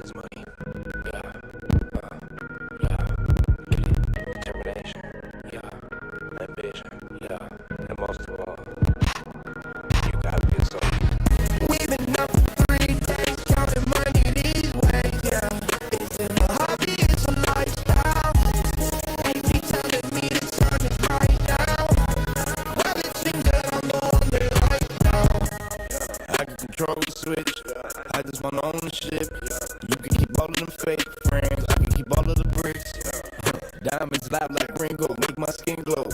this money. Yeah. Yeah. Determination. Yeah. Ambition. Yeah. And most of all, you gotta be so. We've been up for 3 days, counting money these ways. Yeah. It's a hobby, it's a lifestyle. They be telling me to turn it right now. Well, it seems that I'm the one they like now. I can control the switch. I just want ownership. You can keep all of them fake friends. I can keep all of the bricks. Diamonds live like Ringo, make my skin glow.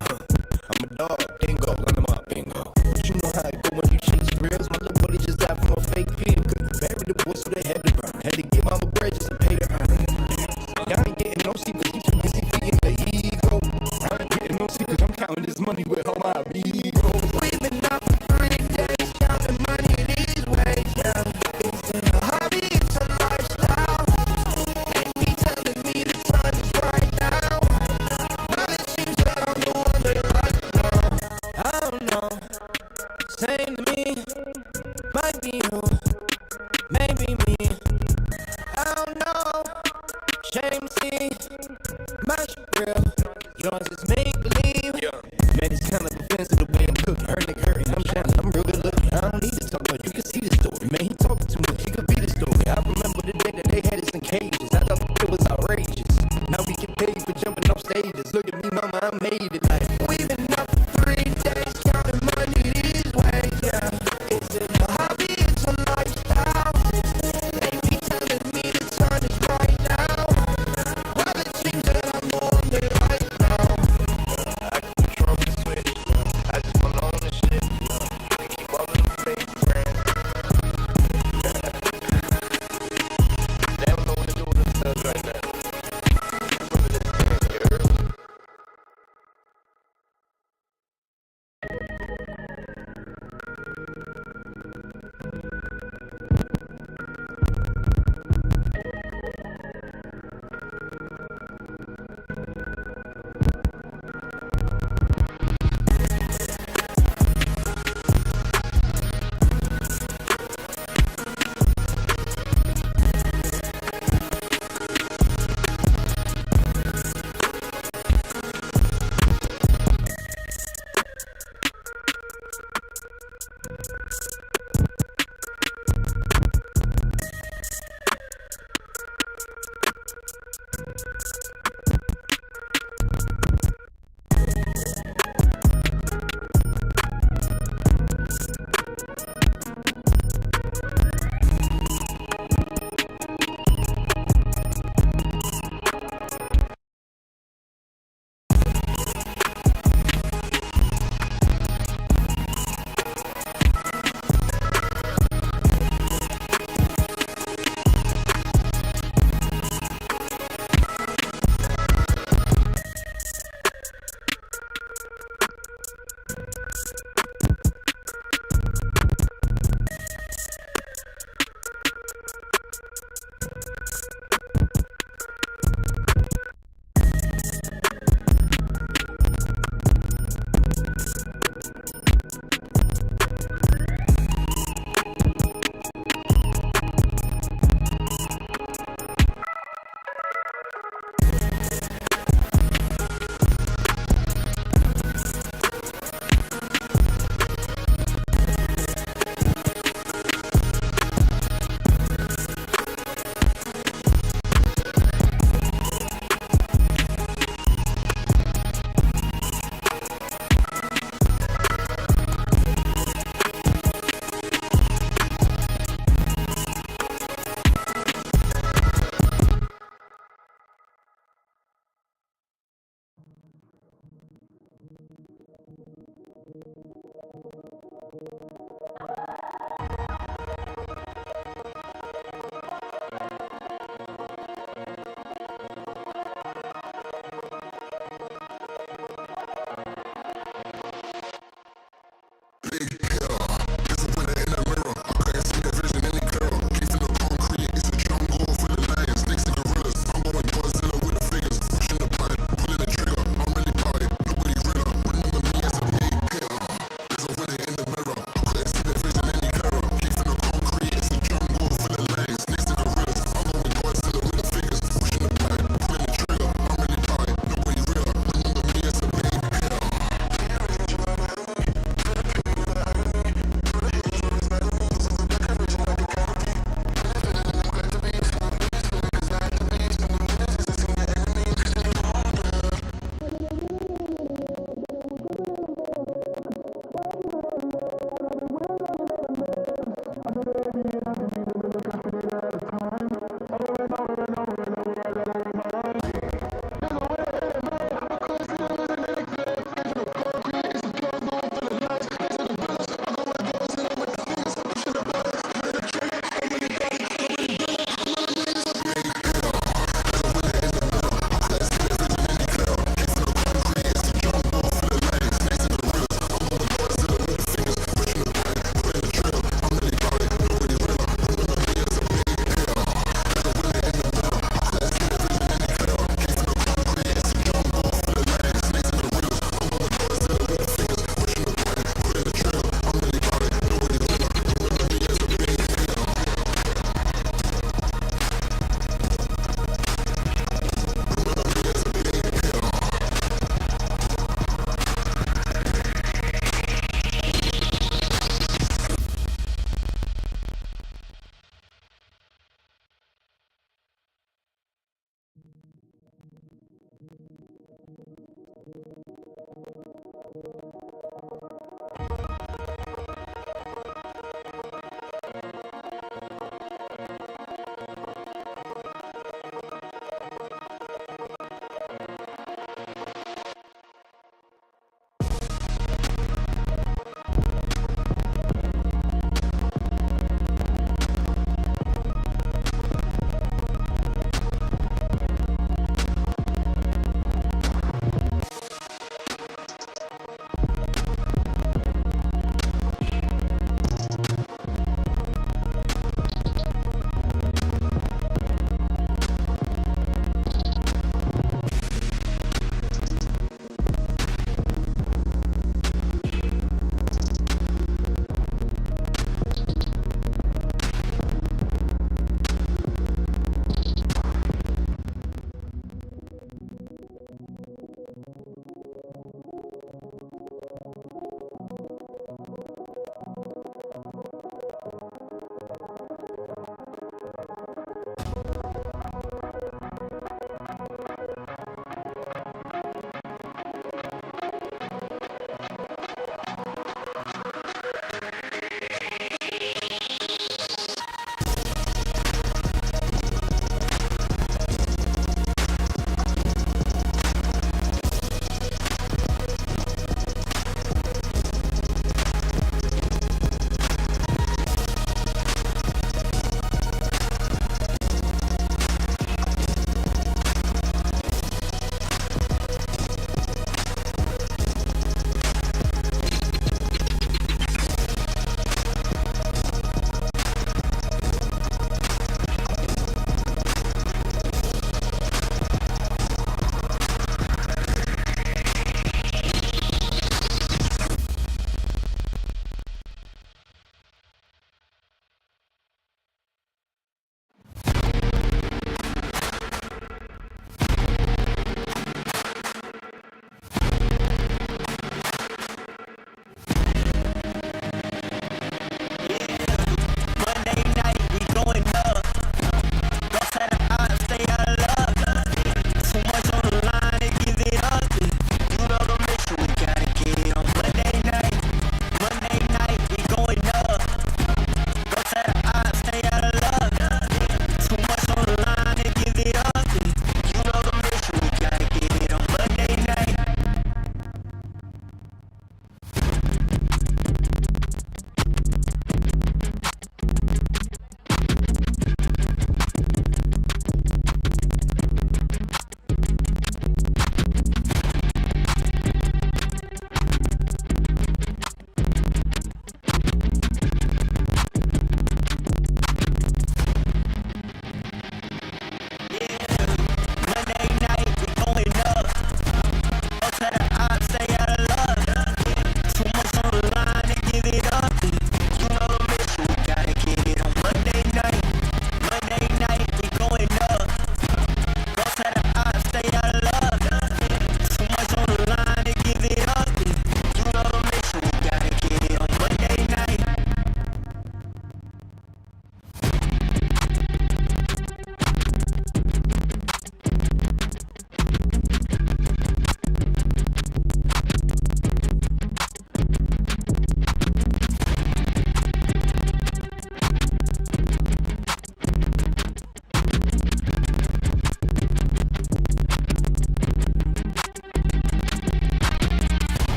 I'm a dog, dingo, line them up, bingo. But you know how it go when you chase reels. My little buddy just died from a fake pig. Couldn't bury the boys, so they had to burn. Had to give all the bread just to pay to earn. Y'all ain't getting no secrets, you too busy feeding the ego. I ain't getting no secrets, I'm counting this money with all my amigos. We've been out for 3 days, counting money these ways, yeah. It's a hobby, it's a lifestyle. Ain't be telling me to turn it right now. Well, it seems that I'm the one they like now. I don't know, same to me, might be you, maybe me. I don't know, shame to see, much real. Yours is make believe. Man, it's kind of offensive the way I'm cooking. Her nigga hurting, I'm shining, I'm real good looking. I don't need to talk about, you can see the story. Man, he talking too much, he could be the story. I remember the day that they had us in cages. I thought it was outrageous. Now we get paid for jumping off stages. Look at me, mama, I made it. Like, we've been up for 3 days, counting money these ways, yeah. It's a hobby, it's a lifestyle. They be telling me to turn it right now. Well, it seems that I'm the one they like now. I can control the switch. I just want ownership. You can keep all of the fake friends. They don't know what to do with themselves right now.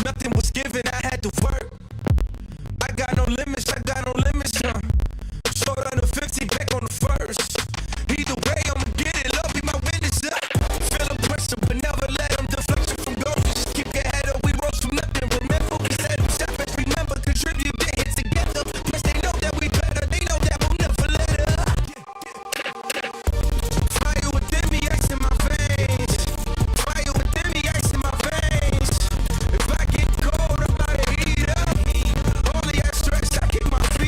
Nothing was given, I had to work. I got no limits, Short on the 50, back on the first. Either way, I'ma get it, love be my witness. Feel the pressure, but never let them deflect you from goals. Just keep your head up, we rose from nothing. Remember, we said them steppers, remember, contribute, get it together. Plus they know that we better, they know that we'll never let up. Fire within me, ice in my veins. Fire within me, ice in my veins. If I get cold, I'm about to heat up. Only I stretch, I keep my feet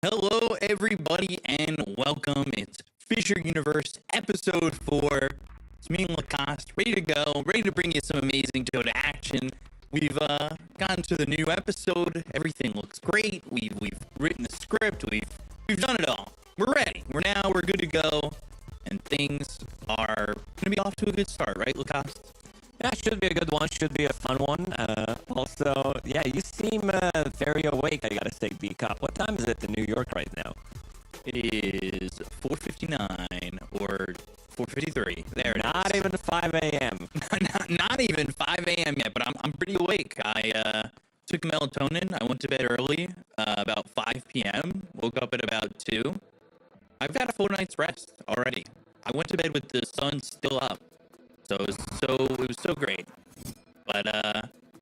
Hello, everybody, and welcome. It's FISSURE Universe Episode 4. It's me and Lacoste, ready to go, ready to bring you some amazing Dota action. We've gotten to the new episode. Everything looks great. We've written the script. We've done it all. We're ready. We're good to go, and things are gonna be off to a good start, right, Lacoste? Yeah, should be a good one. Should be a fun one. Also, yeah, you seem very awake, I gotta say, B-Cop. What time is it in New York right now? It is 4:59 or 4:53. There it is. Not even 5 a.m. not even 5 a.m. yet, but I'm pretty awake. I took melatonin. I went to bed early, about 5 p.m. Woke up at about 2. I've got a full night's rest already. I went to bed with the sun still up. So it was so great. But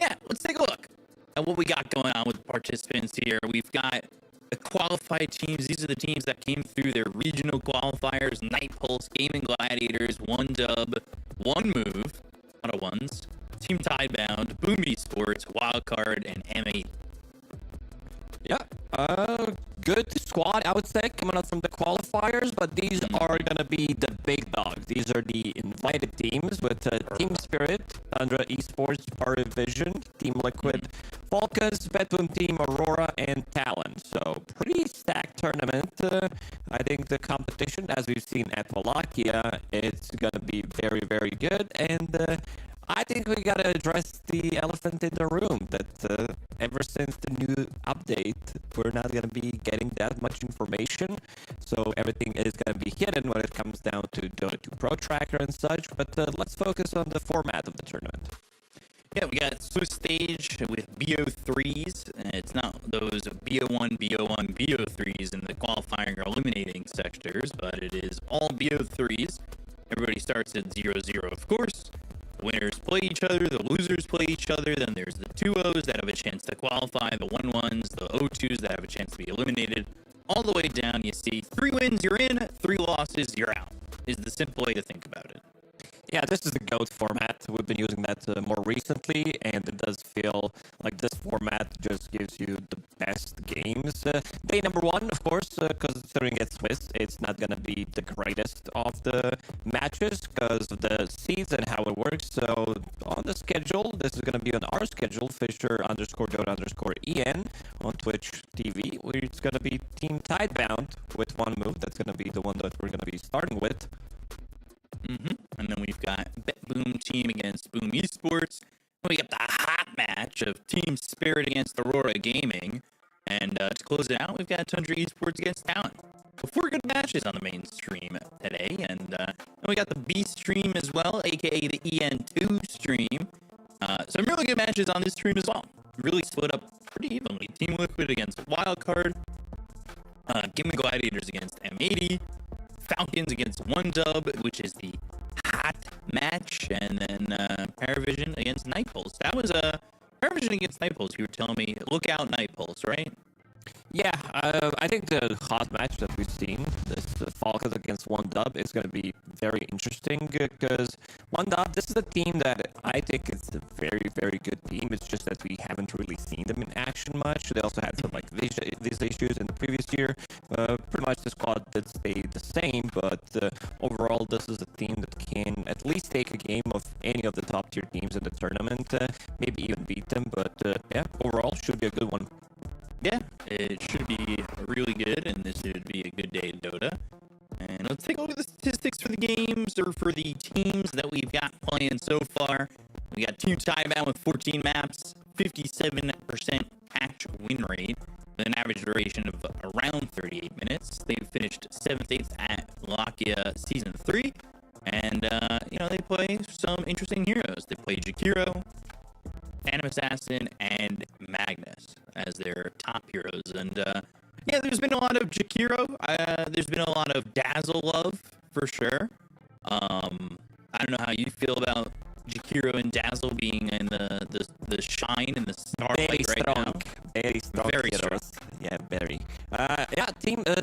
yeah, let's take a look at what we got going on with participants here. We've got the qualified teams. These are the teams that came through their regional qualifiers: Night Pulse, Gaimin Gladiators, 1 dub, 1 move, a lot of ones. Team Tidebound, BetBoom Esports, Wildcard, and M8. Yeah, good squad, I would say, coming up from the qualifiers, but these are gonna be the big dogs. These are the invited teams with Team Spirit, Tundra, Esports, Part Vision, Team Liquid, Falcons, BetBoom Team, Aurora, and Talon. So, pretty stacked tournament. I think the competition, as we've seen at Wallachia, it's gonna be very, very good, and I think we gotta address the elephant in the room that ever since the new update, we're not gonna be getting that much information. So everything is gonna be hidden when it comes down to Dota 2 Pro Tracker and such. But let's focus on the format of the tournament. Yeah, we got Swiss stage with BO3s. It's not those BO1, BO1, BO3s in the qualifying or eliminating sectors, but it is all BO3s. Everybody starts at 0-0, of course. The winners play each other, the losers play each other, then there's the 2-0s that have a chance to qualify, the 1-1s, the 0-2s that have a chance to be eliminated. All the way down, you see 3 wins, you're in, 3 losses, you're out, is the simple way to think about it. Yeah, this is the GOAT format. We've been using that more recently, and it does feel like this format just gives you the best games. Day number 1, of course, considering it's Swiss, it's not going to be the greatest of the matches because of the seeds and how it works. So on the schedule, this is going to be on our schedule, Fisher_Dota_EN on Twitch TV, where it's going to be Team Tidebound with 1 move. That's going to be the one that we're going to be starting with. And then we've got BetBoom Team against BetBoom Esports. We got the hot match of Team Spirit against Aurora Gaming. And to close it out, we've got Tundra Esports against Talon. So 4 good matches on the main stream today. And then we got the B stream as well, aka the EN2 stream. Some really good matches on this stream as well. Really split up pretty evenly. Team Liquid against Wildcard. Gaimin Gladiators against M80. Falcons against 1 dub, which is the hot match, and then Paravision against Night Pulse. That was a Paravision against Night Pulse. You were telling me, look out, Night Pulse, right? Yeah, I think the hot match that we've seen, this Falcons against 1 dub, is going to be very interesting because 1 dub, this is a team that I think is a very, very good team. It's just that we haven't really seen them in action much. They also had some like these issues in the previous year. Pretty much the squad did stay the same, but overall, this is a team that can at least take a game of any of the top tier teams in the tournament, maybe even beat them. But yeah, overall, should be a good one. Yeah, it should be really good, and this should be a good day in Dota. And let's take a look at the statistics for the games, or for the teams that we've got playing so far. We got Team Tidebound with 14 maps, 57% patch win rate, with an average duration of around 38 minutes. They finished 7th, 8th at Wallachia Season 3, and, you know, they play some interesting heroes. They play Jakiro, Phantom Assassin, and Magnus as their top heroes. And yeah, there's been a lot of Jakiro. There's been a lot of Dazzle love, for sure. I don't know how you feel about Jakiro and Dazzle being in the shine and the starlight right now. Very strong. Very strong. Yeah, very. Yeah,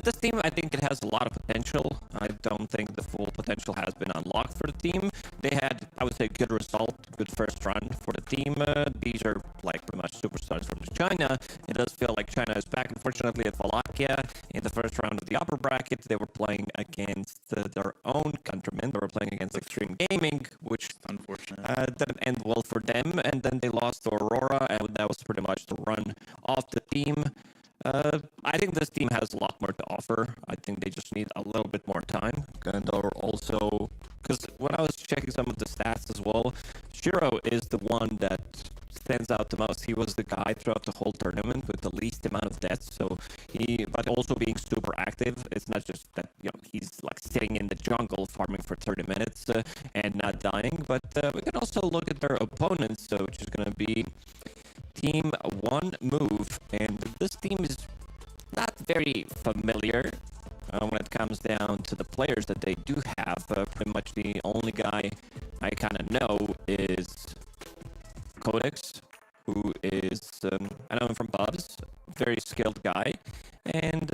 this team, I think it has a lot of potential. I don't think the full potential has been unlocked for the team. They had, I would say, good result, good first run for the team. These are like pretty much superstars from China. It does feel like China is back and unfortunately, at Wallachia in the first round of the upper bracket, they were playing against their own countrymen. They were playing against Extreme Gaming, which Unfortunate. didn't end well for them. And then they lost to Aurora, and that was pretty much the run of the team. I think this team has a lot more to offer. I think they just need a little bit more time. And also, because when I was checking some of the stats as well, Shiro is the one that stands out the most. He was the guy throughout the whole tournament with the least amount of deaths. So but also being super active. It's not just that he's like sitting in the jungle farming for 30 minutes and not dying. But we can also look at their opponents, which is going to be Team One Move, and this team is not very familiar when it comes down to the players that they do have. Pretty much the only guy I kind of know is Codex, who is, I know him from Bubs, very skilled guy, and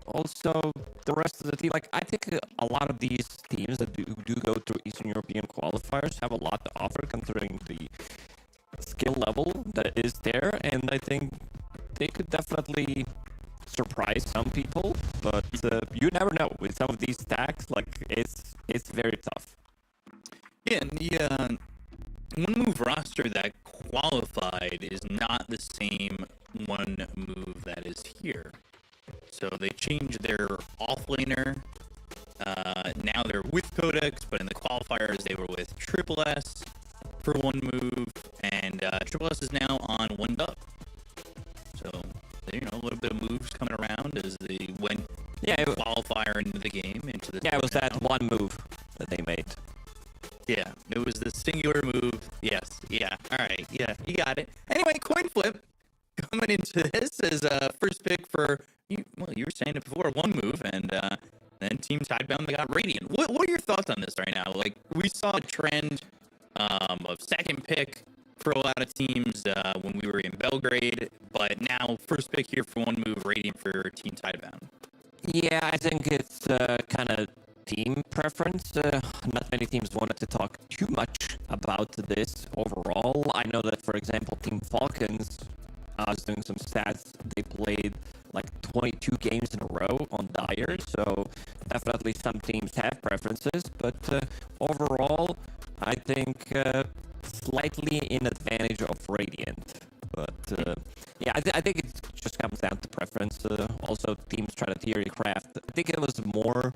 also the rest of the team. Like, I think a lot of these teams that do go through Eastern European qualifiers have a lot to offer, considering the skill level that is there, and I think they could definitely surprise some people, but you never know with some of these stacks. Like, it's very tough. Yeah, and the One Move roster that qualified is not the same One Move that is here. So they changed their offlaner. Now they're with Codex, but in the qualifiers they were with Triple S for One Move, and Triple S is now on One Dub. So, a little bit of moves coming around as they went qualifier into the game. It was that one move that they made. Yeah, it was the singular move. Yes, yeah, all right, yeah, you got it. Anyway, coin flip coming into this as first pick for, you were saying it before, One Move, and then Team Tidebound, they got Radiant. What are your thoughts on this right now? Like, we saw a trend of second pick for a lot of teams when we were in Belgrade, but now first pick here for One Move, Radiant for Team Tidebound. Yeah, I think it's kind of team preference. Not many teams wanted to talk too much about this overall. I know that, for example, Team Falcons, I was doing some stats, they played like 22 games in a row on Dire, so definitely some teams have preferences, but overall, I think slightly in advantage of Radiant. But I think it just comes down to preference. Also, teams try to theory craft. I think it was more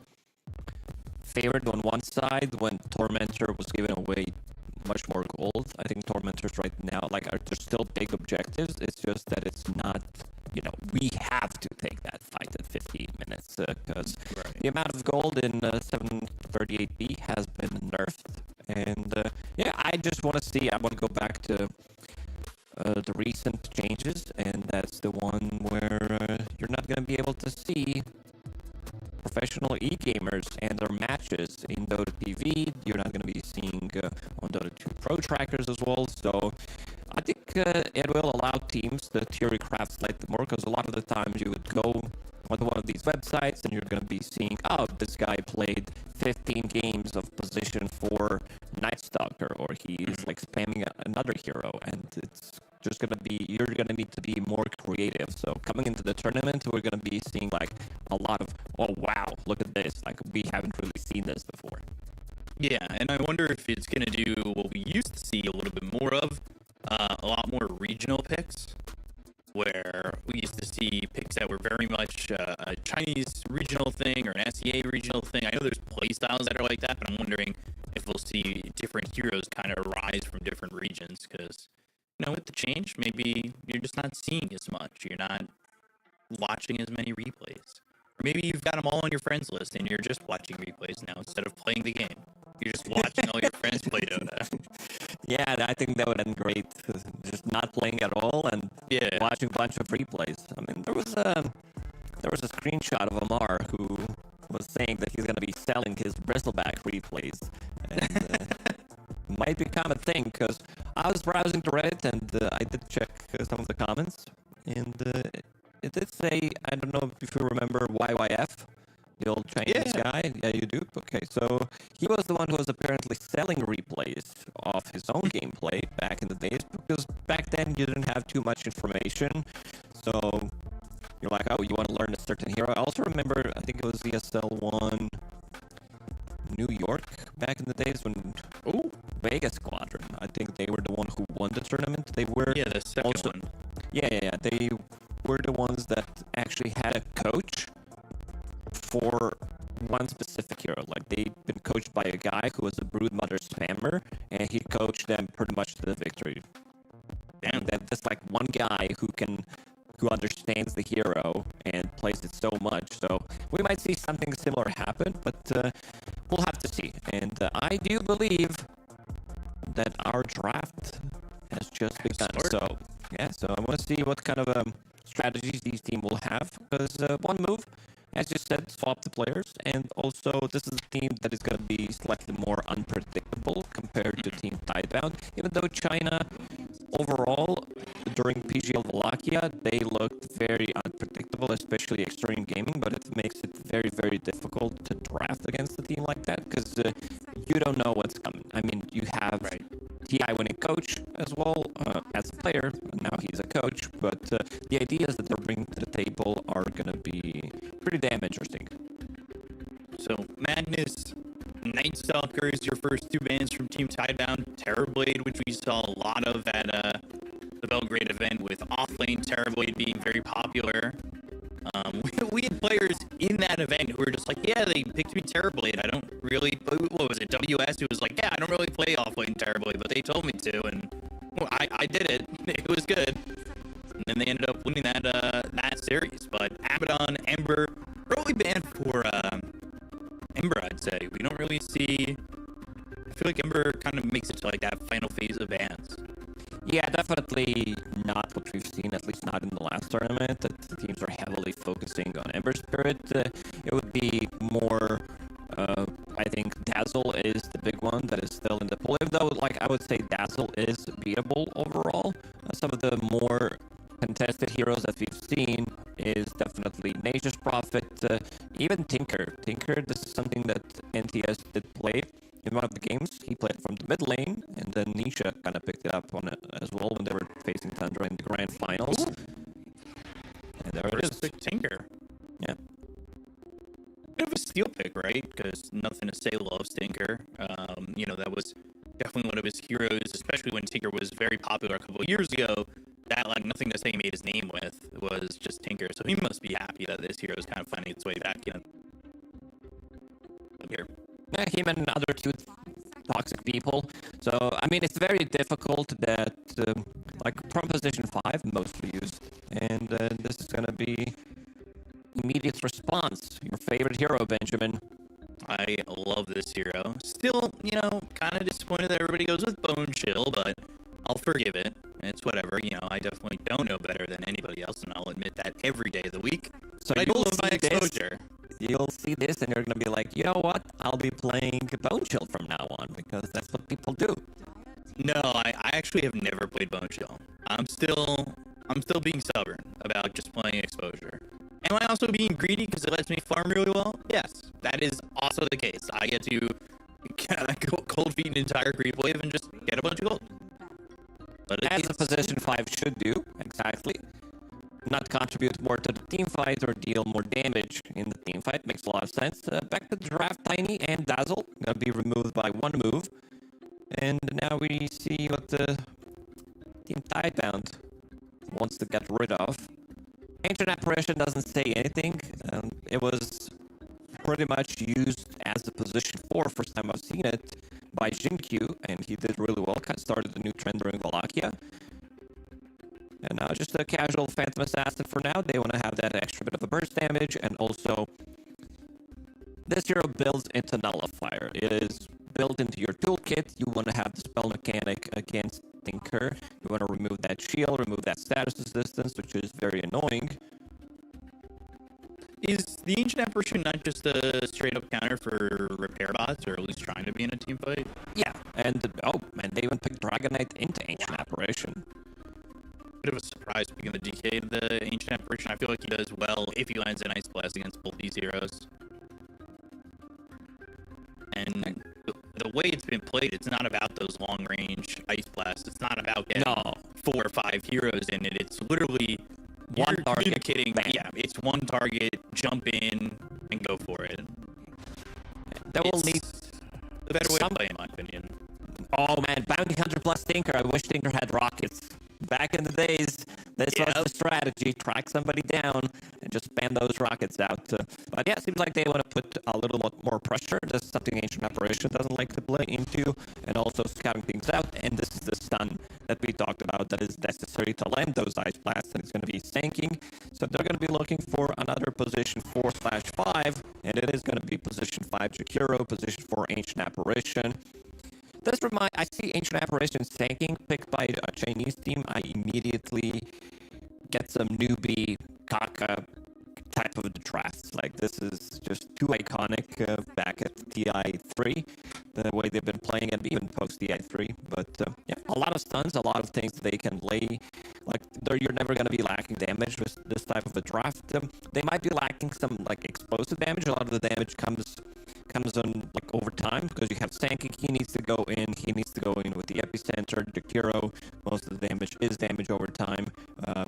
favored on one side when Tormentor was giving away much more gold. I think Tormentors right now, they're still big objectives. It's just that it's not, we have to take that fight at 15 minutes because the amount of gold in 738B has been nerfed. And I just want to see, I want to go back to the recent changes, and that's the one where you're not going to be able to see professional e-gamers and their matches in Dota TV. You're not going to be seeing on Dota 2 Pro Trackers as well. So I think it will allow teams to theory craft slightly more, because a lot of the times you would go on one of these websites and you're going to be seeing, this guy played 15 games of position 4 Night Stalker, or he's like spamming another hero, and it's just going to be, you're going to need to be more creative. So coming into the tournament, we're going to be seeing like a lot of, oh wow, look at this, like we haven't really seen this before. Yeah, and I wonder if it's going to do what we used to see a little bit more of, a lot more regional picks, where we used to see picks that were very much a Chinese regional thing or an SEA regional thing. I know there's play styles that are like that, but I'm wondering if we'll see different heroes kind of rise from different regions, because with the change, maybe you're just not seeing as much. You're not watching as many replays. Or maybe you've got them all on your friends list and you're just watching replays now instead of playing the game. You're just watching all your friends play Dota. Yeah, I think that would end great. Just not playing at all and watching a bunch of replays. I mean, there was a screenshot of Amar who was saying that he's going to be selling his bristleback replays. And, might become a thing, because I was browsing to Reddit and I did check some of the comments, and it did say, I don't know if you remember YYF, the old Chinese guy. Yeah, you do? Okay, so he was the one who was apparently selling replays of his own gameplay back in the days, because back then you didn't have too much information, so you're like, oh, you want to learn a certain hero. I also remember, I think it was ESL1 New York back in the days when Vegas Squadron. I think they were the one who won the tournament. They were the second one. Yeah. They were the ones that actually had a coach for one specific hero. Like, they'd been coached by a guy who was a Broodmother spammer, and he coached them pretty much to the victory. Damn. That's like one guy who understands the hero and plays it so much. So we might see something similar happen, but we'll have to see. And I do believe that our draft has just begun. So I want to see what kind of strategies these teams will have. Because one move, as you said, swap the players, and also this is a team that is going to be slightly more unpredictable compared to Team Tidebound. Even though China, overall, during PGL Wallachia, they looked very unpredictable, especially Extreme Gaming, but it makes it very, very difficult to draft against a team like that, because you don't know what's coming. I mean, you have TI winning coach as well as a player, now he's a coach, but the ideas that they're bringing to the table are going to be pretty damn interesting. So, Magnus, Night Stalker is your first two bans from Team Tidebound. Terrorblade, which we saw a lot of at the Belgrade event, with offlane Terrorblade being very popular. We had players in that event who were just like, yeah, they picked me Terrorblade. I don't really, what was it, WS, who was like, yeah, I don't really play offlane Terrorblade, but they told me to, and well, I did it. It was good. And then they ended up winning that series. But Abaddon, Ember, early ban for Ember, I'd say. We don't really see... I feel like Ember kind of makes it to like that final phase of bans. Yeah, definitely not what we've seen, at least not in the last tournament, that the teams are heavily focusing on Ember Spirit. It would be more, I think Dazzle is the big one that is still in the pool, even though, like, I would say Dazzle is beatable overall. Some of the more contested heroes that we've seen is definitely Nature's Prophet, even Tinker. Tinker, this is something that NTS did play in one of the games. He played from the mid lane, and then Nisha kind of picked it up on it as well when they were facing Tundra in the grand finals. And there it is. Tinker. Yeah. Bit of a steal pick, right? Because Nothing to Say loves Tinker. You know, that was definitely one of his heroes, especially when Tinker was very popular a couple of years ago. That, like, Nothing to Say made his name with was just Tinker. So he must be happy that this hero is kind of finding its way back in. Here. Yeah, him and other two toxic people. So, I mean, it's very difficult that, like, from position 5, mostly used. And this is going to be immediate response. Your favorite hero, Benjamin. I love this hero. Still, you know, kind of disappointed that everybody goes with Bone Chill, but I'll forgive it. It's whatever. You know, I definitely don't know better than anybody else, and I'll admit that every day of the week. So I do love my exposure. You'll see this, and you're going to be like, you know what? I'll be playing Bone Chill from now on, because that's what people do. No, I actually have never played Bone Chill. I'm still being stubborn about just playing exposure. Am I also being greedy because it lets me farm really well? Yes, that is also the case. I get to cold feed an entire creep wave and just get a bunch of gold. But as a position 5 should do, exactly. Not contribute more to the team fight or deal more damage in the team fight. Makes a lot of sense. Back to the draft, Tiny and Dazzle. Gonna be removed by one move. And now we see what the Team Tidebound wants to get rid of. Ancient Apparition doesn't say anything. It was pretty much used as a position 4, first time I've seen it, by Jinkyu, and he did really well. Kind of started a new trend during Wallachia. And now just a casual Phantom Assassin for now. They want to have that extra bit of a burst damage, and also this hero builds into Nullifier. It is built into your toolkit. You want to have the spell mechanic against Tinker. You want to remove that shield, remove that status resistance, which is very annoying. Is the Ancient Apparition not just a straight-up counter for repair bots, or at least trying to be in a team fight? Yeah, and they even picked Dragon Knight into Ancient Apparition. Bit of a surprise picking the DK of the Ancient Apparition. I feel like he does well if he lands an Ice Blast against both these heroes. And the way it's been played, it's not about those long-range Ice Blasts. It's not about getting 4 or 5 heroes in it. It's literally You're One target, communicating. bam. Yeah, it's one target. Jump in and go for it. They will It's need the better way to some- play, in my opinion. Oh man, Bounty Hunter plus Tinker. I wish Tinker had rockets. Back in the days, this was the strategy. Track somebody down and just spam those rockets out. But yeah, it seems like they want to put a little more pressure. This is something Ancient Apparition doesn't like to play into. And also scouting things out. And this is the stun that we talked about that is necessary to land those Ice Blasts. And it's going to be sinking. So they're going to be looking for another position 4/5. And it is going to be position 5 Jakiro, position 4 Ancient Apparition. I see Ancient Apparition tanking picked by a Chinese team. I immediately get some newbie Dacha type of drafts. Like, this is just too iconic back at TI3, the way they've been playing it, even post TI3. But yeah, a lot of stuns, a lot of things they can lay. Like, you're never going to be lacking damage with this type of a draft. They might be lacking some like explosive damage. A lot of the damage comes on like over time because you have Sanking. He needs to go in with the epicenter. Jakiro, most of the damage is damage over time.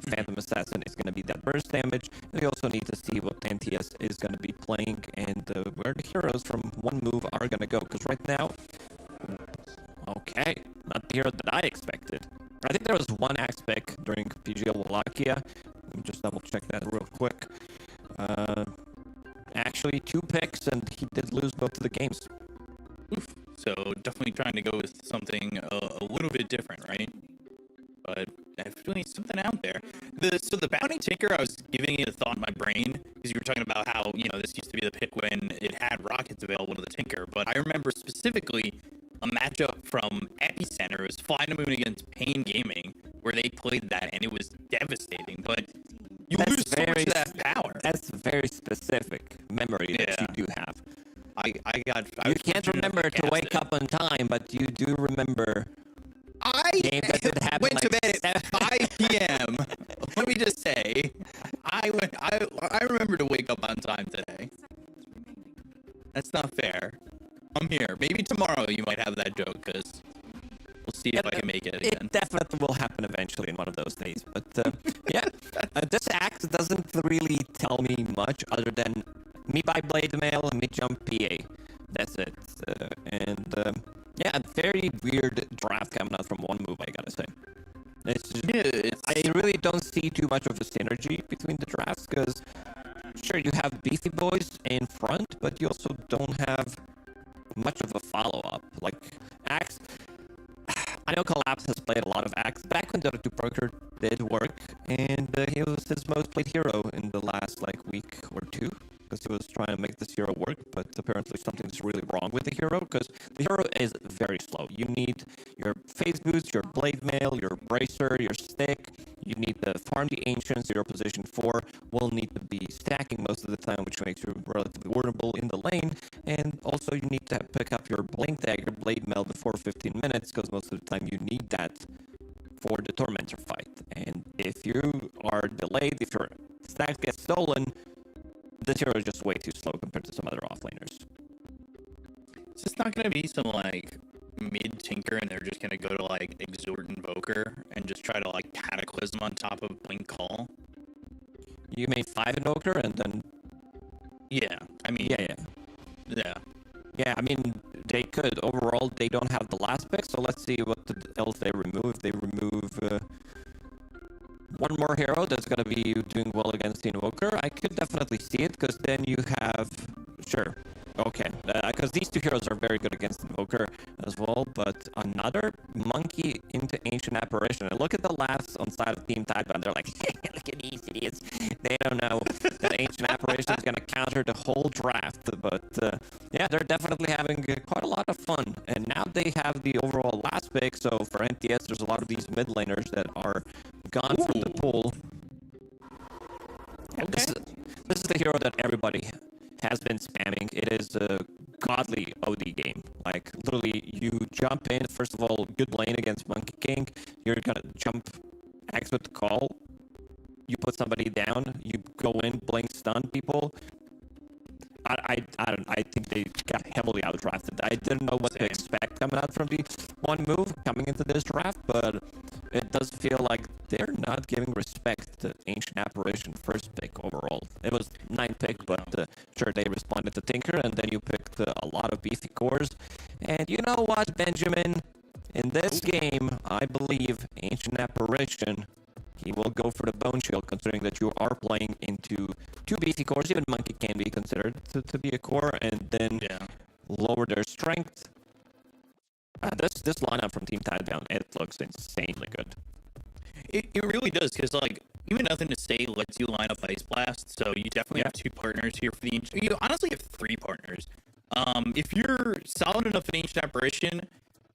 Phantom Assassin is going to be that burst damage. We also need to see what NTS is going to be playing and where the heroes from one move are going to go, because right now, okay, not the hero that I expected. I think there was one aspect during PGL Wallachia. Let me just double check that real quick. Actually, 2 picks, and he did lose both of the games. Oof. So definitely trying to go with something a little bit different, right? But definitely something out there. So the Bounty Tinker, I was giving it a thought in my brain because you were talking about how, this used to be the pick when it had rockets available to the Tinker. But I remember specifically a matchup from Epicenter. It was Fly to Moon against Pain Gaming, where they played that, and it was devastating. But you lose so much of that power. That's very specific memory that you do have. I you can't remember to wake up on time, but you do remember. Game that did happen went to bed at 5 p.m. Let me just say, I remember to wake up on time today. That's not fair. I'm here. Maybe tomorrow you might have that joke, because we'll see if I can make it again. It definitely will happen eventually in one of those days. But yeah, this act doesn't really tell me much other than me buy Blade Mail, me jump PA. That's it. Yeah, a very weird draft coming out from one move, I gotta say. I really don't see too much of a synergy between the drafts, because sure, you have Beefy Boys in front, but you also don't have much of a follow-up. Like, Axe, I know Collapse has played a lot of Axe. Back when Dota 2 Proker did work, and he was his most played hero in the last, week or two, because he was trying to make this hero work, but apparently something's really wrong with the hero, because the hero is very slow. You need your phase boost, your blade mail, your bracer, your stick. You need to farm the ancients. Your position 4 will need to be stacking most of the time, which makes you relatively vulnerable in the lane. And also you need to pick up your blink dagger, blade mail before 15 minutes, because most of the time you need that for the Tormentor fight. And if you are delayed, if your stacks get stolen, this hero is just way too slow compared to some other offlaners. Is this not going to be some, mid Tinker, and they're just going to go to, Exort Invoker and just try to, Cataclysm on top of Blink Call? You mean 5 Invoker and then... Yeah, I mean... Yeah. Yeah, I mean, they could. Overall, they don't have the last pick, so let's see what else they remove. If they remove... one more hero that's going to be doing well against the Invoker, I could definitely see it, because then you have... Sure. Okay. Because these two heroes are very good against Invoker as well, but another Monkey into Ancient Apparition. And look at the laughs on side of Team Taipan. They're like, hey, look at these idiots. They don't know that Ancient Apparition is going to counter the whole draft. But yeah, they're definitely having quite a lot of fun. And now they have the overall last pick, so for NTS, there's a lot of these mid laners that are gone from the pool. Okay. This is the hero that everybody has been spamming. It is a godly OD game. Like, literally, you jump in, first of all, good lane against Monkey King. You're gonna jump Axe with the call. You put somebody down. You go in, blink, stun people. I think they got heavily outdrafted. I didn't know what to expect coming out from the one move coming into this draft, but it does feel like they're not giving respect to Ancient Apparition first pick overall. It was 9th pick, but sure, they responded to Tinker, and then you picked a lot of beefy cores. And you know what, Benjamin? In this game, I believe Ancient Apparition, he will go for the Bone Shield, considering that you are playing into 2 beefy cores. Even Monkey can be considered to be a core, and then lower their strength. This lineup from Team Tidedown, it looks insanely good. It really does, because like even Nothing to Say lets you line up Ice Blast, so you definitely have 2 partners here for the Ancient. You honestly have 3 partners. If you're solid enough in Ancient Apparition,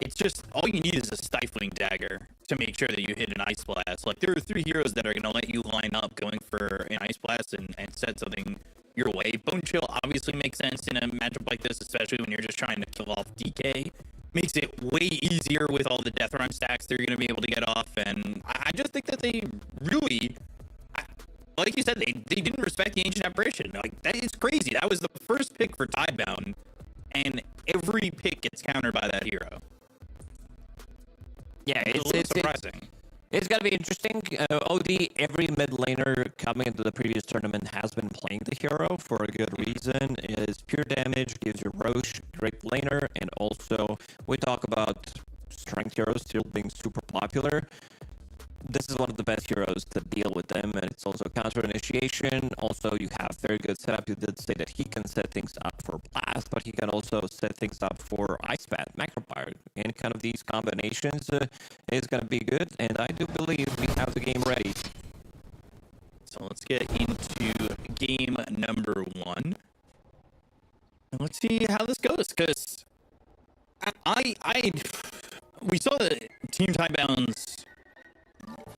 it's just all you need is a Stifling Dagger to make sure that you hit an Ice Blast. Like there are 3 heroes that are going to let you line up going for an Ice Blast and set something your way. Bone Chill obviously makes sense in a matchup like this, especially when you're just trying to kill off DK. Makes it way easier with all the Death Run stacks they're going to be able to get off, and I just think that they really, like you said, they didn't respect the Ancient Apparition. Like, that is crazy. That was the first pick for Tidebound, and every pick gets countered by that hero. Yeah, it's a little surprising. It's going to be interesting. OD, every mid laner coming into the previous tournament has been playing the hero for a good reason. It is pure damage, gives you Roche, great laner, and also we talk about strength heroes still being super popular. This is one of the best heroes to deal with them, and it's also counter initiation. Also, you have very good setup. You did say that he can set things up for Blast, but he can also set things up for Ice Bat, Macropyre. Any kind of these combinations is going to be good, and I do believe we have the game ready. So let's get into game number 1. And let's see how this goes, because we saw that Team Tidebound's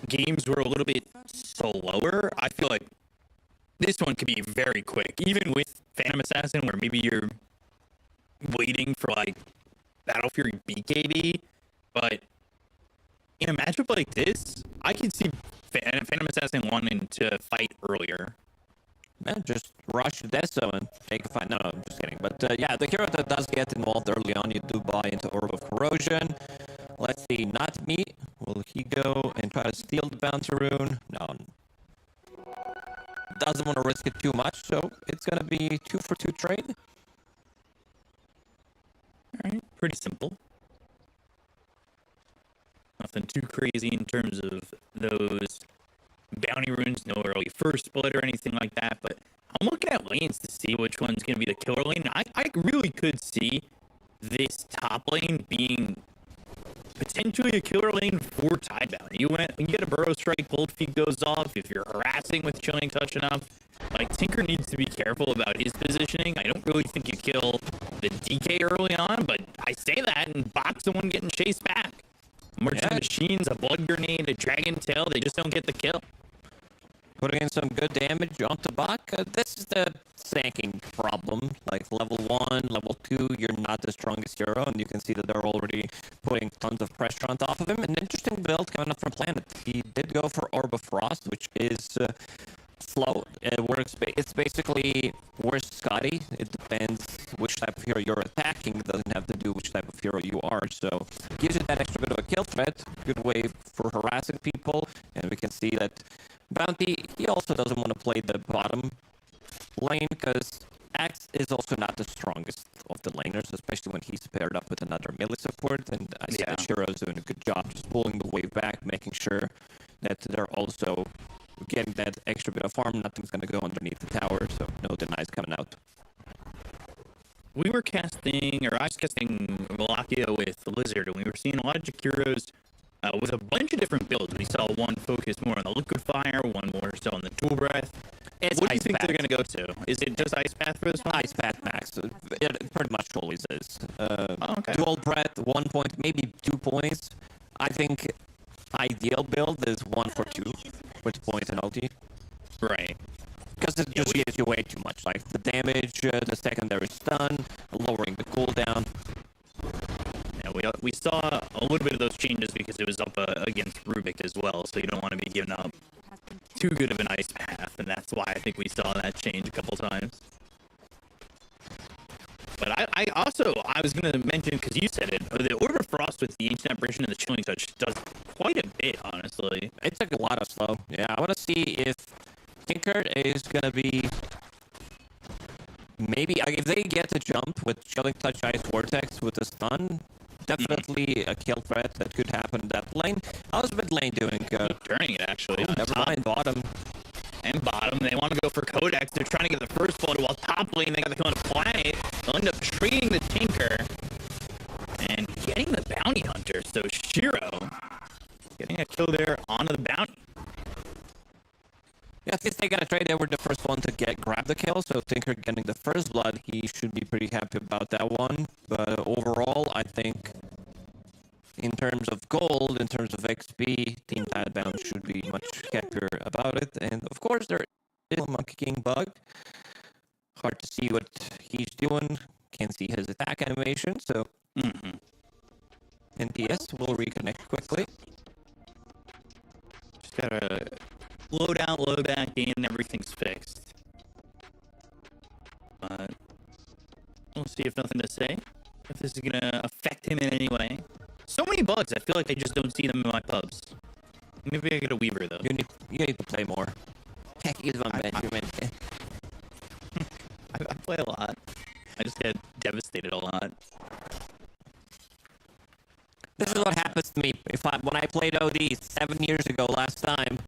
games were a little bit slower. I feel like this one could be very quick, even with Phantom Assassin, where maybe you're waiting for like Battle Fury BKB. But in a matchup like this, I can see Phantom Assassin wanting to fight earlier. Man, just rush Deso and take a fight. No, I'm just kidding. But yeah, the hero that does get involved early on, you do buy into Orb of Corrosion. Let's see, not me. Will he go and try to steal the bounty rune? No. Doesn't want to risk it too much, so it's going to be 2 for 2 trade. Alright, pretty simple. Nothing too crazy in terms of those bounty runes, no early first blood or anything like that, but I'm looking at lanes to see which one's going to be the killer lane. I really could see this top lane being potentially a killer lane for Tidebound. You get a Burrow Strike, Cold Feet goes off. If you're harassing with Chilling Touch enough, like Tinker needs to be careful about his positioning. I don't really think you kill the DK early on, but I say that and box someone getting chased back. Merchant Machines, a Blood Grenade, a Dragon Tail, they just don't get the kill. Putting in some good damage onto Bach. This is the sanking problem. Like level 1, level 2, you're not the strongest hero, and you can see that they're already putting tons of pressure on top of him. An interesting build coming up from Planet. He did go for Orb of Frost, which is slow. It works. It's basically where's Scotty. It depends which type of hero you're attacking. It doesn't have to do which type of hero you are. So it gives you that extra bit of a kill threat. Good way for harassing people, and we can see that Bounty, he also doesn't want to play the bottom lane because Axe is also not the strongest of the laners, especially when he's paired up with another melee support. And I see that Shiro's doing a good job just pulling the wave back, making sure that they're also getting that extra bit of farm. Nothing's going to go underneath the tower, so no denies coming out. We were casting, or I was casting Valakia with Lizard, and we were seeing a lot of Jakiros with a bunch of different builds. We saw one focus more on the Liquid Fire, one more so on the Dual Breath. What do you think they're going to go to? Is it just Ice Path for this one? Ice Path max. It pretty much always is. Okay. Dual Breath, 1 point, maybe 2 points. I think ideal build is 1 for 2 with points and ulti. Right. Because it just gives you way too much. Like the damage, the secondary stun, lowering the cooldown. Yeah, we saw a little bit of those changes because it was up against Rubik as well, so you don't want to be giving up too good of an Ice Path, and that's why I think we saw that change a couple times. But I was going to mention, because you said it, the Order of Frost with the Ancient Apparition and the Chilling Touch does quite a bit, honestly. It took a lot of slow. Yeah, I want to see if Tinker is going to be... Maybe, if they get to jump with Chilling Touch Ice Vortex with the stun, definitely a kill threat that could happen in that lane. How's mid lane doing? Turning it, actually. Never mind, bottom. And bottom, they want to go for Codex. They're trying to get the first blood, while top lane, they got the Cone of Planet. They'll end up trading the Tinker and getting the Bounty Hunter. So Shiro getting a kill there onto the Bounty. Yeah, I think they're going to trade. They were the first one to grab the kill, so Tinker getting the first blood, he should be pretty happy about that one. But overall, I think in terms of gold, in terms of XP, Team Tidebound should be much happier about it. And of course, there is a Monkey King bug. Hard to see what he's doing. Can't see his attack animation, so NPS will reconnect quickly. Just gotta load out, load back in, and everything's fixed. But we'll see if nothing to say. If this is gonna affect him in any way. So many bugs, I feel like I just don't see them in my pubs. Maybe I get a Weaver, though. You need to play more. He's on Benjamin. I play a lot. I just get devastated a lot. This is what happens to me. When I played OD 7 years ago last time,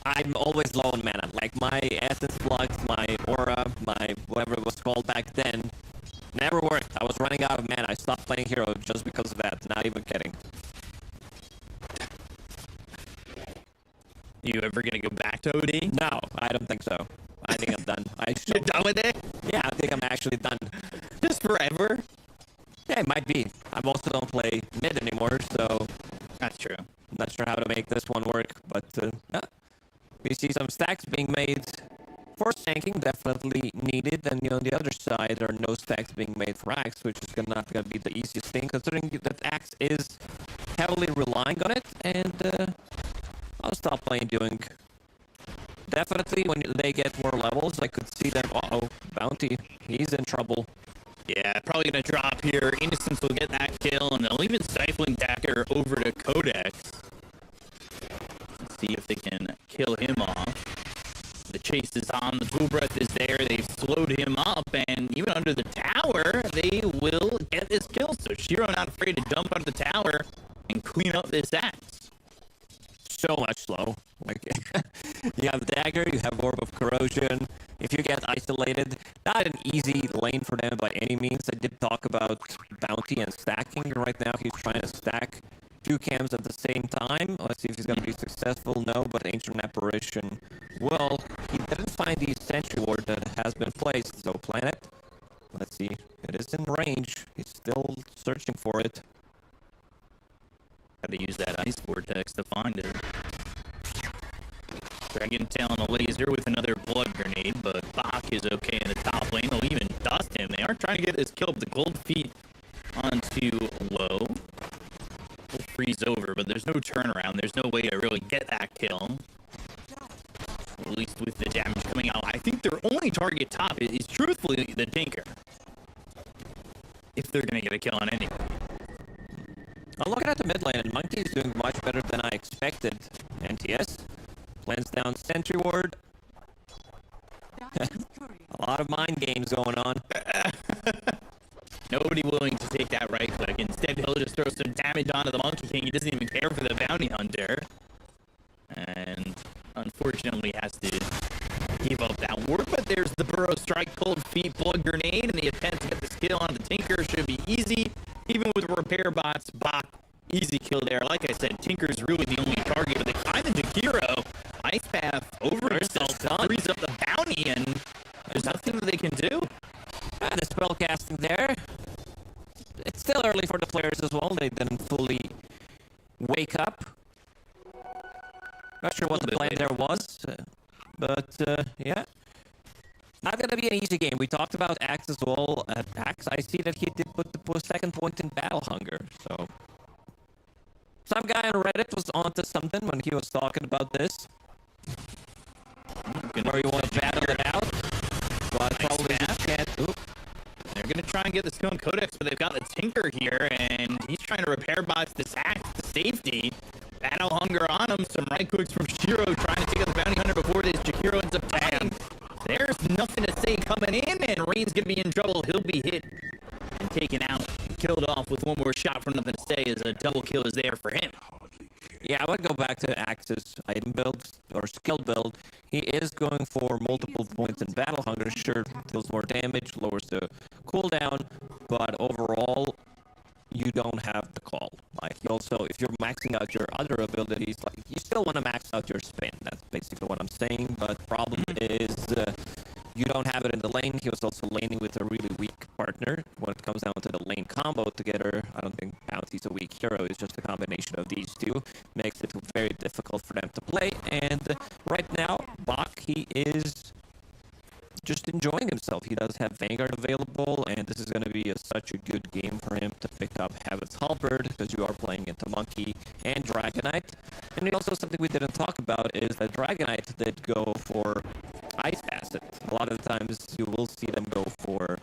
I'm always low on mana. Like my Essence Flux, my Aura, my whatever it was called back then, never worked. I was running out of mana. I stopped playing Hero just because of that. Not even kidding. You ever gonna go back to OD? No, I don't think so. I think I'm done. You're done with it? Yeah, I think I'm actually done. Just forever? Yeah, it might be. I also don't play mid anymore, so... That's true. I'm not sure how to make this one work, but yeah. We see some stacks being made for tanking, definitely needed, and on the other side, there are no stacks being made for Axe, which is not going to be the easiest thing, considering that Axe is heavily relying on it, and I'll stop playing doing... Definitely, when they get more levels, I could see them... Uh-oh, Bounty, he's in trouble. Yeah, probably gonna drop here. Innocence will get that kill, and they'll even Stifling Dagger over to Codex. Let's see if they can kill him off. The chase is on, the Dual Breath is there, they've slowed him up, and even under the tower, they will get this kill. So Shiro not afraid to jump out of the tower and clean up this Axe. So much slow. Like, you have Dagger, you have Orb of Corrosion. If you get isolated, not an easy lane for them by any means. I did talk about Bounty and stacking. Right now, he's trying to stack 2 cams at the same time. Let's see if he's going to be successful. No, but Ancient Apparition, well, he didn't find the Sentry Ward that has been placed. So, Planet, let's see. It is in range. He's still searching for it. Got to use that Ice Vortex to find it. Dragon Talon a laser with another Blood Grenade, but Bach is okay in the top lane. They'll even dust him. They are trying to get this kill, but the Gold Feet onto low. Will freeze over, but there's no turnaround. There's no way to really get that kill. At least with the damage coming out. I think their only target top is truthfully the Tinker. If they're going to get a kill on anybody. I'm looking at the mid lane, and Monkey is doing much better than I expected. NTS plans down Sentry Ward. A lot of mind games going on. Nobody willing to take that right click. Instead, he'll just throw some damage onto the Monkey King. He doesn't even care for the Bounty Hunter. And unfortunately has to give up that ward. But there's the Burrow Strike, Cold Feet, Blood Grenade, and the attempt to get the skill on the Tinker should be easy. Even with repair bots, Bach, easy kill there. Like I said, Tinker's really the only target, but they find the Jakiro. Ice Path over himself, frees up the Bounty, and there's nothing that they can do. The spell casting there. It's still early for the players as well. They didn't fully wake up. Not sure what the plan there was, but yeah. Not going to be an easy game. We talked about Axe as well. Axe, I see that he did put the second point in Battle Hunger. So, some guy on Reddit was onto something when he was talking about this. Where you want to battle it out, but probably just can't. Oop. They're going to try and get the Stone Codex, but they've got the Tinker here, and he's trying to repair bots this axe to safety. Battle Hunger on him. Some right clicks from Shiro trying to take out the Bounty Hunter before this Jakiro ends up dying. There's nothing to say coming in, and Rain's going to be in trouble. He'll be hit and taken out, killed off with one more shot for nothing to say as a double kill is there for him. Yeah, I would go back to Axe's item build or skill build. He is going for multiple points in Battle Hunger. Sure, deals more damage, lowers the cooldown, but overall, you don't have the call. Like, you also, if you're maxing out your other abilities, like, you still want to max out your spin. That's basically what I'm saying, but the problem is you don't have it in the lane. He was also laning with a really weak partner. When it comes down to the lane combo together, I don't think Bounty's a weak hero. It's just a combination of these two. Makes it very difficult for them to play. And right now, Bach, he is just enjoying himself. He does have Vanguard available, and this is going to be such a good game for him to pick up Habit's Halberd, because you are playing into Monkey and Dragonite. And also something we didn't talk about is that Dragonite did go for Ice Facet. A lot of the times you will see them go for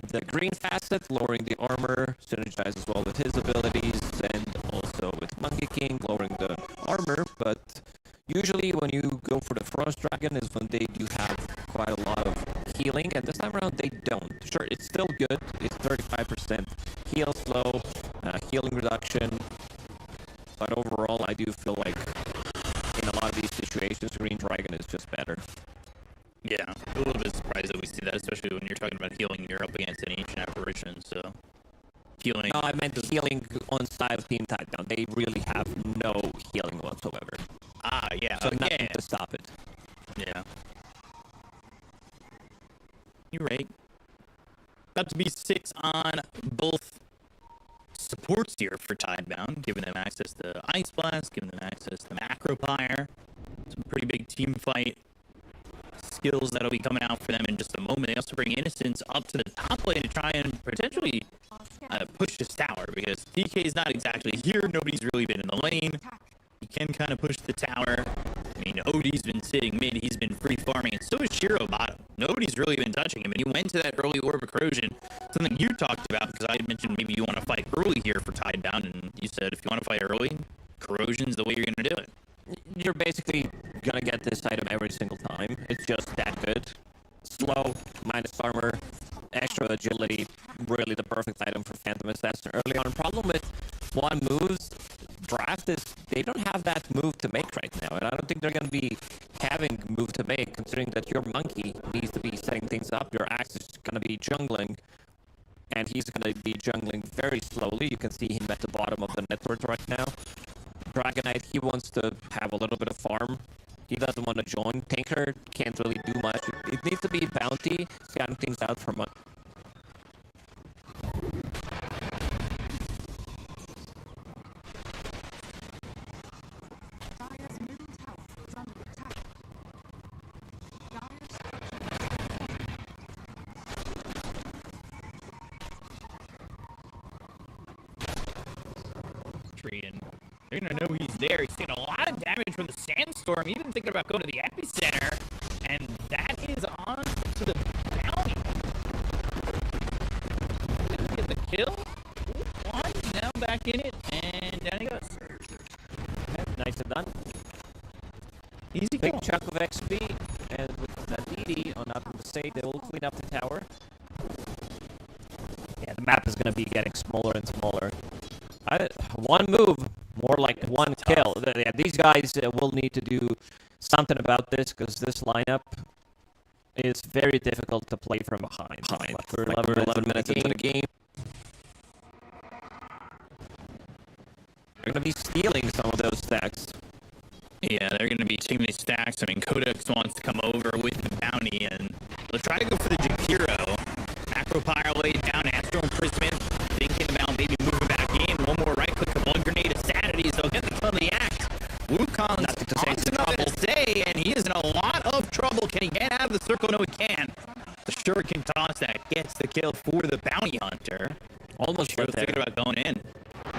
the green facet, lowering the armor, synergize as well with his abilities, and also with Monkey King, lowering the armor, but usually when you go for the Frost Dragon is when they do have quite a lot of healing, and this time around they don't. Sure, it's still good. It's 35% heal slow, healing reduction, but overall I do feel like in a lot of these situations, Green Dragon is just better. Yeah, a little bit surprised that we see that, especially when you're talking about healing and you're up against an ancient apparition, so healing. No, I meant healing on side of Team Takedown. They really have no healing whatsoever. Ah, yeah. So nothing to stop it. Yeah. You're right. About to be 6 on both supports here for Tidebound, giving them access to Ice Blast, giving them access to Macro Pyre. Some pretty big team fight skills that'll be coming out for them in just a moment. They also bring Innocence up to the top lane to try and potentially push this tower, because DK is not exactly here. Nobody's really been in the lane. He can kind of push the tower. I mean, Odie's been sitting mid. He's been free farming, and so is Shiro bottom. Nobody's really been touching him, and he went to that early Orb of Corrosion, something you talked about, because I had mentioned maybe you want to fight early here for Tidebound, and you said if you want to fight early, Corrosion's the way you're going to do it. You're basically gonna get this item every single time. It's just that good. Slow, minus armor, extra agility, really the perfect item for Phantom Assassin early on. Problem with one moves draft is they don't have that move to make right now, and I don't think they're gonna be having move to make, considering that your Monkey needs to be setting things up, your Axe is gonna be jungling, and he's gonna be jungling very slowly. You can see him at the bottom of the network right now. Dragonite, he wants to have a little bit of farm. He doesn't want to join. Tinker can't really do much. It needs to be Bounty, scouting things out for money. And they're going to know he's there. He's taking a lot of damage from the Sandstorm, even thinking about going to the Epicenter, and that is on to the Bounty. Gonna get the kill. One, now back in it, and down he goes. Okay, nice and done. Easy Big kill. chunk of XP, and with that DD on up the state, they will clean up the tower. Yeah, the map is going to be getting smaller and smaller. One move, more like one kill. Yeah, these guys will need to do something about this, because this lineup is very difficult to play from behind. For 11 minutes into the game. They're going to be stealing some of those stacks. Yeah, they're going to be taking these stacks. I mean, Codex wants to come over with the Bounty, and they'll try to go for the Jakiro. Macro Pyre laid down, Astro Imprisonment, thinking about maybe moving back in. One more right click of one grenade of Sanity, so get the kill of the act. Wukong's nothing to say, and he is in a lot of trouble. Can he get out of the circle? No, he can. The Shuriken toss that gets the kill for the Bounty Hunter. Almost thinking about going in.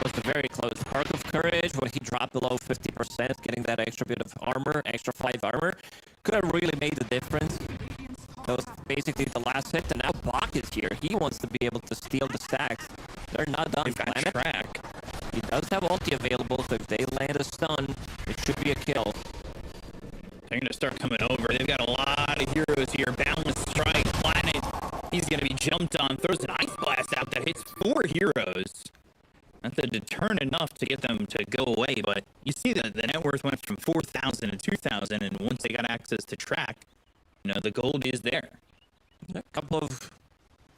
Was very close. Spark of Courage, when he dropped below 50%, getting that extra bit of armor, extra 5 armor, could have really made the difference. That was basically the last hit, and now Bach is here. He wants to be able to steal the stacks. They're not done. They've got Planet. track. He does have ulti available, so if they land a stun, it should be a kill. They're going to start coming over. They've got a lot of heroes here. Balance Strike, Planet. He's going to be jumped on. Throws an Ice Blast out that hits 4 heroes. That's a deterrent enough to get them to go away. But you see that the net worth went from 4,000 to 2,000. And once they got access to track, you know, the gold is there. A couple of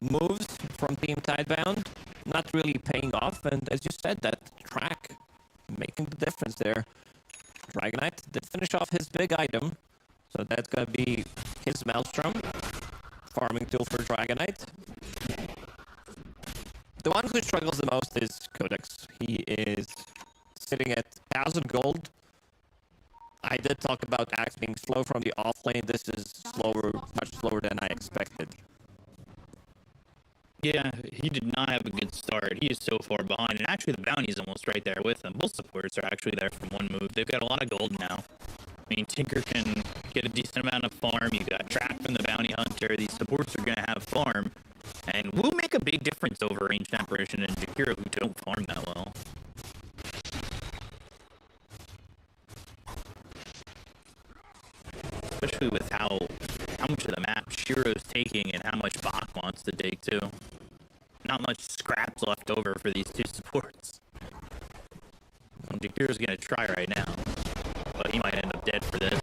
moves from Team Tidebound, not really paying off. And as you said, that track making the difference there. Dragonite did finish off his big item, so that's going to be his Maelstrom, farming tool for Dragonite. The one who struggles the most is Codex. He is sitting at 1,000 gold. I did talk about Axe being slow from the off lane. This is slower, much slower than I expected. Yeah, he did not have a good start. He is so far behind. And actually, the bounty's almost right there with him. Both supports are actually there from one move. They've got a lot of gold now. I mean, Tinker can get a decent amount of farm. You got track from the bounty hunter. These supports are going to have farm. And will make a big difference over Ranged Apparition and Jakiro, who don't farm that well. Especially with how much of the map Shiro's taking and how much Bach wants to take too. Not much scraps left over for these two supports. Jakiro's gonna try right now, but he might end up dead for this.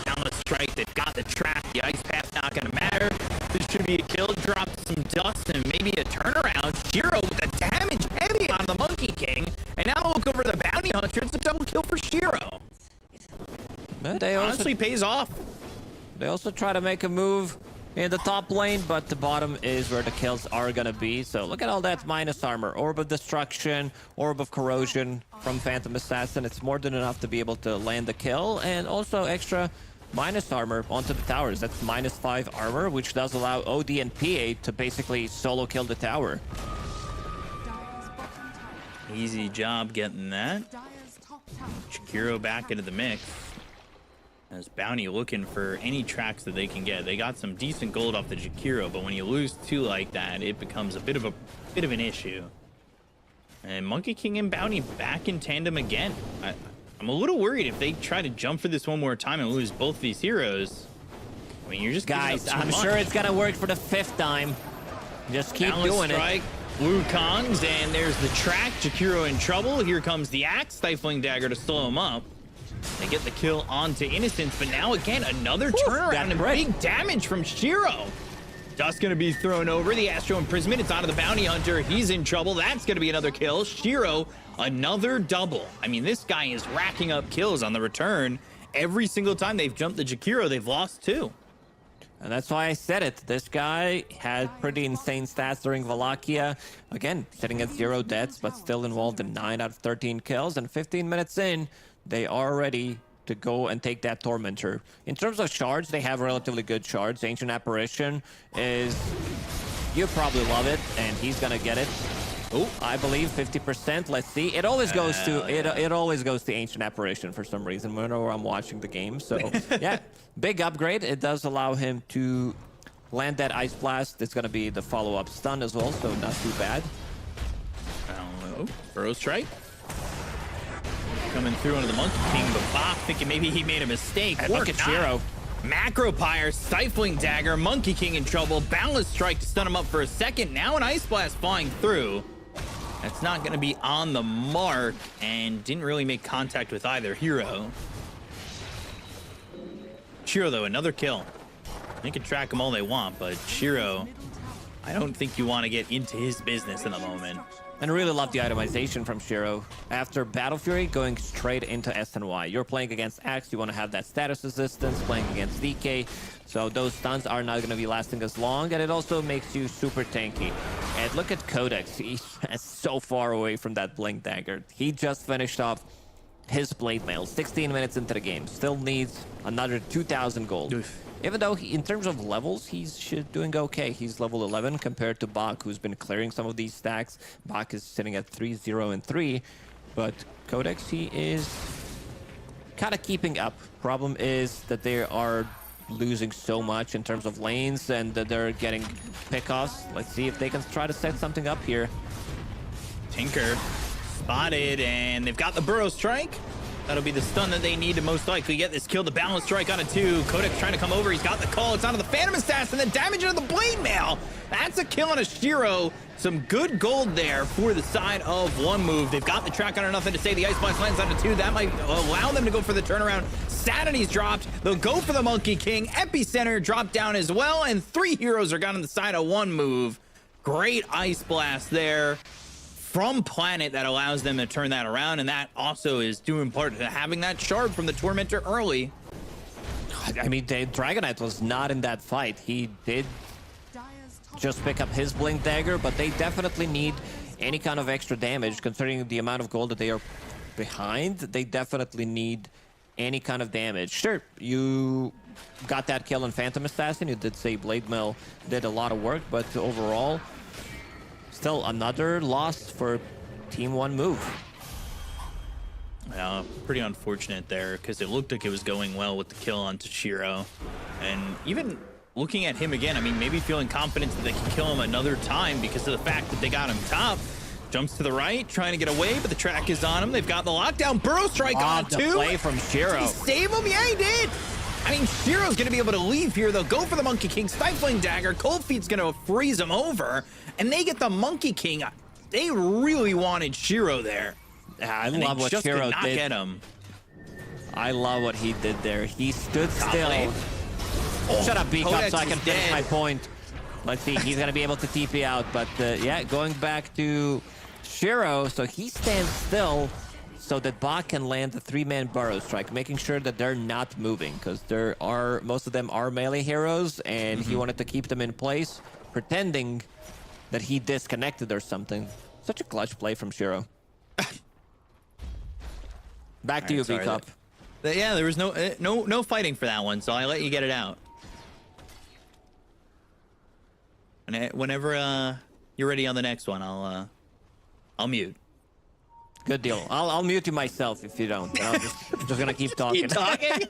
Balance Strike, they've got the track, the ice path not gonna matter. This should be a kill, drop some dust and maybe a turnaround. Shiro with the damage heavy on the Monkey King, and now look over the bounty hunter. It's a double kill for Shiro. They Honestly pays off. They also try to make a move in the top lane, but the bottom is where the kills are gonna be. So look at all that minus armor. Orb of Destruction, Orb of Corrosion from Phantom Assassin. It's more than enough to be able to land the kill, and also extra minus armor onto the towers. That's -5 armor, which does allow OD and PA to basically solo kill the tower. Easy job getting that. Jakiro back into the mix. As Bounty looking for any tracks that they can get. They got some decent gold off the Jakiro, but when you lose 2 like that, it becomes a bit of an issue. And Monkey King and Bounty back in tandem again. I'm a little worried if they try to jump for this one more time and lose both these heroes. I mean, you're just guys. I'm sure it's gonna work for the 5th time. Just keep doing Strike, Blue Kongs, and there's the track. Jakiro in trouble. Here comes the Axe, Stifling Dagger to slow him up. They get the kill onto Innocence, but now again, another turnaround and big damage from Shiro. Dust gonna be thrown over. The Astro Imprisonment, it's onto the Bounty Hunter. He's in trouble. That's gonna be another kill. Shiro, another double. I mean, this guy is racking up kills on the return. Every single time they've jumped the Jakiro, they've lost 2. And that's why I said it. This guy had pretty insane stats during Wallachia. Again, sitting at 0 deaths, but still involved in 9 out of 13 kills. And 15 minutes in, they are ready to go and take that Tormentor. In terms of shards, they have relatively good shards. Ancient Apparition is... You probably love it, and he's gonna get it. Oh, I believe 50%. Let's see. It always goes to it always goes to Ancient Apparition for some reason whenever I'm watching the game. So yeah, big upgrade. It does allow him to land that Ice Blast. It's gonna be the follow-up stun as well, so not too bad. Oh, Burrow Strike. Coming through into the Monkey King, but Bach thinking maybe he made a mistake. And look at Shiro. Macro Pyre, Stifling Dagger, Monkey King in trouble. Boundless Strike to stun him up for a second. Now an Ice Blast flying through. That's not going to be on the mark, and didn't really make contact with either hero. Shiro, though, another kill. They can track him all they want, but Shiro, I don't think you want to get into his business in the moment. And I really love the itemization from Shiro. After Battle Fury, going straight into SNY. You're playing against Axe, you want to have that status resistance, playing against DK. So those stuns are not going to be lasting as long, and it also makes you super tanky. And look at Codex. He's so far away from that Blink Dagger. He just finished off his Blade Mail, 16 minutes into the game. Still needs another 2,000 gold. Oof. Even though, in terms of levels, he's doing okay. He's level 11 compared to Bach, who's been clearing some of these stacks. Bach is sitting at 3, 0, and 3. But Codex, he is kind of keeping up. Problem is that they are losing so much in terms of lanes, and they're getting pickoffs. Let's see if they can try to set something up here. Tinker spotted, and they've got the Burrow Strike. That'll be the stun that they need to most likely get this kill. The balance strike on a 2. Kodak's trying to come over. He's got the call. It's onto the Phantom Assassin, and then damage into the Blade Mail. That's a kill on a Shiro. Some good gold there for the side of One Move. They've got the track on nothing to say. The Ice Blast lands onto 2. That might allow them to go for the turnaround. Sanity's dropped. They'll go for the Monkey King. Epicenter dropped down as well, and 3 heroes are gone on the side of One Move. Great Ice Blast there from Planet that allows them to turn that around, and that also is due in part to having that shard from the Tormentor early. I mean, the Dragonite was not in that fight. He did just pick up his Blink Dagger, but they definitely need any kind of extra damage considering the amount of gold that they are behind. They definitely need any kind of damage. Sure, you got that kill on Phantom Assassin. You did say Blade Mail did a lot of work, but overall, still another loss for Team One Move. Yeah, pretty unfortunate there because it looked like it was going well with the kill on Toshiro. And even looking at him again, I mean, maybe feeling confident that they can kill him another time because of the fact that they got him top. Jumps to the right, trying to get away, but the track is on him. They've got the lockdown. Burrow Strike on the 2. play from Shiro. Did he save him? Yeah, he did. I mean, Shiro's going to be able to leave here. They'll go for the Monkey King. Stifling Dagger. Cold Feet's going to freeze him over. And they get the Monkey King. They really wanted Shiro there. I love what Shiro did. Get him. I love what he did there. He stood still. Shut up, B-Cup, so I can finish my point. Let's see, he's going to be able to TP out. But yeah, going back to Shiro, so he stands still so that Bot can land the 3-man Burrow Strike, making sure that they're not moving because most of them are melee heroes, and he wanted to keep them in place, pretending that he disconnected or something. Such a clutch play from Shiro. Back to you, B-Cup. Yeah, there was no fighting for that one, so I let you get it out. And whenever you're ready on the next one, I'll mute. Good deal. I'll mute you myself if you don't. I'm just gonna keep talking. Keep talking.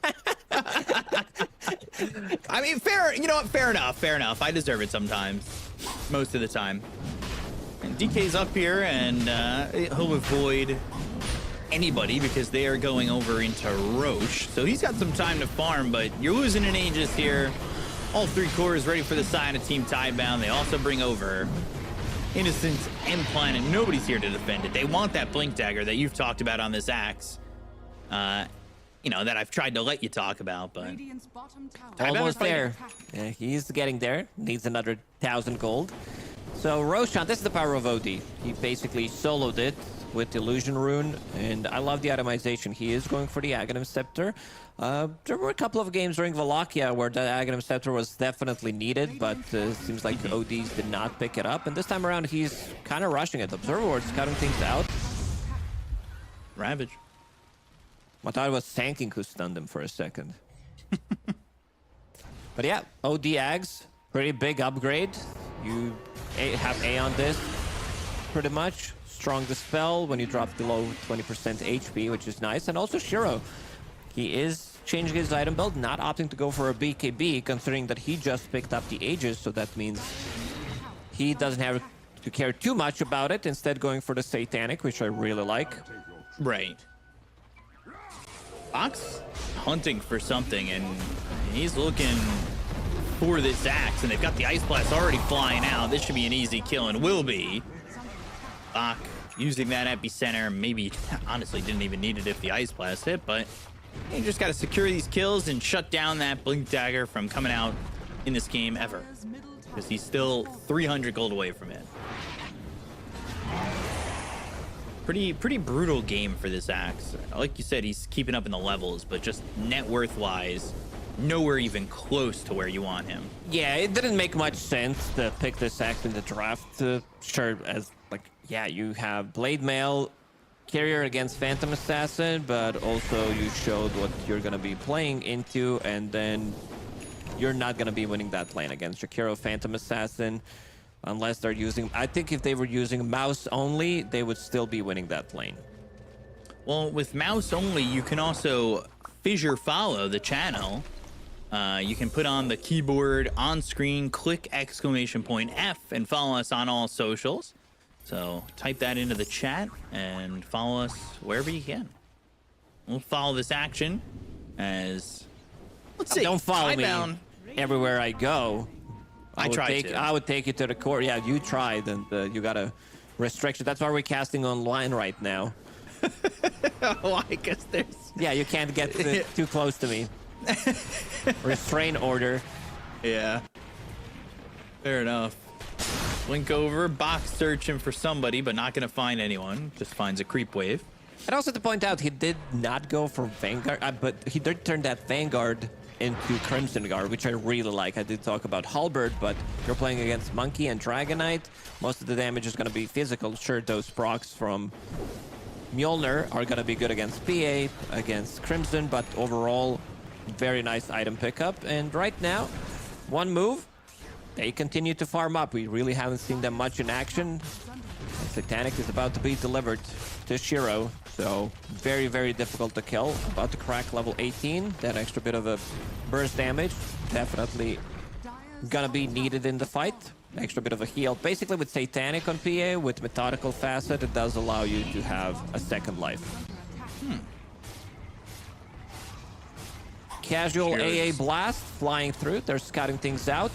I mean, fair. You know what? Fair enough. Fair enough. I deserve it sometimes. Most of the time. And DK's up here, and he'll avoid anybody because they are going over into Roche. So he's got some time to farm, but you're losing an Aegis here. All 3 cores ready for the side of Team Tidebound. They also bring over Innocent and Planet. Nobody's here to defend it. They want that Blink Dagger that you've talked about on this axe. You know, that I've tried to let you talk about, but almost there. Yeah, he's getting there. Needs another 1,000 gold. So Roshan, this is the power of OD. He basically soloed it with Illusion Rune, and I love the itemization. He is going for the Aghanim Scepter. There were a couple of games during Wallachia where the Aghanim Scepter was definitely needed, but seems like ODs did not pick it up. And this time around, he's kind of rushing it. Observer Ward's cutting things out. Ravage. I thought it was Sanking who stunned him for a second. But yeah, OD Ags, pretty big upgrade. You have A on this, pretty much. Strong Dispel when you drop below 20% HP, which is nice. And also Shiro. He is changing his item build, not opting to go for a BKB, considering that he just picked up the Aegis, so that means he doesn't have to care too much about it, instead going for the Satanic, which I really like. Right. Fox hunting for something, and he's looking for this axe, and they've got the Ice Blast already flying out. This should be an easy kill, and will be. Bach using that epicenter, maybe honestly didn't even need it if the Ice Blast hit, but you just got to secure these kills and shut down that Blink Dagger from coming out in this game ever, because he's still 300 gold away from it. Pretty brutal game for this axe. Like you said, he's keeping up in the levels, but just net worth wise, nowhere even close to where you want him. Yeah, it didn't make much sense to pick this axe in the draft. Sure, as like, yeah, you have Blade Mail, Carrier against Phantom Assassin, but also you showed what you're going to be playing into, and then you're not going to be winning that lane against Shakiro Phantom Assassin unless they're using... I think if they were using mouse only, they would still be winning that lane. Well, with mouse only, you can also fissure follow the channel You can put on the keyboard on screen, click !F, and follow us on all socials. So type that into the chat and follow us wherever you can. We'll follow this action as... Let's see. Don't follow me Tidebound. everywhere I go. I would take you to the court. Yeah, you tried, and you got a restriction. That's why we're casting online right now. Why? Because there's... Yeah, you can't get too close to me. Restraint order. Yeah. Fair enough. Blink over, box searching for somebody, but not going to find anyone. Just finds a creep wave. And also to point out, he did not go for Vanguard, but he did turn that Vanguard into Crimson Guard, which I really like. I did talk about Halberd, but you're playing against Monkey and Dragonite. Most of the damage is going to be physical. Sure, those procs from Mjolnir are going to be good against PA, against Crimson, but overall, very nice item pickup. And right now, one move, they continue to farm up. We really haven't seen them much in action. And Satanic is about to be delivered to Shiro, so very, very difficult to kill. About to crack level 18. That extra bit of a burst damage definitely gonna be needed in the fight. Extra bit of a heal. Basically with Satanic on PA, with Methodical Facet, it does allow you to have a second life. Casual AA Blast flying through. They're scouting things out.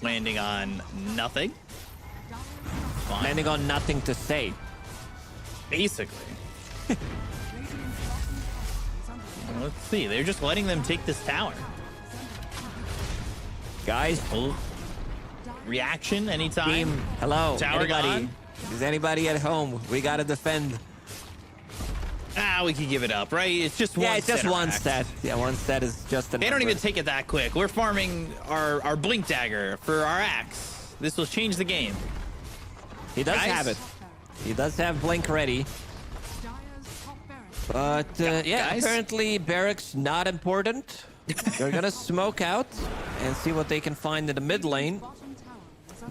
Landing on nothing. Fine. Landing on nothing to say. Basically. Let's see. They're just letting them take this tower. Guys, Reaction anytime. team, hello, Tower anybody? gone? Is anybody at home? We gotta defend. We could give it up, right? It's just one Yeah, it's just one set. set. Yeah, one set is just a They don't number. even take it that quick. We're farming our Blink Dagger for our axe. This will change the game. He does Guys? have it. He does have Blink ready. But, yeah, Guys? apparently Barracks not important. They're gonna smoke out and see what they can find in the mid lane.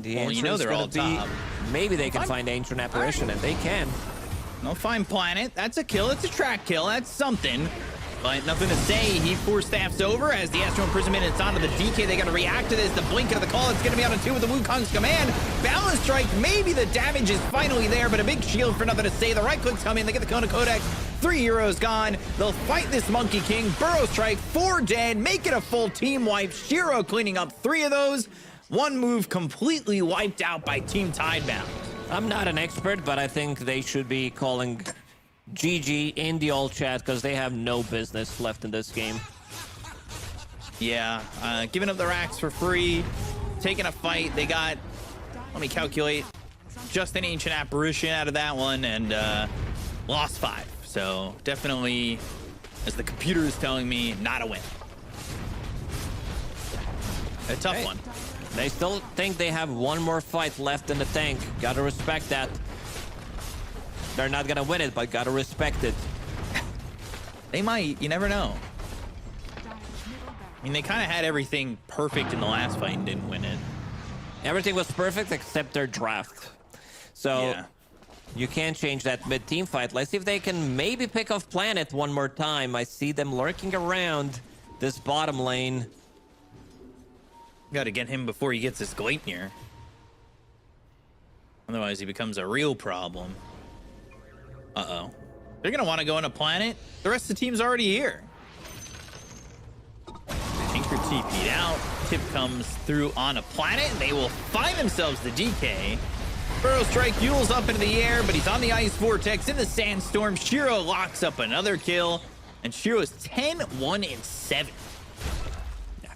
The Well, you know answer is they're all gonna be, top. maybe they can find Ancient Apparition, and they can. No fine planet. That's a kill. It's a track kill. That's something. But nothing to say. He force staffs over as the Astral Imprisonment is onto the DK. They got to react to this. The blink of the call. It's going to be on a 2 with the Wukong's command. Balance strike. Maybe the damage is finally there, but a big shield for nothing to say. The right click's coming. They get the Kona Codex. 3 heroes gone. They'll fight this Monkey King. Burrow strike. 4 dead. Make it a full team wipe. Shiro cleaning up 3 of those. One move completely wiped out by Team Tidebound. I'm not an expert, but I think they should be calling GG in the all chat because they have no business left in this game. Yeah, giving up their axe for free, taking a fight. They got, let me calculate, just an Ancient Apparition out of that one, and lost 5. So definitely, as the computer is telling me, not a win. A tough one. They still think they have one more fight left in the tank. Gotta respect that. They're not gonna win it, but gotta respect it. They might, you never know. I mean, they kind of had everything perfect in the last fight and didn't win it. Everything was perfect except their draft. So Yeah. you can't change that mid-team fight. Let's see if they can maybe pick off Planet one more time. I see them lurking around this bottom lane. Got to get him before he gets his Gleipnir. Otherwise, he becomes a real problem. Uh-oh. They're going to want to go on a planet. The rest of the team's already here. Tinker TP'd out. Tip comes through on a planet. They will find themselves the DK. Burrow strike Yule's up into the air, but he's on the ice vortex in the sandstorm. Shiro locks up another kill. And Shiro is 10-1-7.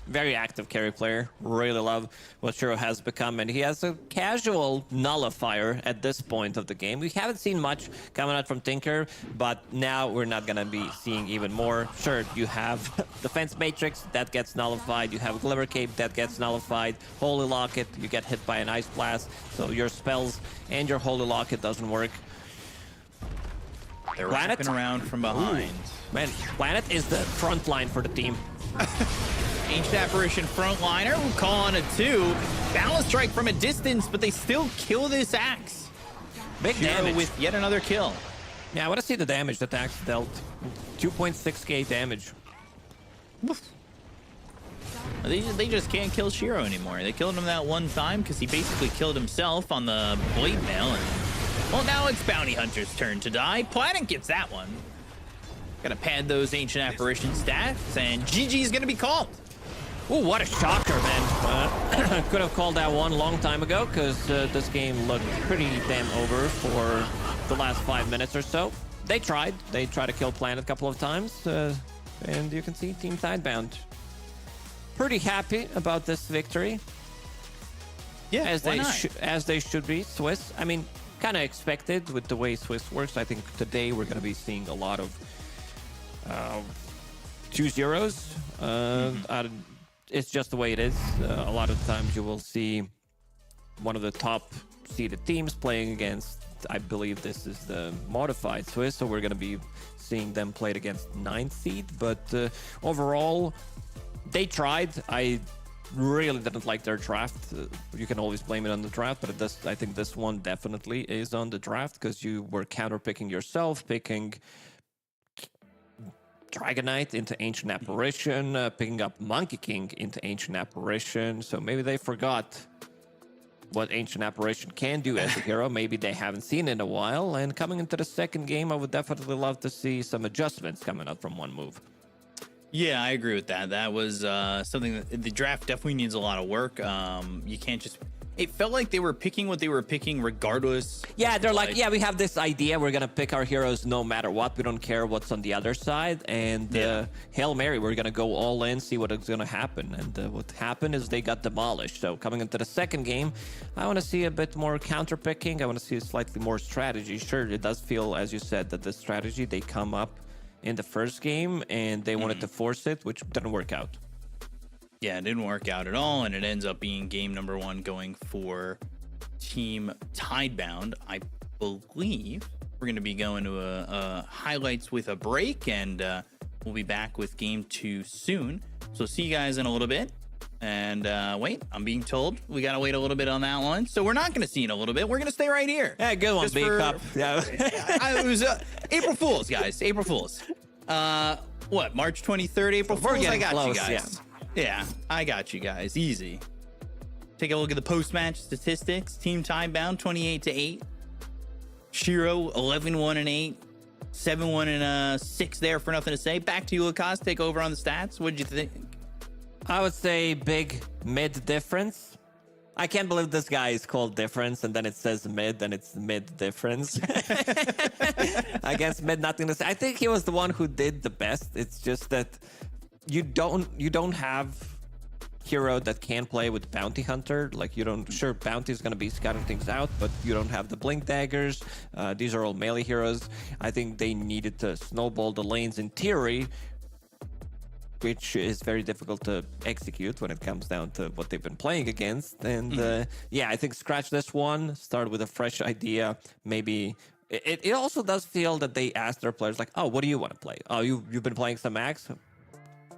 Very active carry player. Really love what Shiro has become, and he has a casual nullifier at this point of the game. We haven't seen much coming out from Tinker, but now we're not gonna be seeing even more. Sure, you have Defense Matrix, that gets nullified. You have Glimmer Cape, that gets nullified. Holy Locket, you get hit by an Ice Blast, so your spells and your Holy Locket doesn't work. They're Planet? wrapping around from behind. Man, Planet is the front line for the team. Ancient Apparition frontliner will call on a 2. Balance strike from a distance, but they still kill this axe. Big Shiro damage. with yet another kill. Yeah, I want to see the damage that Axe dealt. 2.6k damage. They just can't kill Shiro anymore. They killed him that one time because he basically killed himself on the blade mail. And, well, now it's Bounty Hunter's turn to die. Planet gets that one. Gotta pad those Ancient Apparition stats, and GG's gonna be called. Oh, what a shocker, man. Could have called that one long time ago because this game looked pretty damn over for the last 5 minutes or so. They tried. They tried to kill Planet a couple of times. And you can see Team Tidebound pretty happy about this victory. Yeah, as they should be. Swiss, I mean, kind of expected with the way Swiss works. I think today we're going to be seeing a lot of 2-0s. It's just the way it is. A lot of times you will see one of the top seeded teams playing against, I believe this is the modified Swiss, so we're going to be seeing them played against 9th seed. But overall, they tried. I really didn't like their draft. You can always blame it on the draft, but I think this one definitely is on the draft because you were counter-picking yourself, picking Dragonite into Ancient Apparition, picking up Monkey King into Ancient Apparition. So maybe they forgot what Ancient Apparition can do as a hero. Maybe they haven't seen it in a while. And coming into the second game, I would definitely love to see some adjustments coming up from one move. Yeah, I agree with that. That was something that the draft definitely needs a lot of work. You can't just... It felt like they were picking what they were picking regardless. Yeah, they're like, yeah, we have this idea. We're going to pick our heroes no matter what. We don't care what's on the other side. And Hail Mary, we're going to go all in, see what is going to happen. And what happened is they got demolished. So coming into the second game, I want to see a bit more counter-picking. I want to see slightly more strategy. Sure, it does feel, as you said, that the strategy, they come up in the first game and they wanted to force it, which didn't work out. Yeah, it didn't work out at all, and it ends up being game number 1 going for Team Tidebound. I believe we're going to be going to a highlights with a break, and we'll be back with game 2 soon. So see you guys in a little bit. And wait, I'm being told we got to wait a little bit on that one. So we're not going to see in a little bit. We're going to stay right here. Yeah, good one, B-Cup. Yeah. It was April Fools, guys. April Fools. What, March 23rd, April Fools? I got close, you guys. Yeah, I got you guys. Easy. Take a look at the post-match statistics. Team Tidebound, 28-8. Shiro, 11-1-8. 7-1-6 there for nothing to say. Back to you, Lucas. Take over on the stats. What'd you think? I would say big mid difference. I can't believe this guy is called difference, and then it says mid, and it's mid difference. I guess mid, nothing to say. I think he was the one who did the best. It's just that you don't have hero that can play with Bounty Hunter. Like, you don't... Sure, Bounty is going to be scouting things out, but you don't have the Blink Daggers. These are all melee heroes. I think they needed to snowball the lanes in theory, which is very difficult to execute when it comes down to what they've been playing against. And yeah, I think scratch this one, start with a fresh idea. Maybe it also does feel that they asked their players, like, oh, what do you want to play? Oh, you've been playing some Axe?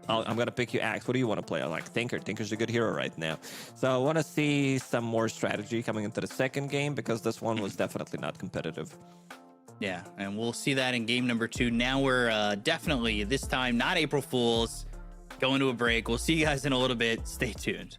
I'm going to pick you Axe. What do you want to play? I'm like, Tinker. Tinker's a good hero right now. So I want to see some more strategy coming into the second game, because this one was definitely not competitive. Yeah, and we'll see that in game number 2. Now we're definitely, this time, not April Fools. Going to a break. We'll see you guys in a little bit. Stay tuned.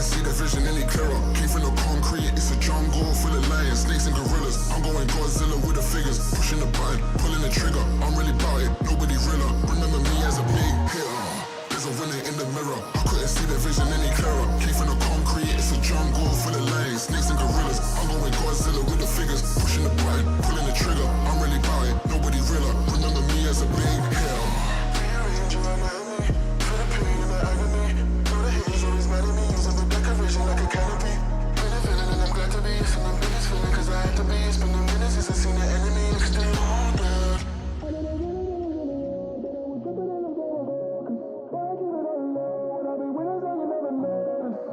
couldn't see the vision any clearer. Came from the concrete, it's a jungle full of lions, snakes and gorillas. I'm going Godzilla with the figures, pushing the button, pulling the trigger. I'm really about it, nobody realer. Remember me as a big hitter. There's a winner in the mirror. I couldn't see the vision any clearer. Came from the concrete, it's a jungle full of lions, snakes and gorillas. I'm going Godzilla with the figures, pushing the button, pulling the trigger. I'm really about it, nobody realer. Remember me as a big hitter. Like a canopy, been a villain and I'm glad to be. It's an ambitious feeling cause I had to be. It's been a minute since I've seen the enemy extended.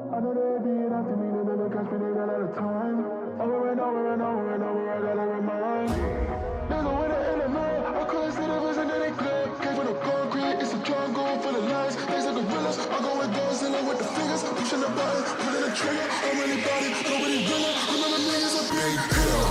I know they'd be it after me, they never catch me, they ran out of time. Over and over and over and over, I gotta remind. There's a winner in the mirror, I couldn't see the vision that it clear. Came from the concrete, it's a jungle full of lions, snakes and gorillas. I go with Godzilla with the fingers, pushing the button, pulling the trigger. I'm really about it, nobody realer. Remember me as a big hitter.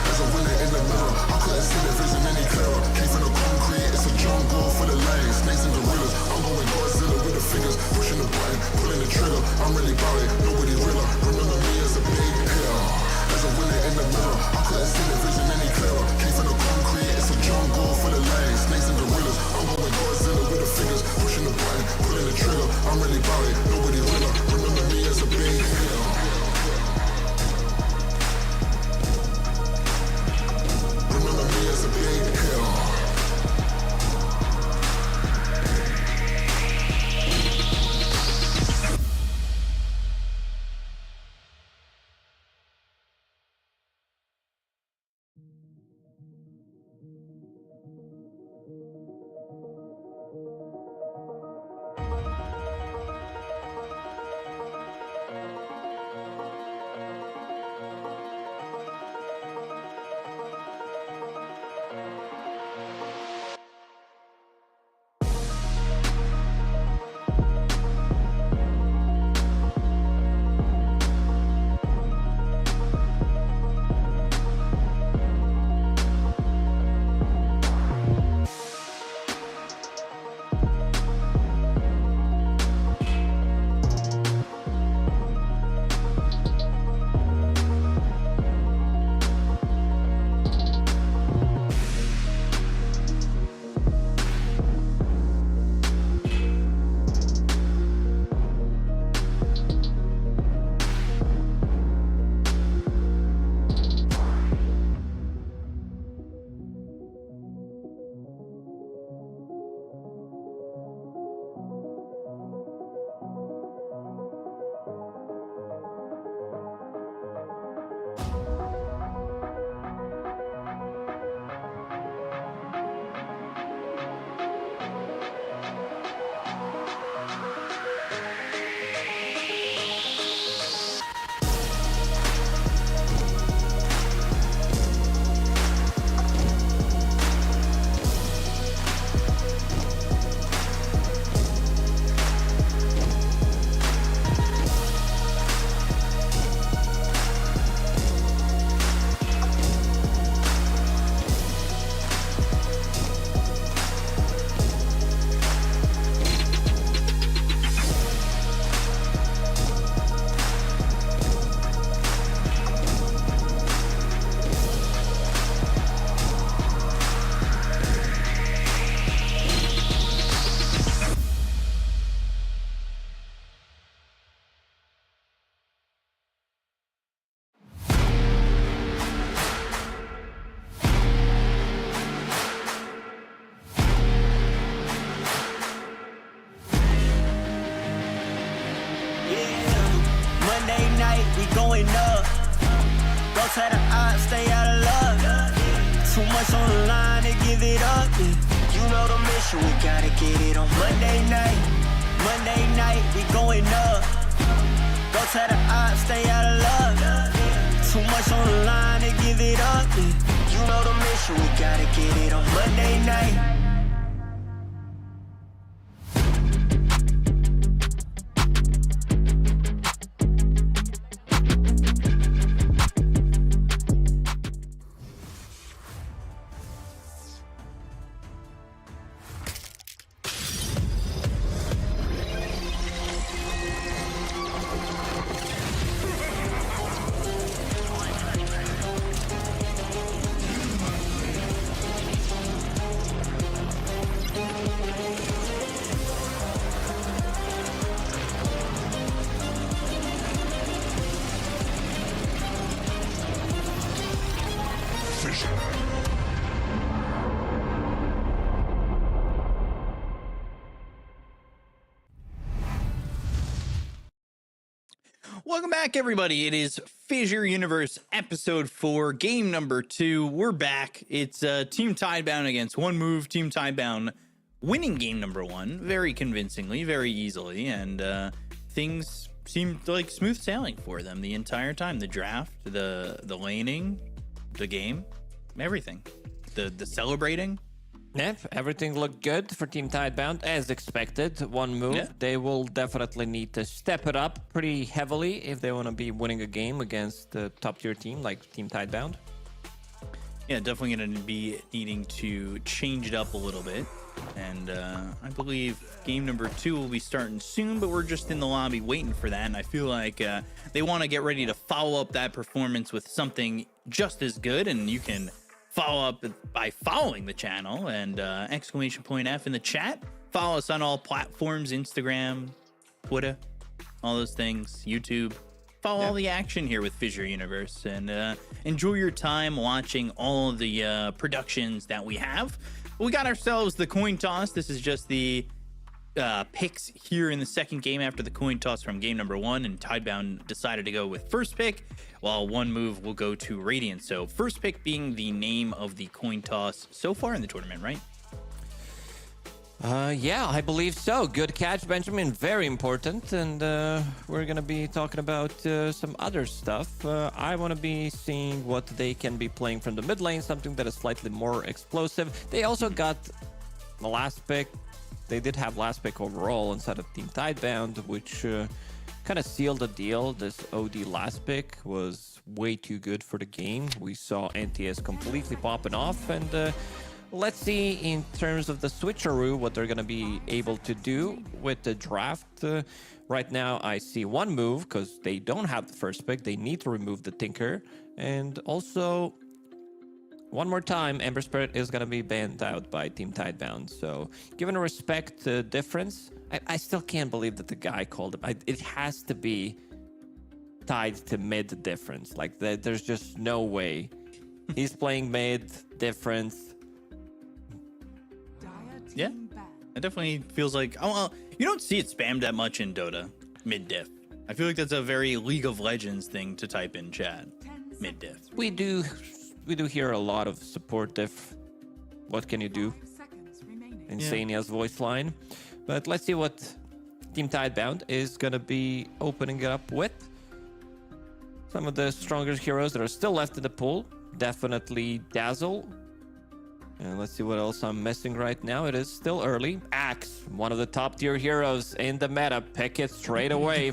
There's a winner in the mirror, I couldn't see the vision any clearer. Came from the concrete, it's a jungle full of lions, snakes and gorillas. I'm going Godzilla with the fingers, pushing the button, pulling the trigger. I'm really about it, nobody realer. Remember me as a big hitter. There's a winner in the mirror, I couldn't see the vision any clearer. Came from the concrete, it's a jungle full of lions, snakes and gorillas. I'm going Godzilla with the fingers, pushing the button, pulling the trigger. I'm really about it, nobody realer. Remember me as a big hitter. Remember me as a big hitter. going up. Go to the odds, stay out of luck. Too much on the line to give it up. You know the mission, we gotta get it on Monday night. Monday night, we going up. Go to the odds, stay out of luck. Too much on the line to give it up. You know the mission, we gotta get it on Monday night. Welcome back, everybody. It is FISSURE Universe Episode 4, game number 2. We're back. It's Team Tidebound against One Move. Team Tidebound winning game number 1 very convincingly, very easily, and things seemed like smooth sailing for them the entire time. The draft, the laning, the game, everything. The celebrating. Yep, everything looked good for Team Tidebound, as expected. One move. Yeah. They will definitely need to step it up pretty heavily if they want to be winning a game against the top-tier team like Team Tidebound. Yeah, definitely going to be needing to change it up a little bit. And I believe game number 2 will be starting soon, but we're just in the lobby waiting for that. And I feel like they want to get ready to follow up that performance with something just as good. And you can follow up by following the channel and !F in the chat. Follow us on all platforms, Instagram, Twitter, all those things, YouTube. Follow all the action here with FISSURE Universe and enjoy your time watching all of the productions that we have. We got ourselves the coin toss. This is just the picks here in the second game after the coin toss from game number 1, and Tidebound decided to go with first pick, while One Move will go to Radiant. So first pick being the name of the coin toss so far in the tournament, right? Yeah, I believe so. Good catch, Benjamin. Very important. And we're going to be talking about some other stuff. I want to be seeing what they can be playing from the mid lane, something that is slightly more explosive. They also got the last pick. They did have last pick overall instead of Team Tidebound, which kind of sealed the deal. This OD last pick was way too good for the game. We saw NTS completely popping off, and let's see in terms of the switcheroo what they're going to be able to do with the draft. Right now, I see One Move because they don't have the first pick. They need to remove the Tinker. And also, one more time, Ember Spirit is going to be banned out by Team Tidebound. So, given a respect difference, I still can't believe that the guy called him. It has to be tied to mid difference. Like, there's just no way. He's playing mid difference. Yeah, it definitely feels like, oh, well, you don't see it spammed that much in Dota, mid-diff. I feel like that's a very League of Legends thing to type in chat, mid-diff. We do hear a lot of support diff. What can you do? Insania's voice line. But let's see what Team Tidebound is going to be opening it up with. Some of the stronger heroes that are still left in the pool. Definitely Dazzle. And let's see what else I'm missing right now. It is still early. Axe, one of the top tier heroes in the meta. Pick it straight away.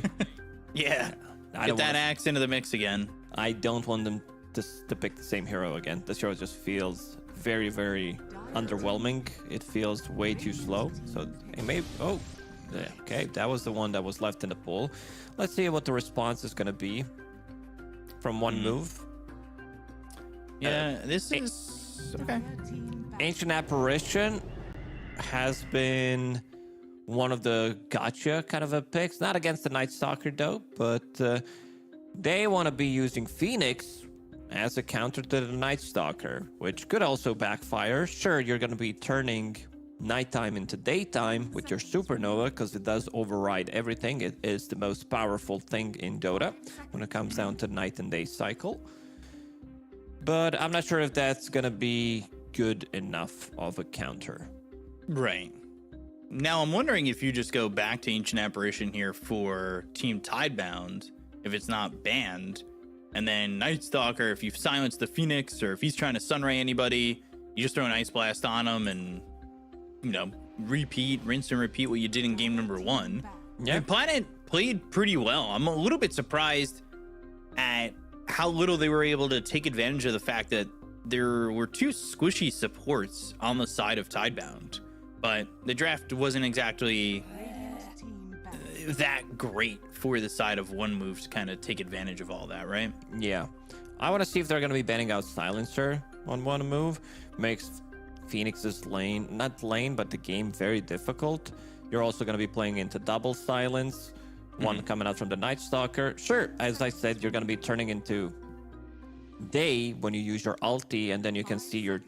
Yeah, get that Axe into the mix again. I don't want them to pick the same hero again. This hero just feels very, very underwhelming. It feels way too slow. So it may... Oh, yeah, okay. That was the one that was left in the pool. Let's see what the response is going to be from One Move. Yeah, this is... Okay. Ancient Apparition has been one of the gotcha kind of a picks. Not against the Night Stalker though, but they want to be using Phoenix as a counter to the Night Stalker, which could also backfire. Sure, you're going to be turning nighttime into daytime with your Supernova because it does override everything. It is the most powerful thing in Dota when it comes down to night and day cycle. But I'm not sure if that's going to be good enough of a counter. Right. Now, I'm wondering if you just go back to Ancient Apparition here for Team Tidebound, if it's not banned, and then Night Stalker, if you've silenced the Phoenix, or if he's trying to Sunray anybody, you just throw an Ice Blast on him and, you know, rinse and repeat what you did in game number 1. Yeah. Planet played pretty well. I'm a little bit surprised at how little they were able to take advantage of the fact that there were 2 squishy supports on the side of Tidebound, but the draft wasn't exactly that great for the side of One Move to kind of take advantage of all that, right? Yeah. I want to see if they're going to be banning out Silencer on One Move. Makes Phoenix's lane, not lane, but the game very difficult. You're also going to be playing into double silence. One coming out from the Night Stalker. Sure, as I said, you're going to be turning into day when you use your ulti, and then you can see your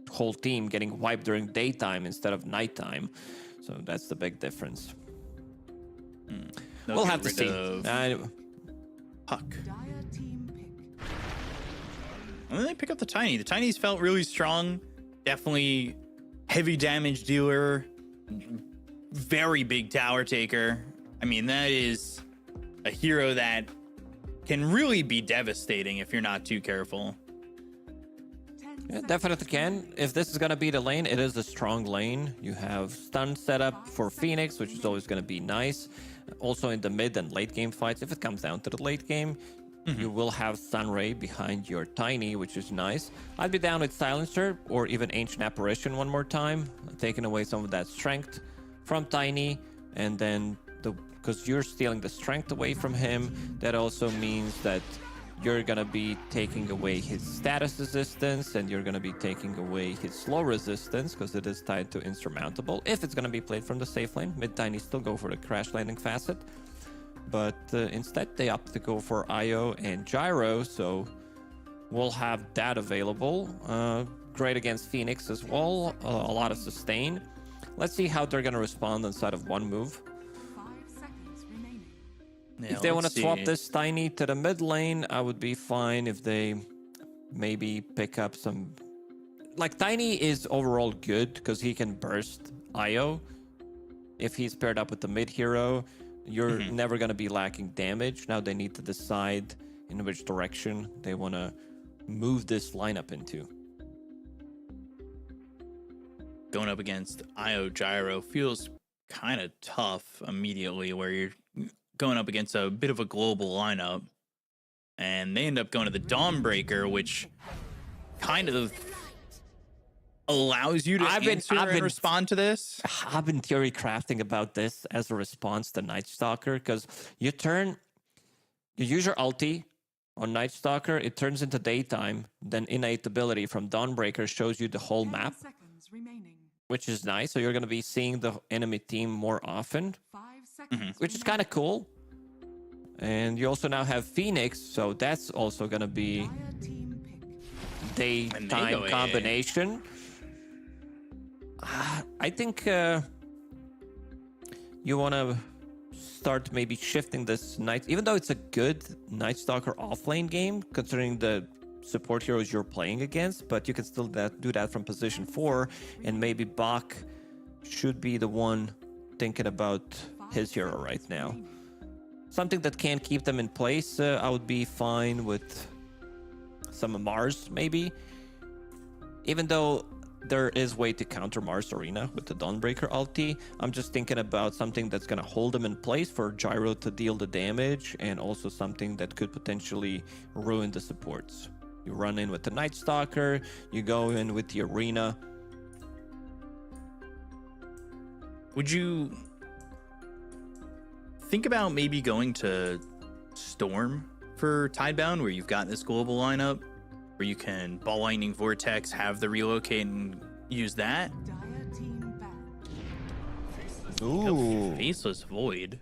whole team getting wiped during daytime instead of nighttime. So that's the big difference. We'll have to see. Puck. And then they pick up the Tiny. The Tiny's felt really strong. Definitely heavy damage dealer. Very big tower taker. I mean, that is a hero that can really be devastating if you're not too careful. Yeah, definitely can. If this is going to be the lane, it is a strong lane. You have stun set up for Phoenix, which is always going to be nice. Also in the mid and late game fights, if it comes down to the late game, you will have Sunray behind your Tiny, which is nice. I'd be down with Silencer or even Ancient Apparition one more time, taking away some of that strength from Tiny, and then because you're stealing the strength away from him, that also means that you're gonna be taking away his status resistance, and you're gonna be taking away his slow resistance, because it is tied to insurmountable. If it's gonna be played from the safe lane, mid Tiny still go for the crash landing facet, but instead they opt to go for IO and Gyro, so we'll have that available. Great against Phoenix as well, a lot of sustain. Let's see how they're gonna respond inside of one move. Yeah, If they want to let's swap see. this Tiny to the mid lane, I would be fine if they maybe pick up some... Like, Tiny is overall good because he can burst IO. If he's paired up with the mid hero, you're never going to be lacking damage. Now they need to decide in which direction they want to move this lineup into. Going up against IO Gyro feels kind of tough immediately, where you're going up against a bit of a global lineup, and they end up going to the Dawnbreaker, which kind of allows you to answer and respond to this. I've been theory crafting about this as a response to Night Stalker, because you use your ulti on Night Stalker, it turns into daytime, then innate ability from Dawnbreaker shows you the whole map, which is nice. So you're going to be seeing the enemy team more often, which is kind of cool. And you also now have Phoenix, so that's also going to be daytime combination. I think you want to start maybe shifting this Night, even though it's a good Night Stalker offlane game, considering the support heroes you're playing against, but you can still do that from position 4, and maybe Bach should be the one thinking about his hero right now. Something that can keep them in place, I would be fine with some Mars, maybe. Even though there is way to counter Mars Arena with the Dawnbreaker ulti, I'm just thinking about something that's going to hold them in place for Gyro to deal the damage, and also something that could potentially ruin the supports. You run in with the Night Stalker, you go in with the Arena. Would you think about maybe going to Storm for Tidebound, where you've got this global lineup, where you can Ball Lightning Vortex, have the relocate, and use that? Ooh. Faceless Void.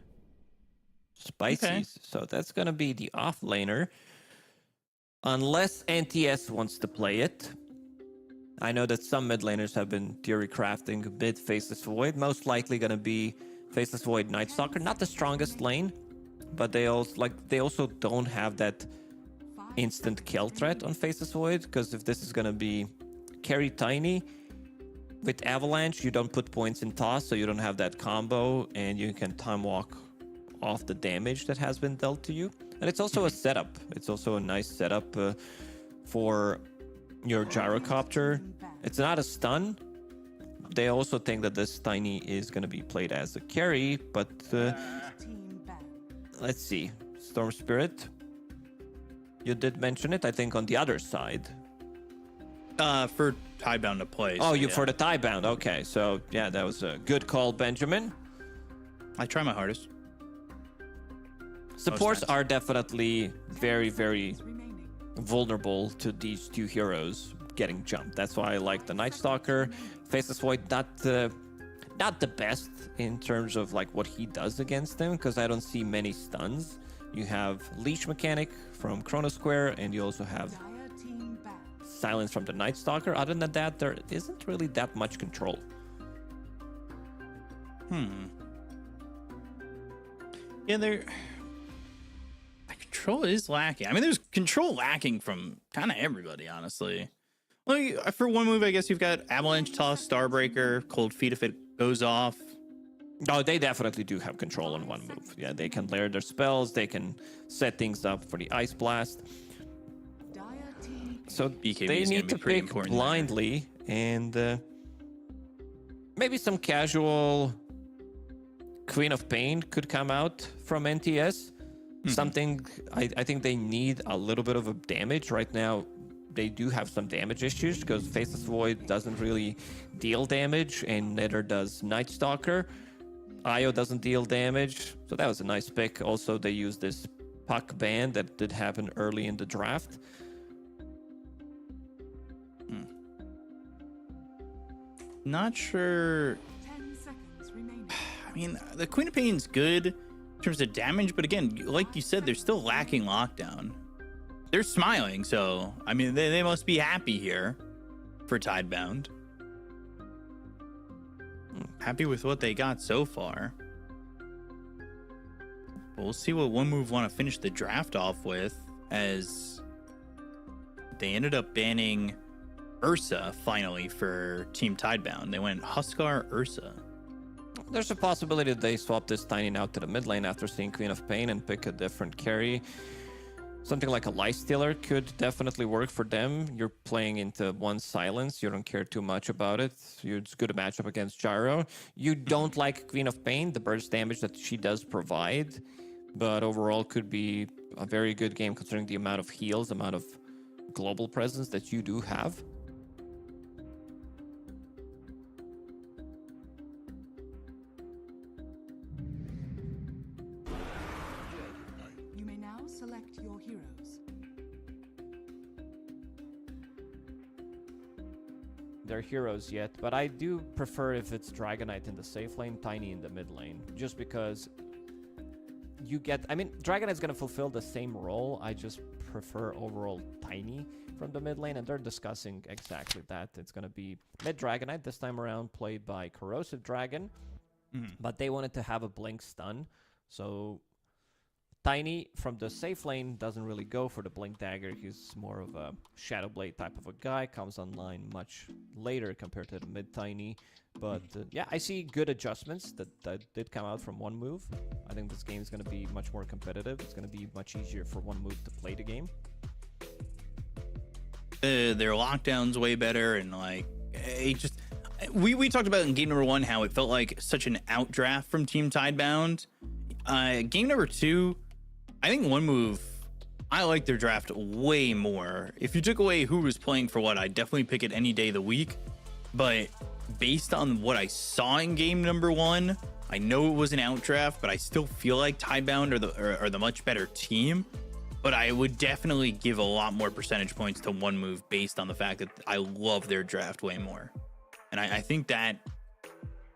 Spicy. Okay. So that's going to be the offlaner. Unless NTS wants to play it. I know that some mid laners have been theory crafting mid Faceless Void. Most likely going to be Faceless Void Night Stalker. Not the strongest lane, but they also don't have that instant kill threat on Faceless Void, because if this is going to be carry Tiny with Avalanche, you don't put points in toss, so you don't have that combo, and you can time walk off the damage that has been dealt to you. And it's also a setup. It's also a nice setup for your Gyrocopter. It's not a stun. They also think that this Tiny is going to be played as a carry, but let's see. Storm Spirit, you did mention it, I think, on the other side. For Tidebound to play. Oh, so for the Tidebound. Okay, so yeah, that was a good call, Benjamin. I try my hardest. Supports times. are definitely very, very vulnerable to these two heroes getting jumped. That's why I like the Night Stalker. Faceless Void, not the best in terms of like what he does against them, because I don't see many stuns. You have Leash Mechanic from Chrono Square, and you also have Silence from the Night Stalker. Other than that, there isn't really that much control. Yeah, the control is lacking. I mean, there's control lacking from kind of everybody, honestly. Like, for one move, I guess you've got Avalanche Toss, Starbreaker, Cold Feet if it goes off. Oh, they definitely do have control on one move. Yeah, they can layer their spells. They can set things up for the Ice Blast. So BKB they is need gonna to be pretty pick important blindly, and maybe some casual Queen of Pain could come out from NTS. Something I think they need a little bit of a damage right now. They do have some damage issues because Faceless Void doesn't really deal damage, and neither does Night Stalker. Io doesn't deal damage, so that was a nice pick. Also, they used this puck ban that did happen early in the draft. Not sure. 10 seconds remaining. I mean, the Queen of Pain's good in terms of damage, but again, like you said, they're still lacking lockdown. They're smiling, so I mean, they must be happy here for Tidebound. Happy with what they got so far. But we'll see what one move want to finish the draft off with, as they ended up banning Ursa finally for Team Tidebound. They went Huskar Ursa. There's a possibility that they swap this Tiny out to the mid lane after seeing Queen of Pain and pick a different carry. Something like a Lifestealer could definitely work for them. You're playing into one Silence. You don't care too much about it. It's good matchup against Gyro. You don't like Queen of Pain, the burst damage that she does provide, but overall could be a very good game considering the amount of heals, the amount of global presence that you do have. You may now select your heroes. They're heroes yet, but I do prefer if it's Dragonite in the safe lane, Tiny in the mid lane, just because you get, I mean, Dragonite's gonna fulfill the same role. I just prefer overall Tiny from the mid lane, and they're discussing exactly that. It's gonna be mid Dragonite this time around, played by Corrosive Dragon, but they wanted to have a blink stun, so Tiny from the safe lane doesn't really go for the Blink Dagger. He's more of a Shadow Blade type of a guy, comes online much later compared to the mid Tiny. But yeah, I see good adjustments that did come out from one move. I think this game is going to be much more competitive. It's going to be much easier for one move to play the game. Their lockdown's way better, and like, we talked about in game number 1 how it felt like such an outdraft from Team Tidebound. Game number 2, I think one move, I like their draft way more. If you took away who was playing for what, I'd definitely pick it any day of the week. But based on what I saw in game number 1, I know it was an outdraft, but I still feel like Tidebound are the much better team. But I would definitely give a lot more percentage points to one move based on the fact that I love their draft way more. And I think that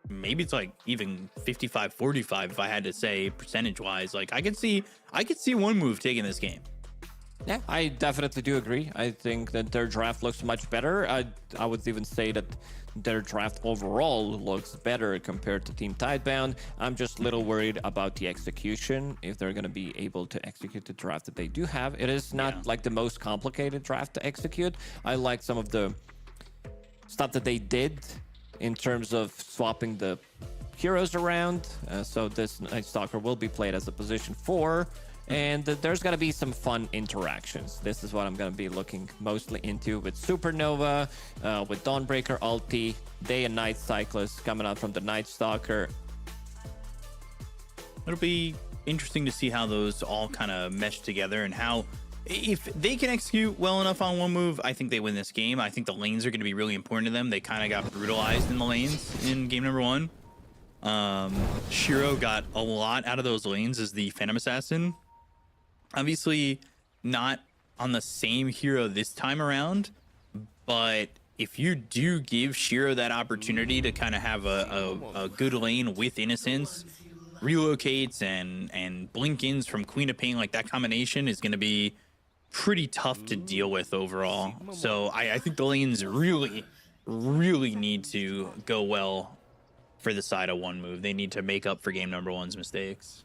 maybe it's like even 55-45 if I had to say percentage wise. Like I could see one move taking this game. Yeah, I definitely do agree. I think that their draft looks much better. I would even say that their draft overall looks better compared to Team Tidebound. I'm just a little worried about the execution, if they're going to be able to execute the draft that they do have. It is not like the most complicated draft to execute. I like some of the stuff that they did in terms of swapping the heroes around. So this Night Stalker will be played as a position 4. And there's going to be some fun interactions. This is what I'm going to be looking mostly into with Supernova, with Dawnbreaker ulti, Day and Night Cyclist coming out from the Night Stalker. It'll be interesting to see how those all kind of mesh together, and how, if they can execute well enough on one move, I think they win this game. I think the lanes are going to be really important to them. They kind of got brutalized in the lanes in game number 1. Shiro got a lot out of those lanes as the Phantom Assassin. Obviously not on the same hero this time around, but if you do give Shiro that opportunity to kind of have a good lane with Innocence, relocates and blink-ins from Queen of Pain, like that combination is going to be pretty tough to deal with overall. So I think the lanes really need to go well for the side of one move. They need to make up for game number one's mistakes.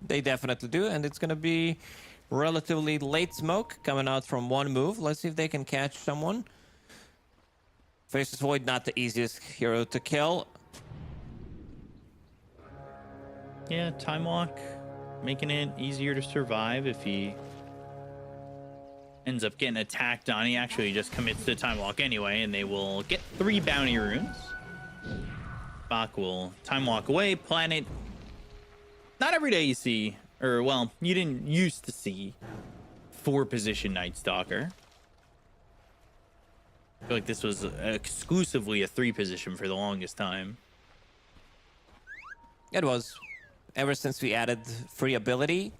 They definitely do, and it's going to be relatively late smoke coming out from one move. Let's see if they can catch someone. Faces Void, not the easiest hero to kill. Yeah, Time Walk making it easier to survive if he ends up getting attacked on. He actually just commits to Time Walk anyway, and they will get 3 bounty runes. Bach will Time Walk away, planet. Not every day you see, or well, you didn't used to see 4-position Night Stalker. I feel like this was exclusively a 3-position for the longest time. It was. Ever since we added free ability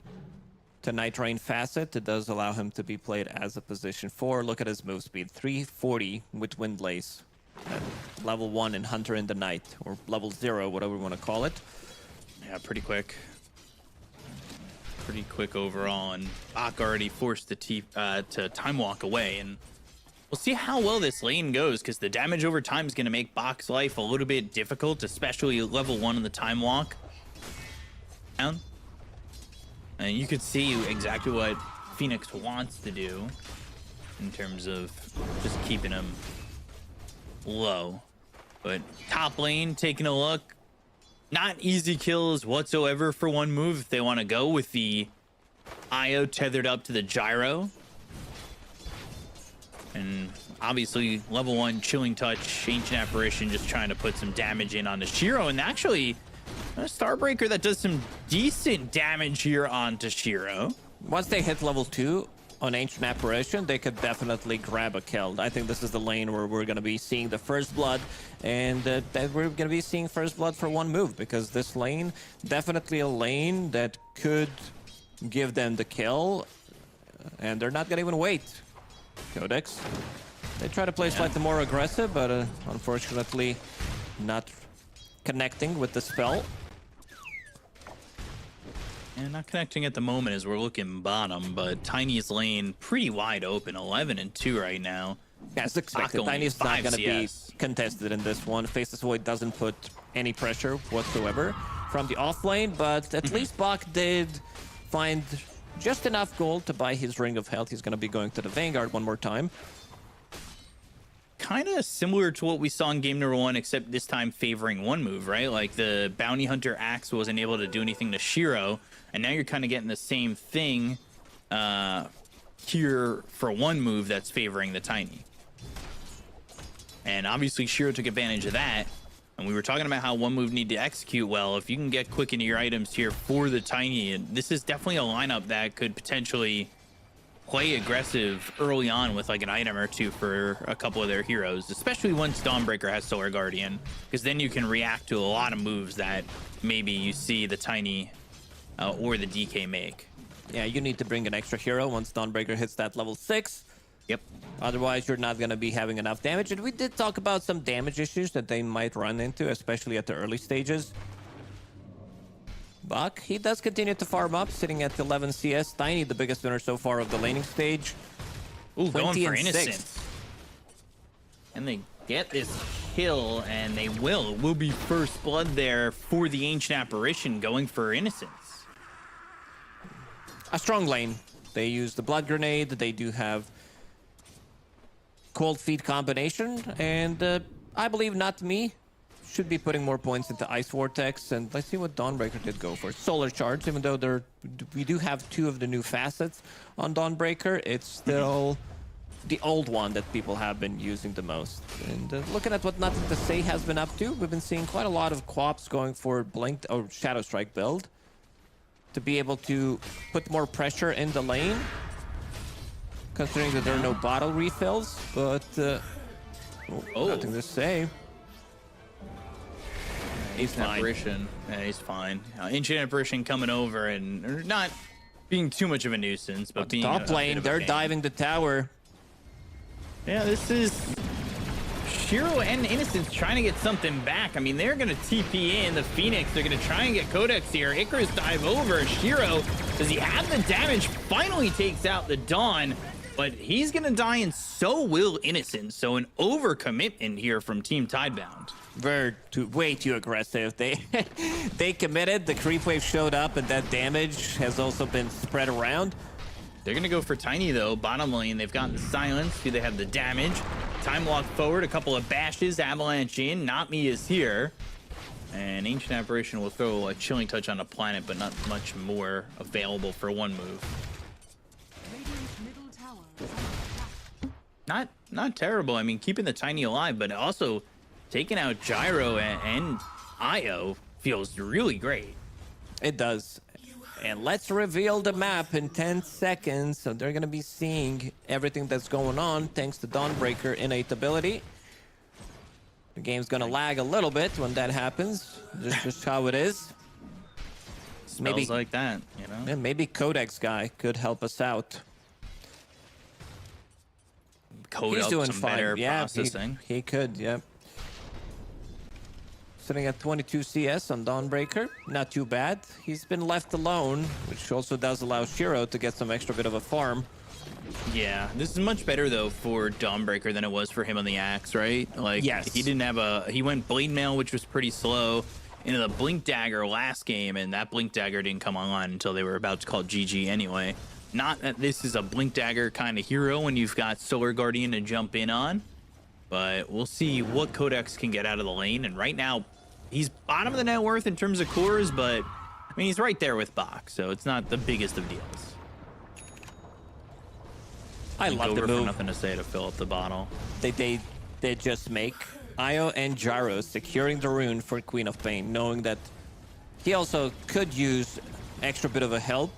to Night Rain Facet, it does allow him to be played as a position 4. Look at his move speed, 340 with Windlace. At level 1 in Hunter in the Night, or level 0, whatever we want to call it. Yeah, pretty quick. Pretty quick overall, and Bach already forced to Time Walk away, and we'll see how well this lane goes, because the damage over time is going to make Bach's life a little bit difficult, especially level 1 in the Time Walk. Down. And you could see exactly what Phoenix wants to do in terms of just keeping him low. But top lane, taking a look, not easy kills whatsoever for one move if they want to go with the IO tethered up to the gyro. And obviously level 1 Chilling Touch, Ancient Apparition just trying to put some damage in on the Shiro, and actually a Starbreaker that does some decent damage here onto Shiro. Once they hit level 2 on Ancient Apparition, they could definitely grab a kill. I think this is the lane where we're going to be seeing the first blood, and that we're going to be seeing first blood for one move, because this lane, definitely a lane that could give them the kill, and they're not going to even wait. Codex. They try to play slightly more aggressive, but unfortunately not connecting with the spell. And not connecting at the moment as we're looking bottom, but Tiny's lane pretty wide open, 11 and 2 right now. Yeah, it's expected. Only Tiny's not 5 going to be CS. contested in this one. Faceless Void doesn't put any pressure whatsoever from the off lane, but at least Bach did find just enough gold to buy his Ring of Health. He's going to be going to the Vanguard one more time. Kind of similar to what we saw in game number 1, except this time favoring one move, right? Like the Bounty Hunter Axe wasn't able to do anything to Shiro, and now you're kind of getting the same thing here for one move that's favoring the Tiny. And obviously Shiro took advantage of that, and we were talking about how one move need to execute well. If you can get quick into your items here for the Tiny, and this is definitely a lineup that could potentially play aggressive early on with like an item or two for a couple of their heroes, especially once Dawnbreaker has Solar Guardian, because then you can react to a lot of moves that maybe you see the Tiny or the DK make. Yeah, you need to bring an extra hero once Dawnbreaker hits that level 6. Yep. Otherwise, you're not going to be having enough damage. And we did talk about some damage issues that they might run into, especially at the early stages. Bach, he does continue to farm up, sitting at 11 CS. Tiny, the biggest winner so far of the laning stage. Ooh, going 20 for and 6. Innocence. And they get this kill, and they will be first blood there for the Ancient Apparition, going for Innocence. A strong lane. They use the Blood Grenade. They do have Cold Feet combination. And I believe Not Me should be putting more points into Ice Vortex. And let's see what Dawnbreaker did go for. Solar Charge, even though we do have 2 of the new facets on Dawnbreaker, it's still the old one that people have been using the most. And looking at what Nothing to Say has been up to, we've been seeing quite a lot of co-ops going for Blinked or Shadow Strike build to be able to put more pressure in the lane, considering that there are no bottle refills. But Nothing to Say. He's fine. Apparition. Yeah, he's fine. Ancient Apparition coming over and not being too much of a nuisance, but being top lane, they're diving the tower. Yeah, this is Shiro and Innocence trying to get something back. I mean, they're going to TP in the Phoenix. They're going to try and get Codex here. Icarus dive over. Shiro, does he have the damage? Finally takes out the Dawn, but he's going to die, and so will Innocence. So an overcommitment here from Team Tidebound. Way too aggressive. They committed. The creep wave showed up, and that damage has also been spread around. They're going to go for Tiny, though. Bottom lane, they've gotten the silence. Do they have the damage? Time walk forward, a couple of bashes, avalanche in. Not Me is here. And Ancient Apparition will throw a chilling touch on a planet, but not much more available for one move. Radiant's middle tower is under attack. Not terrible. I mean, keeping the Tiny alive, but also taking out Gyro and Io feels really great. It does. And let's reveal the map in 10 seconds. So they're going to be seeing everything that's going on thanks to Dawnbreaker innate ability. The game's going to lag a little bit when that happens. Just how it is. Smells like that, you know? Yeah, maybe Codex guy could help us out. Code He's up doing some fine. better Yeah, processing. he could, yeah. Sitting at 22 CS on Dawnbreaker. Not too bad. He's been left alone, which also does allow Shiro to get some extra bit of a farm. Yeah, this is much better though for Dawnbreaker than it was for him on the Axe, right? Like, yes. He didn't have he went Blade Mail, which was pretty slow, into the Blink Dagger last game, and that Blink Dagger didn't come online until they were about to call GG anyway. Not that this is a Blink Dagger kind of hero when you've got Solar Guardian to jump in on, but we'll see what Codex can get out of the lane. And right now, he's bottom of the net worth in terms of cores, but I mean, he's right there with Bach, so it's not the biggest of deals. I love the over move. for Nothing to Say to fill up the bottle. They just make Io and Gyro securing the rune for Queen of Pain, knowing that he also could use extra bit of a help.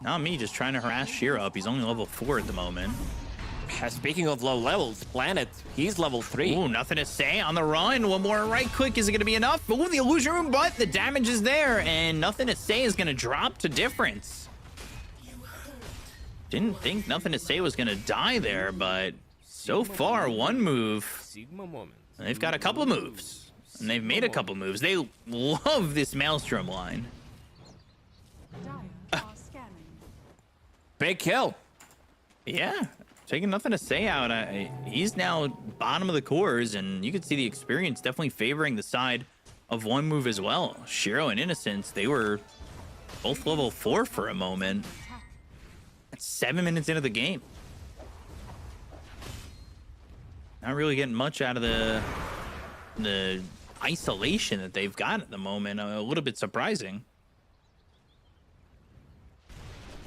Not Me, just trying to harass Shiro up. He's only level 4 at the moment. Speaking of low levels, Planet, he's level 3. Ooh, Nothing to Say on the run. One more right click. Is it going to be enough? Ooh, the illusion room, but the damage is there, and Nothing to Say is going to drop to difference. Didn't think Nothing to Say was going to die there, but so far, one move. They've got a couple of moves, and they've made a couple moves. They love this Maelstrom line. Dire are scanning. Big kill. Yeah, taking Nothing to Say out. He's now bottom of the cores, and you can see the experience definitely favoring the side of one move as well. Shiro and Innocence, they were both level 4 for a moment. That's 7 minutes into the game. Not really getting much out of the isolation that they've got at the moment. A little bit surprising.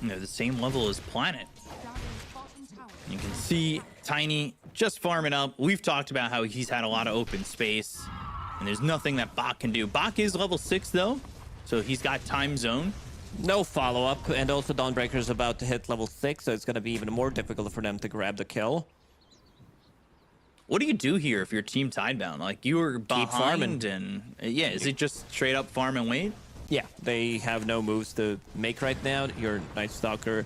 You know, the same level as Planet. Dire's bottom tower. You can see Tiny just farming up. We've talked about how he's had a lot of open space, and there's nothing that Bach can do. Bach is level 6 though, so he's got time zone. No follow-up, and also Dawnbreaker is about to hit level 6, so it's going to be even more difficult for them to grab the kill. What do you do here if you're Team Tidebound? Like, you were behind farming. and yeah, is it just straight up farm and wait? Yeah, they have no moves to make right now. Your Night Stalker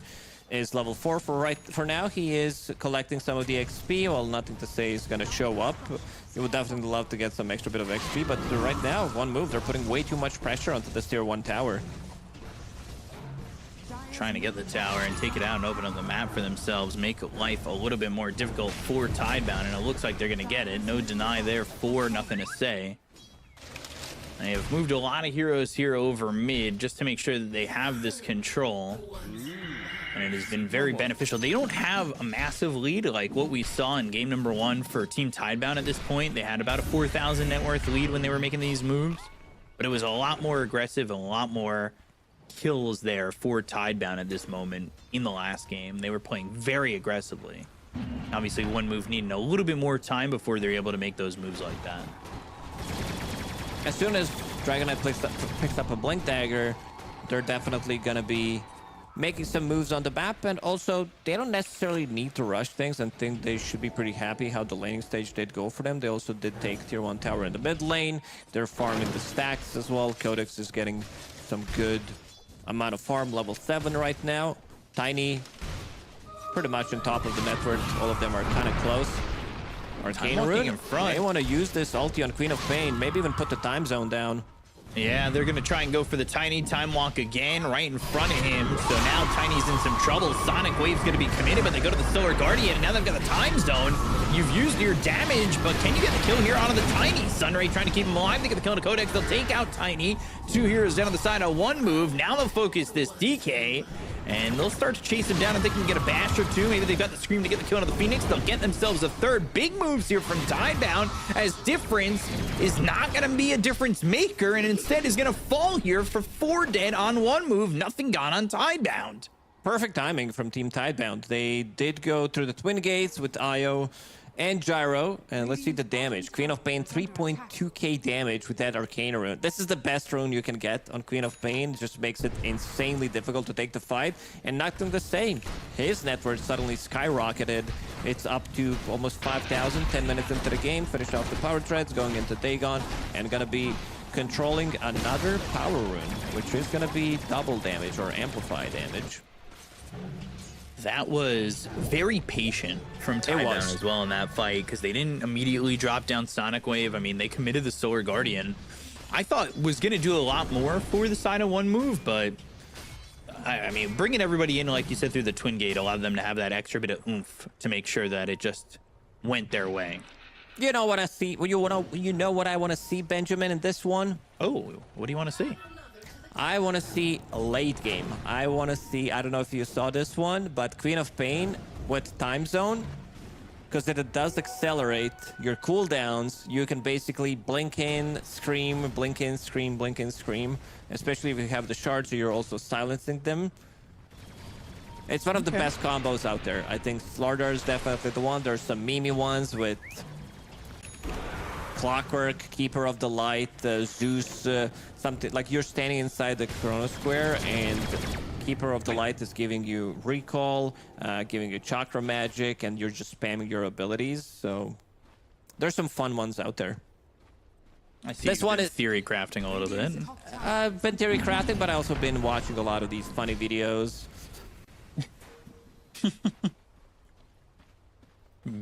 is level 4 for now. He is collecting some of the XP, while Nothing to Say is going to show up. You would definitely love to get some extra bit of XP, but right now, one move, they're putting way too much pressure onto this tier 1 tower. Trying to get the tower and take it out and open up the map for themselves, make life a little bit more difficult for Tidebound, and it looks like they're going to get it. No deny there for Nothing to Say. They have moved a lot of heroes here over mid just to make sure that they have this control, and it has been very beneficial. They don't have a massive lead like what we saw in game number 1 for Team Tidebound at this point. They had about a 4,000 net worth lead when they were making these moves, but it was a lot more aggressive and a lot more kills there for Tidebound at this moment. In the last game, they were playing very aggressively. Obviously, one move needing a little bit more time before they're able to make those moves like that. As soon as Dragon Knight picks up a Blink Dagger, they're definitely going to be making some moves on the map, and also they don't necessarily need to rush things and think they should be pretty happy how the laning stage did go for them. They also did take tier 1 tower in the mid lane. They're farming the stacks as well. Codex is getting some good amount of farm, level 7 right now. Tiny pretty much on top of the network. All of them are kind of close. Arcane Time Rune, walking in front. they want to use this ulti on Queen of Pain, maybe even put the time zone down. Yeah, they're going to try and go for the Tiny Time Walk again right in front of him. So now Tiny's in some trouble. Sonic Wave's going to be committed, but they go to the Solar Guardian, and now they've got the Time Zone. You've used your damage, but can you get the kill here onto the Tiny? Sunray trying to keep him alive. They get the kill on the Codex. They'll take out Tiny. 2 heroes down on the side of 1 move. Now they'll focus this DK, and they'll start to chase him down. I think they can get a bash or 2. Maybe they've got the Scream to get the kill on the Phoenix. They'll get themselves a 3rd. Big moves here from Tidebound, as Difference is not going to be a difference maker, and instead is going to fall here for 4 dead on 1 move. Nothing gone on Tidebound. Perfect timing from Team Tidebound. They did go through the Twin Gates with Io and Gyro, and let's see the damage. Queen of Pain, 3.2k damage with that Arcane Rune. This is the best rune you can get on Queen of Pain. It just makes it insanely difficult to take the fight. And Noctum the same. His net worth suddenly skyrocketed. It's up to almost 5,000, 10 minutes into the game. Finish off the power treads, going into Dagon, and gonna be controlling another power rune, which is gonna be double damage or amplify damage. That was very patient from Tidebound as well in that fight, because they didn't immediately drop down Sonic Wave. I mean, they committed the Solar Guardian. I thought was going to do a lot more for the side of 1 move, but I mean, bringing everybody in, like you said, through the Twin Gate allowed them to have that extra bit of oomph to make sure that it just went their way. You know what I see? You know what I want to see, Benjamin, in this one? Oh, what do you want to see? I want to see a late game. I want to see, I don't know if you saw this one, but Queen of Pain with Time Zone, because it does accelerate your cooldowns. You can basically blink in, scream, blink in, scream, blink in, scream. Especially if you have the shards, so you're also silencing them. It's one of the best combos out there. I think Slardar is definitely the one. There's some meme ones with Clockwork, Keeper of the Light, Zeus, something like you're standing inside the Chrono Square and Keeper of the Light is giving you recall, giving you chakra magic, and you're just spamming your abilities. So there's some fun ones out there. I see this one is theory crafting a little bit. I've been theory crafting, but I also been watching a lot of these funny videos.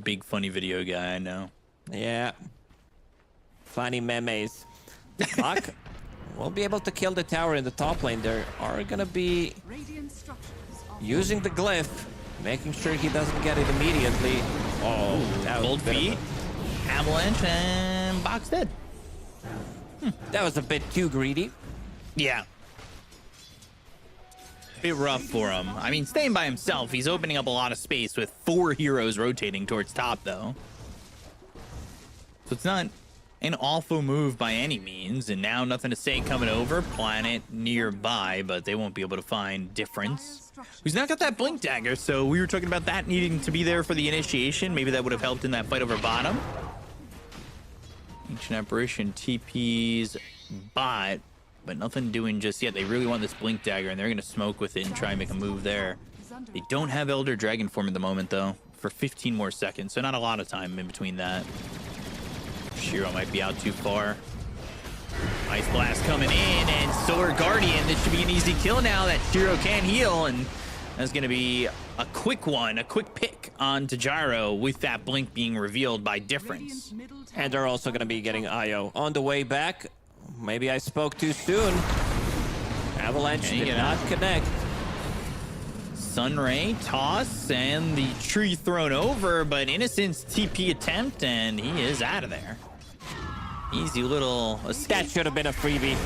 Big funny video guy, I know. Yeah. Funny memes. Buck will be able to kill the tower in the top lane. They are gonna be using the glyph, making sure he doesn't get it immediately. Oh, that was Cold feet, avalanche, and Box dead. That was a bit too greedy. Yeah. Bit rough for him. I mean, staying by himself, he's opening up a lot of space with 4 heroes rotating towards top, though. So it's not an awful move by any means, and now Nothing to Say coming over, Planet nearby, but they won't be able to find Difference. Who's not got that Blink Dagger, so we were talking about that needing to be there for the initiation. Maybe that would have helped in that fight over bottom. Ancient Apparition TP's bot, but nothing doing just yet. They really want this Blink Dagger, and they're going to smoke with it and try and make a move there. They don't have Elder Dragon form at the moment, though, for 15 more seconds, so not a lot of time in between that. Shiro might be out too far. Ice Blast coming in, and Solar Guardian. This should be an easy kill now that Shiro can heal, and that's going to be a quick one, a quick pick onto Gyro with that blink being revealed by Difference. And they're also going to be getting Io on the way back. Maybe I spoke too soon. Avalanche did not connect. Sunray toss and the tree thrown over, but Innocent's TP attempt, and he is out of there. Easy little escape. That should have been a freebie.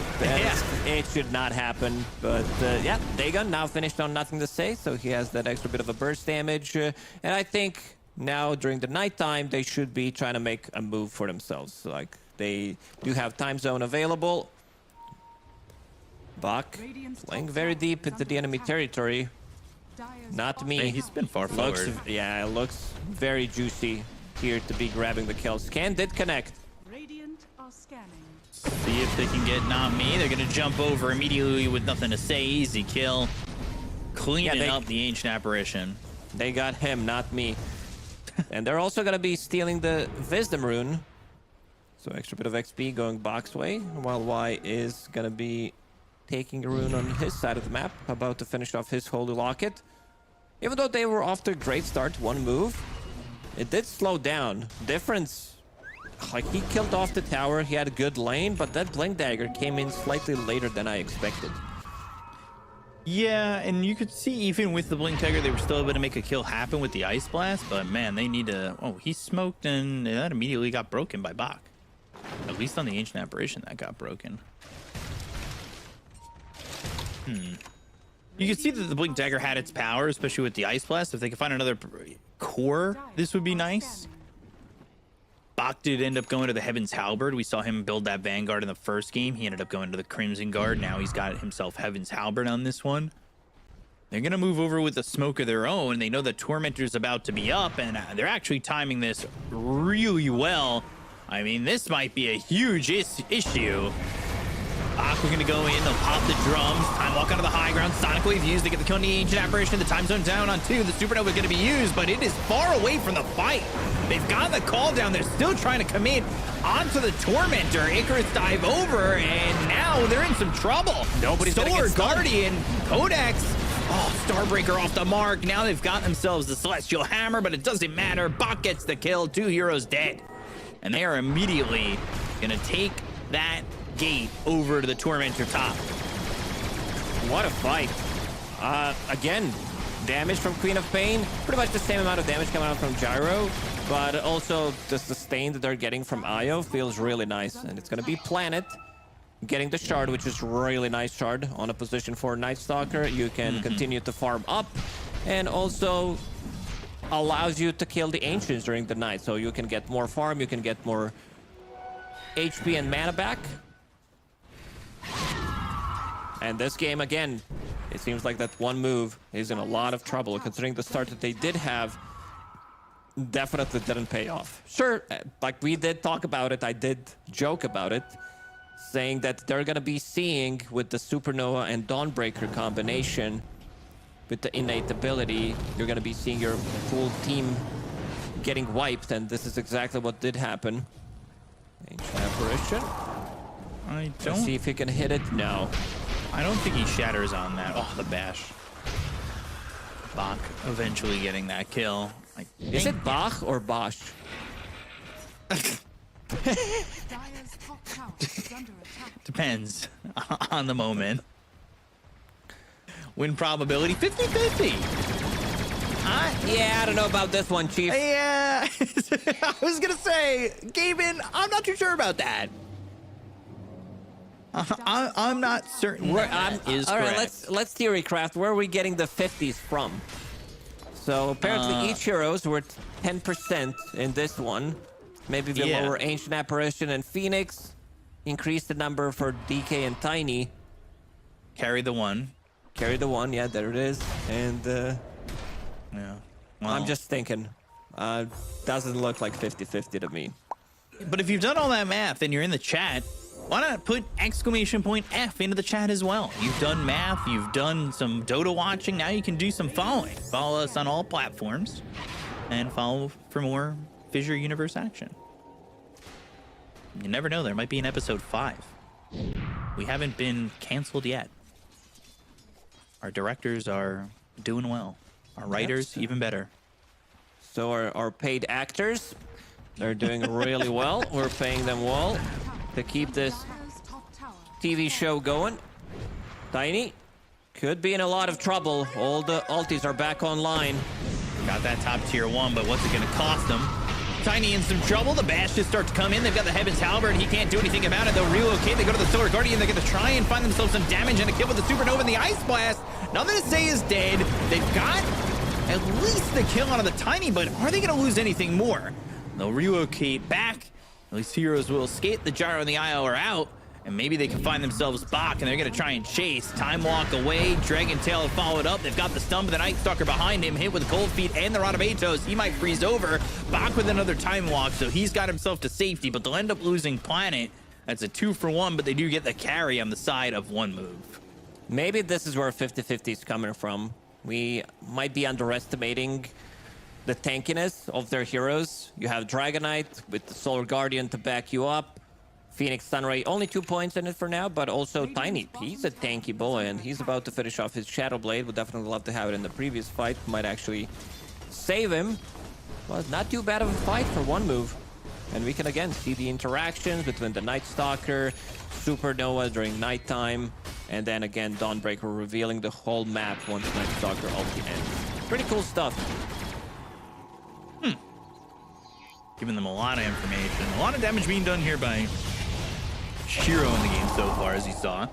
It should not happen. But yeah, Dagon now finished on Nothing to Say, so he has that extra bit of a burst damage. And I think now during the nighttime, they should be trying to make a move for themselves. Like they do have time zone available. Bach playing very deep into the enemy territory. Not me. Hey, he's been far forward. Yeah, it looks very juicy here to be grabbing the kill. Scan did connect. See if they can get Not Me. They're going to jump over immediately with Nothing to Say. Easy kill. Cleaning up the Ancient Apparition. They got him, not me. And they're also going to be stealing the Wisdom Rune. So extra bit of XP going Box way, while Y is going to be taking a rune on his side of the map, about to finish off his Holy Locket. Even though they were off to a great start, one move, it did slow down. Difference, like he killed off the tower, he had a good lane, but that Blink Dagger came in slightly later than I expected. Yeah, and you could see even with the Blink Dagger, they were still able to make a kill happen with the Ice Blast, but man, they need to... Oh, he smoked and that immediately got broken by Bach. At least on the Ancient Apparition, that got broken. You can see that the Blink Dagger had its power, especially with the Ice Blast. If they could find another core, this would be nice. Bach did end up going to the Heaven's Halberd. We saw him build that Vanguard in the first game. He ended up going to the Crimson Guard. Now he's got himself Heaven's Halberd on this one. They're going to move over with a smoke of their own. They know the Tormentor's about to be up, and they're actually timing this really well. I mean, this might be a huge issue. Bach, we're going to go in. They'll pop the drums. Time walk onto the high ground. Sonic Wave used to get the kill on the Ancient Apparition. The time zone down on 2. The Supernova is going to be used, but it is far away from the fight. They've got the call down. They're still trying to commit onto the Tormentor. Icarus dive over, and now they're in some trouble. Nobody's gonna Solar get stunned. Guardian, Codex. Oh, Starbreaker off the mark. Now they've got themselves the Celestial Hammer, but it doesn't matter. Bach gets the kill. 2 heroes dead. And they are immediately going to take that gate over to the Tormentor top. What a fight. Again, damage from Queen of Pain. Pretty much the same amount of damage coming out from Gyro, but also the sustain that they're getting from Io feels really nice. And it's going to be Planet getting the shard, which is really nice shard on a position for Night Stalker. You can continue to farm up, and also allows you to kill the Ancients during the night. So you can get more farm, you can get more HP and mana back. And this game, again, it seems like that one move is in a lot of trouble, considering the start that they did have definitely didn't pay off. Sure, like we did talk about it, I did joke about it, saying that they're gonna be seeing with the Supernova and Dawnbreaker combination, with the innate ability, you're gonna be seeing your full team getting wiped, and this is exactly what did happen. Ancient Apparition. Let's see if he can hit it. No. I don't think he shatters on that. Oh, the bash. Bach eventually getting that kill. Like, Is it Bach or Bosch? Dire's top tower is under attack. Depends on the moment. Win probability 50-50. Yeah, I don't know about this one, Chief. Yeah, I was gonna say, Gaimin, I'm not too sure about that. I'm not certain that is all right, correct. let's theorycraft. Where are we getting the 50s from? So apparently each hero's worth 10% in this one. Maybe the lower Ancient Apparition and Phoenix. Increase the number for DK and Tiny. Carry the one. Carry the one, yeah, there it is. And Yeah. Well, I'm just thinking, doesn't look like 50-50 to me. But if you've done all that math and you're in the chat, why not put !F into the chat as well? You've done math, you've done some Dota watching, now you can do some following. Follow us on all platforms and follow for more Fissure Universe action. You never know, there might be an episode 5. We haven't been canceled yet. Our directors are doing well. Our writers, even better. So our paid actors, they're doing really well. We're paying them well to keep this Dire's top tower TV show going. Tiny could be in a lot of trouble. All the ultis are back online. Got that top tier 1, but what's it gonna cost them? Tiny in some trouble. The bash just start to come in. They've got the Heaven's Halberd. He can't do anything about it. They'll relocate. They go to the Solar Guardian. They're gonna try and find themselves some damage and a kill with the Supernova and the Ice Blast. Nothing to say is dead. They've got at least the kill out of the Tiny, but are they gonna lose anything more? They'll relocate back. At least heroes will escape. The Gyro and the IO are out. And maybe they can find themselves Bach, and they're going to try and chase. Time walk away. Dragon Tail have followed up. They've got the stun of the Night Stalker behind him, hit with Cold Feet and the Rod of Atos. He might freeze over. Bach with another time walk, so he's got himself to safety, but they'll end up losing Planet. That's a 2-for-1, but they do get the carry on the side of one move. Maybe this is where 50-50 is coming from. We might be underestimating the tankiness of their heroes. You have Dragonite with the Solar Guardian to back you up. Phoenix Sunray, only 2 points in it for now, but also Tiny. He's a tanky boy, and he's about to finish off his Shadow Blade. Would definitely love to have it in the previous fight. Might actually save him. Well, not too bad of a fight for one move. And we can again see the interactions between the Night Stalker, Supernova during nighttime, and then again Dawnbreaker revealing the whole map once Night Stalker ulti ends. Pretty cool stuff. Giving them a lot of information. A lot of damage being done here by Shiro in the game so far, as you saw.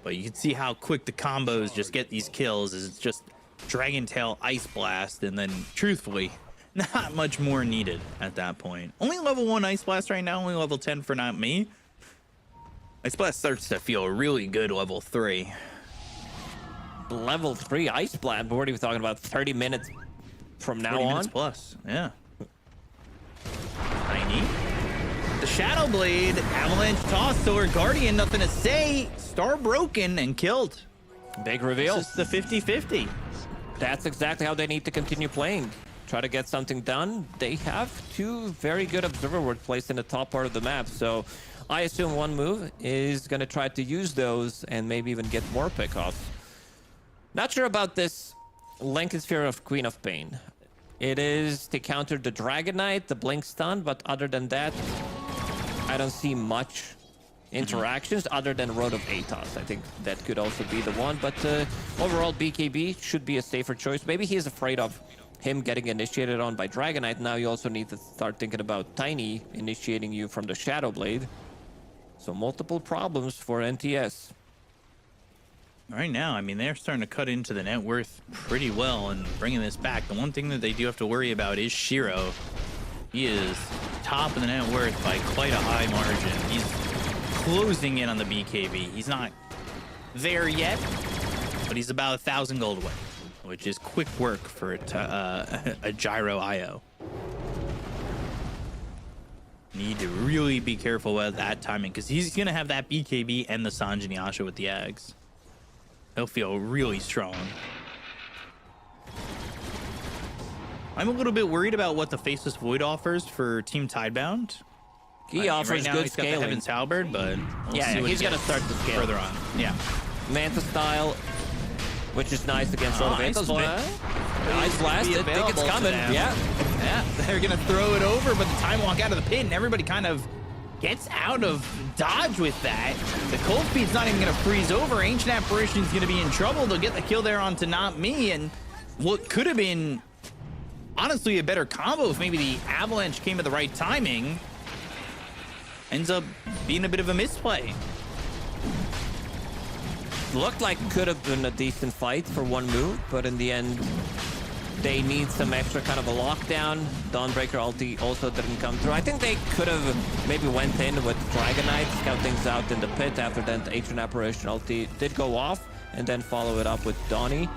But you can see how quick the combos just get these kills. Is it's just Dragon Tail, Ice Blast, and then, truthfully, not much more needed at that point. Only level 1 Ice Blast right now, only level 10 for not me. Ice Blast starts to feel really good level 3. Level 3 Ice Blast, what are we talking about? 30 minutes from now 30 on? minutes plus, yeah. Tiny. The Shadow Blade, Avalanche Toss, Sword Guardian, nothing to say. Star broken and killed. Big reveal. This is the 50-50. That's exactly how they need to continue playing. Try to get something done. They have 2 very good observer wards placed in the top part of the map, so I assume one move is going to try to use those and maybe even get more pickoffs. Not sure about this Lincoln Sphere of Queen of Pain. It is to counter the Dragon Knight, the Blink Stun, but other than that, I don't see much interactions other than Road of Atos. I think that could also be the one, but overall BKB should be a safer choice. Maybe he's afraid of him getting initiated on by Dragon Knight. Now you also need to start thinking about Tiny initiating you from the Shadow Blade. So multiple problems for NTS. Right now, I mean, they're starting to cut into the net worth pretty well and bringing this back. The one thing that they do have to worry about is Shiro. He is top of the net worth by quite a high margin. He's closing in on the BKB. He's not there yet, but he's about 1,000 gold away, which is quick work for a Gyro IO. Need to really be careful about that timing, because he's going to have that BKB and the Sanjin Yasha with the eggs. He'll feel really strong. I'm a little bit worried about what the Faceless Void offers for Team Tidebound. He offers right now, good he's got the scaling. Heaven's Halberd, but we'll see what he's he going to gets start to scale further on. Yeah. Manta style, which is nice against Road of Ice Atos. Blast. Ice Blast, I think it's available to coming. them. Yeah. They're gonna throw it over, but the time walk out of the pit, and everybody kind of gets out of dodge with that. The cold speed's not even gonna freeze over. Ancient Apparition's gonna be in trouble. They'll get the kill there onto Not Me, and what could have been honestly a better combo if maybe the Avalanche came at the right timing ends up being a bit of a misplay. Looked like could have been a decent fight for one move, but in the end, they need some extra kind of a lockdown. Dawnbreaker ulti also didn't come through. I think they could have maybe went in with Dragon Knight, scout things out in the pit. After that, the Ancient Apparition ulti did go off, and then follow it up with Donnie.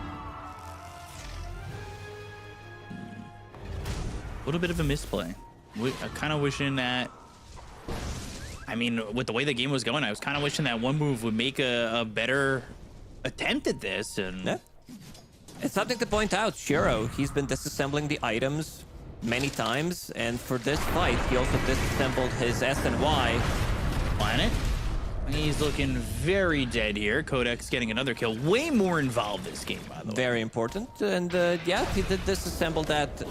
A little bit of a misplay. Kind of wishing that, I mean, with the way the game was going, I was kind of wishing that one move would make a better attempt at this. And Yeah. It's something to point out. Shiro, he's been disassembling the items many times, and for this fight, he also disassembled his S and Y. Planet. He's looking very dead here. Codex getting another kill. Way more involved this game, by the way. Very important. And yeah, he did disassemble that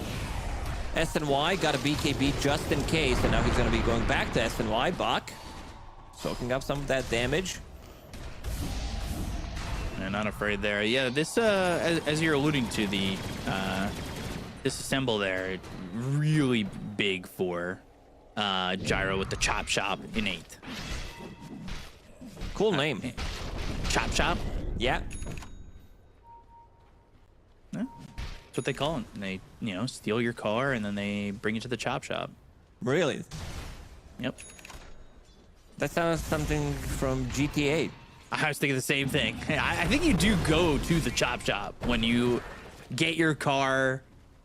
S and Y, got a BKB just in case, and now he's going to be going back to S and Y. Bach, soaking up some of that damage. And not afraid there. Yeah, this, as you're alluding to, the disassemble there, really big for Gyro with the Chop Shop in 8th. Cool name. Chop Shop? Yeah. Yeah. That's what they call it. They, you know, steal your car and then they bring it to the Chop Shop. Really? Yep. That sounds something from GTA. I was thinking the same thing. I think you do go to the Chop Shop when you get your car,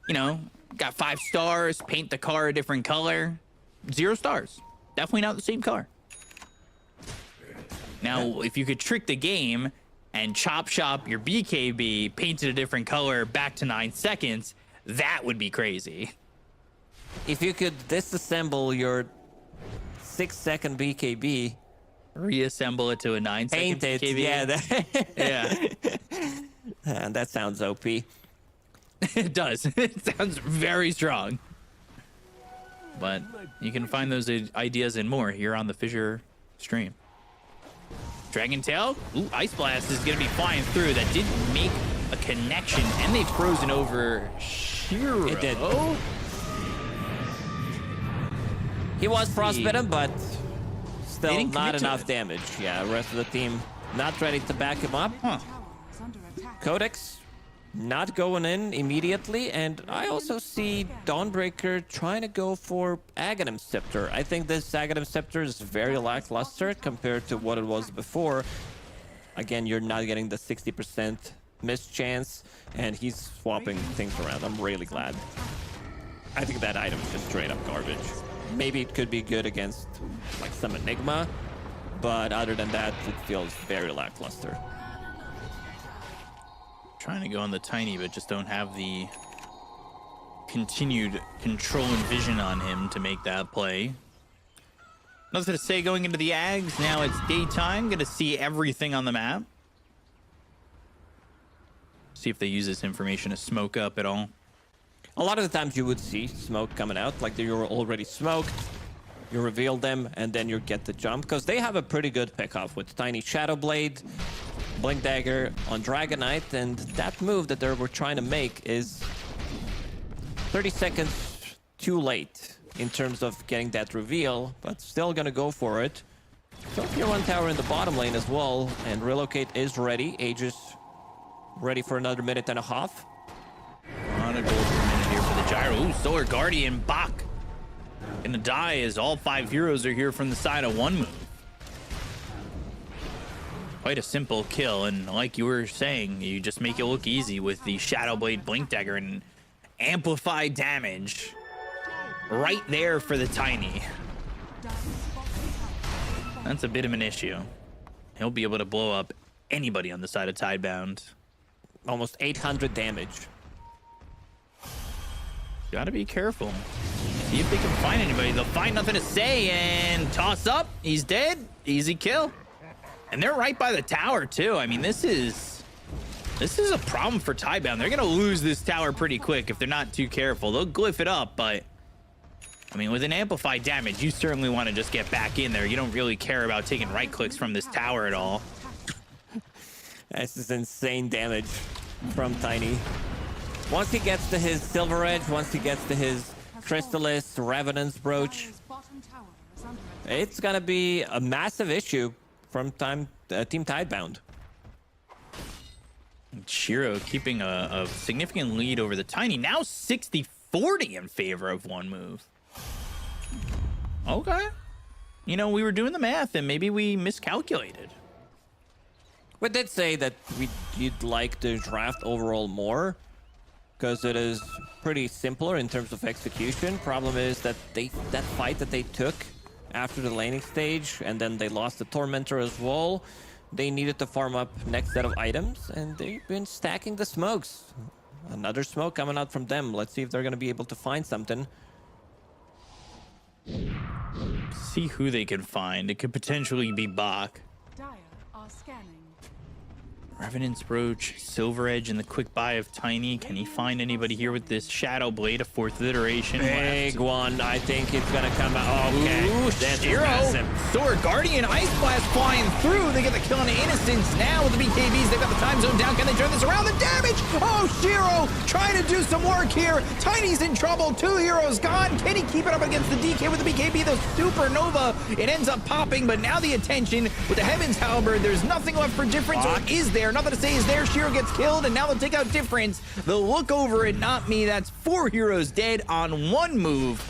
you know, got 5 stars, paint the car a different color, 0 stars. Definitely not the same car. Now, if you could trick the game and Chop Shop your BKB, paint it a different color, back to 9 seconds, that would be crazy. If you could disassemble your 6-second BKB. Reassemble it to a 9-second Paint it. BKB. Yeah. Yeah. That sounds OP. It does. It sounds very strong. But you can find those ideas and more here on the FISSURE stream. Dragon Tail. Ooh, Ice Blast is going to be flying through. That did make a connection, and they've frozen over Shiro. It did. He was frostbitten, but still not enough damage. Yeah, the rest of the team not ready to back him up. Huh. Is under attack. Codex not going in immediately, and I also see Dawnbreaker trying to go for Aghanim Scepter. I think this Aghanim Scepter is very lackluster compared to what it was before. Again, you're not getting the 60% miss chance, and he's swapping things around. I'm really glad. I think that item is just straight up garbage. Maybe it could be good against like some Enigma, but other than that, it feels very lackluster. Trying to go on the Tiny, but just don't have the continued control and vision on him to make that play. Nothing to say going into the Ags. Now it's daytime. Gonna see everything on the map. See if they use this information to smoke up at all. A lot of the times you would see smoke coming out, like you're already smoked, you reveal them, and then you get the jump, because they have a pretty good pickoff with Tiny Shadow Blade, Blink Dagger on Dragonite, and that move that they were trying to make is 30 seconds too late in terms of getting that reveal, but still gonna go for it. So Tier 1 tower in the bottom lane as well, and Relocate is ready. Aegis ready for another minute and a half. On a gold per minute here for the Gyro. Ooh, Solar Guardian, Bach. Gonna die as all 5 heroes are here from the side of one move. Quite a simple kill, and like you were saying, you just make it look easy with the Shadow Blade Blink Dagger and amplify damage right there for the Tiny. That's a bit of an issue. He'll be able to blow up anybody on the side of Tidebound. Almost 800 damage. Gotta be careful. See if they can find anybody. They'll find nothing to say and toss up. He's dead. Easy kill. And they're right by the tower too. I mean, this is a problem for Tidebound. They're gonna lose this tower pretty quick if they're not too careful. They'll glyph it up, but I mean, with an amplified damage, you certainly want to just get back in there. You don't really care about taking right clicks from this tower at all. This is insane damage from Tiny. Once he gets to his Silver Edge, once he gets to his Crystallis, Revenant's Brooch, it's gonna be a massive issue from Team Tidebound. Shiro keeping a significant lead over the Tiny. Now 60-40 in favor of one move. Okay. You know, we were doing the math and maybe we miscalculated. We did say that you'd like the draft overall more, because it is pretty simpler in terms of execution. Problem is that that fight that they took after the laning stage, and then they lost the Tormentor as well, they needed to farm up next set of items, and they've been stacking the smokes. Another smoke coming out from them. Let's see if they're going to be able to find something. See who they can find. It could potentially be Bach. Dire are scanning. Revenant's Brooch, Silver Edge, and the quick buy of Tiny. Can he find anybody here with this Shadow Blade, a 4th iteration? Big one. I think it's gonna come out. Okay. Ooh, That's Shiro. massive. Sword Guardian, Ice Blast flying through. They get the kill on Innocence now with the BKBs. They've got the time zone down. Can they turn this around? The damage! Oh, Shiro trying to do some work here. Tiny's in trouble. 2 heroes gone. Can he keep it up against the DK with the BKB? The Supernova. It ends up popping, but now the attention with the Heaven's Halberd. There's nothing left for Difference, or is there? Nothing to say is there. Shiro gets killed, and now they'll take out Difference. They'll look over it, not me. That's 4 heroes dead on one move.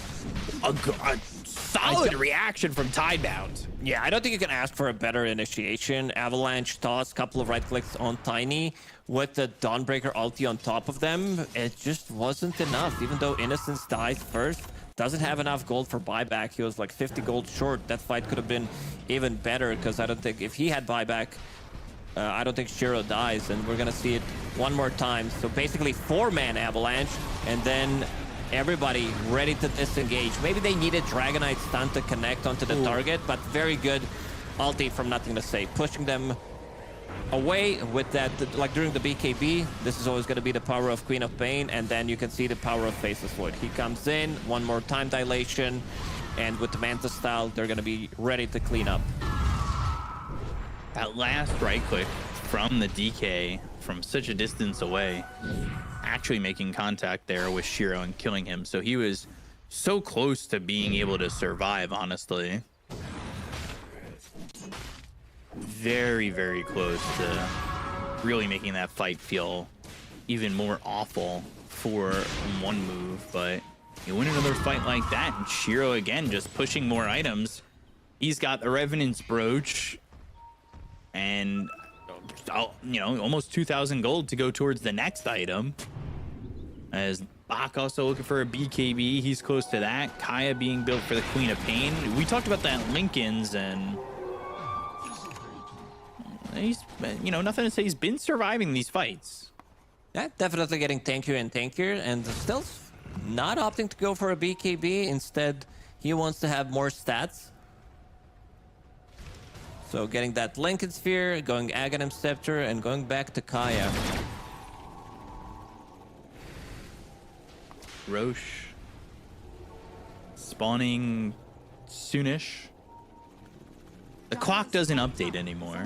A solid reaction from Tidebound. Yeah, I don't think you can ask for a better initiation. Avalanche toss, couple of right clicks on Tiny with the Dawnbreaker ulti on top of them. It just wasn't enough. Even though Innocence dies first, doesn't have enough gold for buyback. He was like 50 gold short. That fight could have been even better, because I don't think if he had buyback, I don't think Shiro dies, and we're gonna see it one more time. So basically 4-man Avalanche, and then everybody ready to disengage. Maybe they needed Dragonite stun to connect onto the target, but very good ulti from Nothing to Say, pushing them away with that. Like during the BKB, this is always going to be the power of Queen of Pain, and then you can see the power of Faceless Void. He comes in, one more time dilation, and with the Manta style, they're going to be ready to clean up. That last right click from the DK from such a distance away, actually making contact there with Shiro and killing him. So he was so close to being able to survive, honestly. Very, very close to really making that fight feel even more awful for one move. But you win another fight like that, and Shiro again just pushing more items. He's got the Revenant's Brooch and, you know, almost 2,000 gold to go towards the next item. As Bach also looking for a BKB, he's close to that. Kaya being built for the Queen of Pain. We talked about that Lincoln's, and he's, you know, Nothing to Say, he's been surviving these fights. Yeah, definitely getting tankier and tankier, and still not opting to go for a BKB. Instead, he wants to have more stats. So getting that Lincoln Sphere, going Aghanim Scepter, and going back to Kaya. Roche spawning soonish. The clock doesn't update anymore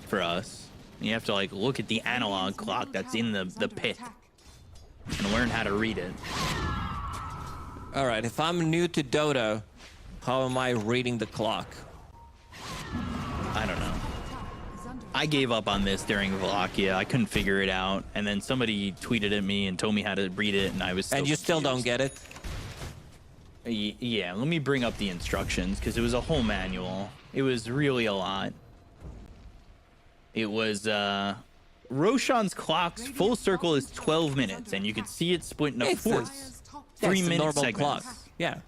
for us. You have to like look at the analog clock that's in the pit and learn how to read it. All right, if I'm new to Dota, how am I reading the clock? I don't know. I gave up on this during Wallachia. I couldn't figure it out, and then somebody tweeted at me and told me how to read it, and I was And you still don't get it? Yeah, let me bring up the instructions, because it was a whole manual. It was really a lot. It was Roshan's clock's full circle is 12 minutes, and you can see it split into It's fourths. a 3-minute normal segments. clock. Yeah.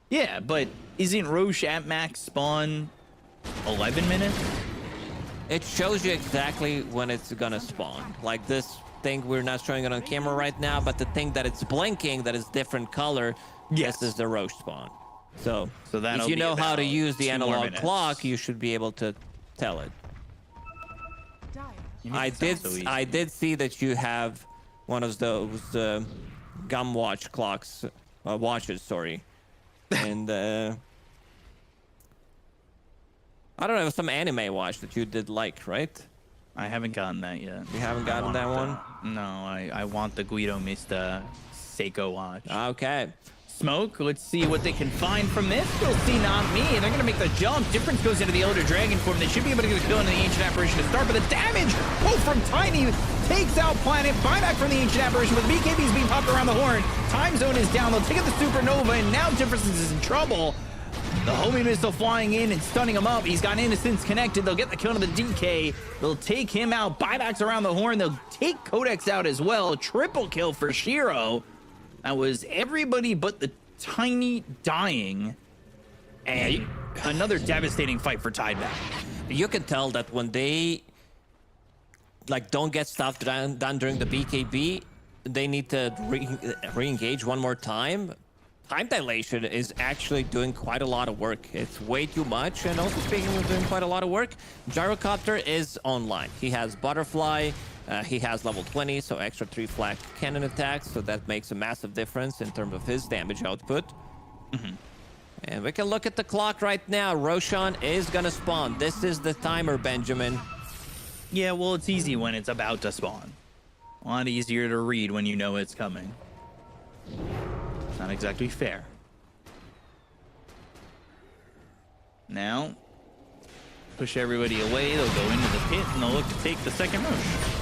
Yeah, but isn't Roche at max spawn 11 minutes? It shows you exactly when it's gonna spawn. Like this thing, we're not showing it on camera right now, but the thing that it's blinking, that is different color, Yes. this is the Roche spawn. So that'll if you be know how to about use the 2 more analog minutes. clock, you should be able to tell it. You make I it sound did. so easy. I did see that you have one of those gum watch clocks, watches. Sorry, and I don't know, some anime watch that you did like, right? I haven't gotten that yet. You haven't gotten that one? No, I want the Guido Mista Seiko watch. Okay. Smoke, let's see what they can find from this. We'll see, not me. They're going to make the jump. Difference goes into the Elder Dragon form. They should be able to get a kill into the Ancient Apparition to start, but the damage, from Tiny takes out Planet. Buyback from the Ancient Apparition, with BKBs being popped around the horn. Time Zone is down. They'll take out the Supernova, and now Differences is in trouble. The homing missile flying in and stunning him up. He's got Innocence connected. They'll get the kill to the DK. They'll take him out. Buybacks around the horn. They'll take Codex out as well. Triple kill for Shiro. That was everybody but the Tiny dying. And another devastating fight for Tideback. You can tell that when they don't get stuff done during the BKB, they need to re-engage one more time. Time dilation is actually doing quite a lot of work. It's way too much, and also speaking of doing quite a lot of work, Gyrocopter is online. He has Butterfly, he has level 20, so extra 3 flak cannon attacks, so that makes a massive difference in terms of his damage output. And we can look at the clock right now. Roshan is gonna spawn. This is the timer, Benjamin. Yeah, well, it's easy when it's about to spawn. A lot easier to read when you know it's coming. It's not exactly fair. Now, push everybody away. They'll go into the pit, and they'll look to take the second Roche.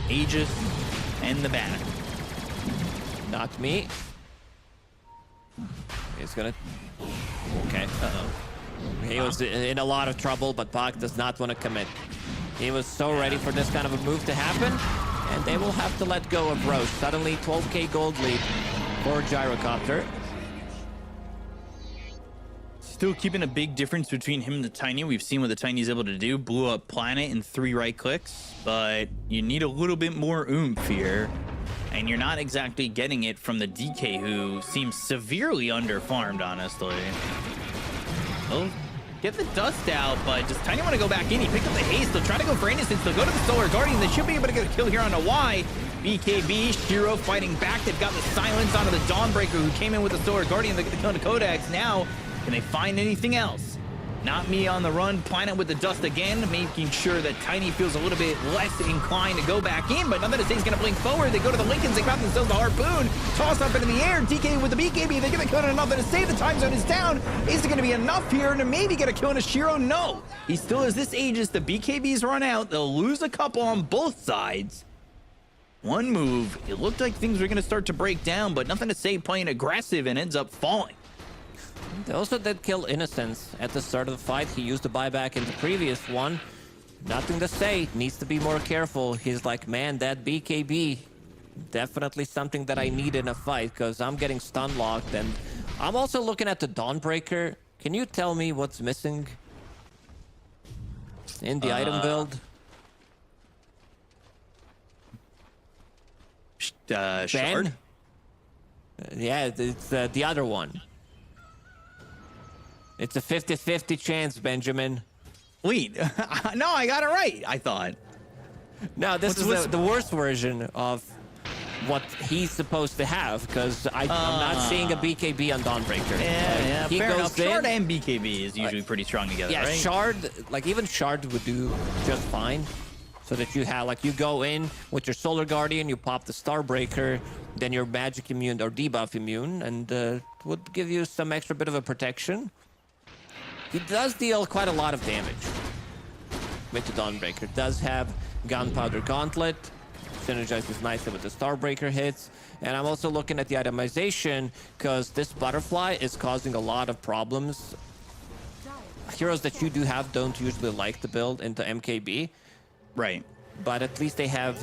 Aegis and the back. Not me. He's gonna... Okay, He was in a lot of trouble, but Bach does not want to commit. He was so ready for this kind of a move to happen, and they will have to let go of Roche. Suddenly, 12k gold lead for Gyrocopter. Still keeping a big difference between him and the Tiny. We've seen what the Tiny's able to do. Blew up Planet in 3 right clicks, but you need a little bit more oomph here. And you're not exactly getting it from the DK, who seems severely underfarmed, honestly. Well, get the dust out, but does Tiny want to go back in? He picked up the haste. They'll try to go for Innocence. They'll go to the Solar Guardian. They should be able to get a kill here on a Y. BKB, Shiro fighting back. They've got the silence onto the Dawnbreaker, who came in with the Solar Guardian. They get the kill on the Codex. Now, can they find anything else? Not Me on the run. Planet with the dust again, making sure that Tiny feels a little bit less inclined to go back in, but none of he's going to blink forward. They go to the Lincolns. They grab themselves the Harpoon. Toss up into the air. DK with the BKB. They get the kill on another to save. The time zone is down. Is it going to be enough here to maybe get a kill on a Shiro? No. He still has this Aegis. The BKBs run out. They'll lose a couple on both sides. One move. It looked like things were going to start to break down, but nothing to say playing aggressive and ends up falling. They also did kill Innocence at the start of the fight. He used the buyback in the previous one. Nothing to say. Needs to be more careful. He's like, man, that BKB, definitely something that I need in a fight because I'm getting stun locked. And I'm also looking at the Dawnbreaker. Can you tell me what's missing in the item build? Shard? Yeah, it's the other one. It's a 50-50 chance, Benjamin. Wait, no, I got it right, I thought. No, this is the worst version of what he's supposed to have, because I'm not seeing a BKB on Dawnbreaker. Yeah, he fair goes enough. in, Shard and BKB is usually pretty strong together, yeah, right? Shard, like even Shard would do just fine. So that you have, like, you go in with your Solar Guardian, you pop the Starbreaker, then you're magic immune or debuff immune, and would give you some extra bit of a protection. He does deal quite a lot of damage with the Dawnbreaker. Does have Gunpowder Gauntlet, synergizes nicely with the Starbreaker hits. And I'm also looking at the itemization because this Butterfly is causing a lot of problems. Heroes that you do have don't usually like to build into MKB. Right. But at least they have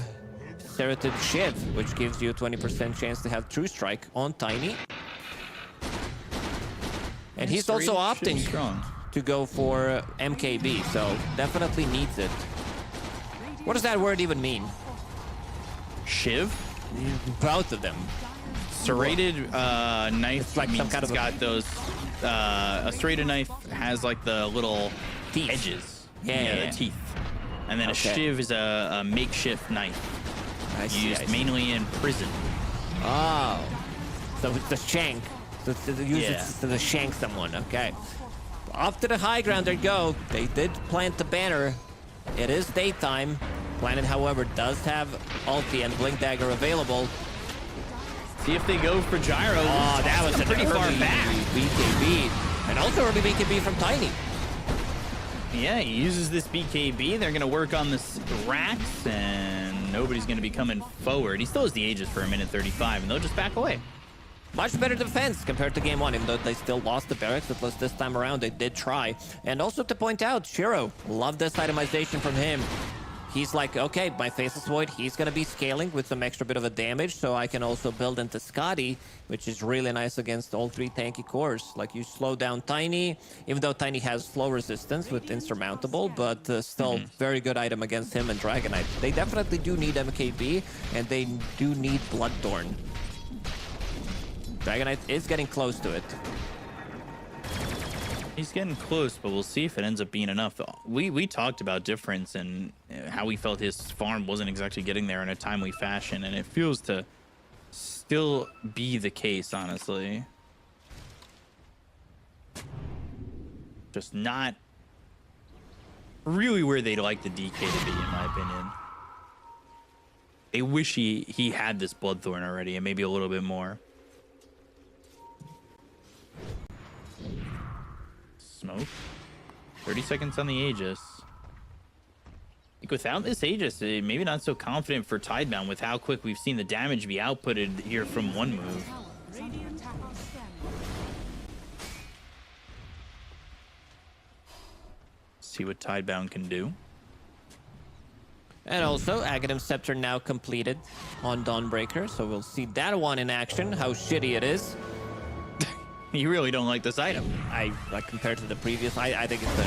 Serrated Shiv, which gives you a 20% chance to have True Strike on Tiny. And he's also opting to go for MKB, so definitely needs it. What does that word even mean? Shiv? Both of them. Serrated knife, It's like some kind of got those. A serrated knife has like the little Teeth. edges. Yeah. The teeth. And then Okay. a shiv is a makeshift knife I see, used mainly in prison. Oh. So it's the shank. So to use Yeah. it to shank someone, okay. Off to the high ground they go. They did plant the banner. It is daytime. Planet, however, does have ulti and Blink Dagger available. See if they go for Gyro. Oh, that was pretty far early back. BKB. And also early BKB from Tiny. Yeah, he uses this BKB. They're going to work on this Rax, and nobody's going to be coming forward. He still has the Aegis for a minute 35, and they'll just back away. Much better defense compared to game one, even though they still lost the barracks. At least this time around, they did try. And also to point out, Shiro, love this itemization from him. He's like, okay, my Faceless Void, he's going to be scaling with some extra bit of a damage, so I can also build into Scotty, which is really nice against all three tanky cores. Like, you slow down Tiny, even though Tiny has flow resistance with Insurmountable, but still very good item against him and Dragonite. They definitely do need MKB, and they do need Bloodthorn. Dragonite is getting close to it. He's getting close, but we'll see if it ends up being enough. We talked about difference and how we felt his farm wasn't exactly getting there in a timely fashion, and it feels to still be the case, honestly. Just not really where they'd like the DK to be, in my opinion. They wish he had this Bloodthorn already, and maybe a little bit more. Smoke. 30 seconds on the Aegis. Like, without this Aegis, maybe not so confident for Tidebound with how quick we've seen the damage be outputted here from one move. See what Tidebound can do. And also, Aghanim Scepter now completed on Dawnbreaker, so we'll see that one in action, how shitty it is. You really don't like this item. Like compared to the previous, I think it's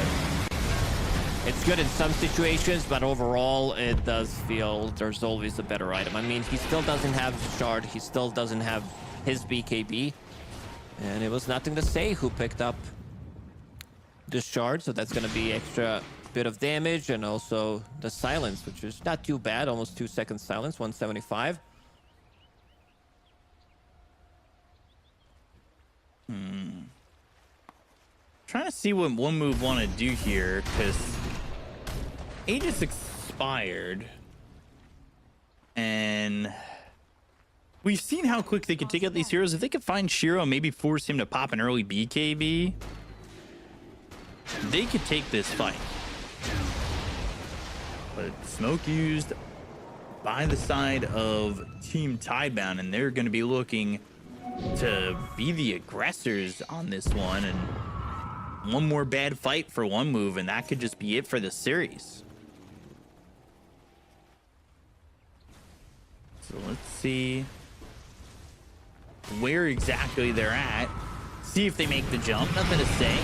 It's good in some situations, but overall, it does feel there's always a better item. I mean, he still doesn't have Shard. He still doesn't have his BKB. And it was nothing to say who picked up the Shard, so that's going to be extra bit of damage, and also the silence, which is not too bad. Almost 2 seconds silence, 175. Trying to see what one move want to do here, because Aegis expired, and we've seen how quick they can take out these heroes. If they could find Shiro, maybe force him to pop an early BKB, they could take this fight. But smoke used by the side of Team Tidebound, and they're going to be looking to be the aggressors on this one, and one more bad fight for one move, and that could just be it for the series. So let's see where exactly they're at. See if they make the jump. Nothing to say.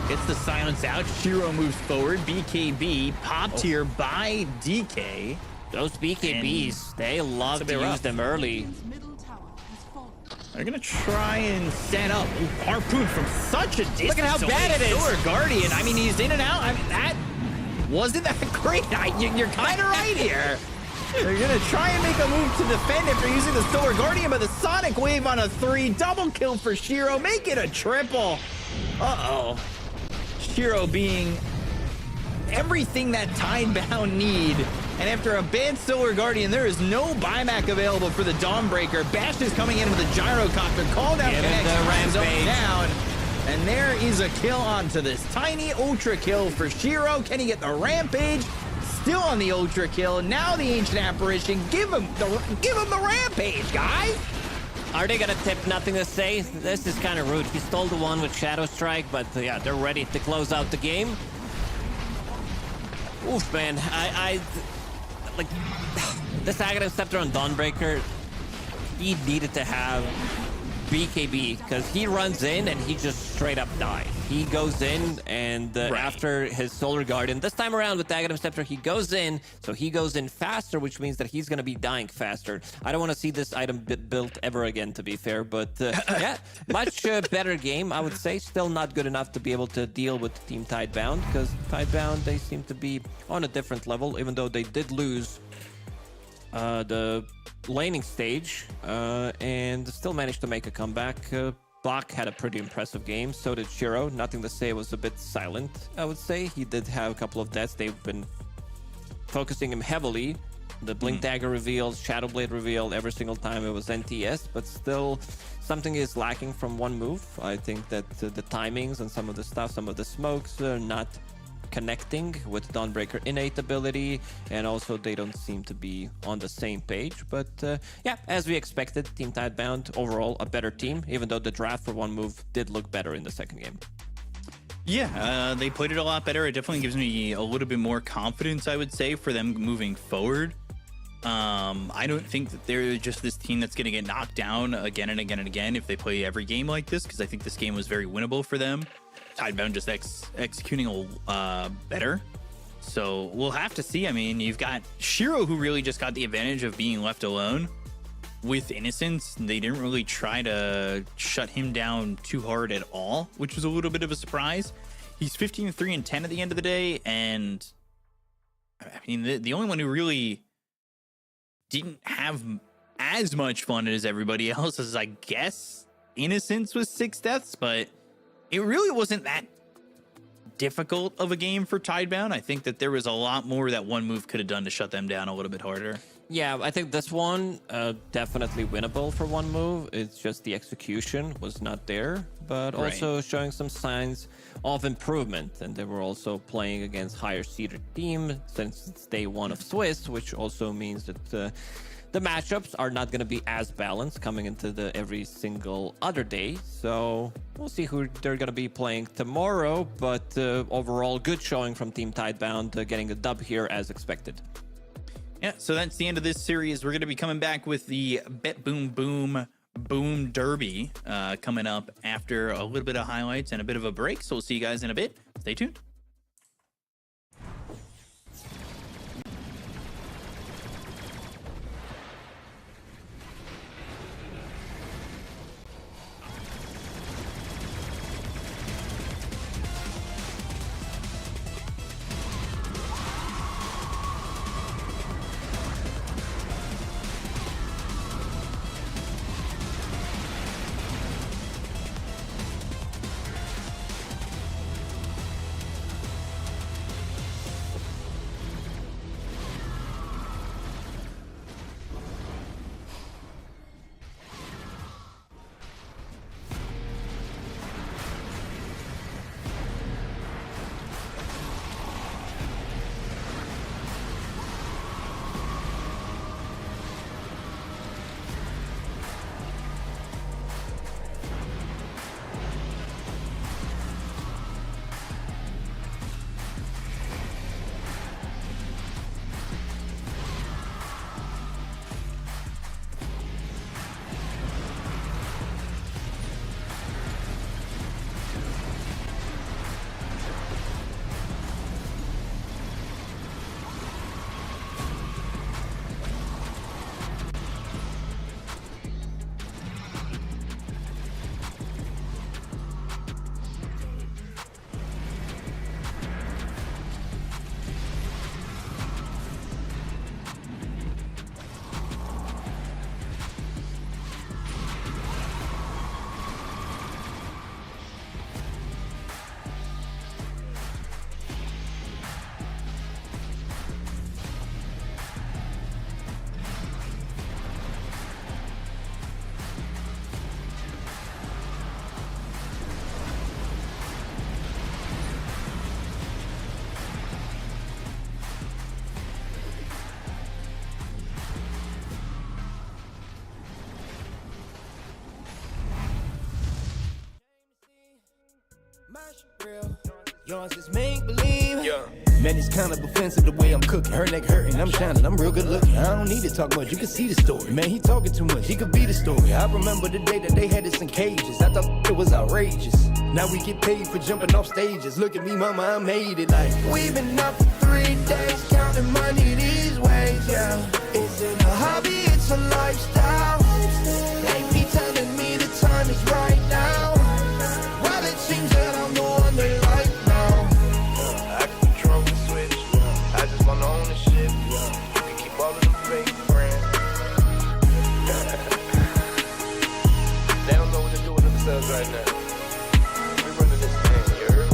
Gets the silence out. Shiro moves forward. BKB popped here by DK. Those BKBs, they love to use them early. Middle tower has fallen. They're gonna try and set up. Ooh, harpoon from such a distance. Look at how bad it is. Solar Guardian. I mean, he's in and out. I mean, that wasn't that great. You're kind of right here. They're gonna try and make a move to defend after using the Solar Guardian, but the Sonic Wave on a 3. Double kill for Shiro. Make it a triple. Uh-oh. Shiro being everything that Tidebound need. And after a bad Solar Guardian, there is no buyback available for the Dawnbreaker. Bash is coming in with a Gyrocopter. Call down connects, zone down. And there is a kill onto this tiny Ultra kill for Shiro. Can he get the Rampage? Still on the Ultra kill. Now the Ancient Apparition. Give him the Rampage, guys. Are they gonna tip? Nothing to say. This is kind of rude. He stole the one with Shadow Strike, but yeah, they're ready to close out the game. Oof, man. I like this Aghanim Scepter on Dawnbreaker. He needed to have BKB because he runs in and he just straight up dies. He goes in and after his Solar Guardian, this time around with the Aghanim Scepter, he goes in, so he goes in faster, which means that he's going to be dying faster. I don't want to see this item built ever again, to be fair, but yeah, much better game, I would say. Still not good enough to be able to deal with Team Tidebound, because Tidebound, they seem to be on a different level, even though they did lose the laning stage and still managed to make a comeback. Bach had a pretty impressive game, so did Shiro. Nothing to say, it was a bit silent, I would say. He did have a couple of deaths. They've been focusing him heavily. The Blink Dagger reveal, Shadow Blade reveal, every single time it was NTS, but still something is lacking from one move. I think that the timings and some of the stuff, some of the smokes are not connecting with Dawnbreaker innate ability, and also they don't seem to be on the same page. But yeah, as we expected, Team Tidebound overall a better team, even though the draft for one move did look better in the second game. Yeah, they played it a lot better. It definitely gives me a little bit more confidence, I would say, for them moving forward. I don't think that they're just this team that's going to get knocked down again and again and again if they play every game like this, because I think this game was very winnable for them. Tidebound just executing better. So we'll have to see. I mean, you've got Shiro, who really just got the advantage of being left alone with Innocence. They didn't really try to shut him down too hard at all, which was a little bit of a surprise. He's 15-3-10 at the end of the day, and I mean, the only one who really didn't have as much fun as everybody else is, I guess, Innocence with 6 deaths, but it really wasn't that difficult of a game for Tidebound. I think that there was a lot more that one move could have done to shut them down a little bit harder. Yeah, I think this one definitely winnable for one move. It's just the execution was not there, but also showing some signs of improvement. And they were also playing against higher seeded team since it's day one of Swiss, which also means that the matchups are not going to be as balanced coming into the every single other day. So we'll see who they're going to be playing tomorrow. But overall, good showing from Team Tidebound, getting a dub here as expected. Yeah, so that's the end of this series. We're going to be coming back with the BetBoom Derby coming up after a little bit of highlights and a bit of a break. So we'll see you guys in a bit. Stay tuned. Yours is make believe. Yeah. Man, it's kind of offensive the way I'm cooking. Her neck hurting, I'm shining, I'm real good looking. I don't need to talk much, you can see the story. Man, he talking too much, he could be the story. I remember the day that they had us in cages. I thought it was outrageous. Now we get paid for jumping off stages. Look at me, mama, I made it like. We've been up for 3 days, counting money these ways, yeah. Is it a hobby, it's a lifestyle. They be telling me the time is right now. Well, it seems that I'm the one they like now. I can control the switch. I just want ownership. You can keep all of them fake friends. They don't know what to do with themselves right now. We running this thing, you heard?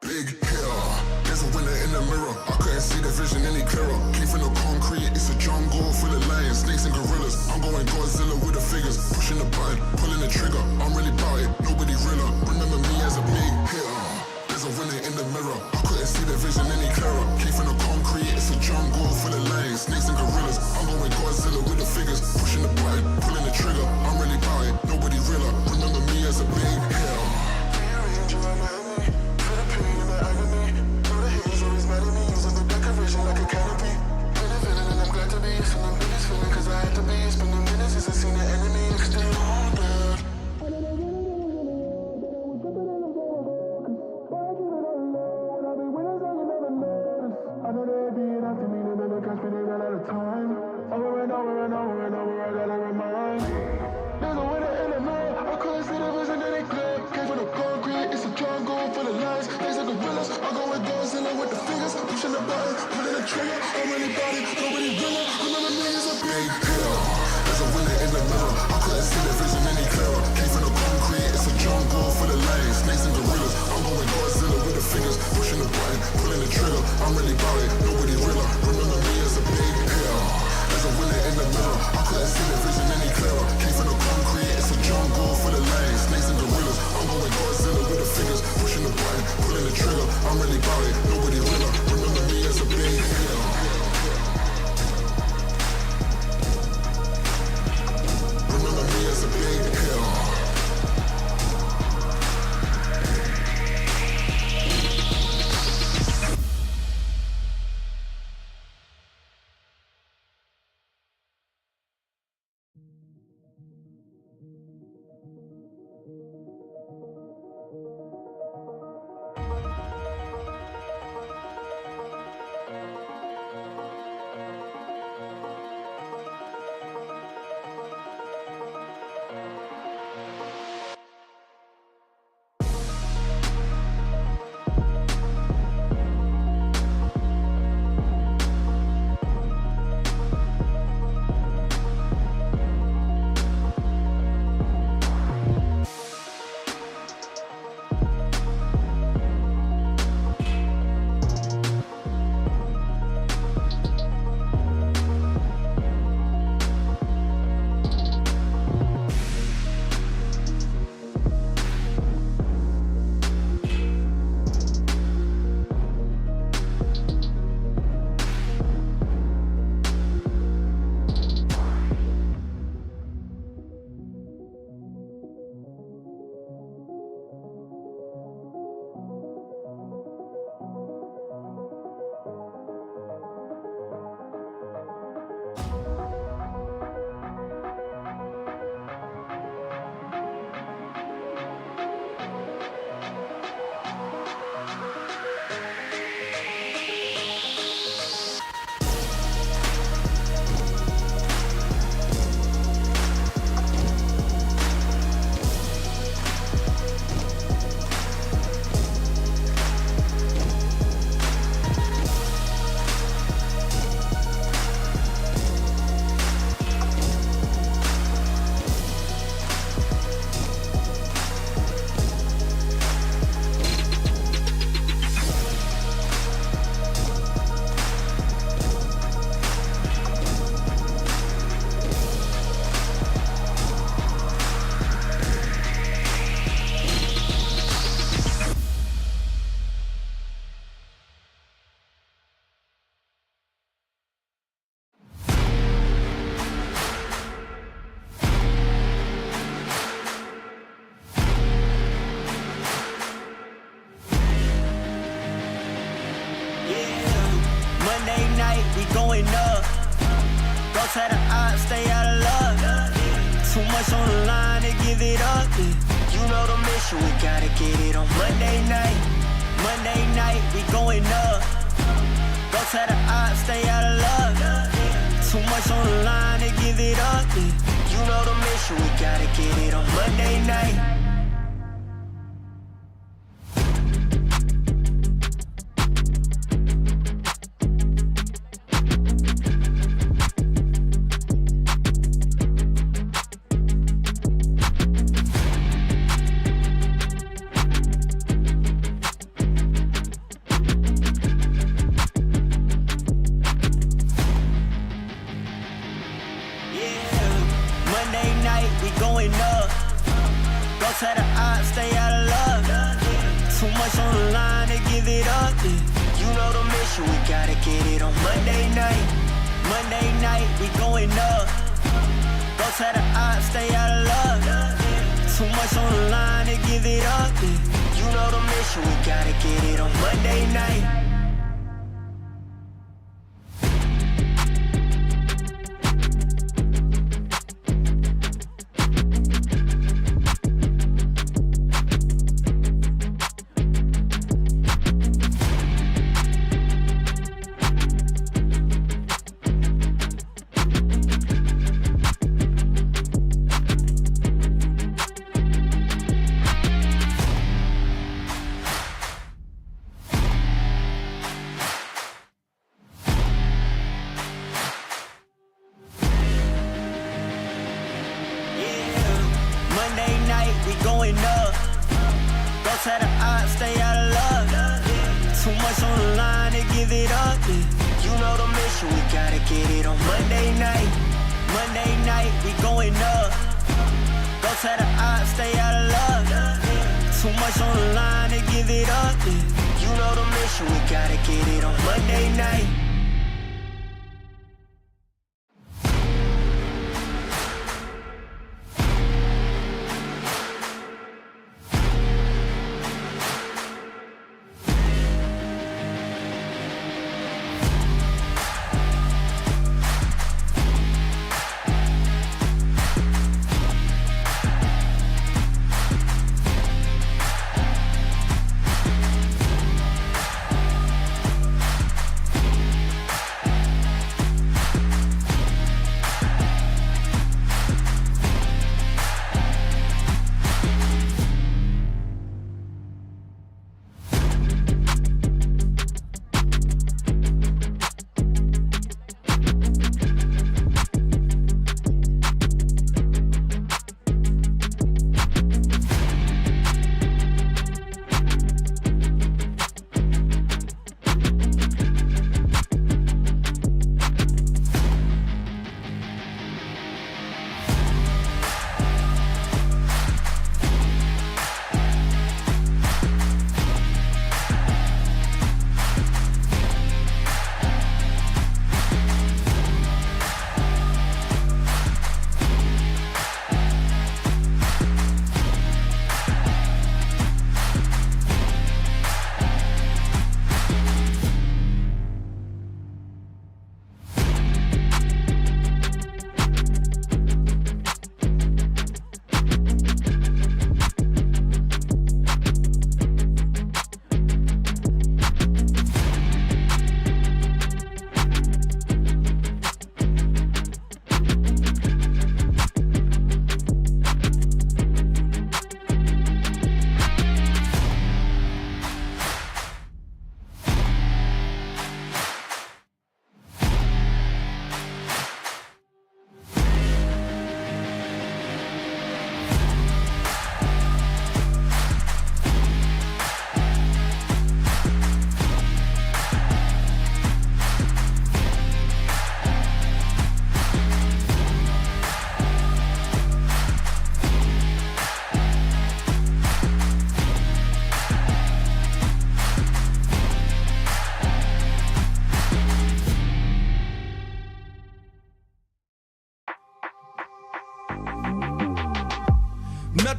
Big hitter, there's a winner in the mirror. I couldn't see the vision any clearer. Came from the concrete, it's a jungle full of lions, snakes and gorillas. I'm going Godzilla with the figures, pushing the button, pulling the trigger. I'm really about it, nobody realer. Remember me as a big hitter. There's a winner in the mirror. I couldn't see the vision any clearer. Came from the concrete, it's a jungle full of lions, snakes and gorillas. I'm going Godzilla with the figures, pushing the button, pulling the trigger. I'm really about it, nobody realer. Remember me as a big hitter. Like a canopy, been a villain and I'm glad to be. It's the biggest feeling cause I had to be. It's been a minute since I seen the enemy and still wounded. I know they'd be after me, they never catch me, they ran out of time. Over and over and over and over, I gotta remind. There's a winner in the mirror, I couldn't see the vision that they clear. Came from the concrete, it's a jungle full of lions. There's like gorillas, I go with Godzilla with the fingers, pushing the button, pulling the trigger. I'm really about it, nobody realer. Remember me as a big hitter. There's a winner in the mirror, I couldn't see the vision any clearer. Came from the concrete, it's a jungle full of lions, snakes and gorillas. I'm going Godzilla with the fingers, pushing the button, pulling the trigger. I'm really about it, nobody realer. Remember me as a big hitter. There's a winner in the mirror, I couldn't see the vision any clearer. Came from the concrete, it's a jungle full of lions, snakes and gorillas. I'm going Godzilla with the fingers, pushing the button, pulling the trigger. I'm really about it, nobody realer. Remember me as a big hitter. Remember me as a big hitter. we going up. Don't try to odds, stay out of luck. Too much on the line to give it up. You know the mission, we gotta get it on Monday night. Monday night, we going up. Don't try to odds, stay out of luck. Too much on the line to give it up. You know the mission, we gotta get it on Monday night.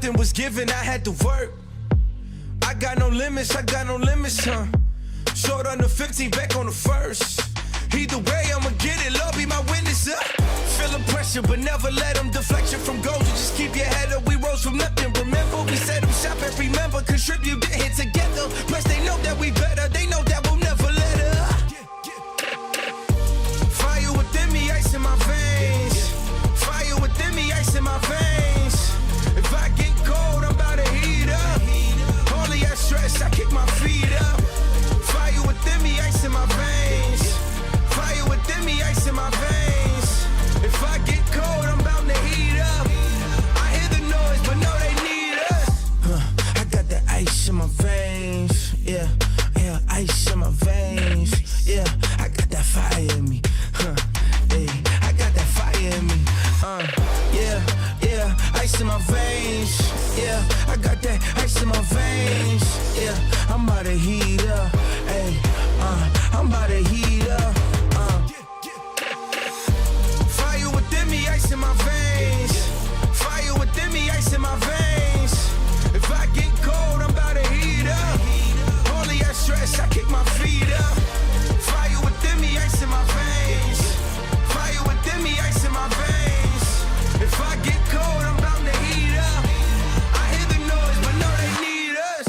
Nothing was given, I had to work. I got no limits, huh? Short on the 15, back on the first. Either way, I'ma get it, Lord be my witness. Feeling pressure, but never let them deflection from goals. You just keep your head up, we rose from nothing. Remember, we set them shop and remember, contribute, get hit together. Plus, they know that we better, they know that we'll never let up. Fire within me, ice in my veins. Fire within me, ice in my veins. If I get cold, I'm about to heat up. Only at stress, I kick my feet up. Fire within me, ice in my veins. Fire within me, ice in my veins. If I get cold, I'm bound to heat up. I hear the noise, but no, they need us. I got that ice in my veins. Yeah, yeah, ice in my veins. Yeah, I got that fire in me. Hey, I got that fire in me. Yeah, yeah, ice in my veins. Yeah, I got that ice in my veins. Yeah, I'm about to heat up. Hey, I'm about to heat up. Fire within me, ice in my veins. Fire within me, ice in my veins. If I get cold, I'm about to heat up. Only at stress, I kick my feet up. Fire within me, ice in my veins. Fire within me, ice in my veins. If I get cold, I'm bound to heat up. I hear the noise, but no, they need us.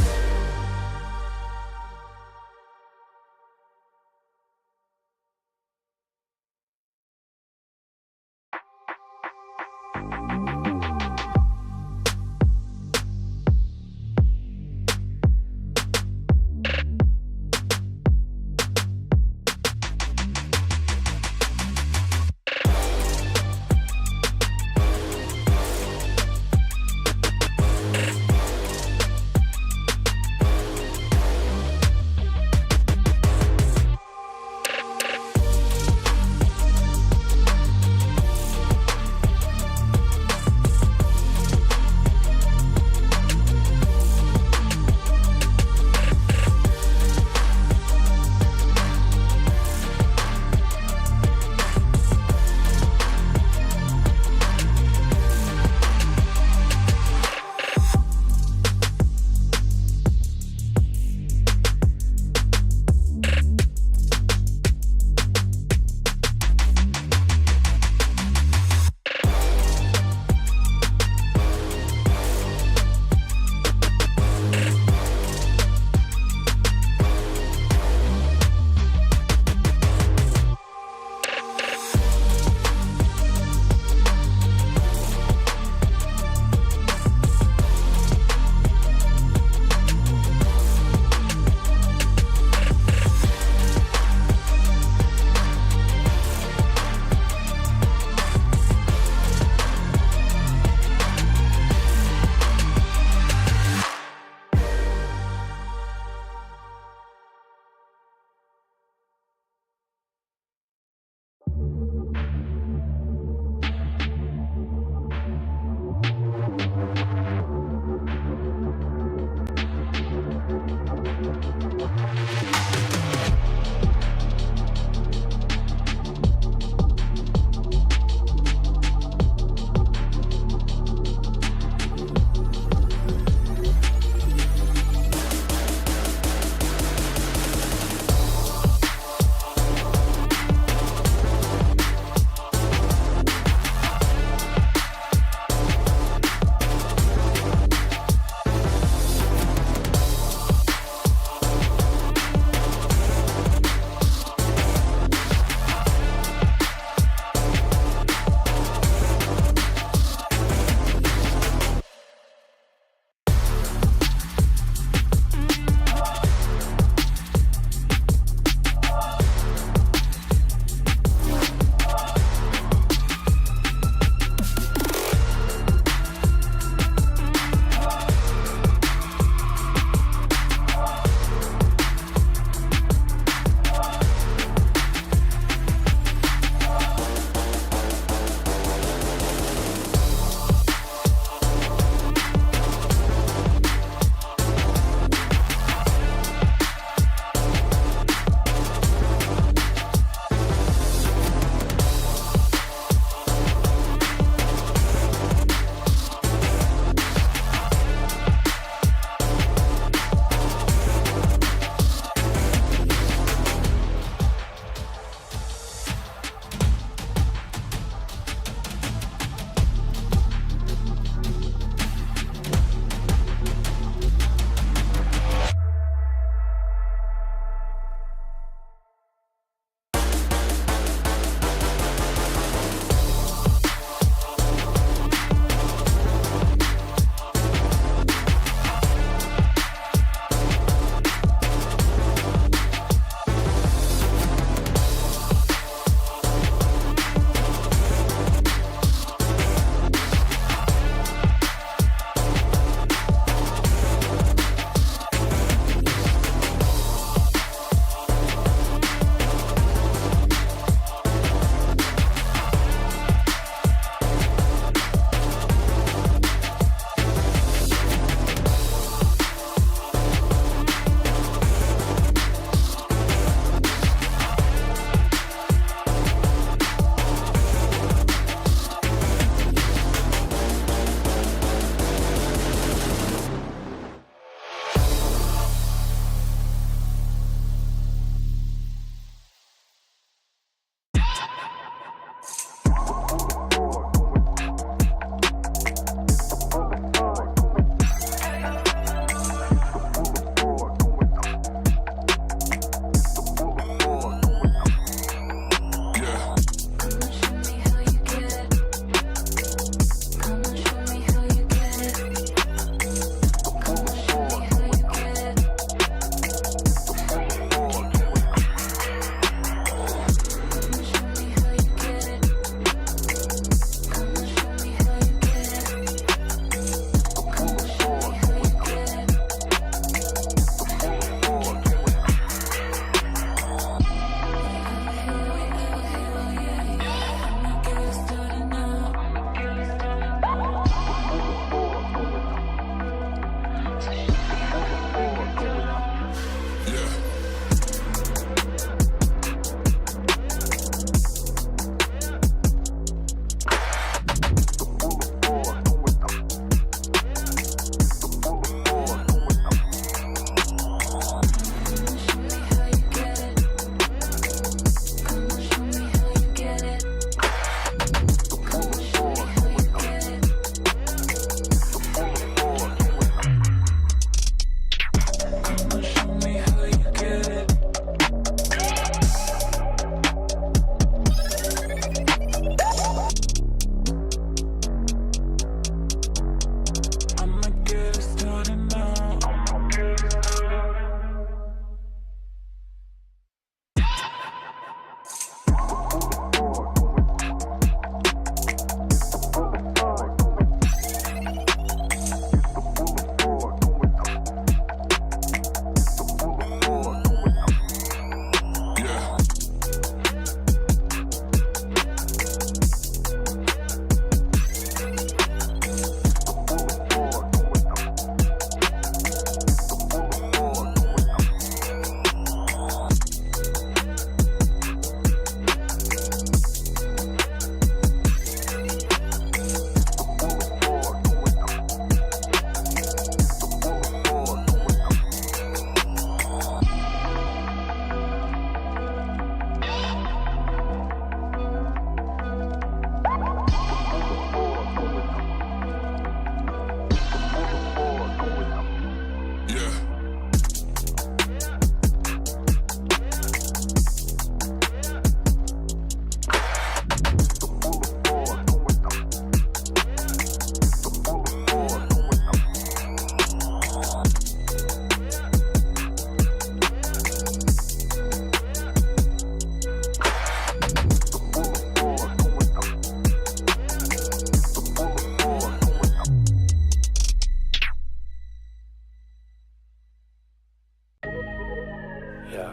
Yeah,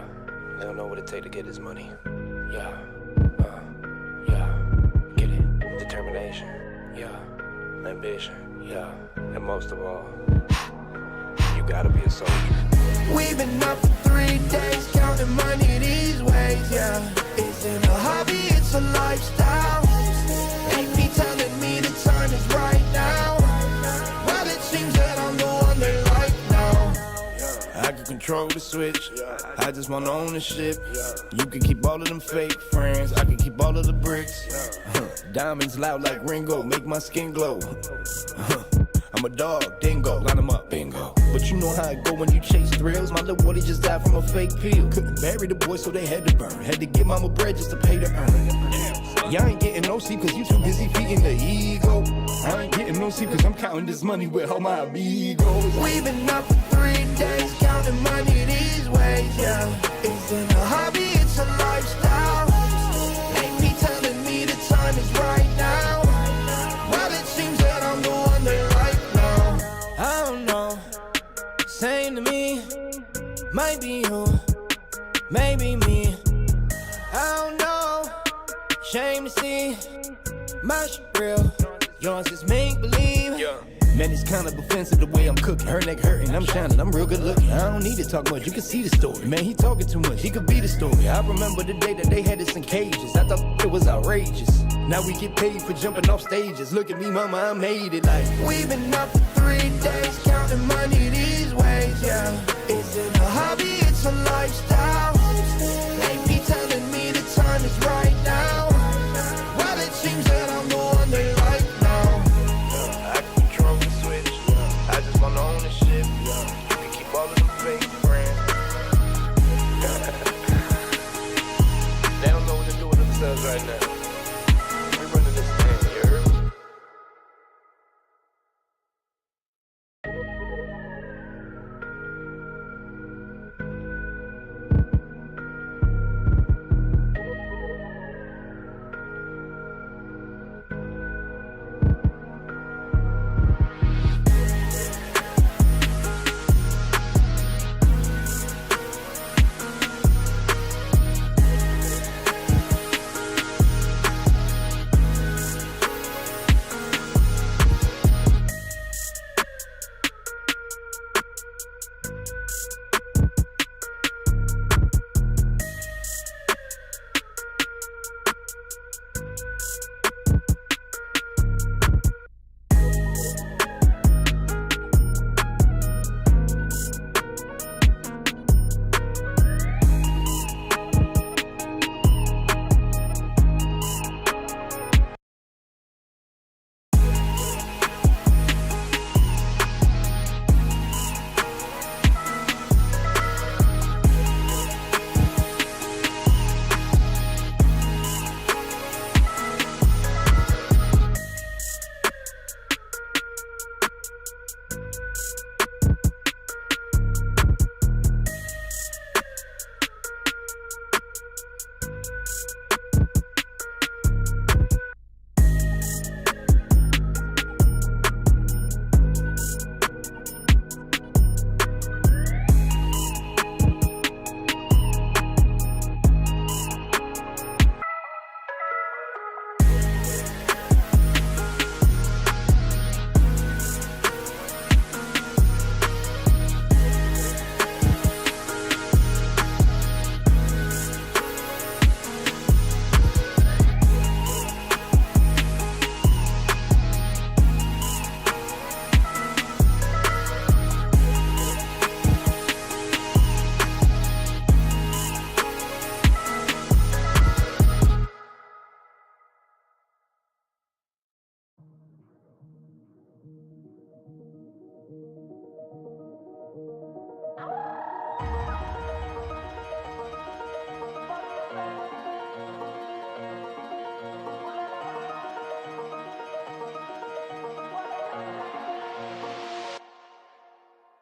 they don't know what it take to get this money. Yeah, get it. Determination, yeah. Ambition, yeah. And most of all, you gotta be a soldier. We've been up for 3 days, counting money these ways, yeah. Isn't a hobby, it's a lifestyle. Ain't me telling me the time is right now. Well, it seems that I'm the one they like now. I can control the switch, I just want ownership. You can keep all of them fake friends, I can keep all of the bricks. Diamonds loud like Ringo, make my skin glow. I'm a dog, dingo, line them up, bingo. But you know how it go when you chase thrills. My little boy just died from a fake pill. Couldn't bury the boy, so they had to burn. Had to give mama bread just to pay to earn. Y'all ain't getting no sleep cause you too busy feeding the ego. I ain't getting no sleep cause I'm counting this money with all my amigos. We've been up for 3 days, counting money these ways, yeah. Isn't a hobby, it's a lifestyle. Ain't me telling me the time is right now. Well, it seems that I'm the one they like now. I don't know, same to me. Might be you, maybe me. I don't know, shame to see. My shit real, yours is make believe. Yeah. Man, it's kind of offensive the way I'm cooking. Her neck hurting, I'm shining, I'm real good looking. I don't need to talk much, you can see the story. Man, he talking too much, he could be the story. I remember the day that they had us in cages. I thought it was outrageous. Now we get paid for jumping off stages. Look at me, mama, I made it like. We've been up for 3 days, counting money these ways, yeah. Isn't a hobby, it's a lifestyle. Ain't me telling me the time is right now. Well, it seems that I'm the one they like now. I can control the switch, I just want ownership. You can keep all of them fake friends. They don't know what to do with themselves right now. We're running this thing, you heard me?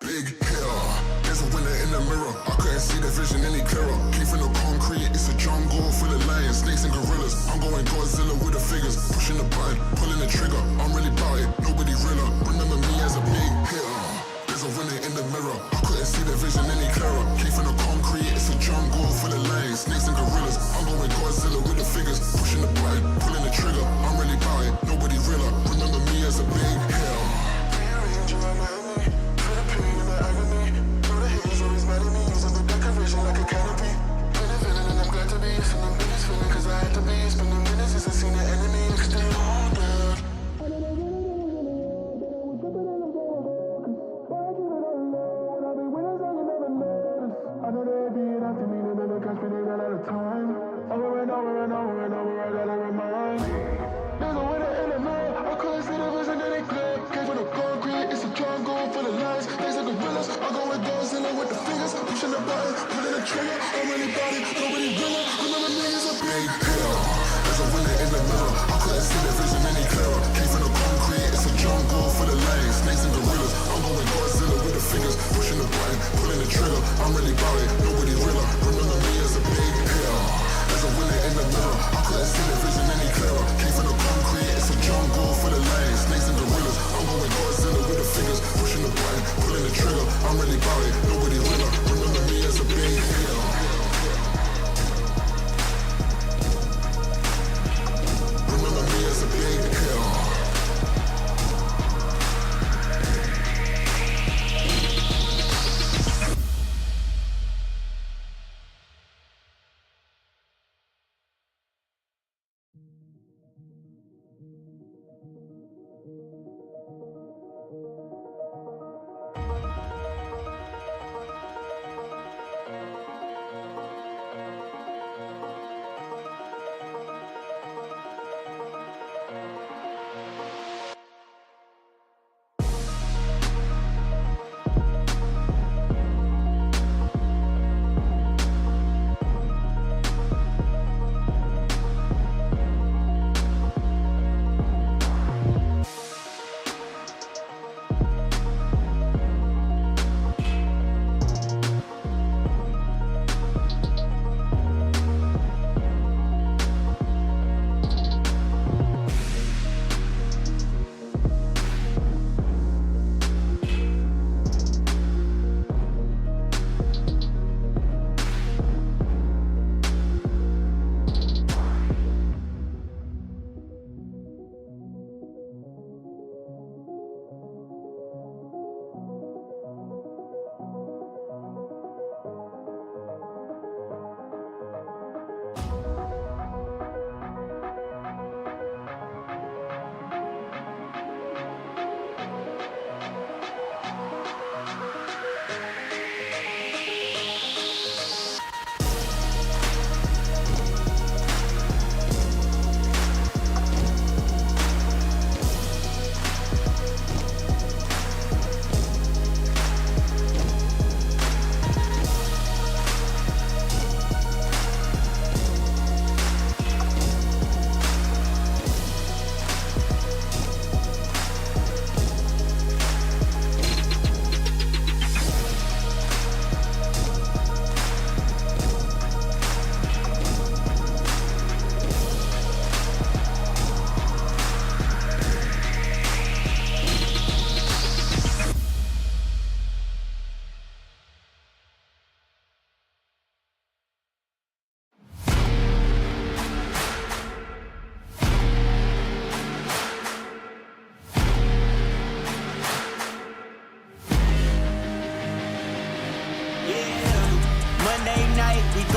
Big hitter, there's a winner in the mirror. I couldn't see the vision any clearer. Came from the concrete, it's a jungle full of lions, snakes and gorillas. I'm going Godzilla with the figures, pushing the button, pulling the trigger. I'm really about it, nobody realer. Remember me as a big hitter. There's a winner in the mirror. I couldn't see the vision any clearer. Came from the concrete, it's a jungle pushing the button, pulling the trigger. I'm really about it, nobody realer. Remember me as a big hitter. There's a winner in the mirror. I couldn't see the vision any clearer. Came from the concrete, it's a jungle full of lions, snakes and gorillas. I'm going Godzilla with the fingers, pushing the button, pulling the trigger. I'm really about it, nobody realer. Remember me as a big hitter. There's a winner in the mirror. I couldn't see the vision any clearer. Came from the concrete, it's a jungle full of lions, snakes and gorillas. I'm going Godzilla with the fingers, pushing the button, pulling the trigger. I'm really about it, nobody realer. Remember me as a big hitter. Remember me as a big hitter.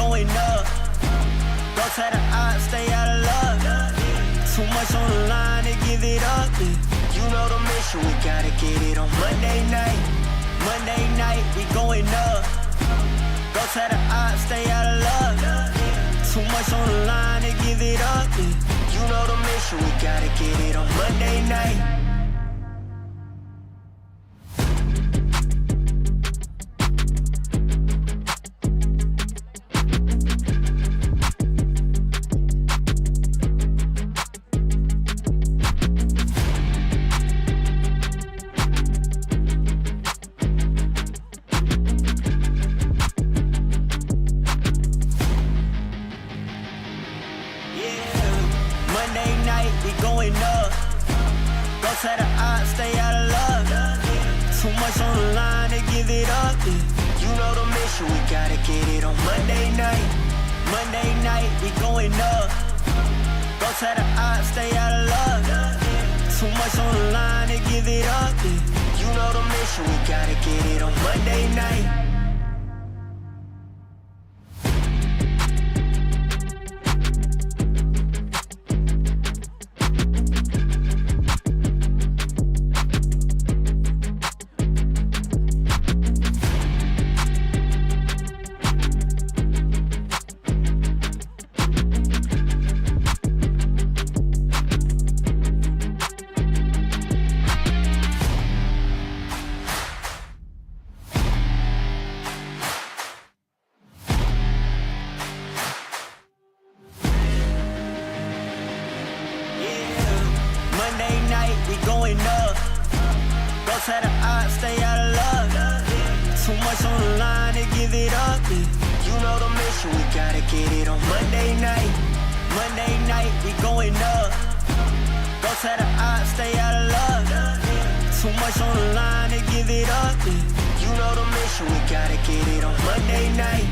going up. Go tell the odds, stay out of luck. Too much on the line to give it up. You know the mission, we gotta get it on Monday night. Monday night, we going up. Go tell the odds, stay out of luck. Too much on the line to give it up. You know the mission, we gotta get it on Monday night. going up. Those had the odds, stay out of luck. Too much on the line to give it up. You know the mission, we gotta get it on Monday night. Monday night, we going up. Those had the odds, stay out of luck. Too much on the line to give it up. You know the mission, we gotta get it on Monday night.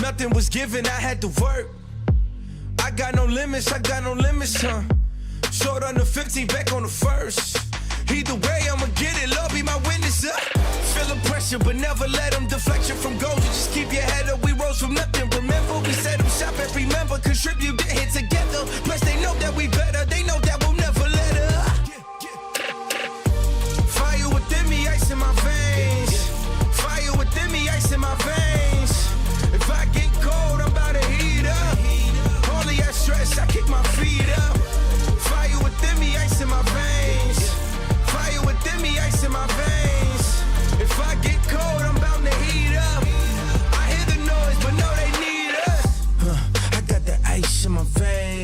Nothing was given, I had to work. I got no limits, huh? Short on the 15, back on the first. Either way, I'ma get it, Lord be my witness, Feel the pressure, but never let them deflect you from goals. You just keep your head up, we rose from nothing. Remember, we set them shop and remember, contribute, get hit together. Plus, they know that we better, they know that we'll never let up. Fire within me, ice in my veins. Fire within me, ice in my veins. If I get cold, I'm about to heat up. Only that stress, I kick my feet up. Fire within me, ice in my veins. Fire within me, ice in my veins. If I get cold, I'm bound to heat up. I hear the noise, but no, they need us. I got the ice in my veins.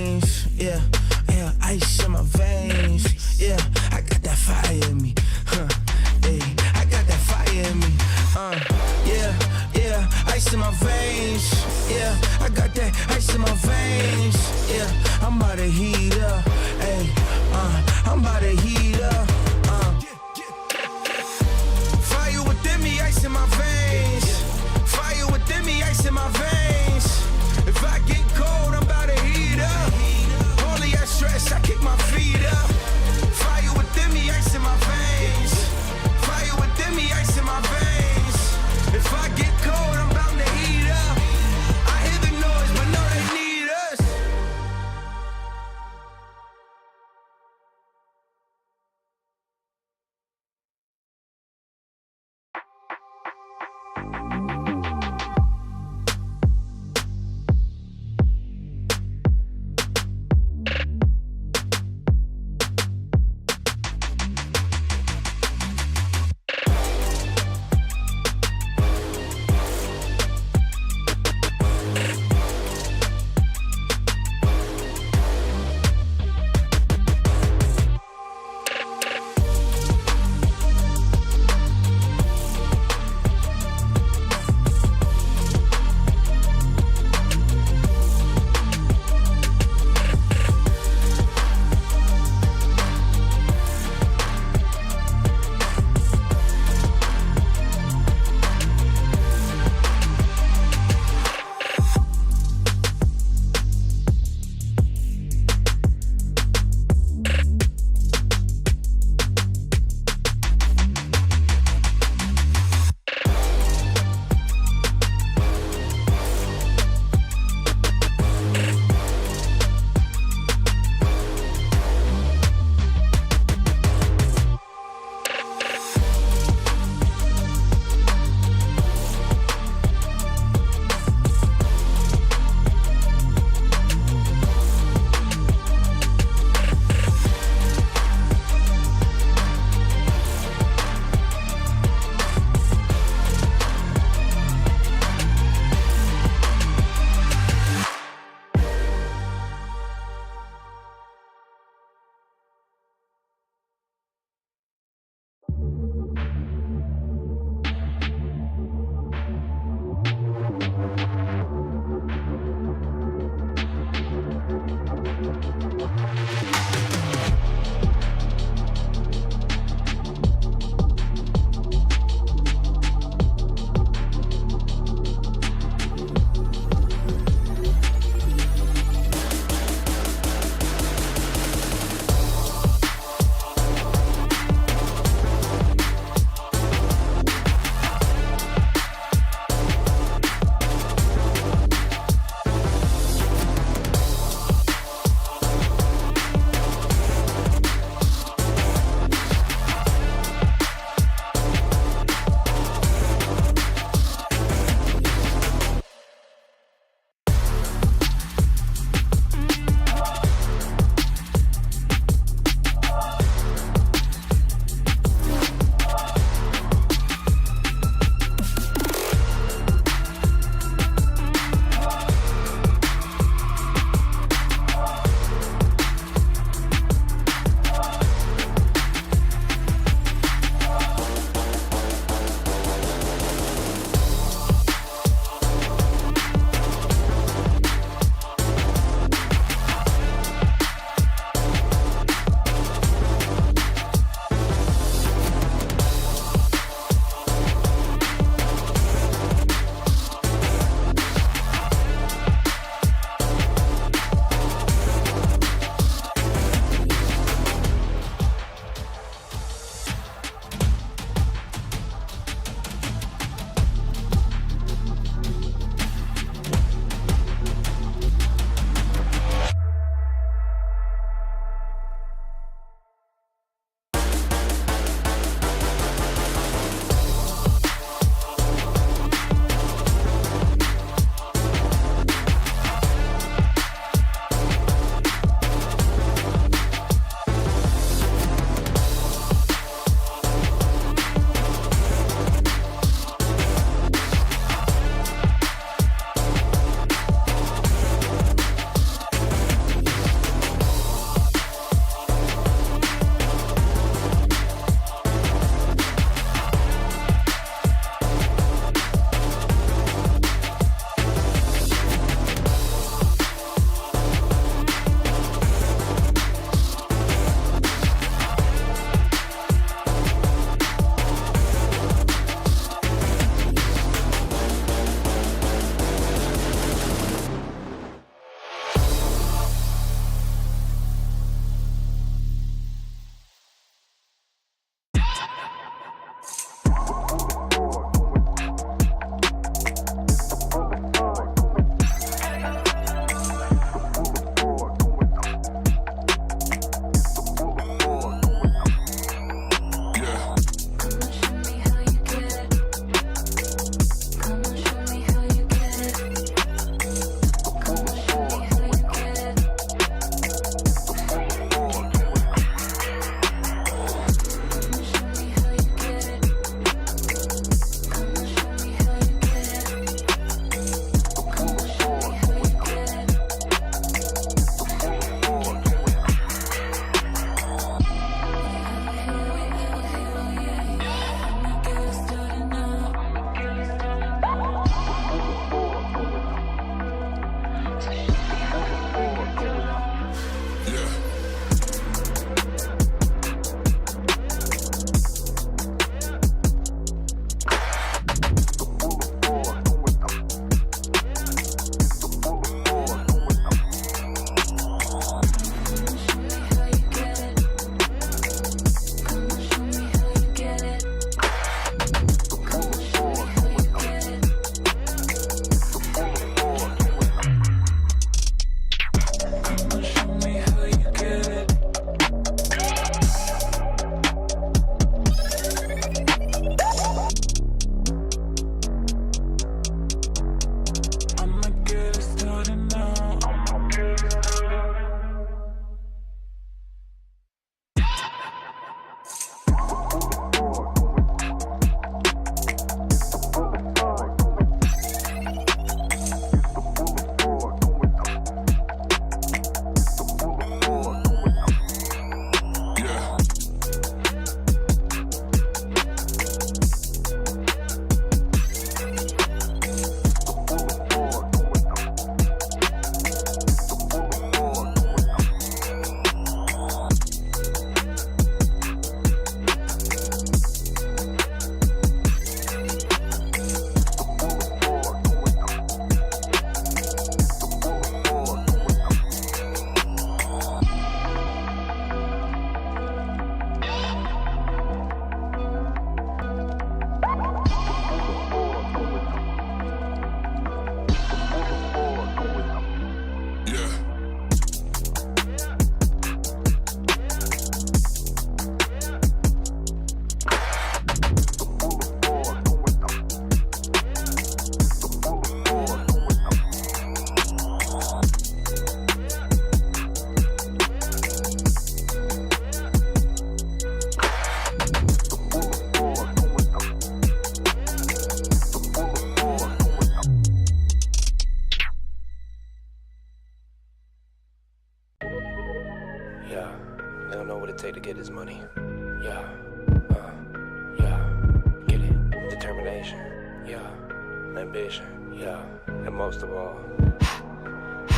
determination, yeah, ambition, yeah, and most of all,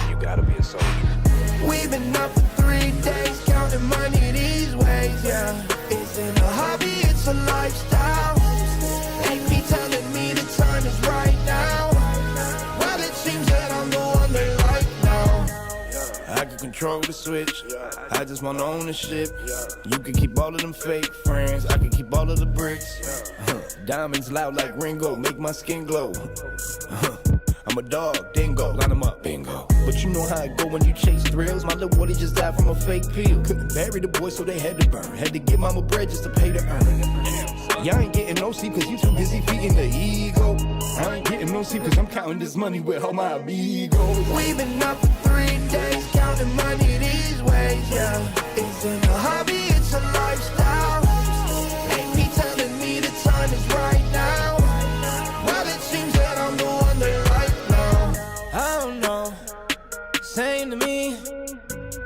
you gotta be a soldier. We've been up for 3 days, counting money these ways, yeah. Isn't a hobby, it's a lifestyle. Ain't me telling me the time is right now. Well, it seems that I'm the one they like now. I can control the switch, I just want ownership. You can keep all of them fake friends, I can keep all of the bricks. Diamonds loud like Ringo, make my skin glow. I'm a dog, dingo, line them up, bingo. But you know how it go when you chase thrills. My little boy just died from a fake pill. Couldn't bury the boy, so they had to burn. Had to give mama bread just to pay to earn. Y'all ain't getting no sleep cause you too busy feeding the ego. I ain't getting no sleep cause I'm counting this money with all my amigos. We've been up for 3 days, counting money these ways, yeah. Isn't a hobby, it's a lifestyle. Ain't me telling me the time is right now. Well, it seems that I'm the one they like now. I don't know, same to me.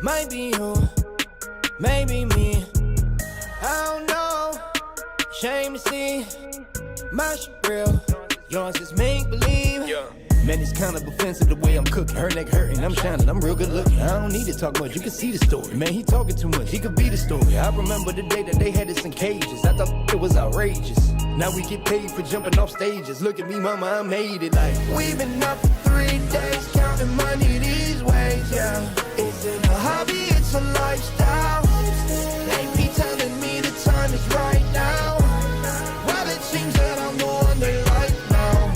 Might be you, maybe me. I don't know, shame to see. My shit real, yours is make-believe. Man, it's kind of offensive the way I'm cooking. Her neck hurting, I'm shining, I'm real good looking. I don't need to talk much, you can see the story. Man, he talking too much, he could be the story. I remember the day that they had us in cages. I thought it was outrageous. Now we get paid for jumping off stages. Look at me, mama, I made it like. We've been up for 3 days, counting money these ways, yeah. Isn't a hobby, it's a lifestyle. Ain't me telling me the time is right now. Well, it seems that I'm the one they like now.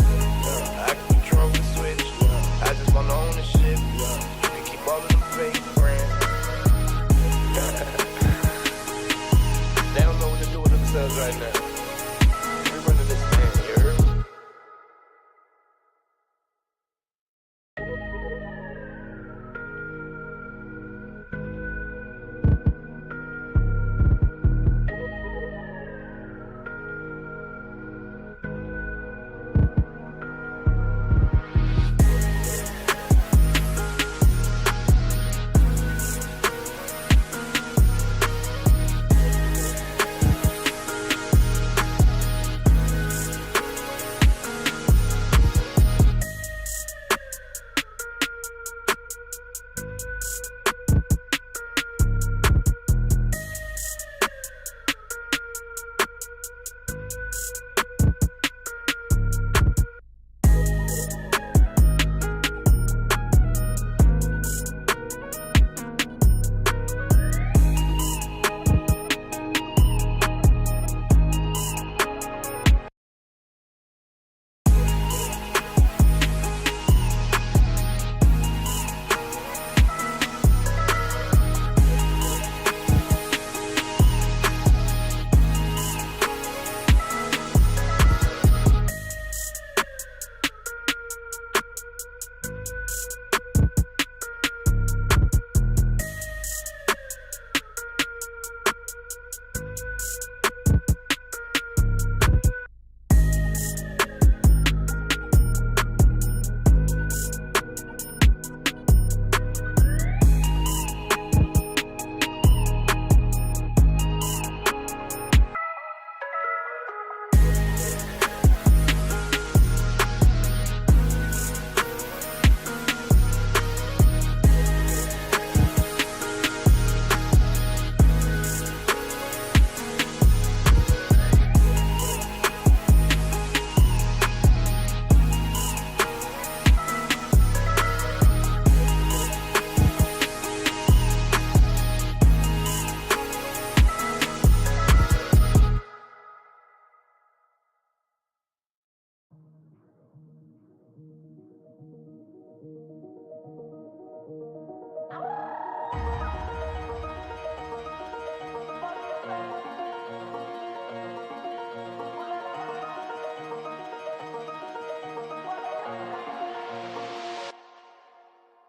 I can control the switch, I just want ownership. You can keep all of them fake friends. They don't know what to do with themselves right now. We running this thing, you heard?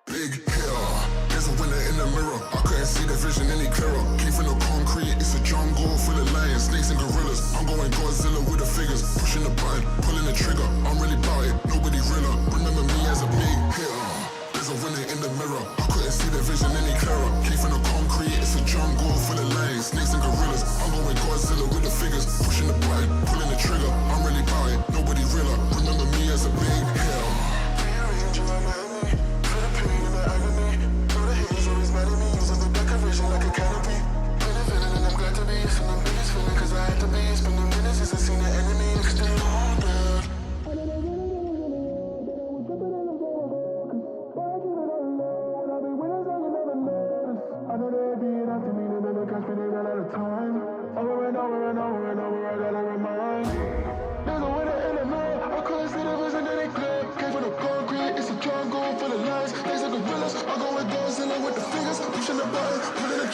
Big hitter, there's a winner in the mirror. I couldn't see the vision any clearer. Came from the concrete, it's a jungle full of lions, snakes and gorillas. I'm going Godzilla with the figures, pushing the button, pulling the trigger. I'm really about it, nobody realer. Remember me as a big hitter. There's a winner in the mirror. I couldn't see the vision any clearer. Came from the concrete, it's a jungle full of lions, snakes and gorillas. I'm going Godzilla with the figures, pushing the button, pulling the trigger. I'm really about it, nobody realer.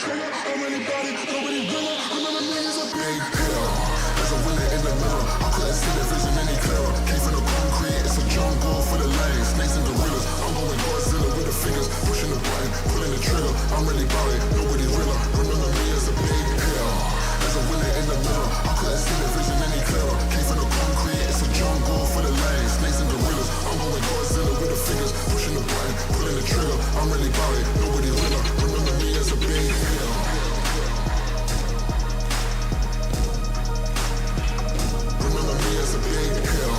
trigger. I'm really body, nobody realer. Remember me as a big hitter. There's a winner in the mirror. I couldn't see the vision any clearer. Came from the concrete, it's a jungle for the lanes. Snakes and gorillas. I'm going Godzilla with the fingers. Pushing the button, pulling the trigger. I'm really body, nobody realer. Remember me as a big hitter. There's a winner in the mirror. I couldn't see the vision any clearer. Came from the concrete, it's a jungle for the lanes. Snakes and gorillas. I'm going Godzilla with the fingers. Pushing the button, pulling the trigger. I'm really body, nobody realer. Remember me as a big hitter. Remember me as a big hitter.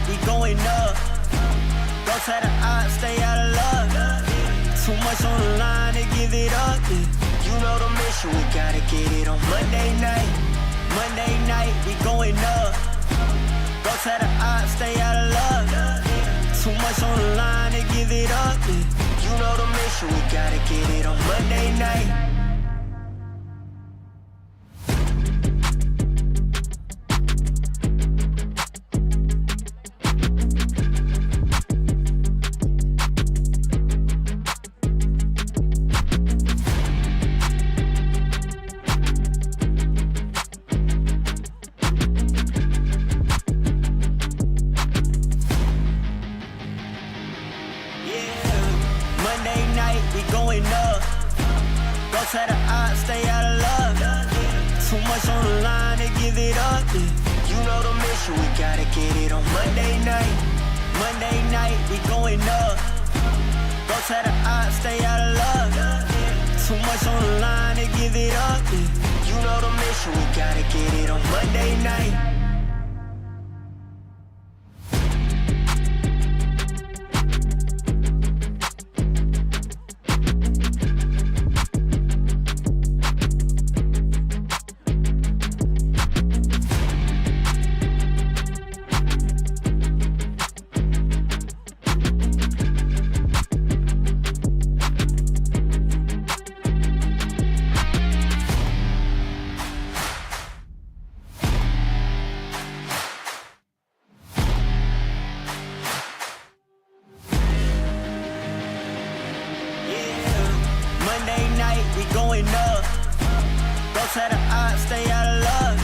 we going up. Go to the odds, stay out of luck. Too much on the line to give it up. You know the mission, we gotta get it on Monday night. Monday night, we going up. Go to the odds, stay out of luck. Too much on the line to give it up. You know the mission, we gotta get it on Monday night. To the odds, stay out of luck. Too much on the line to give it up. You know the mission, we gotta get it on Monday night. Monday night, we going up. Go to the odds, stay out of luck. Too much on the line to give it up. You know the mission, we gotta get it on Monday night. night, we going up. Don't try to stay out of luck.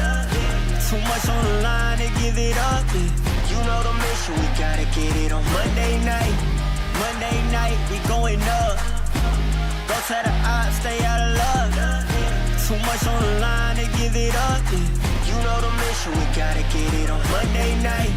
Too much on the line to give it up. You know the mission, we gotta get it on Monday night. Monday night, we going up. Don't try to stay out of luck. Too much on the line to give it up. You know the mission, we gotta get it on Monday night.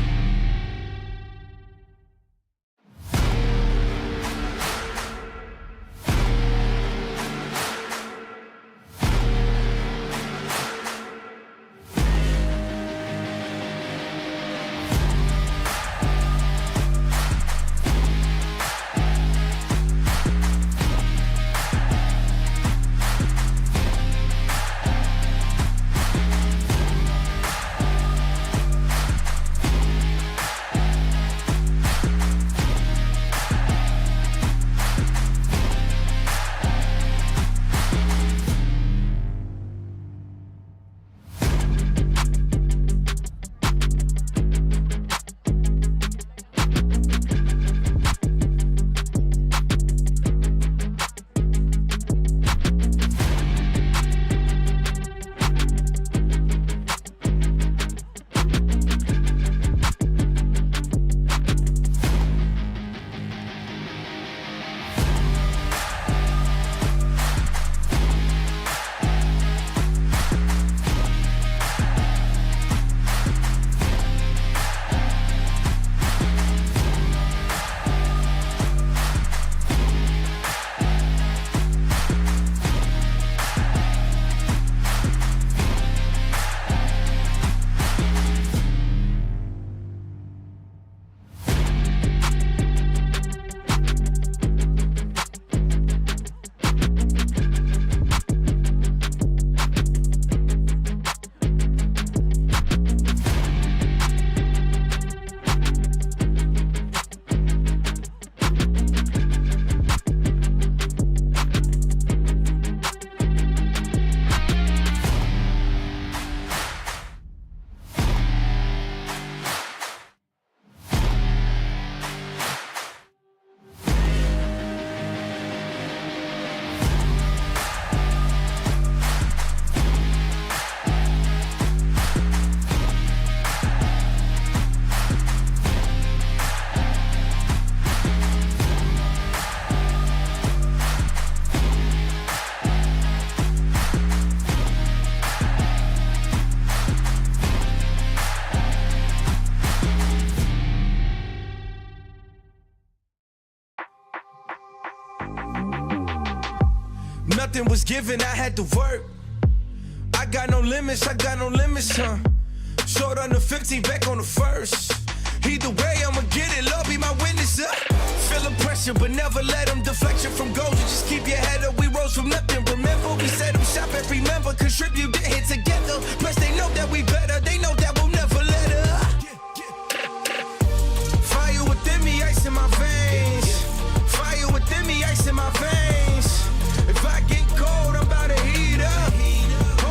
Nothing was given, I had to work. I got no limits, huh? Short on the 15, back on the first. Either way, I'ma get it, Lord be my witness up. Feeling pressure, but never let them deflect you from goals. You just keep your head up, we rose from nothing. Remember, we set them shop and remember, contribute, get hit together. Plus they know that we better, they know that we'll never let up. Fire within me, ice in my veins. Fire within me, ice in my veins. If I get cold, I'm about to heat up.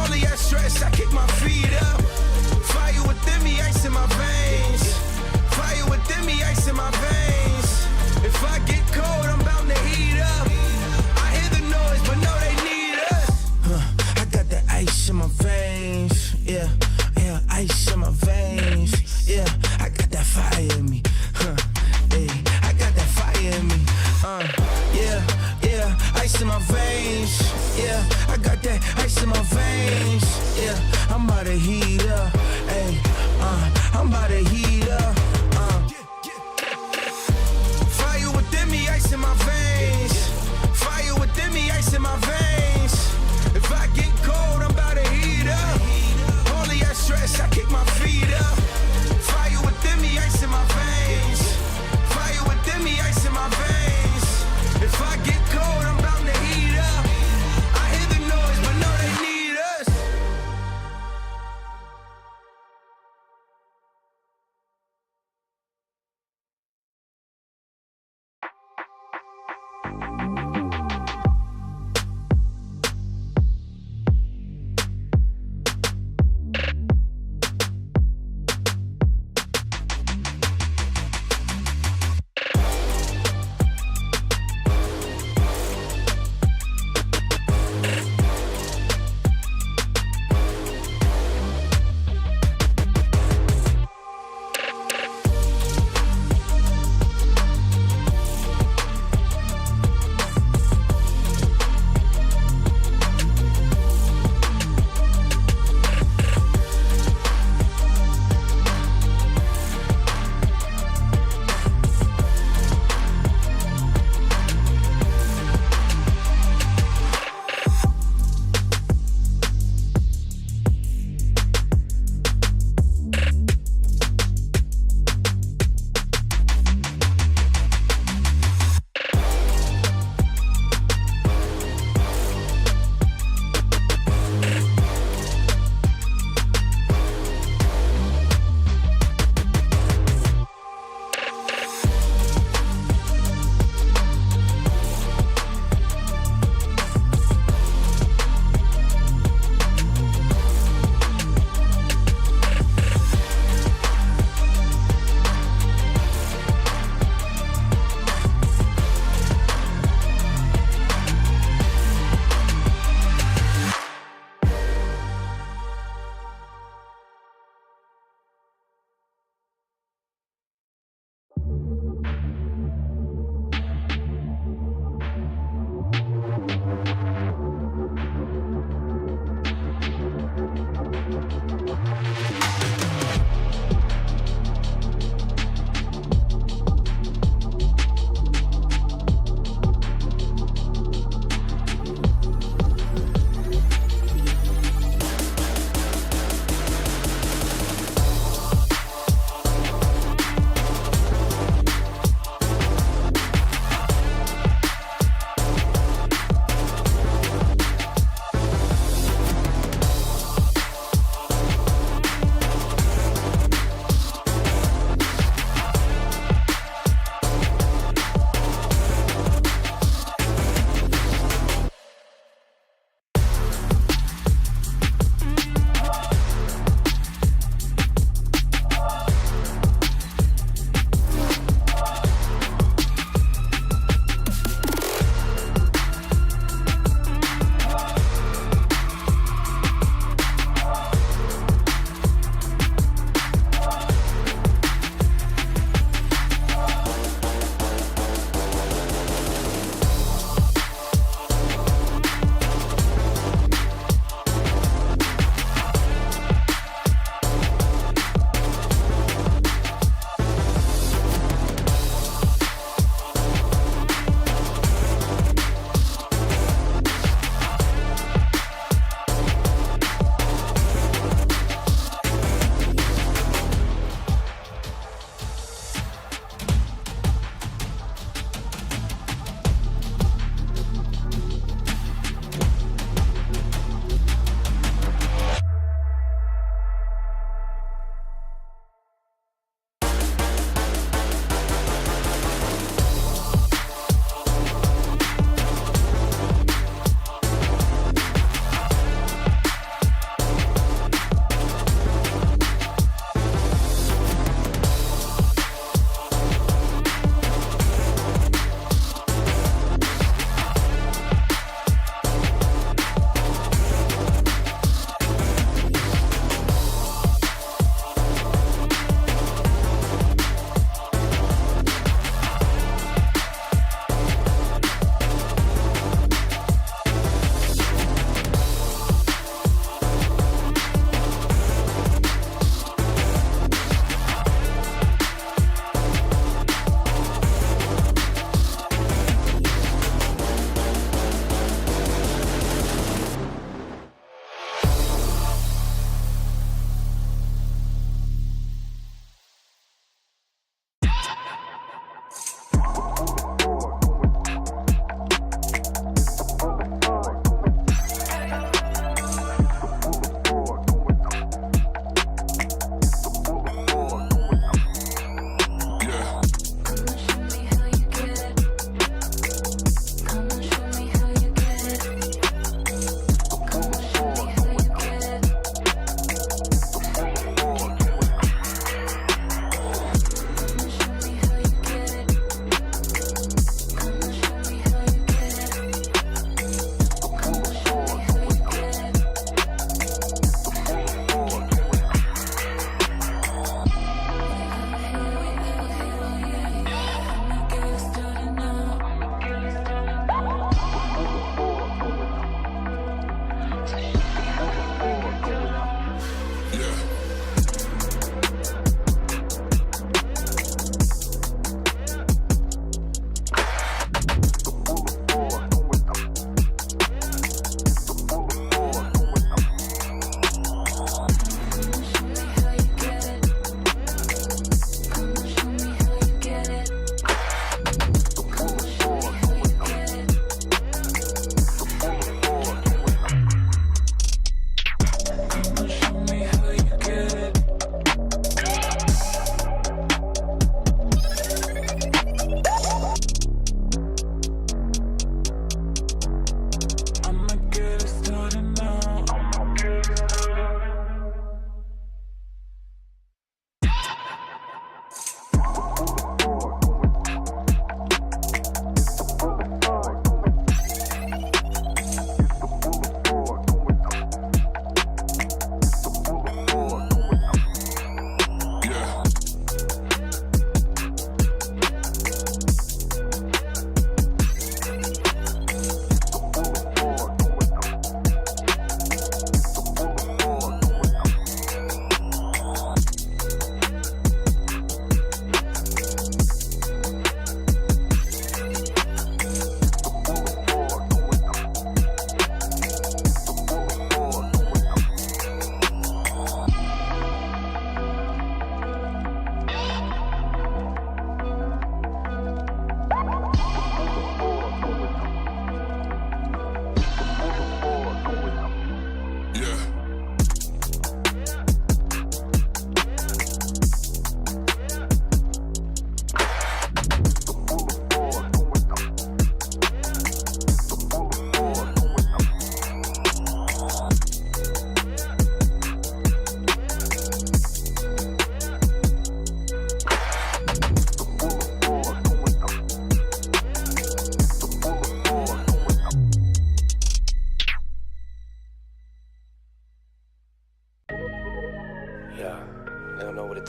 Only I stress, I kick my feet up. Fire within me, ice in my veins. Fire within me, ice in my veins. If I get cold, I'm bound to heat up. I hear the noise, but no, they need us. I got that ice in my veins. Yeah, yeah, ice in my veins. Yeah, I got that fire in me. Hey, I got that fire in me. Yeah, yeah, ice in my veins. Yeah, I got that ice in my veins. Yeah, I'm about to heat up. Hey, I'm about to heat up. Fire within me, ice in my veins. Fire within me, ice in my veins. If I get cold, I'm about to heat up. Only I stress, I kick my feet up. Fire within me, ice in my veins. Fire within me, ice in my veins. If I get cold, I'm bound to heat up. I hear the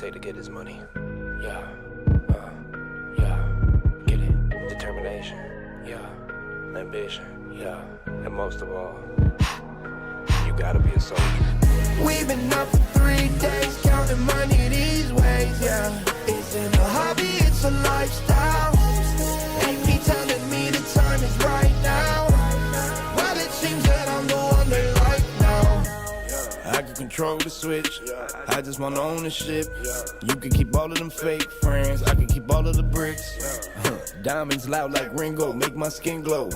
take to get his money. Yeah, get it. Determination, yeah. Ambition, yeah. And most of all, you gotta be a soldier. We've been up for 3 days, counting money these ways, yeah. Isn't a hobby, it's a lifestyle. Ain't me telling me the time is right now. Well, it seems that I'm the one they like now. I can control the switch, I just want ownership. You can keep all of them fake friends, I can keep all of the bricks. Diamonds loud like Ringo, make my skin glow.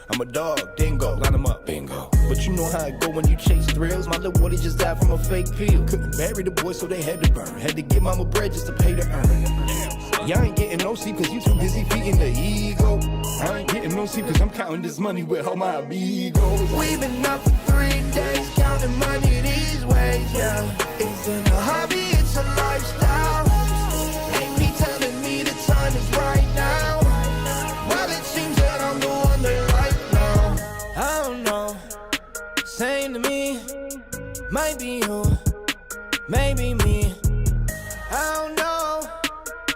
I'm a dog, dingo, line them up, bingo. But you know how it go when you chase thrills. My little Woody just died from a fake pill. Couldn't bury the boy, so they had to burn. Had to give mama bread just to pay to earn. Y'all ain't getting no sleep cause you too busy feeding the ego. I ain't getting no sleep cause I'm counting this money with all my amigos. We've been up for 3 days, counting money these ways, yeah. Isn't a hobby, it's a lifestyle. Ain't me telling me the time is right now. Well, it seems that I'm the one they like now. I don't know, same to me. Might be you, maybe me. I don't know,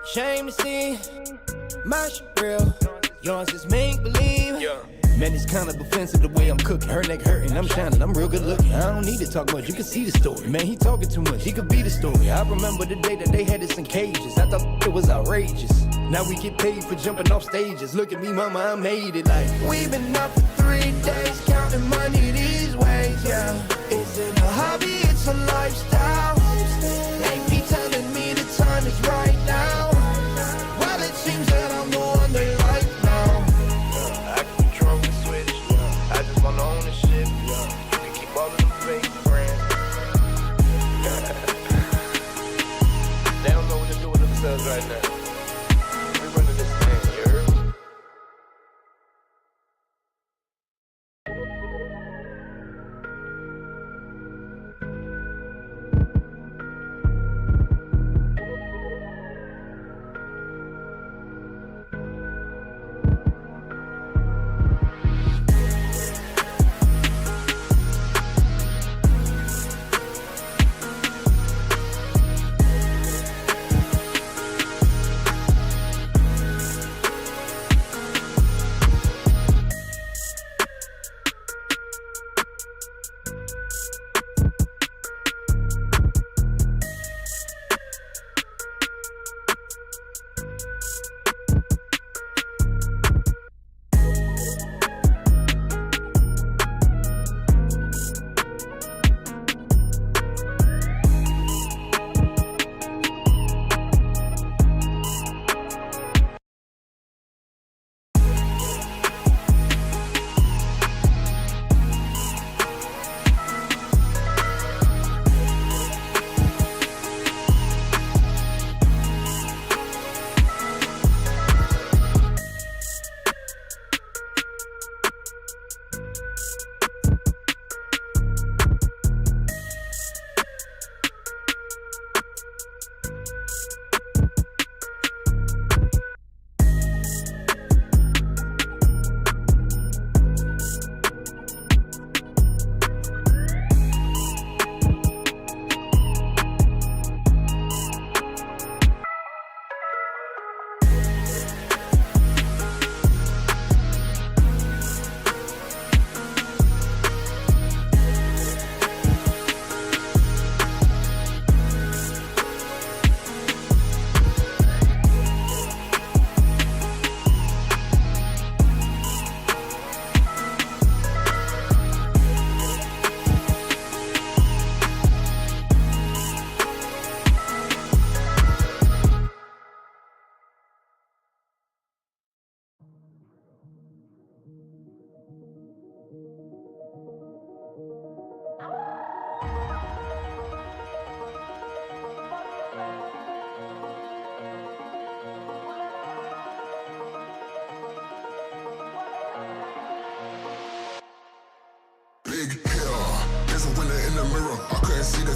shame to see. My shit real, yours is make-believe. Man, it's kind of offensive the way I'm cooking. Her neck hurting, I'm shining, I'm real good looking. I don't need to talk much, you can see the story. Man, he talking too much, he could be the story. I remember the day that they had us in cages. I thought it was outrageous. Now we get paid for jumping off stages. Look at me, mama, I made it like. We've been up for 3 days, counting money these ways, yeah. Isn't a hobby, it's a lifestyle. Ain't me telling me the time is right now. Well, it seems that I'm the one they like now. I can control the switch, I just want ownership. You can keep all of them fake friends. They don't know what to do with themselves right now. We running this thing, you heard?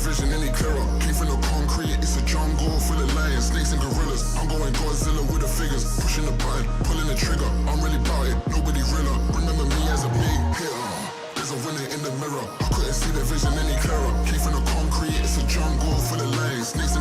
vision any clearer. Came from the concrete, it's a jungle full of lions, snakes and gorillas. I'm going Godzilla with the figures, pushing the button, pulling the trigger. I'm really about it, nobody realer. Remember me as a big hitter. There's a winner in the mirror. I couldn't see the vision any clearer. Came from the concrete, it's a jungle full of lions, snakes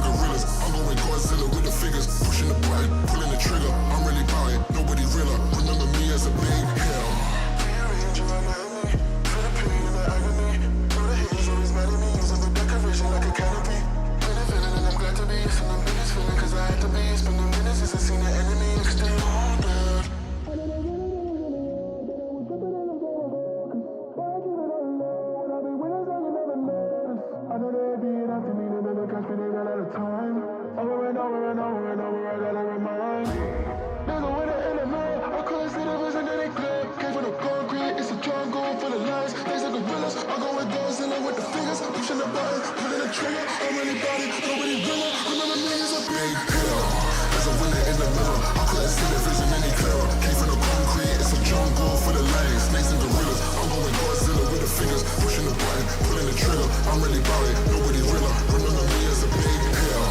trigger. I'm really about it, nobody realer. Remember me as a big hitter. As a winner in the mirror, I couldn't see the vision any clearer. Came from the concrete, it's a jungle for the lions, snakes and gorillas. I'm going Godzilla with the fingers, pushing the button, pulling the trigger. I'm really about it, nobody realer. Remember me as a big hitter.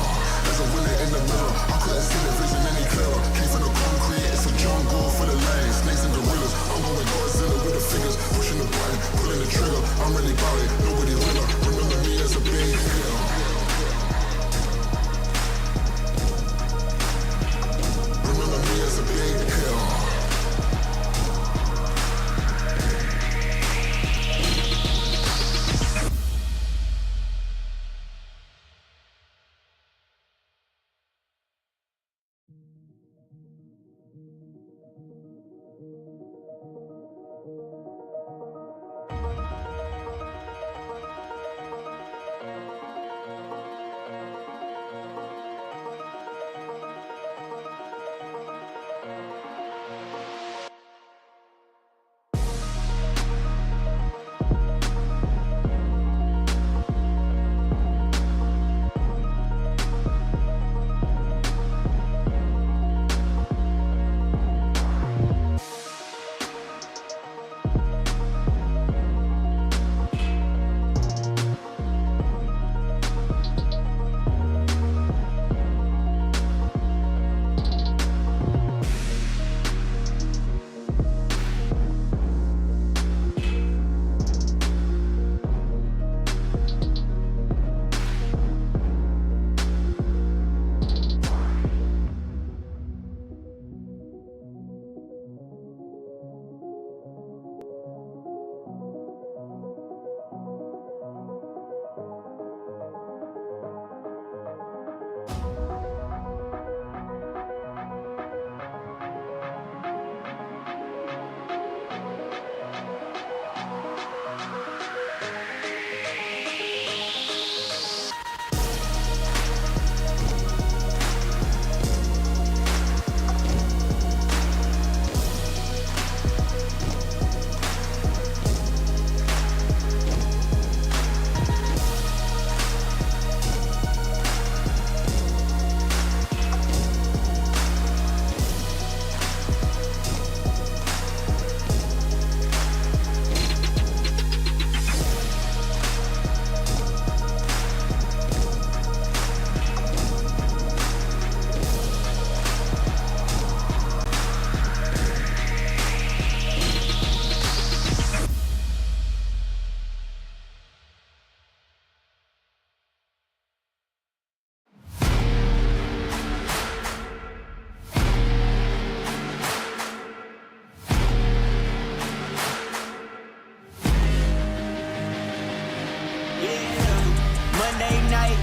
As a winner in the mirror, I couldn't see the vision any clearer. Came from the concrete, it's a jungle for the lions, snakes and gorillas. I'm going Godzilla with the fingers, pushing the button, pulling the trigger. I'm really about it, nobody realer. Remember me as a big hitter. Remember me as a big hitter.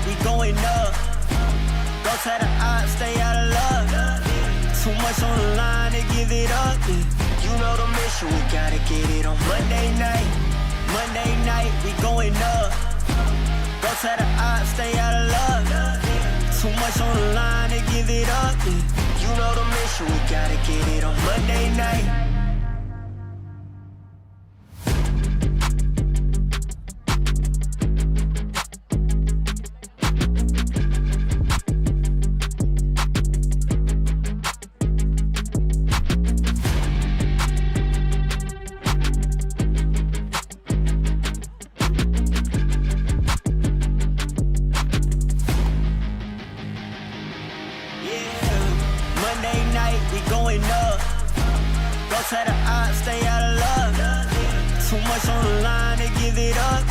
we going up. Go tell the odds, stay out of luck. Too much on the line to give it up. You know the mission, we gotta get it on Monday night. Monday night, we going up. Go tell the odds, stay out of luck. Too much on the line to give it up. You know the mission, we gotta get it on Monday night. Tell the odds, stay out of luck. Too much on the line to give it up.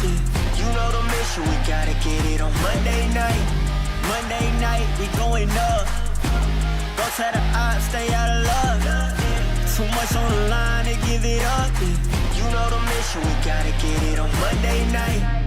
You know the mission, we gotta get it on Monday night. Monday night, we going up. Go tell the odds, stay out of luck. Too much on the line to give it up. You know the mission, we gotta get it on Monday night.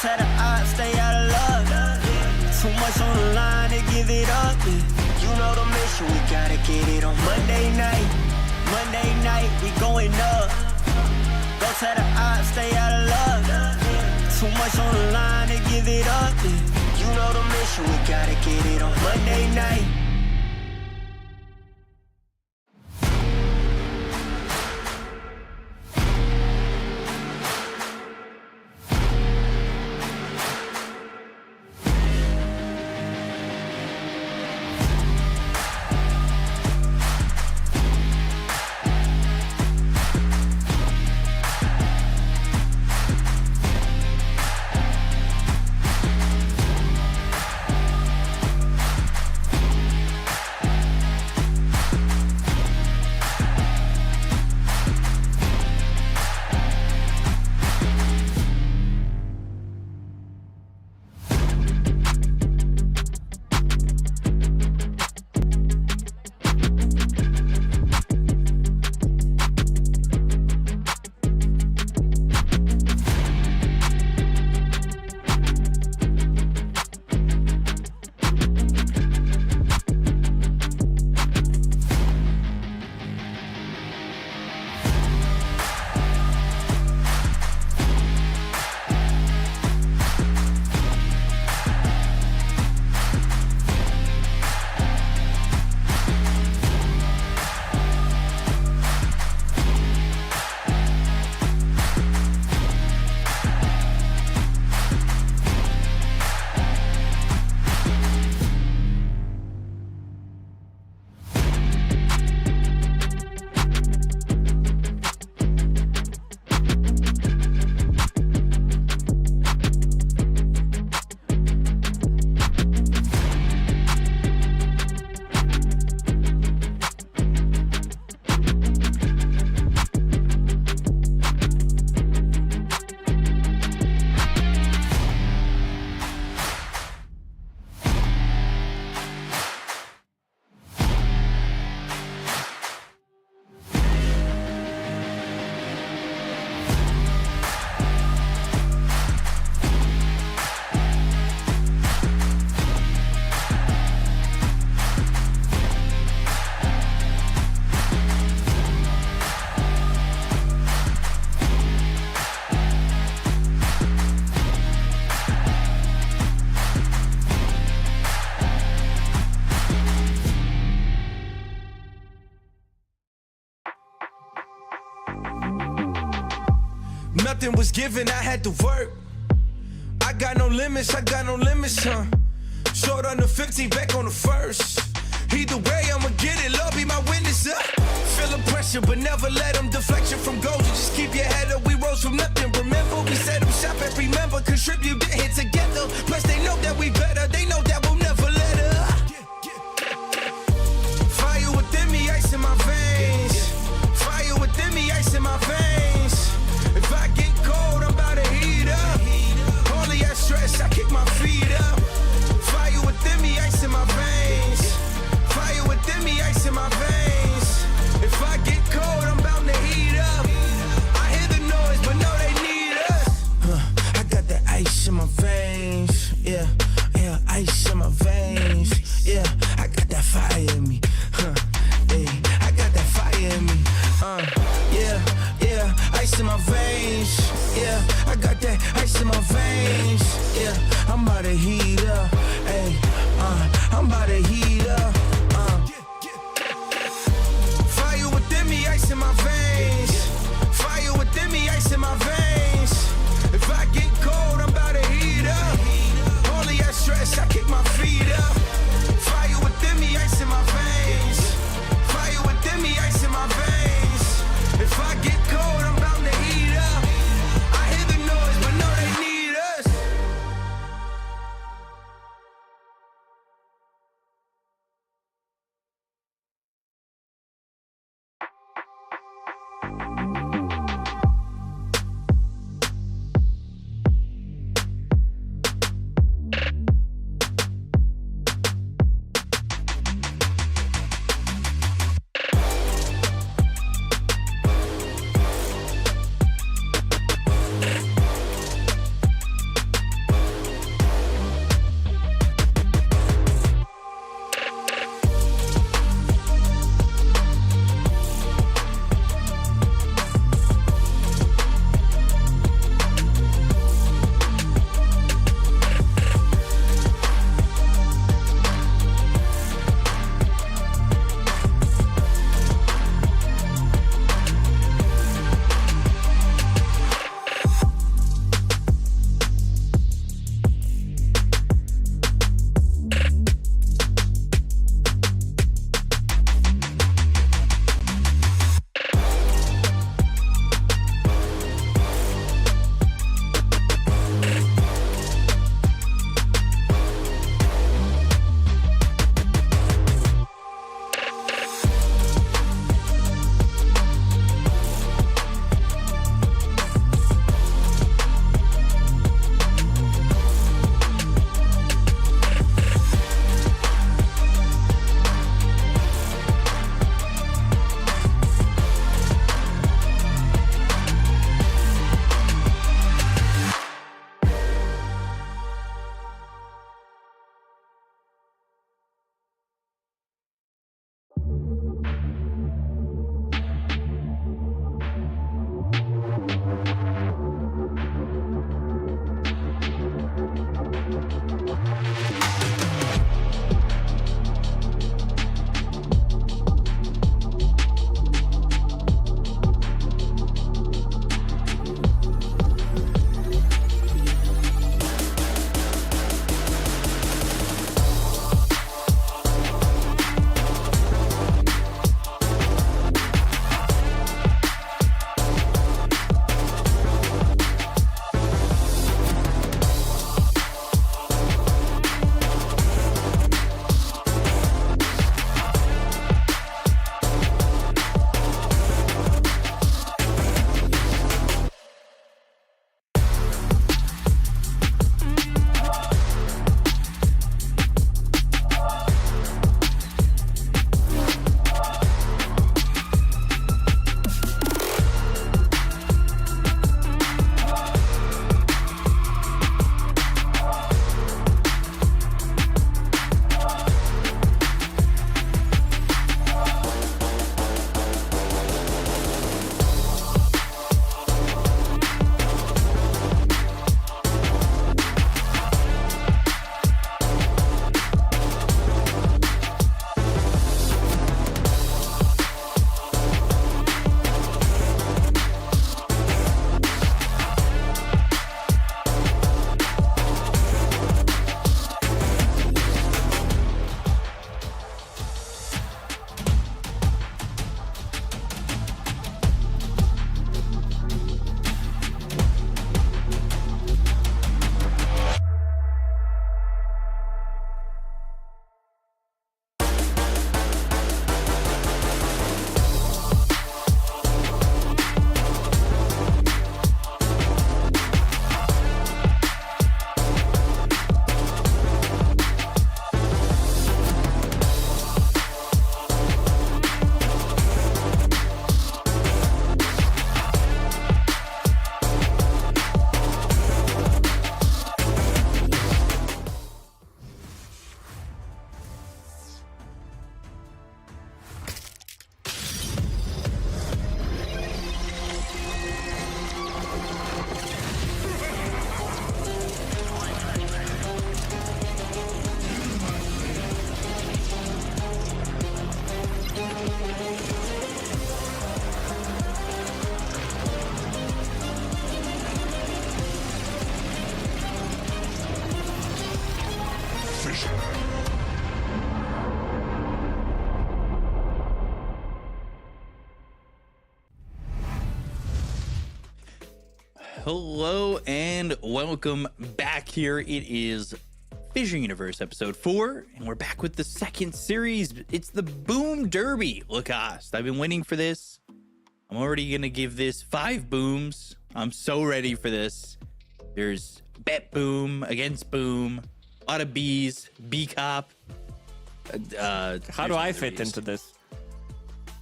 Don't tell the odds, stay out of luck. Too much on the line to give it up. You know the mission, we gotta get it on Monday night. Monday night, we going up. Don't tell the odds, stay out of luck. Too much on the line to give it up. You know the mission, we gotta get it on Monday night. Nothing was given, I had to work. I got no limits, huh? Short on the 15, back on the first. Either way, I'ma get it, Lord be my witness, Feeling pressure, but never let them deflection from goals. You just keep your head up, we rose from nothing. Remember, we set them shop and remember, contribute, get here together. Plus, they know that we better, they know that we'll never let up. Fire within me, ice in my veins. Fire within me, ice in my veins. If I get cold, I'm about to heat up. Only I stress, I kick my feet up. Fire within me, ice in my veins. Fire within me, ice in my veins. If I get cold, I'm bound to heat up. I hear the noise, but no, they need us. I got that ice in my veins. Yeah, ice in my veins. Yeah, I got that fire in me. Hey, I got that fire in me. Yeah, ice in my veins. Yeah, I got that ice in my veins. Yeah, I'm about to heat up. Hey, I'm about to heat up. Fire within me, ice in my veins. Fire within me, ice in my veins. If I get cold, I'm about to heat up. Only I Hello and welcome back here. It is FISSURE Universe Episode 4, and we're back with the second series. It's the Boom Derby, Lacoste. I've been waiting for this. I'm already going to give this 5 booms. I'm so ready for this. There's BetBoom against Boom. A lot of B's. B-Cop. How do I fit into this?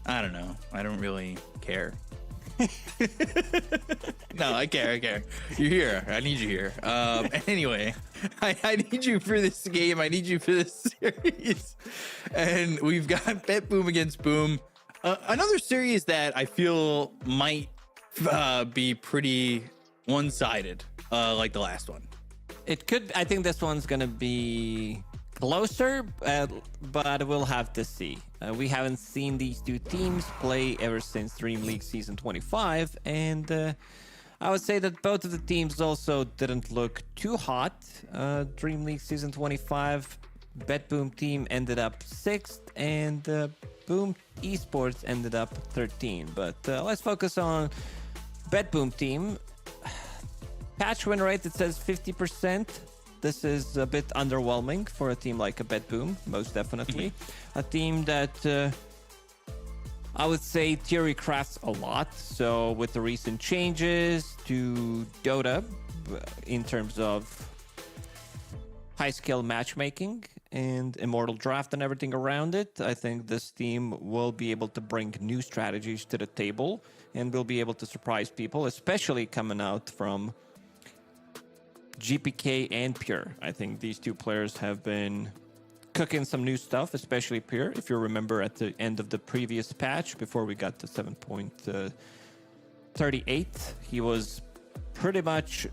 I don't know. I don't really care. No, I care. You're here. I need you here. Anyway, I need you for this game. I need you for this series. And we've got BetBoom against Boom. Another series that I feel might be pretty one-sided, like the last one. It could. I think this one's gonna be closer, but we'll have to see. We haven't seen these two teams play ever since Dream League Season 25, and I would say that both of the teams also didn't look too hot. Dream League Season 25, BetBoom Team ended up 6th, and Boom Esports ended up 13. But let's focus on BetBoom Team. Patch win rate, it says 50%. This is a bit underwhelming for a team like a BetBoom, most definitely. A team that I would say theory crafts a lot. So with the recent changes to Dota in terms of high skill matchmaking and Immortal Draft and everything around it, I think this team will be able to bring new strategies to the table and will be able to surprise people, especially coming out from GPK and Pure. I think these two players have been cooking some new stuff, especially Pure. If you remember at the end of the previous patch, before we got to 7.38, he was pretty much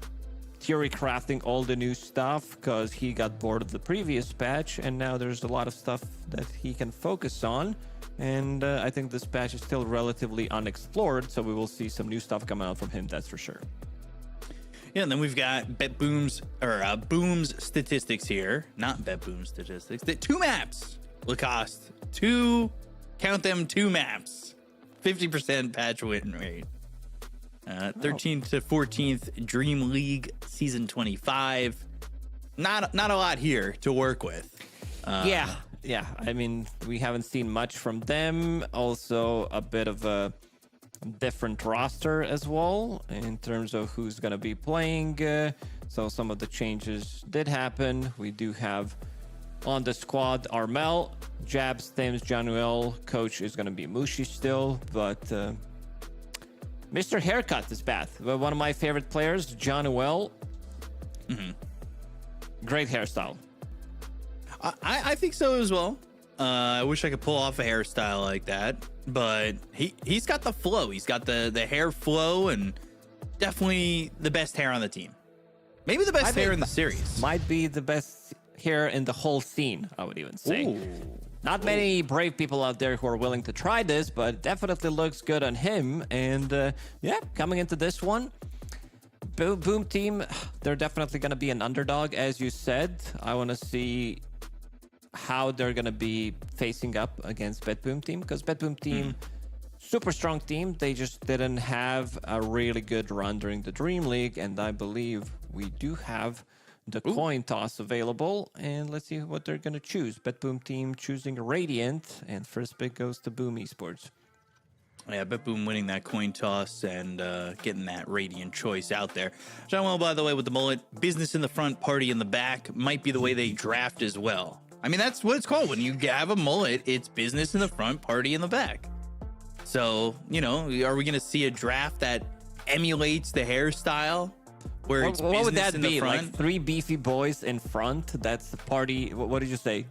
theory crafting all the new stuff because he got bored of the previous patch, and now there's a lot of stuff that he can focus on. And I think this patch is still relatively unexplored, so we will see some new stuff coming out from him, that's for sure. Yeah, and then we've got BetBoom's Boom's statistics here, not BetBoom statistics. The 2 maps, Lacoste. 2 maps. 50% patch win rate. 13th to 14th Dream League Season 25. Not a lot here to work with. Yeah. I mean, we haven't seen much from them. Also, a bit of a different roster as well in terms of who's going to be playing. So some of the changes did happen. We do have on the squad Armel, Jabs, Thames, Januel. Coach is going to be Mushi still, but Mr. Haircut is back. One of my favorite players, Januel. Great hairstyle. I think so as well. I wish I could pull off a hairstyle like that, but he's got the flow. He's got the hair flow, and definitely the best hair on the team. Maybe the best hair in the series. Might be the best hair in the whole scene, I would even say. Ooh. Not many brave people out there who are willing to try this, but definitely looks good on him. And yeah, coming into this one, Boom Team, they're definitely going to be an underdog, as you said. I want to see how they're going to be facing up against BetBoom Team, because BetBoom Team, super strong team. They just didn't have a really good run during the Dream League, and I believe we do have the coin toss available, and let's see what they're going to choose. BetBoom Team choosing Radiant, and first pick goes to Boom Esports. Yeah, BetBoom winning that coin toss and getting that Radiant choice out there. John Well, by the way, with the mullet, business in the front, party in the back, might be the way they draft as well. I mean, that's what it's called. When you have a mullet, it's business in the front, party in the back. So, you know, are we going to see a draft that emulates the hairstyle? Where it's what would that in be? The front? Like 3 beefy boys in front? That's the party. What did you say?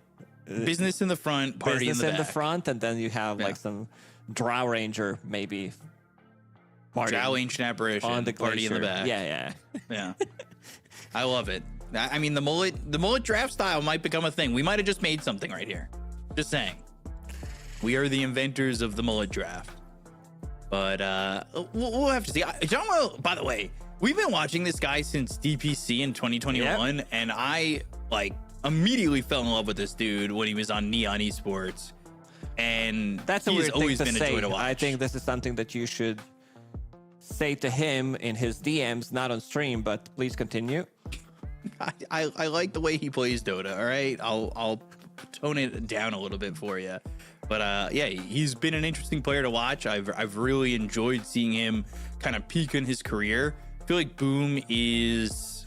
Business in the front, party business in the in back. the front, and then you have like some Drow Ranger, maybe. Drow Ancient Apparition, on the party in the glacier. back. Yeah. I love it. I mean, the mullet draft style might become a thing. We might have just made something right here. Just saying. We are the inventors of the mullet draft. But we'll have to see. John Will, by the way, we've been watching this guy since DPC in 2021, and I immediately fell in love with this dude when he was on Neon Esports, and That's a he's weird thing always to been a say. joy to watch. I think this is something that you should say to him in his DMs, not on stream, but please continue. I like the way he plays Dota. All right, I'll tone it down a little bit for you, but yeah, he's been an interesting player to watch. I've really enjoyed seeing him kind of peak in his career. I feel like Boom is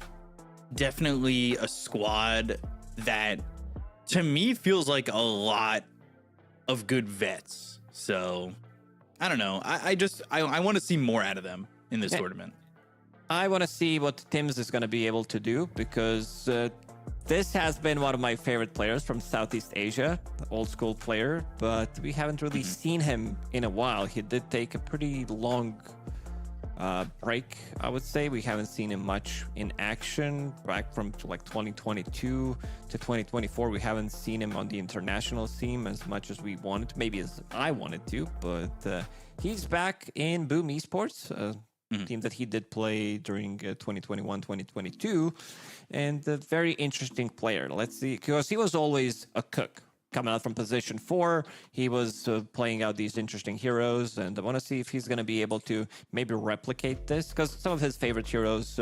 definitely a squad that, to me, feels like a lot of good vets. So I don't know. I want to see more out of them in this tournament. I want to see what Tim's is going to be able to do, because this has been one of my favorite players from Southeast Asia, old school player, but we haven't really seen him in a while. He did take a pretty long break, I would say. We haven't seen him much in action back from like 2022 to 2024. We haven't seen him on the international scene as much as we wanted, maybe as I wanted to, but he's back in Boom Esports, team that he did play during 2021, 2022, and a very interesting player. Let's see, because he was always a cook. Coming out from position 4, he was playing out these interesting heroes, and I want to see if he's going to be able to maybe replicate this, because some of his favorite heroes,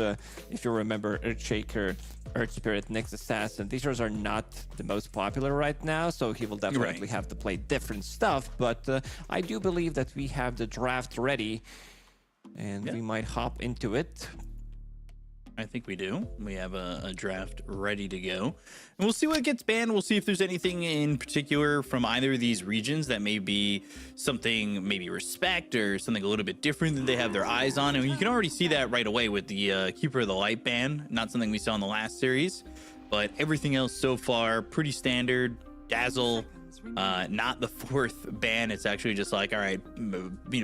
if you remember, Earthshaker, Earth Spirit, Nyx Assassin, these heroes are not the most popular right now, so he will definitely have to play different stuff, but I do believe that we have the draft ready, and we might hop into it. I think we do. We have a draft ready to go. And we'll see what gets banned. We'll see if there's anything in particular from either of these regions that may be something, maybe respect or something a little bit different that they have their eyes on. And you can already see that right away with the Keeper of the Light ban. Not something we saw in the last series, but everything else so far, pretty standard. Dazzle, not the 4th ban. It's actually just like, all right,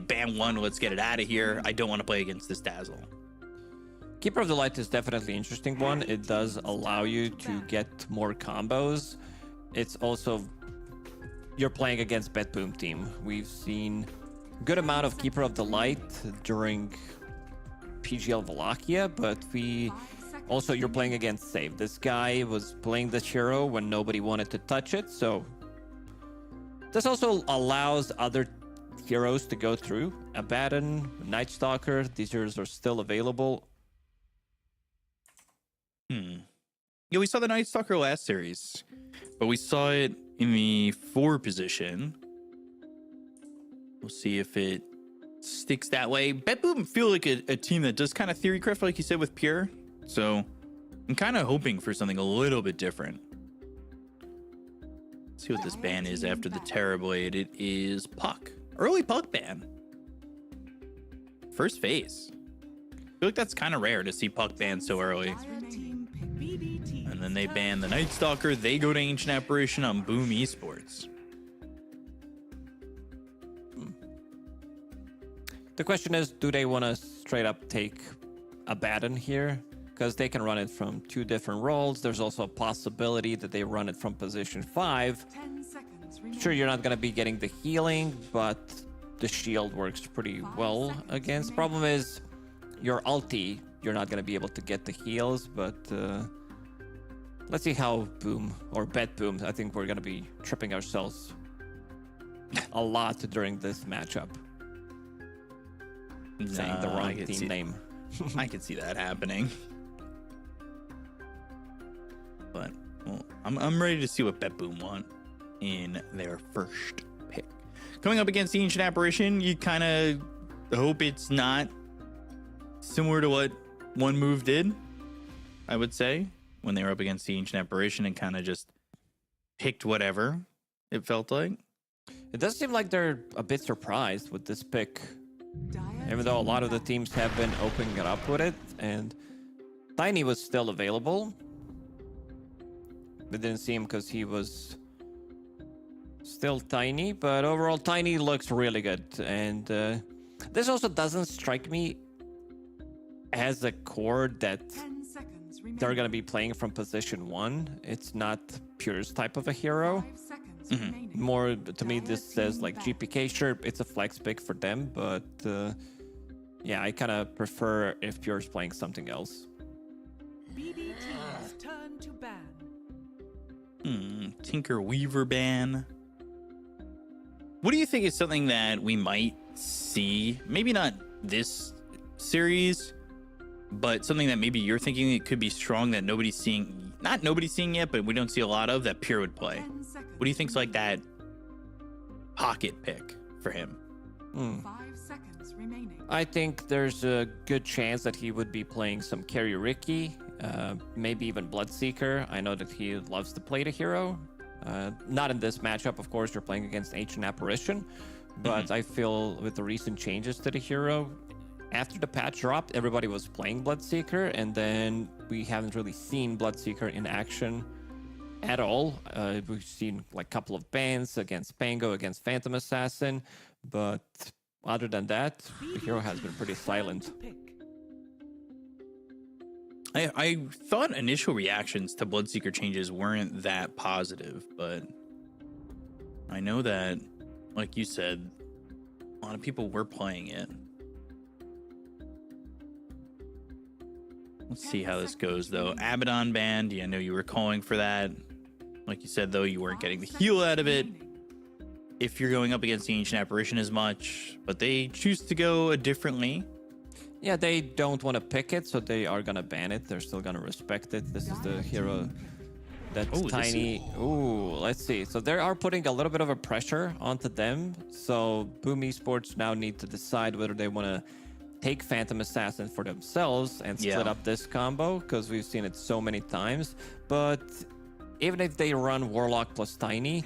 ban 1, let's get it out of here. I don't want to play against this Dazzle. Keeper of the Light is definitely an interesting one. It does allow you to get more combos. It's also, you're playing against BetBoom Team. We've seen a good amount of Keeper of the Light during PGL Wallachia, but also you're playing against Save. This guy was playing this hero when nobody wanted to touch it, so this also allows other heroes to go through. Abaddon, Night Stalker, these heroes are still available. Yeah, we saw the Night Stalker last series, but we saw it in the 4 position. We'll see if it sticks that way. BetBoom feel like a team that does kind of theory craft, like you said, with Pure. So I'm kind of hoping for something a little bit different. Let's see what this ban is after the Terrorblade. It is Puck. Early Puck ban. First phase. I feel like that's kind of rare to see Puck banned so early. And then they ban the Night Stalker. They go to Ancient Apparition on Boom Esports. The question is, do they want to straight up take Abaddon here? Because they can run it from 2 different roles. There's also a possibility that they run it from position 5. Sure, you're not going to be getting the healing, but the shield works pretty well against. Problem is, your ulti, you're not going to be able to get the heals, but let's see how Boom, or BetBoom, I think we're going to be tripping ourselves a lot during this matchup. Saying the wrong team name. I could see that happening. But well, I'm ready to see what BetBoom want in their first pick. Coming up against the Ancient Apparition, you kind of hope it's not similar to what one move did, I would say, when they were up against the Ancient Apparition and kind of just picked whatever it felt like. It does seem like they're a bit surprised with this pick, even though a lot of the teams have been opening it up with it, and Tiny was still available. We didn't see him because he was still Tiny, but overall Tiny looks really good, and this also doesn't strike me as a core that they're going to be playing from position 1. It's not Pure's type of a hero. More to me, this says like GPK. Sure, it's a flex pick for them, but yeah, I kind of prefer if Pure's playing something else. BB team's turn to ban. Tinker Weaver ban. What do you think is something that we might see? Maybe not this series, but something that maybe you're thinking it could be strong that nobody's seeing. Not nobody's seeing yet, but we don't see a lot of that Pure would play. What do you think's like that pocket pick for him? 5 seconds remaining. I think there's a good chance that he would be playing some Carry Ricky, maybe even Bloodseeker. I know that he loves to play the hero. Not in this matchup, of course, you're playing against Ancient Apparition, but I feel with the recent changes to the hero, after the patch dropped, everybody was playing Bloodseeker, and then we haven't really seen Bloodseeker in action at all. We've seen like a couple of bans against Pango, against Phantom Assassin, but other than that, the hero has been pretty silent. I thought initial reactions to Bloodseeker changes weren't that positive, but I know that, like you said, a lot of people were playing it. Let's see how this goes, though. Abaddon banned. Yeah, I know you were calling for that. Like you said, though, you weren't getting the heal out of it if you're going up against the Ancient Apparition as much, but they choose to go a different lane. Yeah, they don't want to pick it, so they are going to ban it. They're still going to respect it. This is the hero that's tiny. Ooh, let's see. So they are putting a little bit of a pressure onto them. So Boom Esports now need to decide whether they want to take Phantom Assassin for themselves and split up this combo, because we've seen it so many times. But even if they run Warlock plus Tiny,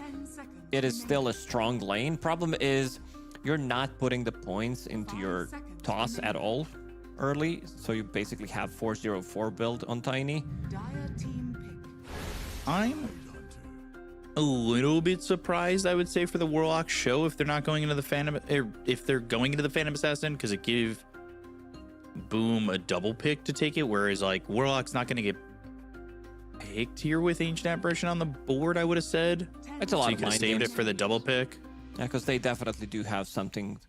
it is still a strong lane. Problem is, you're not putting the points into your toss at all early, so you basically have 4-0-4 build on Tiny. I'm a little bit surprised, I would say, for the Warlock show if they're not going into the Phantom, or if they're going into the Phantom Assassin, because it gave Boom a double pick to take it, whereas like Warlock's not going to get picked here with Ancient Apparition on the board, I would have said. It's a lot of mind saved games. it for the double pick. Yeah, because they definitely do have something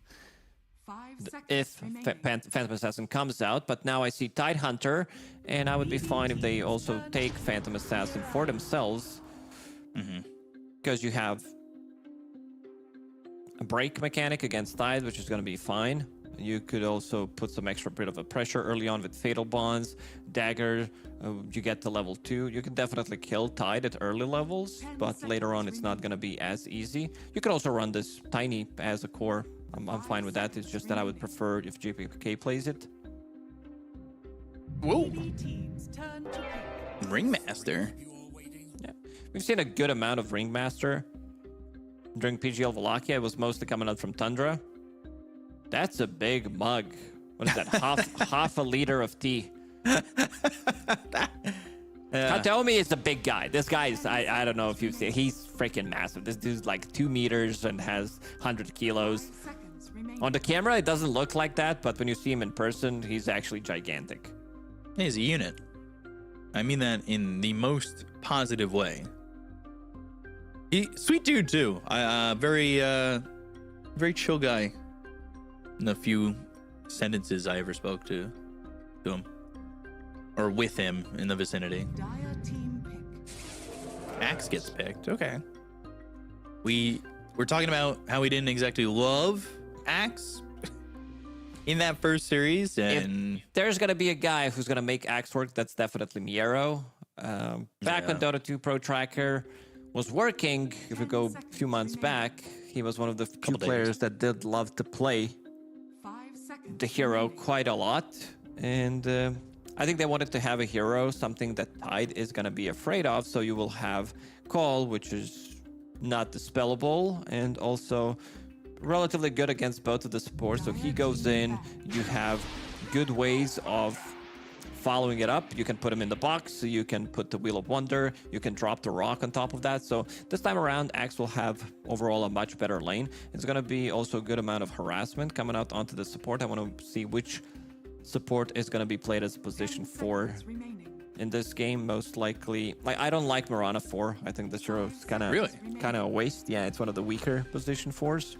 if Phantom Assassin comes out. But now I see Tidehunter, and I would be fine if they also take Phantom Assassin for themselves, because you have a break mechanic against Tide, which is going to be fine. You could also put some extra bit of a pressure early on with Fatal Bonds, Dagger. You get to level 2. You can definitely kill Tide at early levels, but later on it's not going to be as easy. You could also run this Tiny as a core. I'm fine with that. It's just that I would prefer if JPK plays it. Whoa. Ringmaster. Yeah, we've seen a good amount of Ringmaster. During PGL Wallachia, it was mostly coming out from Tundra. That's a big mug. What is that? half a liter of tea. Tell me it's a big guy. This guy is, I don't know if you've seen, he's freaking massive. This dude's like 2 meters and has 100 kilos. On the camera, it doesn't look like that, but when you see him in person, he's actually gigantic. He's a unit. I mean that in the most positive way. Sweet dude, too. Very chill guy. In the few sentences I ever spoke to him, or with him in the vicinity. Axe gets picked. Okay. We're talking about how we didn't exactly love Axe in that first series, and if there's gonna be a guy who's gonna make Axe work, that's definitely Miero. Back when Dota 2 Pro Tracker was working, if we go a few months back, he was one of the few players that did love to play the hero quite a lot, and I think they wanted to have a hero, something that Tide is going to be afraid of, so you will have Call, which is not dispellable, and also relatively good against both of the supports, so he goes in, you have good ways of following it up. You can put him in the box, so you can put the Wheel of Wonder, you can drop the rock on top of that. So this time around, Axe will have overall a much better lane. It's going to be also a good amount of harassment coming out onto the support. I want to see which support is going to be played as position 4 in this game, most likely. Like, I don't like Mirana 4. I think this hero is kind of a waste. Yeah, it's one of the weaker position 4s.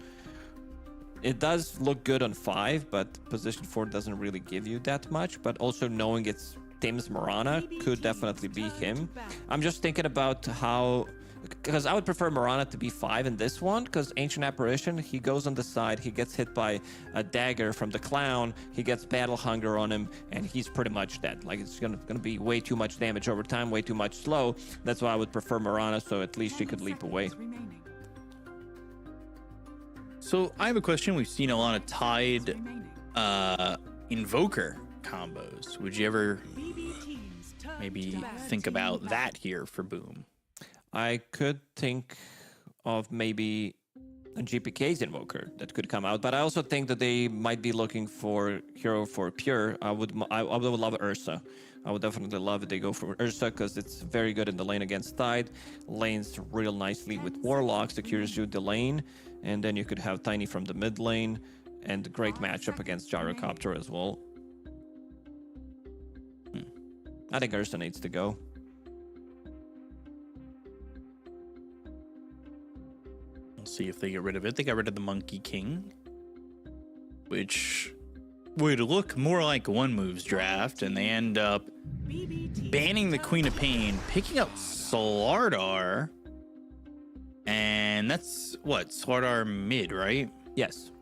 It does look good on 5, but position 4 doesn't really give you that much. But also knowing it's Tim's Mirana could definitely be him. I'm just thinking about how because I would prefer Mirana to be 5 in this one, because Ancient Apparition, he goes on the side, he gets hit by a dagger from the clown, he gets Battle Hunger on him, and he's pretty much dead. Like, it's gonna be way too much damage over time, way too much slow. That's why I would prefer Mirana, so at least she could leap away. So I have a question. We've seen a lot of Tide Invoker combos. Would you ever maybe think about that here for Boom? I could think of maybe a GPK's Invoker that could come out, but I also think that they might be looking for hero for Pure. I would love Ursa. I would definitely love if they go for Ursa, because it's very good in the lane against Tide. Lanes real nicely with Warlocks, secures you the lane, and then you could have Tiny from the mid lane, and a great matchup against Gyrocopter as well. I think Ursa needs to go. See if they get rid of it. They got rid of the Monkey King, which would look more like one moves draft, and they end up banning the Queen of Pain, picking up Slardar, and that's what, Slardar mid, right? Yes.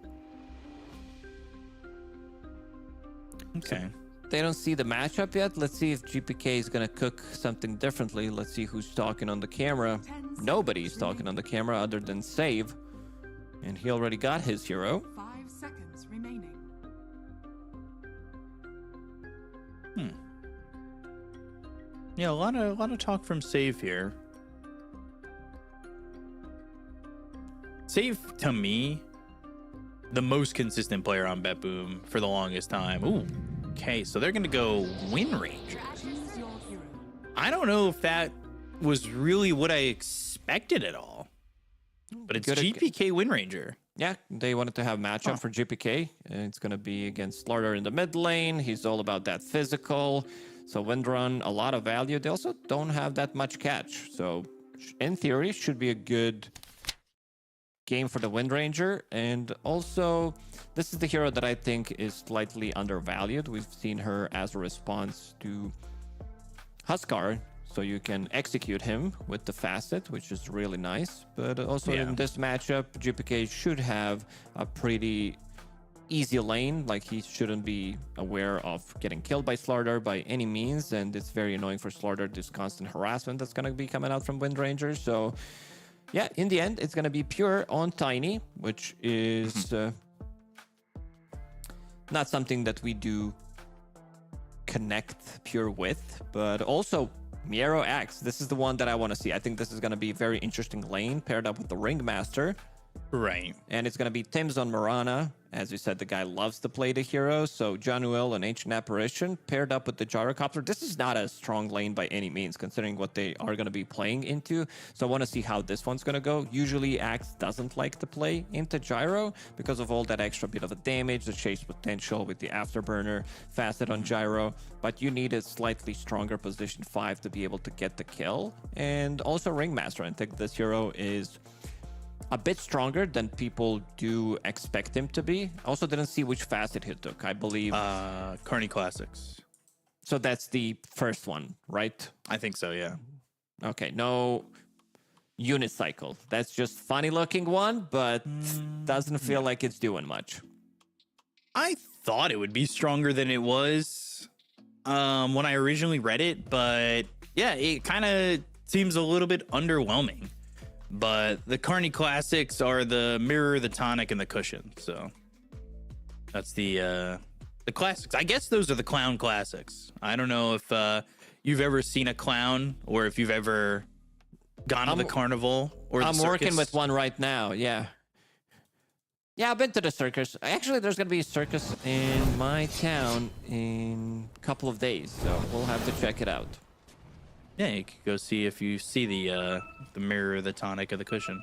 Okay. They don't see the matchup yet. Let's see if GPK is going to cook something differently. Let's see who's talking on the camera. Nobody's talking on the camera other than Save. And he already got his hero. 5 seconds remaining. Yeah, a lot of talk from Save here. Save, to me, the most consistent player on BetBoom for the longest time. Ooh. Okay, so they're going to go Wind Ranger. Choose your hero. I don't know if that was really what I expected at all. But it's Good at- GPK Wind Ranger. Yeah, they wanted to have matchup for GPK. And it's going to be against Slardar in the mid lane. He's all about that physical. So Windrun, a lot of value. They also don't have that much catch. So in theory, should be a good game for the Wind Ranger. And also, this is the hero that I think is slightly undervalued. We've seen her as a response to Huskar, so you can execute him with the facet, which is really nice. But also in this matchup, GPK should have a pretty easy lane. Like, he shouldn't be aware of getting killed by Slardar by any means, and it's very annoying for Slardar, this constant harassment that's going to be coming out from Wind Ranger. So yeah, in the end, it's going to be Pure on Tiny, which is not something that we do connect Pure with, but also Miero Axe. This is the one that I want to see. I think this is going to be a very interesting lane paired up with the Ringmaster. Right. And it's going to be Tim's on Mirana. As we said, the guy loves to play the hero. So Januel and Ancient Apparition paired up with the Gyrocopter. This is not a strong lane by any means, considering what they are going to be playing into. So I want to see how this one's going to go. Usually Axe doesn't like to play into Gyro because of all that extra bit of a damage, the chase potential with the Afterburner facet on Gyro. But you need a slightly stronger position 5 to be able to get the kill. And also Ringmaster. I think this hero is a bit stronger than people do expect him to be. Also didn't see which facet he took. I believe Carney Classics. so. That's the first one, right? I think so, yeah. Okay, no unit cycle. That's just funny looking one, but doesn't feel like it's doing much. I thought it would be stronger than it was when I originally read it, but yeah, it kind of seems a little bit underwhelming. But the Carney Classics are the Mirror, the Tonic, and the Cushion. So that's the classics. I guess those are the Clown Classics. I don't know if you've ever seen a clown or if you've ever gone to the carnival or the I'm circus. working with one right now. Yeah, I've been to the circus. Actually, there's gonna be a circus in my town in a couple of days, so we'll have to check it out. Yeah, you could go see if you see the Mirror, the Tonic, or the Cushion.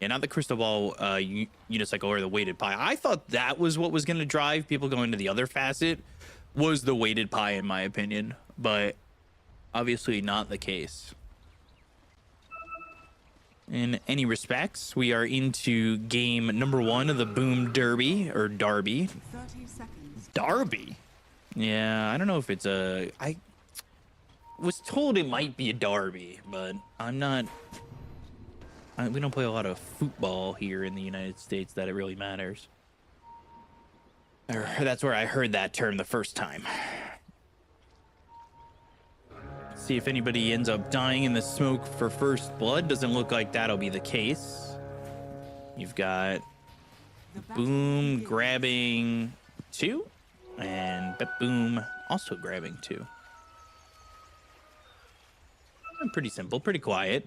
Yeah, not the Crystal Ball unicycle or the weighted pie. I thought that was what was going to drive people going to the other facet, was the weighted pie, in my opinion. But obviously not the case. In any respects, we are into game number 1 of the Boom Derby, or Derby. 30 seconds. Derby? Yeah, I don't know if it's a... I was told it might be a derby, but I'm not We don't play a lot of football here in the United States that it really matters. Or that's where I heard that term the first time. See if anybody ends up dying in the smoke for first blood. Doesn't look like that'll be the case. You've got Boom grabbing 2 and BetBoom also grabbing 2. Pretty simple, pretty quiet.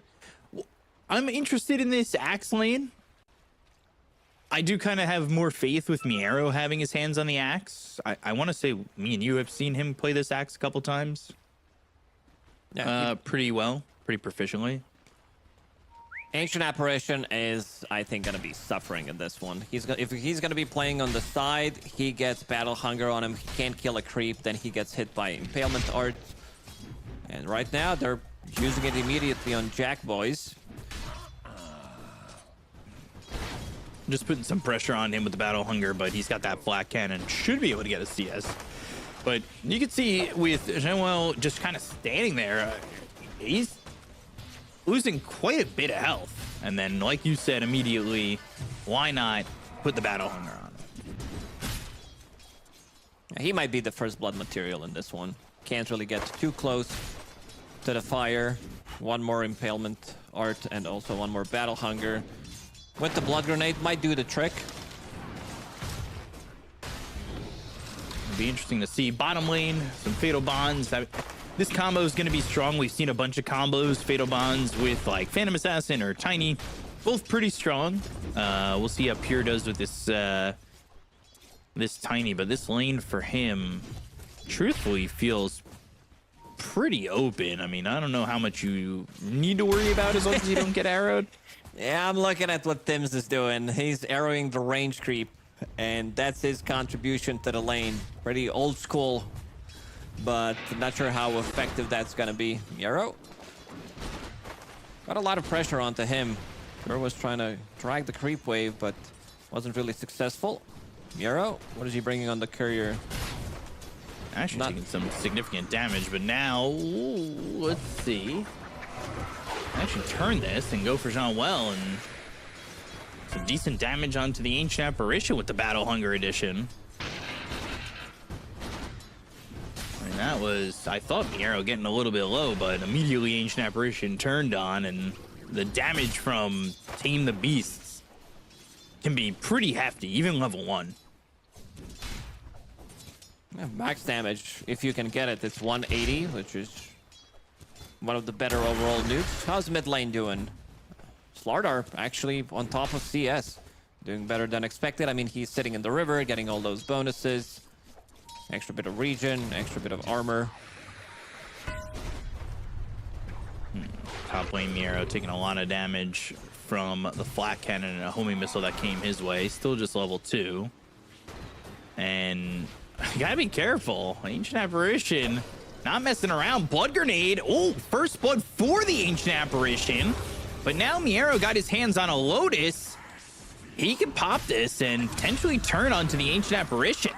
I'm interested in this Axe lane. I do kind of have more faith with Miero having his hands on the Axe. I want to say me and you have seen him play this Axe a couple times. Yeah, pretty well, pretty proficiently. Ancient Apparition is, I think, going to be suffering in this one. If he's going to be playing on the side, he gets Battle Hunger on him. He can't kill a creep, then he gets hit by Impalement Art. And right now, they're using it immediately on Jack Boys. Just putting some pressure on him with the Battle Hunger, but he's got that flat cannon. Should be able to get a CS. But you can see with Jean-Well just kind of standing there, he's losing quite a bit of health. And then, like you said, immediately, why not put the Battle Hunger on him? He might be the first blood material in this one. Can't really get too close to the fire. One more Impalement Art and also one more Battle Hunger. With the Blood Grenade, might do the trick. It'll be interesting to see. Bottom lane, some Fatal Bonds. This combo is going to be strong. We've seen a bunch of combos, Fatal Bonds with like Phantom Assassin or Tiny. Both pretty strong. We'll see how Pure does with this this Tiny, but this lane for him, truthfully, feels pretty open. I mean, I don't know how much you need to worry about as long as you don't get arrowed. Yeah, I'm looking at what Tim's is doing. He's arrowing the range creep, and that's his contribution to the lane. Pretty old school, but not sure how effective that's gonna be. Miero got a lot of pressure onto him. Miero was trying to drag the creep wave, but wasn't really successful. Miero, what is he bringing on the courier? Actually taking some significant damage, but now, let's see. Actually turn this and go for Jean-Well, and some decent damage onto the Ancient Apparition with the Battle Hunger edition. I mean, that was, I thought Miero getting a little bit low, but immediately Ancient Apparition turned on, and the damage from Tame the Beasts can be pretty hefty, even level 1. Yeah, max damage, if you can get it, it's 180, which is one of the better overall nukes. How's mid lane doing? Slardar actually on top of CS. Doing better than expected. I mean, he's sitting in the river, getting all those bonuses. Extra bit of regen, extra bit of armor. Top lane Miero taking a lot of damage from the flat cannon and a homing missile that came his way. Still just level 2. And you gotta be careful. Ancient Apparition not messing around. Blood Grenade. Oh, first blood for the Ancient Apparition. But now Miero got his hands on a Lotus. He can pop this and potentially turn onto the Ancient Apparition.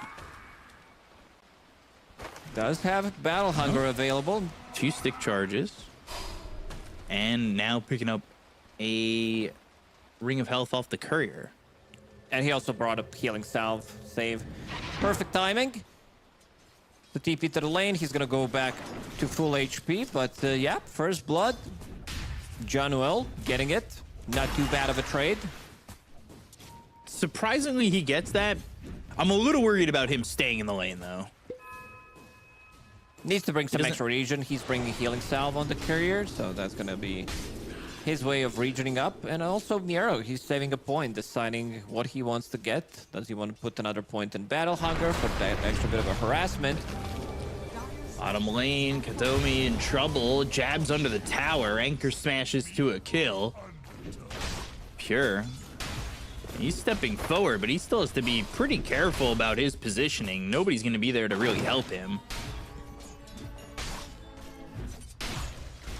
Does have Battle Hunger available. 2 stick charges. And now picking up a Ring of Health off the courier. And he also brought up Healing Salve save. Perfect timing. The TP to the lane, he's gonna go back to full HP, but yeah, first blood. John-Well getting it. Not too bad of a trade. Surprisingly, he gets that. I'm a little worried about him staying in the lane, though. Needs to bring some extra regen. He's bringing Healing Salve on the courier, so that's gonna be his way of regening up. And also Miero, he's saving a point, deciding what he wants to get. Does he want to put another point in Battle Hunger for that extra bit of a harassment? Bottom lane, Katomi in trouble. Jabs under the tower. Anchor smashes to a kill. Pure. He's stepping forward, but he still has to be pretty careful about his positioning. Nobody's going to be there to really help him.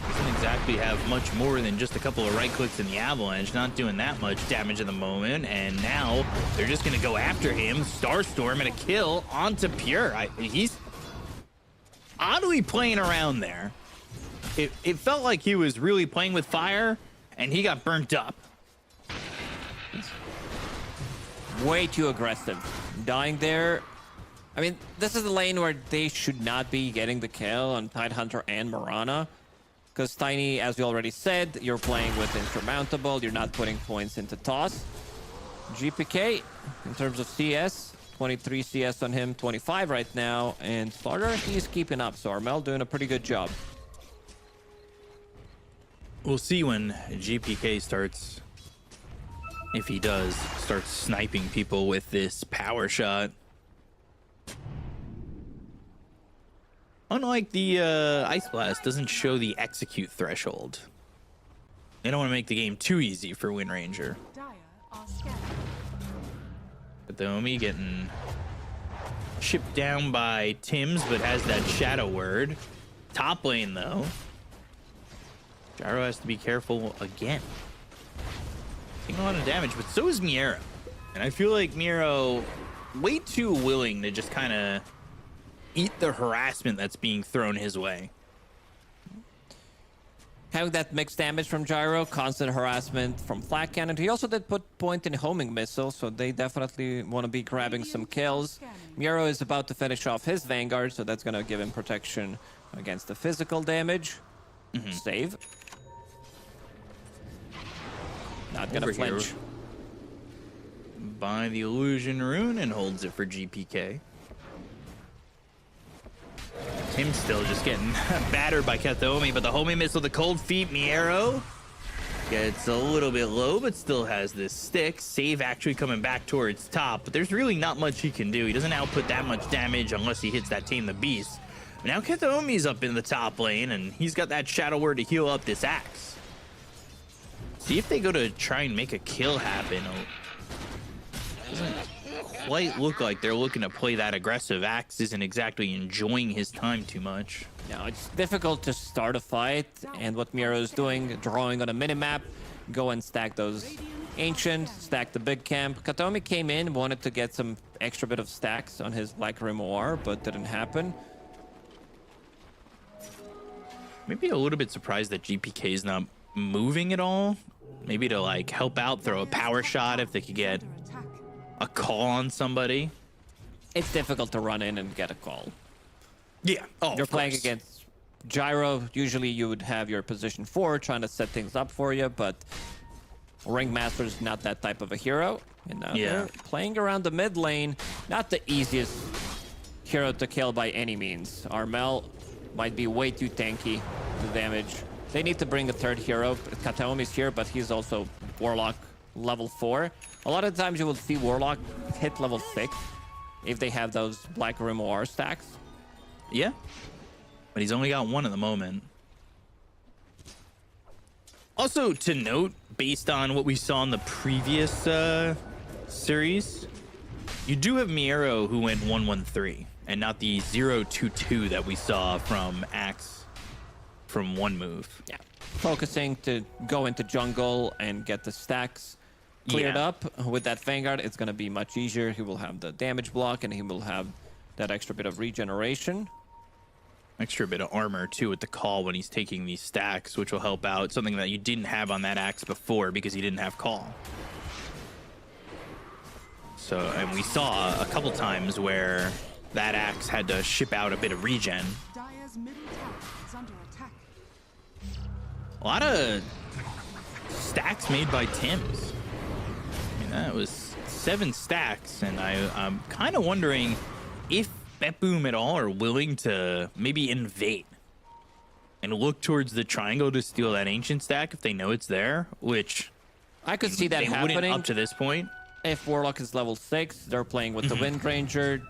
Doesn't exactly have much more than just a couple of right clicks in the Avalanche. Not doing that much damage at the moment. And now they're just going to go after him. Starstorm and a kill onto Pure. He's oddly playing around there. It felt like he was really playing with fire, and he got burnt up. Way too aggressive. Dying there. I mean, this is a lane where they should not be getting the kill on Tidehunter and Mirana. Because Tiny, as we already said, you're playing with Insurmountable. You're not putting points into toss. GPK, in terms of CS, 23 CS on him, 25 right now. And Slaughter, he's keeping up. So Armel doing a pretty good job. We'll see when GPK starts, if he does, start sniping people with this power shot. Unlike the Ice Blast, doesn't show the execute threshold. They don't want to make the game too easy for Wind Ranger. Dire are scanning. But the Omi getting chipped down by Tims, but has that shadow word. Top lane, though. Gyro has to be careful again. Taking a lot of damage, but so is Miero. And I feel like Miero way too willing to just kind of eat the harassment that's being thrown his way. Having that mixed damage from Gyro, constant harassment from Flak Cannon. He also did put point in homing missile, so they definitely want to be grabbing some kills. Miero is about to finish off his Vanguard, so that's going to give him protection against the physical damage. Save. Not going to flinch. By the Illusion Rune and holds it for GPK. Tim's still just getting battered by Kathomi, but the homing missile, the cold feet, Miero gets a little bit low, but still has this stick. Save actually coming back towards top, but there's really not much he can do. He doesn't output that much damage unless he hits that Tame the Beast. But now Kathomi's up in the top lane, and he's got that Shadow Word to heal up this axe. See if they go to try and make a kill happen. Doesn't quite look like they're looking to play that aggressive. Axe isn't exactly enjoying his time too much. No, it's difficult to start a fight, and what Miero is doing, drawing on a minimap, go and stack those Ancient, stack the big camp. Katomi came in, wanted to get some extra bit of stacks on his Black Grimoire, but didn't happen. Maybe a little bit surprised that GPK is not moving at all. Maybe to like help out, throw a power shot if they could get a call on somebody. It's difficult to run in and get a call. Yeah. Oh, You're playing against Gyro. Usually you would have your position 4 trying to set things up for you, but Ringmaster's not that type of a hero. And now they're playing around the mid lane. Not the easiest hero to kill by any means. Armel might be way too tanky to damage. They need to bring a third hero. Kataomi's here, but he's also Warlock level 4. A lot of times you will see Warlock hit level 6 if they have those Black Grimoire stacks. Yeah, but he's only got one at the moment. Also to note, based on what we saw in the previous series, you do have Miero who went 1-1-3 and not the 0-2-2 that we saw from Axe from one move. Yeah, focusing to go into jungle and get the stacks cleared up. With that Vanguard, it's going to be much easier. He will have the damage block and he will have that extra bit of regeneration. Extra bit of armor too with the call when he's taking these stacks, which will help out. Something that you didn't have on that Axe before because he didn't have call. So, and we saw a couple times where that Axe had to ship out a bit of regen. Dire's middle tower is under attack. A lot of stacks made by Tims. I mean, that was 7 stacks, and I'm kind of wondering if BetBoom at all are willing to maybe invade and look towards the triangle to steal that ancient stack if they know it's there, which I could see that they happening wouldn't up to this point. If Warlock is level 6, they're playing with the Wind Ranger,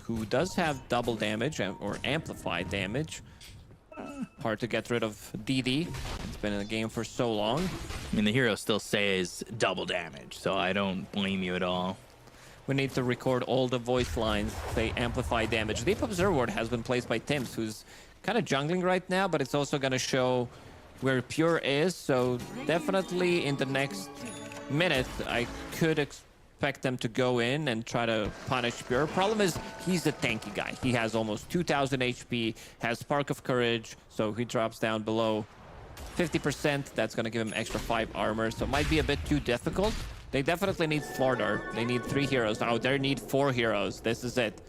who does have double damage or amplified damage. Hard to get rid of DD. It's been in the game for so long. I mean, the hero still says double damage, so I don't blame you at all. We need to record all the voice lines, say amplify damage. Deep Observer Ward has been placed by Tims, who's kind of jungling right now, but it's also going to show where Pure is. So definitely in the next minute, I could expect them to go in and try to punish Pure. Problem is, he's a tanky guy. He has almost 2,000 HP, has Spark of Courage, so he drops down below 50%. That's going to give him extra 5 armor, so it might be a bit too difficult. They definitely need Slaughter. They need 3 heroes. Oh, they need 4 heroes. This is it.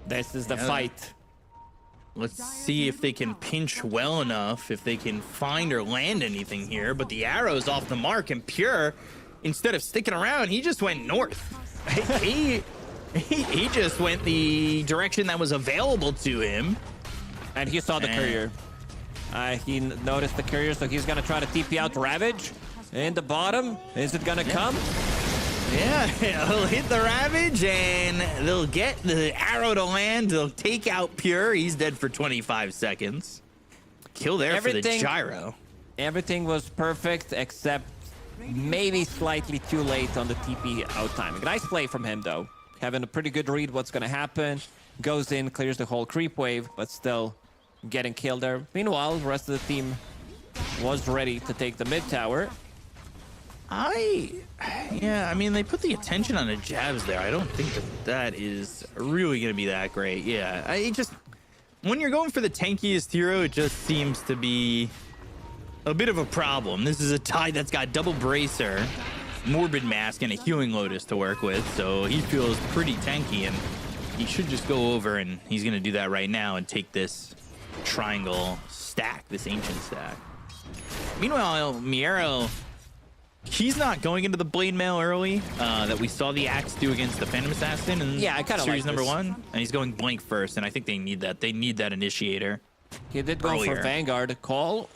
This is the fight. Let's see if they can pinch well enough, if they can find or land anything here. But the arrow's off the mark, and Pure, instead of sticking around, he just went north. he just went the direction that was available to him. And he saw the courier. He noticed the courier, so he's going to try to TP out Ravage. In the bottom, is it going to come? Yeah, he'll hit the Ravage, and they'll get the arrow to land. They'll take out Pure. He's dead for 25 seconds. Kill there for the gyro. Everything was perfect, except maybe slightly too late on the TP out timing. Nice play from him, though. Having a pretty good read what's going to happen. Goes in, clears the whole creep wave, but still getting killed there. Meanwhile, the rest of the team was ready to take the mid tower. Yeah, I mean, they put the attention on the jabs there. I don't think that is really going to be that great. Yeah, when you're going for the tankiest hero, it just seems to be a bit of a problem. This is a Tide that's got double Bracer, Morbid Mask, and a Healing Lotus to work with, so he feels pretty tanky, and he should just go over, and he's going to do that right now and take this triangle stack, this ancient stack. Meanwhile, Miero, he's not going into the Blade Mail early that we saw the Axe do against the Phantom Assassin in series number 1. And he's going blank first, and I think they need that. They need that initiator. He did go for Vanguard call.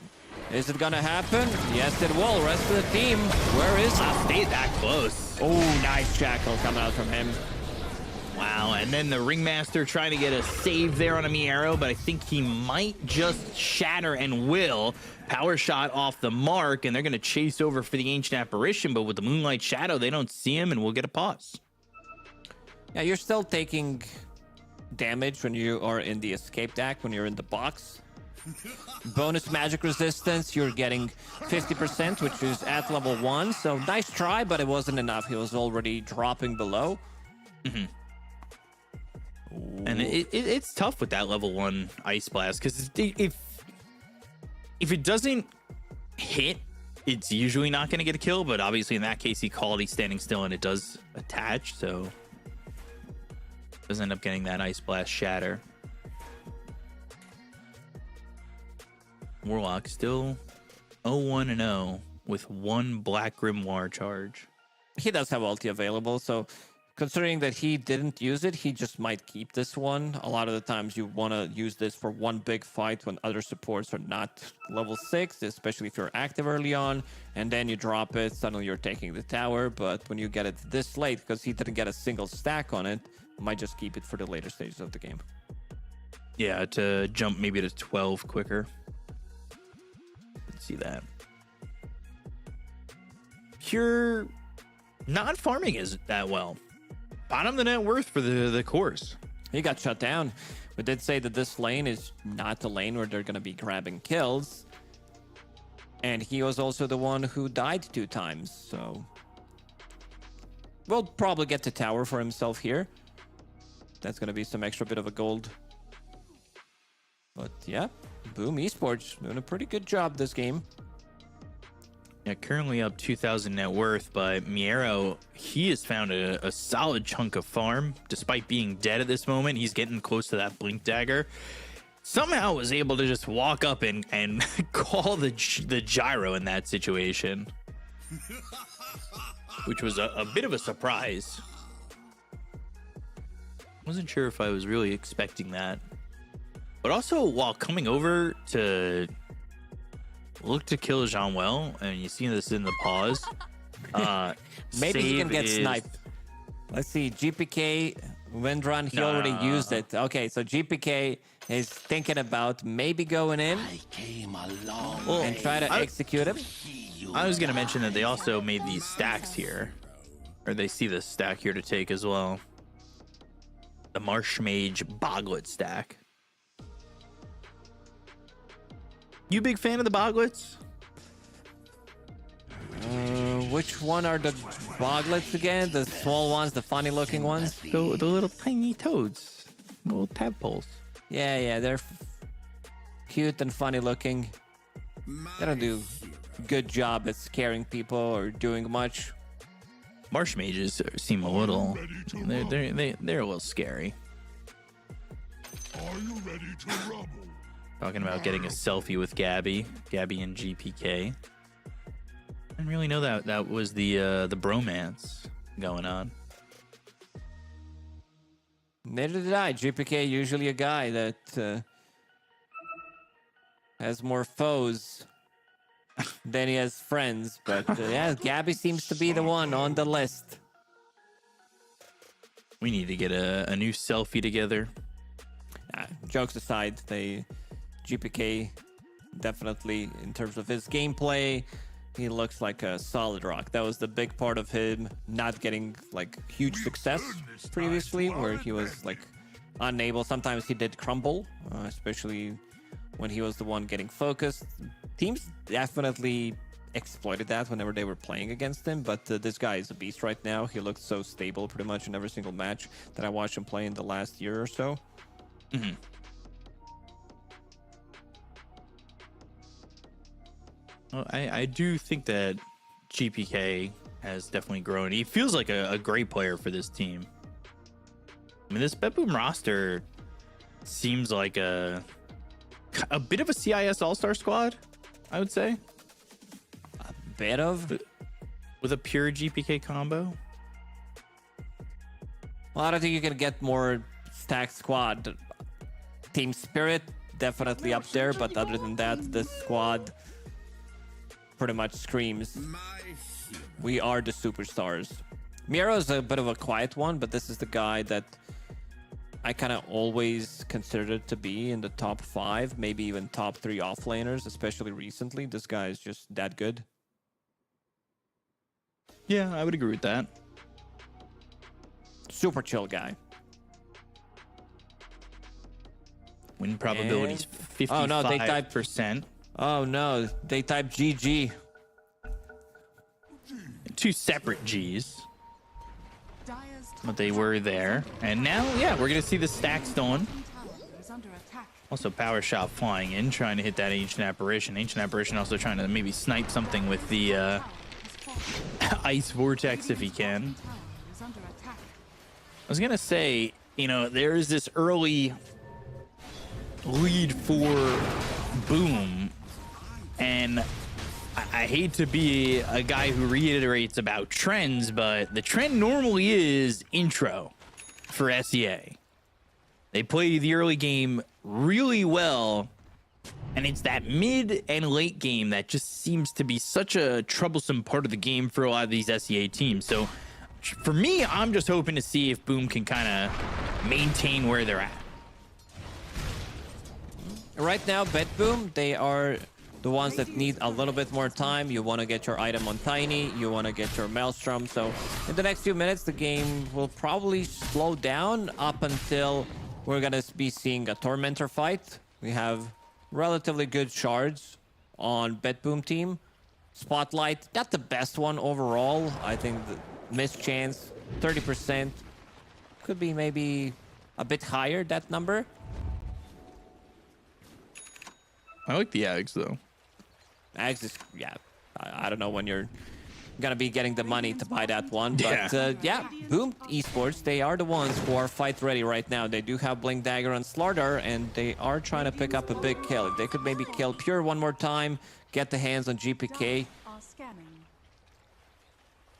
Is it going to happen? Yes, it will. Rest of the team, where is it? Stayed that close. Oh, nice Jackal coming out from him. Wow, and then the Ringmaster trying to get a save there on a Miero, but I think he might just shatter and will. Power shot off the mark, and they're going to chase over for the Ancient Apparition, but with the Moonlight Shadow, they don't see him, and we'll get a pause. Yeah, you're still taking damage when you are in the escape deck, when you're in the box. Bonus magic resistance, you're getting 50%, which is at level 1, so nice try, but it wasn't enough. He was already dropping below. And it's tough with that level 1 Ice Blast, because if it doesn't hit, it's usually not going to get a kill, but obviously in that case he called, he's standing still, and it does attach, so does end up getting that Ice Blast shatter. Warlock still 0-1-0 with 1 Black Grimoire charge. He does have ulti available, so considering that he didn't use it, he just might keep this one. A lot of the times you want to use this for one big fight when other supports are not level 6, especially if you're active early on, and then you drop it, suddenly you're taking the tower. But when you get it this late, because he didn't get a single stack on it, might just keep it for the later stages of the game. Yeah, to jump maybe to 12 quicker. Let's see that. Pure not farming is that well. Bottom of the net worth for the course. He got shut down. We did say that this lane is not the lane where they're going to be grabbing kills. And he was also the one who died 2 times, so we'll probably get the tower for himself here. That's going to be some extra bit of a gold. But yeah, Boom Esports doing a pretty good job this game. Yeah, currently up 2,000 net worth, but Miero, he has found a solid chunk of farm. Despite being dead at this moment, he's getting close to that Blink Dagger. Somehow was able to just walk up and call the gyro in that situation, which was a bit of a surprise. Wasn't sure if I was really expecting that. But also, while coming over to look to kill Jean-Well, and you see this in the pause. Maybe he can get sniped. Let's see, GPK, Windrun, he already used it. Okay, so GPK is thinking about maybe going in and try to execute him. I was going to mention that they also made these stacks here, or they see this stack here to take as well. The Marsh Mage Boglet stack. You big fan of the Boglets? Which one are the Boglets again? The small ones, the funny looking ones? The little tiny toads. Little tadpoles. Yeah, they're cute and funny looking. They don't do a good job at scaring people or doing much. Marsh mages seem a little. They're a little scary. Are you ready to rumble? Talking about getting a selfie with Gabby and GPK. I didn't really know that was the bromance going on. Neither did I. GPK usually a guy that has more foes than he has friends, but yeah, Gabby seems to be the one on the list. We need to get a new selfie together. Jokes aside, GPK definitely, in terms of his gameplay, he looks like a solid rock. That was the big part of him not getting like huge success previously, where he was like unable. Sometimes he did crumble, especially when he was the one getting focused. Teams definitely exploited that whenever they were playing against him, but this guy is a beast right now. He looks so stable pretty much in every single match that I watched him play in the last year or so. Mm-hmm. Well, I do think that GPK has definitely grown. He feels like a great player for this team. I mean, this BetBoom roster seems like a bit of a CIS All-Star squad, I would say. A bit of? With a pure GPK combo? Well, I don't think you can get more stacked squad. Team Spirit, definitely up there, but other than that, this squad pretty much screams, we are the superstars. Miro is a bit of a quiet one, but this is the guy that I kind of always considered to be in the top 5, maybe even top 3 offlaners, especially recently. This guy is just that good. Yeah, I would agree with that. Super chill guy. Win probabilities 55%. Oh no, they typed %. Oh no, they typed GG. 2 separate G's. But they were there. And now, yeah, we're going to see the stack stolen. Also, Power Shot flying in, trying to hit that Ancient Apparition. Ancient Apparition also trying to maybe snipe something with the Ice Vortex if he can. I was going to say, you know, there is this early lead for Boom, and I hate to be a guy who reiterates about trends, but the trend normally is intro for SEA. They play the early game really well, and it's that mid and late game that just seems to be such a troublesome part of the game for a lot of these SEA teams. So for me, I'm just hoping to see if Boom can kind of maintain where they're at. Right now, BetBoom, they are the ones that need a little bit more time. You want to get your item on Tiny, you want to get your Maelstrom. So in the next few minutes, the game will probably slow down up until we're going to be seeing a Tormentor fight. We have relatively good shards on BetBoom team. Spotlight, not the best one overall. I think the missed chance, 30%. Could be maybe a bit higher, that number. I like the eggs, though. Eggs is, yeah, I don't know when you're gonna be getting the money to buy that one, but yeah, Boom Esports, they are the ones who are fight ready right now. They do have Blink Dagger and Slardar, and they are trying to pick up a big kill. If they could maybe kill Pure one more time, get the hands on GPK.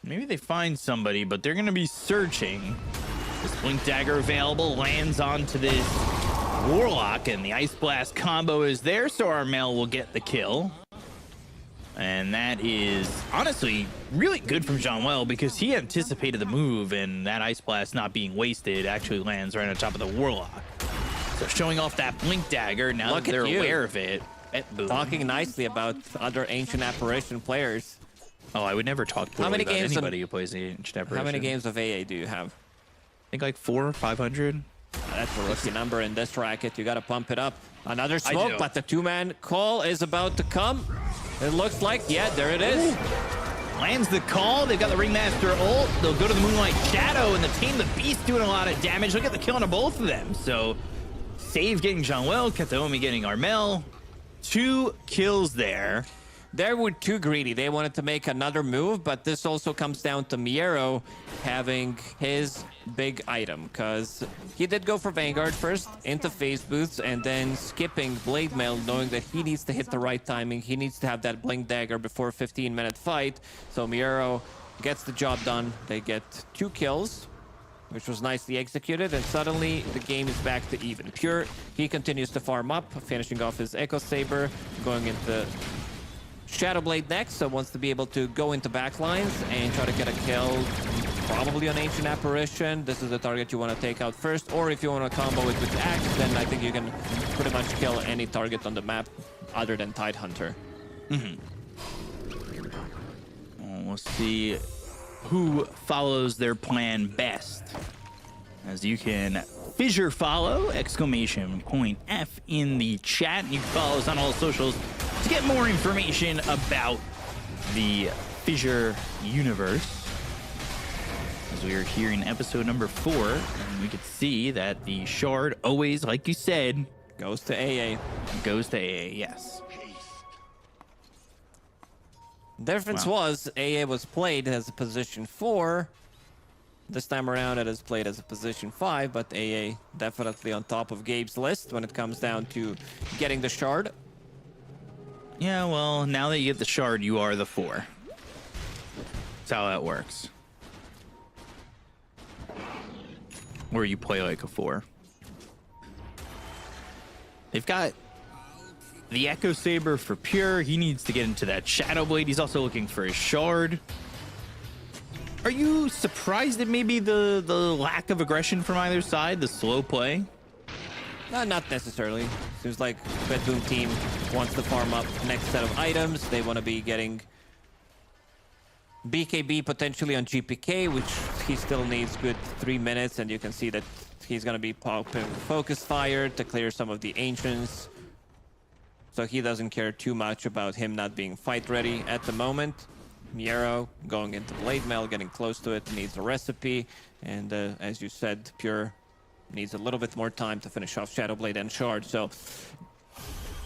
Maybe they find somebody, but they're gonna be searching. This Blink Dagger available lands onto this Warlock, and the Ice Blast combo is there, so our Mel will get the kill. And that is honestly really good from Jean-Well, because he anticipated the move, and that Ice Blast not being wasted actually lands right on top of the Warlock. So showing off that Blink Dagger, now that they're aware of it. Talking nicely about other Ancient Apparition players. Oh, I would never talk poorly about anybody who plays the Ancient Apparition. How many games of AA do you have? I think like 400 or 500. That's a rookie number in this racket. You got to pump it up. Another smoke, but the 2-man call is about to come. It looks like, yeah, there it is. Lands the call. They've got the Ringmaster ult. They'll go to the Moonlight Shadow, and the Tame the Beast doing a lot of damage. Look at the kill on both of them. So, Save getting Jean-Well, Kataomi getting Armel. 2 kills there. They were too greedy. They wanted to make another move, but this also comes down to Miero having his big item, because he did go for Vanguard first into phase boots and then skipping Blade Mail, knowing that he needs to hit the right timing. He needs to have that Blink Dagger before a 15-minute fight. So Miero gets the job done. They get 2 kills, which was nicely executed, and suddenly the game is back to even. Pure, he continues to farm up, finishing off his Echo Saber, going into Shadowblade next, so wants to be able to go into backlines and try to get a kill, probably on Ancient Apparition. This is the target you want to take out first, or if you want to combo it with Axe, then I think you can pretty much kill any target on the map other than Tidehunter. We'll see who follows their plan best. As you can Fissure follow, !F in the chat. You can follow us on all socials to get more information about the Fissure Universe. As we are here in episode number 4, and we could see that the shard always, like you said, Goes to AA. goes to AA, yes. Difference was AA was played as a position 4. This time around it is played as a position 5, but AA definitely on top of Gabe's list when it comes down to getting the shard. Yeah, well, now that you get the shard, you are the 4. That's how that works. Where you play like a 4. They've got the Echo Saber for Pure. He needs to get into that Shadow Blade. He's also looking for his shard. Are you surprised at maybe the lack of aggression from either side, the slow play? Not necessarily. Seems like BetBoom Team wants to farm up next set of items. They want to be getting BKB potentially on GPK, which he still needs good 3 minutes, and you can see that he's going to be popping Focus Fire to clear some of the Ancients. So he doesn't care too much about him not being fight ready at the moment. Miero going into Blade Mail, getting close to it, needs a recipe, and as you said, Pure needs a little bit more time to finish off Shadowblade and Shard. So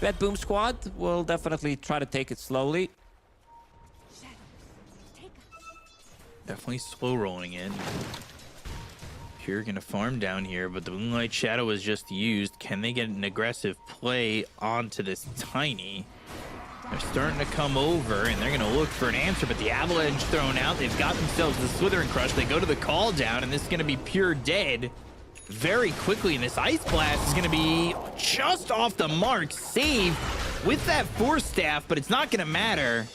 BetBoom squad will definitely try to take it slowly. Definitely slow rolling in. Pure gonna farm down here, but the Moonlight Shadow was just used. Can they get an aggressive play onto this Tiny? They're starting to come over, and they're going to look for an answer, but the Avalanche thrown out. They've got themselves the Slithering Crush. They go to the call down, and this is going to be Pure dead very quickly, and this Ice Blast is going to be just off the mark. Save with that Force Staff, but it's not going to matter.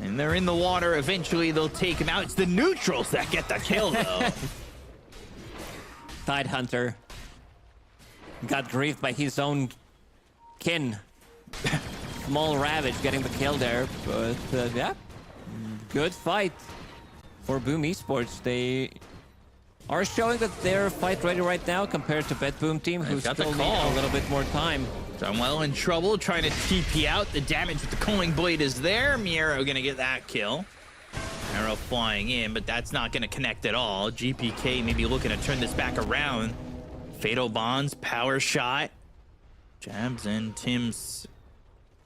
And they're in the water. Eventually, they'll take him out. It's the neutrals that get the kill, though. Tidehunter got griefed by his own kin. Small Ravage getting the kill there, but yeah, good fight for Boom Esports. They are showing that they're fight ready right now compared to BetBoom Team, who still need a little bit more time. Well in trouble, trying to TP out. The damage with the Culling Blade is there. Miero gonna get that kill. Arrow flying in, but that's not gonna connect at all. GPK maybe looking to turn this back around. Fatal Bonds, Power Shot. Jabs and Tim's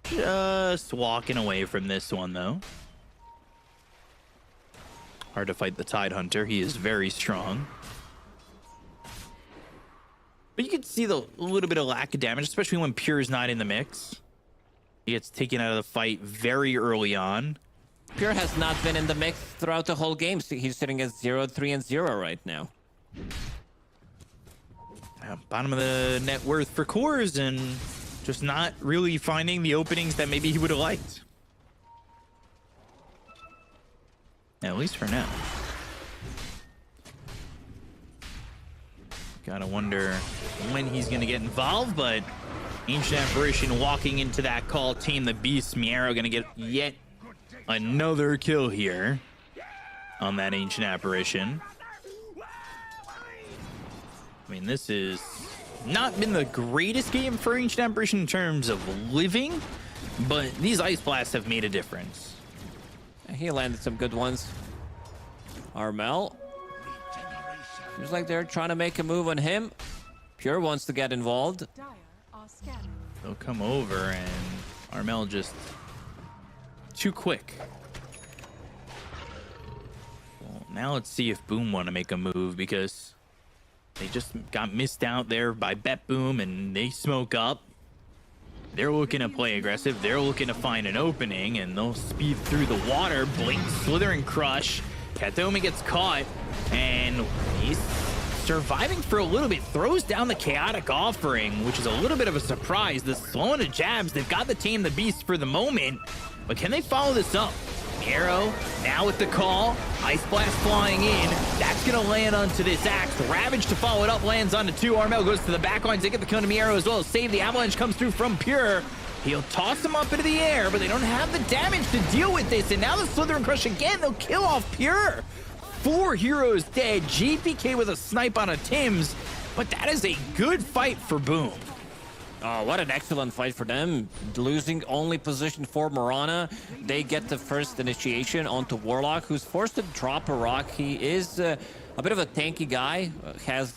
just walking away from this one, though. Hard to fight the Tidehunter. He is very strong. But you can see the little bit of lack of damage, especially when Pure is not in the mix. He gets taken out of the fight very early on. Pure has not been in the mix throughout the whole game. So he's sitting at 0-3-0 right now. Bottom of the net worth for Coors, and just not really finding the openings that maybe he would have liked. At least for now. Gotta wonder when he's gonna get involved, but Ancient Apparition walking into that call, Tame the Beast. Miero gonna get yet another kill here on that Ancient Apparition. I mean, this is not been the greatest game for Ancient Apparition in terms of living, but these Ice Blasts have made a difference. He landed some good ones. Armel. Seems like they're trying to make a move on him. Pure wants to get involved. Dire are scanning. They'll come over, and Armel just too quick. Well, now let's see if Boom want to make a move, because they just got missed out there by BetBoom, and they smoke up. They're looking to play aggressive. They're looking to find an opening, and they'll speed through the water. Blink, Slither, and Crush. Katomi gets caught, and he's surviving for a little bit. Throws down the Chaotic Offering, which is a little bit of a surprise. The slowing of Jabs, they've got the Tame the Beast for the moment, but can they follow this up? Arrow, now with the call. Ice Blast flying in. That's going to land onto this Axe. Ravage to follow it up, lands onto 2. Armel goes to the back lines. They get the Cone of Arrow as well. Save. The Avalanche comes through from Pure. He'll toss him up into the air, but they don't have the damage to deal with this. And now the Slither and Crush again. They'll kill off Pure. 4 heroes dead. GPK with a snipe on a Tims. But that is a good fight for Boom. Oh, what an excellent fight for them. Losing only position for Mirana. They get the first initiation onto Warlock, who's forced to drop a rock. He is a bit of a tanky guy. Has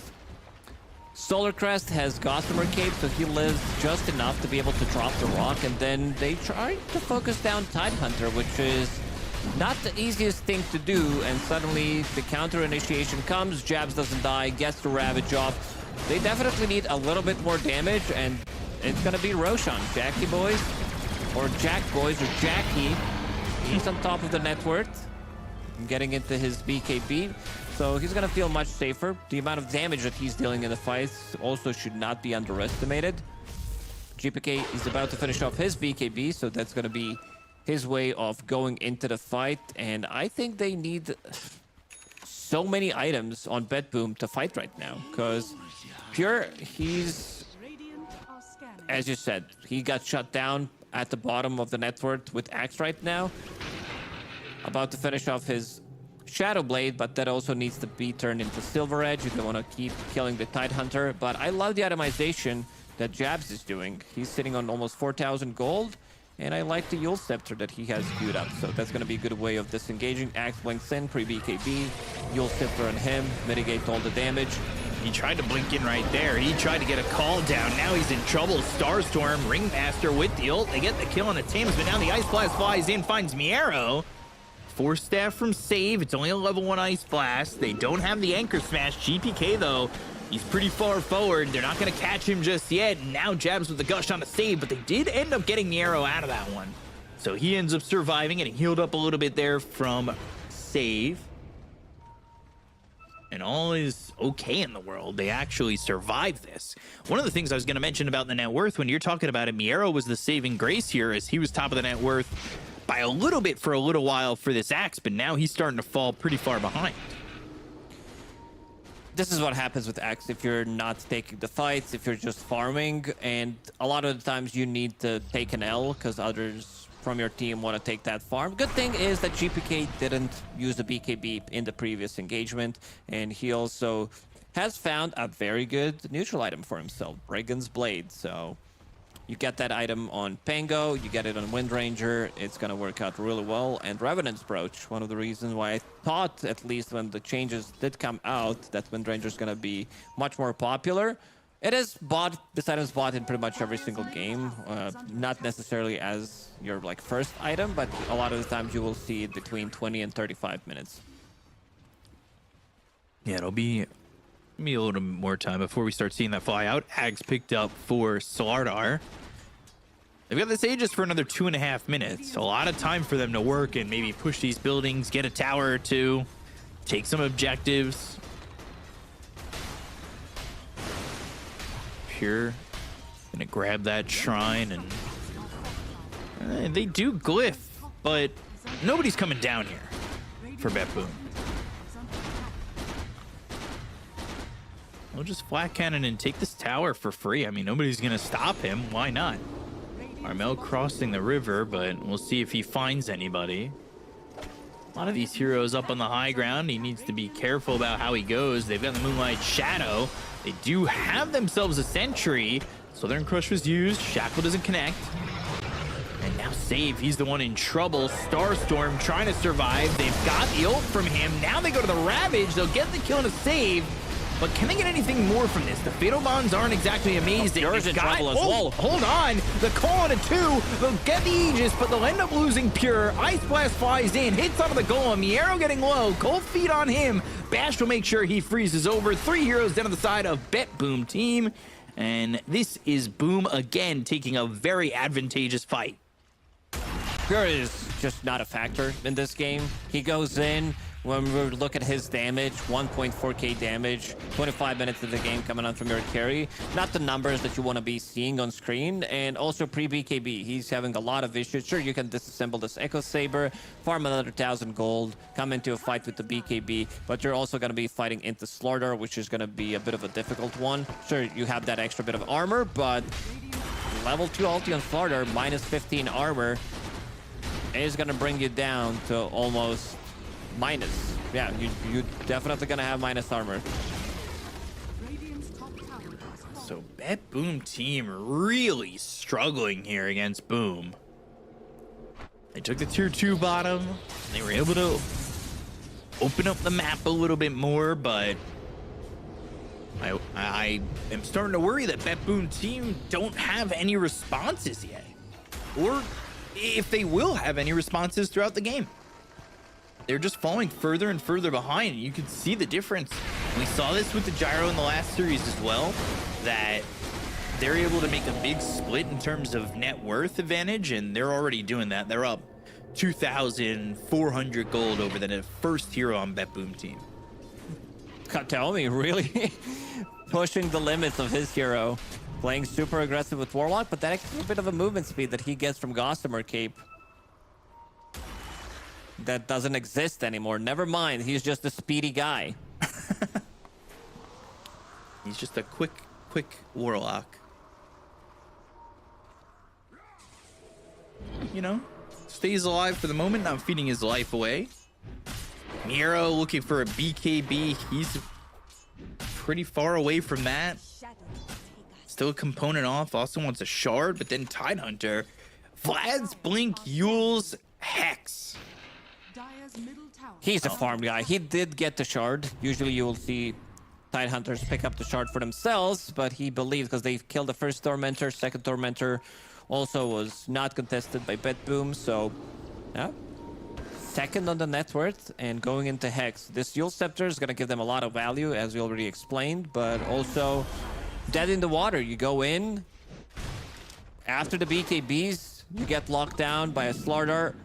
Solar Crest, has Gossamer Cape, so he lives just enough to be able to drop the rock. And then they try to focus down Tidehunter, which is not the easiest thing to do. And suddenly the counter initiation comes. Jabs doesn't die, gets the Ravage off. They definitely need a little bit more damage, and it's gonna be Roshan. Jackie boys, or Jack boys, or Jackie. He's on top of the net worth, getting into his BKB, so he's gonna feel much safer. The amount of damage that he's dealing in the fights also should not be underestimated. GPK is about to finish off his BKB, so that's gonna be his way of going into the fight, and I think they need so many items on BetBoom to fight right now, because Pure, he's, as you said, he got shut down at the bottom of the network with Axe right now. About to finish off his Shadow Blade, but that also needs to be turned into Silver Edge. You don't want to keep killing the Tidehunter, but I love the itemization that Jabs is doing. He's sitting on almost 4,000 gold, and I like the Yule Scepter that he has queued up, so that's going to be a good way of disengaging. Axe blinks in, pre-BKB, Yule Scepter on him, mitigate all the damage. He tried to blink in right there. He tried to get a call down. Now he's in trouble. Starstorm, Ringmaster with the ult. They get the kill on the Thames, but now the Ice Blast flies in, finds Miero. 4 staff from Save. It's only a level 1 Ice Blast. They don't have the Anchor Smash. GPK, though, he's pretty far forward. They're not going to catch him just yet. Now Jabs with the Gush on a Save, but they did end up getting Miero out of that one. So he ends up surviving, and healed up a little bit there from Save. And all is okay in the world. They actually survived this. One of the things I was going to mention about the net worth, when you're talking about it, Miero was the saving grace here, as he was top of the net worth by a little bit for a little while for this Axe, but now he's starting to fall pretty far behind. This is what happens with Axe if you're not taking the fights, if you're just farming, and a lot of the times you need to take an L because others from your team want to take that farm. Good thing is that GPK didn't use the BKB in the previous engagement, and he also has found a very good neutral item for himself, Brigand's Blade. So you get that item on Pango, you get it on Windranger, it's going to work out really well. And Revenant's Brooch, one of the reasons why I thought, at least when the changes did come out, that Windranger is going to be much more popular. It is bought, this item is bought in pretty much every single game, not necessarily as your first item, but a lot of the times you will see it between 20 and 35 minutes. Yeah, it'll be a little more time before we start seeing that fly out. Ags picked up for Slardar. They've got this Aegis for another 2.5 minutes. A lot of time for them to work and maybe push these buildings, get a tower or two, take some objectives. Pure gonna grab that shrine, and they do glyph, but nobody's coming down here for BetBoom. We'll just flat cannon and take this tower for free. I mean, nobody's gonna stop him. Why not? Armel crossing the river, but we'll see if he finds anybody. A lot of these heroes up on the high ground. He needs to be careful about how he goes. They've got the Moonlight Shadow. They do have themselves a sentry. Southern Crush was used. Shackle doesn't connect. And now Save, he's the one in trouble. Starstorm trying to survive. They've got the ult from him. Now they go to the Ravage. They'll get the kill and a Save. but can they get anything more from this? The Fatal Bonds aren't exactly amazing. Pure's in trouble as oh, well. Hold on. The call on a 2. They'll get the Aegis, but they'll end up losing Pure. Ice Blast flies in, hits onto the Golem. Miero getting low. Cold Feet on him. Bash will make sure he freezes over. 3 heroes down to the side of BetBoom Team. And this is Boom again taking a very advantageous fight. Pure is just not a factor in this game. He goes in, when we look at his damage, 1.4k damage, 25 minutes of the game coming on from your carry. Not the numbers that you want to be seeing on screen. And also pre-BKB, he's having a lot of issues. Sure, you can disassemble this Echo Saber, farm another 1,000 gold, come into a fight with the BKB, but you're also going to be fighting into Slaughter, which is going to be a bit of a difficult one. Sure, you have that extra bit of armor, but level 2 ulti on Slaughter, minus 15 armor, is going to bring you down to almost minus. Yeah, you definitely gonna have minus armor. So BetBoom Team really struggling here against Boom. They took the tier 2 bottom. They were able to open up the map a little bit more, but I am starting to worry that BetBoom Team don't have any responses yet, or if they will have any responses throughout the game. They're just falling further and further behind. You can see the difference. We saw this with the Gyro in the last series as well, that they're able to make a big split in terms of net worth advantage, and they're already doing that. They're up 2,400 gold over the first hero on BetBoom Team. Tell me, really pushing the limits of his hero, playing super aggressive with Warlock, but that extra bit of a movement speed that he gets from Gossamer Cape, that doesn't exist anymore. Never mind, he's just a speedy guy. He's just a quick Warlock. You know, stays alive for the moment, not feeding his life away. Miero looking for a BKB. He's pretty far away from that. Still a component off. Also wants a shard, but then Tidehunter. Vlad's Blink, Yule's Hex. He's a farm guy. He did get the shard. Usually you will see Tidehunters pick up the shard for themselves, but he believes because they killed the first Tormentor, second Tormentor also was not contested by BetBoom, so yeah. Second on the net worth and going into Hex. This Yule Scepter is going to give them a lot of value, as we already explained, but also dead in the water. You go in, after the BKBs, you get locked down by a Slaughter.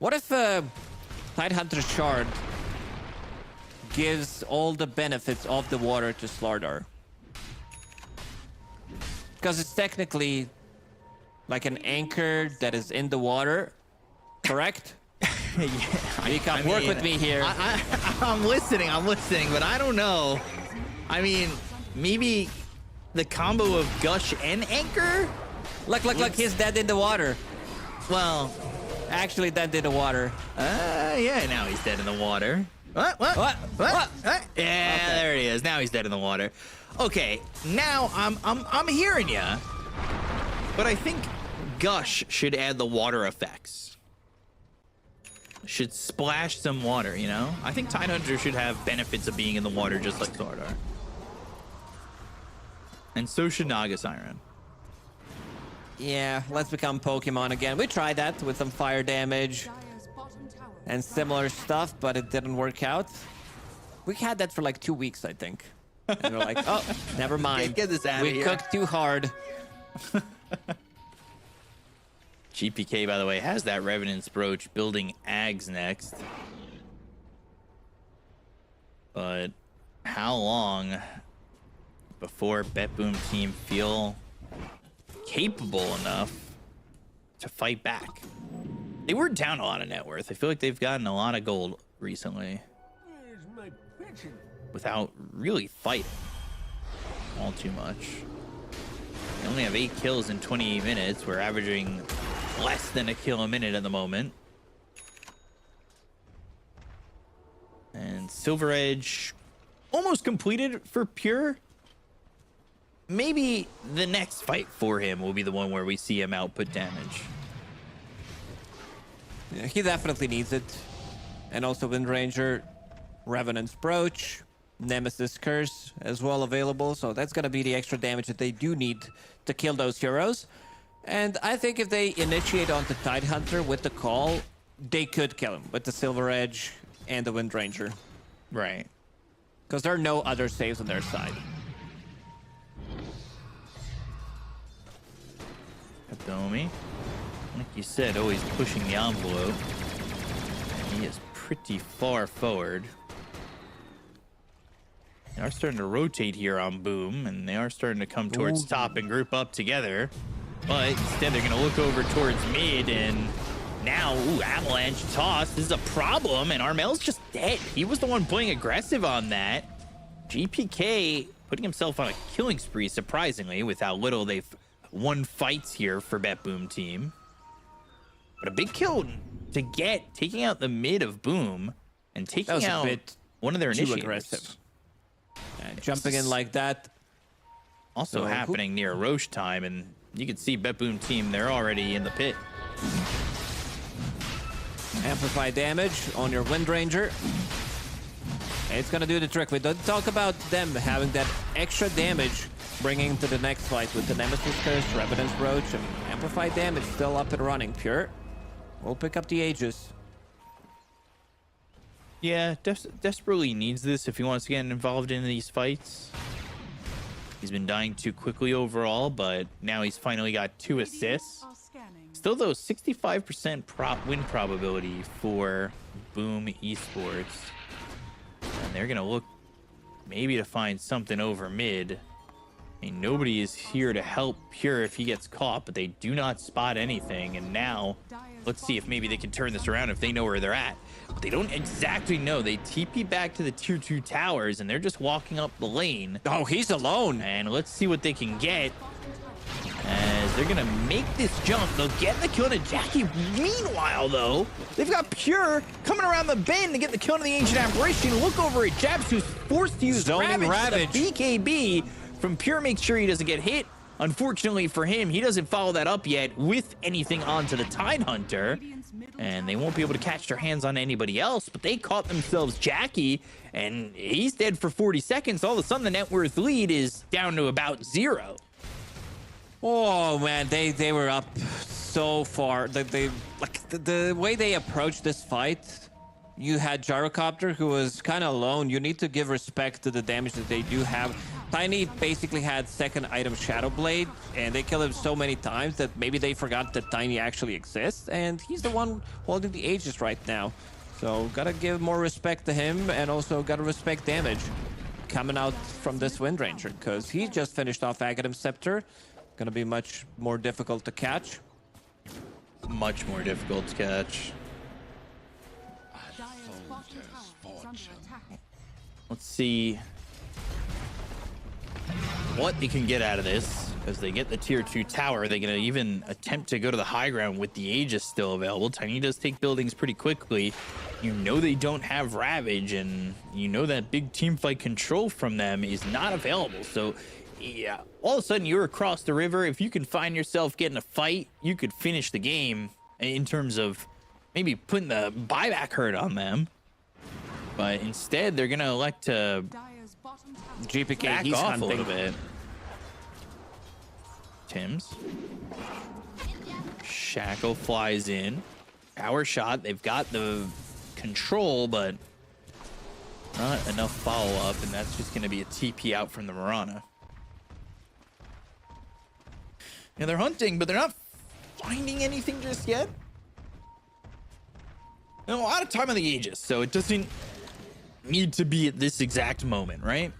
What if Tidehunter Shard gives all the benefits of the water to Slaughter? Because it's technically like an anchor that is in the water, correct? Yeah, work with me here. I'm listening, but I don't know. I mean, maybe the combo of Gush and Anchor? Look, he's dead in the water. Well, actually dead in the water. Yeah, now he's dead in the water. What? Yeah, okay. There he is. Now he's dead in the water. Okay, now I'm hearing ya. But I think Gush should add the water effects. Should splash some water, you know? I think Tidehunter should have benefits of being in the water just like Sardar. And so should Naga Siren. Yeah, let's become Pokemon again. We tried that with some fire damage and similar stuff, but it didn't work out. We had that for like 2 weeks, I think. And we're like, oh, never mind. Get this out of here. We cooked too hard. GPK, by the way, has that Revenant's Brooch building Ags next. But how long before BetBoom Team feel capable enough to fight back? They were down a lot of net worth. I feel like they've gotten a lot of gold recently without really fighting all too much. They only have 8 kills in 28 minutes. We're averaging less than a kill a minute at the moment. And Silver Edge almost completed for Pure. Maybe the next fight for him will be the one where we see him output damage. Yeah, he definitely needs it. And also Wind Ranger, Revenant's Brooch. Nemesis Curse as well available, so that's gonna be the extra damage that they do need to kill those heroes. And I think if they initiate onto Tidehunter with the call, they could kill him with the Silver Edge and the Wind Ranger. Right. Because there are no other saves on their side. Domi, like you said, always pushing the envelope. And he is pretty far forward. They are starting to rotate here on Boom, and they are starting to come towards top and group up together. But instead, they're going to look over towards mid, and now, Avalanche toss. This is a problem, and Armel's just dead. He was the one playing aggressive on that. GPK putting himself on a killing spree, surprisingly, with how little they've won fights here for BetBoom Team. But a big kill to get, taking out the mid of Boom and taking out one of their initiators. Aggressive. Jumping in like that. Also happening near Roche time, and you can see BetBoom Team, they're already in the pit. Amplify damage on your Wind Ranger. It's gonna do the trick. We don't talk about them having that extra damage bringing to the next fight with the Nemesis Curse, Revenant's Roach, and Amplify damage still up and running. Pure will pick up the Aegis. Yeah, desperately needs this if he wants to get involved in these fights. He's been dying too quickly overall, but now he's finally got 2 assists. Still, though, 65% win probability for Boom Esports. And they're going to look maybe to find something over mid. I mean, nobody is here to help Pure if he gets caught, but they do not spot anything. And now, let's see if maybe they can turn this around if they know where they're at. But they don't exactly know. They TP back to the tier 2 towers, and they're just walking up the lane. Oh, he's alone. And let's see what they can get. As they're going to make this jump. They'll get the kill to Jackie. Meanwhile, though, they've got Pure coming around the bend to get the kill to the Ancient Apparition. Look over at Jabs, who's forced to use Ravage. The BKB from Pure makes sure he doesn't get hit. Unfortunately for him, he doesn't follow that up yet with anything onto the Tidehunter. And they won't be able to catch their hands on anybody else, but they caught themselves Jackie, and he's dead for 40 seconds. All of a sudden, the net worth lead is down to about 0. Oh man, they were up so far. The way they approached this fight, you had Gyrocopter who was kind of alone. You need to give respect to the damage that they do have. Tiny basically had second item Shadow Blade, and they killed him so many times that maybe they forgot that Tiny actually exists, and he's the one holding the Aegis right now. So gotta give more respect to him, and also gotta respect damage coming out from this Wind Ranger, because he just finished off Aghanim Scepter. Gonna be much more difficult to catch. Much more difficult to catch. Let's see what they can get out of this. As they get the tier 2 tower, they're gonna even attempt to go to the high ground with the Aegis still available. Tiny does take buildings pretty quickly. You know they don't have Ravage, and you know that big team fight control from them is not available. So yeah, all of a sudden you're across the river. If you can find yourself getting a fight, you could finish the game in terms of maybe putting the buyback hurt on them. But instead, they're gonna elect to GPK, back he's off hunting a little bit. Tim's Shackle flies in, power shot. They've got the control, but not enough follow up, and that's just gonna be a TP out from the Mirana. Yeah, they're hunting, but they're not finding anything just yet. A lot of time on the Aegis, so it doesn't need to be at this exact moment, right?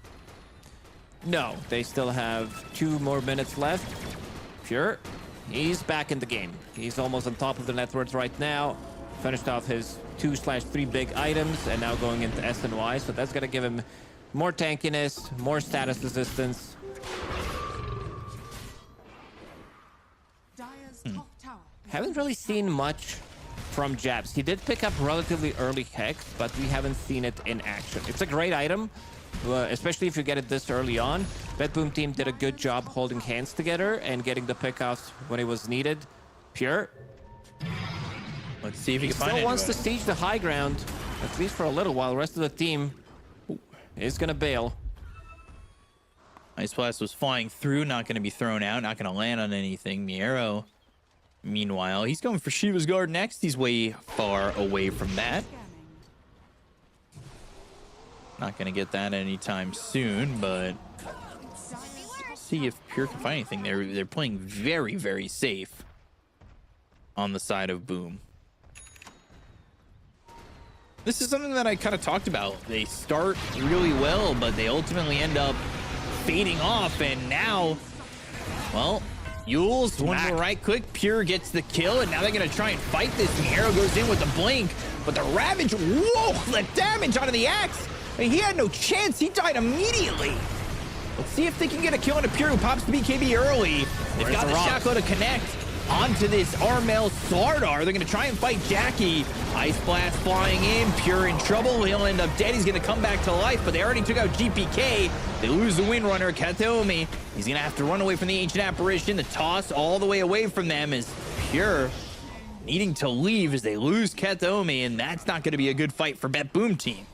No, they still have 2 more minutes left. Pure, he's back in the game. He's almost on top of the net worth right now. Finished off his 2/3 big items, and now going into SNY, so that's gonna give him more tankiness, more status resistance. Haven't really seen much from Jabs. He did pick up relatively early Hex, but we haven't seen it in action. It's a great item, especially if you get it this early on. BetBoom Team did a good job holding hands together and getting the pickoffs when it was needed. Pure. Let's see if he can find still anyone. wants to siege the high ground, at least for a little while. The rest of the team is gonna bail. Ice Blast was flying through, not going to be thrown out, not going to land on anything. The arrow, meanwhile, he's going for Shiva's Guard next. He's way far away from that. Not going to get that anytime soon, but see if Pure can find anything. They're playing very, very safe on the side of Boom. This is something that I kind of talked about. They start really well, but they ultimately end up fading off, and now, well, Yule's one more right click. Pure gets the kill, and now they're going to try and fight this. And the arrow goes in with the blink, but the Ravage, whoa, the damage onto the axe. I mean, he had no chance. He died immediately. Let's see if they can get a kill on a Pure who pops the BKB early. They've got the Shackle to connect onto this Armel Sardar. They're going to try and fight Jackie. Ice Blast flying in. Pure in trouble. He'll end up dead. He's going to come back to life, but they already took out GPK. They lose the Windrunner. Kataomi, he's going to have to run away from the Ancient Apparition. The toss all the way away from them is Pure needing to leave as they lose Kataomi, and that's not going to be a good fight for BetBoom Team.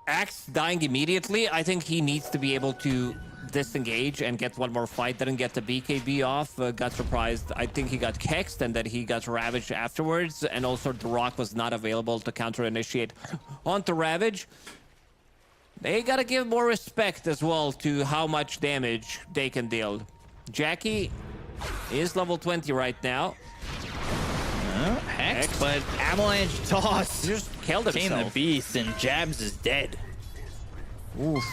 Axe dying immediately. I think he needs to be able to disengage and get one more fight. Didn't get the BKB off. Got surprised. I think he got kexed and then he got Ravaged afterwards. And also the Rock was not available to counter-initiate onto Ravage. They gotta give more respect as well to how much damage they can deal. Jackie is level 20 right now. Hex, but Avalanche toss. He just killed himself. Came the beast, and Jabs is dead. Oof.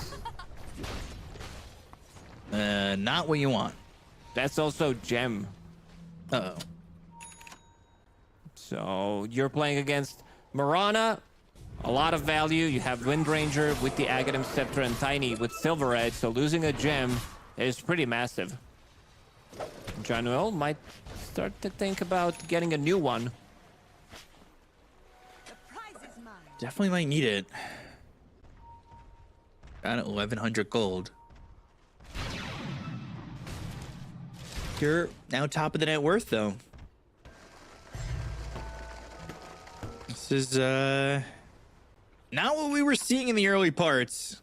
Not what you want. That's also Gem. Uh-oh. So you're playing against Marana. A lot of value. You have Windranger with the Aghanim Scepter and Tiny with Silver Edge. So losing a gem is pretty massive. Januel might start to think about getting a new one. Definitely might need it. Got 1,100 gold. You're now top of the net worth, though. This is not what we were seeing in the early parts.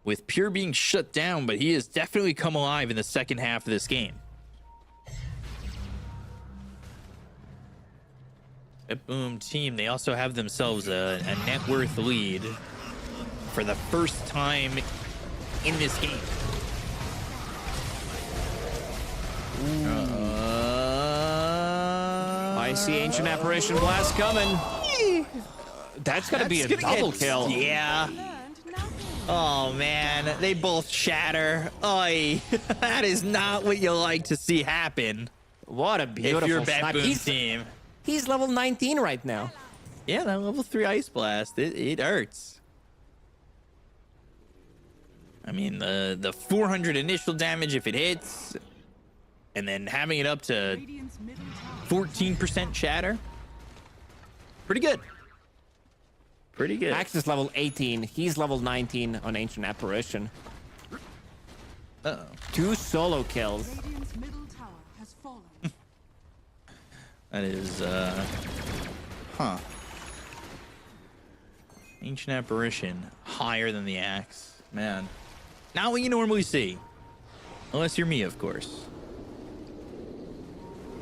With Pure being shut down, but he has definitely come alive in the second half of this game. BetBoom Team, they also have themselves a net worth lead for the first time in this game. I see Ancient Apparition Blast coming. That's gonna be a double kill. Yeah. Oh man, they both shatter. Oy, that is not what you like to see happen. What a beautiful if you're snipe. BetBoom Team. He's level 19 right now. Yeah, that level 3 Ice Blast, it hurts. I mean, the 400 initial damage if it hits, and then having it up to 14% shatter. Pretty good. Pretty good. Max is level 18. He's level 19 on Ancient Apparition. Uh-oh. 2 solo kills. Radiant's middle tower has fallen. That is, Ancient Apparition, higher than the axe. Man, not what you normally see. Unless you're me, of course.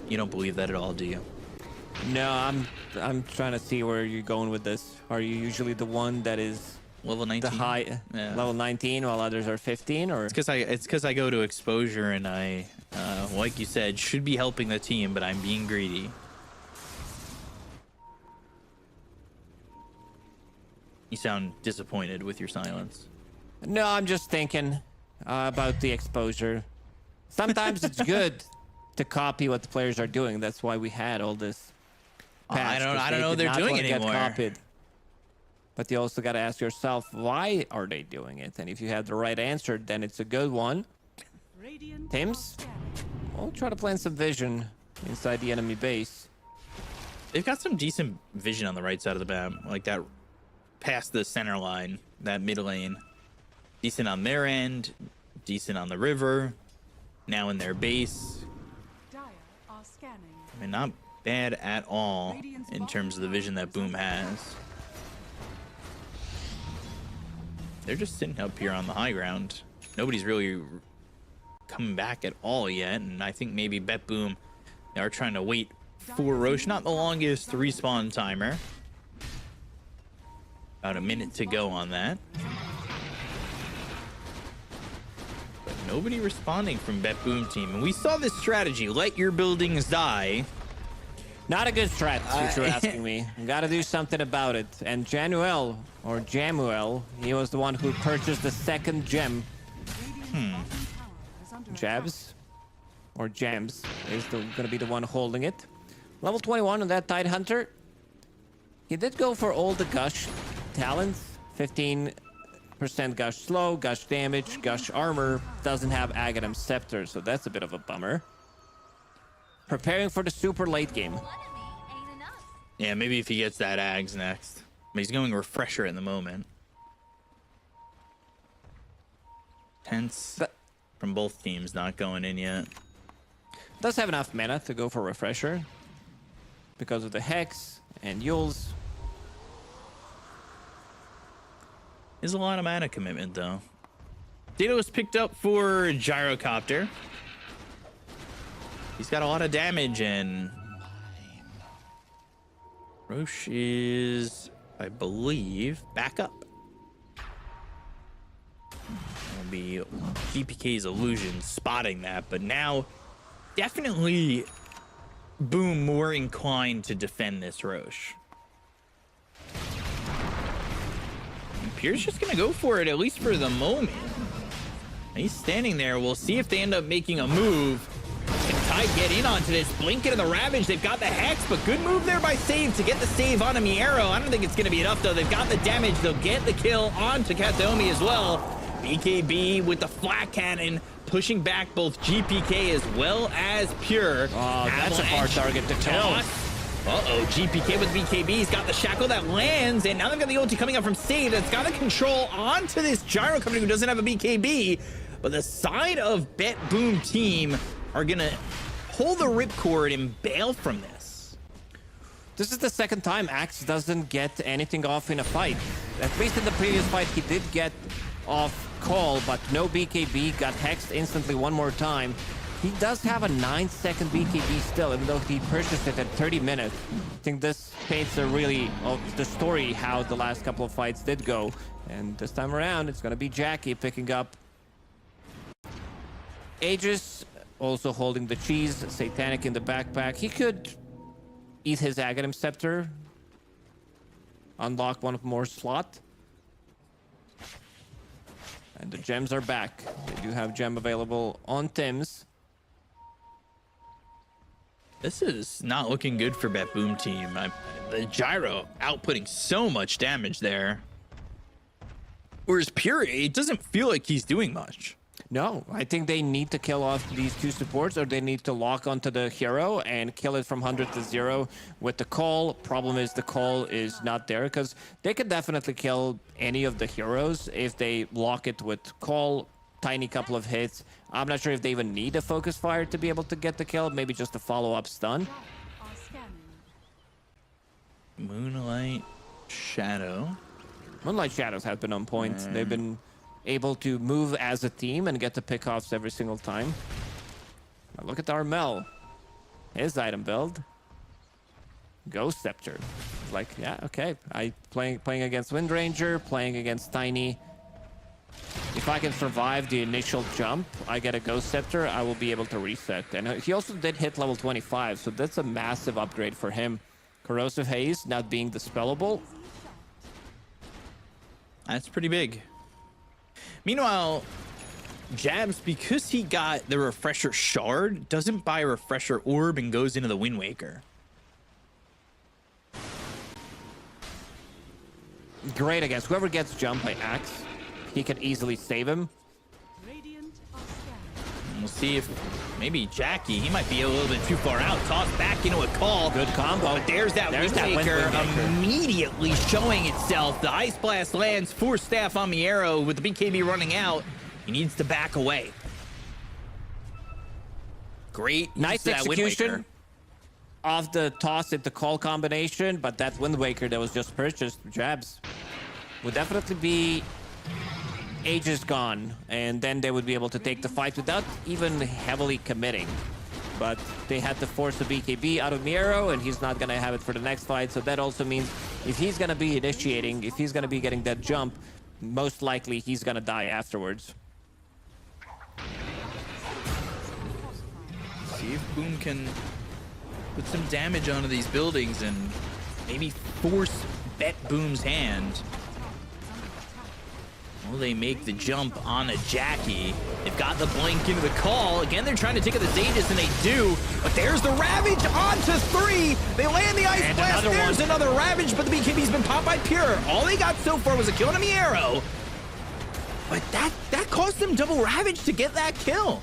You don't believe that at all, do you? No, I'm trying to see where you're going with this. Are you usually the one that is Level 19? the high level 19 while others are 15, or? It's because I go to exposure and I, like you said, should be helping the team, but I'm being greedy. You sound disappointed with your silence. No, I'm just thinking about the exposure. Sometimes it's good to copy what the players are doing. That's why we had all this. I don't know what they're doing anymore. Copied. But you also got to ask yourself, why are they doing it? And if you have the right answer, then it's a good one. Tims, we'll try to plant some vision inside the enemy base. They've got some decent vision on the right side of the map, like that past the center line, that mid lane. Decent on their end, decent on the river. Now in their base. Dire are scanning. I mean, not bad at all in terms of the vision that Boom has. they're just sitting up here on the high ground. Nobody's really coming back at all yet, and I think maybe BetBoom, they are trying to wait for Roche. Not the longest respawn timer. About a minute to go on that. But nobody responding from BetBoom Team. And we saw this strategy, let your buildings die. Not a good strat, if you're asking me. Gotta do something about it. And Januel, or Jamuel, he was the one who purchased the second gem. Jabs, or Jams, is gonna be the one holding it. Level 21 on that Tide Hunter. He did go for all the Gush talents. 15% Gush slow, Gush damage, Gush armor. Doesn't have Aghanim Scepter, so that's a bit of a bummer. Preparing for the super late game. Yeah, maybe if he gets that Ags next. But he's going Refresher at the moment. Tense from both teams, not going in yet. Does have enough mana to go for Refresher because of the Hex and Yules. Is a lot of mana commitment though. Data was picked up for Gyrocopter. He's got a lot of damage, and Roche is, I believe, back up. It'll be GPK's illusion spotting that, but now definitely Boom more inclined to defend this Roche. Pierre's just gonna go for it, at least for the moment. He's standing there. We'll see if they end up making a move. Can Tide get in onto this? Blink into the Ravage. They've got the Hex, but good move there by Save to get the save on Miero. I don't think it's going to be enough, though. They've got the damage. They'll get the kill onto Kataomi as well. BKB with the Flat Cannon, pushing back both GPK as well as Pure. Oh, that's a hard target to kill. Uh-oh, GPK with BKB. He's got the Shackle that lands, and now they've got the ulti coming up from Save that's got the control onto this Gyro company who doesn't have a BKB. But the side of BetBoom Team are gonna pull the ripcord and bail from this. This is the second time Axe doesn't get anything off in a fight. At least in the previous fight, he did get off call, but no BKB, got hexed instantly one more time. He does have a 9-second BKB still, even though he purchased it at 30 minutes. I think this paints a really of the story how the last couple of fights did go. And this time around, it's gonna be Jackie picking up Aegis, also holding the cheese, Satanic in the backpack. He could eat his Aghanim Scepter, unlock one more slot. And the gems are back. They do have gem available on Tim's. This is not looking good for BetBoom Team. The Gyro outputting so much damage there. Whereas Pure, it doesn't feel like he's doing much. No, I think they need to kill off these two supports, or they need to lock onto the hero and kill it from 100 to 0 with the call. Problem is the call is not there, because they could definitely kill any of the heroes if they lock it with call, tiny couple of hits. I'm not sure if they even need a focus fire to be able to get the kill, maybe just a follow-up stun. Moonlight Shadow. Moonlight Shadows have been on point. They've been able to move as a team and get the pickoffs every single time. Now look at Armel. His item build. Ghost Scepter. It's like, yeah, okay. Playing against Wind Ranger, playing against Tiny. If I can survive the initial jump, I get a Ghost Scepter, I will be able to reset. And he also did hit level 25, so that's a massive upgrade for him. Corrosive Haze not being dispellable. That's pretty big. Meanwhile, Jabs, because he got the Refresher Shard, doesn't buy a Refresher Orb and goes into the Wind Waker. Great against whoever gets jumped by Axe. He can easily save him. And we'll see if maybe Jackie, he might be a little bit too far out. Tossed back into a call. Good combo. But there's that Wind Waker immediately showing itself. The Ice Blast lands, Force Staff on Miero with the BKB running out. He needs to back away. Great. Nice execution of the toss at the call combination, but that Wind Waker that was just purchased, Jabs, would definitely be Age is gone, and then they would be able to take the fight without even heavily committing. But they had to force a BKB out of Miero, and he's not gonna have it for the next fight. So that also means if he's gonna be initiating, if he's gonna be getting that jump, most likely he's gonna die afterwards. See if Boom can put some damage onto these buildings and maybe force BetBoom's hand. Will they make the jump on a Jackie? They've got the blink into the call. Again, they're trying to take out the Aegis, and they do. But there's the Ravage onto 3. They land the Ice And Blast. There's another Ravage, but the BKB's been popped by Pure. All they got so far was a kill on a Miero. But that cost them double Ravage to get that kill.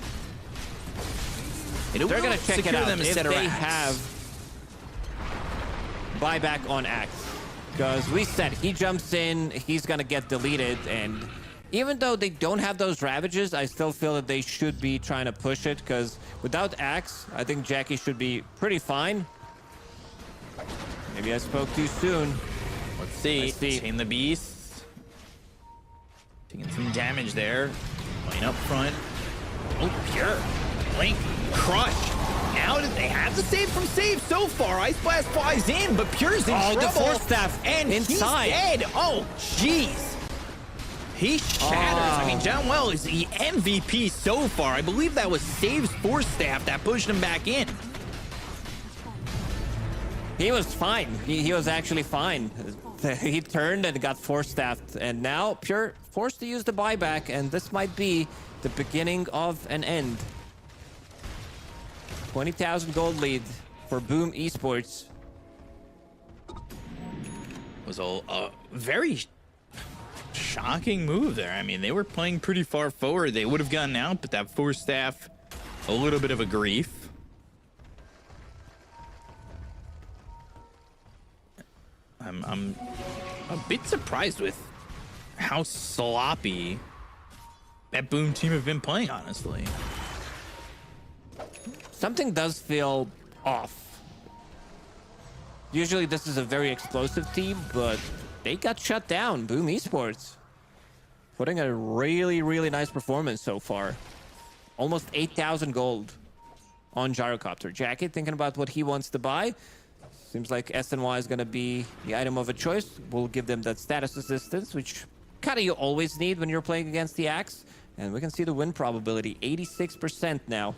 They're gonna check it out them if they have buyback on Axe. Because we said he jumps in, he's gonna get deleted, and even though they don't have those Ravages, I still feel that they should be trying to push it, because without Axe, I think Jackie should be pretty fine. Maybe I spoke too soon. Let's see. Tame the Beast. Taking some damage there. Playing up front. Oh, Pure. Blink. Crush. Now they have the save from save so far. Ice Blast flies in, but Pure's in trouble. The Force Staff and inside. He's dead. Oh, jeez. He shatters. I mean, John Well is the MVP so far. I believe that was Save's Force Staff that pushed him back in. He was fine. He was actually fine. He turned and got Force Staffed, and now Pure forced to use the buyback, and this might be the beginning of an end. 20,000 gold lead for Boom Esports. Was a very shocking move there. I mean, they were playing pretty far forward. They would have gotten out, but that Force Staff, a little bit of a grief. I'm a bit surprised with how sloppy BetBoom Team have been playing, honestly. Something does feel off. Usually this is a very explosive team, but they got shut down. Boom Esports putting a really, really nice performance so far. Almost 8,000 gold on Gyrocopter. Jackie thinking about what he wants to buy. Seems like SNY is going to be the item of a choice. We'll give them that status assistance, which kind of you always need when you're playing against the Axe. And we can see the win probability, 86% now.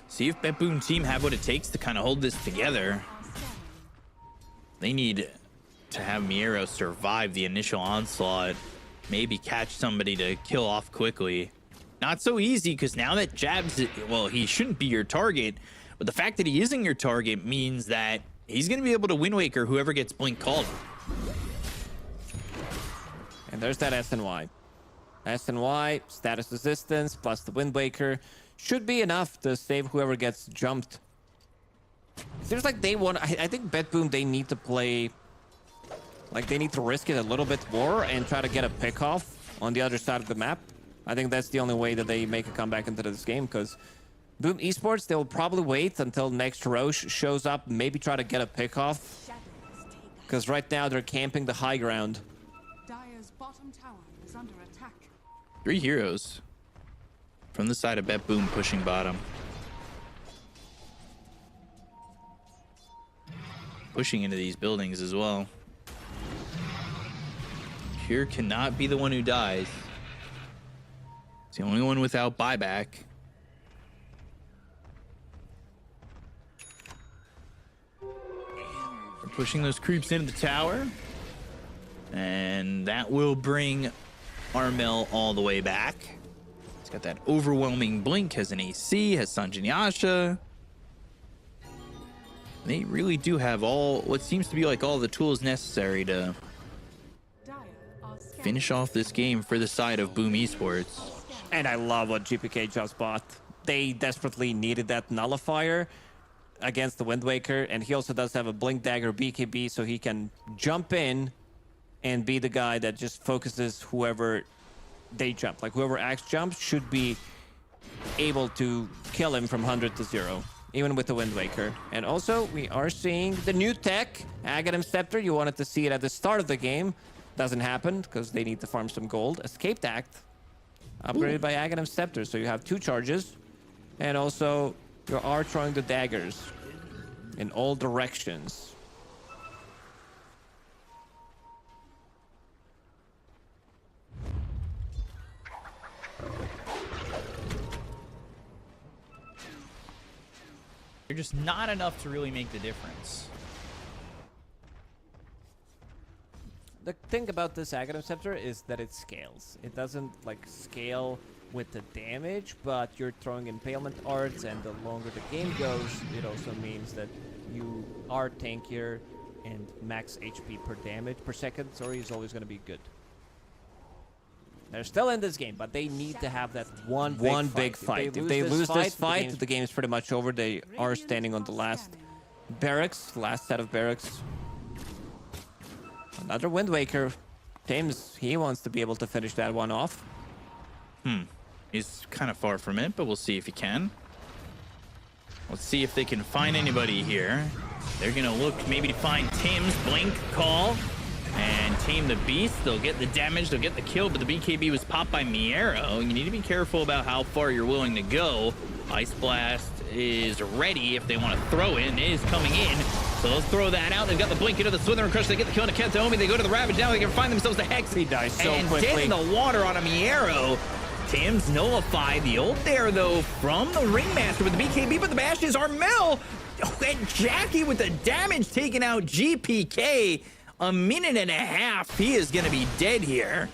See if BetBoom Team have what it takes to kind of hold this together. They need to have Miero survive the initial onslaught, maybe catch somebody to kill off quickly. Not so easy, because now that Jab's, well, he shouldn't be your target, but the fact that he isn't your target means that he's going to be able to Wind Waker whoever gets blink called. And there's that SNY. SNY, status resistance, plus the Wind Waker should be enough to save whoever gets jumped. Seems like they want, I think BetBoom, they need to play, like they need to risk it a little bit more and try to get a pick off on the other side of the map. I think that's the only way that they make a comeback into this game, because Boom Esports, they will probably wait until next Roche shows up, maybe try to get a pick off, because right now they're camping the high ground. Dire's bottom tower is under attack. 3 heroes from the side of BetBoom pushing bottom. Pushing into these buildings as well. Pure cannot be the one who dies. It's the only one without buyback. We're pushing those creeps into the tower. And that will bring Armel all the way back. He's got that overwhelming blink, has an AC, has Sanjin Yasha. They really do have all what seems to be like all the tools necessary to finish off this game for the side of Boom Esports. And I love what GPK just bought. They desperately needed that nullifier against the Wind Waker, and he also does have a Blink Dagger BKB, so he can jump in and be the guy that just focuses whoever they jump. Like whoever Axe jumps should be able to kill him from 100 to 0. even with the Wind Waker. And also, we are seeing the new tech, Aghanim Scepter. You wanted to see it at the start of the game. Doesn't happen, because they need to farm some gold. Escaped Act, upgraded by Aghanim Scepter. So you have 2 charges. And also, you are throwing the daggers in all directions. They're just not enough to really make the difference. The thing about this Aghanim Scepter is that it scales. It doesn't like scale with the damage, but you're throwing impalement arts, and the longer the game goes, it also means that you are tankier, and max HP per second, is always going to be good. They're still in this game, but they need to have that one big fight. If they lose this fight, the game's pretty much over. They are standing on the last barracks, last set of barracks. Another Wind Waker. Tims, he wants to be able to finish that one off. He's kind of far from it, but we'll see if he can. Let's see if they can find anybody here. They're going to look maybe to find Tim's Blink Call and tame the beast. They'll get the damage, they'll get the kill, but the BKB was popped by Miero. You need to be careful about how far you're willing to go. Ice Blast is ready if they want to throw it, and it is coming in. So let's throw that out. They've got the blink into the Slithering Crush. They get the kill on Kentaomi. They go to the Ravage. Now they can find themselves the Hex. He dies so and quickly. get in the water on a Miero. Tim's nullified. The ult there, though, from the Ringmaster with the BKB, but the bash is Armel. Oh, and Jackie with the damage taking out GPK. A minute and a half. He is going to be dead here.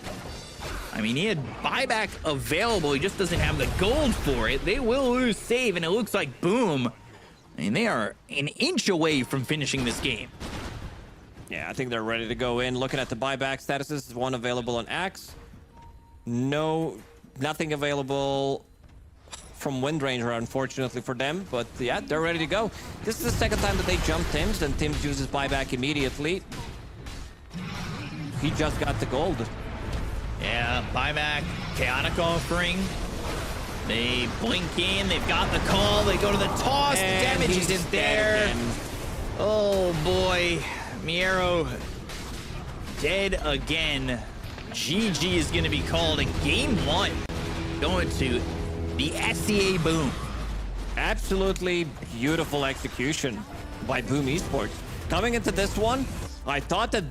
I mean, he had buyback available. He just doesn't have the gold for it. They will lose save, and it looks like Boom. I mean, they are an inch away from finishing this game. Yeah, I think they're ready to go in. Looking at the buyback statuses, one available on Axe. Nothing available from Wind Ranger, unfortunately for them. But yeah, they're ready to go. This is the second time that they jump Tims, and Tims uses buyback immediately. He just got the gold. Yeah, buyback, chaotic offering. They blink in, they've got the call, they go to the toss, And damage he's isn't dead there. again. Oh boy, Miero dead again. GG is gonna be called in game 1. Going to the SCA Boom. Absolutely beautiful execution by Boom Esports. Coming into this one, I thought that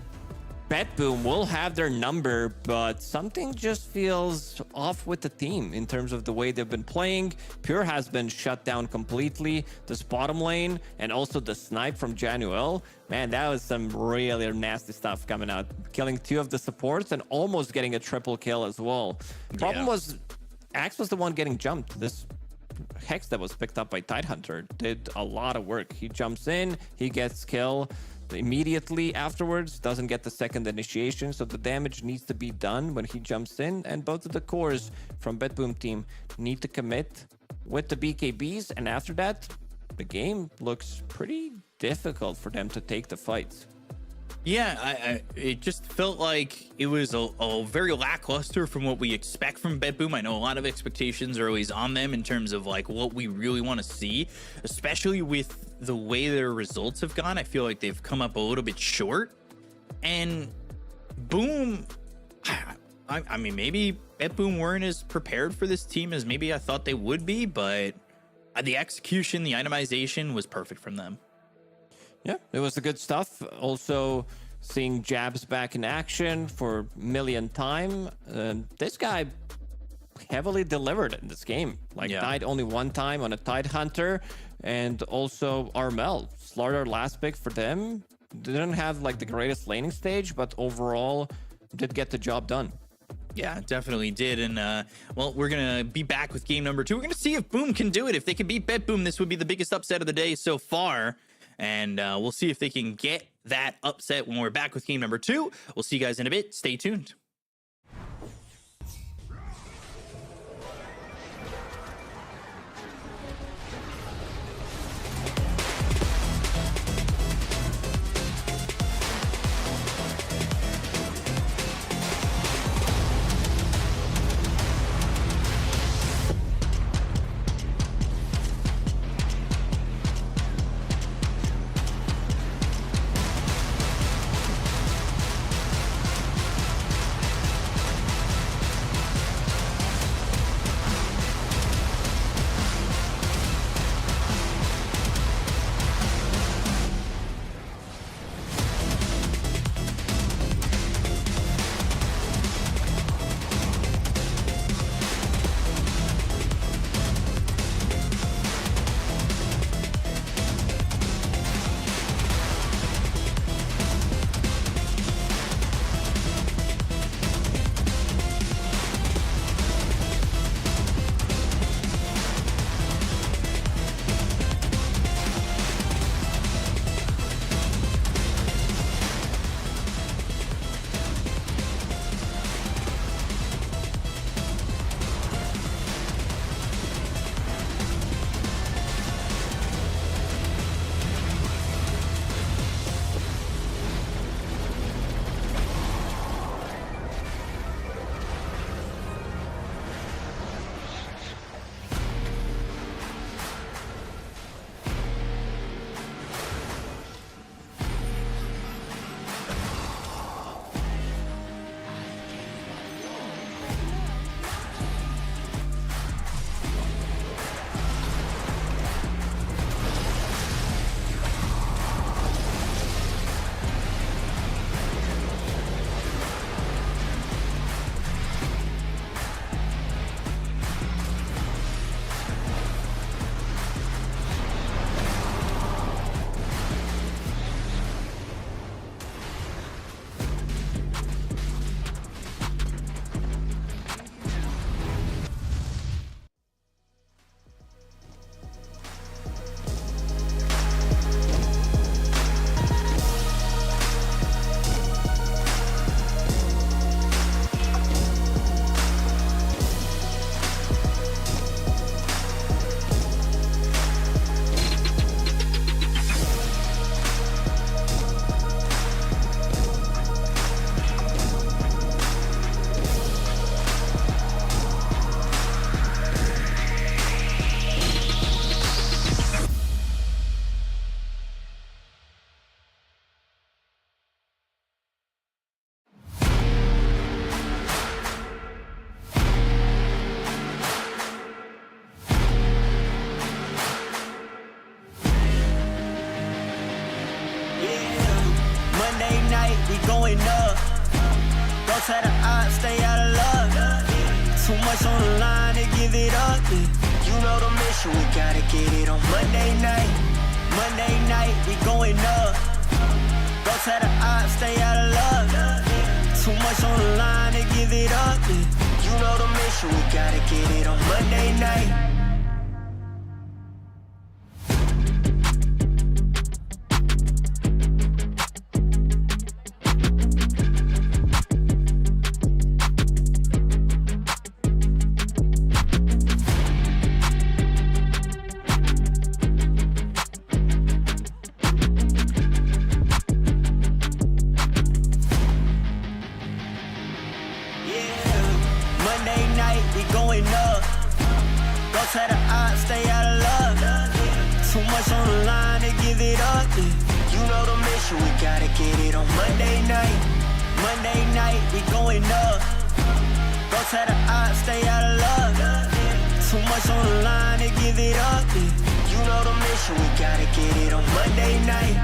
BetBoom will have their number, but something just feels off with the team in terms of the way they've been playing. Pure has been shut down completely. This bottom lane and also the snipe from Januel. Man, that was some really nasty stuff coming out. Killing 2 of the supports and almost getting a triple kill as well. Problem was, Axe was the one getting jumped. This Hex that was picked up by Tidehunter did a lot of work. He jumps in, he gets kill. Immediately afterwards, doesn't get the second initiation, so the damage needs to be done when he jumps in, and both of the cores from BetBoom Team need to commit with the BKBs, and after that, the game looks pretty difficult for them to take the fights. Yeah, it just felt like it was a very lackluster from what we expect from BetBoom. I know a lot of expectations are always on them in terms of like what we really want to see, especially with the way their results have gone. I feel like they've come up a little bit short. And Boom, I mean, maybe BetBoom weren't as prepared for this team as maybe I thought they would be, but the execution, the itemization was perfect from them. Yeah, it was the good stuff. Also, seeing Jabs back in action for millionth time. This guy heavily delivered in this game. Like, died only one time on a Tidehunter. And also Armel, Slaughter last pick for them. Didn't have like the greatest laning stage, but overall did get the job done. Yeah, definitely did. And, well, we're going to be back with game number 2. We're going to see if Boom can do it. If they can beat BetBoom, this would be the biggest upset of the day so far. And we'll see if they can get that upset when we're back with game number 2. We'll see you guys in a bit. Stay tuned. we going up. Don't tell the odds, stay out of luck. Too much on the line to give it up. You know the mission, we gotta get it on Monday night. Monday night, we going up. Don't tell the odds, stay out of luck. Too much on the line to give it up. You know the mission, we gotta get it on Monday night. Tell the odds, stay out of luck. Too much on the line to give it up. You know the mission, we gotta get it on Monday night. Monday night, we going up. Don't tell the odds, stay out of luck. Too much on the line to give it up. You know the mission, we gotta get it on Monday night.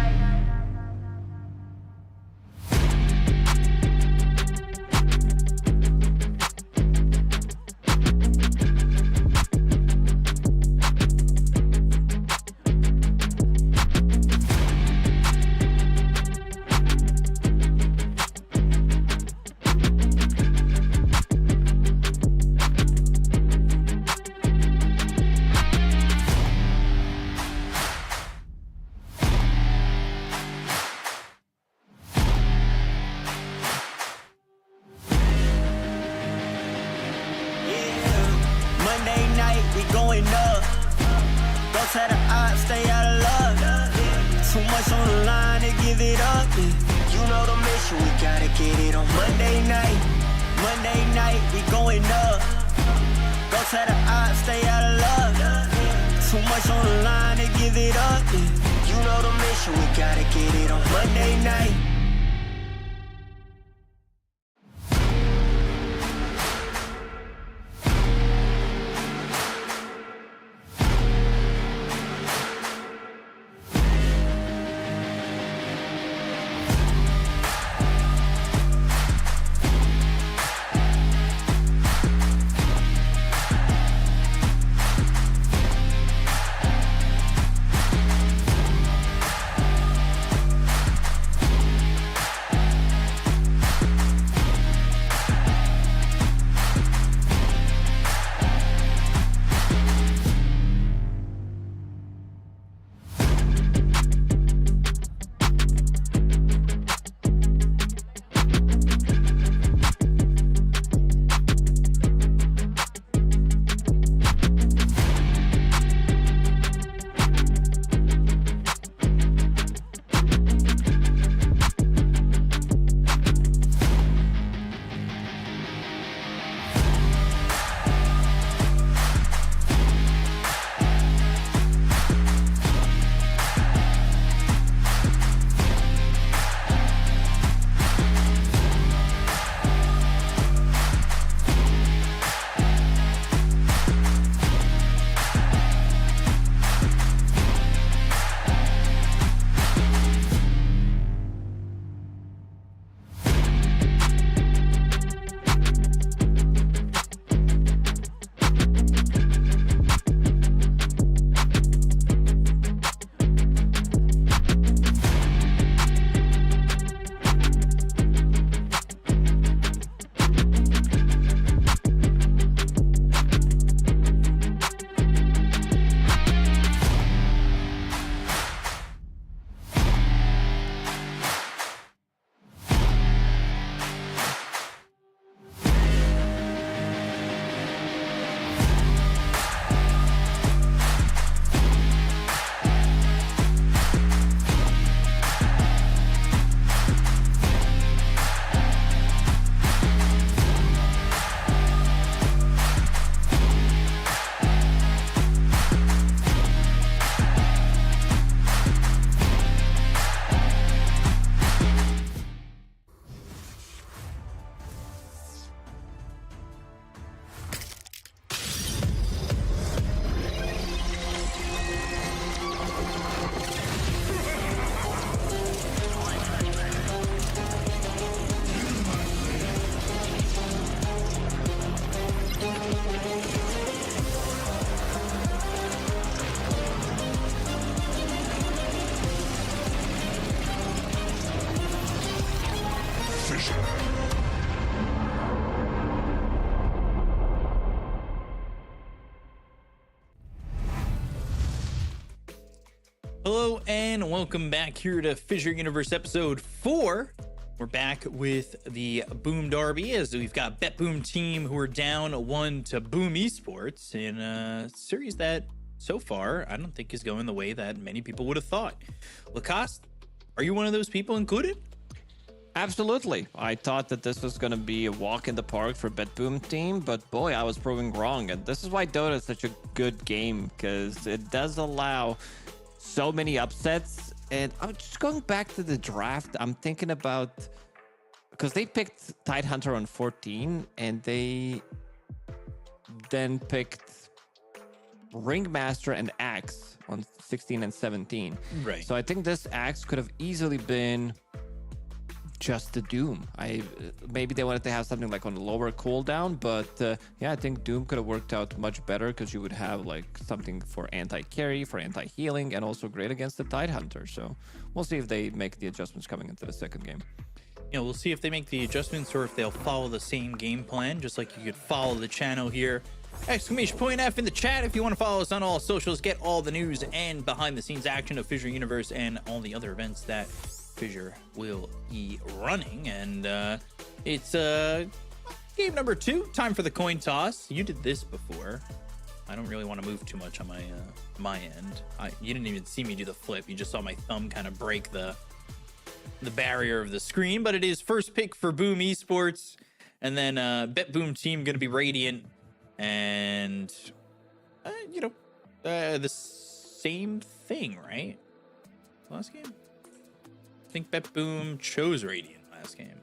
Tell the odds, stay out of luck. Too much on the line to give it up. You know the mission, we gotta get it on Monday night. Monday night, we going up. Don't tell the odds, stay out of luck. Too much on the line to give it up. You know the mission, we gotta get it on Monday night. Hello and welcome back here to FISSURE Universe Episode 4. We're back with the Boom Derby as we've got BetBoom Team who are down 1 to Boom Esports in a series that so far I don't think is going the way that many people would have thought. Lacoste, are you one of those people included? Absolutely. I thought that this was going to be a walk in the park for BetBoom Team, but boy, I was proven wrong. And this is why Dota is such a good game, because it does allow so many upsets. And I'm just going back to the draft. I'm thinking about, because they picked Tidehunter on 14 and they then picked Ringmaster and Axe on 16 and 17. Right. So I think this Axe could have easily been just the Doom. Maybe they wanted to have something like on a lower cooldown, but yeah, I think Doom could have worked out much better because you would have like something for anti-carry, for anti-healing, and also great against the Tidehunter. So we'll see if they make the adjustments coming into the second game. You know, we'll see if they make the adjustments or if they'll follow the same game plan, just like you could follow the channel here. Exclamation point F in the chat if you want to follow us on all socials, get all the news and behind the scenes action of FISSURE Universe and all the other events that FISSURE will be running. And it's game number 2, time for the coin toss. You did this before. I don't really want to move too much on my end. You didn't even see me do the flip. You just saw my thumb kind of break the barrier of the screen. But it is first pick for Boom Esports, and then BetBoom Team going to be Radiant, and the same thing, right? Last game, I think BetBoom chose Radiant last game.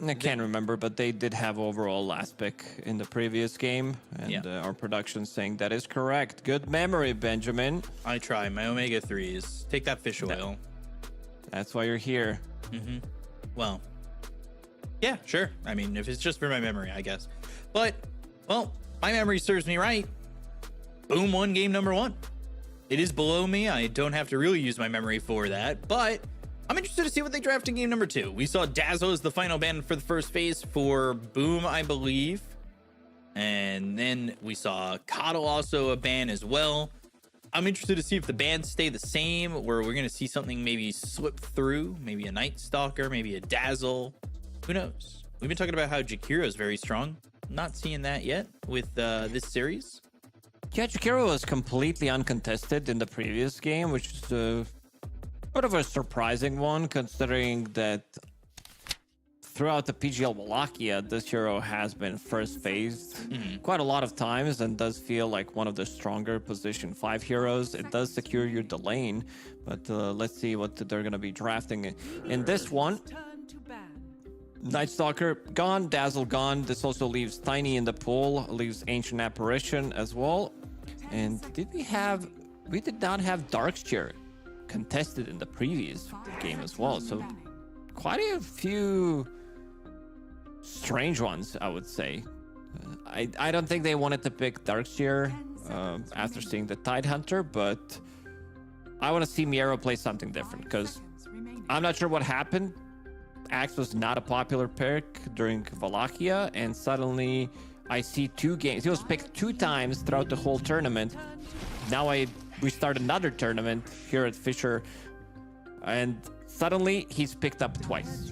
I can't remember, but they did have overall last pick in the previous game, and our production saying that is correct. Good memory, Benjamin. I try my omega 3s. Take that fish oil. That's why you're here. Well, yeah, sure. I mean, if it's just for my memory, I guess. But, well, my memory serves me right. Boom won game number 1. It is below me. I don't have to really use my memory for that, but I'm interested to see what they draft in game number 2. We saw Dazzle as the final ban for the first phase for Boom, I believe. And then we saw Coddle also a ban as well. I'm interested to see if the bans stay the same, or we're going to see something maybe slip through, maybe a Night Stalker, maybe a Dazzle. Who knows? We've been talking about how Jakiro is very strong. Not seeing that yet with this series. Yeah, Jakiro was completely uncontested in the previous game, which is a bit of a surprising one, considering that throughout the PGL Wallachia, this hero has been first phased quite a lot of times and does feel like one of the stronger position 5 heroes. It does secure your lane, but let's see what they're going to be drafting in this one. Night Stalker gone, Dazzle gone. This also leaves Tiny in the pool, leaves Ancient Apparition as well. And we did not have Darkshire contested in the previous game as well. So quite a few strange ones, I would say. I don't think they wanted to pick Darkshire after seeing the Tidehunter, but I want to see Miero play something different, because I'm not sure what happened. Axe was not a popular pick during Wallachia, and suddenly I see 2 games. He was picked 2 times throughout the whole tournament. Now we start another tournament here at FISSURE, and suddenly he's picked up twice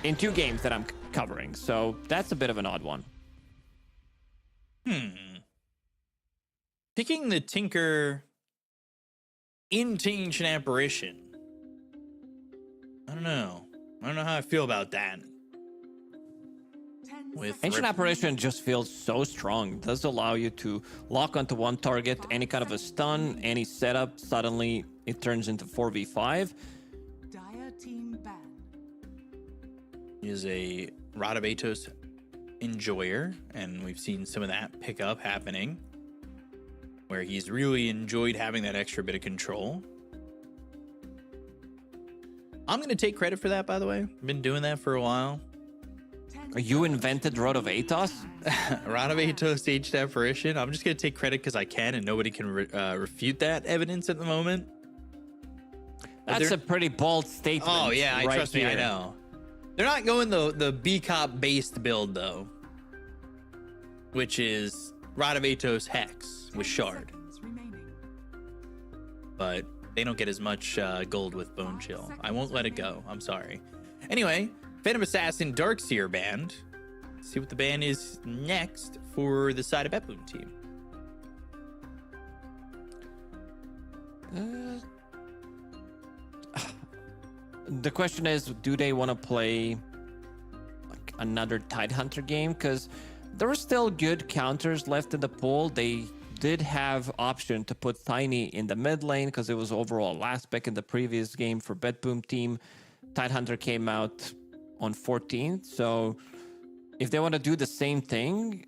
in 2 games that I'm covering. So that's a bit of an odd one. Picking the Tinker into Ancient Apparition. I don't know how I feel about that. With Ancient Apparition just feels so strong. It does allow you to lock onto one target, any kind of a stun, any setup. Suddenly it turns into 4v5. Dire team ban. He is a Radabatos enjoyer, and we've seen some of that pick up happening, where he's really enjoyed having that extra bit of control. I'm going to take credit for that, by the way. I've been doing that for a while. You invented Rod of Atos? Rod of Atos Ancient Apparition. I'm just going to take credit because I can, and nobody can refute that evidence at the moment. That's a pretty bold statement. Oh, yeah, right trust me, I know. They're not going the B-Cop based build, though, which is Rod of Atos Hex with Shard. but they don't get as much gold with Bone Chill. I won't let it go. I'm sorry. Anyway, Phantom Assassin Darkseer banned. Let's see what the ban is next for the side of BetBoom Team. The question is, do they want to play like another Tidehunter game? Because there are still good counters left in the pool. They did have option to put Tiny in the mid lane because it was overall last pick in the previous game for BetBoom Team. Tidehunter came out on 14th, so if they want to do the same thing,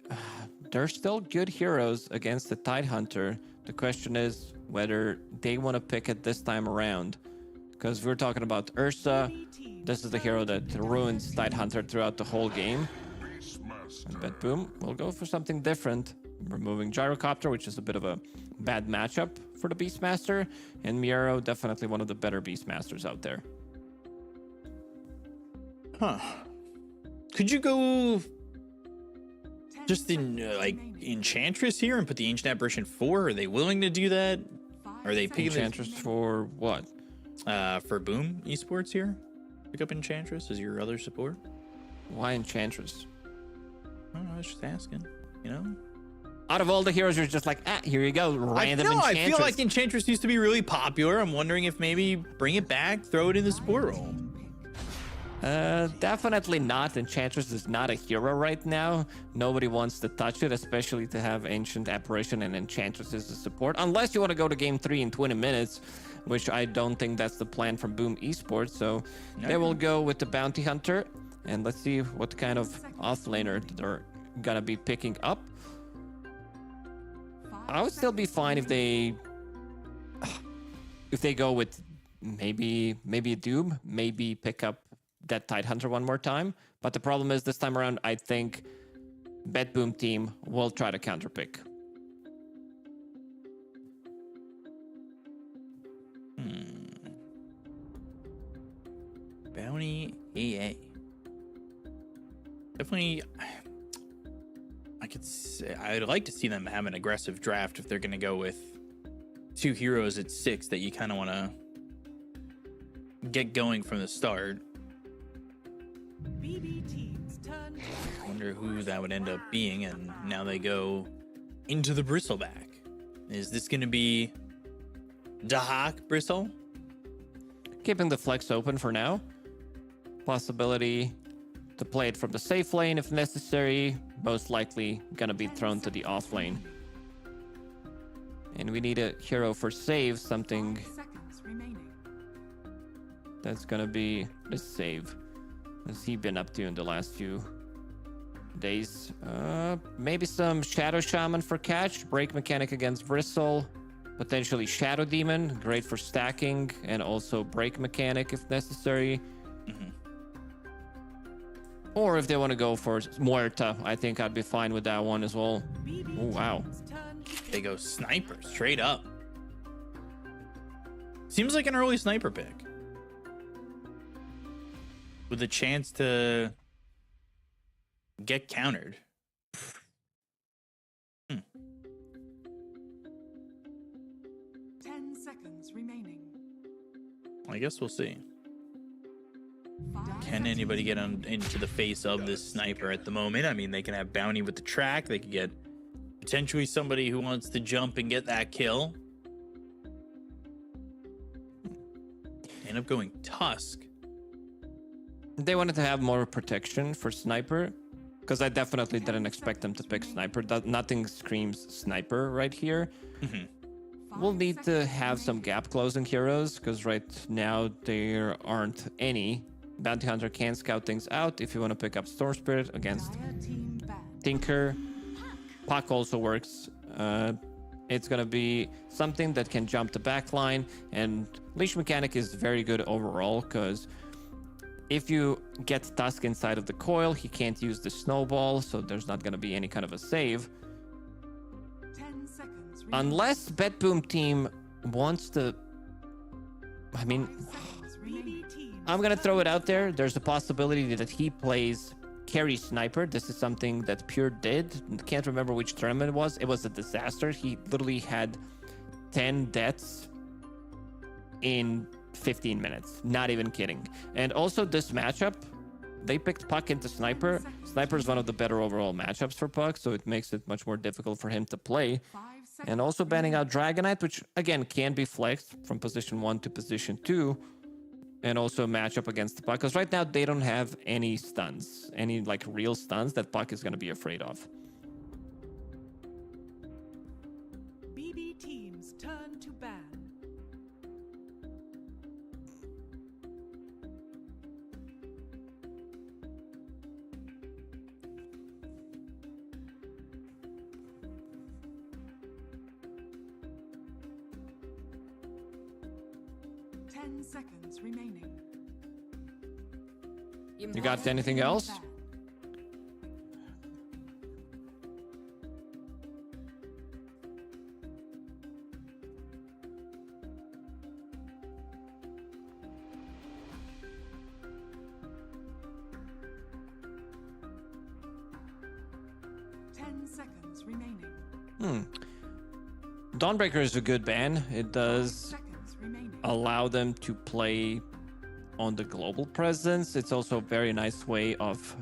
there's still good heroes against the Tidehunter. The question is whether they want to pick it this time around. Because we're talking about Ursa. This is the hero that ruins Tidehunter throughout the whole game. And BetBoom will go for something different. Removing Gyrocopter, which is a bit of a bad matchup for the Beastmaster. And Miero, definitely one of the better Beastmasters out there. Huh. Could you go just in like Enchantress here and put the Ancient Apparition 4? Are they willing to do that? Are they picking Enchantress for what? For Boom Esports here? Pick up Enchantress as your other support? Why Enchantress? I was just asking, you know? Out of all the heroes, you're just like, here you go, random Enchantress. I feel like Enchantress used to be really popular. I'm wondering if maybe bring it back, throw it in the support role. Definitely not. Enchantress is not a hero right now. Nobody wants to touch it, especially to have Ancient Apparition and Enchantress as a support. Unless you want to go to game 3 in 20 minutes, which I don't think that's the plan from Boom Esports. So they will go with the Bounty Hunter. And let's see what kind of offlaner they're gonna be picking up. I would still be fine if they go with maybe a Doom, maybe pick up that Tidehunter one more time. But the problem is this time around, I think BetBoom Team will try to counterpick. Bounty AA. Definitely, I'd like to see them have an aggressive draft if they're going to go with 2 heroes at 6 that you kind of want to get going from the start. I wonder who that would end up being, and now they go into the Bristleback. Is this going to be Dahak Bristle? Keeping the flex open for now. Possibility to play it from the safe lane if necessary. Most likely gonna be thrown to the off lane. And we need a hero for save, something that's gonna be the save. What's he been up to in the last few days? Maybe some Shadow Shaman for catch, break mechanic against Bristle, potentially Shadow Demon, great for stacking, and also break mechanic if necessary. Or if they want to go for Muerta, I think I'd be fine with that one as well. Oh, wow. They go Sniper, straight up. Seems like an early Sniper pick. With a chance to get countered. 10 seconds remaining. I guess we'll see. Can anybody get into the face of this Sniper at the moment? I mean, they can have Bounty with the track. They could get potentially somebody who wants to jump and get that kill. End up going Tusk. They wanted to have more protection for Sniper, because I definitely didn't expect them to pick Sniper. Nothing screams Sniper right here. We'll need to have some gap closing heroes, because right now there aren't any. Bounty Hunter can scout things out if you want to pick up Storm Spirit against Tinker. Puck also works. It's going to be something that can jump the back line, and Leash Mechanic is very good overall, because if you get Tusk inside of the coil, he can't use the snowball, so there's not going to be any kind of a save. 10 seconds remaining. Unless BetBoom Team wants to... I mean... I'm going to throw it out there. There's a possibility that he plays carry Sniper. This is something that Pure did. Can't remember which tournament it was. It was a disaster. He literally had 10 deaths in 15 minutes. Not even kidding. And also this matchup, they picked Puck into Sniper. Sniper is one of the better overall matchups for Puck, so it makes it much more difficult for him to play. And also banning out Dragonite, which again can be flexed from position 1 to position 2. And also match up against the Puck, because right now they don't have any stuns, any like real stuns that Puck is going to be afraid of. BB teams turn to ban. Seconds remaining. You got anything else? Seconds remaining. Dawnbreaker is a good ban. It does allow them to play on the global presence. It's also a very nice way of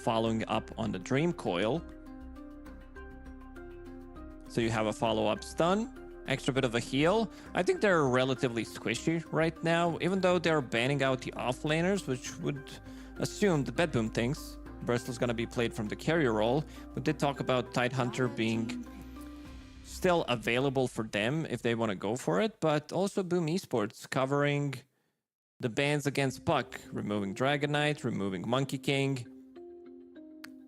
following up on the Dream Coil. So you have a follow-up stun, extra bit of a heal. I think they're relatively squishy right now, even though they're banning out the offlaners, which would assume the BetBoom thinks Bristol's going to be played from the carrier role. We did talk about Tidehunter being still available for them if they want to go for it, but also Boom Esports covering the bans against Puck, removing Dragonite, removing Monkey King.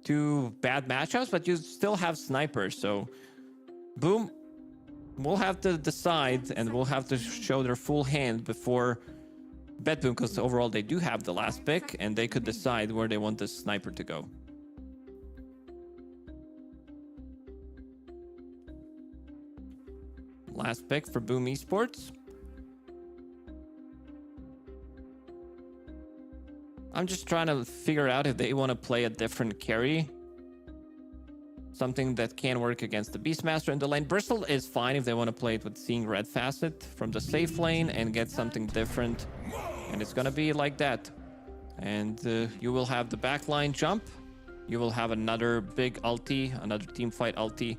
Two bad matchups, but you still have Sniper, so Boom will have to decide and will have to show their full hand before BetBoom, because overall they do have the last pick and they could decide where they want this Sniper to go. Last pick for Boom Esports. I'm just trying to figure out if they want to play a different carry. Something that can work against the Beastmaster in the lane. Bristol is fine if they want to play it with Seeing Red Facet from the safe lane and get something different. And it's going to be like that. And you will have the backline jump. You will have another big ulti, another team fight ulti.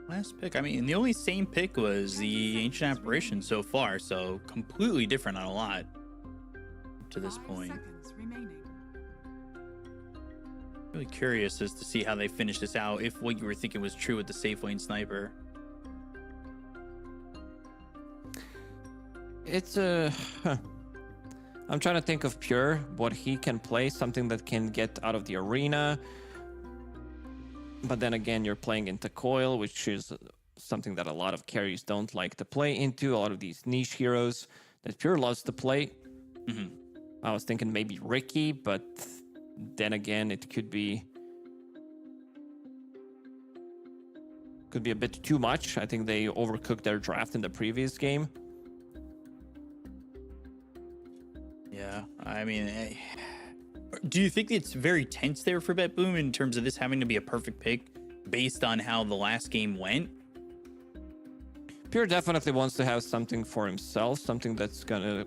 Last pick. I mean, the only same pick was the Ancient Apparition so far, so completely different on a lot to this point. Really curious as to see how they finish this out, if what you were thinking was true with the safe lane Sniper. It's a... I'm trying to think of Pure, what he can play, something that can get out of the arena. But then again, you're playing into Coil, which is something that a lot of carries don't like to play into. A lot of these niche heroes that Pure loves to play. I was thinking maybe Ricky, but then again, it could be a bit too much. I think they overcooked their draft in the previous game. Yeah, I mean, do you think it's very tense there for BetBoom in terms of this having to be a perfect pick based on how the last game went? Pure definitely wants to have something for himself, something that's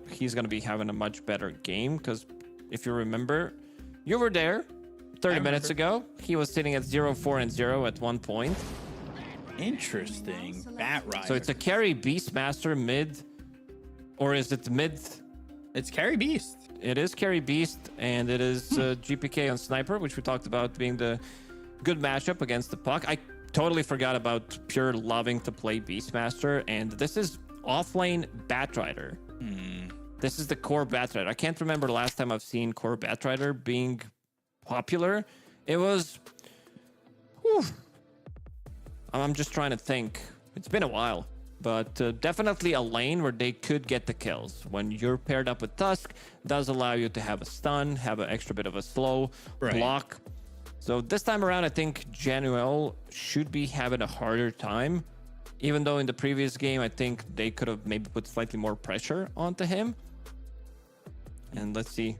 he's gonna be having a much better game, because if you remember, you were there 30 minutes ago. He was sitting at 0-4-0 at one point. Interesting. Bat Rider. So it's a carry Beastmaster mid, or is it mid? It's carry Beast. It is carry Beast, and it is GPK on Sniper, which we talked about being the good matchup against the Puck. I totally forgot about Pure loving to play Beastmaster, and this is offlane Batrider. This is the core Batrider. I can't remember the last time I've seen core Batrider being popular. It was... Whew. I'm just trying to think. It's been a while. But definitely a lane where they could get the kills. When you're paired up with Tusk, does allow you to have a stun, have an extra bit of a slow block. So this time around, I think Januel should be having a harder time. Even though in the previous game, I think they could have maybe put slightly more pressure onto him. And let's see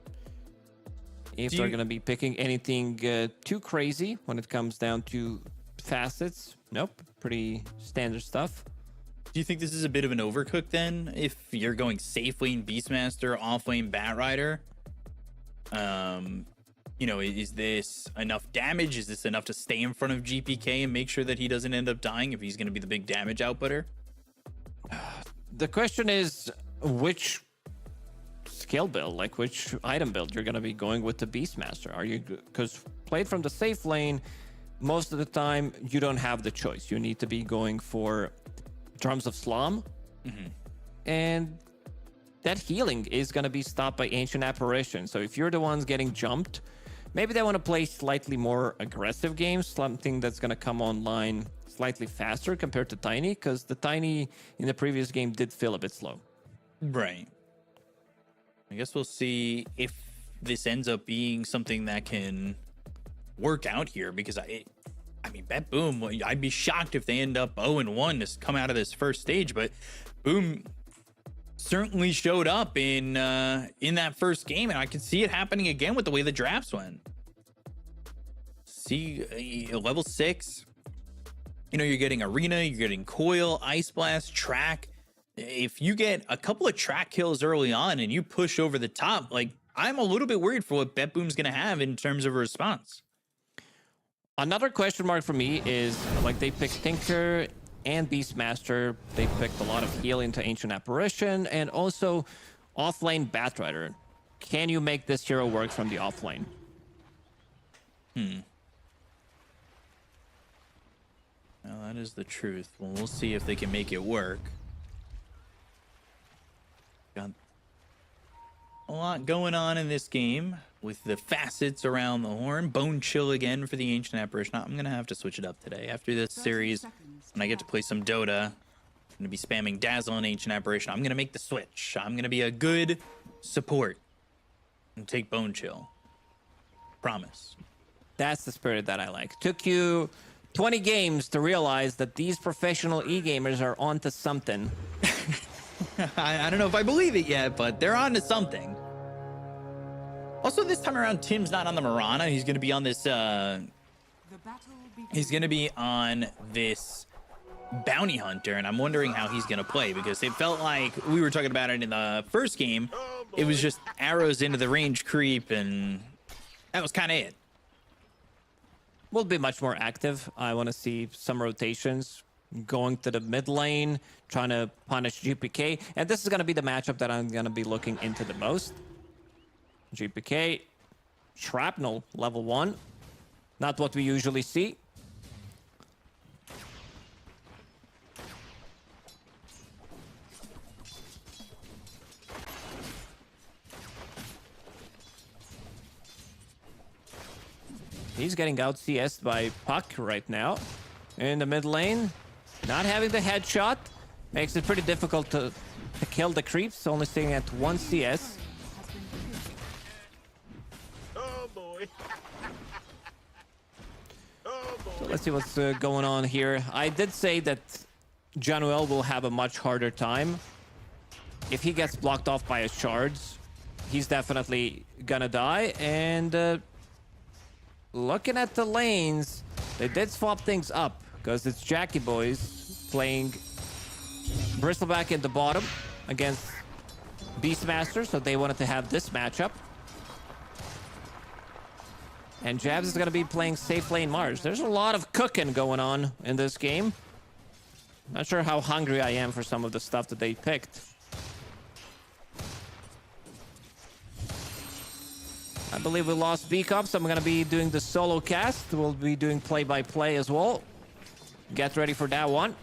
if they're going to be picking anything too crazy when it comes down to facets. Nope, pretty standard stuff. Do you think this is a bit of an overcook then? If you're going safe lane Beastmaster, off lane Batrider? You know, is this enough damage? Is this enough to stay in front of GPK and make sure that he doesn't end up dying if he's going to be the big damage outputter? The question is, which skill build, like which item build you're going to be going with the Beastmaster? Are you, because played from the safe lane, most of the time you don't have the choice. You need to be going for Drums of Slum, and that healing is going to be stopped by Ancient Apparition. So if you're the ones getting jumped, maybe they want to play slightly more aggressive games, something that's going to come online slightly faster compared to Tiny, because the Tiny in the previous game did feel a bit slow. Right. I guess we'll see if this ends up being something that can work out here, because I mean, BetBoom, I'd be shocked if they end up 0-1 to come out of this first stage, but Boom certainly showed up in that first game, and I can see it happening again with the way the drafts went. See, level 6, you know, you're getting Arena, you're getting Coil, Ice Blast, Track. If you get a couple of track kills early on and you push over the top, like, I'm a little bit worried for what BetBoom's going to have in terms of a response. Another question mark for me is, like, they picked Tinker and Beastmaster. They picked a lot of heal into Ancient Apparition and also offlane Batrider. Can you make this hero work from the offlane? Well, that is the truth. Well, we'll see if they can make it work. Got a lot going on in this game with the facets around the horn. Bone Chill again for the Ancient Apparition. I'm going to have to switch it up today. After this series, when I get to play some Dota, I'm going to be spamming Dazzle and Ancient Apparition. I'm going to make the switch. I'm going to be a good support and take Bone Chill. Promise. That's the spirit that I like. Took you 20 games to realize that these professional e-gamers are onto something. I don't know if I believe it yet, but they're on to something. Also, this time around, Tim's not on the Mirana. He's going to be on this, he's going to be on this Bounty Hunter, and I'm wondering how he's going to play, because it felt like we were talking about it in the first game. It was just arrows into the range creep, and that was kind of it. We'll be much more active. I want to see some rotations going to the mid lane, trying to punish GPK. And this is going to be the matchup that I'm going to be looking into the most. GPK, Shrapnel, level 1. Not what we usually see. He's getting out CS'd by Puck right now. In the mid lane, not having the headshot makes it pretty difficult to kill the creeps, only staying at 1 CS. Oh boy. So let's see what's going on here. I did say that Januel will have a much harder time. If he gets blocked off by his shards, he's definitely gonna die. And looking at the lanes, they did swap things up, because it's Jackie Boys playing Bristleback in the bottom against Beastmaster, so they wanted to have this matchup. And Jabs is going to be playing safe lane Mars. There's a lot of cooking going on in this game. Not sure how hungry I am for some of the stuff that they picked. I believe we lost B-Cup, so I'm going to be doing the solo cast. We'll be doing play-by-play as well. Get ready for that one.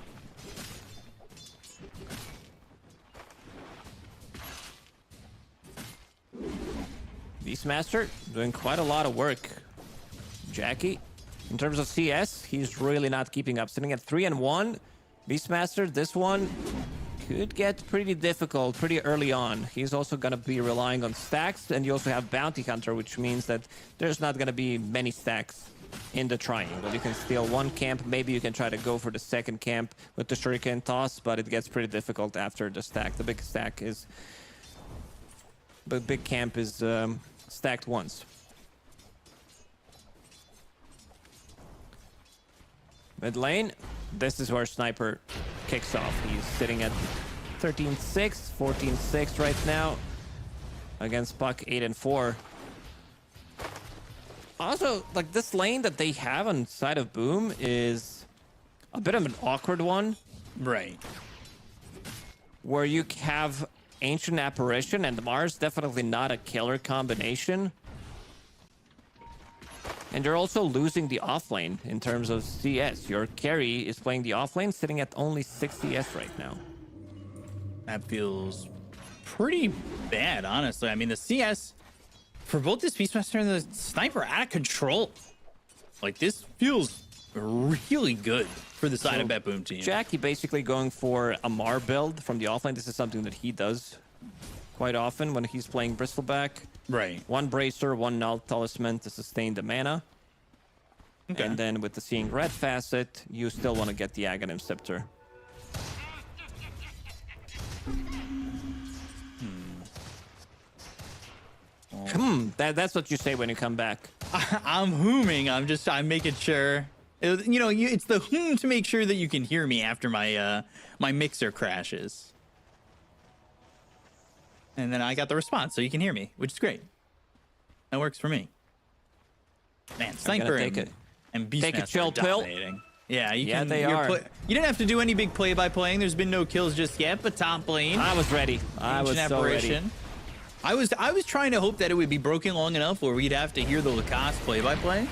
Beastmaster doing quite a lot of work. Jackie, in terms of CS, he's really not keeping up. Sitting at 3-1. Beastmaster, this one could get pretty difficult pretty early on. He's also going to be relying on stacks, and you also have Bounty Hunter, which means that there's not going to be many stacks in the triangle. You can steal one camp, maybe you can try to go for the second camp with the shuriken toss, but it gets pretty difficult after the stack. The big stack is... the big camp is stacked once. Mid lane, this is where Sniper kicks off. He's sitting at 13-6, 14-6 right now against Puck 8-4. Also, like this lane that they have on side of Boom is a bit of an awkward one. Right. Where you have Ancient Apparition and Mars, definitely not a killer combination. And you're also losing the offlane in terms of CS. Your carry is playing the offlane, sitting at only 6 CS right now. That feels pretty bad, honestly. I mean, the CS for both this Beastmaster and the Sniper out of control. Like, this feels really good for the side of BetBoom Team. Jackie basically going for a Mar build from the offlane. This is something that he does quite often when he's playing Bristleback. Right. 1 Bracer, 1 Null Talisman to sustain the mana. Okay. And then with the Seeing Red facet, you still want to get the Aghanim Scepter. That's what you say when you come back. I'm hooming. I'm making sure. You know, it's the whom to make sure that you can hear me after my my mixer crashes. And then I got the response, so you can hear me, which is great. That works for me. Man, Sniper and Beastmaster are dominating. Yeah, they are. You didn't have to do any big play-by-playing. There's been no kills just yet, but top lane. I was ready. I was so ready. I was trying to hope that it would be broken long enough where we'd have to hear the Lacoste play-by-play.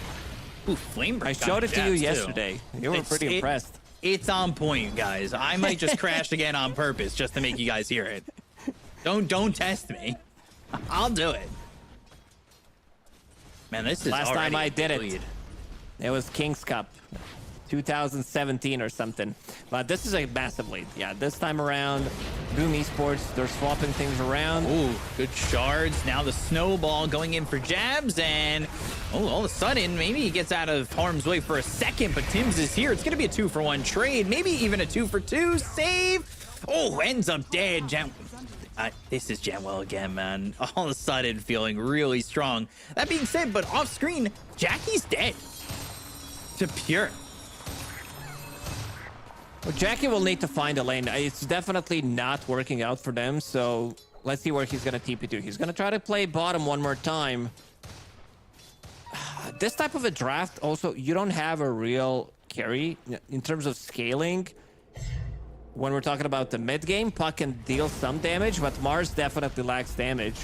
Ooh, Flamebreak. I showed it to you yesterday. You were pretty impressed. It's on point, guys. I might just crash again on purpose just to make you guys hear it. Don't test me. I'll do it. Man, this is last time I did lead. It was King's Cup 2017 or something. But this is a massive lead. Yeah, this time around, Boom Esports, they're swapping things around. Ooh, good shards. Now the snowball going in for jabs, and all of a sudden, maybe he gets out of harm's way for a second, but Tim's is here. It's going to be a 2-for-1 trade, maybe even a 2-for-2 save. Oh, ends up dead. This is Jamwell again, man. All of a sudden, feeling really strong. That being said, but off screen, Jackie's dead to Pure. Well, Jackie will need to find a lane. It's definitely not working out for them, so let's see where he's going to TP to. He's going to try to play bottom one more time. This type of a draft, also, you don't have a real carry in terms of scaling. When we're talking about the mid game, Puck can deal some damage, but Mars definitely lacks damage.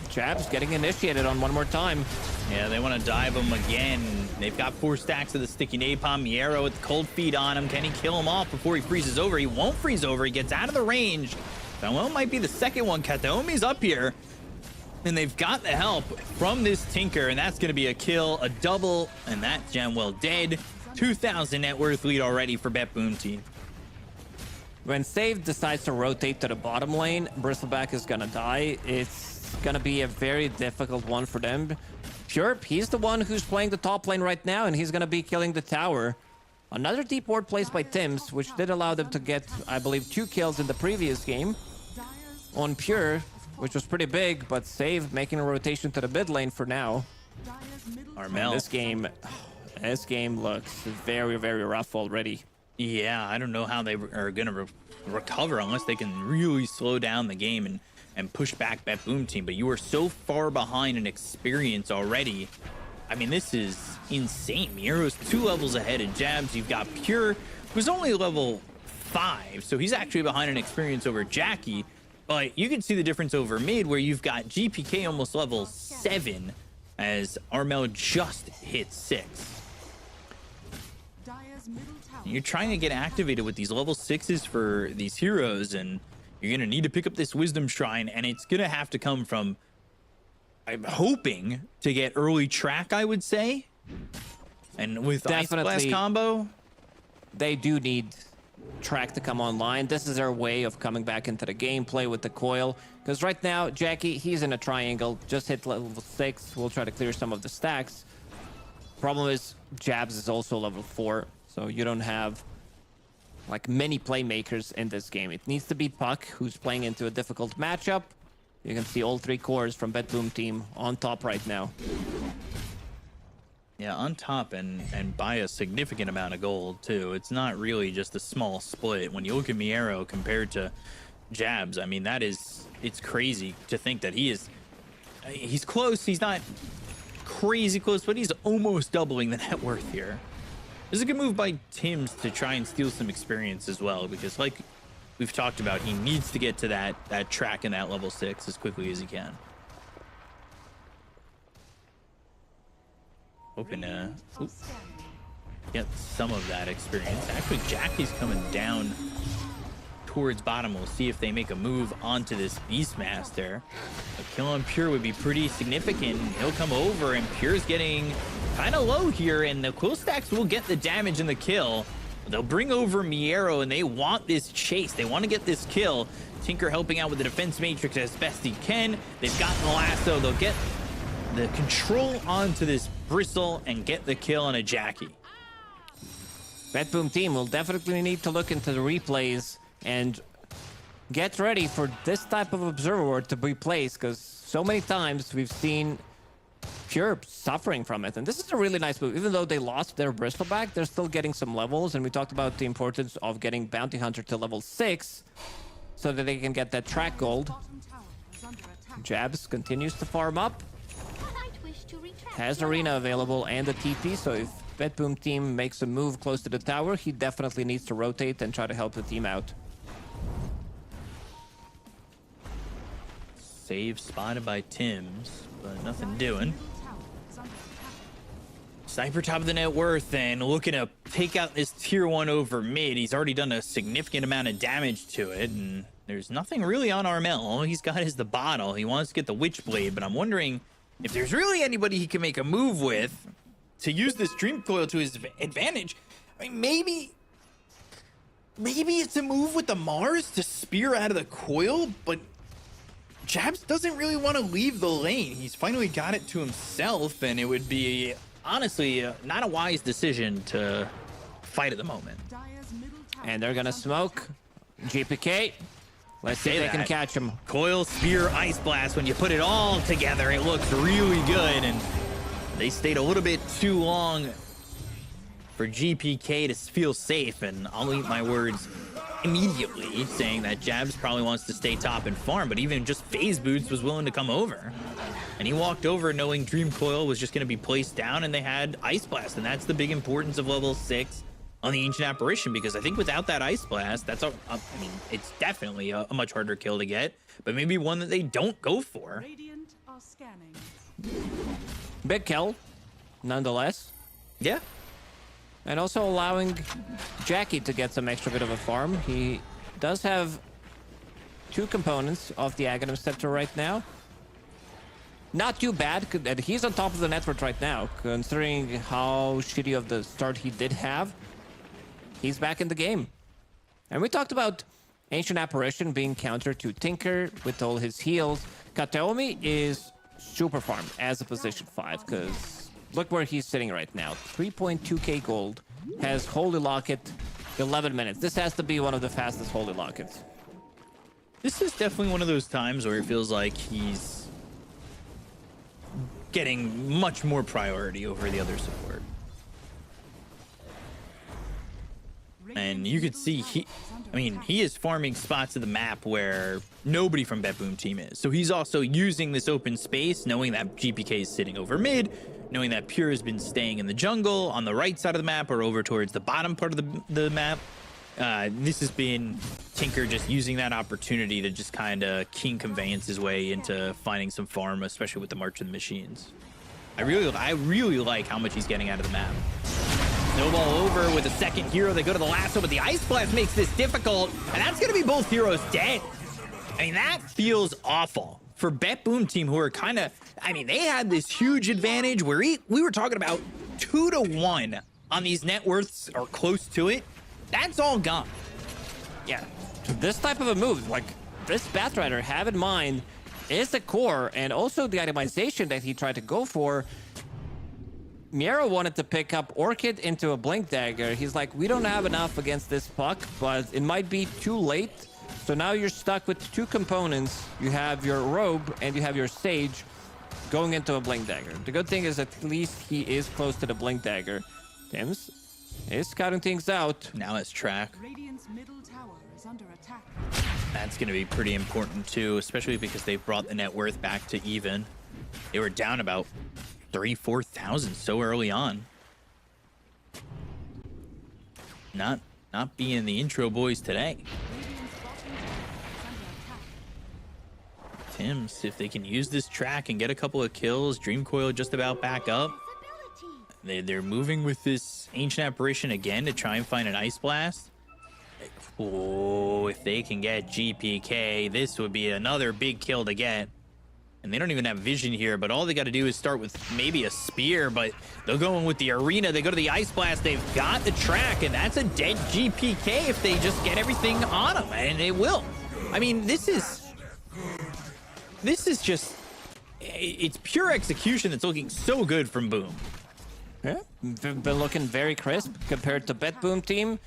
Jab's getting initiated on one more time. Yeah, they want to dive him again. They've got 4 stacks of the sticky napalm. Miero with the cold feet on him. Can he kill him off before he freezes over? He won't freeze over. He gets out of the range. That well might be the second one. Kataomi's up here. And they've got the help from this Tinker, and that's going to be a kill, a double, and that Jamwell dead. 2,000 net worth lead already for BetBoom Team. When Save decides to rotate to the bottom lane, Bristleback is gonna die. It's gonna be a very difficult one for them. Pure, he's the one who's playing the top lane right now, and he's gonna be killing the tower. Another deep ward placed by Tims, which did allow them to get, I believe, 2 kills in the previous game on Pure, which was pretty big, but Save making a rotation to the mid lane for now. Armel. This game looks very, very rough already. Yeah, I don't know how they are going to recover unless they can really slow down the game and push back BetBoom Team. But you are so far behind in experience already. I mean, this is insane. Miero's 2 levels ahead in jabs. You've got Pure, who's only level 5, so he's actually behind in experience over Jackie. But you can see the difference over mid, where you've got GPK almost level 7, as Armel just hit 6. You're trying to get activated with these level 6s for these heroes, and you're going to need to pick up this Wisdom Shrine, and it's going to have to come from, I'm hoping to get early track, I would say. And with Ice Blast combo, they do need track to come online. This is their way of coming back into the gameplay with the coil, because right now Jackie, he's in a triangle, just hit level 6. We'll try to clear some of the stacks. Problem is Jabs is also level 4, so you don't have like many playmakers in this game. It needs to be Puck, who's playing into a difficult matchup. You can see all 3 cores from BetBoom Team on top right now. Yeah, on top and by a significant amount of gold too. It's not really just a small split. When you look at Miero compared to Jabs, I mean, it's crazy to think that he's close. He's not crazy close, but he's almost doubling the net worth here. This is a good move by Tims to try and steal some experience as well, because like we've talked about, he needs to get to that track in that level 6 as quickly as he can. Hoping to get some of that experience. Actually, Jackie's coming down towards bottom. We'll see if they make a move onto this Beastmaster. A kill on Pure would be pretty significant. He'll come over, and Pure's getting kind of low here, and the Quill Stacks will get the damage and the kill. They'll bring over Miero, and they want this chase. They want to get this kill. Tinker helping out with the defense matrix as best he can. They've got the lasso. They'll get the control onto this Bristle and get the kill on a Jackie. BetBoom Team will definitely need to look into the replays and get ready for this type of observer ward to be placed, because so many times we've seen Pure suffering from it. And this is a really nice move. Even though they lost their Bristle back, they're still getting some levels. And we talked about the importance of getting Bounty Hunter to level 6 so that they can get that track gold. Jabs continues to farm up. Has Arena available and a TP, so if BetBoom Team makes a move close to the tower, he definitely needs to rotate and try to help the team out. Save spotted by Tims, but nothing doing. Sniper top of the net worth and looking to take out this tier 1 over mid. He's already done a significant amount of damage to it, and there's nothing really on Armel. All he's got is the bottle. He wants to get the Witchblade, but I'm wondering if there's really anybody he can make a move with to use this Dream Coil to his advantage. I mean, maybe it's a move with the Mars to spear out of the coil, but Jabs doesn't really want to leave the lane. He's finally got it to himself, and it would be, honestly, not a wise decision to fight at the moment. And they're gonna smoke GPK. Let's see if they can catch him. Coil, spear, ice blast. When you put it all together, it looks really good. And they stayed a little bit too long for GPK to feel safe. And I'll eat my words immediately, saying that Jabs probably wants to stay top and farm. But even just Phase Boots was willing to come over. And he walked over knowing Dream Coil was just going to be placed down. And they had ice blast. And that's the big importance of level 6. On the Ancient Apparition, because I think without that Ice Blast, that's I mean, it's definitely a much harder kill to get, but maybe one that they don't go for. Radiant are scanning. Big kill, nonetheless. Yeah. And also allowing Jackie to get some extra bit of a farm. He does have 2 components of the Aghanim Scepter right now. Not too bad, and he's on top of the network right now, considering how shitty of the start he did have. He's back in the game. And we talked about Ancient Apparition being counter to Tinker with all his heals. Kateomi is super farmed as a position 5, because look where he's sitting right now. 3.2k gold, has Holy Locket, 11 minutes. This has to be one of the fastest Holy Lockets. This is definitely one of those times where it feels like he's getting much more priority over the other support. And you could see he is farming spots of the map where nobody from BetBoom Team is. So he's also using this open space, knowing that GPK is sitting over mid, knowing that Pure has been staying in the jungle on the right side of the map or over towards the bottom part of the map. This has been Tinker just using that opportunity to just kind of king conveyance his way into finding some farm, especially with the March of the Machines. I really like how much he's getting out of the map. Snowball over with a second hero. They go to the lasso, but the Ice Blast makes this difficult, and that's going to be both heroes dead. I mean, that feels awful for BetBoom Team, who are kind of, I mean, they had this huge advantage where we were talking about 2-1 on these net worths or close to it. That's all gone. Yeah, this type of a move, like this Batrider, have in mind, is the core, and also the itemization that he tried to go for. Miero wanted to pick up Orchid into a Blink Dagger. He's like, we don't have enough against this puck, but it might be too late. So now you're stuck with 2 components. You have your Robe and you have your Sage. going into a Blink Dagger. The good thing is at least he is close to the Blink Dagger. Tims is scouting things out. Now it's track. Radiant's middle tower is under attack. That's going to be pretty important too, especially because they've brought the net worth back to even. They were down about 3,000-4,000 so early on. Not being the intro boys today. Radiant's bottom tower is under attack. Tims, if they can use this track and get a couple of kills, Dream Coil just about back up. They're moving with this Ancient Apparition again to try and find an Ice Blast. Oh, if they can get GPK, this would be another big kill to get. And they don't even have vision here, but all they got to do is start with maybe a spear, but they'll go in with the arena. They go to the Ice Blast. They've got the track, and that's a dead GPK if they just get everything on them, and they will. I mean, this is just, it's pure execution that's looking so good from Boom. Yeah, been looking very crisp compared to BetBoom Team,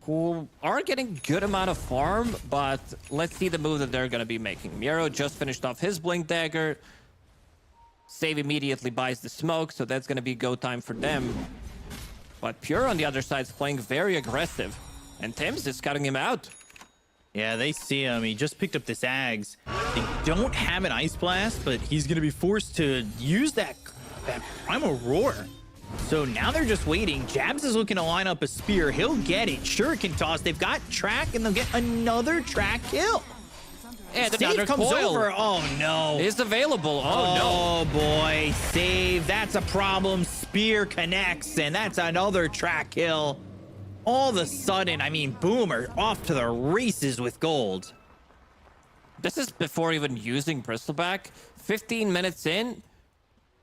who are getting good amount of farm, but let's see the move that they're going to be making. Miero just finished off his Blink Dagger. Save immediately buys the smoke, so that's going to be go time for them. But Pure on the other side is playing very aggressive, and Tims is scouting him out. Yeah, they see him. He just picked up this Ags. They don't have an Ice Blast, but he's going to be forced to use that Primal Roar. So now they're just waiting. Jabs is looking to line up a spear. He'll get it. Shuriken toss. They've got track, and they'll get another track kill. And Save another comes coil over. Oh, no. is available. Oh, boy. Save. That's a problem. Spear connects, and that's another track kill. All of a sudden, I mean, Boom are off to the races with gold. This is before even using Bristleback. 15 minutes in,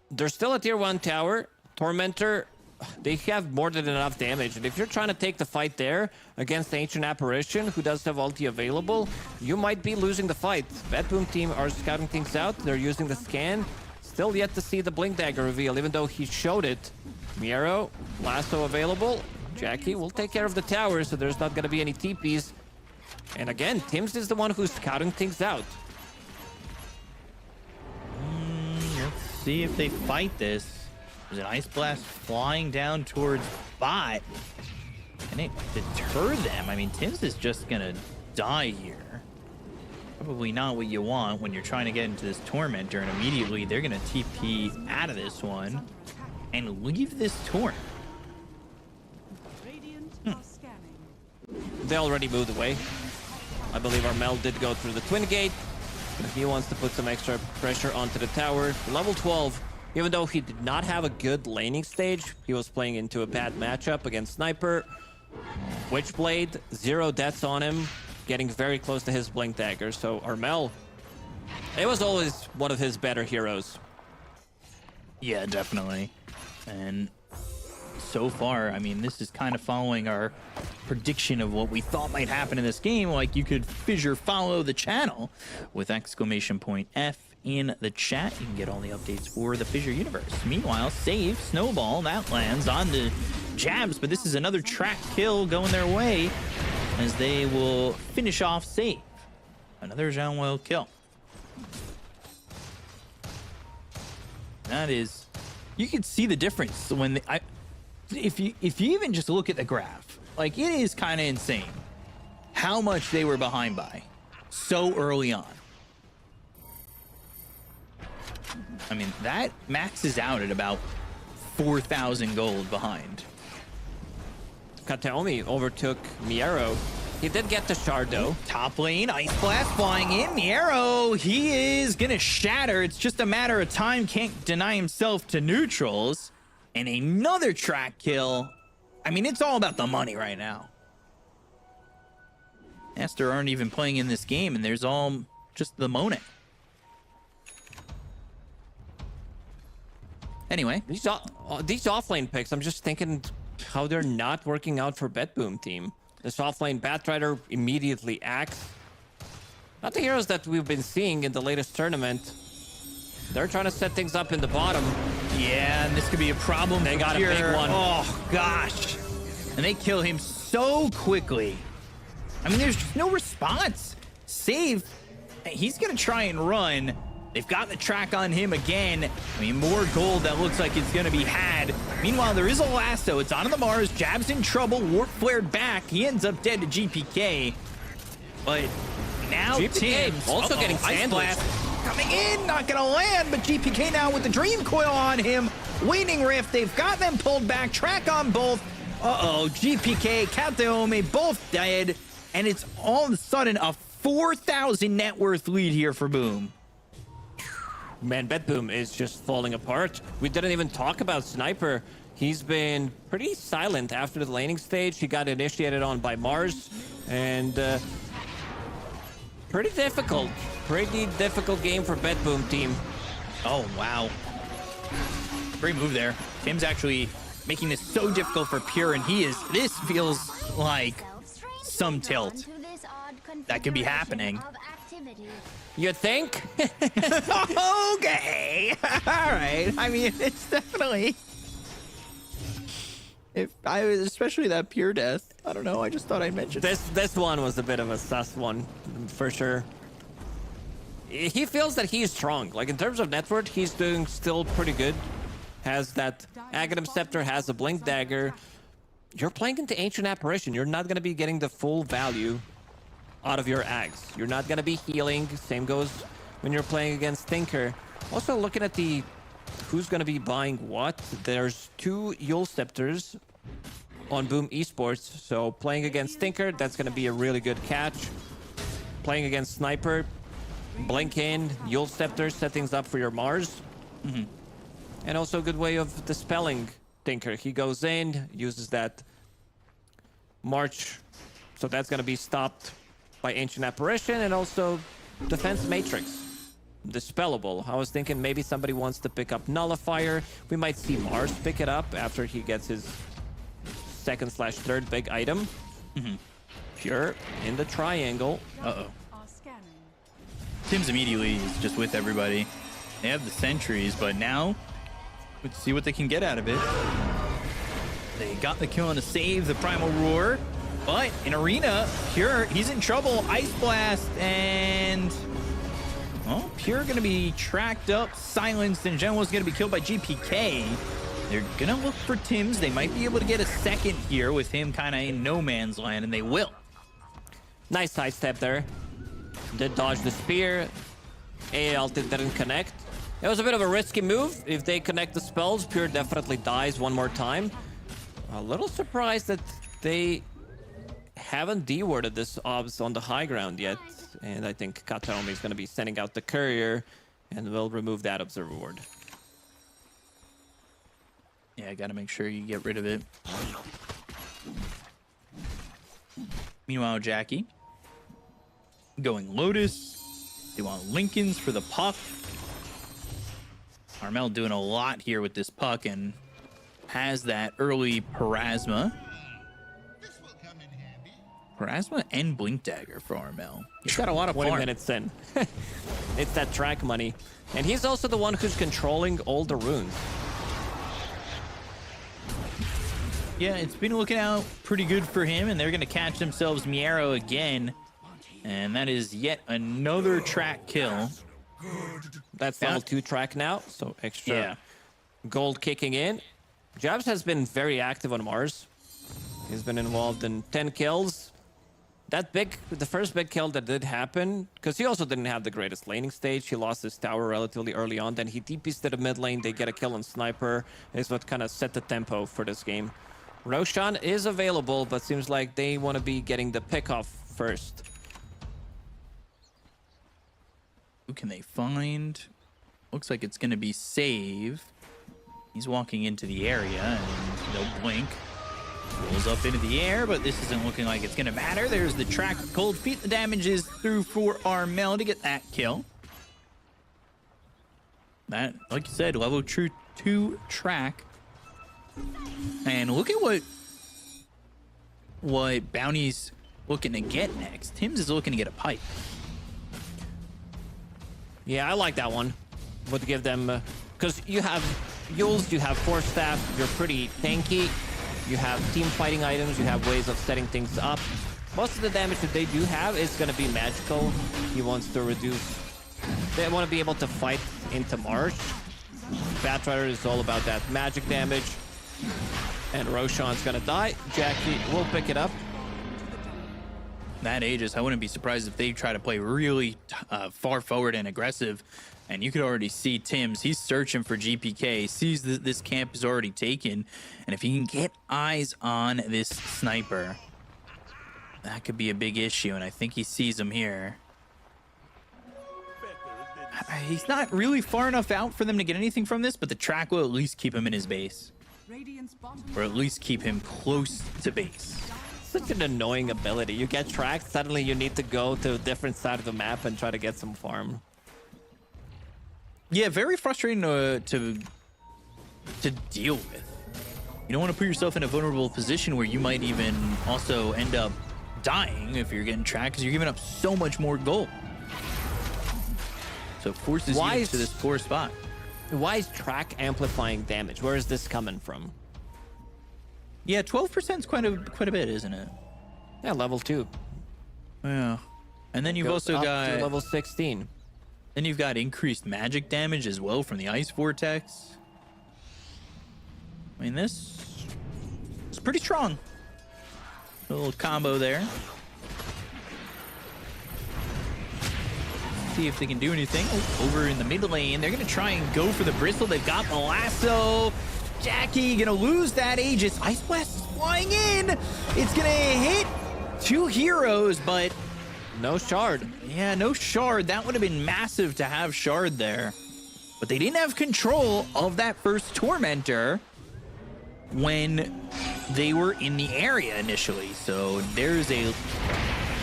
they're still at tier 1 tower. Tormentor, they have more than enough damage. And if you're trying to take the fight there against the Ancient Apparition, who does have ulti available, you might be losing the fight. BetBoom Team are scouting things out. They're using the scan. Still yet to see the Blink Dagger reveal, even though he showed it. Miero, lasso available. Jackie will take care of the tower, so there's not going to be any TPs. And again, Tims is the one who's scouting things out. Let's see if they fight this. There's an Ice Blast flying down towards bot. Can it deter them? I mean, Tims is just gonna die here. Probably not what you want when you're trying to get into this Tormentor, and immediately they're gonna TP out of this one and leave this Torn. Radiant are scanning. They already moved away. I believe Armel did go through the Twin Gate. But he wants to put some extra pressure onto the tower. Level 12, even though he did not have a good laning stage, he was playing into a bad matchup against Sniper. Witchblade, 0 deaths on him, getting very close to his Blink Dagger. So Armel, it was always one of his better heroes. Yeah, definitely. And so far, I mean, this is kind of following our prediction of what we thought might happen in this game. Like, you could fissure follow the channel with !F in the chat. You can get all the updates for the Fissure Universe. Meanwhile, save Snowball, that lands on the Jabs, but this is another track kill going their way as they will finish off save. Another Jean Well kill. That is, you can see the difference when if you even just look at the graph, like, it is kind of insane how much they were behind by so early on. I mean, that maxes out at about 4,000 gold behind. Kataomi overtook Miero. He did get the shard though. Top lane, Ice Blast flying in. Miero, he is gonna shatter. It's just a matter of time. Can't deny himself to neutrals. And another track kill. I mean, it's all about the money right now. Aster aren't even playing in this game, and there's all just the moaning. Anyway. These offlane picks, I'm just thinking how they're not working out for BetBoom Team. This offlane Batrider immediately acts. Not the heroes that we've been seeing in the latest tournament. They're trying to set things up in the bottom. Yeah, and this could be a problem. They got a big one. Oh, gosh. And they kill him so quickly. I mean, there's just no response. Save. He's going to try and run. They've got the track on him again. I mean, more gold that looks like it's going to be had. Meanwhile, there is a lasso. It's onto the Mars. Jab's in trouble. Warp flared back. He ends up dead to GPK. But now Tim's also getting Ice sandwiched. Blast coming in. Not going to land, but GPK now with the Dream Coil on him. Waning Rift. They've got them pulled back. Track on both. GPK, Kateome, both dead. And it's all of a sudden a 4,000 net worth lead here for Boom. Man, BetBoom is just falling apart. We didn't even talk about Sniper. He's been pretty silent after the laning stage. He got initiated on by Mars, and pretty difficult game for BetBoom team. Oh, wow. Great move there. Tim's actually making this so difficult for Pure, and this feels like some tilt that could be happening. You think? Okay. All right. I mean, it's definitely. Especially that Pure death. I don't know. I just thought I'd mention This one was a bit of a sus one, for sure. He feels that he's strong. Like, in terms of net worth, he's doing still pretty good. Has that Aghanim Scepter, has a Blink Dagger. You're playing into Ancient Apparition. You're not going to be getting the full value out of your Ags. You're not going to be healing. Same goes when you're playing against Tinker. Also, looking at who's going to be buying what. There's 2 Yule Scepters on Boom Esports. So playing against Tinker, that's going to be a really good catch. Playing against Sniper, Blink in, Yule Scepter, set things up for your Mars. And also a good way of dispelling Tinker. He goes in, uses that March. So that's going to be stopped by Ancient Apparition, and also Defense Matrix. Dispellable. I was thinking maybe somebody wants to pick up Nullifier. We might see Mars pick it up after he gets his 2nd/3rd big item. Pure in the triangle. Tim's immediately is just with everybody. They have the sentries, but now let's see what they can get out of it. They got the kill on a save, the Primal Roar. But in Arena, Pure, he's in trouble. Ice Blast, and Pure gonna be tracked up, silenced, and Genoa's gonna be killed by GPK. They're gonna look for Tim's. They might be able to get a second here with him kind of in no man's land, and they will. Nice sidestep there. Did dodge the spear. A ulti didn't connect. It was a bit of a risky move. If they connect the spells, Pure definitely dies one more time. A little surprised that they haven't dewarded this obs on the high ground yet. And I think Kateome is going to be sending out the courier, and we'll remove that observer ward. Yeah, I gotta make sure you get rid of it. Meanwhile, Jackie going Lotus. They want Lincolns for the puck. Armel doing a lot here with this puck and has that early Parasma. Parasma and Blink Dagger for Armel. He's got a lot of 20 farm. minutes in. It's that track money. And he's also the one who's controlling all the runes. Yeah, it's been looking out pretty good for him, and they're going to catch themselves Miero again. And that is yet another track kill. That's level 2 track now, so extra gold kicking in. Jabs has been very active on Mars. He's been involved in 10 kills. The first big kill that did happen, because he also didn't have the greatest laning stage. He lost his tower relatively early on. Then he TPs to the mid lane. They get a kill on Sniper. Is what kind of set the tempo for this game. Roshan is available, but seems like they want to be getting the pick off first. Who can they find? Looks like it's going to be Save. He's walking into the area, and they'll blink. Rolls up into the air, but this isn't looking like it's going to matter. There's the track of Cold Feet. The damage is through for Armel to get that kill. That, like you said, level 2 track. And look at what Bounty's looking to get next. Tim's is looking to get a pipe. Yeah, I like that one. Would give them... Because you have Yules, you have Force Staff, you're pretty tanky. You have team fighting items, you have ways of setting things up. Most of the damage that they do have is going to be magical. He wants to reduce They want to be able to fight into March. Batrider is all about that magic damage. And Roshan's gonna die. Jackie will pick it up. That Aegis, I wouldn't be surprised if they try to play really far forward and aggressive. And you could already see Tim's, he's searching for GPK, sees that this camp is already taken. And if he can get eyes on this sniper, that could be a big issue. And I think he sees him here. He's not really far enough out for them to get anything from this, but the track will at least keep him in his base. Or at least keep him close to base. Such an annoying ability. You get tracked, suddenly you need to go to a different side of the map and try to get some farm. Yeah, very frustrating to deal with. You don't want to put yourself in a vulnerable position where you might even also end up dying if you're getting tracked, because you're giving up so much more gold. So it forces you into this poor spot. Why is track amplifying damage? Where is this coming from? Yeah, 12% is quite a bit, isn't it? Yeah, level 2. Yeah. And then you've Goes also up got to level 16. Then you've got increased magic damage as well from the ice vortex. I mean, this is pretty strong. A little combo there. See if they can do anything. Oh, over in the mid lane, they're gonna try and go for the bristle. They've got the lasso. Jackie gonna lose that Aegis. Ice Blast is flying in. It's gonna hit 2 heroes, but no shard. Yeah, no shard. That would have been massive to have shard there. But they didn't have control of that first Tormentor when they were in the area initially. So there's a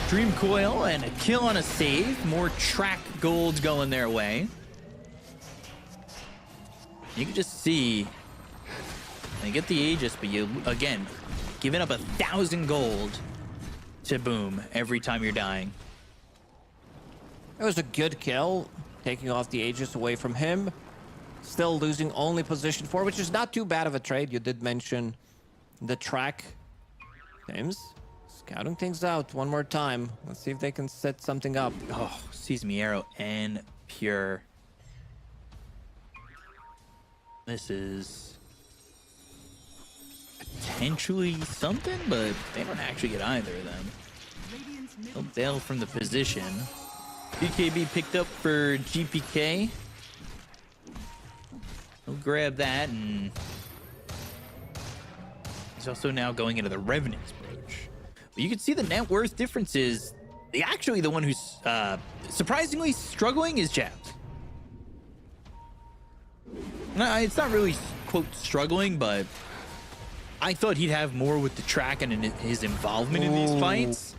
Dream Coil and a kill on a save. More track gold going their way. You can just see they get the Aegis, but you, again, giving up 1,000 gold to Boom every time you're dying. It was a good kill, taking off the Aegis away from him. Still losing only position 4, which is not too bad of a trade. You did mention the track. James, scouting things out one more time. Let's see if they can set something up. Oh, sees me arrow and pure. This is potentially something, but they don't actually get either of them. They'll bail from the position. BKB picked up for GPK. He'll grab that, and he's also now going into the Revenant's Brooch. But you can see the net worth differences. Actually, the one who's surprisingly struggling is Jabs. No, it's not really, quote, struggling, but I thought he'd have more with the track and in his involvement in these fights.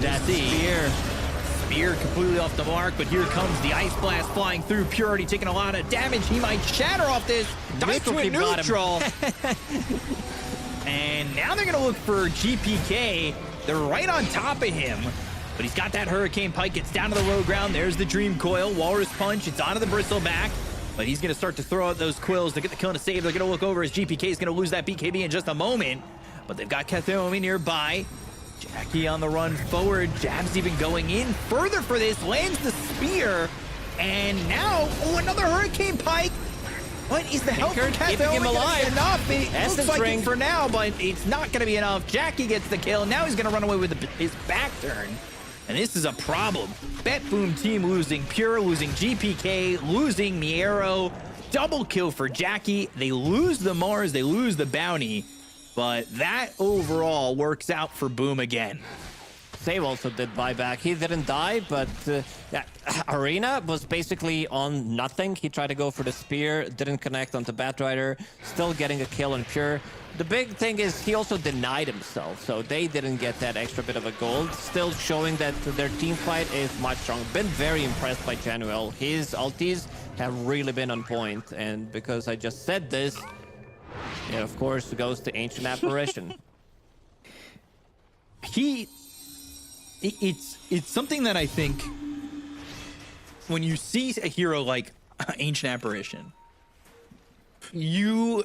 That Spear completely off the mark, but here comes the Ice Blast flying through. Pure already taking a lot of damage. He might shatter off this. Dice to a neutral. And now they're going to look for GPK. They're right on top of him. But he's got that Hurricane Pike. Gets down to the low ground. There's the Dream Coil. Walrus Punch. It's onto the Bristleback. But he's going to start to throw out those quills to get the kill and a save. They're going to look over as GPK is going to lose that BKB in just a moment. But they've got Kathomi nearby. Jackie on the run forward. Jab's even going in further for this. Lands the spear. And now, another Hurricane Pike. What is the help for Kathomi him alive? Enough? It looks like ring it for now, but it's not going to be enough. Jackie gets the kill. Now he's going to run away with his back turn. And this is a problem. BetBoom Team losing Pure, losing GPK, losing the arrow. Double kill for Jackie. They lose the Mars. They lose the bounty. But that overall works out for Boom again. Save also did buyback. He didn't die, but Arena was basically on nothing. He tried to go for the spear, didn't connect onto Batrider, still getting a kill on Pure. The big thing is he also denied himself, so they didn't get that extra bit of a gold. Still showing that their team fight is much stronger. Been very impressed by Januel. His ultis have really been on point, and because I just said this, yeah, of course, it goes to Ancient Apparition. It's something that I think when you see a hero like Ancient Apparition, you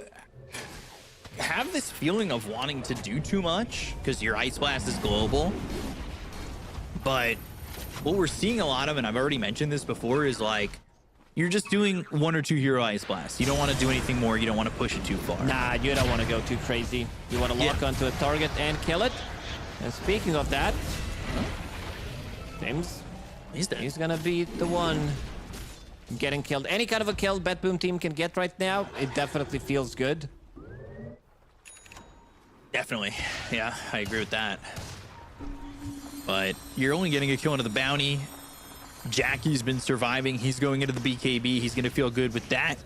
have this feeling of wanting to do too much because your Ice Blast is global. But what we're seeing a lot of, and I've already mentioned this before, is like you're just doing 1 or 2 hero ice blasts. You don't want to do anything more. You don't want to push it too far. Nah, you don't want to go too crazy. You want to lock onto a target and kill it. And speaking of that, James, He's dead. he's gonna be the one getting killed. Any kind of a kill BetBoom team can get right now, it definitely feels good. Definitely. Yeah, I agree with that. But you're only getting a kill into the bounty. Jackie's been surviving. He's going into the BKB. He's going to feel good with that.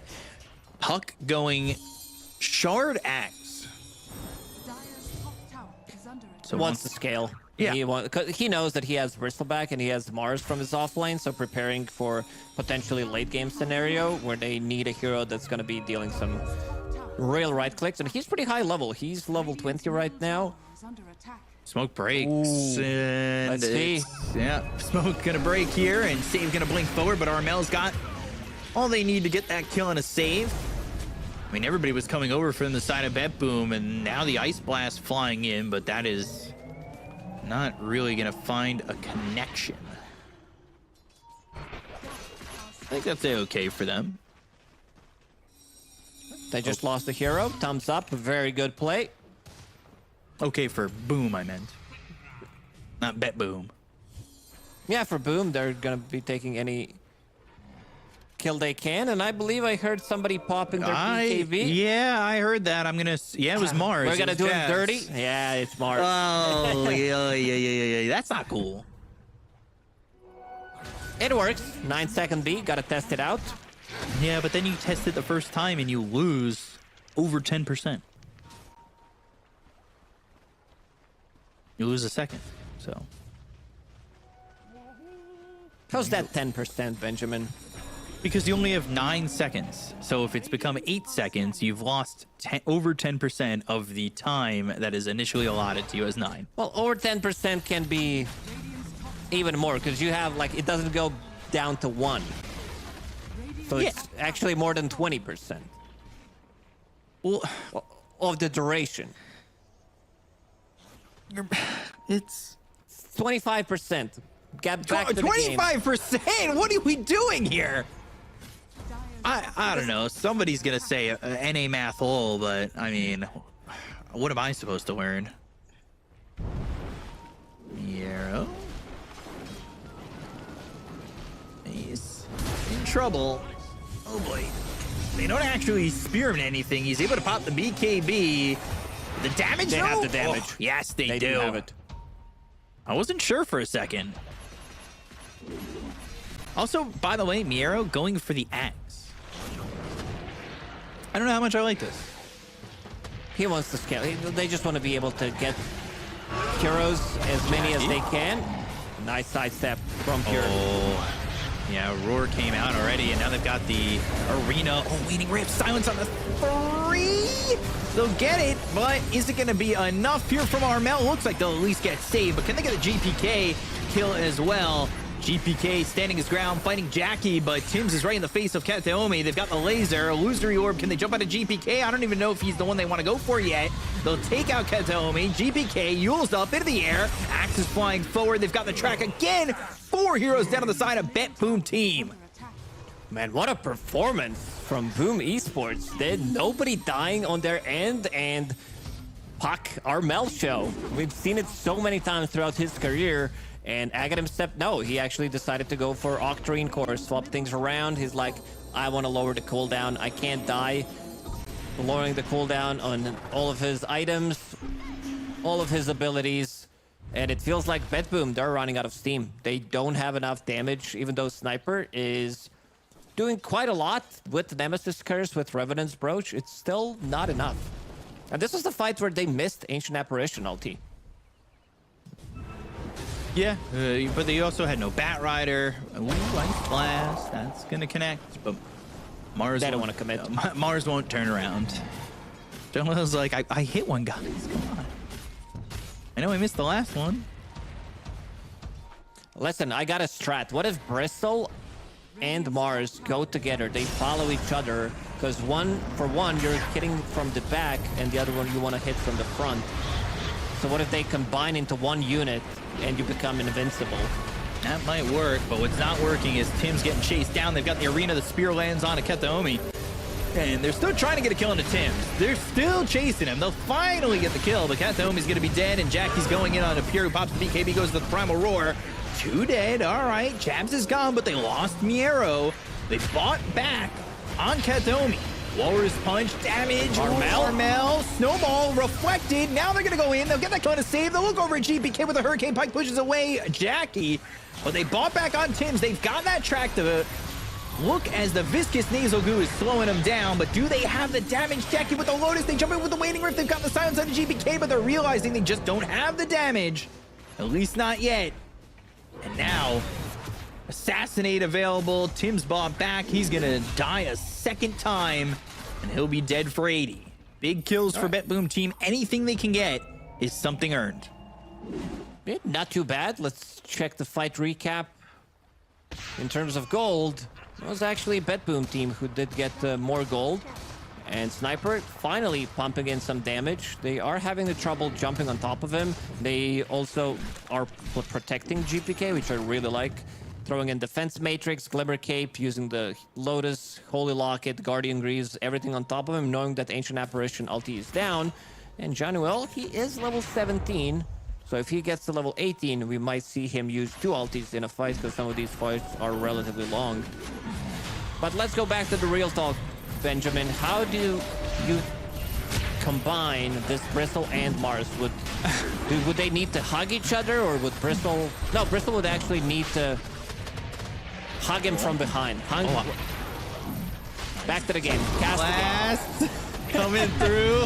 Puck going Shard Axe. Dire's top tower is under attack. So Wants to scale. Yeah. He knows that he has Bristleback and he has Mars from his offlane, so preparing for potentially late game scenario where they need a hero that's going to be dealing some real right clicks. And he's pretty high level. He's level 20 right now. Is under attack. Smoke breaks. Ooh. And Let's see. Yeah, Smoke gonna break here, and Save gonna blink forward, but Armel's got all they need to get that kill and a save. I mean, everybody was coming over from the side of BetBoom, and now the Ice Blast flying in, but that is not really gonna find a connection. I think that's okay for them. They just lost a hero. Thumbs up. Very good play. Okay for Boom, I meant. Not BetBoom. Yeah, for Boom, they're gonna be taking any kill they can, and I believe I heard somebody pop in their BKB. Yeah, I heard that. I'm gonna. Yeah, it was Mars. We're It gonna was do him Jazz. dirty. Yeah, it's Mars. Oh, yeah. That's not cool. It works. 9-second B. Gotta test it out. Yeah, but then you test it the first time and you lose over 10%. You lose a second, so. How's that 10%, Benjamin? Because you only have 9 seconds. So if it's become 8 seconds, you've lost over 10% of the time that is initially allotted to you as 9. Well, over 10% can be even more because you have like it doesn't go down to 1, so it's actually more than 20%. Well, of the duration. it's 25%. Get back to the game. 25%. What are we doing here? I don't know. Somebody's gonna say NA math lol, but I mean, what am I supposed to learn? Yarrow. He's in trouble. Oh boy. They don't actually spear him anything. He's able to pop the BKB. The damage. They though? have the damage. Oh, yes, they do do. have it. I wasn't sure for a second. Also, by the way, Miero going for the axe. I don't know how much I like this. He wants to scale. They just want to be able to get heroes as many as they can. Nice sidestep from Pure. Oh, yeah, Roar came out already, and now they've got the arena. Oh, waiting rip, silence on the 3. They'll get it, but is it going to be enough here from Armel? Looks like they'll at least get saved, but can they get a GPK kill as well? GPK standing his ground, fighting Jackie, but Tim's is right in the face of Kateomi. They've got the laser, illusory orb. Can they jump out of GPK? I don't even know if he's the one they want to go for yet. They'll take out Kateomi. GPK, Yule's up into the air. Axe is flying forward. They've got the track again. 4 heroes down on the side of BetBoom Team. Man, what a performance from Boom Esports. Nobody dying on their end, and Puck, Armel show. We've seen it so many times throughout his career. And Agadim stepped, no, he actually decided to go for Octarine Core, swap things around. He's like, I want to lower the cooldown. I can't die. Lowering the cooldown on all of his items, all of his abilities. And it feels like BetBoom, they're running out of steam. They don't have enough damage, even though Sniper is doing quite a lot with Nemesis Curse, with Revenant's Brooch. It's still not enough. And this was the fight where they missed Ancient Apparition ulti. Yeah, but they also had no Bat Rider. Ooh, Ice Blast. That's going to connect, but Mars They don't want to commit. Mars won't turn around. Jonah's like, I hit one, guys. Come on. I know I missed the last one. Listen, I got a strat. What if Bristol and Mars go together? They follow each other, because for one, you're hitting from the back, and the other one you want to hit from the front. So what if they combine into one unit and you become invincible? That might work, but what's not working is Tim's getting chased down. They've got the arena. The spear lands on Aketomi. And they're still trying to get a kill into Tim's. They're still chasing him. They'll finally get the kill, but Aketomi's going to be dead, and Jackie's going in on a Pure who pops the BKB, goes to the Primal Roar. 2 dead. All right, Jabs is gone, but they lost Miero. They bought back on Aketomi. Walrus Punch, damage, Armel, Snowball, reflected. Now they're going to go in. They'll get that kill to save. They'll look over at GPK with a Hurricane Pike, pushes away Jackie. But they bought back on Tim's. They've got that track to look as the Viscous Nasal Goo is slowing them down. But do they have the damage? Jackie with the Lotus. They jump in with the Waning Rift. They've got the silence on the GPK, but they're realizing they just don't have the damage. At least not yet. And now, Assassinate available. Tim's bought back. He's going to die a second time, and he'll be dead for 80. Big kills for BetBoom Team. Anything they can get is something earned. Not too bad. Let's check the fight recap. In terms of gold, it was actually BetBoom Team who did get more gold. And Sniper finally pumping in some damage. They are having the trouble jumping on top of him. They also are protecting GPK, which I really like. Throwing in Defense Matrix, Glimmer Cape, using the Lotus, Holy Locket, Guardian Greaves, everything on top of him, knowing that Ancient Apparition ulti is down. And Januel, he is level 17. So if he gets to level 18, we might see him use 2 ultis in a fight, because some of these fights are relatively long. But let's go back to the real talk, Benjamin. How do you combine this Bristle and Mars? Would they need to hug each other, or would Bristle... No, Bristle would actually need to hug him from behind. Back to the game. Cast the game. Coming through.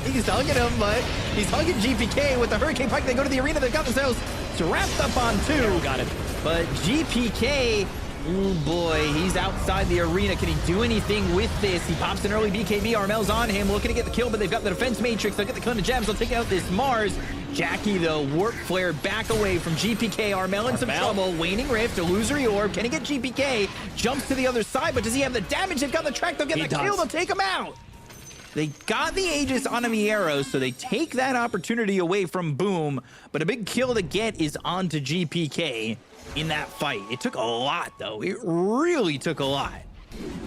He's hugging him, but he's hugging GPK with the Hurricane Pike. They go to the arena. They've got themselves wrapped up on 2. Got it. But GPK, oh boy, he's outside the arena. Can he do anything with this? He pops an early BKB. Armel's on him, looking to get the kill, but they've got the Defense Matrix. They'll get the kill to Jabs. They'll take out this Mars. Jackie, though, Warp Flare back away from GPK. Armel in some trouble. Waning Rift, Illusory Orb. Can he get GPK? Jumps to the other side, but does he have the damage? They've got the track. They'll get the kill. They'll take him out. They got the Aegis on Miero, so they take that opportunity away from Boom, but a big kill to get is onto GPK in that fight. It took a lot, though. It really took a lot.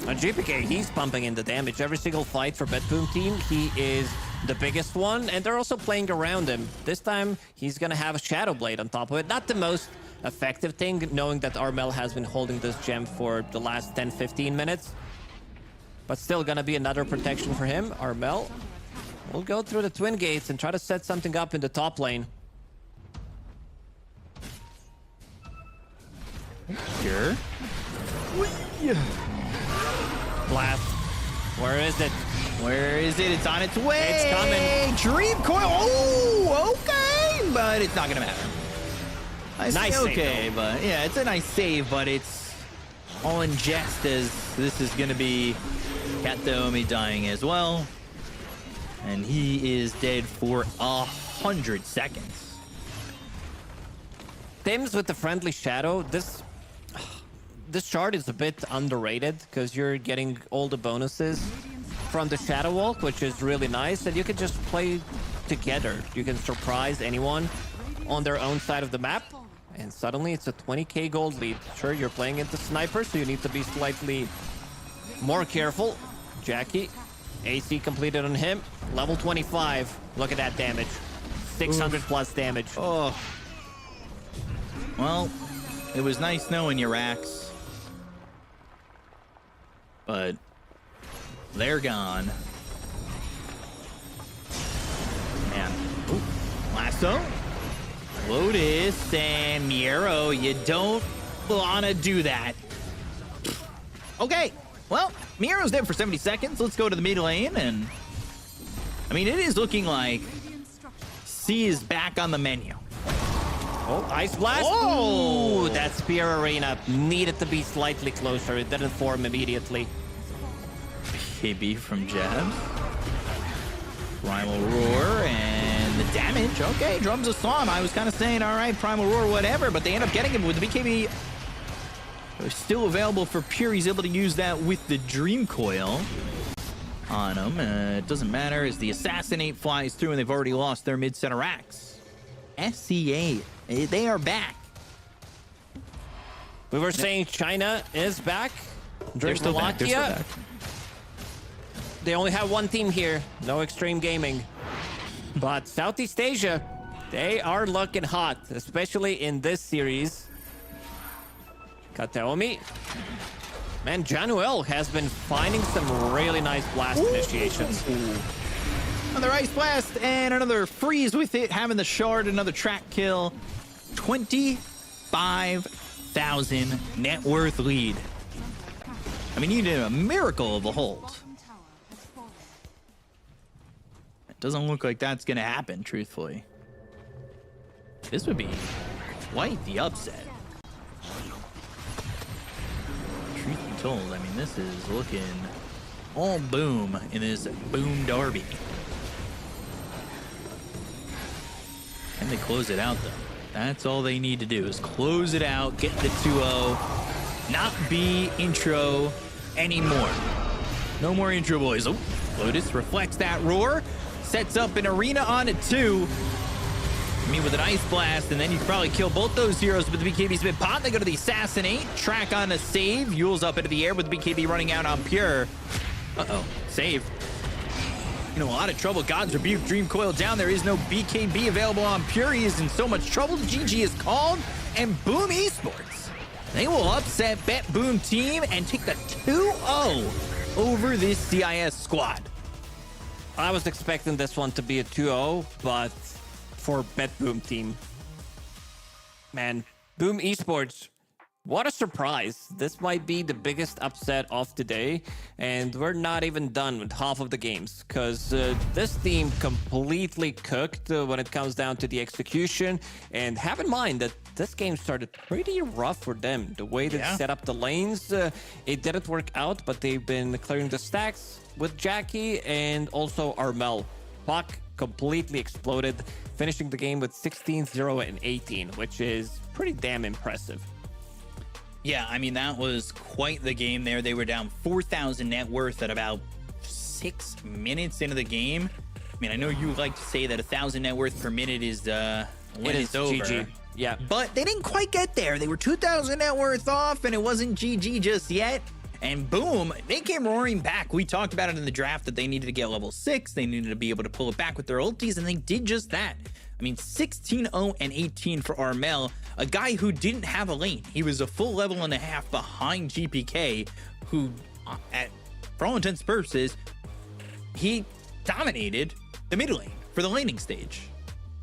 GPK, he's pumping in the damage. Every single fight for BetBoom Team, he is the biggest one, and they're also playing around him. This time, he's going to have a Shadow Blade on top of it. Not the most effective thing, knowing that Armel has been holding this gem for the last 10-15 minutes. But still gonna be another protection for him. Armel will go through the Twin Gates and try to set something up in the top lane. Sure. Blast. Where is it? Where is it? It's on its way. It's coming. Dream Coil. Oh, okay. But it's not gonna matter. Nice okay, save, but yeah, it's a nice save, but it's all in jest, as this is gonna be Aketomi dying as well, and he is dead for 100 seconds. Tim's with the friendly shadow. This shard is a bit underrated, because you're getting all the bonuses from the Shadow Walk, which is really nice, and you can just play together. You can surprise anyone on their own side of the map, and suddenly it's a 20k gold lead. Sure, you're playing into Sniper, so you need to be slightly more careful. Jackie, AC completed on him. Level 25. Look at that damage. 600 plus damage. Oh. Well, it was nice knowing you, Rax. But they're gone. Man. Ooh. Lasso. Lotus and Miero, you don't want to do that. Okay. Well, Miero's dead for 70 seconds. Let's go to the mid lane, and I mean, it is looking like C is back on the menu. Oh, Ice Blast. Oh, that Spear Arena needed to be slightly closer. It didn't form immediately. KB from Jabs. Primal Roar and the damage. Okay, Drums of Slam. I was kind of saying, all right, Primal Roar, whatever, but they end up getting him with the BKB. Still available for Pure. He's able to use that with the Dream Coil on him. It doesn't matter as the Assassinate flies through, and they've already lost their mid-center Axe. SCA, they are back. We were saying China is back. They're still back. They're still Slovakia. back. They only have one team here. No Extreme Gaming. But Southeast Asia, they are looking hot, especially in this series. Kataomi. Man, Januel has been finding some really nice blast initiations. Another Ice Blast and another freeze with it, having the shard, another track kill. 25,000 net worth lead. I mean, you did a miracle of a hold. Bottom tower has fallen. It doesn't look like that's going to happen, truthfully. This would be quite the upset. Truth be told, I mean, this is looking all boom in this boom derby. Can they close it out, though? That's all they need to do is close it out, get the 2-0, not be intro anymore. No more intro, boys. Oh, Lotus reflects that roar, sets up an arena on it, too. I mean, with an Ice Blast, and then you can probably kill both those heroes, but the BKB's been popped. They go to the Assassinate, track on a save, Yule's up into the air with the BKB running out on Pure. Uh-oh, save. You know, a lot of trouble. God's Rebuke, Dream Coil down. There is no BKB available on Pure. He is in so much trouble. GG is called, and Boom Esports, they will upset BetBoom Team and take the 2-0 over this CIS squad. I was expecting this one to be a 2-0, but for BetBoom Team. Man, Boom Esports, what a surprise. This might be the biggest upset of today, and we're not even done with half of the games, because this team completely cooked when it comes down to the execution. And have in mind that this game started pretty rough for them. The way they set up the lanes, it didn't work out, but they've been clearing the stacks with Jackie and also Armel. Puck completely exploded, finishing the game with 16, 0, and 18, which is pretty damn impressive. Yeah, I mean, that was quite the game there. They were down 4,000 net worth at about 6 minutes into the game. I mean, I know you like to say that 1,000 net worth per minute is when it's over. GG. Yeah. But they didn't quite get there. They were 2,000 net worth off, and it wasn't GG just yet. And boom, they came roaring back. We talked about it in the draft that they needed to get level 6. They needed to be able to pull it back with their ultis, and they did just that. I mean, 16-0 and 18 for Armel, a guy who didn't have a lane. He was a full level and a half behind GPK, who, for all intents and purposes, he dominated the mid lane for the laning stage.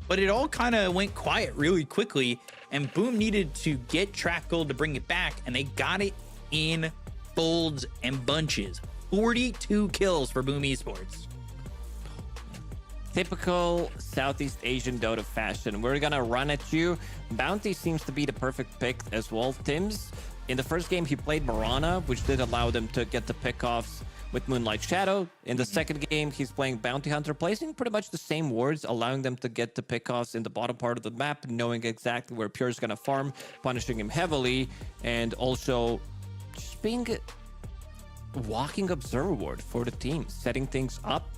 But it all kind of went quiet really quickly, and Boom needed to get track gold to bring it back, and they got it in folds and bunches. 42 kills for Boom Esports. Typical Southeast Asian Dota fashion. We're gonna run at you. Bounty seems to be the perfect pick as well. Tim's, in the first game, he played Mirana, which did allow them to get the pickoffs with Moonlight Shadow. In the second game, he's playing Bounty Hunter, placing pretty much the same wards, allowing them to get the pickoffs in the bottom part of the map, knowing exactly where Pure's gonna farm, punishing him heavily, and also just being a walking observer ward for the team, setting things up.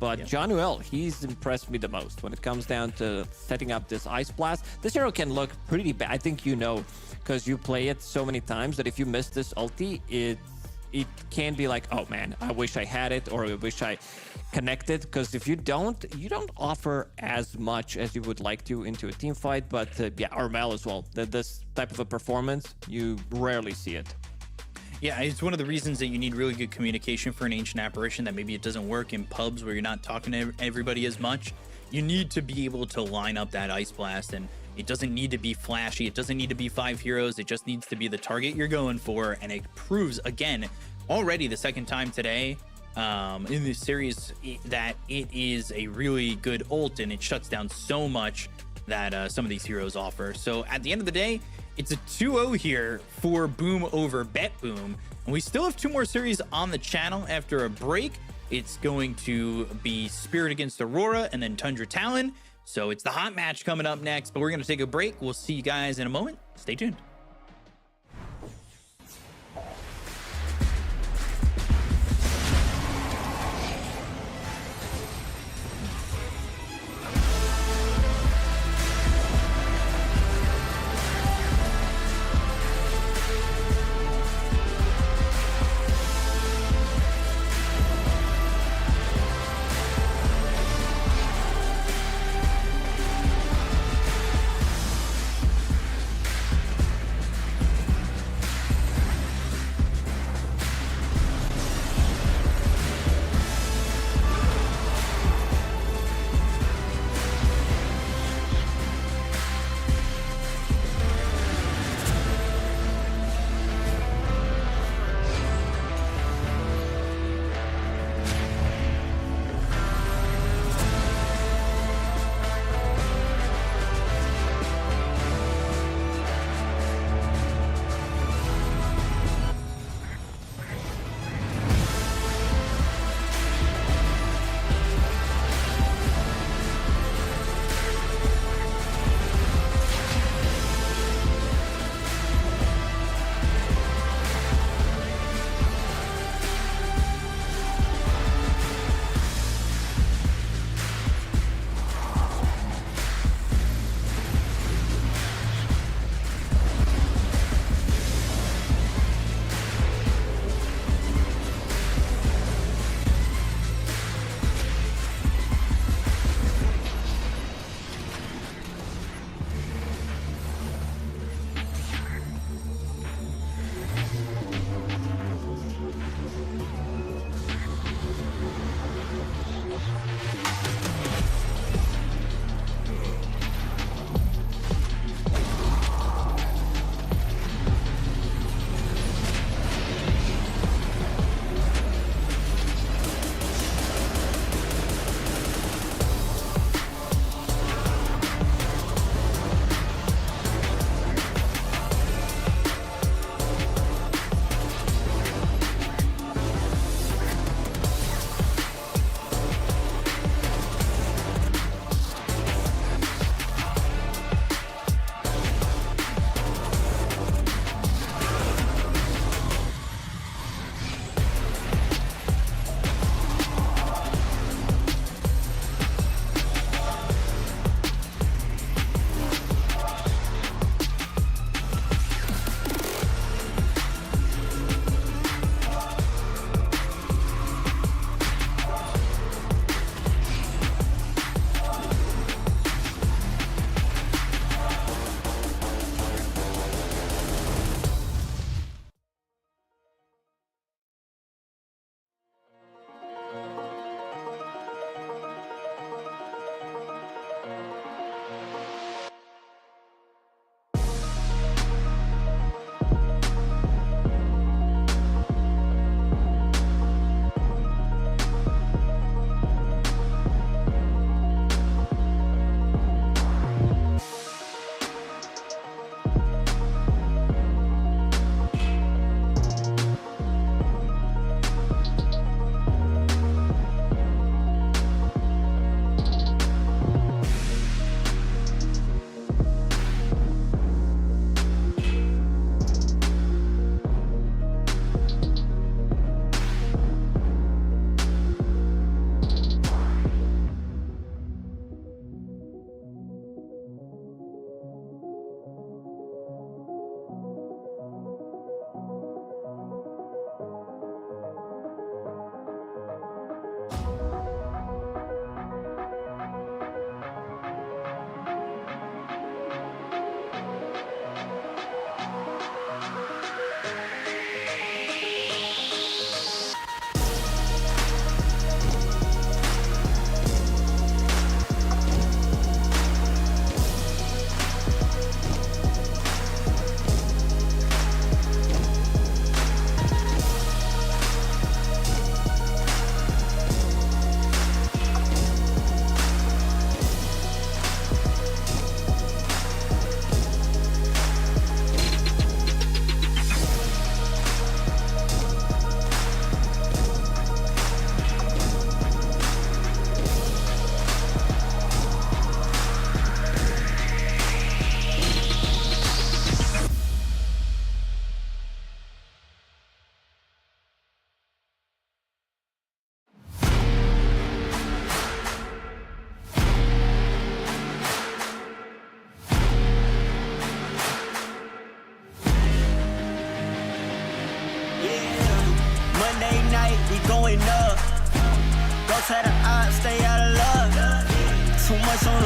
But Januel, he's impressed me the most when it comes down to setting up this Ice Blast. This hero can look pretty bad. I think you know, because you play it so many times that if you miss this ulti, it can be like, oh man, I wish I had it, or I wish I connected. Because if you don't offer as much as you would like to into a team fight. But yeah, Armel as well. This type of a performance, you rarely see it. Yeah, it's one of the reasons that you need really good communication for an Ancient Apparition, that maybe it doesn't work in pubs where you're not talking to everybody as much. You need to be able to line up that Ice Blast, and it doesn't need to be flashy. It doesn't need to be 5 heroes. It just needs to be the target you're going for, and it proves, again, already the second time today in this series that it is a really good ult, and it shuts down so much that some of these heroes offer. So at the end of the day, it's a 2-0 here for Boom over BetBoom. And we still have 2 more series on the channel after a break. It's going to be Spirit against Aurora and then Tundra Talon. So it's the hot match coming up next, but we're going to take a break. We'll see you guys in a moment. Stay tuned.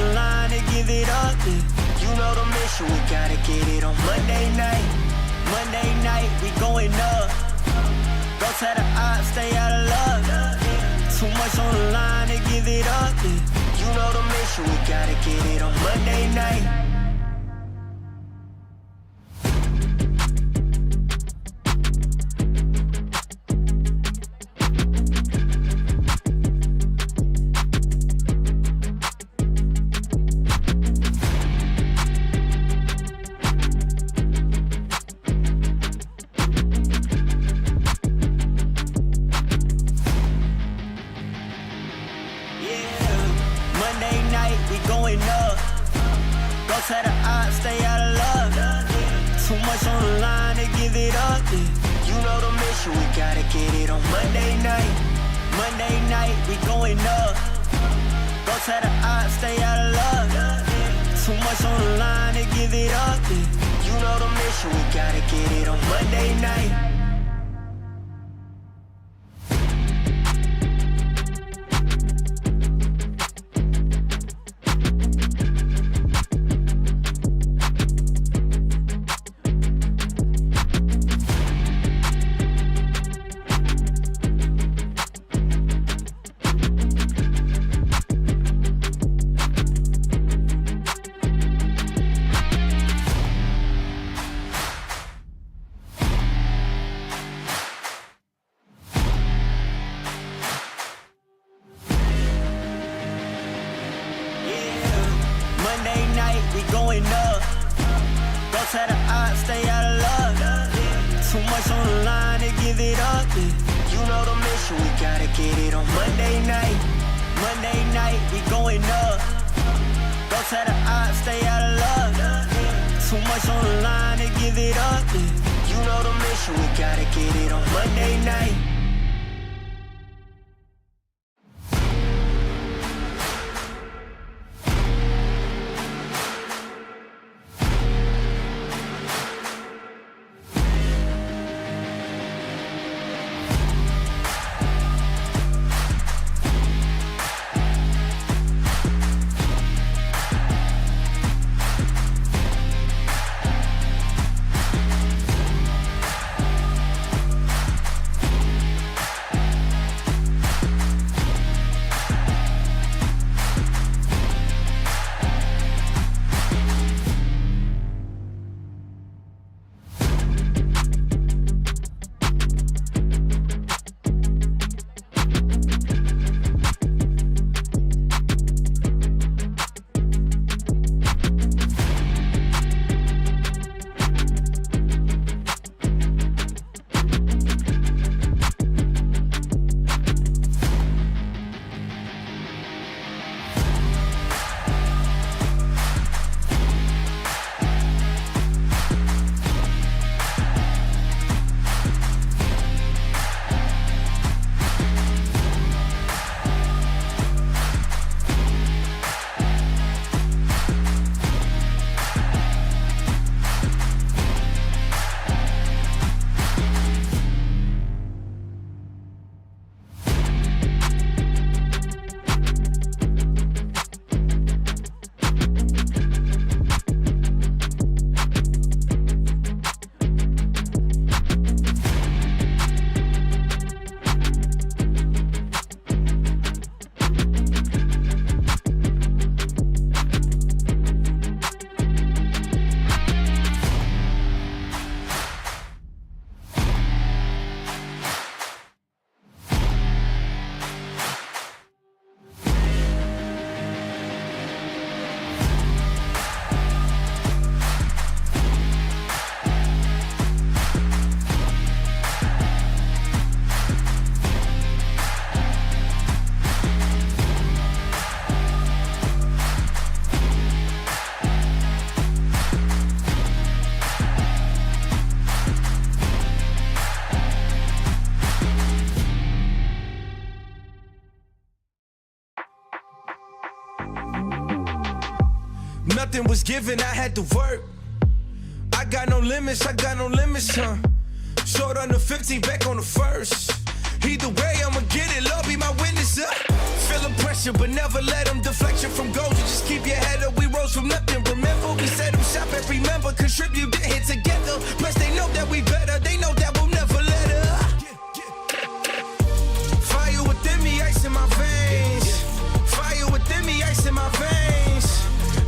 the line to give it up, yeah. You know the mission, we gotta get it on Monday night. Monday night, we going up. Go tell the odds, stay out of luck. Too much on the line to give it up, yeah. You know the mission, we gotta get it on Monday night. Tell the odds, stay out of luck. Too much on the line to give it up, yeah. You know the mission, we gotta get it on Monday night. Monday night, we going up. Go tell the odds, stay out of luck. Too much on the line to give it up, yeah. You know the mission, we gotta get it on Monday night. Nothing was given, I had to work. I got no limits, huh? Short on the 15, back on the first. Either way, I'ma get it, Lord be my witness. Feeling pressure, but never let them deflect you from goals. You just keep your head up, we rose from nothing. Remember, we set them shop every member, contribute, get hit together. Plus, they know that we better, they know that we'll never let up. Fire within me, ice in my veins. Fire within me, ice in my veins.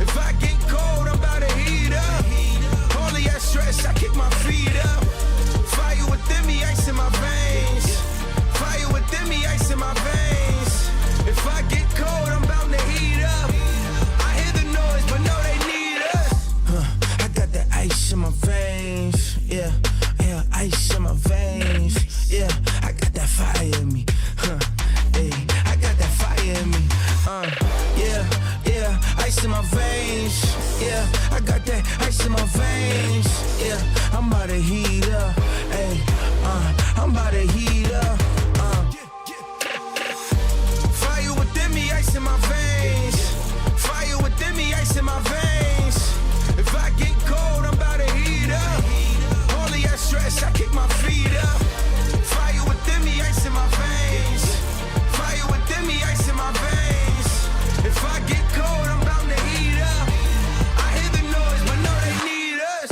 If I get cold, I'm about to heat up. Only at stress, I kick my feet up. Fire within me, ice in my veins. Fire within me, ice in my veins. If I get cold, I'm bound to heat up. I hear the noise, but no, they need us. I got that ice in my veins. Yeah, yeah, ice in my veins. Yeah, I got that fire in me. Hey, I got that fire in me. Yeah, yeah, ice in my veins. Yeah, I got that ice in my veins. Yeah, I'm about to heat up. Hey, I'm about to heat up. Fire within me, ice in my veins. Fire within me, ice in my veins. If I get cold, I'm about to heat up. Only at stress, I kick my feet up. Fire within me, ice in my veins. Fire within me, ice in my veins. If I get cold, I'm bound to heat up. I hear the noise, but no, they need us.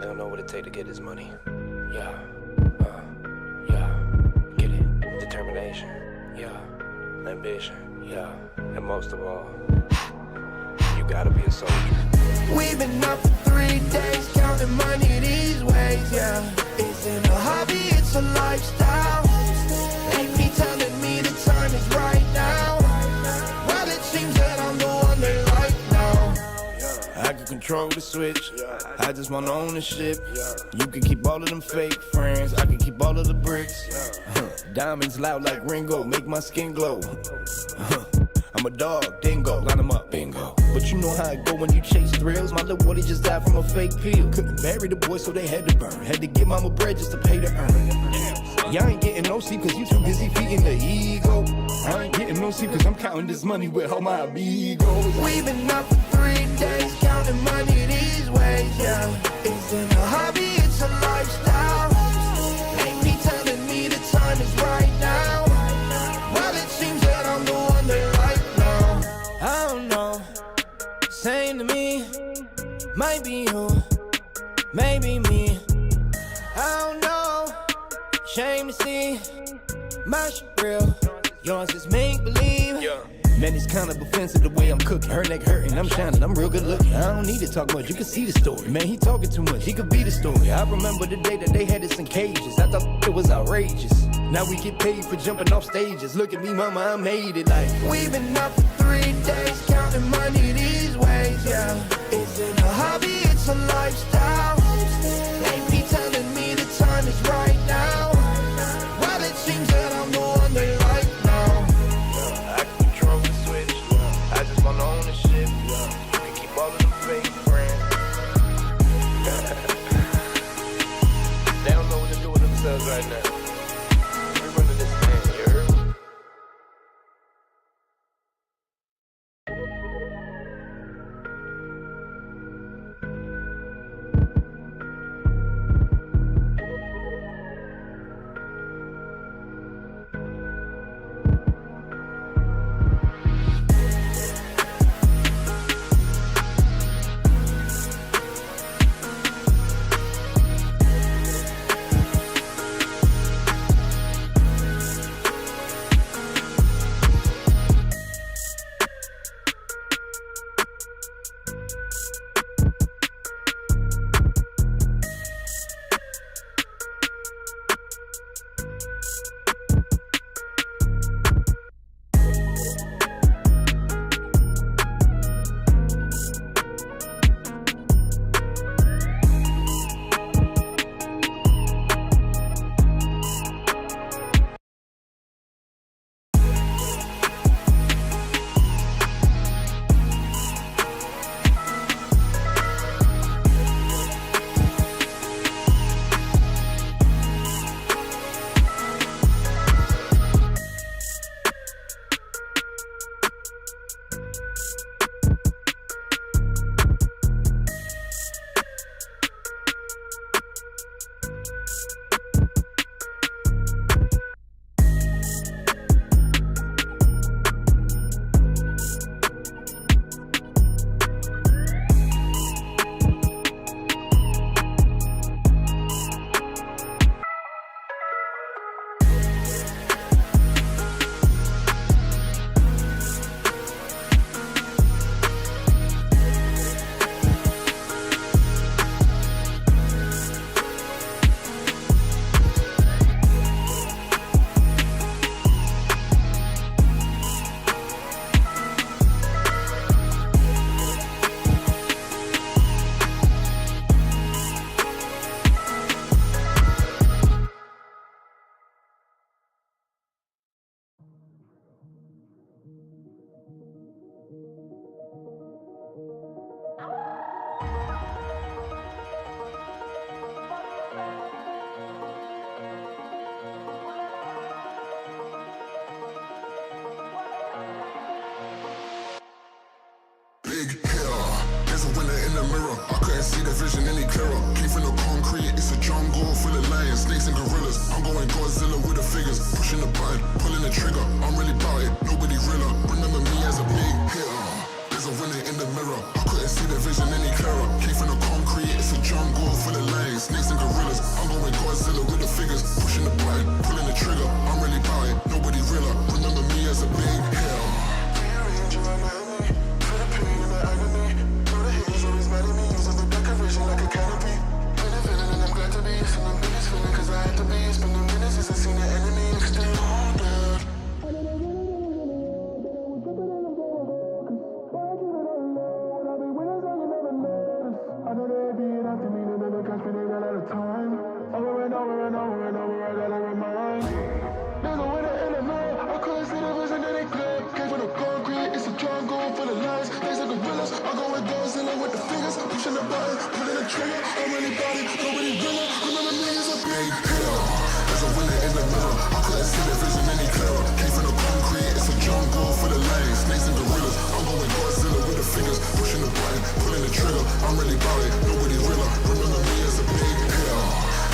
don't know what it take to get this money. Yeah, get it. Determination, yeah. Ambition, yeah. And most of all, you gotta be a soldier. We've been up for 3 days, counting money these ways, yeah. Isn't a hobby, it's a lifestyle. Ain't me telling me the time is right now. Well, it seems that I'm the one they like now. I can control the switch, I just want ownership. You can keep all of them fake friends, I can keep all of the bricks. Diamonds loud like Ringo, make my skin glow. I'm a dog, dingo, line them up, bingo. But you know how it go when you chase thrills. My little boy just died from a fake pill. Couldn't bury the boy, so they had to burn. Had to give mama bread just to pay to earn. Y'all ain't getting no sleep cause you too busy feeding the ego. I ain't getting no sleep cause I'm counting this money with all my amigos. We've been up for 3 days, counting money these ways, yeah. Isn't a hobby, it's a lifestyle. Ain't me telling me the time is right now. Well, it seems that I'm the one they like now. I don't know, same to me. Might be you, maybe me. I don't know, shame to see. My shit real, yours is make-believe. Yeah. Man, it's kind of offensive the way I'm cooking. Her neck hurting, I'm shining, I'm real good looking. I don't need to talk much, you can see the story. Man, he talking too much, he could be the story. I remember the day that they had us in cages. I thought it was outrageous. Now we get paid for jumping off stages. Look at me, mama, I made it like. We've been up for 3 days, counting money these ways, yeah. Isn't a hobby, it's a lifestyle. Ain't me telling me the time is right now. Well, it seems that I'm the one they like now. I can control the switch, I just want ownership. You can keep all of them fake friends. They don't know what to do with themselves right now. We're running this thing, you heard? vision any clearer. Came from the concrete, it's a jungle full of lions, snakes and gorillas. I'm going Godzilla with the figures, pushing the button, pulling the trigger. I'm really about it, nobody realer. Remember me as a big hitter. There's a winner in the mirror. I couldn't see the vision any clearer. Came from the concrete, it's a jungle full of lions. pushing the button, pulling the trigger. I'm really about it, nobody realer. Remember me as a big hitter. There's a winner in the middle. I couldn't see the vision any clearer. Came from the concrete, it's a jungle for the lions, snakes and gorillas. I'm going Godzilla with the fingers, pushing the button, pulling the trigger. I'm really about it, nobody realer. Remember me as a big hitter.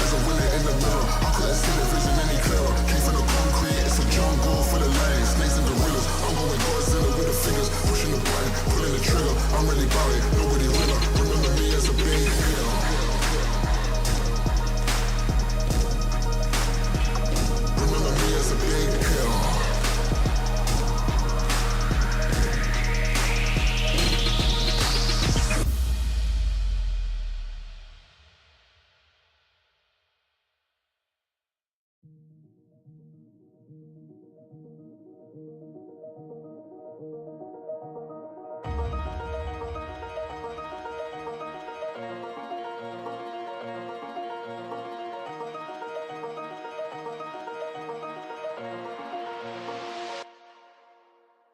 There's a winner in the middle. I couldn't see the vision any clearer. Came from the concrete, it's a jungle for the lions, snakes and gorillas. I'm going Godzilla with the fingers, pushing the button, pulling the trigger. I'm really about it, nobody realer. Remember me as a big hitter. Remember me as a big hitter. we going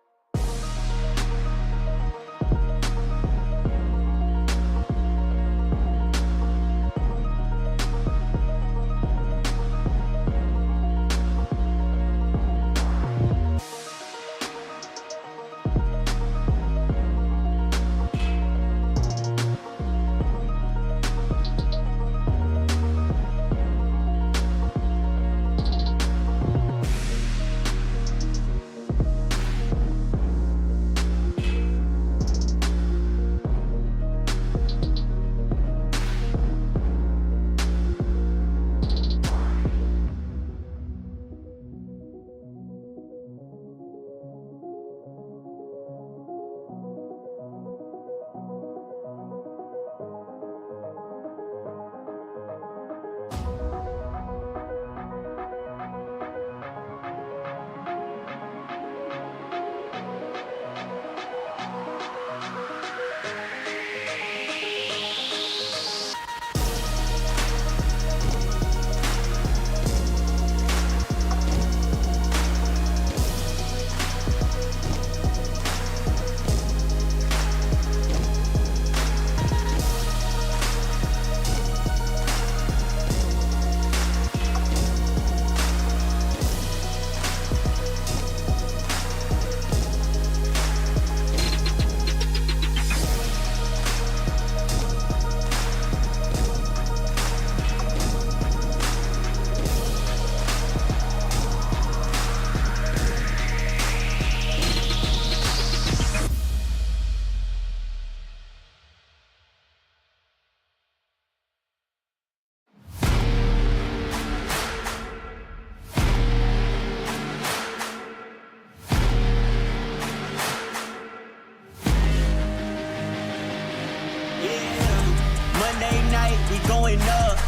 up.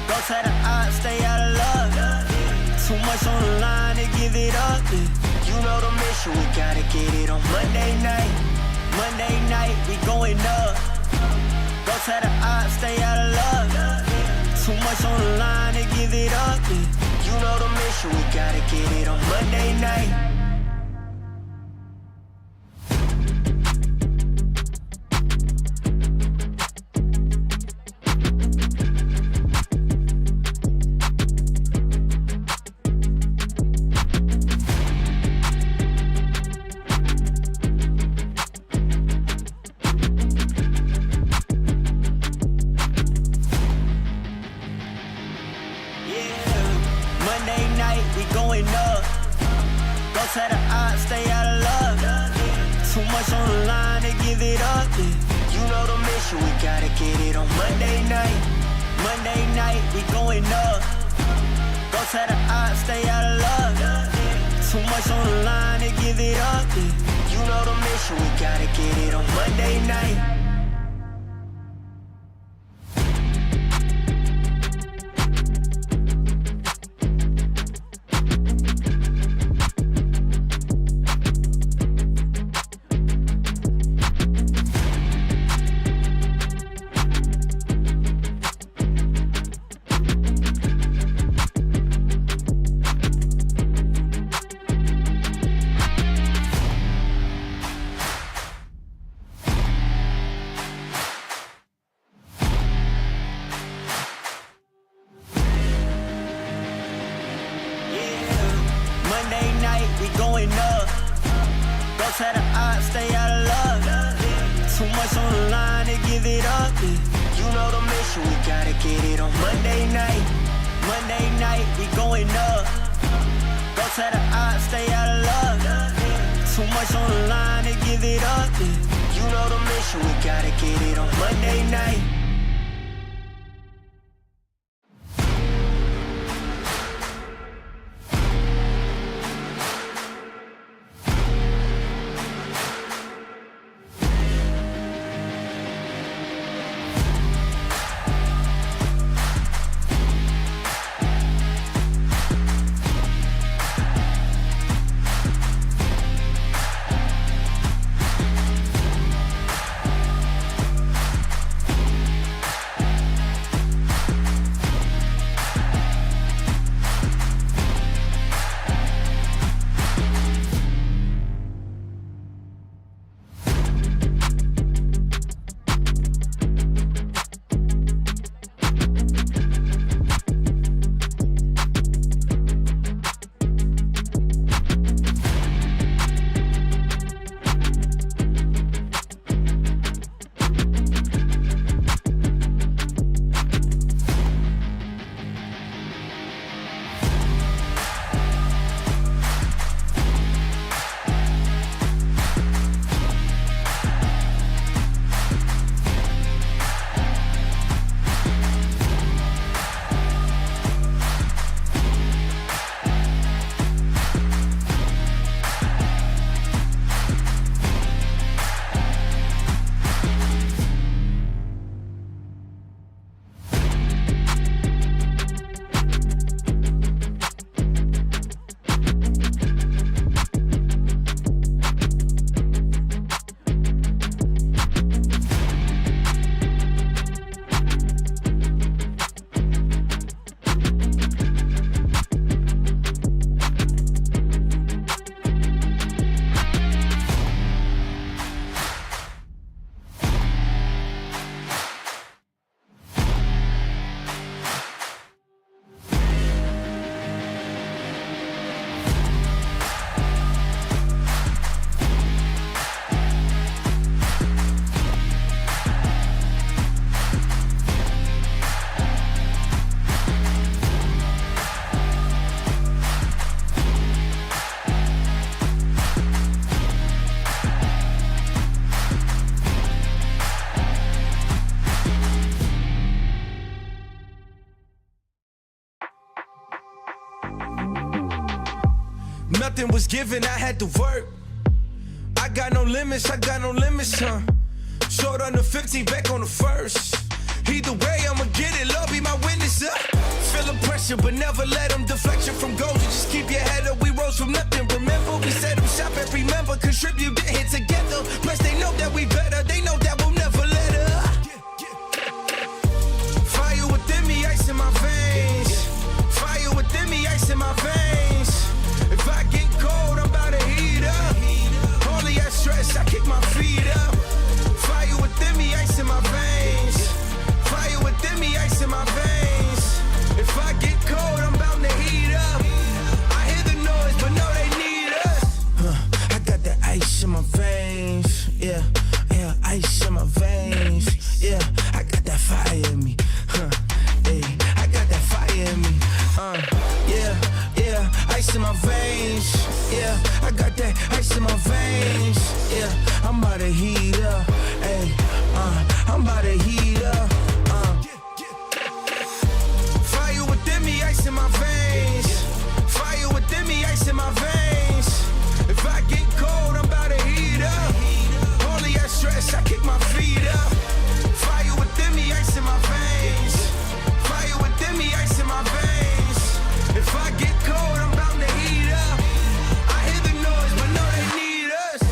Go tell the odds, stay out of luck. Too much on the line to give it up. You know the mission, we gotta get it on Monday night. Monday night, we going up. Go tell the odds, stay out of luck. Too much on the line to give it up. You know the mission, we gotta get it on Monday night. odds, stay out of luck. Too much on the line to give it up. You know the mission, we gotta get it on Monday night. Monday night, we going up. Go to the odds, stay out of luck. Too much on the line to give it up. You know the mission, we gotta get it on Monday night. Nothing was given, I had to work. I got no limits, huh? Short on the 15, back on the first. Either way, I'ma get it, Lord be my witness, Feeling pressure, but never let them deflection from goals. You just keep your head up, we rose from nothing. Remember, we set them shop every member, contribute, get hit together. Plus, they know that we better, they know that we'll never let up. Fire within me, ice in my veins. Fire within me, ice in my veins. If I get cold, I'm about to heat up. Only at stress, I kick my feet up. Fire within me, ice in my veins. Fire within me, ice in my veins. If I get cold, I'm bound to heat up. I hear the noise, but no, they need us. I got that ice in my veins. Yeah, yeah, ice in my veins. Yeah, I got that fire in me. Hey, I got that fire in me. Yeah, yeah, ice in my veins. Yeah, I got that ice in my veins. Yeah, I'm about to heat up. Hey, I'm about to heat up. Fire within me, ice in my veins. Fire within me, ice in my veins. If I get cold, I'm about to heat up. Only at stress, I kick my feet up. Fire within me, ice in my veins. Fire within me, ice in my veins. If I get cold, I'm bound to heat up. I hear the noise, but no, they need us.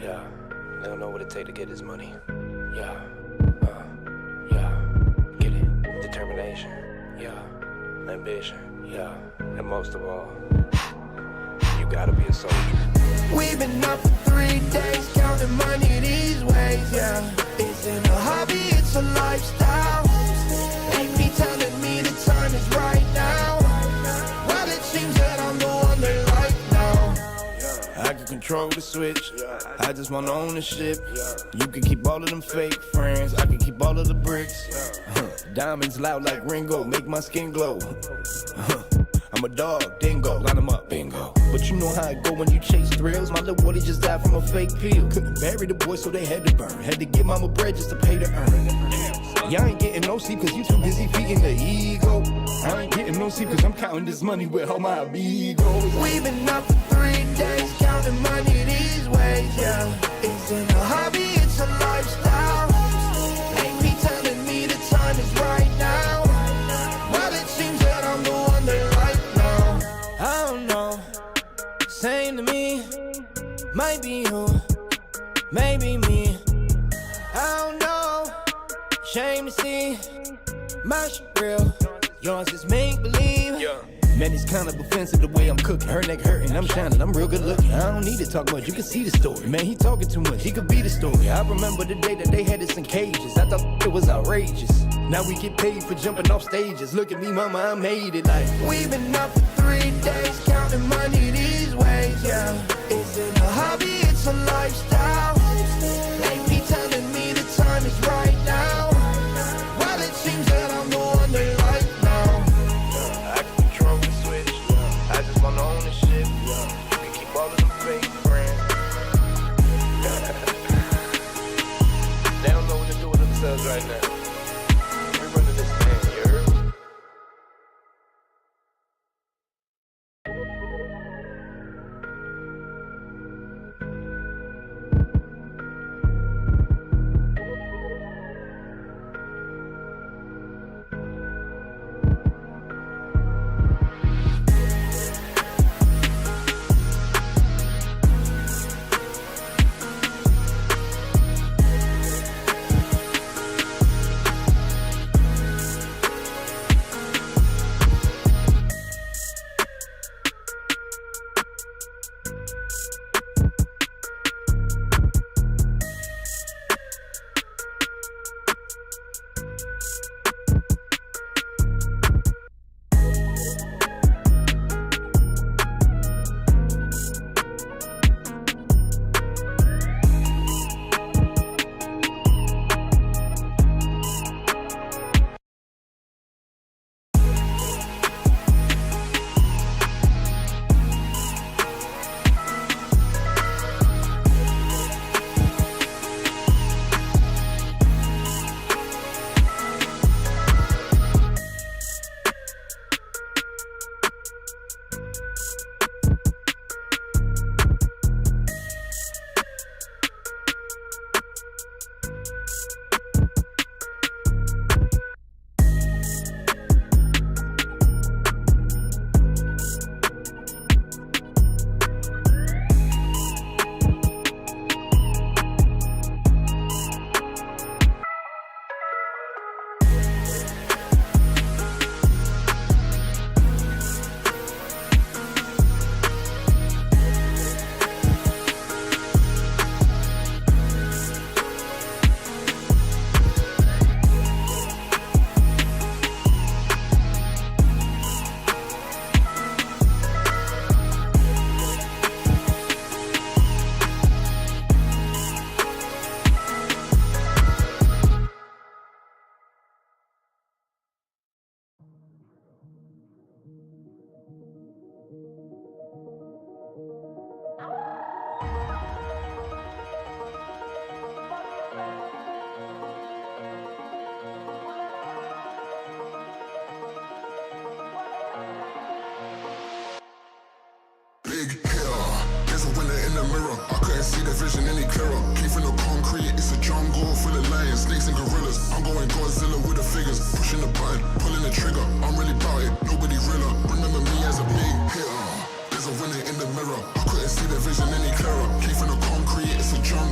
Yeah, they don't know what it take to get this money. Yeah, get it. Determination, yeah. Ambition, yeah. And most of all, you gotta be a soldier. We've been up for 3 days, counting money these ways, yeah. Isn't a hobby, it's a lifestyle. Ain't me telling me the time is right now. Well, it seems that I'm the one they like now. I can control the switch, I just want ownership. You can keep all of them fake friends, I can keep all of the bricks. Diamonds loud like Ringo, make my skin glow. I'm a dog, dingo, line them up, bingo. But you know how it go when you chase thrills. My little boy just died from a fake pill. Couldn't bury the boy, so they had to burn. Had to give mama bread just to pay to earn. Y'all ain't getting no sleep cause you too busy feeding the ego. I ain't getting no sleep cause I'm counting this money with all my amigos. We've been up for 3 days, counting money these ways, yeah. Isn't a hobby, it's a lifestyle. Ain't me telling me the time is right now. Well, it seems that I'm the one they like now. I don't know, same to me. Might be you, maybe me. I don't know, shame to see. My shit real, yours is make believe. Yeah. Man, it's kind of offensive the way I'm cooking. Her neck hurting, I'm shining, I'm real good looking. I don't need to talk much, you can see the story. Man, he talking too much, he could be the story. I remember the day that they had us in cages. I thought it was outrageous. Now we get paid for jumping off stages. Look at me, mama, I made it like. We've been up for 3 days, counting money these ways, yeah. Isn't a hobby, it's a lifestyle. Ain't me telling me the time is right now. Well, it seems that I'm the one they like now. I can control the switch, I just want ownership. You can keep all of them fake friends. They don't know what to do with themselves right now. We running this thing, you heard? Big hitter, there's a winner in the mirror. I couldn't see the vision any clearer. Came from the concrete, it's a jungle full of lions, snakes and gorillas. I'm going Godzilla with the figures, pushing the button, pulling the trigger. I'm really about it, nobody realer. Remember me as a big hitter. There's a winner in the mirror. I couldn't see the vision any clearer. Came from the concrete, it's a jungle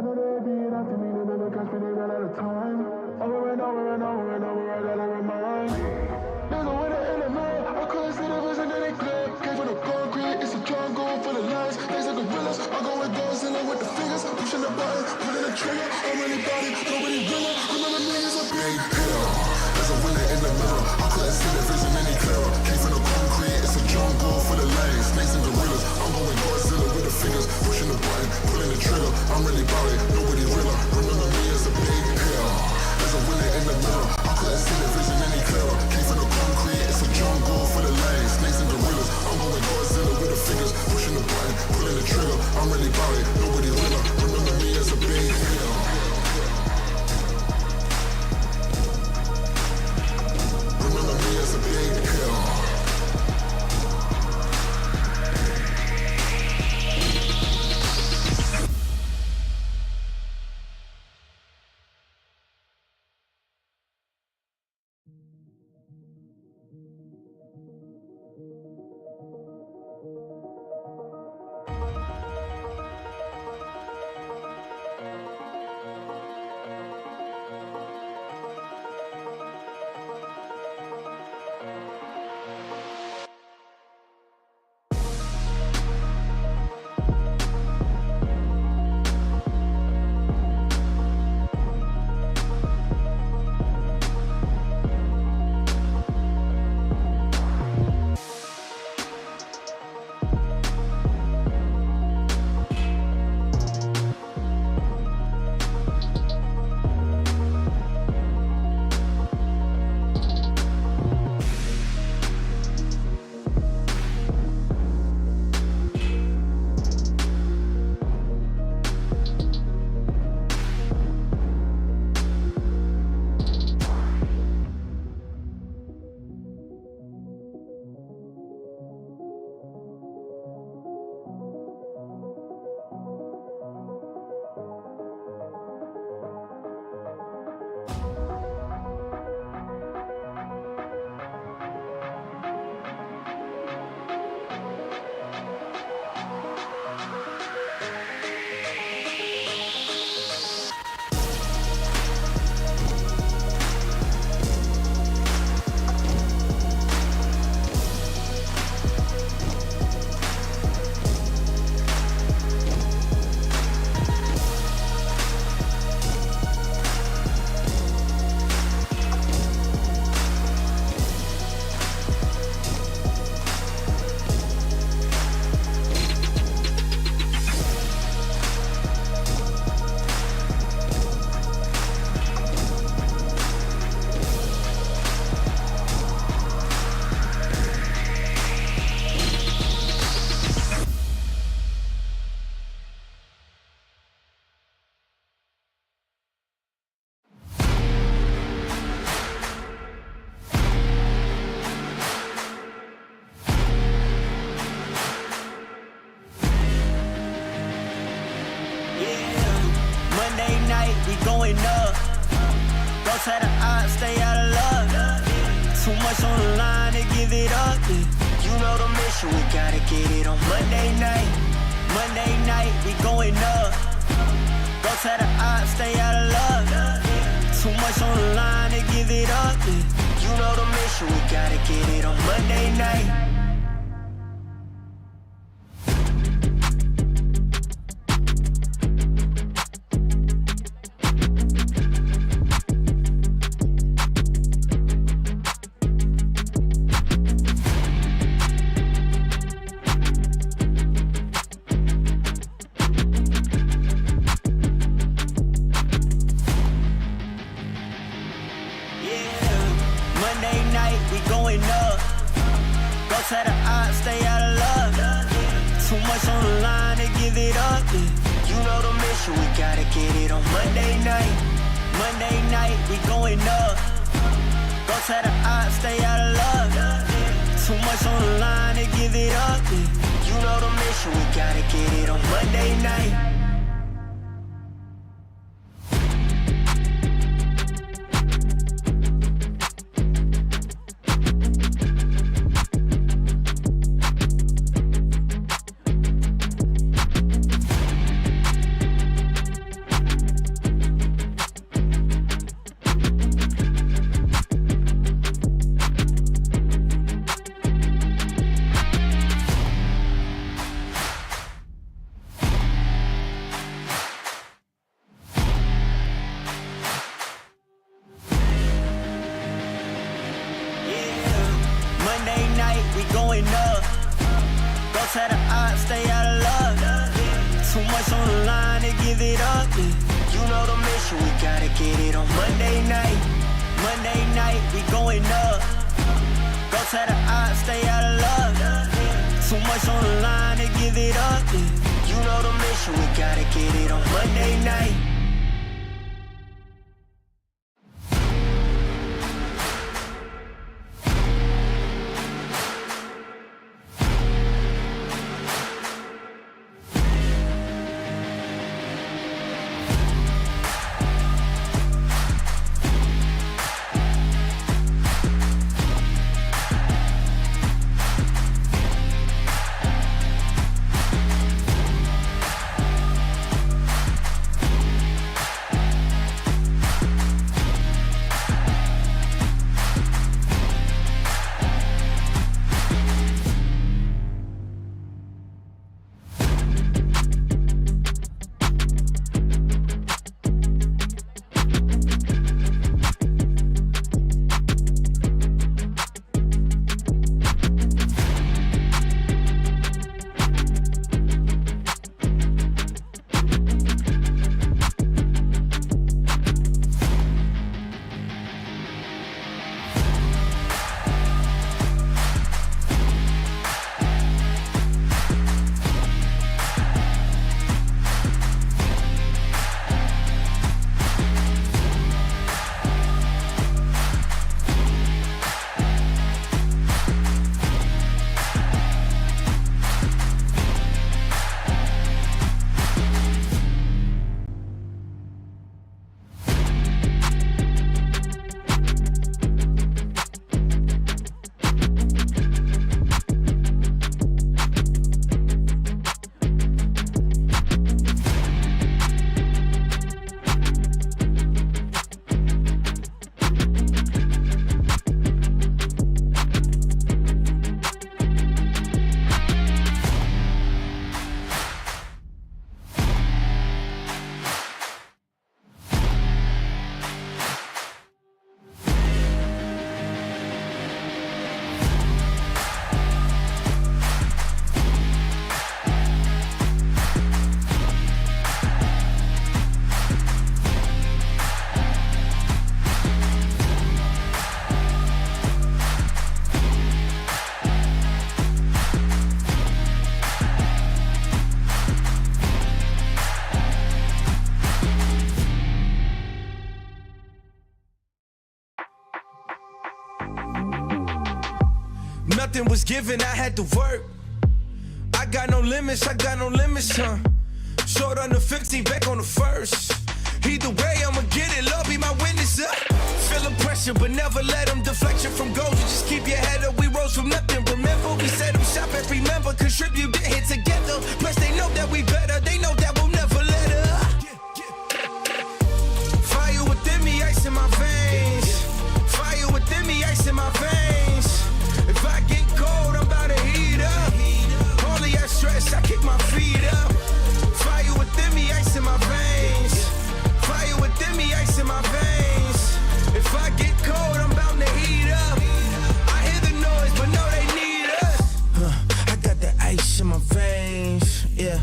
know they being after me, they never catch me, they ran out of time. Over and over and over and over, I gotta remind. There's a winner in the middle, I couldn't see the vision that they clear. Came from the concrete, it's a jungle full of lies. Legs like gorillas, I go with Godzilla with the fingers, pushing the button, pulling the trigger. I'm really about it, nobody realer. Remember me as a big hitter. There's a winner in the middle, I couldn't see the vision any clearer. Came from the concrete, it's a jungle full of lies. Snakes and gorillas, I'm going Godzilla with the fingers, pushing the button, pulling the trigger. I'm really about it, nobody realer. Remember me as a big hitter. There's a winner in the middle, I couldn't see the vision any clearer. Came from the concrete, it's a jungle full of lions, snakes and gorillas. I'm going Godzilla with the fingers, pushing the button, pulling the trigger. I'm really about it, nobody realer. Remember me as a big hitter. Remember me as a big hitter. going up. Don't try to stay out of luck. Too much on the line to give it up. You know the mission, we gotta get it on Monday night. Monday night, we going up. Don't try to stay out of luck. Too much on the line to give it up. You know the mission, we gotta get it on Monday night. going up. Don't tell the odds, stay out of luck. Too much on the line to give it up. You know the mission, we gotta get it on Monday night. Monday night, we going up. Don't tell the odds, stay out of luck. Too much on the line to give it up. You know the mission, we gotta get it on Monday night. Nothing was given, I had to work. I got no limits, huh? Short on the 15, back on the first. Either way, I'ma get it, Lord be my witness, Feeling pressure, but never let them deflection from goals. You just keep your head up, we rose from nothing. Remember, we set them shop every member, contribute, get hit together. Plus, they know that we better, they know that we'll never let up. Fire within me, ice in my veins. Fire within me, ice in my veins. If I get cold, I'm about to heat up. Only I stress, I kick my feet up. Fire within me, ice in my veins. Fire within me, ice in my veins. If I get cold, I'm bound to heat up. I hear the noise, but no, they need us. I got that ice in my veins. Yeah,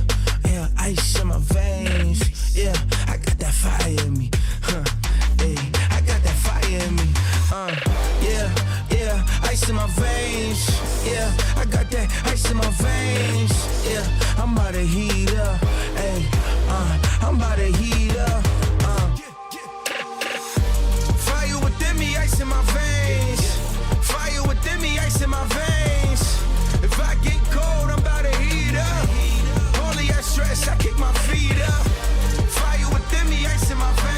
yeah, ice in my veins. Yeah, I got that fire in me. Hey, I got that fire in me. Yeah, yeah, ice in my veins. Yeah, I got that ice in my veins. Yeah, I'm about to heat up. Hey, I'm about to heat up. Fire within me, ice in my veins. Fire within me, ice in my veins. If I get cold, I'm about to heat up. Only I stress, I kick my feet up. Fire within me, ice in my veins.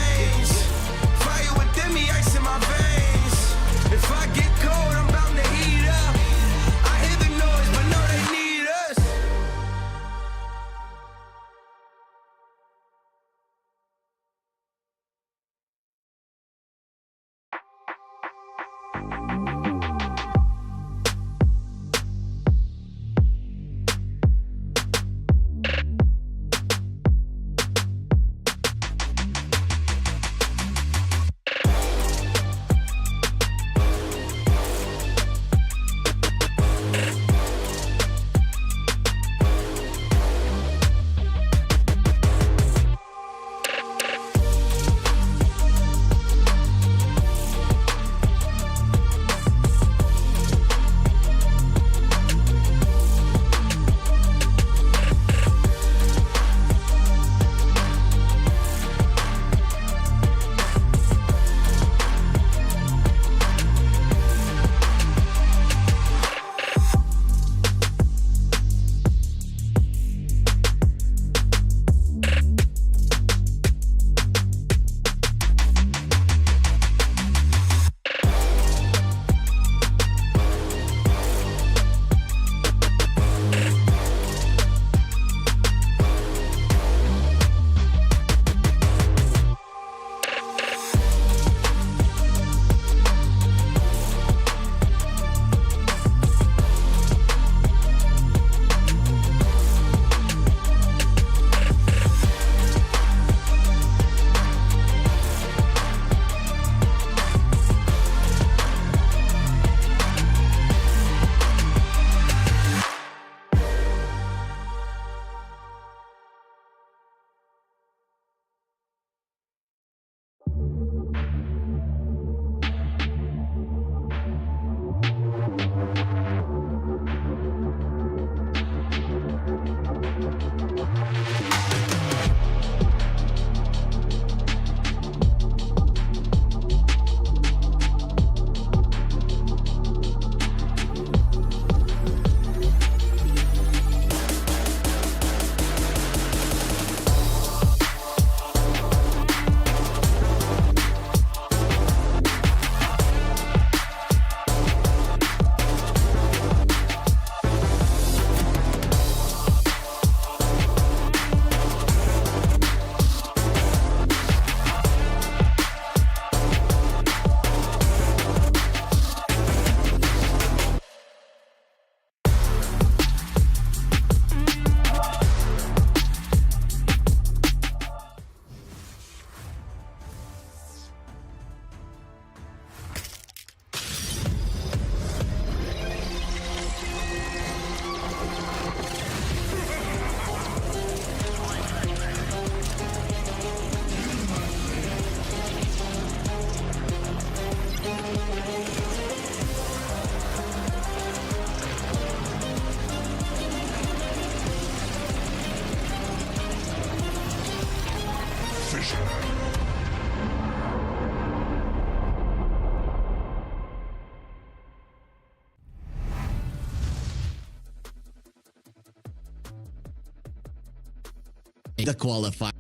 The qualifier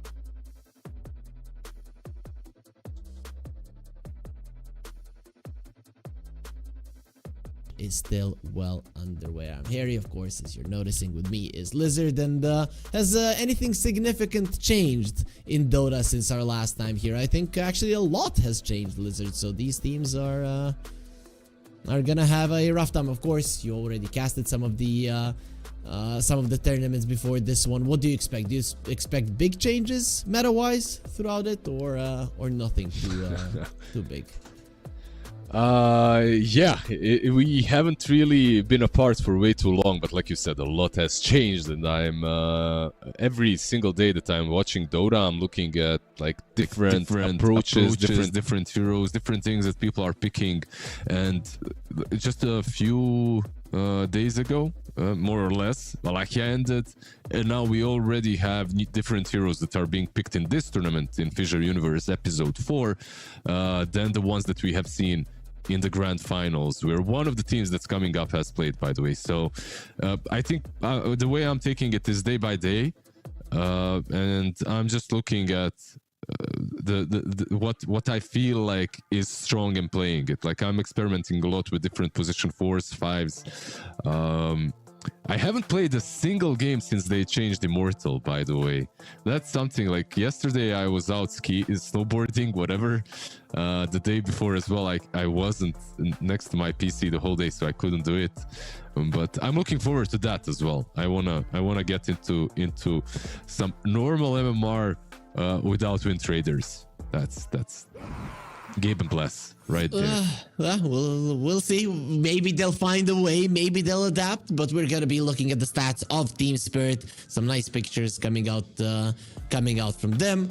is still well underway. I'm Harry, of course, as you're noticing with me is Lizard. And has anything significant changed in Dota since our last time here? I think actually a lot has changed, Lizard. So these teams are gonna have a rough time. Of course, you already casted some of the tournaments before this one. What do you expect? Do you expect big changes meta-wise throughout it, or nothing too big? Yeah, we haven't really been apart for way too long, but like you said, a lot has changed, and I'm every single day that I'm watching Dota, I'm looking at like different approaches, different heroes, different things that people are picking. And just a few days ago, more or less, Wallachia ended, and now we already have different heroes that are being picked in this tournament in FISSURE Universe Ep.4 than the ones that we have seen in the grand finals, where one of the teams that's coming up has played, by the way. So I think the way I'm taking it is day by day, and I'm just looking at what I feel like is strong in playing it. Like, I'm experimenting a lot with different position 4s, 5s. I haven't played a single game since they changed Immortal, by the way. That's something. Like, yesterday I was out snowboarding, whatever. The day before as well, I wasn't next to my PC the whole day, so I couldn't do it. But I'm looking forward to that as well. I wanna get into some normal MMR without win traders. That's Gaimin Bless right there. We'll see. Maybe they'll find a way. Maybe they'll adapt. But we're gonna be looking at the stats of Team Spirit. Some nice pictures coming out from them.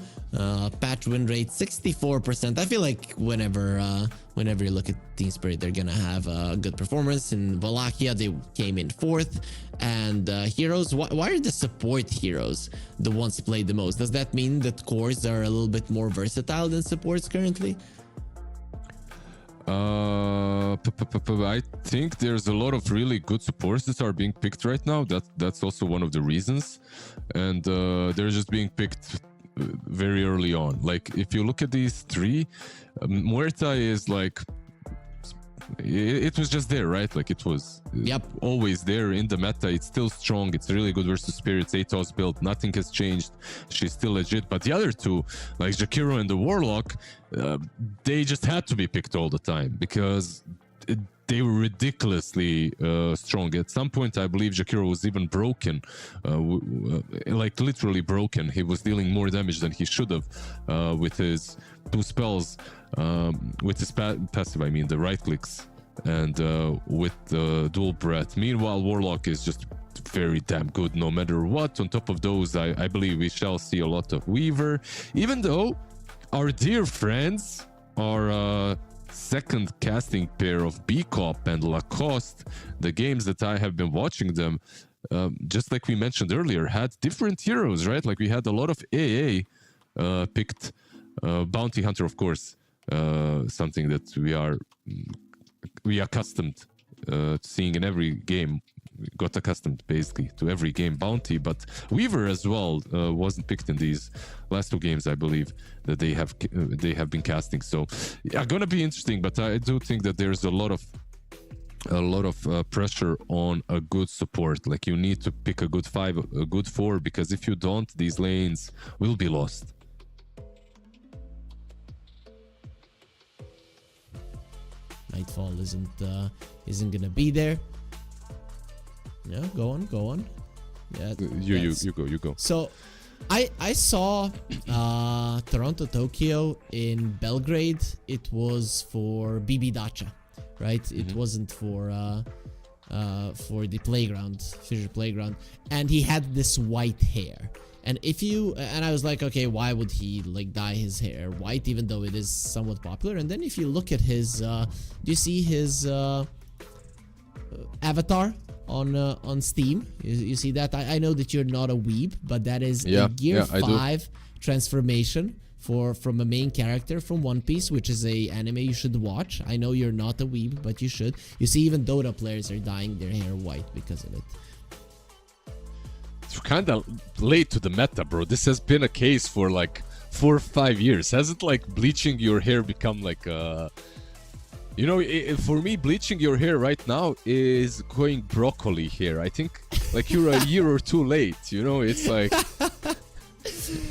Patch win rate 64%. I feel like whenever you look at Team Spirit, they're gonna have a good performance. In Wallachia, they came in 4th. And heroes, why are the support heroes the ones played the most? Does that mean that cores are a little bit more versatile than supports currently? I think there's a lot of really good supports that are being picked right now. That's also one of the reasons, and they're just being picked very early on. Like, if you look at these three, Muerta is like, it was just there, right? Like, it was always there in the meta. It's still strong. It's really good versus Spirits. Atos build, nothing has changed. She's still legit. But the other two, like Jakiro and the Warlock, they just had to be picked all the time because they were ridiculously strong. At some point, I believe Jakiro was even broken, like literally broken. He was dealing more damage than he should have with his 2 spells. With his passive, I mean the right clicks, and with the dual breath. Meanwhile, Warlock is just very damn good no matter what. On top of those, I believe we shall see a lot of Weaver, even though our dear friends, our second casting pair of B-Cop and Lacoste, the games that I have been watching them, just like we mentioned earlier, had different heroes, right? Like, we had a lot of AA picked, Bounty Hunter, of course, something that we accustomed to seeing in every game. We got accustomed basically to every game. Bounty, but Weaver as well wasn't picked in these last 2 games, I believe, that they have been casting. So yeah, gonna be interesting. But I do think that there's a lot of pressure on a good support. Like, you need to pick a good 5, a good 4, because if you don't, these lanes will be lost. Nightfall isn't gonna be there. Yeah, go on. Yeah, you go. So, I saw Toronto Tokyo in Belgrade. It was for BB Dacha, right? It wasn't for the playground, FISSURE playground, and he had this white hair. And I was like, okay, why would he like dye his hair white, even though it is somewhat popular? And then if you look at his, do you see his avatar on Steam? You see that? I know that you're not a weeb, but that is a Gear 5 transformation from a main character from One Piece, which is a anime you should watch. I know you're not a weeb, but you should. You see, even Dota players are dyeing their hair white because of it. It's kind of late to the meta, bro. This has been a case for like 4 or 5 years. Hasn't like bleaching your hair become like you know, for me, bleaching your hair right now is going broccoli hair. I think like you're a year or two late, you know. It's like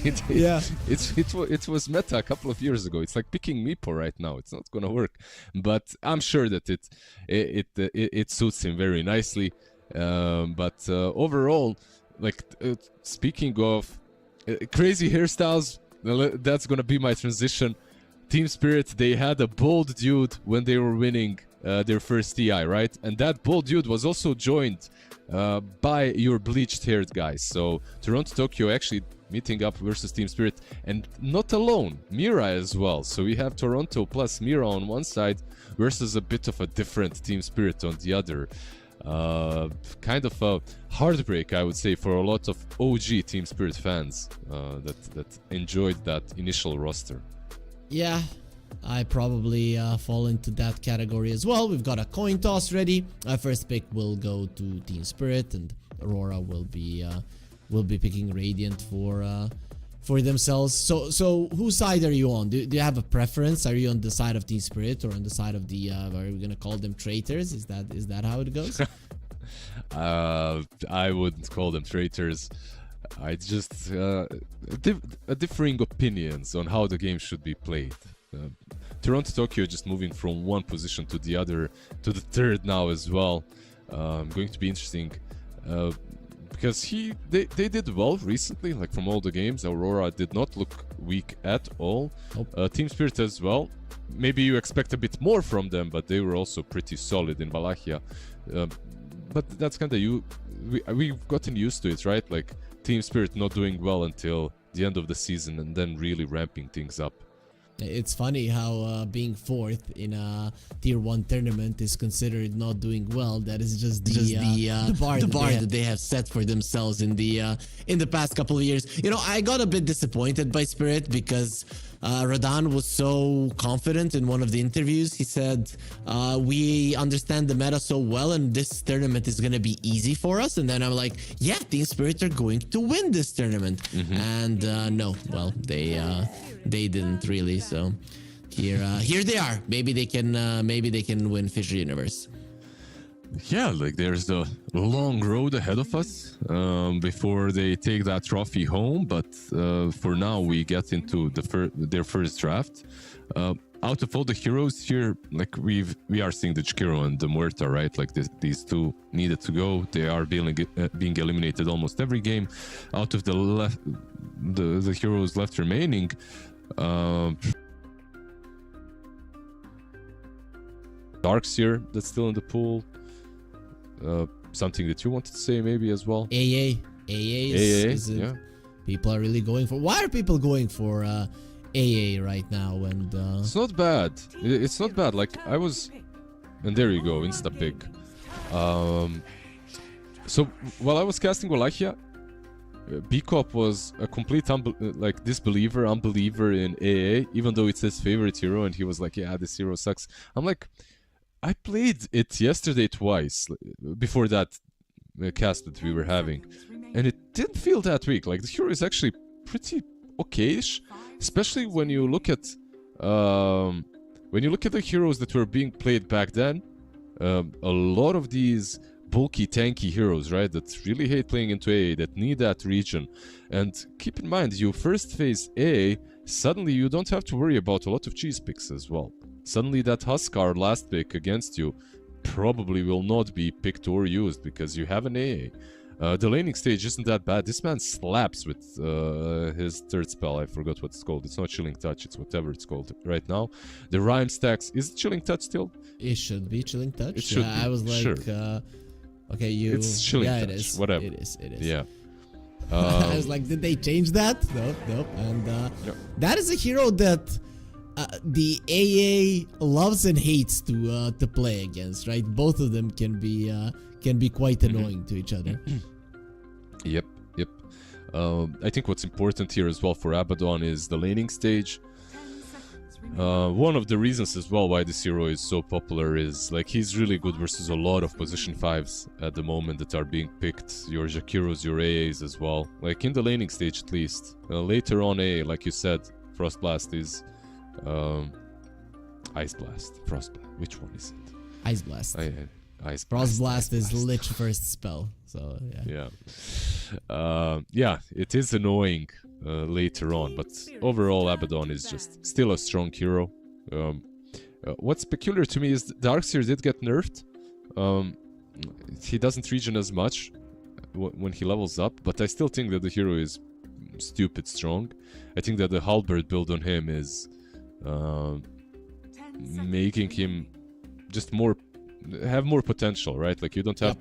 it was meta a couple of years ago. It's like picking Meepo right now. It's not gonna work, but I'm sure that it suits him very nicely. But overall, like speaking of crazy hairstyles, that's gonna be my transition. Team Spirit, they had a bald dude when they were winning their first TI, right? And that bald dude was also joined by your bleached haired guys. So Toronto Tokyo actually meeting up versus Team Spirit, and not alone, Mira as well. So we have Toronto plus Mira on one side versus a bit of a different Team Spirit on the other. Kind of a heartbreak, I would say, for a lot of OG Team Spirit fans that enjoyed that initial roster. Yeah, I probably fall into that category as well. We've got a coin toss ready. Our first pick will go to Team Spirit, and Aurora will be picking Radiant for themselves. So whose side are you on? Do you have a preference? Are you on the side of Team Spirit or on the side of the are we gonna call them traitors? Is that how it goes? I wouldn't call them traitors. I just differing opinions on how the game should be played. Toronto Tokyo just moving from one position to the other, to the third now as well. Going to be interesting because they did well recently, like from all the games. Aurora did not look weak at all. Nope. Team Spirit as well. Maybe you expect a bit more from them, but they were also pretty solid in Wallachia. But that's kind of we've gotten used to it, right? Like Team Spirit not doing well until the end of the season and then really ramping things up. It's funny how being fourth in a tier 1 tournament is considered not doing well. That is just the bar that they have set for themselves in the past couple of years. You know, I got a bit disappointed by Spirit because Radan was so confident in one of the interviews. He said, we understand the meta so well and this tournament is going to be easy for us. And then I'm like, yeah, Team Spirit are going to win this tournament. Mm-hmm. And no, well, they didn't really. So here they are. Maybe they can win FISSURE Universe. Yeah, like there's a long road ahead of us before they take that trophy home. But for now, we get into their first draft. Out of all the heroes here, like we are seeing the Chikiro and the Muerta, right? Like these two needed to go. They are being eliminated almost every game. Out of the heroes left remaining, Darkseer that's still in the pool. Something that you wanted to say maybe as well? AA is yeah. People are really going for. Why are people going for AA right now? And it's not bad. It's not bad. Like I was, and there you go, insta pick. So while I was casting Wallachia, Bcop was a complete unbeliever in AA, even though it's his favorite hero, and he was like, "Yeah, this hero sucks." I'm like, I played it yesterday twice before that cast that we were having, and it didn't feel that weak. Like the hero is actually pretty okayish, especially when you look at the heroes that were being played back then. A lot of these bulky, tanky heroes, right, that really hate playing into AA, that need that region. And keep in mind, you first phase AA, suddenly you don't have to worry about a lot of cheese picks as well. Suddenly that Huskar last pick against you probably will not be picked or used because you have an AA. The laning stage isn't that bad. This man slaps with his third spell. I forgot what it's called. It's not Chilling Touch. It's whatever it's called right now. The Rhyme stacks. Is it Chilling Touch still? It should be Chilling Touch. It should be. I was like, sure. Okay, you. It's Chilling Touch. It is. Whatever. It is. Yeah. I was like, did they change that? Nope. And that is a hero that the AA loves and hates to play against, right? Both of them can be quite annoying to each other. Yep. I think what's important here as well for Abaddon is the laning stage. 10 seconds remaining. One of the reasons as well why this hero is so popular is like he's really good versus a lot of position 5s at the moment that are being picked. Your Jakiros, your AAs as well. Like in the laning stage at least. Later on AA, like you said, Frost Blast is Ice Blast. Frost Blast. Which one is it? Ice Blast. Ice Frost Blast Ice is Lich first spell. So yeah. Yeah, it is annoying later on, but overall Abaddon is just still a strong hero. What's peculiar to me is Darkseer did get nerfed. He doesn't regen as much when he levels up, but I still think that the hero is stupid strong. I think that the Halberd build on him is making him just have more potential, right? Like you don't have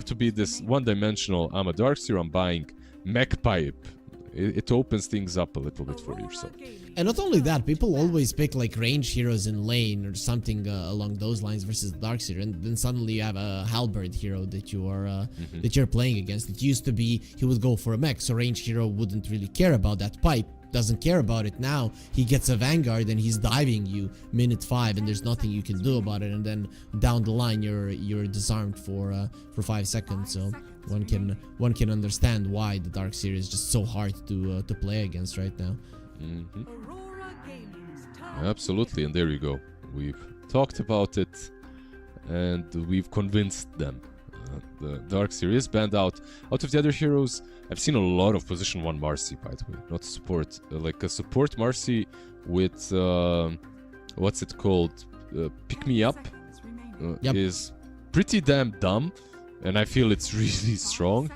to be this one-dimensional. I'm a Darkseer, I'm buying mech pipe. It opens things up a little bit for yourself. And not only that, people always pick like range heroes in lane or something along those lines versus Darkseer, and then suddenly you have a Halberd hero that you are that you're playing against. It used to be he would go for a mech, so range hero wouldn't really care about that pipe. Doesn't care about it. Now he gets a Vanguard and he's diving you minute 5 and there's nothing you can do about it, and then down the line you're disarmed for 5 seconds. So one can understand why the Darkseer is just so hard to play against right now. Aurora Gaming's turn. Absolutely, and there you go. We've talked about it and we've convinced them. The Darkseer is banned out of the other heroes. I've seen a lot of position 1 Marcy, by the way, not support. Like a support Marcy with what's it called? Pick Me Up is pretty damn dumb, and I feel it's really strong.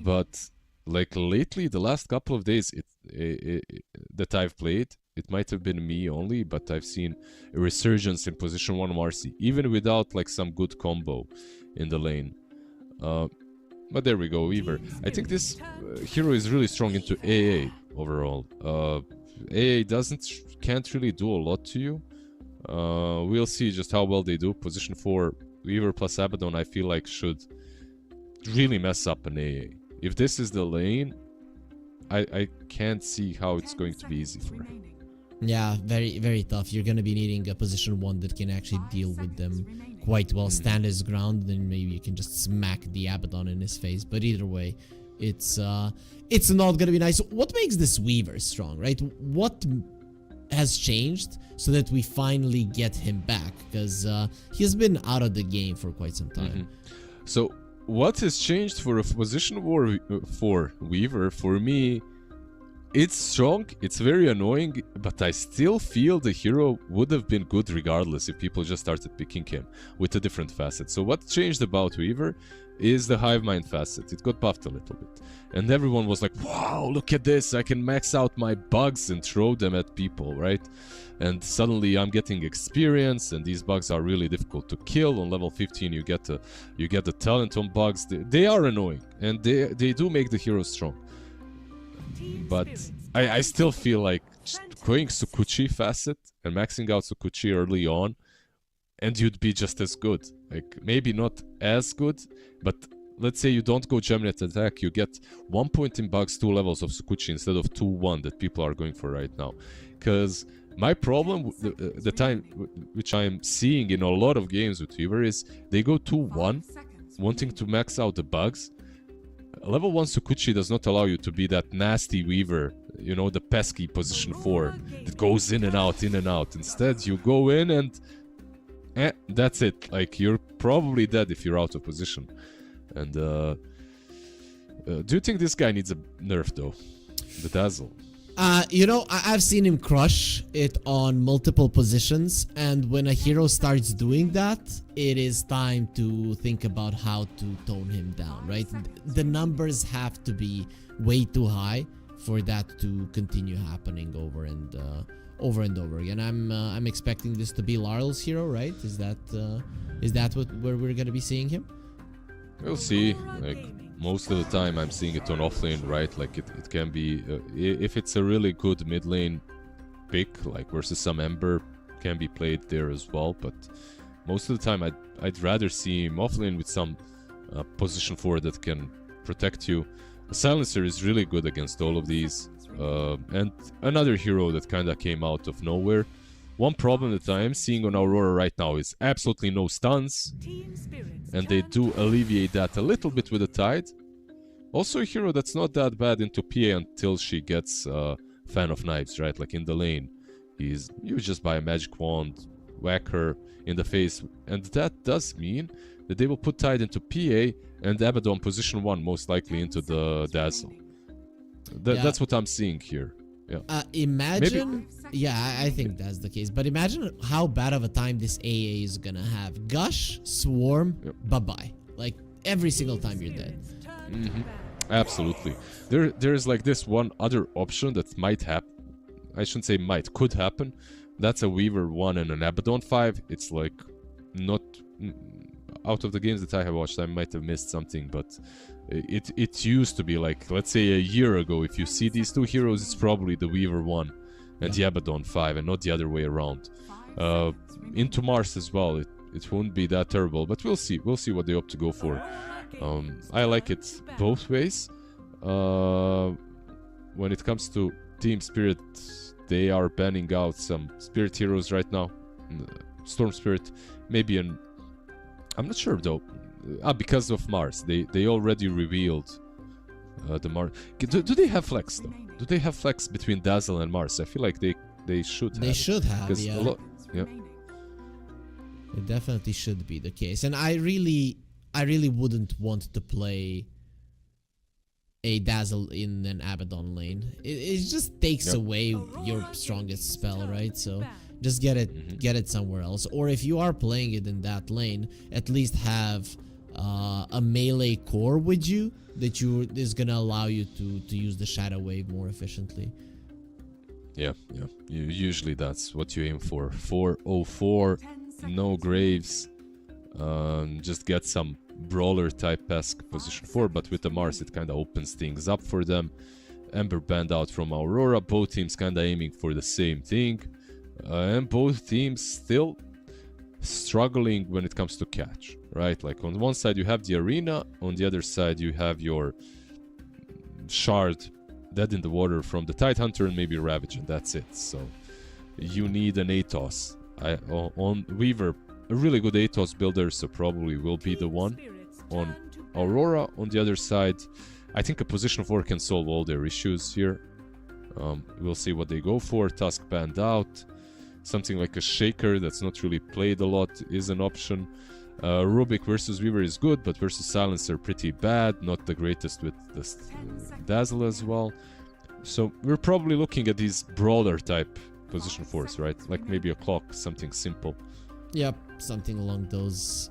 But like lately, the last couple of days that I've played, it might have been me only, but I've seen a resurgence in position 1 Marcy, even without like some good combo in the lane. But there we go, Weaver. I think this hero is really strong into AA overall. AA can't really do a lot to you. We'll see just how well they do. Position 4 Weaver plus Abaddon, I feel like should really mess up an AA. If this is the lane, I can't see how it's going to be easy for him. Yeah, very, very tough. You're gonna be needing a position 1 that can actually deal with them quite well, stand his ground, then maybe you can just smack the Abaddon in his face. But either way, it's not gonna be nice. What makes this Weaver strong, right? What has changed so that we finally get him back? Because he's been out of the game for quite some time. So what has changed for a position war for Weaver? For me, it's strong, it's very annoying, but I still feel the hero would have been good regardless if people just started picking him with a different facet. So what changed about Weaver is the Hive Mind facet. It got buffed a little bit. And everyone was like, wow, look at this, I can max out my bugs and throw them at people, right? And suddenly I'm getting experience, and these bugs are really difficult to kill. On level 15 you get the talent on bugs. They are annoying, and they do make the hero strong. But I still feel like just going Sukuchi facet and maxing out Sukuchi early on, and you'd be just as good. Like, maybe not as good, but let's say you don't go Gemini attack, you get 1 point in bugs, 2 levels of Sukuchi instead of 2-1 that people are going for right now. Because my problem, the time which I'm seeing in a lot of games with Weaver is they go 2-1, wanting to max out the bugs. Level 1 Sukuchi does not allow you to be that nasty Weaver, you know, the pesky position 4 that goes in and out, in and out. Instead, you go in and that's it. Like, you're probably dead if you're out of position. And do you think this guy needs a nerf though? The Dazzle. You know, I've seen him crush it on multiple positions, and when a hero starts doing that, it is time to think about how to tone him down, right? The numbers have to be way too high for that to continue happening over and over again. I'm expecting this to be Larl's hero, right? Is that where we're gonna be seeing him? We'll see. Like, most of the time I'm seeing it on offlane, right? Like it can be, if it's a really good mid lane pick, like versus some Ember, can be played there as well. But most of the time I'd rather see him offlane with some position 4 that can protect you. Silencer is really good against all of these. And another hero that kind of came out of nowhere. One problem that I am seeing on Aurora right now is absolutely no stuns. And they do alleviate that a little bit with the Tide. Also a hero that's not that bad into PA until she gets Fan of Knives, right? Like in the lane. You just buy a magic wand, whack her in the face. And that does mean that they will put Tide into PA and Abaddon position 1 most likely into the Dazzle. That's what I'm seeing here. Yeah. Imagine, I think that's the case. But imagine how bad of a time this AA is gonna have. Gush, Swarm, bye-bye. Like every single time you're dead. Absolutely. There's like this one other option that might happen. I shouldn't say might, could happen. That's a Weaver 1 and an Abaddon 5. It's like not out of the games that I have watched. I might have missed something, but it used to be like, let's say a year ago, if you see these two heroes, it's probably the Weaver 1 and the Abaddon 5 and not the other way around. Into Mars as well, it won't be that terrible, but we'll see what they opt to go for. I like it both ways. When it comes to Team Spirit, they are banning out some Spirit heroes right now. Storm Spirit, maybe I'm not sure though. Because of Mars, they already revealed the Mars. Do they have flex though? Do they have flex between Dazzle and Mars? I feel like they should have. They should have, yeah. Yeah. It definitely should be the case. And I really wouldn't want to play a Dazzle in an Abaddon lane. It just takes away your strongest spell, right? So just get it somewhere else. Or if you are playing it in that lane, at least have a melee core with you that is gonna allow you to use the Shadow Wave more efficiently. Yeah. Usually that's what you aim for. 404, no Graves. Just get some brawler type-esque position 4, but with the Mars it kind of opens things up for them. Ember banned out from Aurora. Both teams kind of aiming for the same thing. And both teams still struggling when it comes to catch, right? Like on one side you have the arena, on the other side you have your shard dead in the water from the Tidehunter and maybe Ravage, and that's it. So you need an Atos. On Weaver, a really good Atos builder, so probably will be the one. On Aurora, on the other side, I think a position 4 can solve all their issues here. We'll see what they go for. Tusk banned out. Something like a Shaker that's not really played a lot is an option. Rubik versus Weaver is good, but versus Silencer pretty bad. Not the greatest with the Dazzle as well. So we're probably looking at these brawler type position 4s, right? Like maybe a clock, something simple. Yep, something along those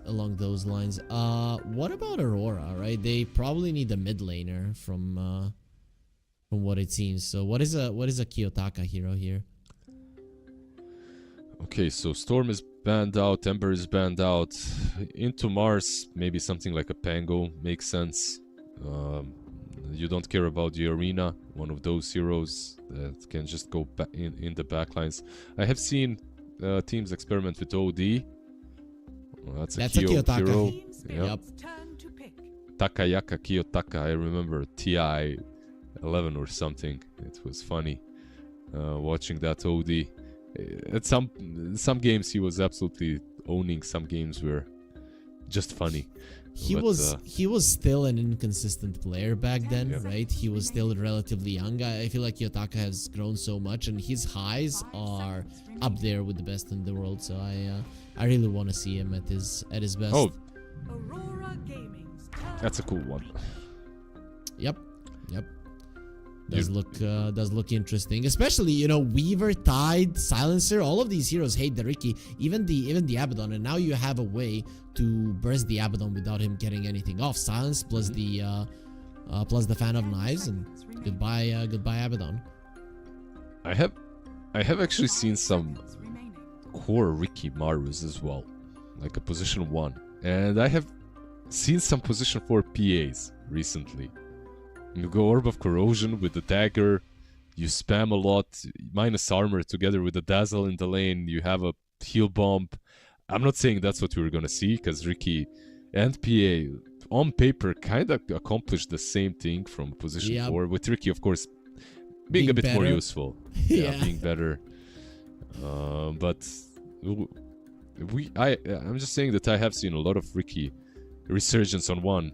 lines. What about Aurora, right? They probably need a mid laner from what it seems. So what is a Kiyotaka hero here? Okay, so Storm is banned out, Ember is banned out. Into Mars, maybe something like a Pango makes sense. You don't care about the arena, one of those heroes that can just go back in the backlines. I have seen teams experiment with OD. That's a Kiyotaka hero. Yep. Takayaka Kiyotaka, I remember TI 11 or something. It was funny watching that OD. At some games he was absolutely owning, some games were just funny. He was still an inconsistent player back then, right? He was still relatively young. I feel like Kiyotaka has grown so much, and his highs are up there with the best in the world. So I really want to see him at his best. Oh, that's a cool one. Yep. Does look interesting, especially Weaver, Tide, Silencer. All of these heroes hate the Riki, even the Abaddon, and now you have a way to burst the Abaddon without him getting anything off. Silence plus the Fan of Knives, and goodbye Abaddon. I have actually seen some core Riki Marus as well, like a position 1, and I have seen some position 4 PAs recently. You go Orb of Corrosion with the dagger, you spam a lot, minus armor together with the Dazzle in the lane, you have a heal bomb. I'm not saying that's what we were gonna see, because Riki and PA on paper kind of accomplished the same thing from position Yep. 4, with Ricky, of course, being a bit more better. useful. Yeah. Being better. But I'm just saying that I have seen a lot of Ricky resurgence on 1.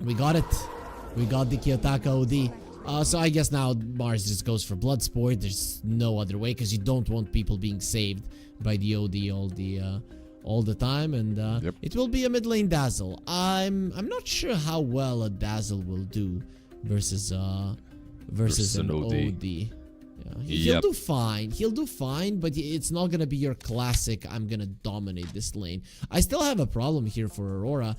We got it. We got the Kiyotaka OD. So I guess now Mars just goes for Bloodsport. There's no other way because you don't want people being saved by the OD all the time, and it will be a mid lane Dazzle. I'm not sure how well a Dazzle will do versus an OD. Yeah, he'll do fine. He'll do fine, but it's not gonna be your classic. I'm gonna dominate this lane. I still have a problem here for Aurora.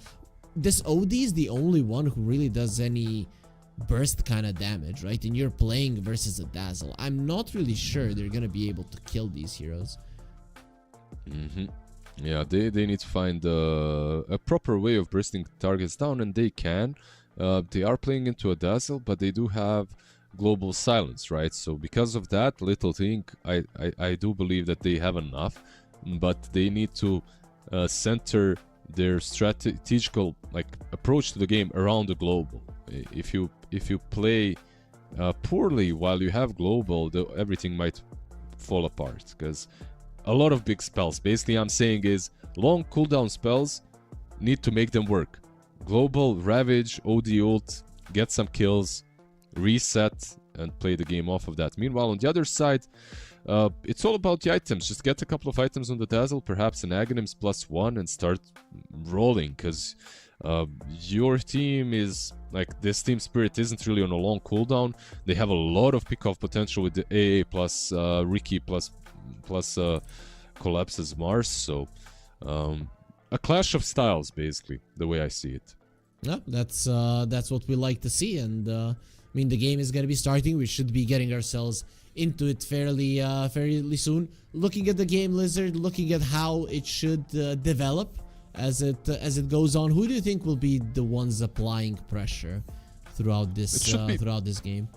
This OD is the only one who really does any burst kind of damage, right? And you're playing versus a Dazzle. I'm not really sure they're gonna be able to kill these heroes. Yeah, they need to find a proper way of bursting targets down, and they can. They are playing into a Dazzle, but they do have global silence, right? So because of that little thing, I do believe that they have enough, but they need to center their strategical approach to the game around the global. If you play poorly while you have global, everything might fall apart, because a lot of big spells, basically I'm saying, is long cooldown spells, need to make them work. Global, Ravage, OD ult, get some kills, reset, and play the game off of that. Meanwhile, on the other side, it's all about the items. Just get a couple of items on the Dazzle, perhaps an Aghanims +1, and start rolling, because your team is this Team Spirit isn't really on a long cooldown. They have a lot of pick-off potential with the AA plus Ricky plus collapses Mars. So a clash of styles, basically, the way I see it. Yeah, that's what we like to see, and I mean, the game is going to be starting. We should be getting ourselves into it fairly soon. Looking at the game, Lizard, looking at how it should develop as it goes on. Who do you think will be the ones applying pressure throughout this game?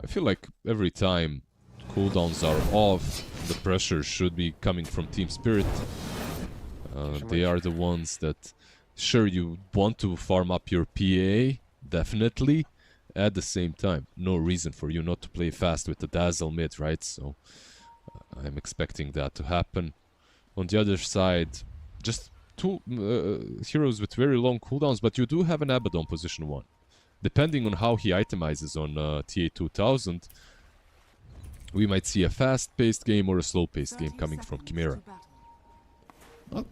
I feel like every time cooldowns are off, the pressure should be coming from Team Spirit. They are the ones that, sure, you want to farm up your PA, definitely. At the same time, no reason for you not to play fast with the Dazzle mid, right? So I'm expecting that to happen. On the other side, just two heroes with very long cooldowns, but you do have an Abaddon position 1. Depending on how he itemizes on TA2000, we might see a fast-paced game or a slow-paced game coming from Chimera. Well,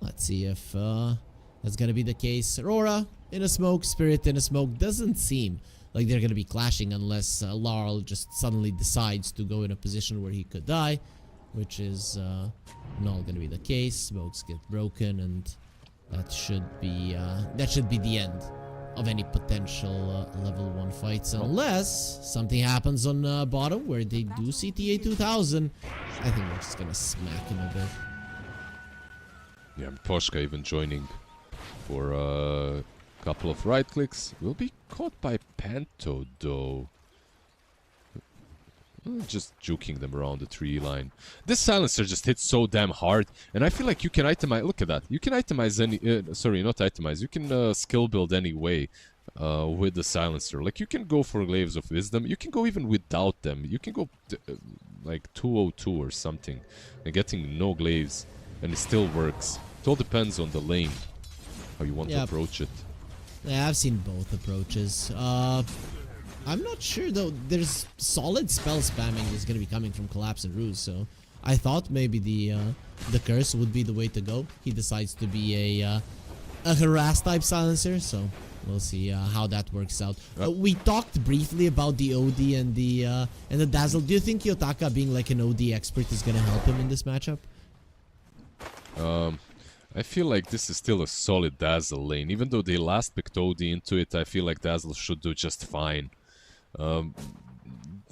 let's see if that's gonna be the case. Aurora in a smoke, Spirit in a smoke. Doesn't seem like they're gonna be clashing unless Laurel just suddenly decides to go in a position where he could die, which is not gonna be the case. Smokes get broken, and that should be the end of any potential level 1 fights, unless something happens on bottom where they do see TA2000. I think we're just gonna smack him a bit. Yeah, Poshka even joining for a couple of right clicks. Will be caught by Panto, though. Just juking them around the tree line. This silencer just hits so damn hard, and I feel like you can itemize. Look at that. You can itemize any. Sorry, not itemize. You can skill build any way with the silencer. Like, you can go for Glaives of Wisdom. You can go even without them. You can go like 202 or something, and getting no glaives, and it still works. It all depends on the lane, how you want to approach it. Yeah, I've seen both approaches. I'm not sure though. There's solid spell spamming that's gonna be coming from Collapse and Ruse, so I thought maybe the curse would be the way to go. He decides to be a harass type silencer, so we'll see how that works out. We talked briefly about the OD and the Dazzle. Do you think Kiyotaka being like an OD expert is gonna help him in this matchup? I feel like this is still a solid Dazzle lane. Even though they last picked OD into it, I feel like Dazzle should do just fine.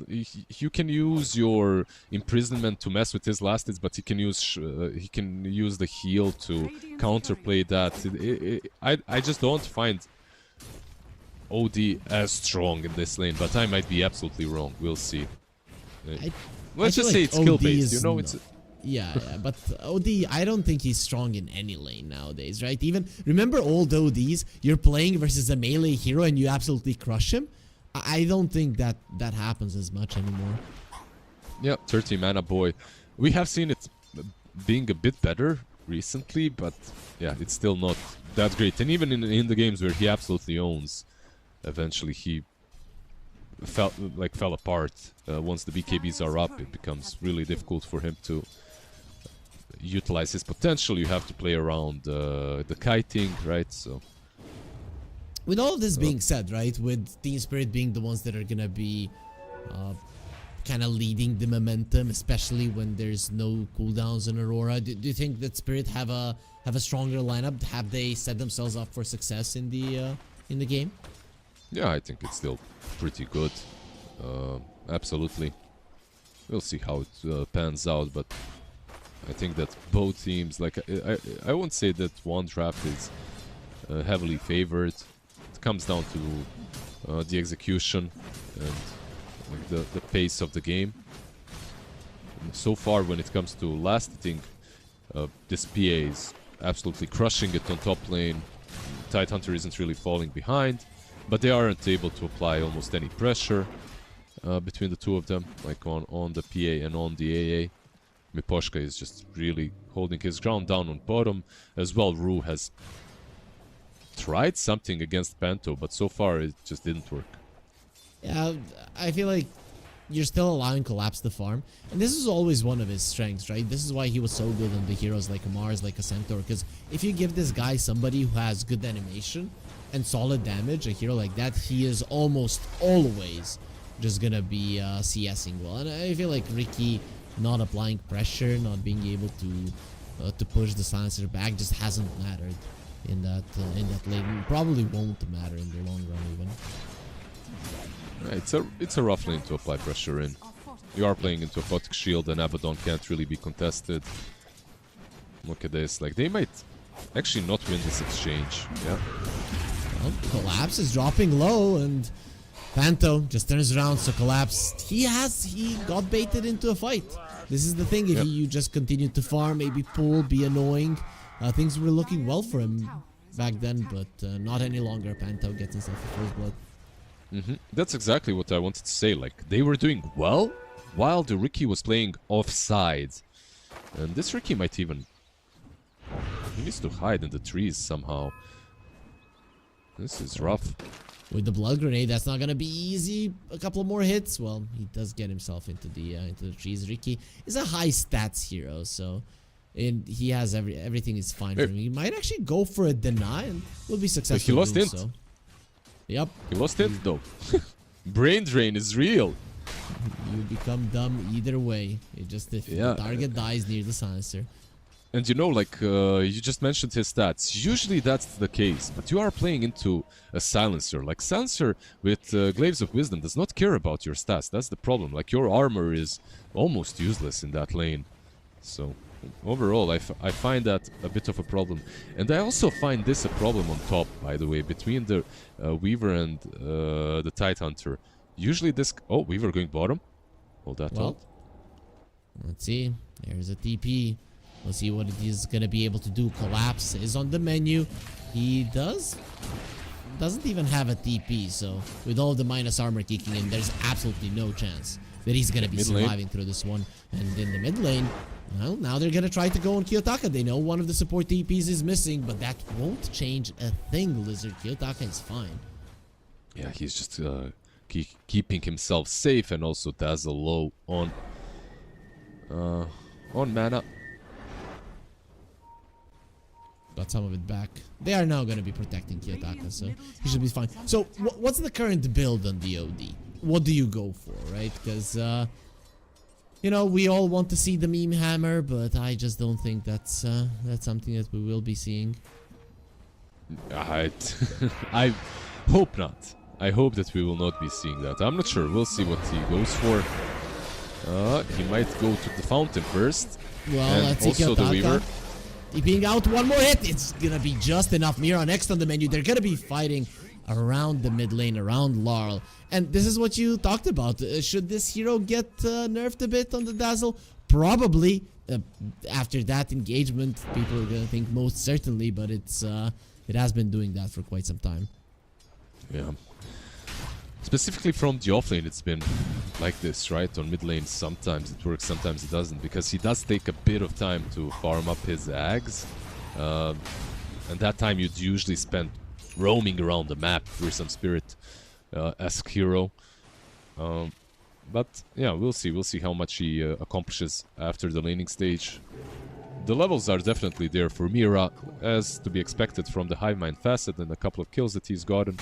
You can use your imprisonment to mess with his last hits, but he can use the heal to counterplay that. I just don't find OD as strong in this lane, but I might be absolutely wrong. We'll see. Let's just say it's skill based. You know, Yeah, but OD, I don't think he's strong in any lane nowadays, right? Even remember old ODs, you're playing versus a melee hero and you absolutely crush him. I don't think that happens as much anymore. Yeah, 30 mana boy. We have seen it being a bit better recently, but yeah, it's still not that great. And even in the games where he absolutely owns, eventually he fell apart. Once the BKBs are up, it becomes really difficult for him to utilize his potential. You have to play around the kiting, right? So with all of this being said, right, with Team Spirit being the ones that are gonna be kind of leading the momentum, especially when there's no cooldowns in Aurora, do you think that Spirit have a stronger lineup? Have they set themselves up for success in the game? Yeah, I think it's still pretty good. Absolutely. We'll see how it pans out, but I think that both teams, like I won't say that one draft is heavily favored. It comes down to the execution and like the pace of the game. And so far, when it comes to last, I think this PA is absolutely crushing it on top lane. Tidehunter isn't really falling behind, but they aren't able to apply almost any pressure between the two of them, like on the PA and on the AA. Miposhka is just really holding his ground down on bottom. As well, Rue has tried something against Panto, but so far it just didn't work. Yeah, I feel like you're still allowing Collapse to farm. And this is always one of his strengths, right? This is why he was so good on the heroes like a Mars, like a Centaur. Because if you give this guy somebody who has good animation and solid damage, a hero like that, he is almost always just gonna be CSing well. And I feel like Ricky not applying pressure, not being able to push the silencer back just hasn't mattered in that lane. Probably won't matter in the long run even. Right, it's a rough lane to apply pressure in. You are playing into a Photic Shield and Abaddon can't really be contested. Look at this, like they might actually not win this exchange. Yeah. Well, Collapse is dropping low and Panto just turns around, so Collapse, he got baited into a fight. This is the thing, if you just continue to farm, maybe pull, be annoying, things were looking well for him back then, but not any longer. Panto gets himself a first blood. That's exactly what I wanted to say, like they were doing well while the Ricky was playing offside. And this Ricky might even... he needs to hide in the trees somehow. This is rough. With the blood grenade, that's not gonna be easy. A couple more hits. Well, he does get himself into the trees. Ricky is a high stats hero, so he has everything is fine for him. He might actually go for a deny and will be successful. He lost int. So. Yep. He lost int though. Brain drain is real. You become dumb either way. It just if the target dies near the silencer. And you know, like, you just mentioned his stats. Usually that's the case, but you are playing into a silencer. Like, silencer with Glaives of Wisdom does not care about your stats. That's the problem. Like, your armor is almost useless in that lane. So, overall, I find that a bit of a problem. And I also find this a problem on top, by the way, between the Weaver and the Tidehunter. Usually this... oh, Weaver going bottom. Hold that thought. Let's see. There's a TP. We'll see what he's gonna be able to do. Collapse is on the menu. He doesn't even have a TP, so with all the minus armor kicking in, there's absolutely no chance that he's gonna be surviving through this one. And in the mid lane, well, now they're gonna try to go on Kiyotaka. They know one of the support TPs is missing, but that won't change a thing, Lizard. Kiyotaka is fine. Yeah, he's just keeping himself safe and also Dazzle low on mana. Got some of it back. They are now going to be protecting Kiyotaka, so he should be fine. So, what's the current build on the OD? What do you go for, right? Because, you know, we all want to see the meme hammer, but I just don't think that's something that we will be seeing. I hope not. I hope that we will not be seeing that. I'm not sure. We'll see what he goes for. He might go to the fountain first. Well, and let's see also Kiyotaka. the Weaver. Keeping out one more hit. It's gonna be just enough. Mira next on the menu. They're gonna be fighting around the mid lane, around Laurel. And this is what you talked about. Should this hero get nerfed a bit on the Dazzle? Probably. after that engagement, people are gonna think most certainly, but it has been doing that for quite some time. Yeah. Specifically from the offlane, it's been like this, right? On mid lane, sometimes it works, sometimes it doesn't, because he does take a bit of time to farm up his Ags. And that time you'd usually spend roaming around the map with some Spirit-esque hero. But yeah, we'll see. We'll see how much he accomplishes after the laning stage. The levels are definitely there for Mira, as to be expected from the Hive Mind facet and a couple of kills that he's gotten.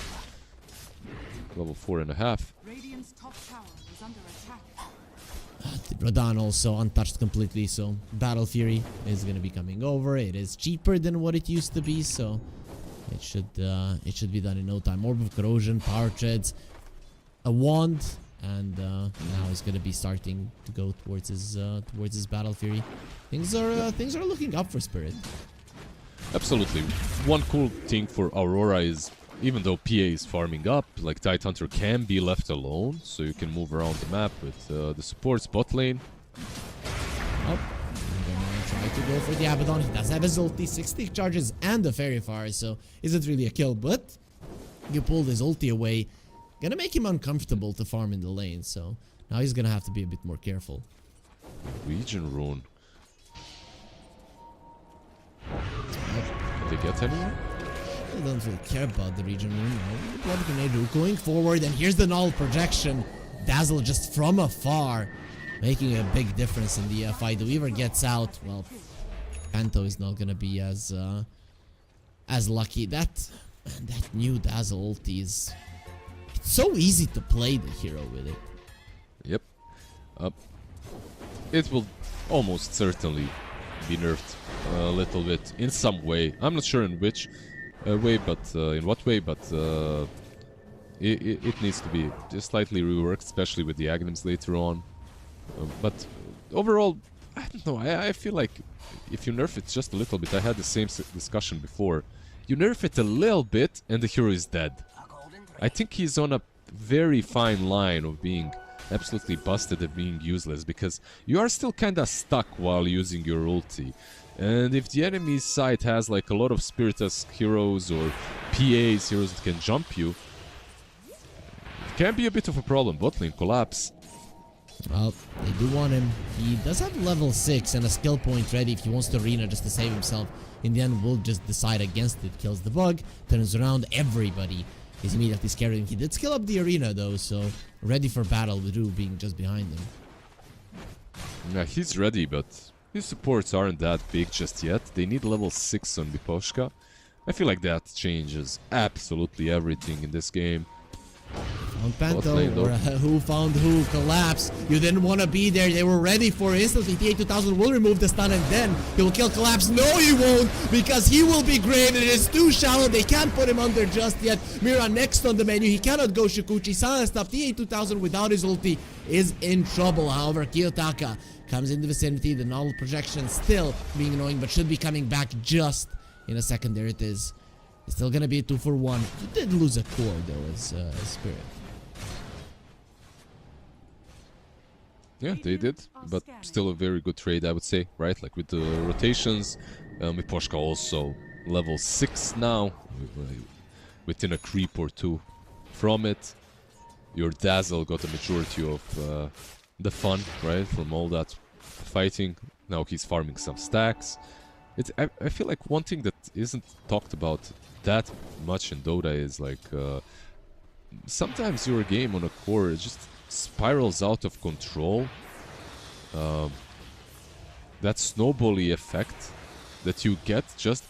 Level 4.5. Radiant's top tower is under attack. Rodan also untouched completely, so Battle Fury is going to be coming over. It is cheaper than what it used to be, so it should be done in no time. Orb of Corrosion, Power Treads, a Wand, and now he's going to be starting to go towards his Battle Fury. Things are looking up for Spirit. Absolutely. One cool thing for Aurora is, even though PA is farming up, like Tidehunter can be left alone, so you can move around the map with the supports bot lane. Oh, I'm gonna try to go for the Abaddon. He does have his ulti, 6 tick charges and a Fairy Fire, so isn't really a kill, but you pulled his ulti away. Gonna make him uncomfortable to farm in the lane, so now he's gonna have to be a bit more careful. Region Rune. Did they get anyone? I don't really care about the region rune now. Blood Grenade going forward, and here's the null projection. Dazzle just from afar, making a big difference in the fight. The Weaver gets out. Well, Panto is not gonna be as lucky. That new Dazzle ulti is, it's so easy to play the hero with it. Yep. It will almost certainly be nerfed a little bit in some way. I'm not sure in which way, but in what way, but it needs to be just slightly reworked, especially with the Aghanims later on. But overall, I don't know, I feel like if you nerf it just a little bit, I had the same discussion before, you nerf it a little bit and the hero is dead. I think he's on a very fine line of being absolutely busted and being useless, because you are still kinda stuck while using your ulti. And if the enemy side has like a lot of Spirit-esque heroes or PAs, heroes that can jump you, it can be a bit of a problem. Bot lane collapse. Well, they do want him. He does have level 6 and a skill point ready if he wants to arena just to save himself. In the end, we'll just decide against it. Kills the bug, turns around, everybody is immediately scared of him. He did skill up the arena though, so ready for battle with Rue being just behind him. Yeah, he's ready, but his supports aren't that big just yet. They need level 6 on Miposhka. I feel like that changes absolutely everything in this game. Found Panto, or who found who, collapse. You didn't want to be there, they were ready for it. Instantly, TA2000 will remove the stun and then he will kill Collapse. No, he won't, because he will be great. It is too shallow, they can't put him under just yet. Mira next on the menu, he cannot go Shikuchi. Silenced up, TA2000 without his ulti is in trouble. However, Kiyotaka comes in the vicinity, the null projection still being annoying, but should be coming back just in a second. There it is. It's still gonna be a 2-for-1. You did lose a core though as Spirit. Yeah, they did, but still a very good trade, I would say, right? Like with the rotations, Miposhka also level 6 now, within a creep or two from it. Your Dazzle got a majority of the fun, right, from all that fighting. Now he's farming some stacks. I feel like one thing that isn't talked about that much in Dota is like sometimes your game on a core just spirals out of control. That snowbally effect that you get just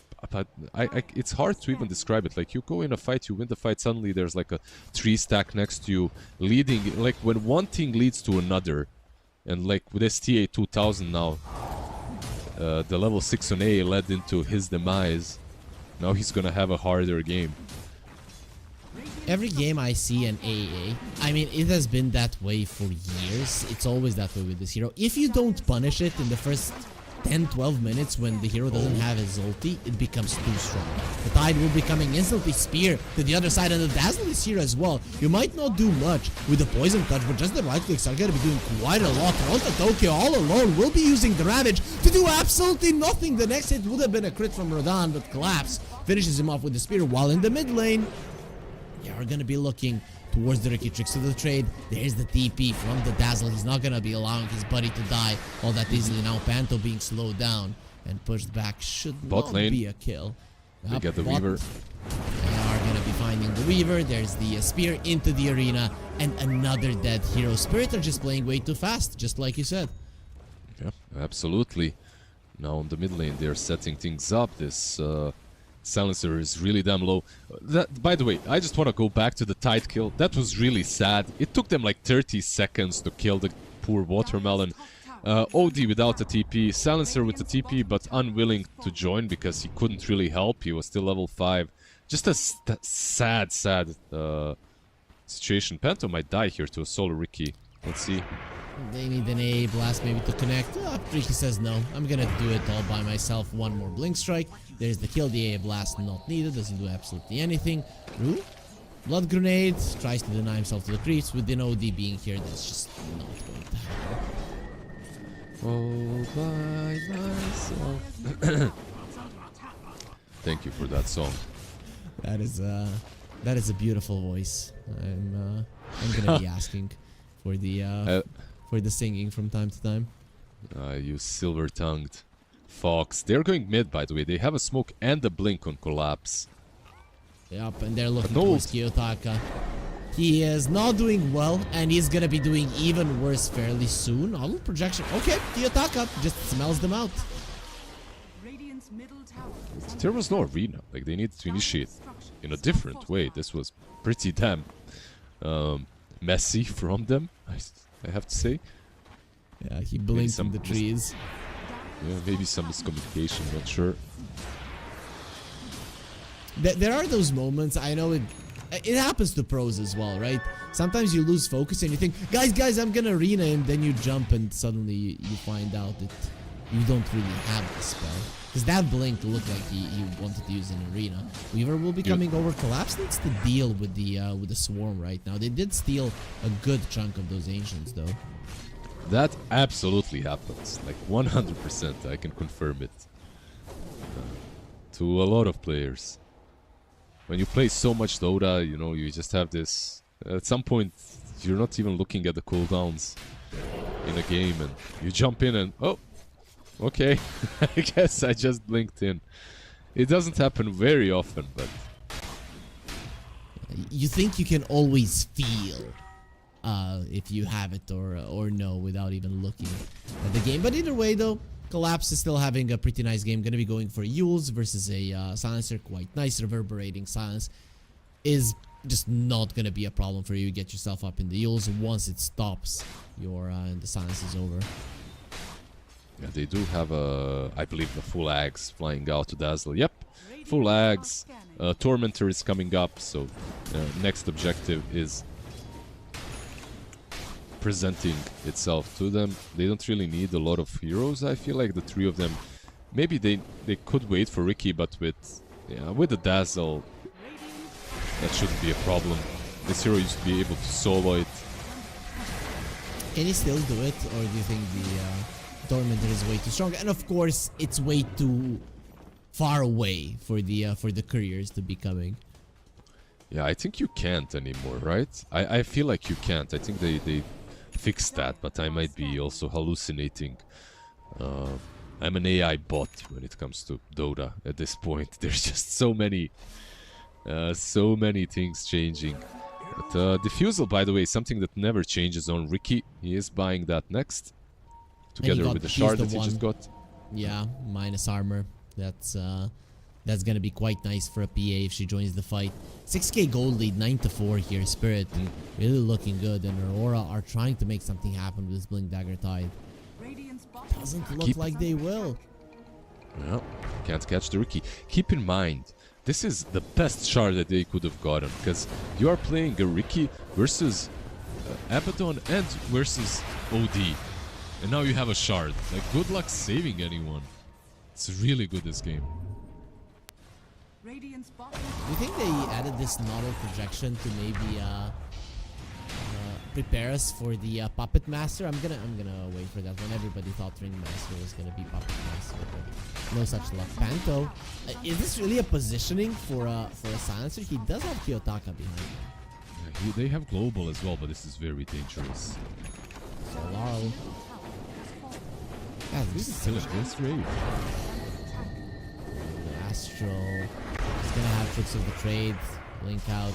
it's hard to even describe it. Like you go in a fight, you win the fight, suddenly there's like a 3 stack next to you leading, like when one thing leads to another. And like with this TA2000 now, the level 6 on A led into his demise. Now he's gonna have a harder game. Every game I see an AAA, I mean, it has been that way for years. It's always that way with this hero. If you don't punish it in the first 10-12 minutes when the hero doesn't have his ulti, it becomes too strong. The Tide will be coming instantly, Spear to the other side, and the Dazzle is here as well. You might not do much with the Poison Touch, but just the right clicks are going to be doing quite a lot. Ronta Tokyo all alone will be using the Ravage to do absolutely nothing. The next hit would have been a crit from Rodan, but Collapse finishes him off with the Spear, while in the mid lane, they are going to be looking towards the Ricky Tricks of the trade. There's the TP from the Dazzle. He's not going to be allowing his buddy to die all that easily. Now Panto being slowed down and pushed back should not be a kill. They get the Weaver. They are going to be finding the Weaver. There's the Spear into the arena, and another dead hero. Spirit are just playing way too fast, just like you said. Yeah, absolutely. Now on the mid lane, they're setting things up. This Silencer is really damn low. By the way, I just want to go back to the Tide kill. That was really sad. It took them like 30 seconds to kill the poor Watermelon. OD without a TP, Silencer with a TP, but unwilling to join because he couldn't really help. He was still level 5. Just a sad situation. Panto might die here to a solo Ricky. Let's see. They need an A blast maybe to connect. Ricky says no. I'm gonna do it all by myself. One more Blink Strike. There's the kill. The A blast not needed. Doesn't do absolutely anything. Ooh. Blood Grenade. Tries to deny himself to the creeps. With an OD being here, that's just not going to happen. All by myself. Thank you for that song. That is a beautiful voice. I'm gonna be asking for the singing from time to time. You silver-tongued fox. They're going mid, by the way. They have a smoke and a blink on Collapse. Yep, and they're looking towards Kiyotaka. He is not doing well, and he's gonna be doing even worse fairly soon. Auto projection. Okay, Kiyotaka just smells them out. There was no arena. Like, they needed to initiate in a different way. This was pretty damn messy from them, I have to say. Yeah, he blinked in the trees. Yeah, maybe some miscommunication, not sure. There are those moments, I know it happens to pros as well, right? Sometimes you lose focus and you think, guys, I'm gonna arena, and then you jump and suddenly you find out that you don't really have the spell. Because that blink looked like he wanted to use an arena. Weaver will be coming over. Collapse needs to deal with the swarm right now. They did steal a good chunk of those ancients though. That absolutely happens. Like 100%, I can confirm it. To a lot of players. When you play so much Dota, you know, you just have this... At some point, you're not even looking at the cooldowns in a game, and you jump in and... Oh! Okay, I guess I just blinked in. It doesn't happen very often, but... You think you can always feel if you have it or no without even looking at the game. But either way though, Collapse is still having a pretty nice game. Gonna be going for Yules versus a Silencer. Quite nice. Reverberating Silence is just not gonna be a problem for you. You get yourself up in the Yules. Once it stops, the Silence is over. Yeah, they do have I believe the full Ags flying out to Dazzle. Yep, full Ags. Tormentor is coming up, so next objective is presenting itself to them. They don't really need a lot of heroes. I feel like the three of them, maybe they could wait for Ricky, but with the Dazzle, that shouldn't be a problem. This hero used to be able to solo it. Can he still do it, or do you think the Tormentor is way too strong? And of course, it's way too far away for the couriers to be coming. Yeah, I think you can't anymore, right? I feel like you can't. I think they fixed that, but I might be also hallucinating. I'm an AI bot when it comes to Dota at this point. There's just so many things changing. But Diffusal, by the way, is something that never changes on Ricky. He is buying that next, together with the shard that he just got. Yeah, minus armor. That's gonna be quite nice for a PA if she joins the fight. 6k gold lead, 9-4 here. Spirit really looking good, and Aurora are trying to make something happen with this Blink Dagger Tide. Doesn't look like they will. Well, can't catch the Ricky. Keep in mind, this is the best shard that they could have gotten, because you are playing a Ricky versus Abaddon and versus OD. And now you have a shard. Like, good luck saving anyone. It's really good, this game. Do you think they added this novel projection to maybe prepare us for the Puppet Master? I'm gonna wait for that when everybody thought Ringmaster was gonna be Puppet Master, but no such luck. Panto, is this really a positioning for a silencer? He does have Kiyotaka behind him. Yeah, they have global as well, but this is very dangerous. Solar. Yeah, this is Still a Ghost Rave. Astral. He's gonna have tricks of the trade. Link out.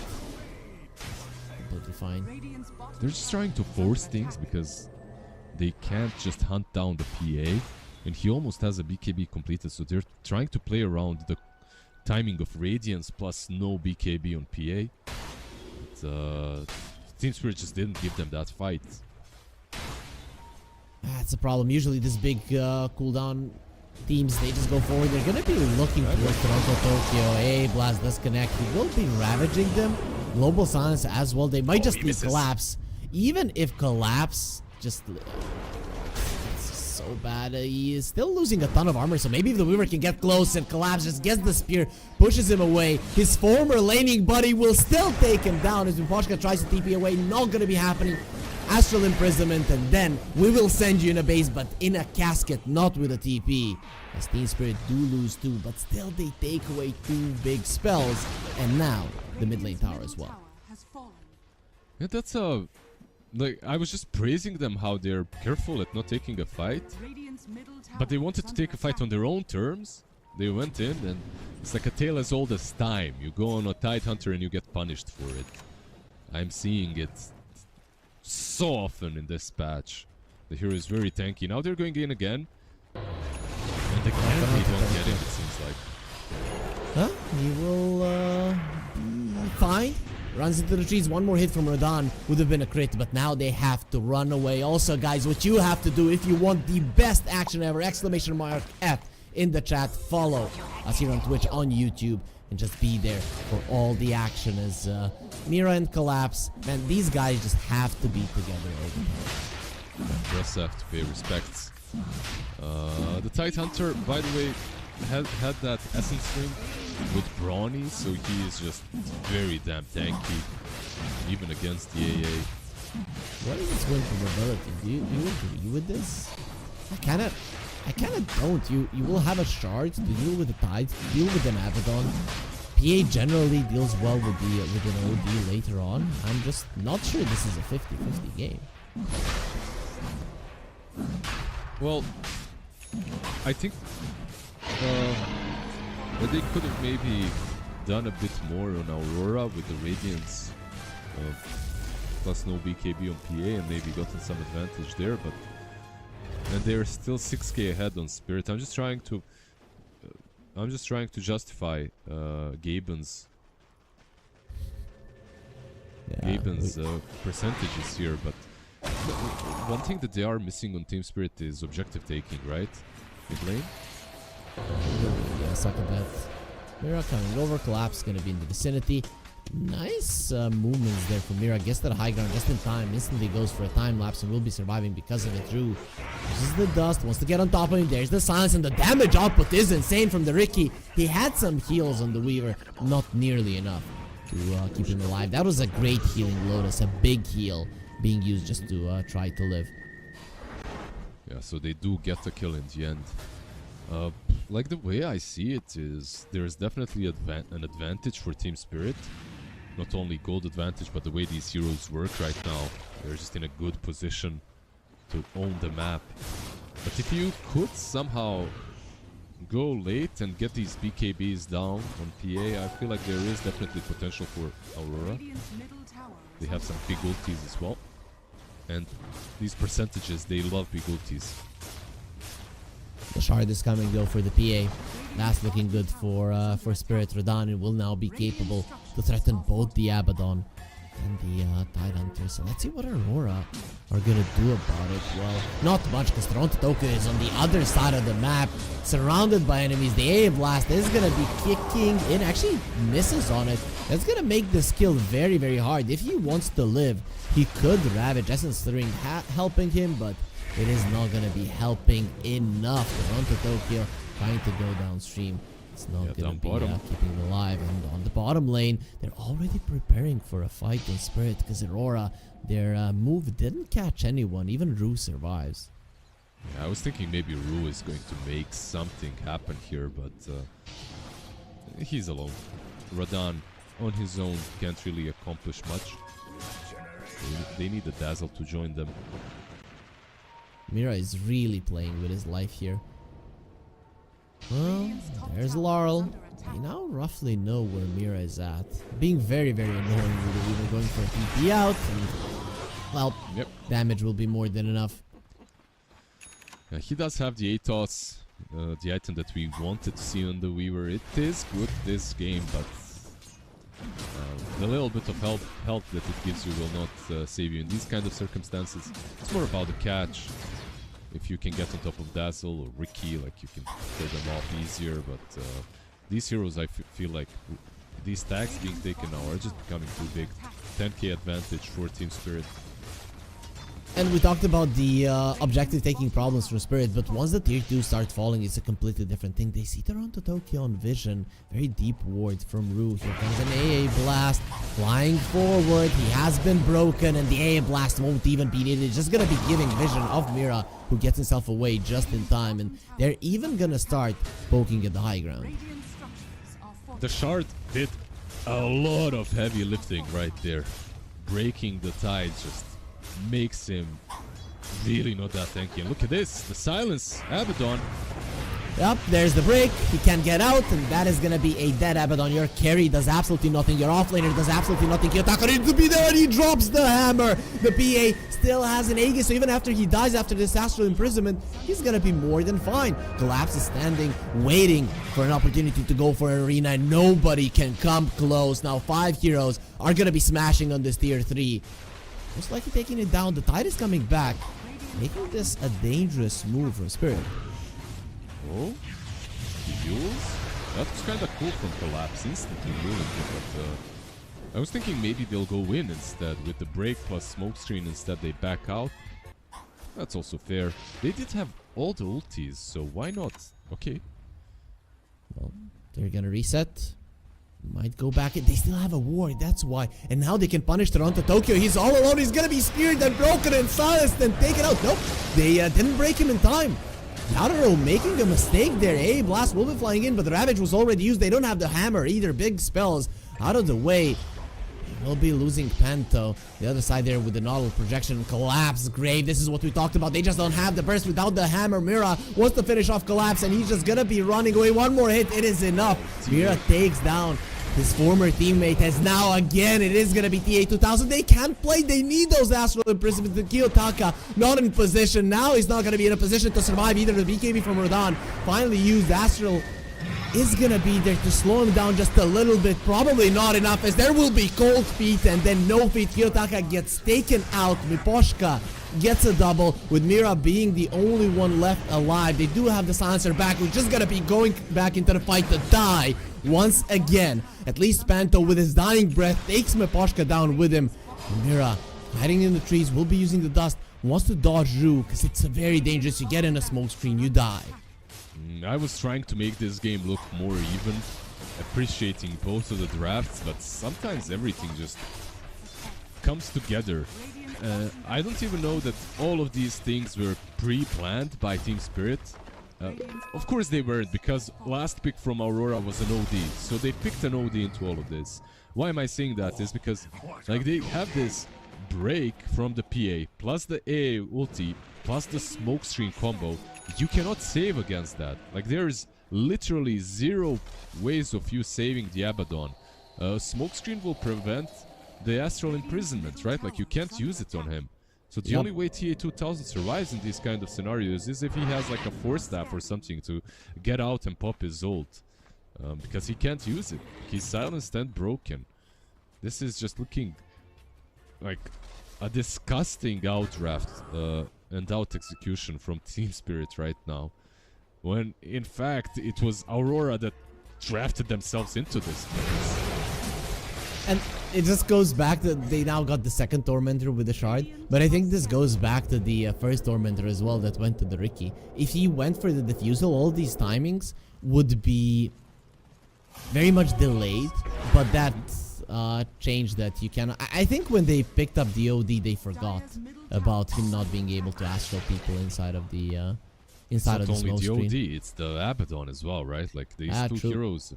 Completely fine. They're just trying to force things because they can't just hunt down the PA. And he almost has a BKB completed, so they're trying to play around the timing of Radiance plus no BKB on PA. But, Team Spirit just didn't give them that fight. That's the problem. Usually this big cooldown teams, they just go forward. They're going to be looking towards Toronto, Tokyo. Blast does connect. He will be ravaging them. Global Silence as well. They might just need Collapse. Even if Collapse just... it's so bad. He is still losing a ton of armor, so maybe if the Weaver can get close and Collapse just gets the spear, pushes him away. His former laning buddy will still take him down as Miposhka tries to TP away. Not going to be happening. Astral Imprisonment, and then we will send you in a base, but in a casket, not with a TP. As Team Spirit do lose too, but still they take away 2 big spells, and now the mid lane tower as well. Yeah, that's a... Like, I was just praising them how they're careful at not taking a fight. But they wanted to take a fight on their own terms. They went in, and it's like a tale as old as time. You go on a Tidehunter and you get punished for it. I'm seeing it so often in this patch. The hero is very tanky. Now they're going in again. And again they don't get him, it seems like. Huh? He will be fine. Runs into the trees. One more hit from Rodan would have been a crit, but now they have to run away. Also, guys, what you have to do if you want the best action ever, exclamation mark F in the chat. Follow us here on Twitch, on YouTube, and just be there for all the action as Mira and Collapse. Man, these guys just have to be together all the time. Just have to pay respects. The Tidehunter, by the way, had that Essence Ring with Brawny, so he is just very damn tanky, even against the AA. What is this going for mobility? Do you agree with this? I kinda don't. You will have a shard to deal with the Tides, deal with an Abaddon. PA generally deals well with an OD later on. I'm just not sure this is a 50-50 game. Well, I think that they could have maybe done a bit more on Aurora with the Radiance plus no BKB on PA and maybe gotten some advantage there, but and they're still 6k ahead on Spirit. I'm just trying to justify Gaimin's percentages here, but one thing that they are missing on Team Spirit is objective taking, right? Mid lane? Yeah, suck at that. Mira coming over, Collapse gonna be in the vicinity. Nice movements there from Mira. Gets to the high ground just in time. Instantly goes for a time lapse and will be surviving because of it. Drew uses the dust, wants to get on top of him. There's the silence, and the damage output is insane from the Ricky. He had some heals on the Weaver, not nearly enough to keep him alive. That was a great healing Lotus, a big heal being used just to try to live. Yeah, so they do get a kill in the end. Like the way I see it is, there's definitely an advantage for Team Spirit. Not only gold advantage, but the way these heroes work right now. They're just in a good position to own the map. But if you could somehow go late and get these BKBs down on PA, I feel like there is definitely potential for Aurora. They have some big ultis as well. And these percentages, they love big ultis. The shard is coming though for the PA. That's looking good for Spirit. Rodan will now be capable to threaten both the Abaddon and the Tidehunter. So let's see what Aurora are gonna do about it. Well, not much, because Toronto Tokyo is on the other side of the map, surrounded by enemies. The AA Blast is gonna be kicking in, actually misses on it. That's gonna make this kill very, very hard. If he wants to live, he could Ravage. Essence Slithering helping him, but it is not going to be helping enough. Toronto Tokyo trying to go downstream. It's not going to be keeping them alive. And on the bottom lane, they're already preparing for a fight in Spirit because Aurora, their move didn't catch anyone. Even Rue survives. Yeah, I was thinking maybe Rue is going to make something happen here, but he's alone. Radan on his own can't really accomplish much. They need a Dazzle to join them. Mira is really playing with his life here. Well, there's Laurel. We now roughly know where Mira is at. Being very, very annoying with even going for a TP out. And, well, damage will be more than enough. He does have the Atos, the item that we wanted to see on the Weaver. It is good this game, but the little bit of help that it gives you will not save you in these kind of circumstances. It's more about the catch. If you can get on top of Dazzle or Ricky, like you can kill them off easier, but these heroes, I feel like these tags being taken now are just becoming too big. 10k advantage for Team Spirit. And we talked about the objective taking problems from Spirit, but once the tier 2 start falling, it's a completely different thing. They see Toronto Tokyo on vision. Very deep ward from Rue. Here comes an AA blast. Flying forward. He has been broken, and the AA blast won't even be needed. It's just going to be giving vision of Mira, who gets himself away just in time. And they're even going to start poking at the high ground. The Shard did a lot of heavy lifting right there. Breaking the tide just makes him really not that tanky. And look at this, the silence, Abaddon. Yep, there's the break. He can't get out, and that is gonna be a dead Abaddon. Your carry does absolutely nothing. Your offlaner does absolutely nothing. Kiyotaka needs to be there, and he drops the hammer. The PA still has an Aegis, so even after he dies after this astral imprisonment, he's gonna be more than fine. Collapse is standing, waiting for an opportunity to go for an arena, and nobody can come close. Now 5 heroes are gonna be smashing on this tier 3. Most likely taking it down. The tide is coming back, making this a dangerous move from Spirit. Oh, Heals? That's kind of cool from Collapse, instantly ruling it, but I was thinking maybe they'll go in instead. With the break plus smokescreen instead they back out. That's also fair. They did have all the ultis, so why not? Okay. Well, they're gonna reset. Might go back. They still have a ward, that's why. And now they can punish Toronto Tokyo. He's all alone. He's gonna be speared and broken and silenced and taken out. Nope, they didn't break him in time. Lateral making a mistake there. A blast will be flying in, but the Ravage was already used. They don't have the hammer either. Big spells out of the way. They will be losing Panto. The other side there with the Nodal projection. Collapse. Grave. This is what we talked about. They just don't have the burst without the hammer. Mira wants to finish off Collapse, and he's just gonna be running away. One more hit. It is enough. Mira takes down his former teammate. As now again it is gonna be TA 2000. They can't play. They need those astral imprisonments. The Kiyotaka not in position. Now he's not gonna be in a position to survive either. The BKB from Rodan finally used. Astral is gonna be there to slow him down just a little bit. Probably not enough, as there will be cold feet and then no feet. Kiyotaka gets taken out. Miposhka gets a double, with Mira being the only one left alive. They do have the silencer back, who's just gonna be going back into the fight to die once again. At least Panto, with his dying breath, takes Miposhka down with him. Mira, hiding in the trees, will be using the dust. Wants to dodge Rue, because it's very dangerous. You get in a smoke screen, you die. I was trying to make this game look more even, appreciating both of the drafts, but sometimes everything just comes together. I don't even know that all of these things were pre-planned by Team Spirit. Of course they weren't, because last pick from Aurora was an OD, so they picked an OD into all of this. Why am I saying that? Is because like they have this break from the PA, plus the AA ulti, plus the smokescreen combo. You cannot save against that. Like there's literally 0 ways of you saving the Abaddon. Smokescreen will prevent the astral imprisonment, right? Like you can't use it on him. So the only way TA 2000 survives in these kind of scenarios is if he has like a force staff or something to get out and pop his ult. Because he can't use it. He's silenced and broken. This is just looking like a disgusting outdraft and out execution from Team Spirit right now. When in fact it was Aurora that drafted themselves into this. And it just goes back to they now got the second Tormentor with the shard, but I think this goes back to the first Tormentor as well that went to the Riki. If he went for the Diffusal, all these timings would be very much delayed, but that changed that you can. I think when they picked up the OD, they forgot about him not being able to astral people inside of the inside of the smoke screen. It's not only the OD, it's the Abaddon as well, right? Like these two true. heroes.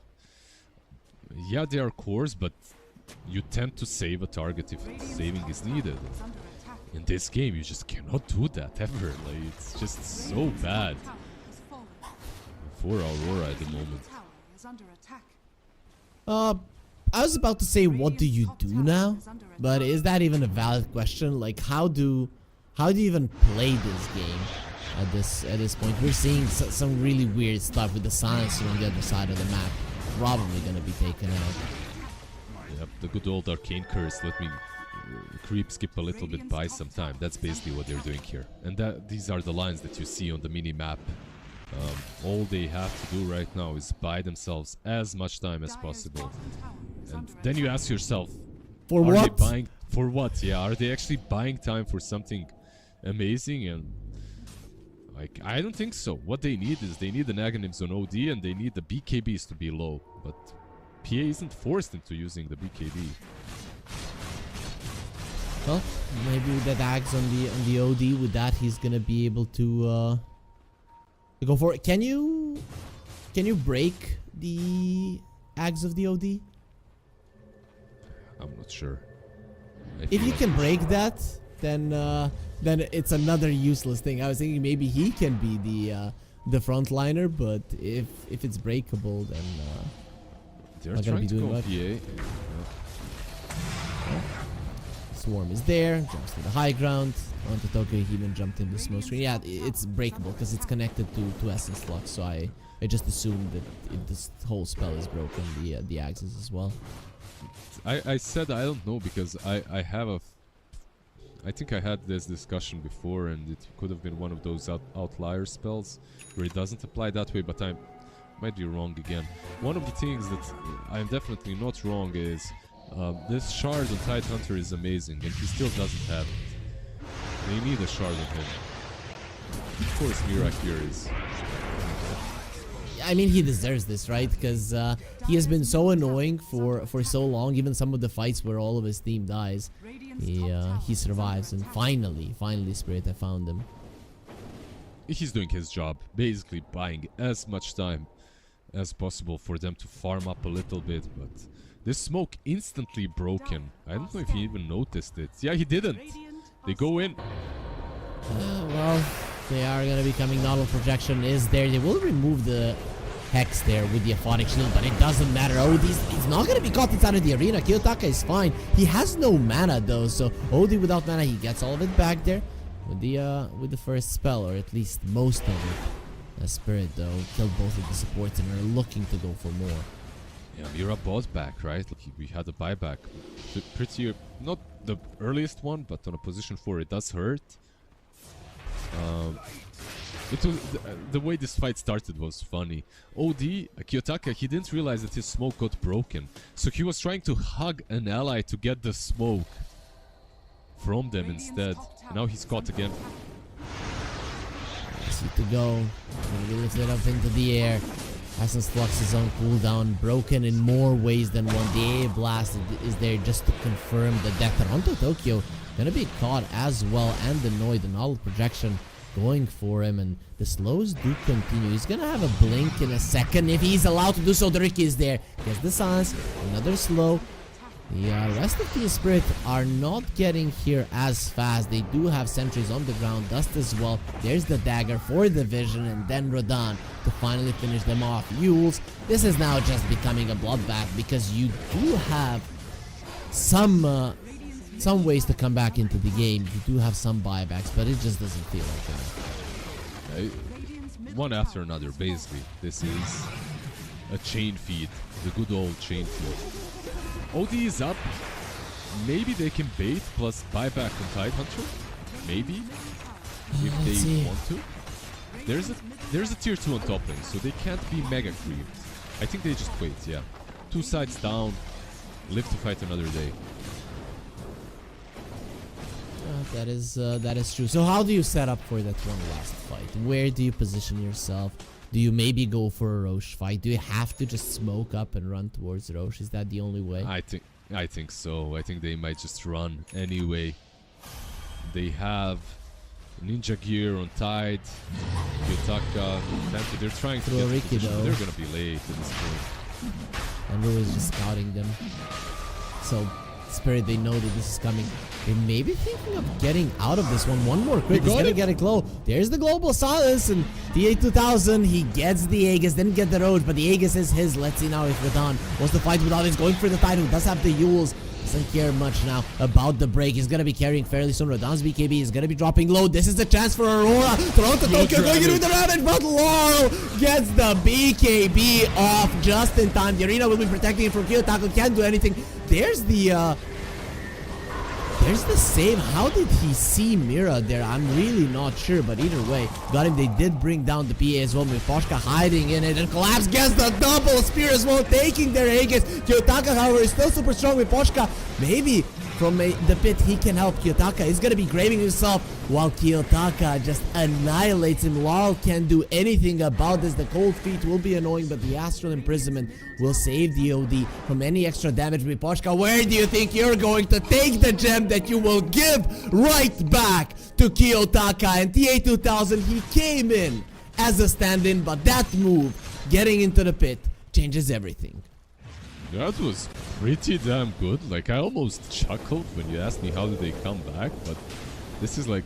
Yeah, they are cores, but you tend to save a target if saving is needed. In this game, you just cannot do that ever. Like, it's just so bad for Aurora at the moment. I was about to say, what do you do now? But is that even a valid question? Like, how do you even play this game at this point? We're seeing some really weird stuff with the silencer on the other side of the map, probably gonna be taken out. Yep, the good old arcane curse. Let me creep skip a little bit by some time. That's basically what they're doing here, and these are the lines that you see on the mini map. All they have to do right now is buy themselves as much time as possible. And then you ask yourself, for are what? they buying for what? Yeah, are they actually buying time for something amazing? And like, I don't think so. What they need is they need the Naganims on OD and they need the BKBs to be low. But PA isn't forced into using the BKB. Well, maybe with that axe on the OD, with that he's gonna be able to go for it. Can you break the axe of the OD? I'm not sure. If you can break that, then it's another useless thing. I was thinking maybe he can be the frontliner, but if it's breakable, then they're not gonna be doing much. Swarm is there, jumps to the high ground. Onto Tokyo, he even jumped in the smoke screen. Yeah, it's breakable because it's connected to Essence Flux, so I just assumed that this whole spell is broken, the axes as well. I said I don't know because I think I had this discussion before, and it could have been one of those outlier spells where it doesn't apply that way, but I might be wrong again. One of the things that I'm definitely not wrong is this shard on Tidehunter is amazing, and he still doesn't have it. They need a shard on him. Of course, Mira here is. I mean, he deserves this, right? Because he has been so annoying for so long. Even some of the fights where all of his team dies, he survives, and finally, Spirit, I found him. He's doing his job, basically buying as much time as possible for them to farm up a little bit, but this smoke instantly broken. I don't know if he even noticed it. Yeah, he didn't. They go in. Well, they are going to be coming. Nodal projection is there. They will remove the Hex there with the Aphotic Shield, but it doesn't matter. OD, he's not going to be caught inside of the arena. Kiyotaka is fine. He has no mana though, so OD without mana, he gets all of it back there with the first spell, or at least most of it. Spirit though killed both of the supports and are looking to go for more. Yeah, Mira bought back, right? Like, we had a buyback. Pretty, not the earliest one, but on a position 4 it does hurt. It was the way this fight started was funny. OD, Kiyotaka, he didn't realize that his smoke got broken, so he was trying to hug an ally to get the smoke from them instead. Now he's caught again. Easy to go. Gonna be lifted up into the air. Essence Flux is on cooldown, broken in more ways than one. The A Blast is there just to confirm the death. Toronto Tokyo gonna be caught as well, and annoyed. The Nodal projection going for him, and the slows do continue. He's gonna have a blink in a second if he's allowed to do so. The Riki is there. Gets the silence. Another slow. The rest of the Spirit are not getting here as fast. They do have sentries on the ground, Dust as well. There's the dagger for the vision, and then Rodan to finally finish them off. Yules, this is now just becoming a bloodbath because you do have some ways to come back into the game. You do have some buybacks, but it just doesn't feel like that. One after another, basically. This is a chain feed, the good old chain feed. OD is up. Maybe they can bait plus buyback on Tidehunter. Maybe, if they want to. There's a tier 2 on top lane, so they can't be mega creeped. I think they just wait. Yeah, 2 sides down. live to fight another day. That is true. So how do you set up for that one last fight? Where do you position yourself? Do you maybe go for a Roche fight? Do you have to just smoke up and run towards Roche? Is that the only way? I think so. I think they might just run anyway. They have Ninja Gear on Tide, Yutaka, Panther. They're trying to Throw get Ricky, position, but though. they're gonna be late at this point. And Ru is just scouting them. So Spirit, they know that this is coming. They may be thinking of getting out of this one. One more crit. He's gonna get it glow. There's the global silence, and TA2000, he gets the Aegis, didn't get the Roach, but the Aegis is his. Let's see now if Radan wants to fight without it. He's going for the Titan, who does have the Yules. Doesn't care much now about the break. He's gonna be carrying fairly soon. Radan's BKB is gonna be dropping low. This is the chance for Aurora. Toronto Tokyo going into the damage, but Laurel gets the BKB off just in time. The arena will be protecting him from Kiyotako. Can't do anything. There's the save. How did he see Mira there? I'm really not sure, but either way, got him. They did bring down the PA as well. Miposhka hiding in it, and Collapse gets the double spear as well, taking their Aegis. Kiyotaka, however, is still super strong. Miposhka, maybe from the pit, he can help. Kiyotaka is going to be graving himself while Kiyotaka just annihilates him. Laurel can't do anything about this. The cold feet will be annoying, but the Astral Imprisonment will save the OD from any extra damage. Miposhka, where do you think you're going to take the gem that you will give right back to Kiyotaka? And TA2000, he came in as a stand-in, but that move, getting into the pit, changes everything. That was pretty damn good. Like, I almost chuckled when you asked me how did they come back, but this is like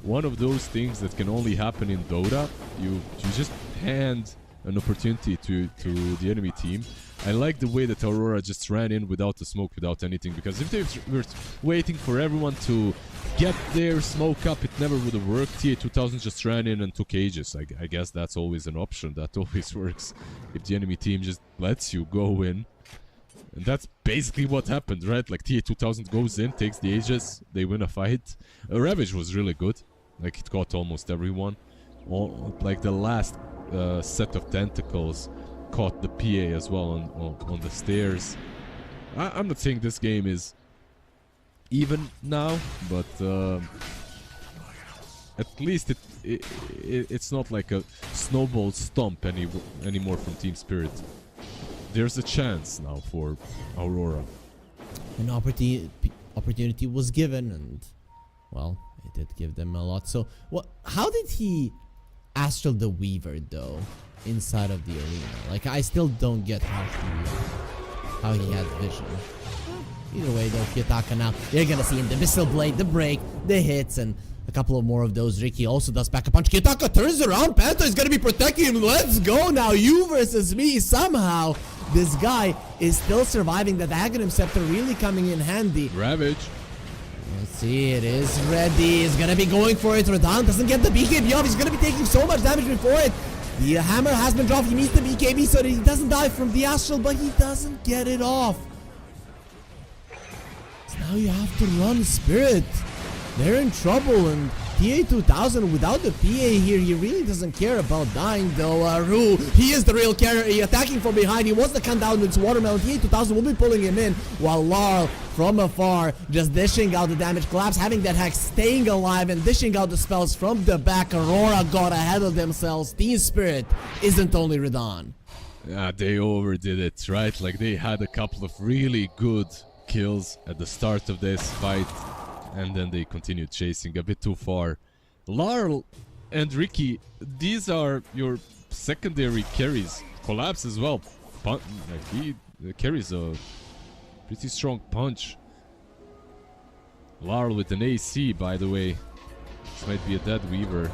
one of those things that can only happen in Dota. You just hand an opportunity to the enemy team. I like the way that Aurora just ran in without the smoke, without anything, because if they were waiting for everyone to get their smoke up, it never would have worked. TA2000 just ran in and took ages. I guess that's always an option. That always works if the enemy team just lets you go in. And that's basically what happened, right? Like, TA2000 goes in, takes the Aegis, they win a fight. Ravage was really good. Like, it got almost everyone. Like, the last set of tentacles caught the PA as well on the stairs. I'm not saying this game is even now, but at least it's not like a snowball stomp anymore from Team Spirit. There's a chance now for Aurora. An opportunity was given, and well, it did give them a lot. So, how did he Astral the Weaver though inside of the arena? Like, I still don't get how he had vision. Either way though, Kiyotaka now, you're gonna see him, the Missile Blade, the break, the hits, and a couple of more of those. Ricky also does back a punch. Kiyotaka turns around. Panther is gonna be protecting him. Let's go now. You versus me. Somehow, this guy is still surviving. The Aghanim Scepter really coming in handy. Ravage. Let's see. It is ready. He's gonna be going for it. Radan doesn't get the BKB off. He's gonna be taking so much damage before it. The hammer has been dropped. He needs the BKB so that he doesn't die from the Astral, but he doesn't get it off. So now you have to run, Spirit. They're in trouble, and TA2000 without the PA here, he really doesn't care about dying though. Ru, he is the real carrier. He attacking from behind. He wants to count down with Watermelon. TA2000 will be pulling him in, while Laurel from afar just dishing out the damage. Collapse having that hack, staying alive and dishing out the spells from the back. Aurora got ahead of themselves. Team Spirit isn't only Radan. Yeah, they overdid it, right? Like, they had a couple of really good kills at the start of this fight, and then they continued chasing a bit too far. Laurel and Ricky, these are your secondary carries. Collapse as well. He carries a pretty strong punch. Laurel with an AC, by the way. This might be a dead Weaver.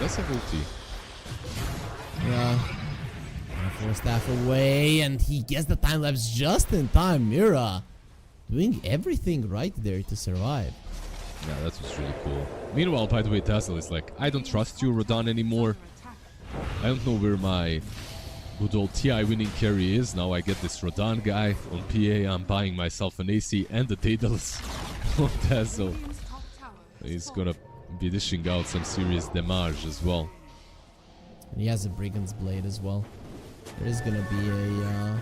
That's a ulti. Yeah. Force staff away, and he gets the time lapse just in time. Mira doing everything right there to survive. Yeah, that was really cool. Meanwhile, by the way, Dazzle is like, I don't trust you, Radan, anymore. I don't know where my good old TI winning carry is. Now I get this Radan guy on PA. I'm buying myself an AC and the Daedalus on Dazzle. He's gonna be dishing out some serious damage as well. And he has a Brigand's Blade as well. There is gonna be a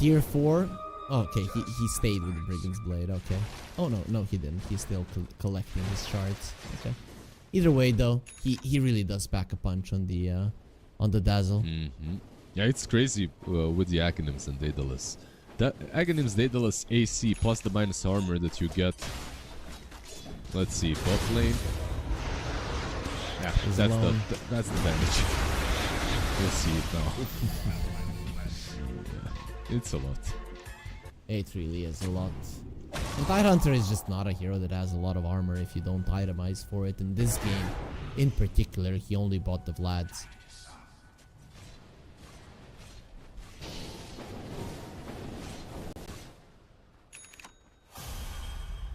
tier 4 Okay, he stayed with the Brigand's Blade, okay. Oh, no, he didn't. He's still collecting his shards. Okay. Either way, though, he really does pack a punch on the Dazzle. Yeah, it's crazy with the Aghanims and Daedalus. That Aghanims, Daedalus, AC plus the minus armor that you get. Let's see, bot lane. Yeah, that's the damage. We'll see it now. Yeah, it's a lot. It really is a lot. And Tidehunter is just not a hero that has a lot of armor if you don't itemize for it. In this game, in particular, he only bought the Vlads.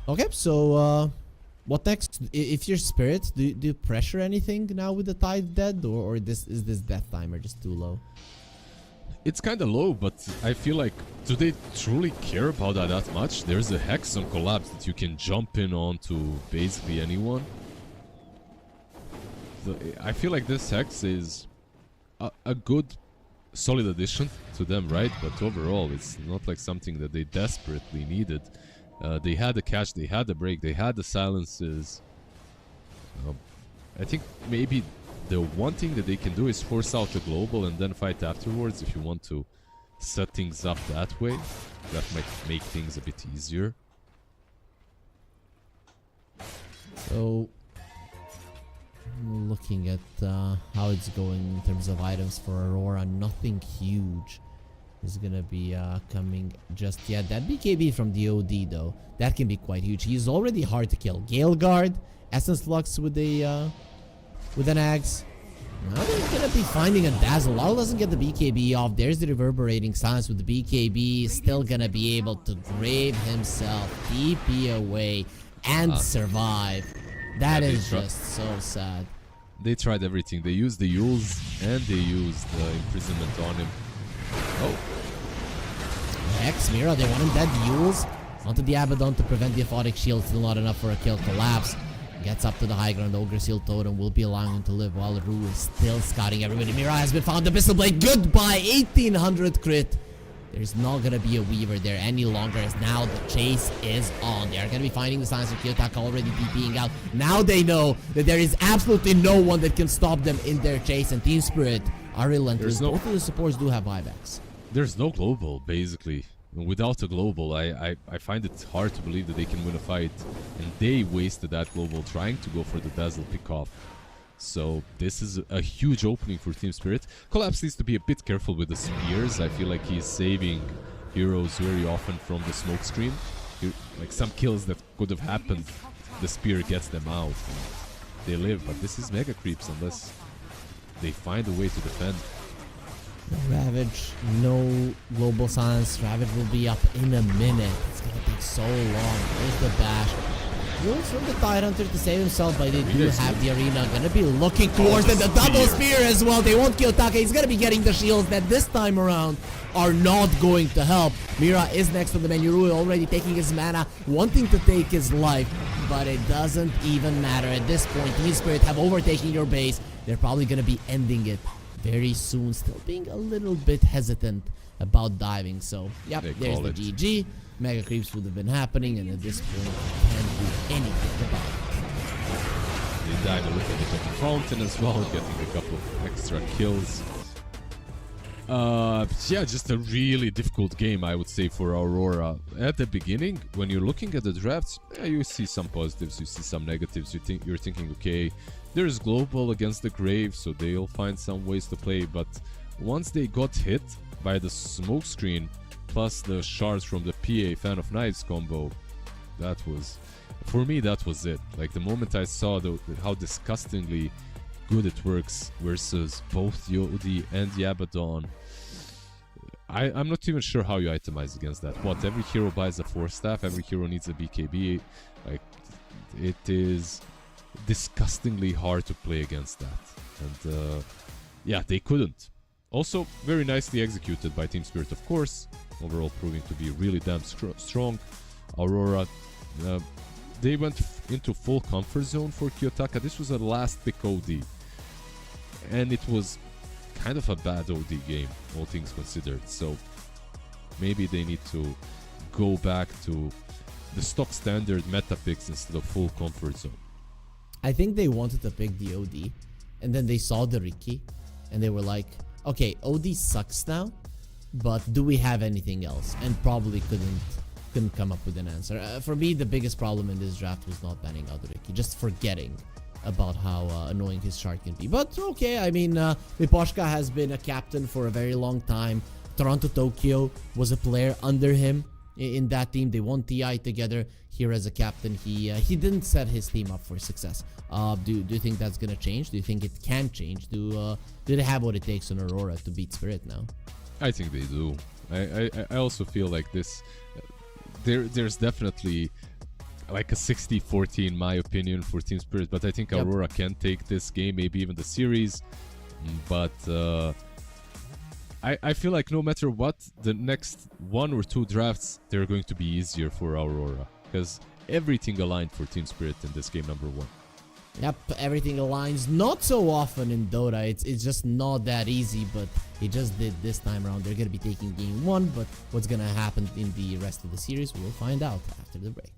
Okay, so what next? If you're Spirit, do you pressure anything now with the Tide dead, or is this death timer just too low? It's kind of low, but I feel like, do they truly care about that much? There's a Hex on Collapse that you can jump in onto basically anyone. I feel like this Hex is a good, solid addition to them, right? But overall, it's not like something that they desperately needed. They had the catch, they had the break, they had the silences. I think maybe the one thing that they can do is force out the global and then fight afterwards if you want to set things up that way. That might make things a bit easier. So, looking at how it's going in terms of items for Aurora, nothing huge is gonna be coming just yet. That BKB from the OD though, that can be quite huge. He's already hard to kill. Gale Guard, Essence Lux with an axe. Now they're gonna be finding a Dazzle. Lal doesn't get the BKB off. There's the reverberating silence with the BKB. Still gonna be able to grave himself, DP away, and survive. That is just so sad. They tried everything. They used the Yules and they used the imprisonment on him. Oh. Hex, Mira, they want him dead. Yules onto the Abaddon to prevent the Aphotic Shield. Still not enough for a kill. Collapse. Gets up to the high ground. Ogre Seal Totem will be allowing him to live while Rue is still scouting everybody. Mira has been found. Abyssal Blade. Goodbye. 1800 crit. There's not going to be a Weaver there any longer as now the chase is on. They are going to be finding the signs of Kiyotaka already DPing out. Now they know that there is absolutely no one that can stop them in their chase, and Team Spirit are relentless. Both of the supports do have buybacks. There's no global, basically. Without a global, I find it hard to believe that they can win a fight. And they wasted that global trying to go for the Dazzle pickoff. So this is a huge opening for Team Spirit. Collapse needs to be a bit careful with the spears. I feel like he's saving heroes very often from the smoke screen. Like some kills that could have happened, the spear gets them out. They live, but this is mega creeps unless they find a way to defend. Ravage, no global silence. Ravage will be up in a minute. It's gonna take so long. There's the bash. Rules from the Tidehunter to save himself, but they do have the arena. Gonna be looking towards the double spear as well. They won't kill Taka. He's gonna be getting the shields that this time around are not going to help. Mira is next on the menu. Rui already taking his mana, wanting to take his life, but it doesn't even matter at this point. Team Spirit have overtaken your base. They're probably gonna be ending it very soon. Still being a little bit hesitant about diving. So, yep, there's the GG. Mega creeps would have been happening, and at this point, you can't do anything about it. They died a little bit of the fountain as well, getting a couple of extra kills. Yeah, just a really difficult game, I would say, for Aurora. At the beginning, when you're looking at the drafts, you see some positives, you see some negatives. You're thinking, okay, there's global against the Grave, so they'll find some ways to play. But once they got hit by the smoke screen, plus the shards from the PA Fan of Knives combo, that was, for me, that was it. Like the moment I saw how disgustingly good it works versus both the OD and the Abaddon, I'm not even sure how you itemize against that. What, every hero buys a 4-staff, every hero needs a BKB. Like, it is disgustingly hard to play against that. And yeah, they couldn't. Also, very nicely executed by Team Spirit, of course. Overall proving to be really damn strong. Aurora, they went into full comfort zone for Kiyotaka. This was a last pick OD. And it was kind of a bad OD game, all things considered. So maybe they need to go back to the stock standard meta picks instead of full comfort zone. I think they wanted to pick the OD, and then they saw the Riki, and they were like, okay, OD sucks now, but do we have anything else? And probably couldn't come up with an answer. For me, the biggest problem in this draft was not banning out the Riki, just forgetting about how annoying his chart can be. But okay, I mean, Miposhka has been a captain for a very long time. Toronto Tokyo was a player under him in that team. They won TI together. Here as a captain, he didn't set his team up for success. Do you think that's gonna change? Do you think it can change? Do they have what it takes on Aurora to beat Spirit now? I think they do. I also feel like this. There's definitely like a 60-40 in my opinion for Team Spirit, but I think Aurora can take this game, maybe even the series. But I feel like no matter what, the next 1 or 2 drafts, they're going to be easier for Aurora, because everything aligned for Team Spirit in this game number 1. Yep, everything aligns. Not so often in Dota. It's just not that easy, but it just did this time around. They're going to be taking game 1, but what's going to happen in the rest of the series, we'll find out after the break.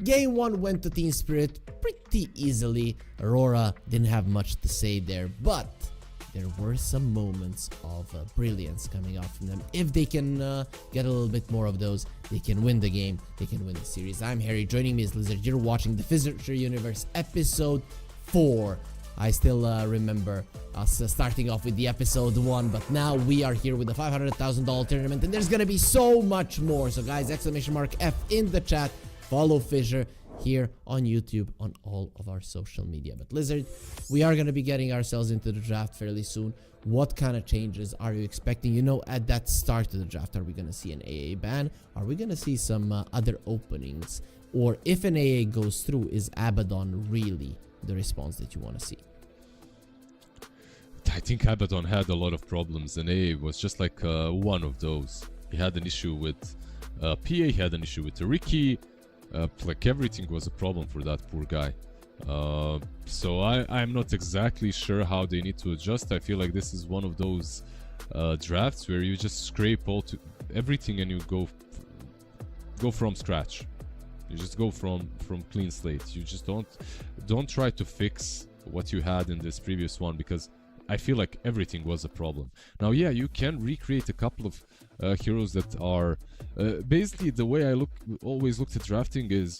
Game 1 went to Team Spirit pretty easily. Aurora didn't have much to say there, but there were some moments of brilliance coming out from them. If they can get a little bit more of those, they can win the game, they can win the series. I'm Harry, joining me is Lizard. You're watching the FISSURE Universe Episode 4. I still remember us starting off with the Episode 1, but now we are here with the $500,000 tournament, and there's gonna be so much more. So guys, exclamation mark F in the chat. Follow FISSURE here on YouTube, on all of our social media. But Lizard, we are going to be getting ourselves into the draft fairly soon. What kind of changes are you expecting? You know, at that start of the draft, are we going to see an AA ban? Are we going to see some other openings? Or if an AA goes through, is Abaddon really the response that you want to see? I think Abaddon had a lot of problems, and AA was just like one of those. He had an issue with PA, he had an issue with Ricky. Like everything was a problem for that poor guy. So I'm not exactly sure how they need to adjust. I feel like this is one of those drafts where you just scrape everything and you go from scratch. You just go from clean slate. You just don't try to fix what you had in this previous one, because I feel like everything was a problem. Now, yeah, you can recreate a couple of heroes that are basically the way I always looked at drafting is,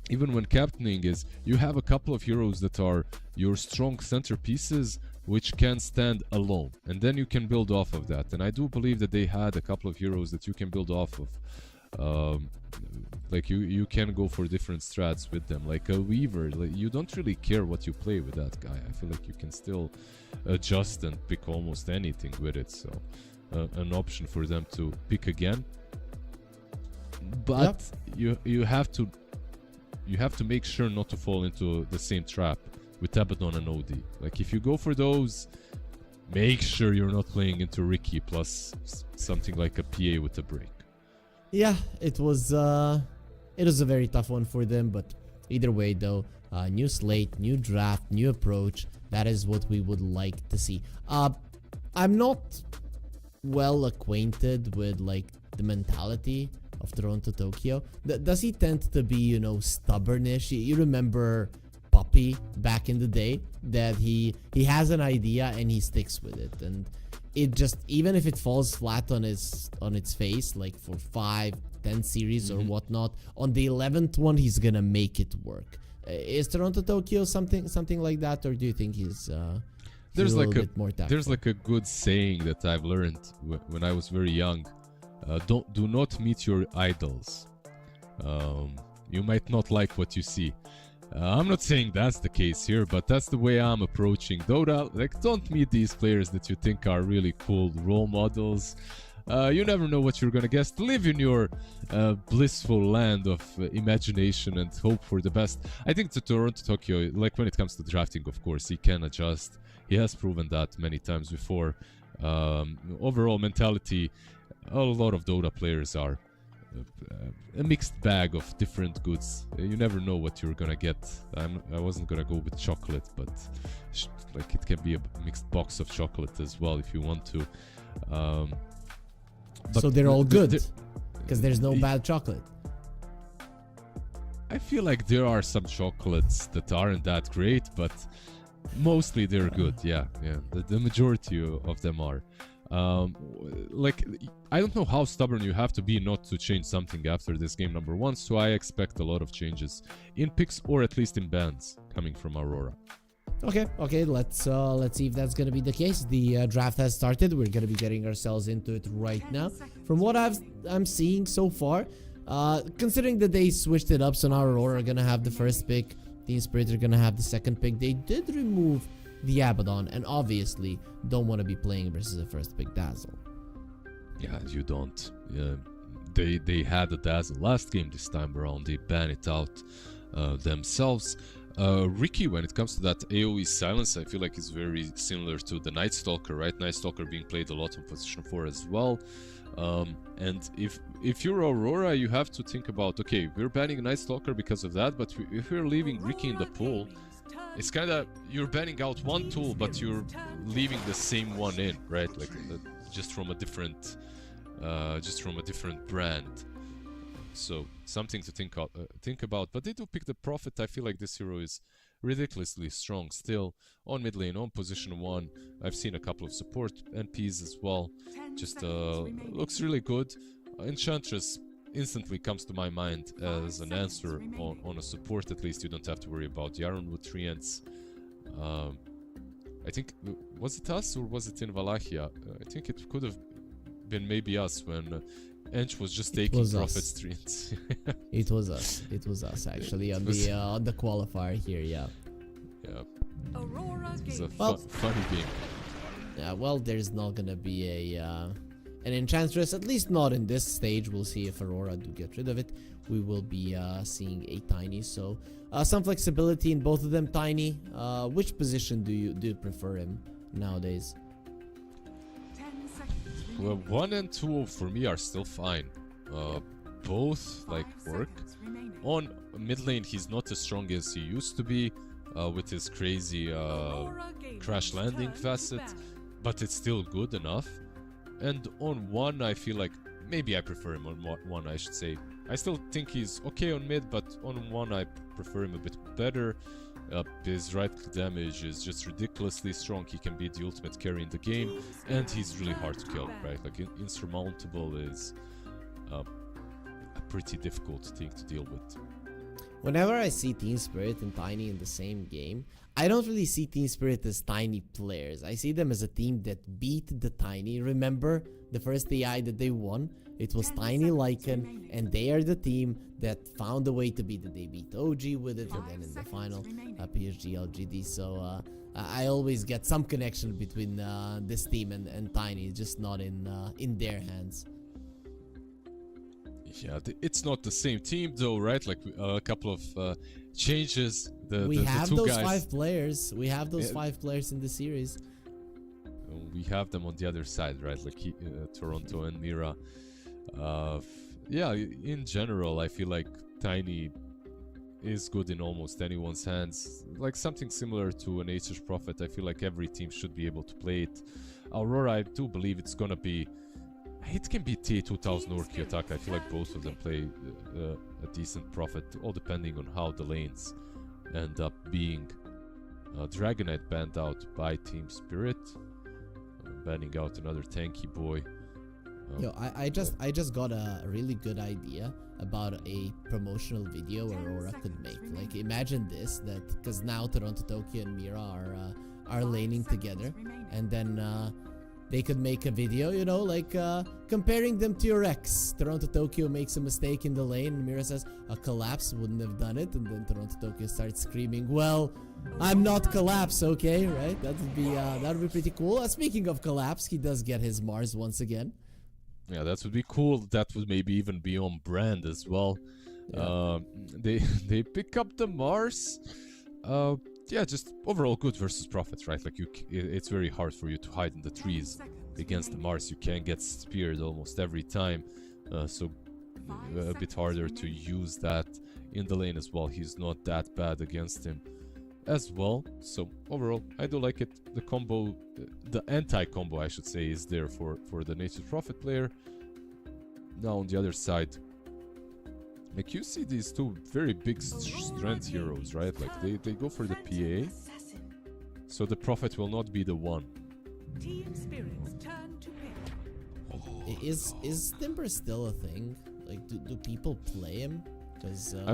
even when captaining, is you have a couple of heroes that are your strong centerpieces which can stand alone, and then you can build off of that. And I do believe that they had a couple of heroes that you can build off of. Like you can go for different strats with them, like a Weaver. Like, you don't really care what you play with that guy. I feel like you can still adjust and pick almost anything with it. So an option for them to pick again. But you have to make sure not to fall into the same trap with Abaddon and OD. Like, if you go for those, make sure you're not playing into Ricky plus something like a PA with a break. Yeah, it was a very tough one for them, but either way though, new slate, new draft, new approach. That is what we would like to see. I'm not well acquainted with like the mentality of Toronto Tokyo. Does he tend to be, you know, stubbornish? You remember Puppy back in the day, that he has an idea and he sticks with it, and it just, even if it falls flat on its face, like for 5-10 series or whatnot, on the 11th one he's gonna make it work. Is Toronto Tokyo something like that, or do you think he's there's a like little bit more tactful? There's like a good saying that I've learned when I was very young. Do not meet your idols. You might not like what you see. I'm not saying that's the case here, but that's the way I'm approaching Dota. Like, don't meet these players that you think are really cool role models. You never know what you're gonna guess. Live in your blissful land of imagination and hope for the best. I think the Toronto Tokyo, like when it comes to drafting, of course, he can adjust. He has proven that many times before. Overall mentality, a lot of Dota players are a mixed bag of different goods. You never know what you're gonna get. I wasn't gonna go with chocolate, but like it can be a mixed box of chocolate as well if you want to. So they're all good, because there's no bad chocolate. I feel like there are some chocolates that aren't that great, but mostly they're good. Yeah. The majority of them are. Like, I don't know how stubborn you have to be not to change something after this game number 1, so I expect a lot of changes in picks, or at least in bans, coming from Aurora. Okay, let's see if that's gonna be the case. The draft has started. We're gonna be getting ourselves into it right now. From what I'm seeing so far, considering that they switched it up, so now Aurora are gonna have the first pick, Team Spirit are gonna have the second pick. They did remove the Abaddon, and obviously don't want to be playing versus a first pick Dazzle. Yeah, you don't. Yeah, they had a Dazzle last game. This time around they ban it out themselves. Ricky, when it comes to that AoE silence, I feel like it's very similar to the Night Stalker, right? Night Stalker being played a lot on position 4 as well. And if you're Aurora, you have to think about, okay, we're banning Night Stalker because of that, but if we're leaving Ricky in the pool, it's kind of, you're banning out one tool, but you're leaving the same one in, right? Like just from a different brand. So something to think about. But they do pick the Prophet. I feel like this hero is ridiculously strong still. On mid lane, on position 1, I've seen a couple of support NPs as well. Just looks really good. Enchantress instantly comes to my mind as an answer on a support. At least you don't have to worry about Yaron with 3 ends. I think, was it us or was it in Wallachia? I think it could have been maybe us when Ench was just taking Prophet's 3 ends. It was us actually on the qualifier here, yeah. Yeah. Aurora It's a Gaming. funny game. Yeah, well, there's not gonna be an Enchantress, at least not in this stage. We'll see if Aurora do get rid of it. We will be seeing a Tiny, so some flexibility in both of them. Tiny, which position do you prefer him nowadays? 10 seconds Well, remaining. 1 and 2 for me are still fine. Both like 5 work. seconds remaining. On mid lane, he's not as strong as he used to be with his crazy Aurora Gaming crash landing turn facet, back. but it's still good enough. And on 1, I feel like maybe I prefer him on 1, I should say. I still think he's okay on mid, but on 1 I prefer him a bit better. His right click damage is just ridiculously strong. He can be the ultimate carry in the game, and he's really hard to kill, right? Like insurmountable is a pretty difficult thing to deal with. Whenever I see Team Spirit and Tiny in the same game, I don't really see Team Spirit as Tiny players. I see them as a team that beat the Tiny. Remember the first AI that they won? It was Tiny Lycan, and they are the team that found a way to beat it. They beat OG with it, and then in the final, PSG LGD. So I always get some connection between this team and Tiny, just not in their hands. Yeah, it's not the same team though, right? Like a couple of changes. We have the two those guys, 5 players. We have those Yeah. 5 players in the series. we have them on the other side, right? Like Toronto and Mira. Yeah, in general, I feel like Tiny is good in almost anyone's hands. Like something similar to an Nature's Prophet. I feel like every team should be able to play it. Aurora, I do believe it's gonna be. It can be T2000 or Kiyotaka. I feel like both of them play a decent Prophet, all depending on how the lanes end up being. Dragonite banned out by Team Spirit, banning out another tanky boy. Yo, I just got a really good idea about a promotional video Aurora could make. Like, imagine this, that because now Toronto, Tokyo, and Mira are laning together, and then they could make a video, you know, like comparing them to your ex. Toronto, Tokyo makes a mistake in the lane, and Mira says a Collapse wouldn't have done it, and then Toronto, Tokyo starts screaming, "Well, I'm not Collapse, okay?" Right? That would be pretty cool. Speaking of Collapse, he does get his Mars once again. Yeah, that would be cool. That would maybe even be on brand as well. Yeah. They pick up the Mars. Yeah, just overall good versus Prophets, right? Like it's very hard for you to hide in the trees against the Mars. You can get speared almost every time, so a bit harder to use that in the lane as well. He's not that bad against him as well. So overall, I do like it. The combo, the anti-combo, I should say, is there for the Nature's Prophet player. Now on the other side, like you see these two very big strength heroes, right? Like they go for the PA, so the Prophet will not be the one. Team Spirit's turn to pick. Is Timber still a thing? Like, do people play him? Because I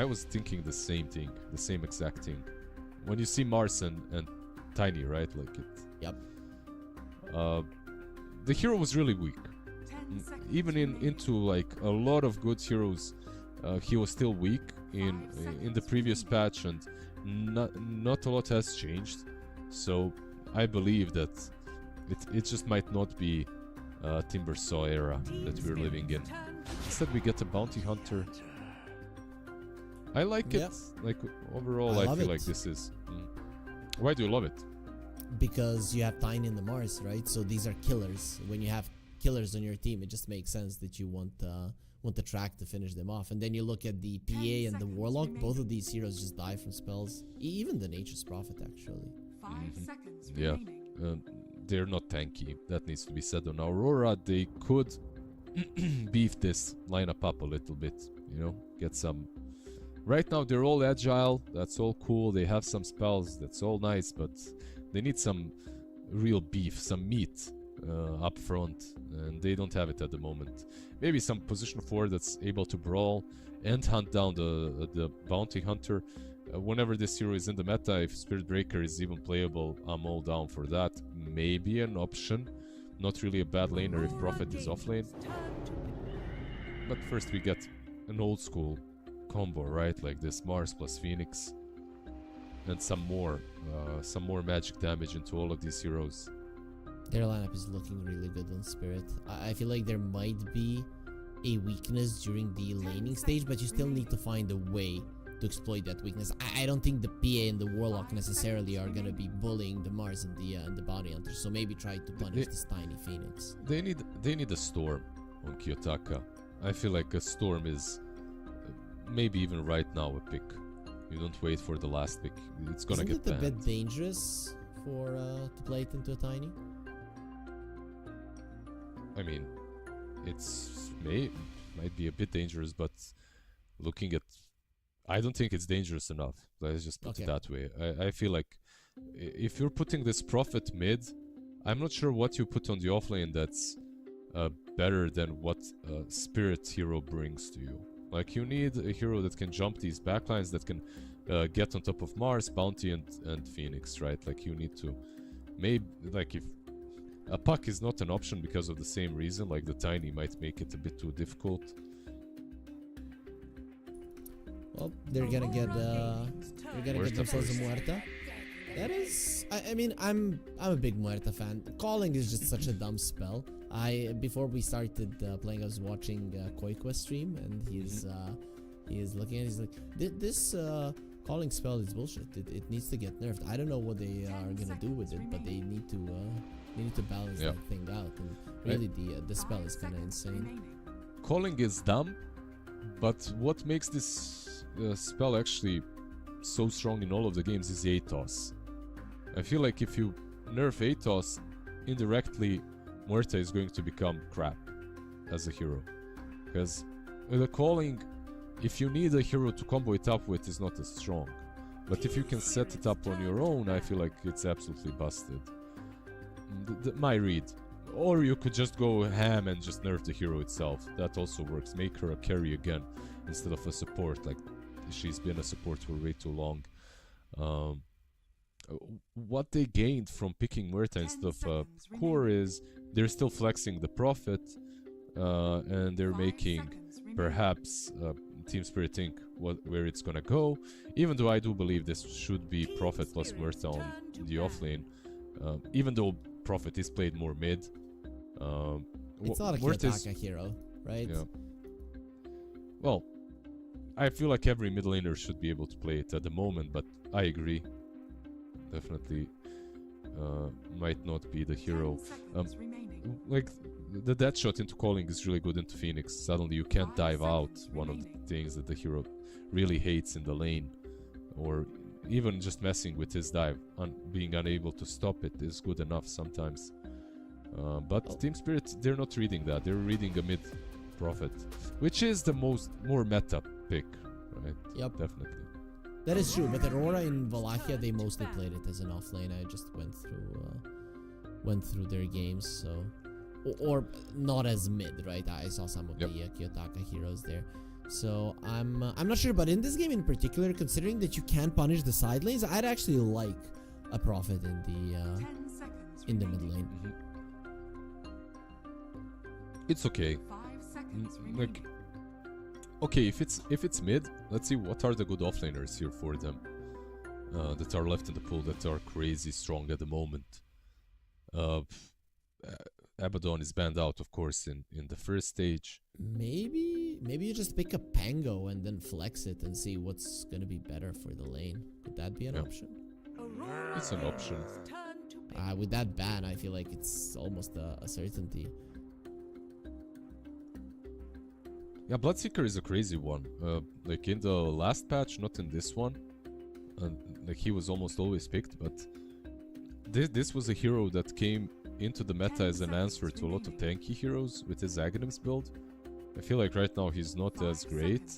was thinking the same thing, the same exact thing. When you see Mars and Tiny, right? Like it. Yep. The hero was really weak. Even into like a lot of good heroes, he was still weak in the previous patch, and not a lot has changed. So I believe that it just might not be Timber Saw era that we're living in. Instead, we get a bounty hunter. I like it. Like overall, I feel like this is. Why do you love it? Because you have Tiny and the Mars, right? So these are killers. When you have killers on your team, it just makes sense that you want the track to finish them off. And then you look at the PA and the Warlock. Both of these heroes just die from spells. Even the Nature's Prophet, actually. 5 seconds Yeah. remaining. They're not tanky. That needs to be said. On Aurora, they could beef this lineup up a little bit, you know, get some. Right now they're all agile, that's all cool, they have some spells, that's all nice, but they need some real beef, some meat up front, and they don't have it at the moment. Maybe some position 4 that's able to brawl and hunt down the bounty hunter. Whenever this hero is in the meta, if Spirit Breaker is even playable, I'm all down for that. Maybe an option. Not really a bad laner if Prophet is offlane. But first we get an old school combo, right? Like this Mars plus Phoenix. And some more magic damage into all of these heroes. Their lineup is looking really good on Spirit. I feel like there might be a weakness during the laning stage, but you still need to find a way to exploit that weakness. I don't think the PA and the Warlock necessarily are gonna be bullying the Mars and the Bounty Hunter, so maybe try to punish this tiny Phoenix. They need a Storm on Kiyotaka. I feel like a Storm is maybe even right now a pick. You don't wait for the last pick. It's gonna get banned. Isn't it a bit dangerous for to play it into a tiny? I mean, might be a bit dangerous, but looking at, I don't think it's dangerous enough. Let's just put it that way. I feel like if you're putting this Prophet mid, I'm not sure what you put on the offlane that's better than what Spirit hero brings to you. Like, you need a hero that can jump these backlines, that can get on top of Mars, Bounty, and Phoenix, right? Like, you need to, maybe, like, if a puck is not an option because of the same reason, like the tiny might make it a bit too difficult. Well, they're gonna get themselves a Muerta. That is, I mean, I'm a big Muerta fan. Calling is just such a dumb spell. Before we started playing, I was watching Koikwa stream, and he is looking at it, he's like, this calling spell is bullshit. It needs to get nerfed. I don't know what they are gonna do with it, but they need to balance that thing out. And really, the spell is kind of insane. Calling is dumb, but what makes this spell actually so strong in all of the games is Atos. I feel like if you nerf Atos, indirectly Muerta is going to become crap as a hero. Because with a calling, if you need a hero to combo it up with, is not as strong. But if you can set it up on your own, I feel like it's absolutely busted. My read. Or you could just go ham and just nerf the hero itself. That also works. Make her a carry again instead of a support. Like, she's been a support for way too long. What they gained from picking Muerta instead of core is they're still flexing the Prophet, and they're making perhaps Team Spirit think where it's gonna go. Even though I do believe this should be Prophet plus Muerta on the offlane, even though Prophet is played more mid. It's not a Kiyotaka hero, right? Yeah. Well, I feel like every mid laner should be able to play it at the moment, but I agree. Definitely might not be the hero. Like, the death shot into calling is really good into Phoenix. Suddenly you can't dive out, one of the things that the hero really hates in the lane. Or even just messing with his dive, being unable to stop it is good enough sometimes. But Team Spirit, they're not reading that. They're reading a mid Prophet, which is the more meta pick, right? Yep. Definitely. That is true, but Aurora in Wallachia, they mostly played it as an offlane. I just went through their games, so or not as mid, right? I saw some of the Kiyotaka heroes there, so I'm not sure. But in this game in particular, considering that you can punish the side lanes, I'd actually like a Prophet in the mid lane. It's okay. Like, okay, if it's mid, let's see what are the good offlaners here for them that are left in the pool that are crazy strong at the moment. Abaddon is banned out, of course, in the first stage. Maybe you just pick a Pango and then flex it and see what's gonna be better for the lane. Could that be an option? It's an option. With that ban, I feel like it's almost a certainty. Yeah, Bloodseeker is a crazy one. Like in the last patch, not in this one. Like, he was almost always picked, but this was a hero that came into the meta as an answer to a lot of tanky heroes with his Aghanims build. I feel like right now he's not as great.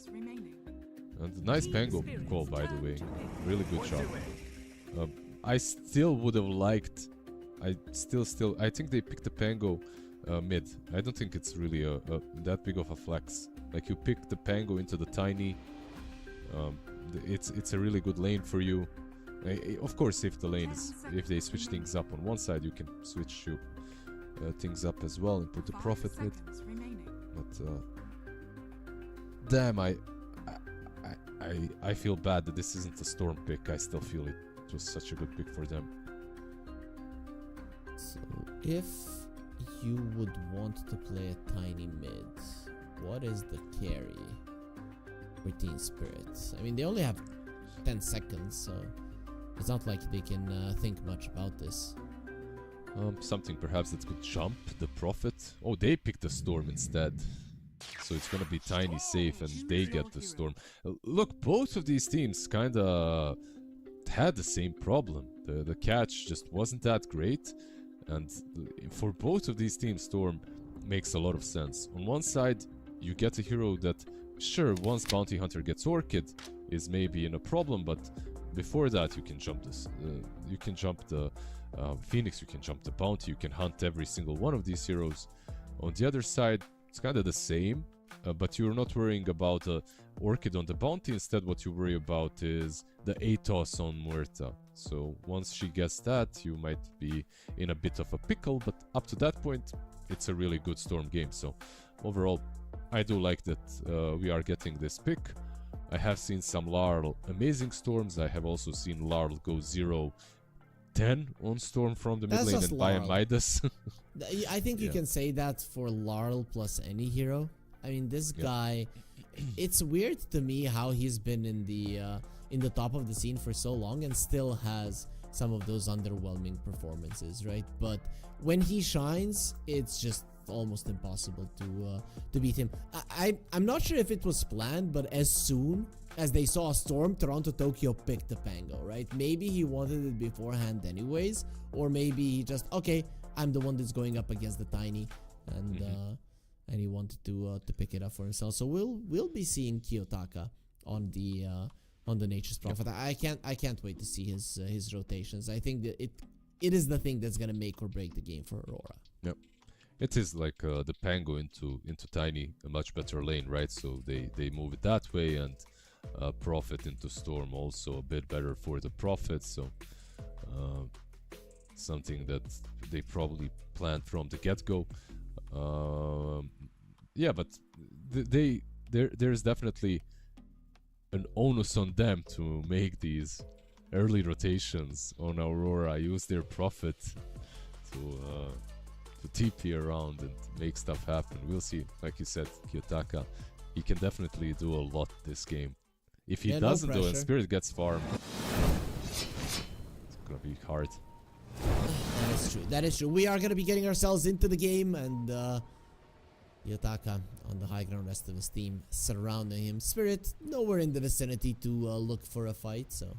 And nice Pango call, by the way. Really good job. I still would have liked... I think they picked the Pango mid. I don't think it's really that big of a flex. Like, you pick the Pango into the Tiny. It's a really good lane for you. Of course, if they switch things up on one side, you can switch things up as well and put the Prophet mid. But damn, I feel bad that this isn't a Storm pick. I still feel it was such a good pick for them. So if you would want to play a Tiny mid, what is the carry for Team Spirit? I mean, they only have 10 seconds, so it's not like they can think much about this. Something perhaps that could jump the Prophet. Oh, they picked the Storm instead. So it's gonna be Tiny safe and they get the Storm. Look, both of these teams kinda had the same problem. The catch just wasn't that great. And for both of these teams, Storm makes a lot of sense. On one side, you get a hero that, sure, once Bounty Hunter gets Orchid, is maybe in a problem, but before that, you can jump this. You can jump the Phoenix, you can jump the Bounty, you can hunt every single one of these heroes. On the other side, it's kind of the same, but you're not worrying about Orchid on the Bounty. Instead, what you worry about is the ATOS on Muerta. So once she gets that, you might be in a bit of a pickle, but up to that point, it's a really good Storm game. So overall, I do like that we are getting this pick. I have seen some Larl amazing Storms. I have also seen Larl go 0-10 on Storm from the mid lane and buy a Midas. I think you can say that for Larl plus any hero. I mean, this guy, it's weird to me how he's been in the top of the scene for so long and still has some of those underwhelming performances, right? But when he shines, it's just almost impossible to beat him. I'm not sure if it was planned, but as soon as they saw a Storm, Toronto Tokyo picked the Pango, right? Maybe he wanted it beforehand anyways, or maybe he just, okay, I'm the one that's going up against the Tiny, and he wanted to pick it up for himself. So we'll be seeing Kiyotaka on the Nature's Prophet. I can't wait to see his rotations. I think that it is the thing that's gonna make or break the game for Aurora. Yep. It is like the Pango into Tiny, a much better lane, right? So they move it that way, and Prophet into Storm also a bit better for the Prophet. So something that they probably planned from the get-go. Yeah, but there's definitely an onus on them to make these early rotations on Aurora, use their Prophet to TP around and make stuff happen. We'll see. Like you said, Kiyotaka, he can definitely do a lot this game. If he doesn't though and Spirit gets farmed, it's gonna be hard. That is true. That is true. We are gonna be getting ourselves into the game, and Kiyotaka on the high ground, rest of his team surrounding him. Spirit nowhere in the vicinity to look for a fight, so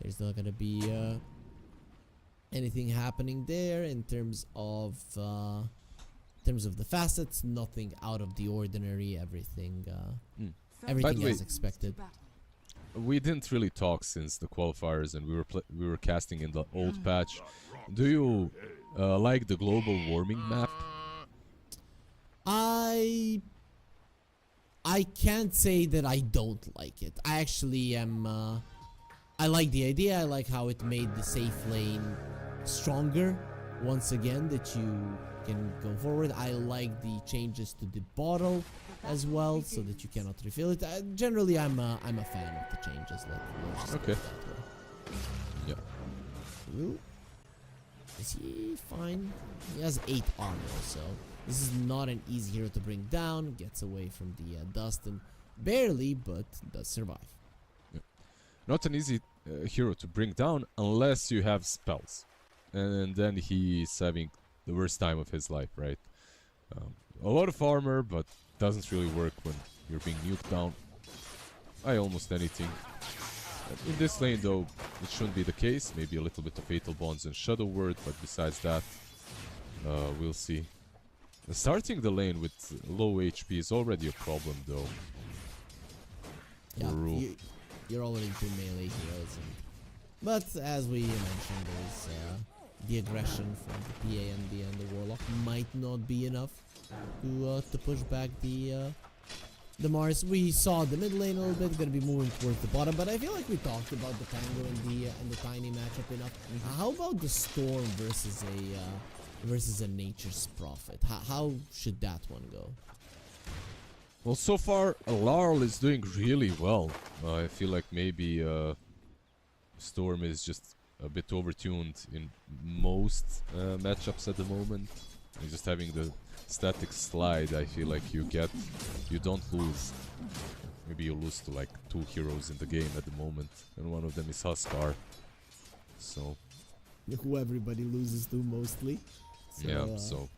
there's not gonna be anything happening there in terms of the facets. Nothing out of the ordinary. Everything everything as expected. We didn't really talk since the qualifiers, and we were casting in the old patch. Do you like the global warming map? I can't say that I don't like it. I actually am. I like the idea. I like how it made the safe lane stronger once again, that you can go forward. I like the changes to the bottle as well, so that you cannot refill it. Generally, I'm a fan of the changes. Let's okay. Yeah. Ooh. Is he fine? He has 8 armor, so this is not an easy hero to bring down. Gets away from the dust and barely, but does survive. Yeah. Not an easy hero to bring down unless you have spells, and then he's having the worst time of his life, right? A lot of armor, but doesn't really work when you're being nuked down by almost anything. In this lane though, it shouldn't be the case. Maybe a little bit of Fatal Bonds and Shadow Word, but besides that, We'll see. Starting the lane with low HP is already a problem, though. Yeah, Ru. you're already into melee heroes. But as we mentioned, there's the aggression from the PA and the Warlock might not be enough to push back the Mars. We saw the mid lane a little bit, gonna be moving towards the bottom, but I feel like we talked about the Tango and the Tiny matchup enough. How about the Storm versus a Nature's Prophet? How should that one go? Well, so far, Larl is doing really well. I feel like maybe Storm is just a bit overtuned in most matchups at the moment. And just having the static slide, I feel like you don't lose. Maybe you lose to like 2 heroes in the game at the moment, and one of them is Huskar. So Who everybody loses to mostly. So, yeah, so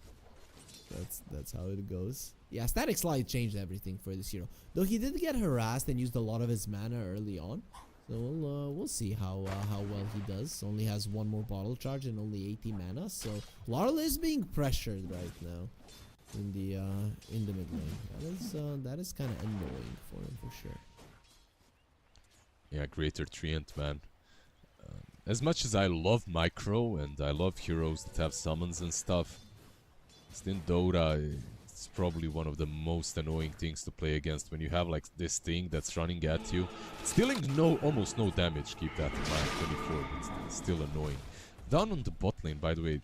that's how it goes. Yeah, static slide changed everything for this hero. Though he did get harassed and used a lot of his mana early on. So we'll see how well he does. Only has 1 more bottle charge and only 80 mana. So Larl is being pressured right now in the mid lane. That is kind of annoying for him for sure. yeah, Greater Treant, man. As much as I love micro and I love heroes that have summons and stuff, still in Dota, it's probably one of the most annoying things to play against when you have like this thing that's running at you. It's dealing almost no damage, keep that in mind, 24, but it's still annoying. Down on the bot lane, by the way,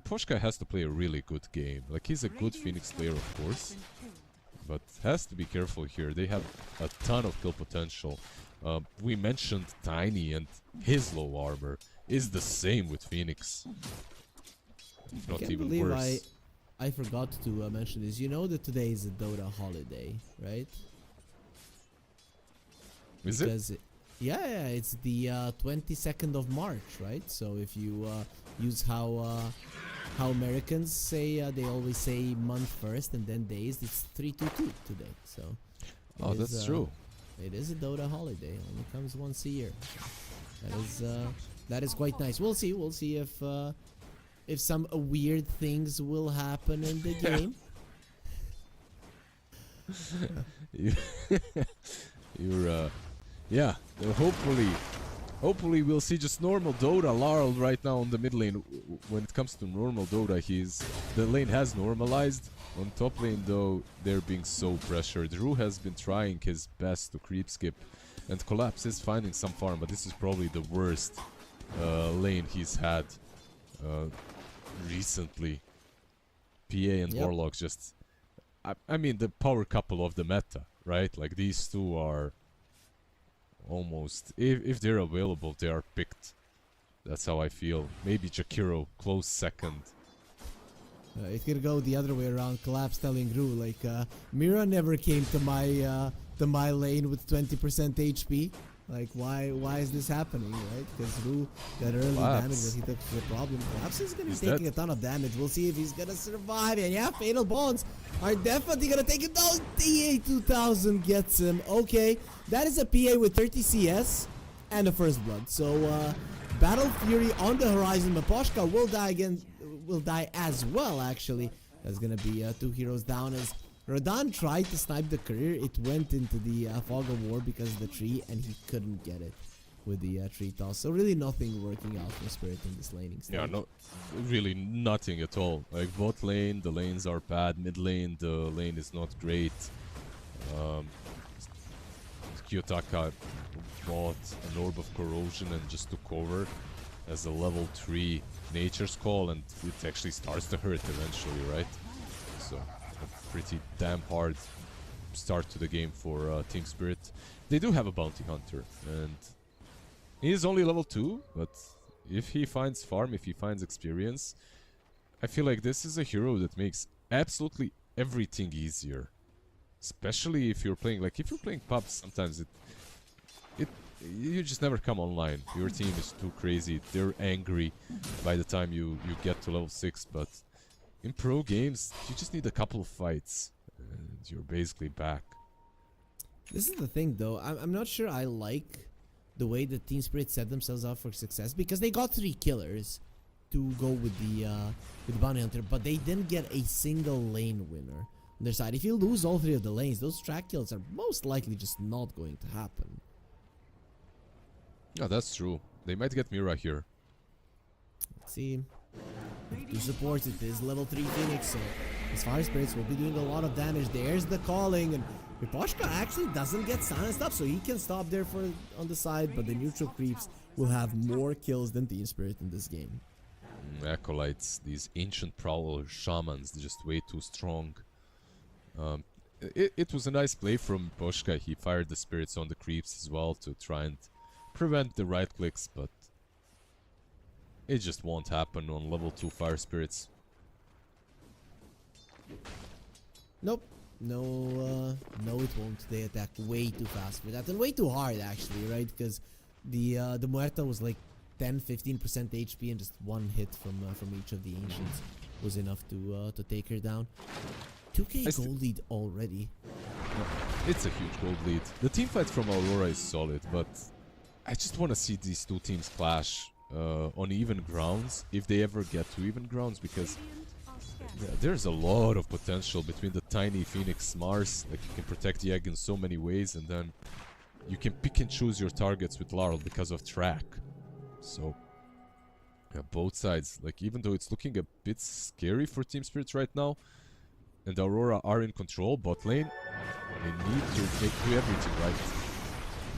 Poshka has to play a really good game. Like, he's a good Phoenix player, of course, but has to be careful here. They have a ton of kill potential. We mentioned Tiny, and his low armor is the same with Phoenix. If not even worse. I forgot to mention this. You know that today is a Dota holiday, right? Is it? Yeah, it's the 22nd of March, right? So if you use how Americans say, they always say month first and then days. It's 322 today. So Oh, that's true. it is a Dota holiday. Only comes once a year. That is quite nice. We'll see. We'll see if some weird things will happen in the game. You're yeah. Hopefully we'll see just normal Dota. Larl right now on the mid lane. When it comes to normal Dota, the lane has normalized. On top lane though, they're being so pressured. Ru has been trying his best to creep skip, and Collapse is finding some farm, but this is probably the worst lane he's had recently. PA and Warlock just, I mean, the power couple of the meta, right? Like, these two are almost, if they're available, they are picked. That's how I feel. Maybe Jakiro close second. It could go the other way around. Collapse telling Ru like, Mira never came to my lane with 20% HP. Like, why is this happening, right? Because Ru, that early damage that he took is the problem. Collapse is going to be taking a ton of damage. We'll see if he's going to survive. And yeah, Fatal Bonds are definitely going to take him down. DA 2000 gets him. Okay, that is a PA with 30 CS and a first blood. So, Battle Fury on the horizon. Maposhka will die again. Will die as well, actually. That's going to be 2 heroes down as Rodan tried to snipe the career. It went into the fog of war because of the tree, and he couldn't get it with the tree toss. So really nothing working out for Spirit in this laning stage. Yeah, no, really nothing at all. Like, bot lane, the lanes are bad. Mid lane, the lane is not great. Kiyotaka bought an Orb of Corrosion and just took over as a level 3 Nature's Call, and it actually starts to hurt eventually, right? So, a pretty damn hard start to the game for Team Spirit. They do have a Bounty Hunter, and he is only level 2, but if he finds farm, if he finds experience, I feel like this is a hero that makes absolutely everything easier. Especially if you're playing, like, if you're playing pubs, sometimes you just never come online. Your team is too crazy. They're angry by the time you get to level 6. But in pro games, you just need a couple of fights, and you're basically back. This is the thing, though. I'm not sure I like the way that Team Spirit set themselves up for success, because they got 3 killers to go with the bounty hunter, but they didn't get a single lane winner on their side. If you lose all 3 of the lanes, those track kills are most likely just not going to happen. Yeah, that's true. They might get Mira here. Let's see. 2 supports, it is level 3 Phoenix, so as far as Spirits will be doing a lot of damage. There's the calling, and Riposhka actually doesn't get silenced up, so he can stop there for on the side, but the neutral creeps will have more kills than Team Spirit in this game. Acolytes, these ancient prowler shamans, just way too strong. It was a nice play from Riposhka. He fired the spirits on the creeps as well to try and prevent the right clicks, but it just won't happen on level 2 fire spirits. Nope. No, it won't. They attack way too fast for that, and way too hard actually, right? Because the Muerta was like 10-15% HP, and just 1 hit from each of the ancients was enough to take her down. 2k gold lead already. It's a huge gold lead. The team fight from Aurora is solid, but I just want to see these 2 teams clash on even grounds, if they ever get to even grounds, because there's a lot of potential between the tiny Phoenix Mars. Like, you can protect the egg in so many ways, and then you can pick and choose your targets with Larl because of track. So yeah, both sides, like, even though it's looking a bit scary for Team Spirits right now, and Aurora are in control bot lane, they need to do everything right.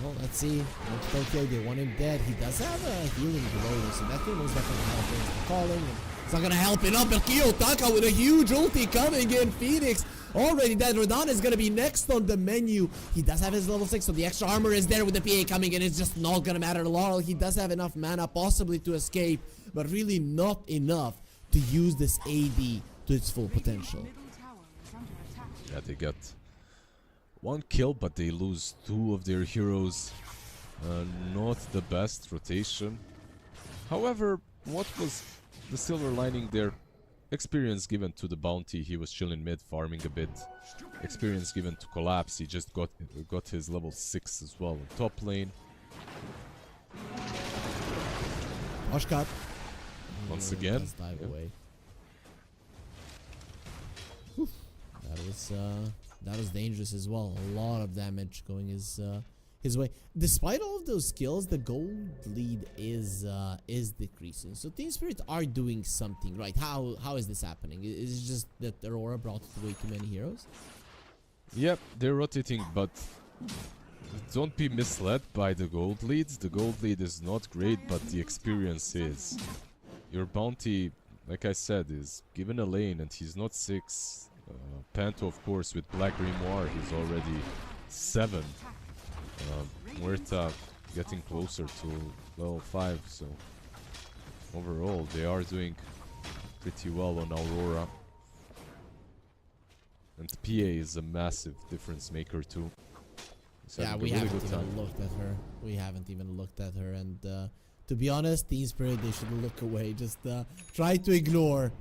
Well, let's see. Tokyo, they want him dead. He does have a healing below, so that will most definitely help him. The calling. It's not gonna help enough, but Kiyotaka with a huge ulti coming in. Phoenix already dead. Rodan is gonna be next on the menu. He does have his level 6, so the extra armor is there with the PA coming in. It's just not gonna matter. Laurel, he does have enough mana possibly to escape, but really not enough to use this AD to its full potential. Yeah, they got 1 kill, but they lose 2 of their heroes. Not the best rotation. However, what was the silver lining there? Experience given to the bounty. He was chilling mid, farming a bit. Experience given to collapse. He just got his level 6 as well in top lane. Oshkat. Once again. Does dive away. That was dangerous as well. A lot of damage going his way. Despite all of those skills, the gold lead is decreasing. So Team Spirit are doing something right. How is this happening? Is it just that Aurora brought way too many heroes? Yep, they're rotating, but don't be misled by the gold leads. The gold lead is not great, but the experience is. Your bounty, like I said, is given a lane, and he's not 6. Panto, of course, with Black Grimoire, he's already 7. Muerta getting closer to level 5, so overall they are doing pretty well on Aurora. And PA is a massive difference maker too. Yeah, we haven't even looked at her. We haven't even looked at her, and to be honest, Team Spirit, they should look away. Just try to ignore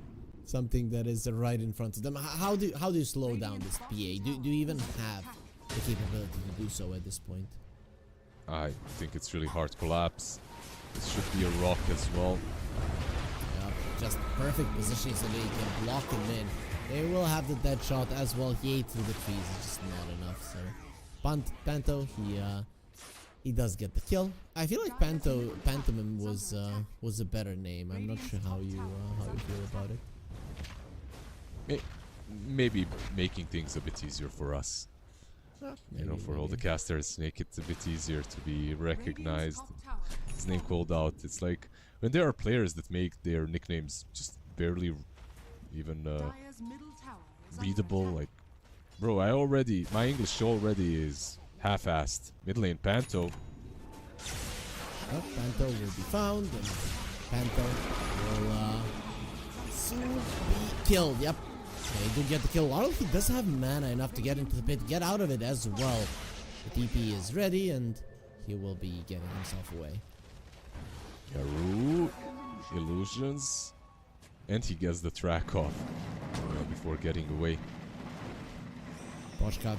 something that is right in front of them. How do you slow down this PA? Do you even have the capability to do so at this point? I think it's really hard to collapse. This should be a rock as well. Yeah, just perfect positioning so they can block him in. They will have the dead shot as well. He ate through the trees. It's just not enough. So Panto, he does get the kill. I feel like Pantomime was a better name. I'm not sure how you feel about it. Maybe making things a bit easier for us. You know, for all the casters, make it a bit easier to be recognized, his name called out. It's like when there are players that make their nicknames just barely even readable. Like, bro, my English already is half-assed. Mid lane Panto. Panto will be found, and Panto will soon be killed. Yep. They do get the kill. While he does have mana enough to get into the pit, get out of it as well. The TP is ready, and he will be getting himself away. Garu, illusions, and he gets the track off before getting away. Boschka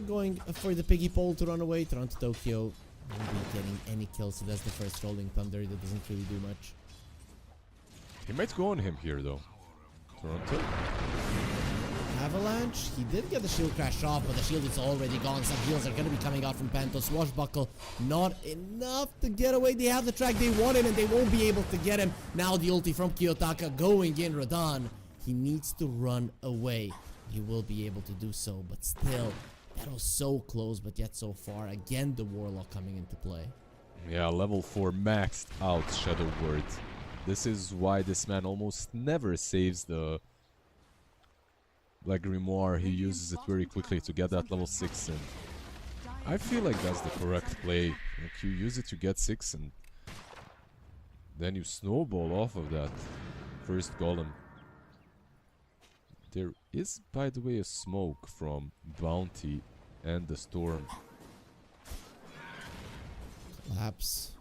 going for the piggy pole to run away. Toronto Tokyo Won't be getting any kills, so that's the first rolling thunder. That doesn't really do much. He might go on him here though. Toronto. Avalanche, he did get the shield crash off, but the shield is already gone. Some heals are going to be coming out from Panto. Swashbuckle, not enough to get away. They have the track, they want him, and they won't be able to get him. Now the ulti from Kiyotaka going in. Radan, he needs to run away. He will be able to do so, but still, that was so close, but yet so far. Again, the Warlock coming into play. Yeah, level 4 maxed out Shadow Word. This is why this man almost never saves the Black Grimoire. He uses it very quickly to get that level 6, and I feel like that's the correct play. Like, you use it to get 6 and then you snowball off of that first golem. There is, by the way, a smoke from Bounty and the Storm. Collapse.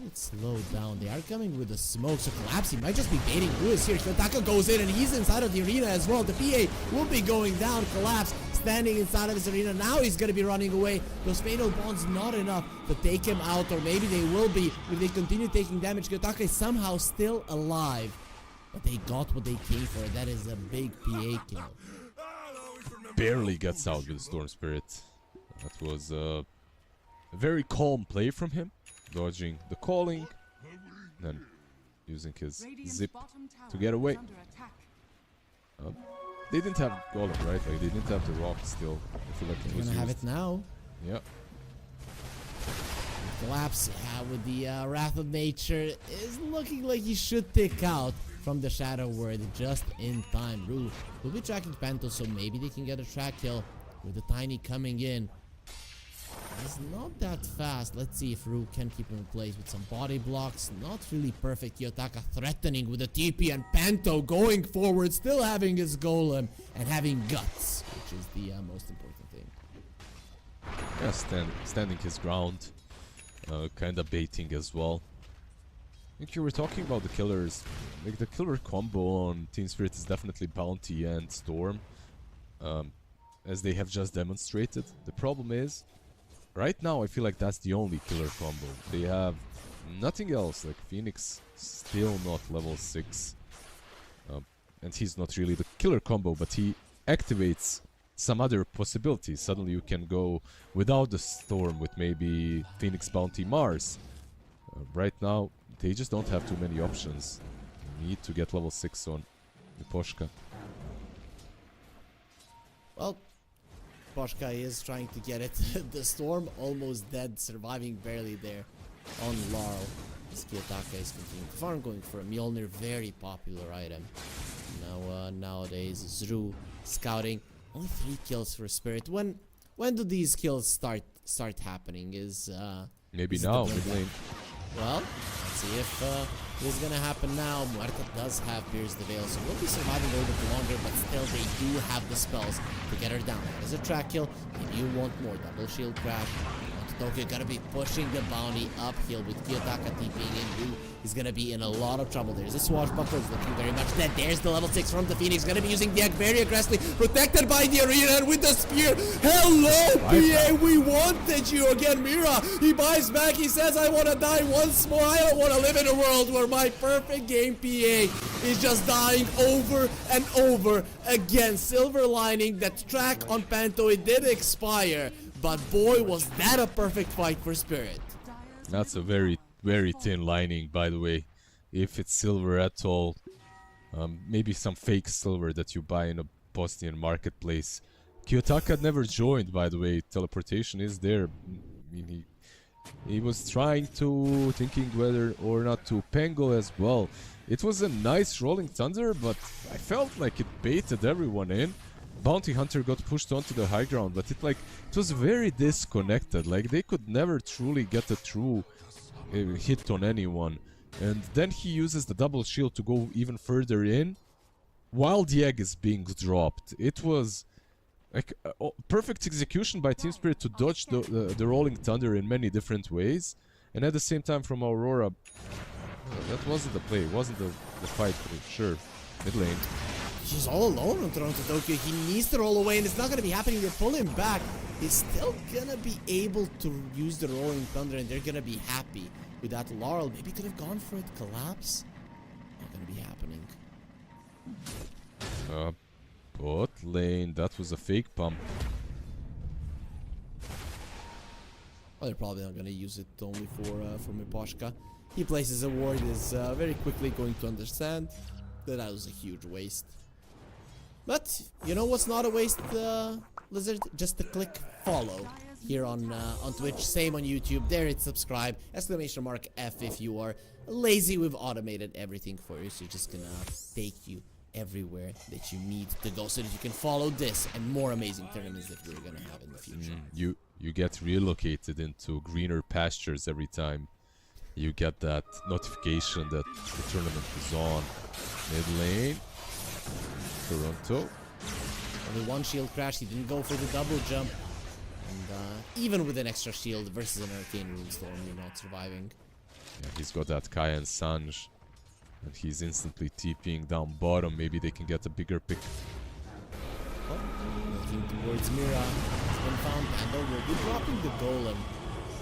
It's slowed down. They are coming with the smoke, so Collapse, he might just be baiting Lewis here. Kiyotaka goes in, and he's inside of the arena as well. The PA will be going down. Collapse standing inside of his arena. Now he's going to be running away. Those fatal bonds not enough to take him out, or maybe they will be if they continue taking damage. Kiyotaka is somehow still alive, but they got what they came for. That is a big PA kill. Barely gets out with Storm Spirit. That was a very calm play from him. Dodging the calling, then using his zip to get away. They didn't have golem, right? Like, they didn't have the rock still. I feel like it was Gonna have used. it now. Yeah. Collapse, yeah, with the Wrath of Nature, is looking like he should tick out from the Shadow Word just in time. Rue will be tracking Panto, so maybe they can get a track kill with the Tiny coming in. He's not that fast. Let's see if Rue can keep him in place with some body blocks. Not really perfect. Kiyotaka threatening with a TP, and Panto going forward, still having his golem and having guts, which is the most important thing. Yeah, standing his ground. Kind of baiting as well. I think you were talking about the killers. Like, the killer combo on Team Spirit is definitely Bounty and Storm. As they have just demonstrated. The problem is, right now I feel like that's the only killer combo. They have nothing else. Like, Phoenix still not level 6. And he's not really the killer combo, but he activates some other possibilities. Suddenly you can go without the Storm with maybe Phoenix, Bounty, Mars. Right now they just don't have too many options. You need to get level 6 on Poshka. Well, Poshka is trying to get it. The Storm almost dead, surviving barely there on Laurel. Kiyotaka is continuing to farm, going for a Mjolnir, very popular item. Now nowadays, Zru scouting. Only 3 kills for Spirit. When do these kills start happening? Maybe is now, the mid lane. Well, let's see if this is gonna happen now. Muerta does have Pierce the Veil, so will be surviving a little bit longer, but still they do have the spells to get her down. There's a track kill. If you want more, double shield crash. Tokyo gonna be pushing the bounty uphill with Kiyotaka TPing in. Ryu is gonna be in a lot of trouble. There's a Swashbuckler looking very much dead. There's the level 6 from the Phoenix. Gonna be using the egg very aggressively. Protected by the arena and with the spear. Hello, PA. We wanted you again. Mira, he buys back. He says, I wanna die once more. I don't wanna live in a world where my perfect game PA is just dying over and over again. Silver lining, that track on Panto, it did expire. But boy, was that a perfect fight for Spirit. That's a very, very thin lining, by the way. If it's silver at all, maybe some fake silver that you buy in a Bosnian marketplace. Kiyotaka never joined, by the way. Teleportation is there. I mean, he was trying to, thinking whether or not to Pengo as well. It was a nice rolling thunder, but I felt like it baited everyone in. Bounty Hunter got pushed onto the high ground, but it was very disconnected. Like, they could never truly get a true hit on anyone. And then he uses the double shield to go even further in while the egg is being dropped. It was like perfect execution by Team Spirit to dodge the rolling thunder in many different ways. And at the same time from Aurora, that wasn't the play, it wasn't the fight for sure. Mid lane. he's all alone on Toronto Tokyo. He needs to roll away, and it's not going to be happening. They pull him back. He's still going to be able to use the Rolling Thunder, and they're going to be happy with that. Laurel maybe could have gone for it. Collapse. Not going to be happening. Bot lane. That was a fake pump. Well, they're probably not going to use it only for Miposhka. He places a ward, is very quickly going to understand that was a huge waste. But you know what's not a waste, Lizard? Just to click follow here on Twitch. Same on YouTube. There it's subscribe. Exclamation mark F if you are lazy. We've automated everything for you, so it's just gonna take you everywhere that you need to go, so that you can follow this and more amazing tournaments that we're gonna have in the future. You get relocated into greener pastures every time you get that notification that the tournament is on. Mid lane, Toronto. Only one shield crash. He didn't go for the double jump. And even with an extra shield versus an Arcane Runestorm, you're not surviving. Yeah, he's got that Kai and Sanj. And he's instantly TPing down bottom. Maybe they can get a bigger pick. Looking towards Mira. It's been found. Pando will be dropping the Golem.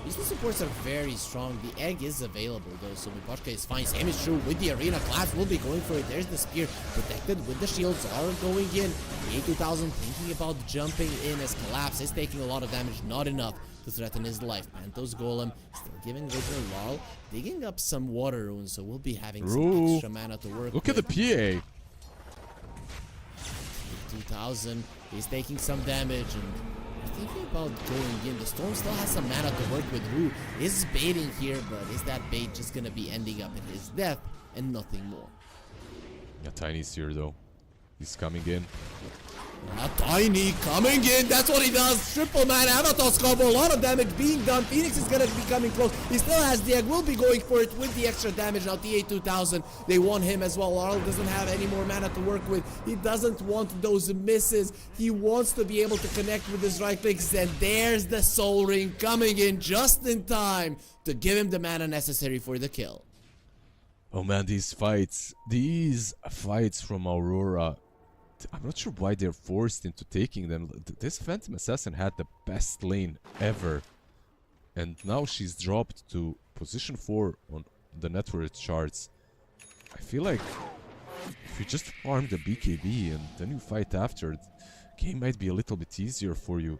These two supports are very strong. The egg is available though, so Miposhka is fine. Same is true with the arena. Class will be going for it. There's the spear protected with the shields are going in. The A2000 thinking about jumping in as Collapse is taking a lot of damage, not enough to threaten his life. Panto's Golem still giving Vigil Laurel, digging up some water runes, so we'll be having some extra mana to work Look with. at the PA. 2000 is taking some damage, and thinking about going in. The Storm still has some mana to work with. Rue is baiting here, but is that bait just gonna be ending up in his death and nothing more? Yeah, Tiny's here though. He's coming in. Tiny coming in, that's what he does. Triple man, Avatar's combo, a lot of damage being done. Phoenix is gonna be coming close. He still has the egg, will be going for it with the extra damage. Now TA2000, they want him as well. Laurel doesn't have any more mana to work with. He doesn't want those misses. He wants to be able to connect with his right clicks, and there's the Soul Ring coming in just in time to give him the mana necessary for the kill. Oh man, these fights from Aurora. I'm not sure why they're forced into taking them. This Phantom Assassin had the best lane ever. And now she's dropped to position 4 on the net worth charts. I feel like if you just farm the BKB and then you fight after, the game might be a little bit easier for you.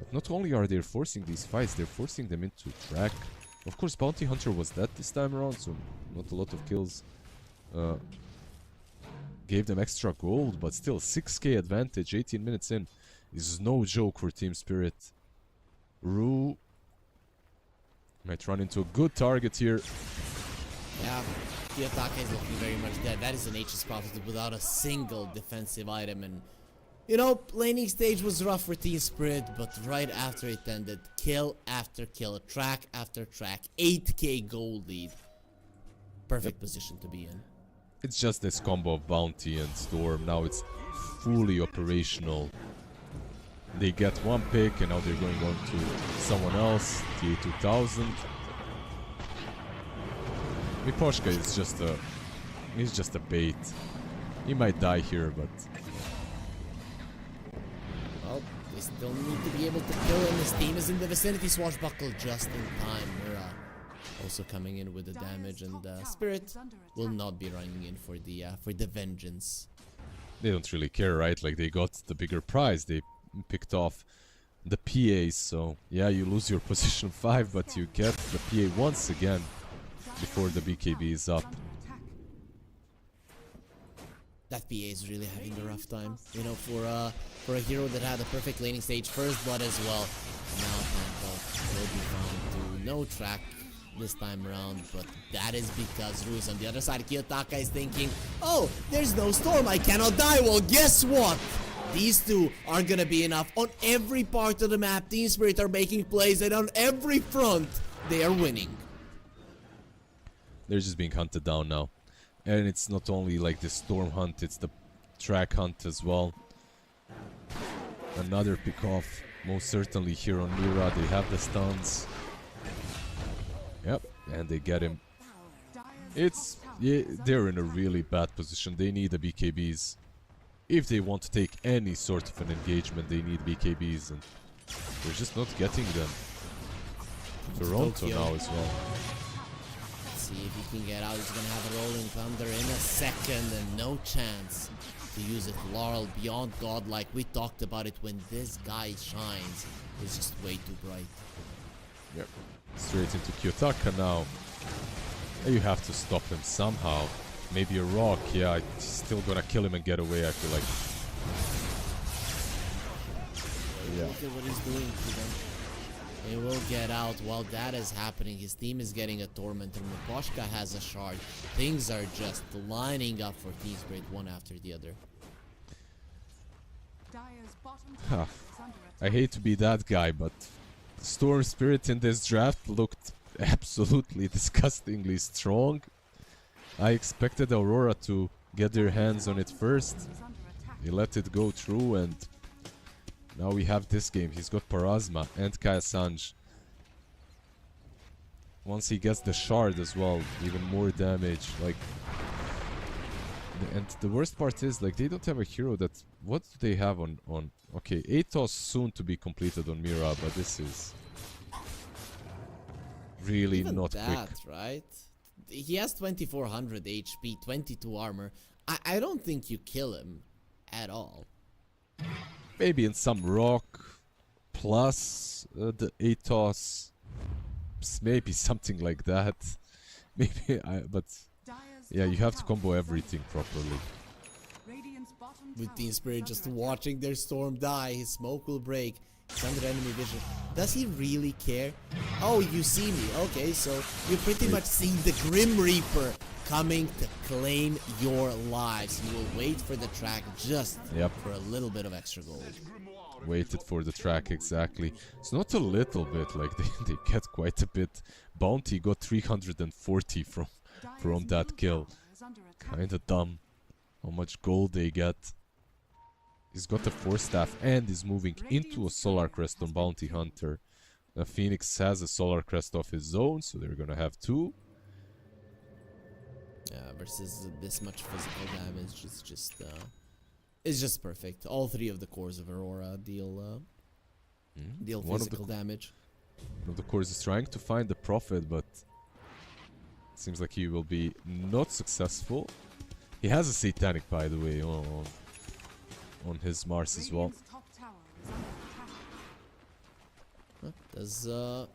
But not only are they forcing these fights, they're forcing them into track. Of course, Bounty Hunter was dead this time around, so not a lot of kills. Gave them extra gold, but still 6k advantage 18 minutes in is no joke for Team Spirit. Rue might run into a good target here. Yeah, Kiyotaka is looking very much dead. That is an H's Prophet without a single defensive item. And, you know, laning stage was rough for Team Spirit, but right after it ended, kill after kill, track after track, 8k gold lead. Perfect position to be in. It's just this combo of Bounty and Storm. Now it's fully operational. They get one pick and now they're going on to someone else. TA2000. Miposhka is just a bait. He might die here, but well, they still need to be able to kill him. His team is in the vicinity. Swashbuckle just in time. Mira also coming in with the damage, and Spirit will not be running in for the vengeance. They don't really care, right? Like, they got the bigger prize. They picked off the PAs, so yeah, you lose your position 5, but you get the PA once again before the BKB is up. That PA is really having a rough time, you know, for a hero that had a perfect laning stage, first blood as well. Now Panto will be found to no track this time around, but that is because Ruiz on the other side. Kiyotaka is thinking, oh, there's no Storm, I cannot die. Well, guess what? These two are gonna be enough. On every part of the map, Team Spirit are making plays, and on every front, they are winning. They're just being hunted down now. And it's not only like the Storm hunt, it's the track hunt as well. Another pick off, most certainly here on Mira. They have the stuns. Yep, and they get him. Yeah, they're in a really bad position. They need the BKBs. if they want to take any sort of an engagement, they need BKBs, and they're just not getting them. Toronto Tokyo. now as well. Let's see if he can get out. He's gonna have a rolling thunder in a second and no chance to use it. Laurel beyond godlike. We talked about it. When this guy shines, it's just way too bright. Yep. Straight into Kiyotaka now. You have to stop him somehow. Maybe a rock, yeah, it's still gonna kill him and get away, I feel like. Yeah. Look at what he's doing to them. They will get out. While that is happening, his team is getting a Tormentor. Miposhka has a shard. Things are just lining up for Team Spirit one after the other. Dire's bottom Huh. tower is under attack. I hate to be that guy, but Storm Spirit in this draft looked absolutely disgustingly strong. I expected Aurora to get their hands on it first. Is under attack. He let it go through, and now we have this game. He's got Parasma and Kaya Sanj. Once he gets the shard as well, even more damage. Like, and the worst part is, like, they don't have a hero that. What do they have on? Okay, Atos soon to be completed on Mira, but this is really Even not that, quick. right? He has 2400 HP, 22 armor. I don't think you kill him at all. Maybe in some rock plus the Atos, maybe something like that. Maybe, but Dire's yeah, you top have to tower combo is everything properly. Radiant's bottom With tower Team is Spirit under just attack. watching their storm die, his smoke will break. It's under enemy vision. Does he really care? Oh, you see me. Okay, so you pretty much see the Grim Reaper coming to claim your lives. You will wait for the track just Yep. for a little bit of extra gold. Waited for the track, exactly. It's not a little bit, like they get quite a bit. Bounty got 340 from Dire's that middle kill. tower is under attack. Kinda dumb how much gold they get. He's got a 4-staff and is moving into a Solar Crest on Bounty Hunter. Phoenix has a Solar Crest of his own, so they're gonna have 2. Versus this much physical damage is just it's just perfect. All three of the cores of Aurora deal One of the physical damage. One of the cores is trying to find the Prophet, but it seems like he will be not successful. He has a Satanic, by the way, on his Mars as well. Radiant's top tower is under attack.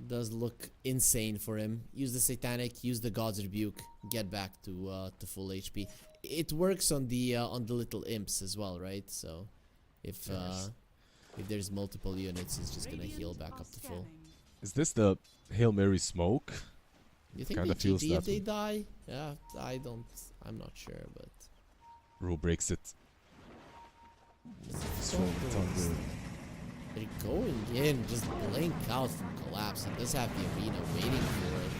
Does look insane for him. Use the Satanic, use the God's Rebuke, get back to full HP. It works on the little imps as well, right? So if there's multiple units, it's just gonna heal Radiant back are up to full. scanning. Is this the Hail Mary smoke? You think Kinda they feels GG that if they way. die? Yeah, I'm not sure, but Rule breaks it. Strong Thunder. they're going in, just blink out from collapse, and does have the arena waiting for it.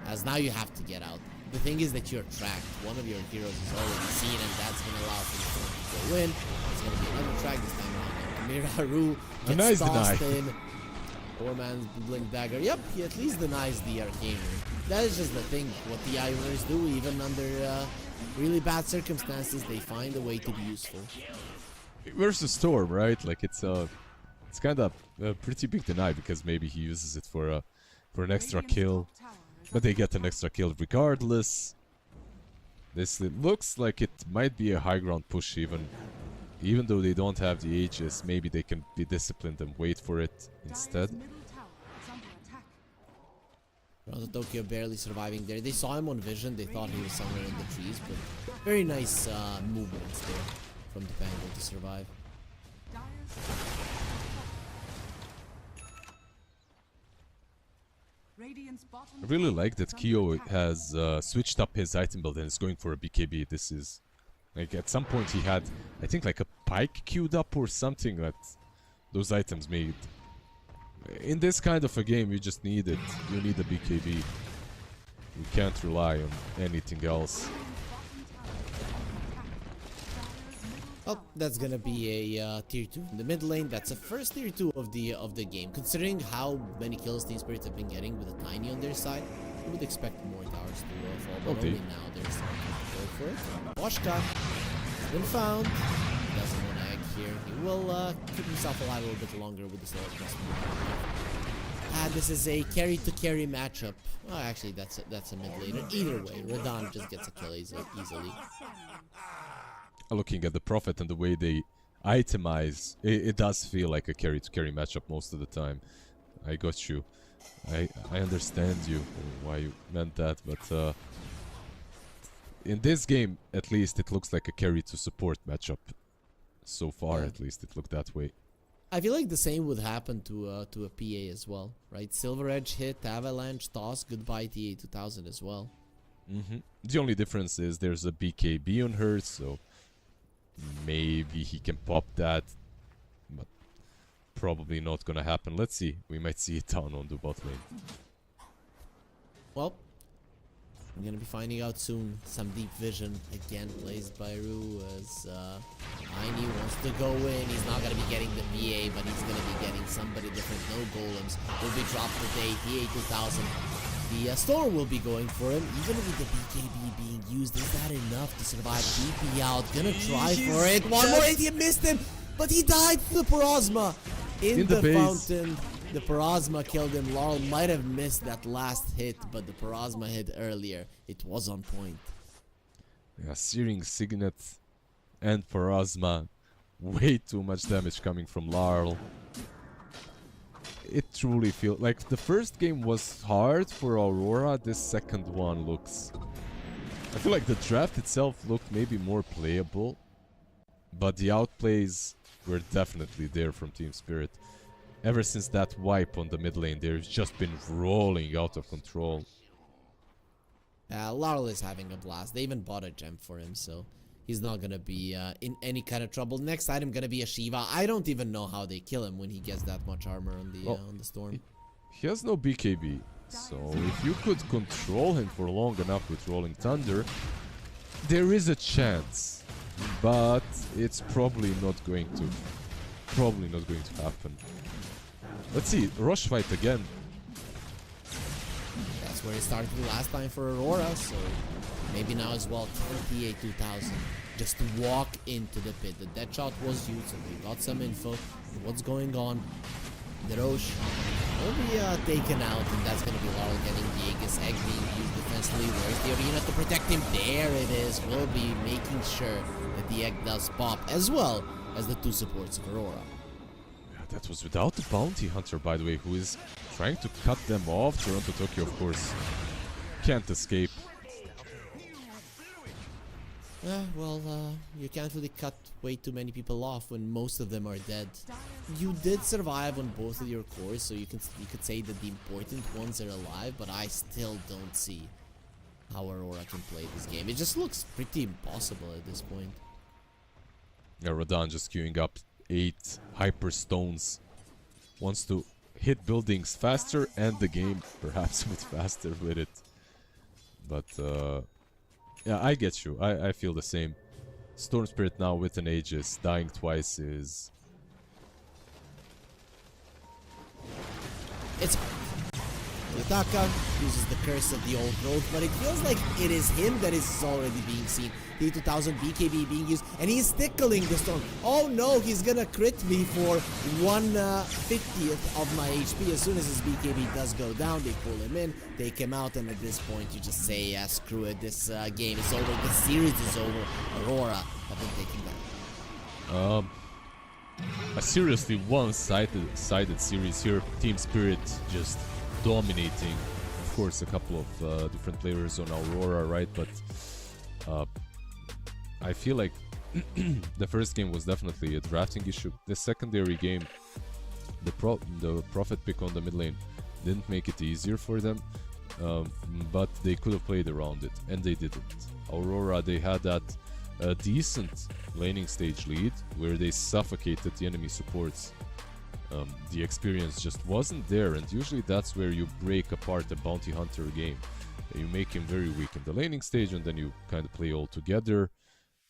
As now you have to get out. The thing is that you're tracked. One of your heroes is already seen, and that's gonna allow for the storm to go in. It's gonna be another track this time around. Amir Haru A gets nice tossed deny. in. Poor man's blink dagger. Yep, he at least denies the arcane rune. That is just the thing. What the Ivers do, even under really bad circumstances, they find a way to be useful. Versus Storm, right? Like it's kind of a pretty big deny because maybe he uses it for an extra Radiant's kill, top tower is but they get an extra kill regardless. This looks like it might be a high ground push even though they don't have the Aegis. Maybe they can be disciplined and wait for it instead. Dire's middle tower is under attack. Toronto Tokyo barely surviving there. They saw him on vision. They thought he was somewhere in the trees, but very nice movements there from the Pango to survive. Dire's Radiant's bottom I really tower like that is under Kyo attack. has switched up his item build and is going for a BKB. This is like at some point he had, I think, like a pike queued up or something that those items made. In this kind of a game, you just need it. You need a BKB. You can't rely on anything else. Oh, that's gonna be a tier 2 in the mid lane. That's a first tier 2 of the game. Considering how many kills Team Spirits have been getting with a Tiny on their side, You would expect more towers to fall, but Okay. only now they're starting to go for it. Boschka has been found. He doesn't want to egg here. He will keep himself alive a little bit longer with this little adjustment. This is a carry-to-carry matchup. Oh, actually, that's a mid laner. Either way, Radon just gets a kill easily. Looking at the Prophet and the way they itemize, it does feel like a carry-to-carry matchup most of the time. I got you. I understand you, why you meant that, but in this game, at least, it looks like a carry-to-support matchup. So far, at least, it looked that way. I feel like the same would happen to a PA as well, right? Silver Edge hit, Avalanche, toss, goodbye TA 2000 as well. The only difference is there's a BKB on her, so maybe he can pop that, but probably not gonna happen. Let's see. We might see it down on the bot lane. Well, I'm gonna be finding out soon. Some deep vision again blazed by Rue as Aini wants to go in. He's not gonna be getting the VA, but he's gonna be getting somebody different. No golems will be dropped today. TA 2000. The Storm will be going for him, even with the BKB being used. Is that enough to survive? DP out, gonna try for it. One more hit, he missed him, but he died to the Parasma in the base. fountain. The Parasma killed him. Laurel might have missed that last hit, but the Parasma hit earlier. It was on point. Yeah, Searing Signet and Parasma. Way too much damage coming from Larl. It truly feels like the first game was hard for Aurora. This second one looks... I feel like the draft itself looked maybe more playable, but the outplays were definitely there from Team Spirit. Ever since that wipe on the mid lane, they've just been rolling out of control. Laurel is having a blast. They even bought a gem for him, so he's not gonna be in any kind of trouble. Next item gonna be a Shiva. I don't even know how they kill him when he gets that much armor on the Storm. He has no BKB, so if you could control him for long enough with Rolling Thunder, there is a chance, but it's probably not going to happen. Let's see, rush fight again. That's where it started last time for Aurora, so maybe now as well. TA 2000 just to walk into the pit. The dead shot was used, so they got some info on what's going on. The Roche will be taken out, and that's going to be Laurel getting the Aegis egg being used defensively. Where's the arena to protect him? There it is. Will be making sure that the egg does pop, as well as the two supports of Aurora. That was without the bounty hunter, by the way, who is trying to cut them off. Toronto Tokyo, of course, can't escape. You can't really cut way too many people off when most of them are dead. You did survive on both of your cores, so you could say that the important ones are alive, but I still don't see how Aurora can play this game. It just looks pretty impossible at this point. Yeah, Radon just queuing up 8 hyper stones. Wants to hit buildings faster and the game perhaps a bit faster with it. But yeah, I get you. I feel the same. Storm Spirit now with an Aegis dying twice is... It's... Dacha uses the curse of the old growth, but it feels like it is him that is already being seen. T2000 BKB being used, and he's tickling the Storm. Oh no, he's gonna crit me for 1/50th of my HP. As soon as his BKB does go down, they pull him in, take him out, and at this point you just say, yeah, screw it, this game is over, the series is over. Aurora have been taken down. A seriously one-sided series here. Team Spirit just dominating. Of course, a couple of different players on Aurora, right? But I feel like the first game was definitely a drafting issue. The secondary game, the Prophet pick on the mid lane didn't make it easier for them, but they could have played around it, and they didn't. Aurora, they had that decent laning stage lead where they suffocated the enemy supports. The experience just wasn't there, and usually that's where you break apart a bounty hunter game. You make him very weak in the laning stage, and then you kind of play all together.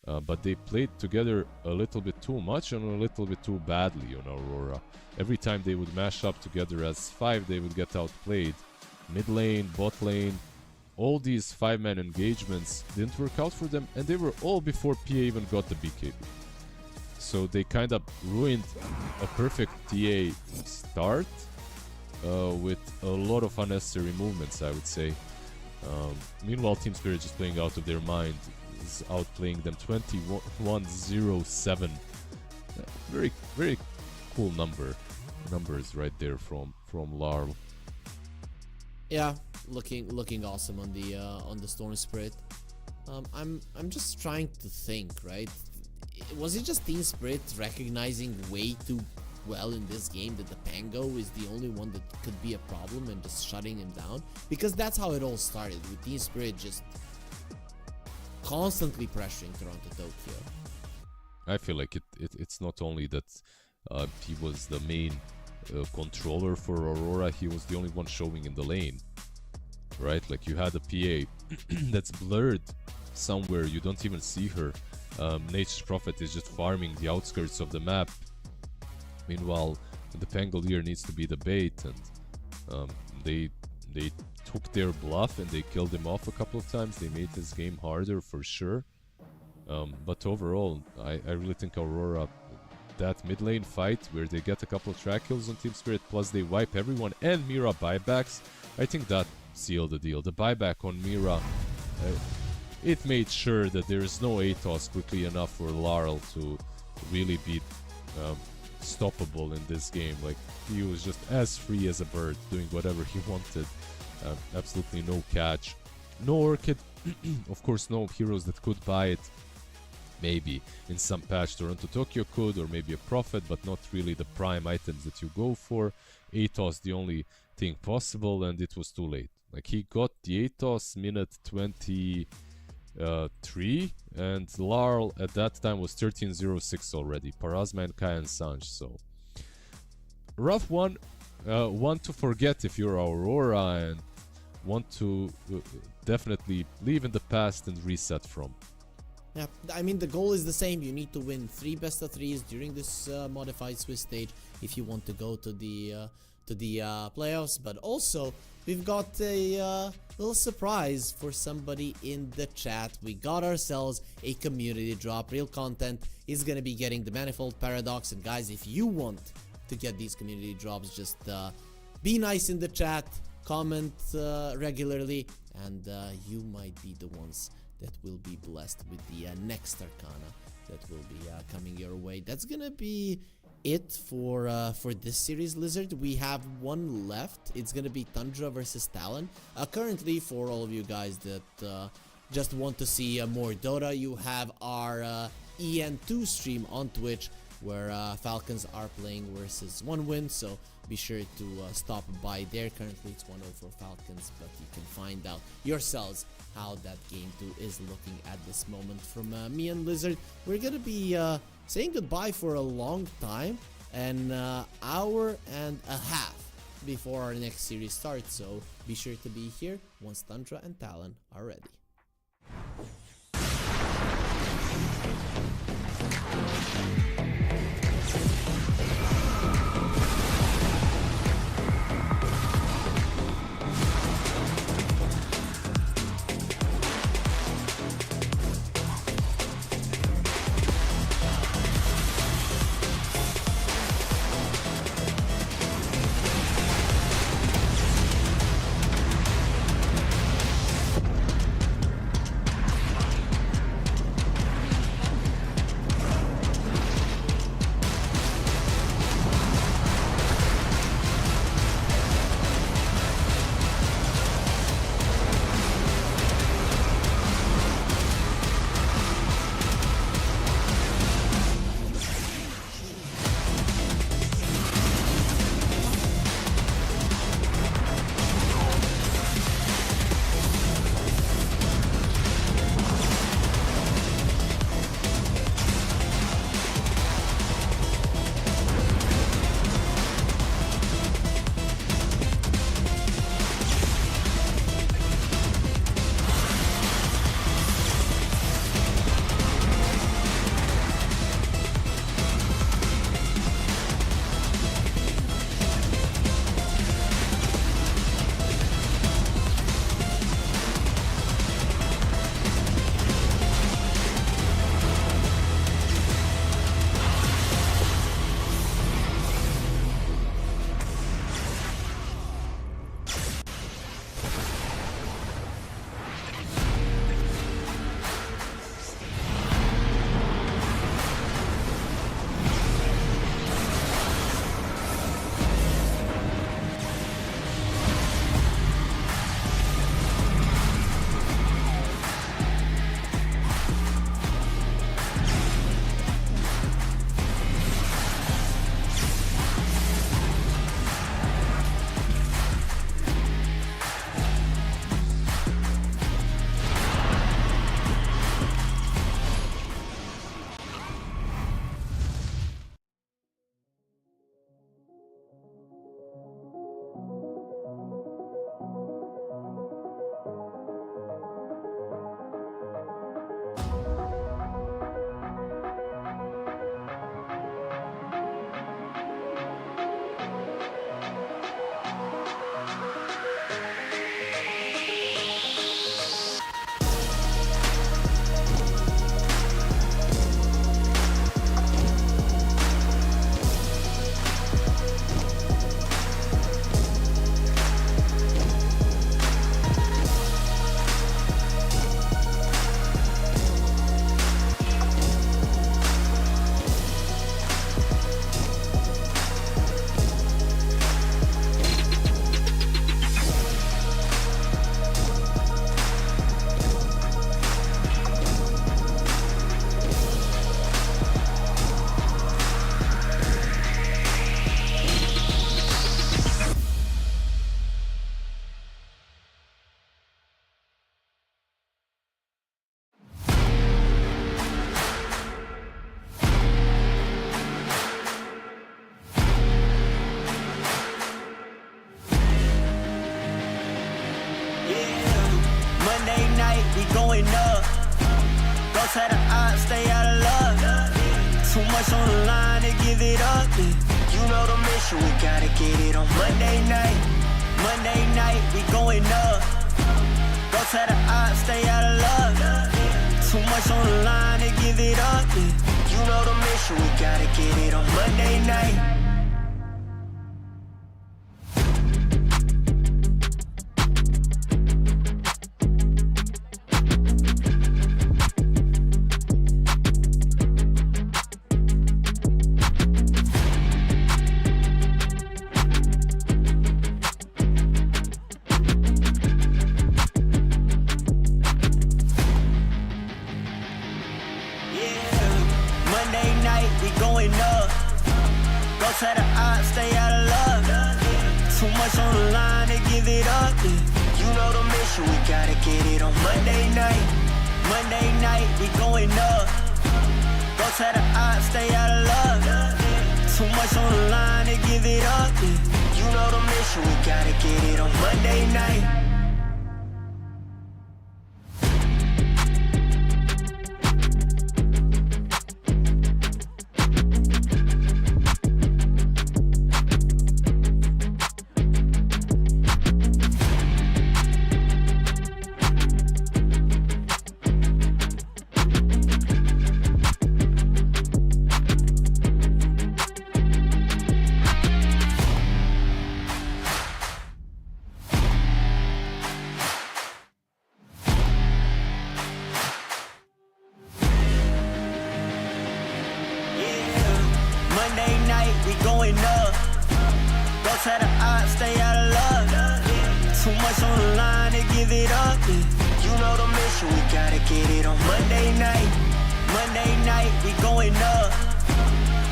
But they played together a little bit too much and a little bit too badly on Aurora. Every time they would mash up together as 5, they would get outplayed. mid lane, bot lane, all these 5-man engagements didn't work out for them, and they were all before PA even got the BKB. So they kind of ruined a perfect TA start with a lot of unnecessary movements, I would say. Meanwhile, Team Spirit just playing out of their mind, is outplaying them 21-0-7. Very, very cool numbers right there from Larl. Yeah, looking awesome on the Storm Spirit. I'm just trying to think, right? Was it just Team Spirit recognizing way too well in this game that the Pango is the only one that could be a problem and just shutting him down? Because that's how it all started, with Team Spirit just constantly pressuring Toronto Tokyo. I feel like it's not only that he was the main controller for Aurora, he was the only one showing in the lane, right? Like, you had a PA that's blurred somewhere, you don't even see her. Nature's Prophet is just farming the outskirts of the map. Meanwhile, the Pangolier needs to be the bait, and they took their bluff and they killed him off a couple of times. They made this game harder for sure. But overall, I really think Aurora, that mid lane fight where they get a couple of track kills on Team Spirit, plus they wipe everyone and Mira buybacks, I think that sealed the deal. The buyback on Mira, it made sure that there is no ATOS quickly enough for Larl to really be stoppable in this game. Like, he was just as free as a bird, doing whatever he wanted. Absolutely no catch, no Orchid. Of course, no heroes that could buy it. Maybe in some patch Toronto Tokyo could, or maybe a Prophet, but not really the prime items that you go for. ATOS the only thing possible, and it was too late. Like, he got the ATOS minute 23, and Larl at that time was 13-0-6 already. Parazma and Kai and Sanj, so rough one. One to forget if you're Aurora, and want to definitely leave in the past and reset from. Yeah, I mean, the goal is the same. You need to win 3 best of 3s during this modified Swiss stage if you want to go to the playoffs. But also, we've got a little surprise for somebody in the chat. We got ourselves a community drop. Real Content is going to be getting the Manifold Paradox. And guys, if you want to get these community drops, just be nice in the chat, comment regularly, and you might be the ones that will be blessed with the next Arcana that will be coming your way. That's gonna be it for this series, Lizard. We have one left. It's gonna be Tundra versus Talon. Currently, for all of you guys that just want to see more Dota, you have our EN2 stream on Twitch, where Falcons are playing versus One Win, so be sure to stop by there. Currently it's 1-0 for Falcons, but you can find out yourselves how that game 2 is looking at this moment. From me and Lizard, we're gonna be saying goodbye for a long time, an hour and a half before our next series starts, so be sure to be here once Tundra and Talon are ready. we going up. Don't tell the odds, stay out of luck. Too much on the line to give it up. You know the mission, we gotta get it on Monday night. Monday night, we going up. Don't tell the odds, stay out of luck. Too much on the line to give it up. You know the mission, we gotta get it on Monday night. Tell the odds, stay out of luck. Too much on the line to give it up. You know the mission, we gotta get it on Monday night. Monday night, we going up. Go tell the odds, stay out of luck. Too much on the line to give it up. You know the mission, we gotta get it on Monday night. Tell the odds, stay out of luck. Too much on the line to give it up. You know the mission, we gotta get it on Monday night. Monday night, we going up.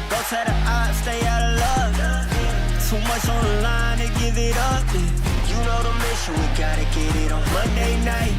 Go tell the odds, stay out of luck. Too much on the line to give it up. You know the mission, we gotta get it on Monday night.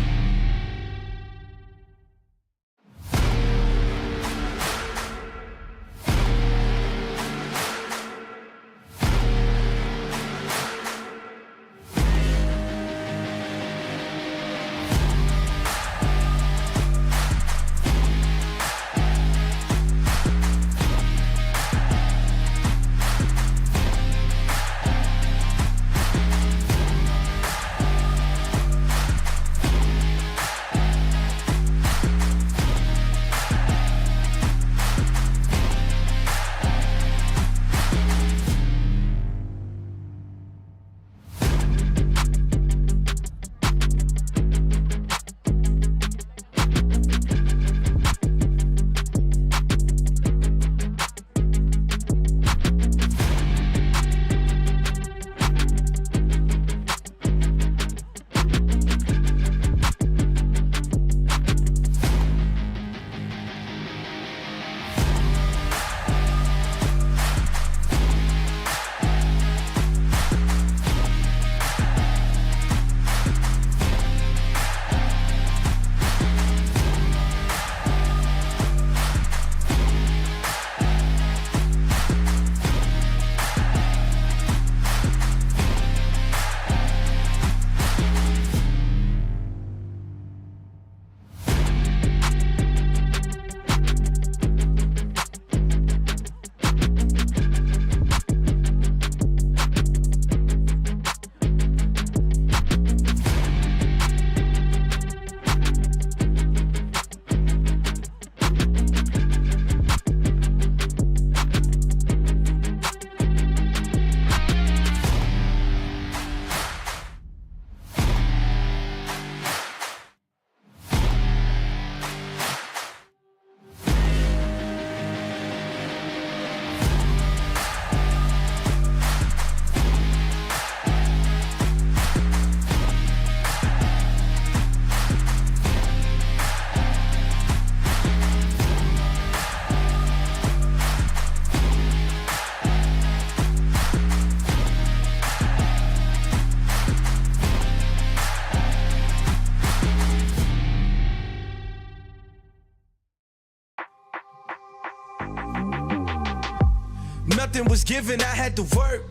Nothing was given, I had to work.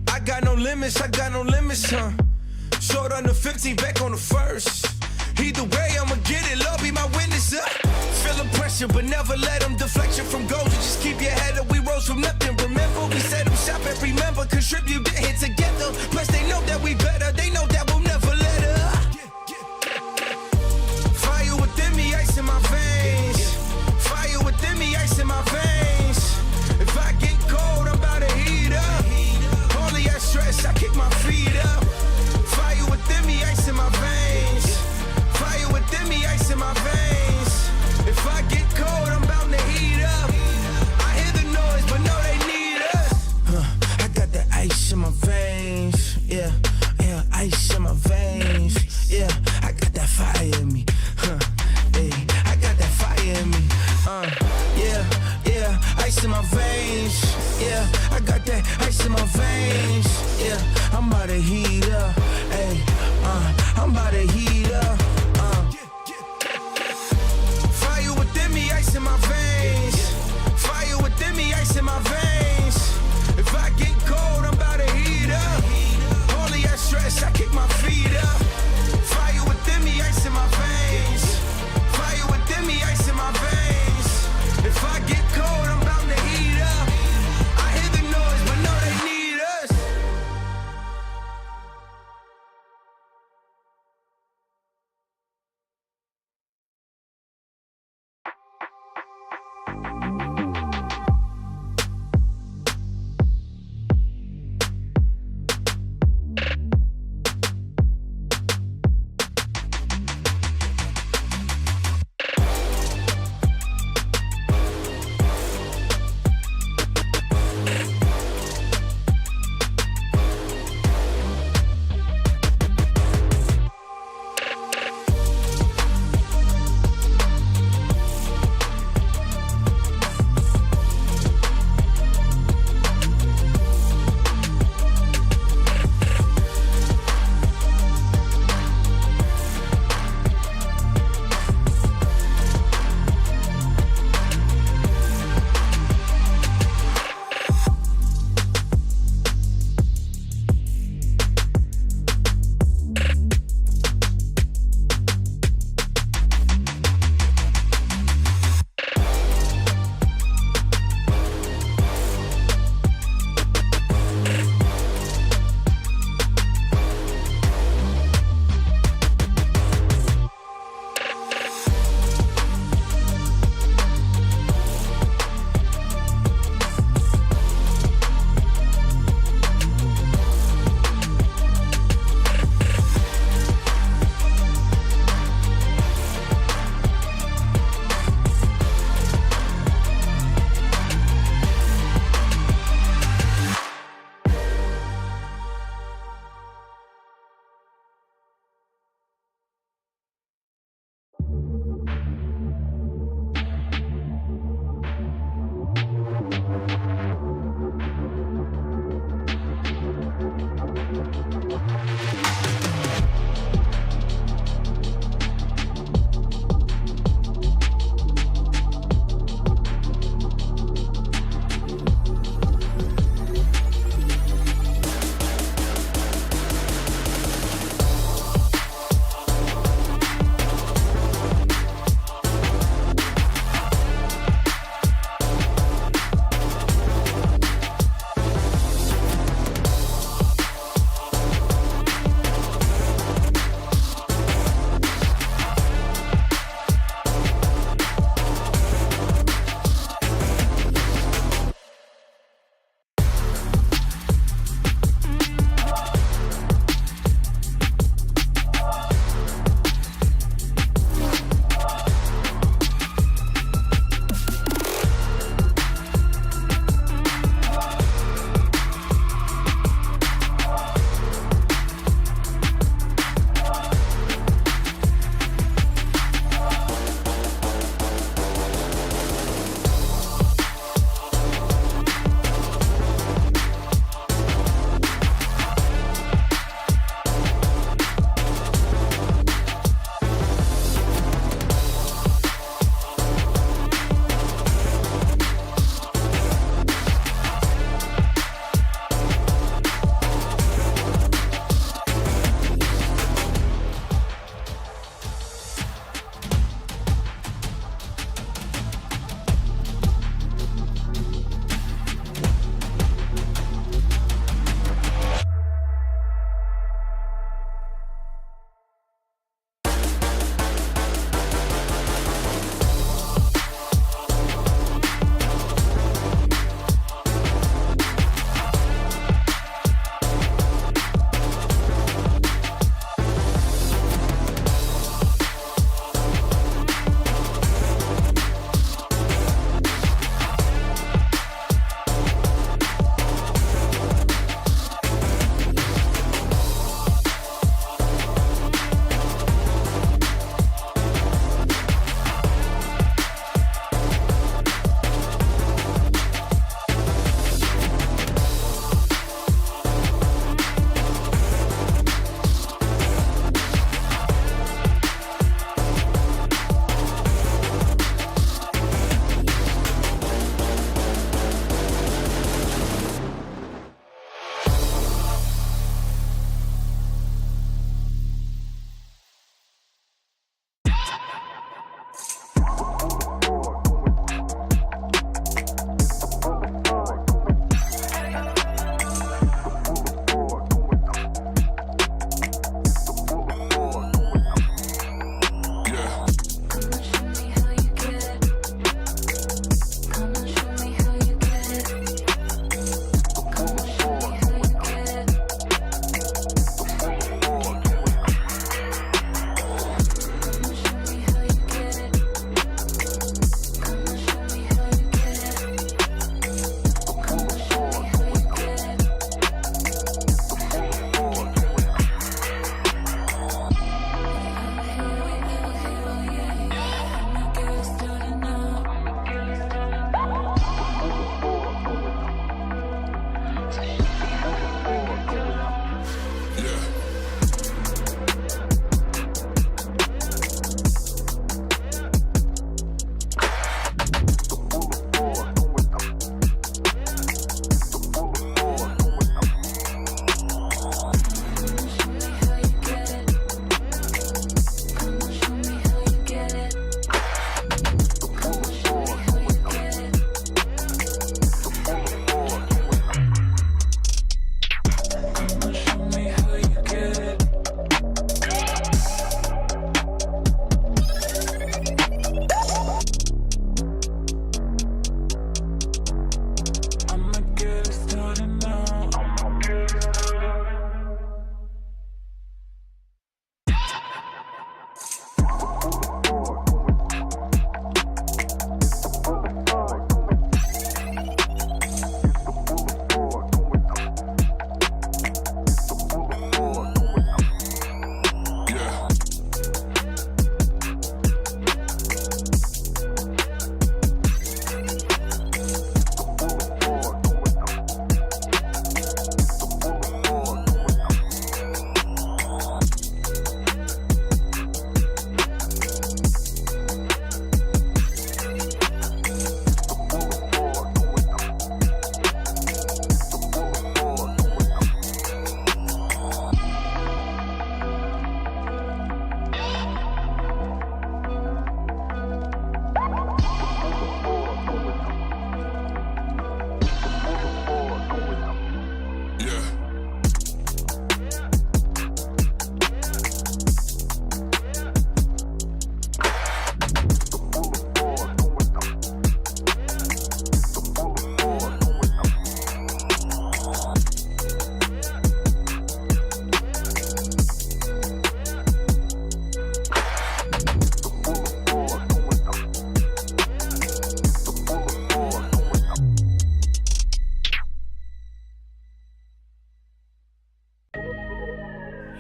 I got no limits, huh? Short on the 15, back on the first. Either way, I'ma get it, Lord be my witness. Feel the pressure, but never let them deflect you from goals. You just keep your head up, we rose from nothing. Remember, we set them shop and remember, contribute, get hit together. Plus, they know that we better, they know that we'll never let up. Fire within me, ice in my veins. Fire within me, ice in my veins. If I get cold, I'm about to heat up. Only that stress, I kick my feet up. Fire within me, ice in my veins. Fire within me, ice in my veins. If I get cold, I'm bound to heat up. I hear the noise, but no, they need us. I got the ice in my veins. Yeah, ice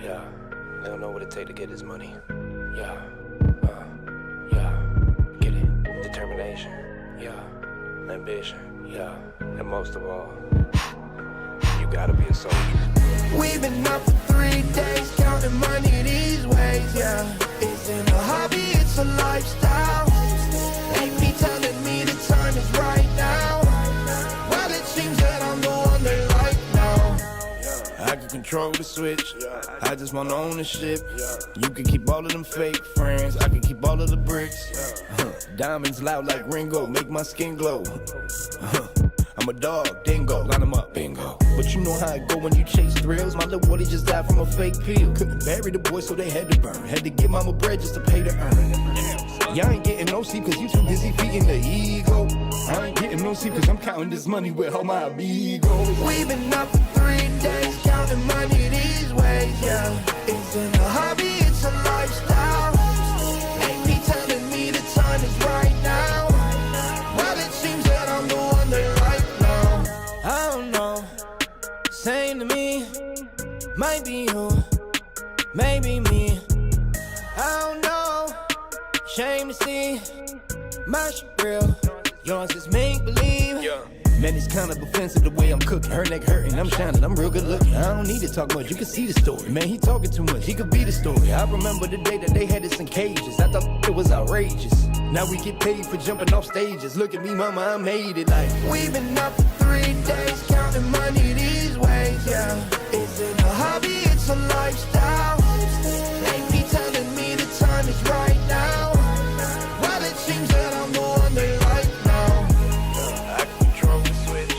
Yeah, they don't know what it take to get his money. Yeah, get it. Determination, yeah. Ambition, yeah. And most of all, you gotta be a soldier. We've been up for 3 days, counting money these ways, yeah. Isn't a hobby, it's a lifestyle. Ain't me telling me the time is right now. Well, it seems that I'm the one they like now. I can control the switch, I just want ownership. You can keep all of them fake friends, I can keep all of the bricks. Diamonds loud like Ringo, make my skin glow. I'm a dog, dingo, line them up, bingo. But you know how it go when you chase thrills. My little boy, just died from a fake pill. Couldn't bury the boy, so they had to burn. Had to give mama bread just to pay to earn. Y'all ain't getting no sleep cause you too busy feeding the ego. I ain't getting no sleep cause I'm counting this money with all my amigos. We've been up for 3 days, counting money these ways, yeah. Isn't a hobby, it's a lifestyle. Ain't me telling me the time is right now. Well, it seems that I'm the one they like now. I don't know, same to me. Might be you, maybe me. I don't know, shame to see. My shit real, yours is make-believe. Man, it's kind of offensive the way I'm cooking. Her neck hurting, I'm shining, I'm real good looking. I don't need to talk much, you can see the story. Man, he talking too much, he could be the story. I remember the day that they had us in cages. I thought it was outrageous. Now we get paid for jumping off stages. Look at me, mama, I made it like. We've been up for 3 days, counting money these ways, yeah. Isn't a hobby, it's a lifestyle. Ain't me telling me the time is right now. Well, it seems that I'm the one they like now. I can control the switch,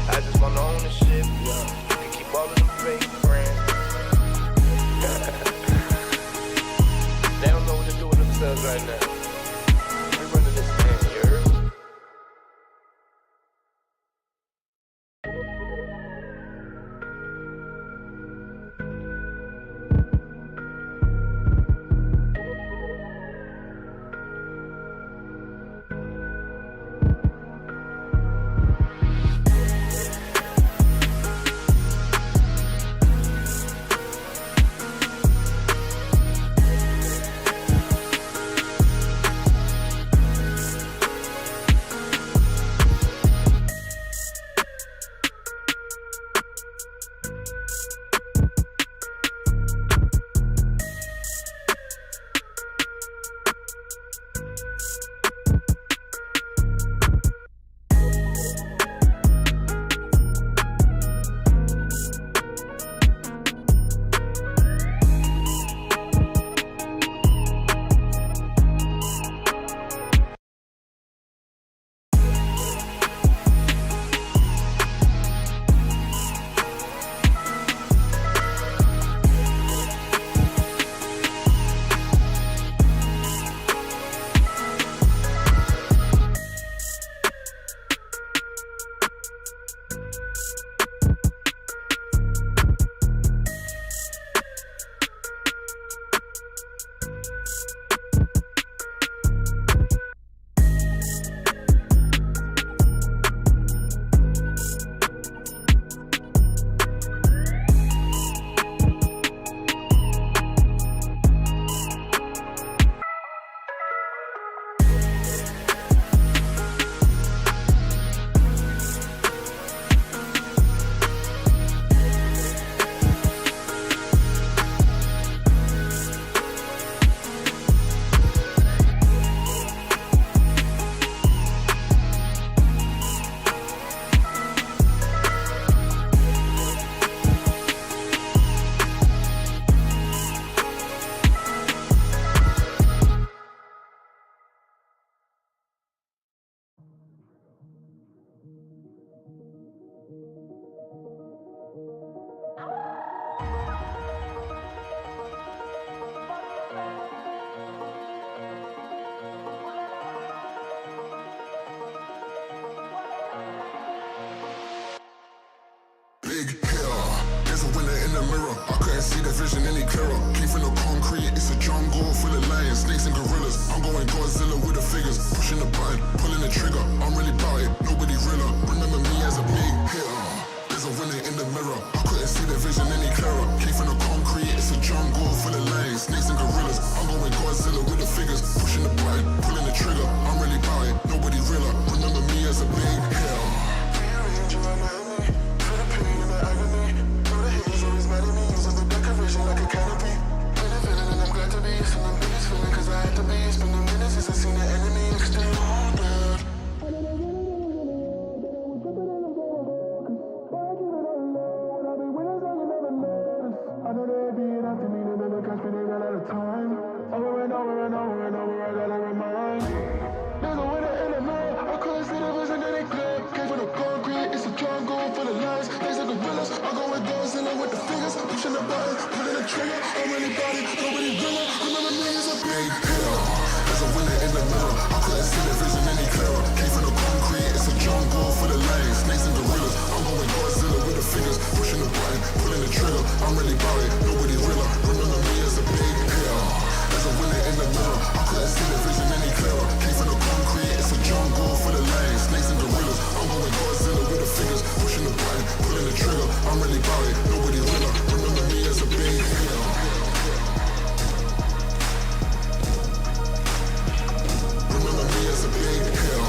I just want ownership. You can keep all of them fake friends. They don't know what to do with themselves right now. We're running this thing, you heard? big hitter. There's a winner in the mirror. I couldn't see the vision any clearer. Came from the concrete, it's a jungle full of lions, snakes and gorillas. I'm going Godzilla with the figures, pushing the button, pulling the trigger. I'm really about it, nobody realer. Remember me as a big hitter. There's a winner in the mirror. I couldn't see the vision any clearer. Came from the concrete, it's a jungle figures, pushing the button, pulling the trigger. I'm really about it, nobody realer. Remember me as a big hill. Rearrange your mind, feel the pain and the agony. Know the haters always mad at me, using the decoration like a canopy. Been a villain and I'm glad to be. It's feeling biggest feeling, cause I had to be. It's been a minute since I seen the enemy extend on dead. I know they being after me, they never catch me, they ran out of time. Over and over and over and over, I gotta remind. There's a winner in the middle, I couldn't see the vision that they clear. Came from the concrete, it's a jungle full of lies. They say gorillas, I go with Godzilla with the fingers, pushing the button, pulling the trigger. I'm really body, nobody realer. Remember me as a big hill. There's a winner in the middle, I couldn't see the vision any clearer. Came from the concrete, it's a jungle full of lions. Snakes and gorillas, I'm going Godzilla with the fingers, pushing the button, pulling the trigger. I'm really about it, nobody realer. Remember me as a big hill. There's a winner in the middle, I couldn't see the vision any clearer. Came from the concrete, it's a jungle full of lions. Snakes and gorillas, I'm going Godzilla with the fingers, pushing the button, pulling the trigger. I'm really about it, nobody realer. Remember me as a big hill. Remember me as a big hill.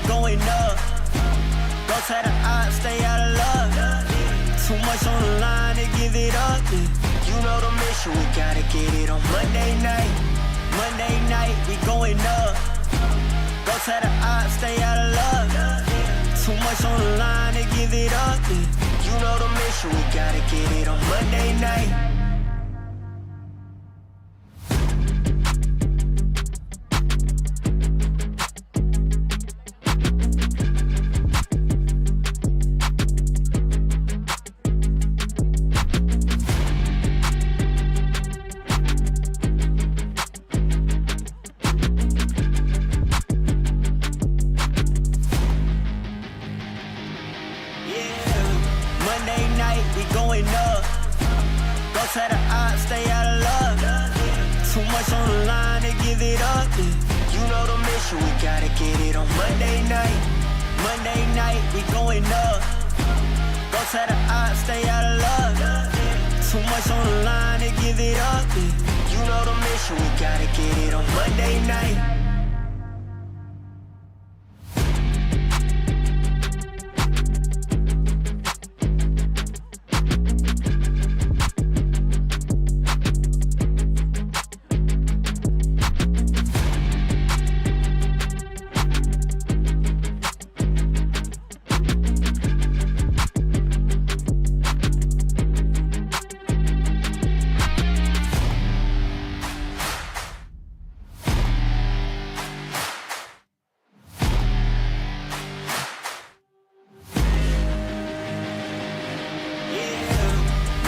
going up. Go tell the odds, stay out of luck. Too much on the line to give it up. You know the mission, we gotta get it on Monday night. Monday night, we going up. Go tell the odds, stay out of luck. Too much on the line to give it up. You know the mission, we gotta get it on Monday night. Tell the odds, stay out of luck. Too much on the line to give it up. You know the mission, we gotta get it on Monday night. Monday night, we going up. Go tell the odds, stay out of luck. Too much on the line to give it up. You know the mission, we gotta get it on Monday night.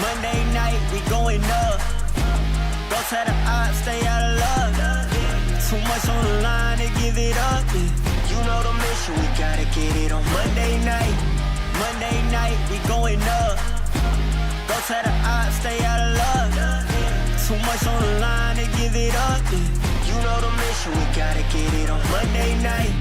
Monday night, we going up. Go tell the odds, stay out of luck. Too much on the line to give it up. You know the mission, we gotta get it on Monday night. Monday night, we going up. Go tell the odds, stay out of luck. Too much on the line to give it up. You know the mission, we gotta get it on Monday night.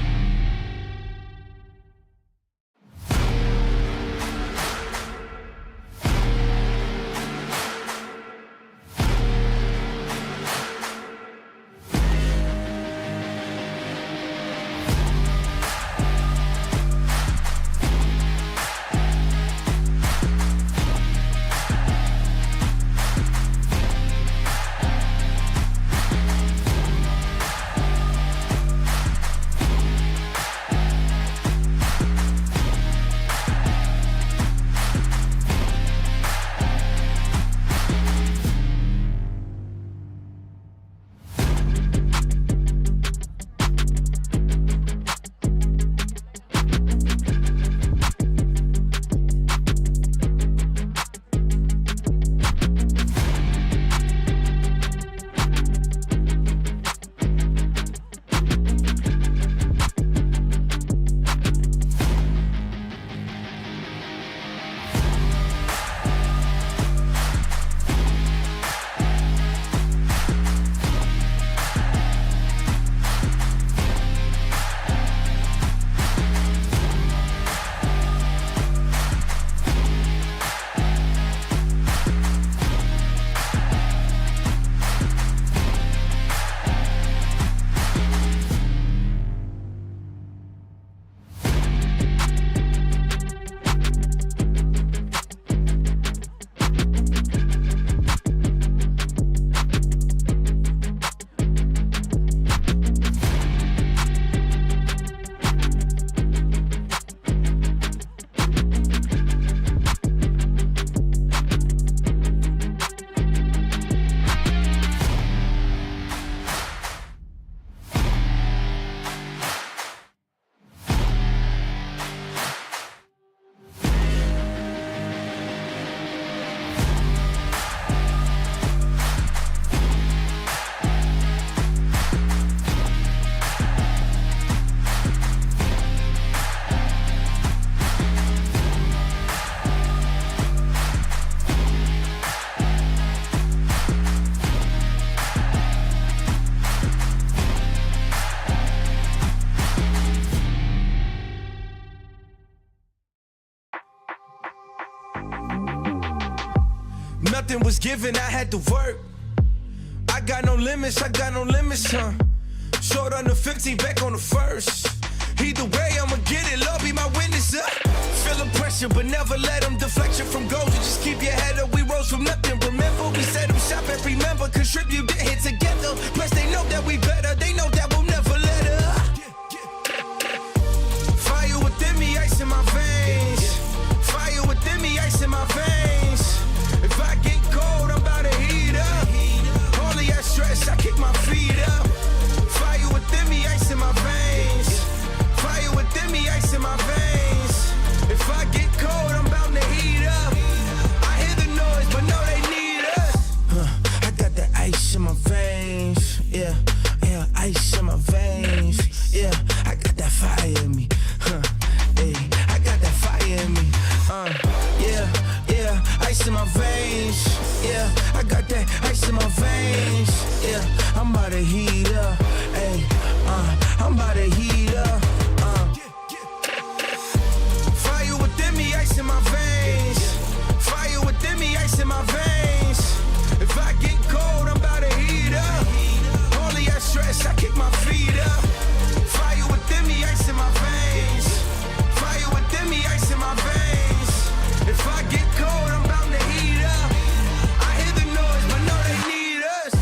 Nothing was given, I had to work. I got no limits, huh? Short on the 15, back on the first. Either way, I'ma get it, Lord be my witness up. Feel the pressure, but never let them deflect you from goals. You just keep your head up, we rose from nothing. Remember, we set them shop and remember, contribute, get hit together. Plus, they know that we better, they know that we'll never let up. Fire within me, ice in my veins. Fire within me, ice in my veins. If I get cold, I'm about to heat up. Only I stress, I kick my feet up. Fire within me, ice in my veins. Fire within me, ice in my veins. If I get cold, I'm about to heat up. I hear the noise, but no, they need us. I got that ice in my veins. Yeah, yeah, ice in my veins. Yeah, I got that fire in me. Hey, I got that fire in me. Yeah, yeah, ice in my veins. Yeah, I got that ice in my veins. Yeah, I'm about to heat up. Hey, I'm about to heat up. Fire within me, ice in my kick my feet up. Fire within me, ice in my veins. Fire within me, ice in my veins. If I get cold, I'm bound to heat up. I hear the noise, but know they need us.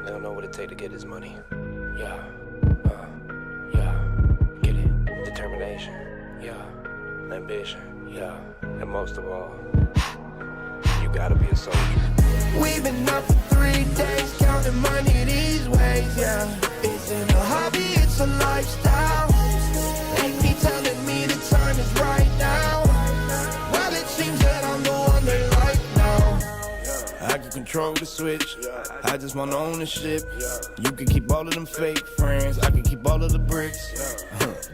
They don't know what it take to get his money. Yeah, get it. Determination, yeah. Ambition, yeah. And most of all, you gotta be a soldier. We've been up for 3 days, counting money these ways, yeah. Isn't a hobby, it's a lifestyle. Ain't me telling me the time is right now. Well, it seems that I'm the one they like now. I can control the switch, I just want ownership. You can keep all of them fake friends, I can keep all of the bricks.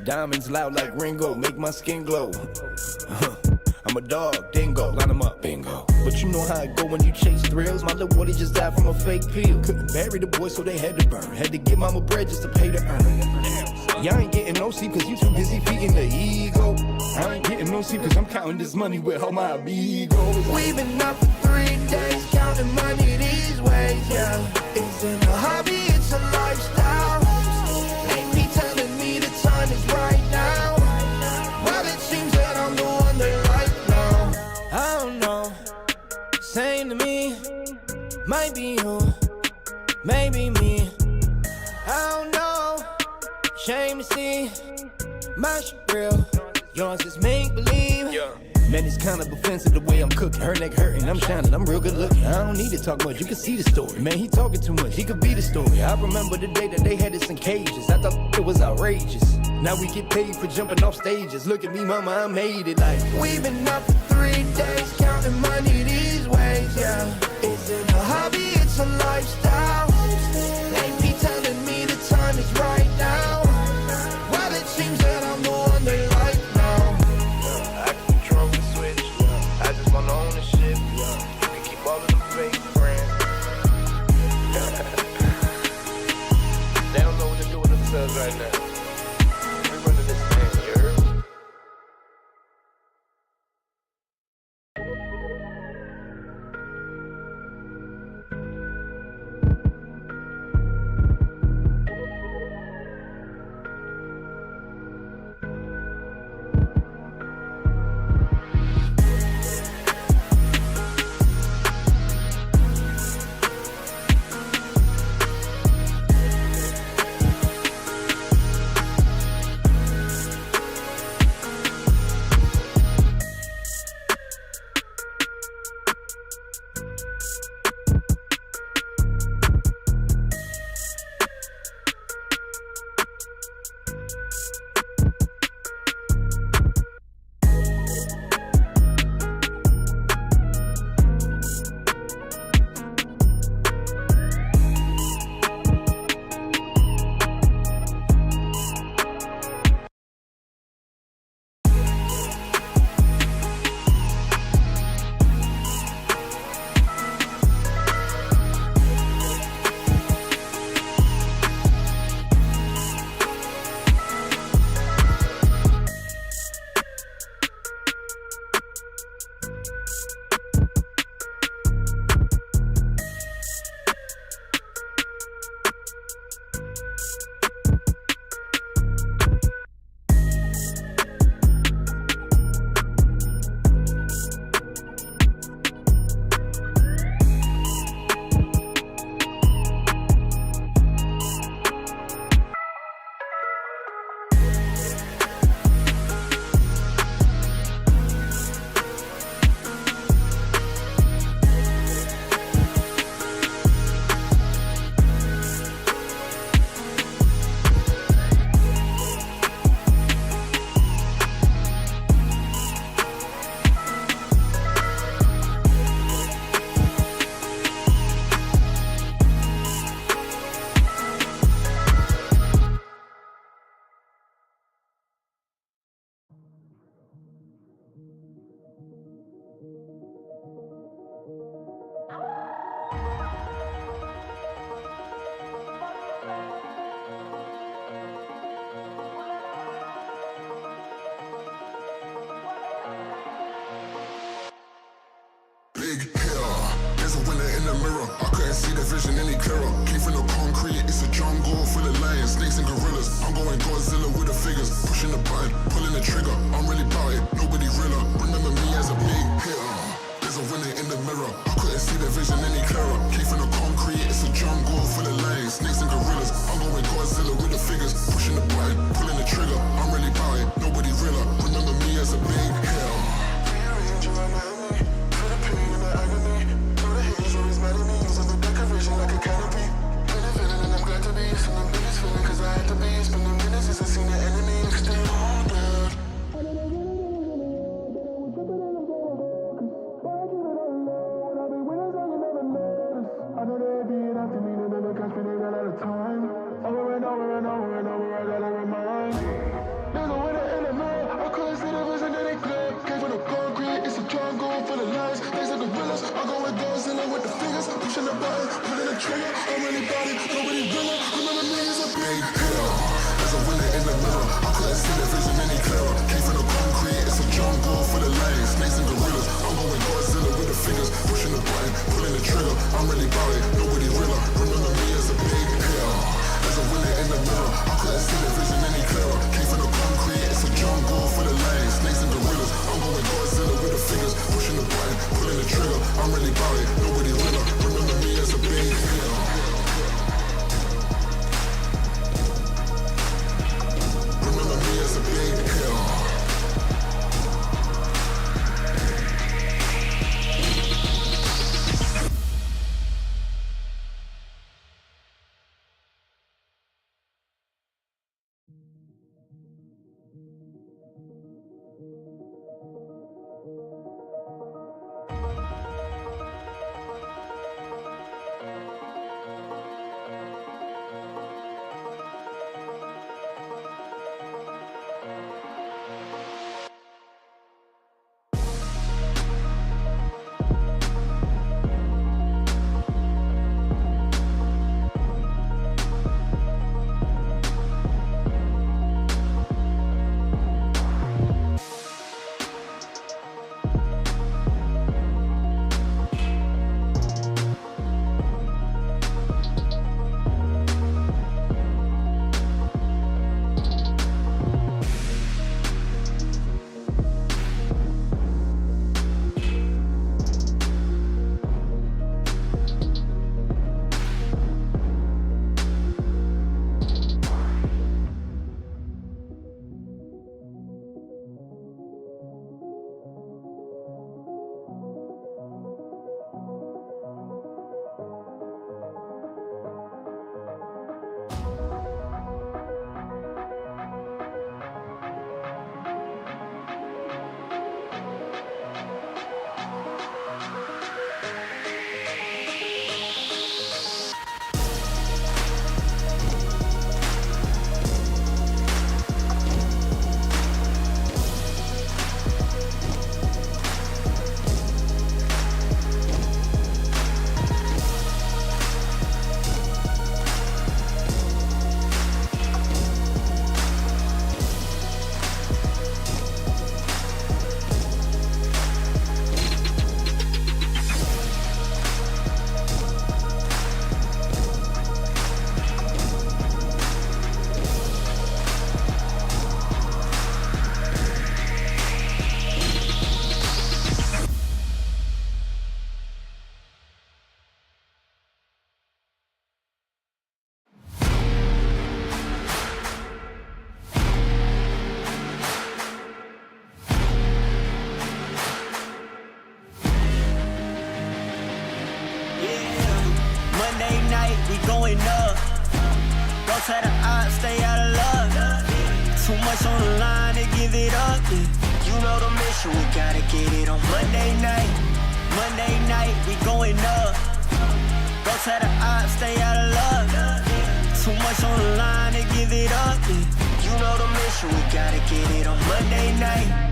Diamonds loud like Ringo, make my skin glow. I'm a dog, dingo, line them up, bingo. But you know how it go when you chase thrills. My little Woody just died from a fake pill. Couldn't bury the boy, so they had to burn. Had to give mama bread just to pay to earn. Y'all ain't getting no sleep cause you too busy feeding the ego. I ain't getting no sleep cause I'm counting this money with all my amigos. We've been up for 3 days, counting money these ways, yeah. Isn't a hobby, it's a lifestyle. Ain't me telling me the time is right now. Well, it seems that I'm the one they like now. I don't know, same to me. Might be you, maybe me. I don't know, shame to see. My shit real, yours is make believe. Man, it's kind of offensive the way I'm cooking. Her neck hurting, I'm shining, I'm real good looking. I don't need to talk much, you can see the story. Man, he talking too much, he could be the story. I remember the day that they had us in cages. I thought it was outrageous. Now we get paid for jumping off stages. Look at me, mama, I made it like. We've been up for 3 days, counting money these ways, yeah. Isn't a hobby, it's a lifestyle. Ain't me telling me the time is right now. Well, it seems that I'm the one they like now. I can control the switch, I just want ownership. You can keep all of the fake friends. They don't know what to do with themselves right now. We running this thing, you heard? vision any clearer. Came from the concrete, it's a jungle full of lions, snakes and gorillas. I'm going Godzilla with the figures, pushing the button, pulling the trigger. I'm really about it, nobody realer. Remember me as a big hitter. There's a winner in the mirror. I couldn't see the vision any clearer. Came from the concrete, it's a jungle full of lions. at a time. Over and over and over and over, I gotta remind. There's a winner in the mirror, I couldn't see the vision that it clear. Came from the concrete, it's a jungle full of lions. They say gorillas, I go with Godzilla with the fingers, pushing the button, pulling the trigger. I'm really body, nobody realer. Remember me as a big hitter. There's a winner in the mirror, I couldn't see the vision any clearer. Came from the concrete, it's a jungle full of lions. Snakes and gorillas, I'm going Godzilla with the fingers, pushing the button, pulling the trigger. I'm really body, nobody realer. Remember me as a big hitter. There's a winner in the mirror, I couldn't see the vision any clearer. Came from the concrete, it's a jungle full of lions. Snakes and gorillas, I'm going Godzilla with the fingers, pushing the button, pulling the trigger. I'm really body, nobody realer. Remember me as a big hitter. Remember me as a big hitter. we going up. Don't tell the odds, stay out of luck. Too much on the line to give it up. You know the mission, we gotta get it on Monday night. Monday night, we going up. Don't tell the odds, stay out of luck. Too much on the line to give it up. You know the mission, we gotta get it on Monday night.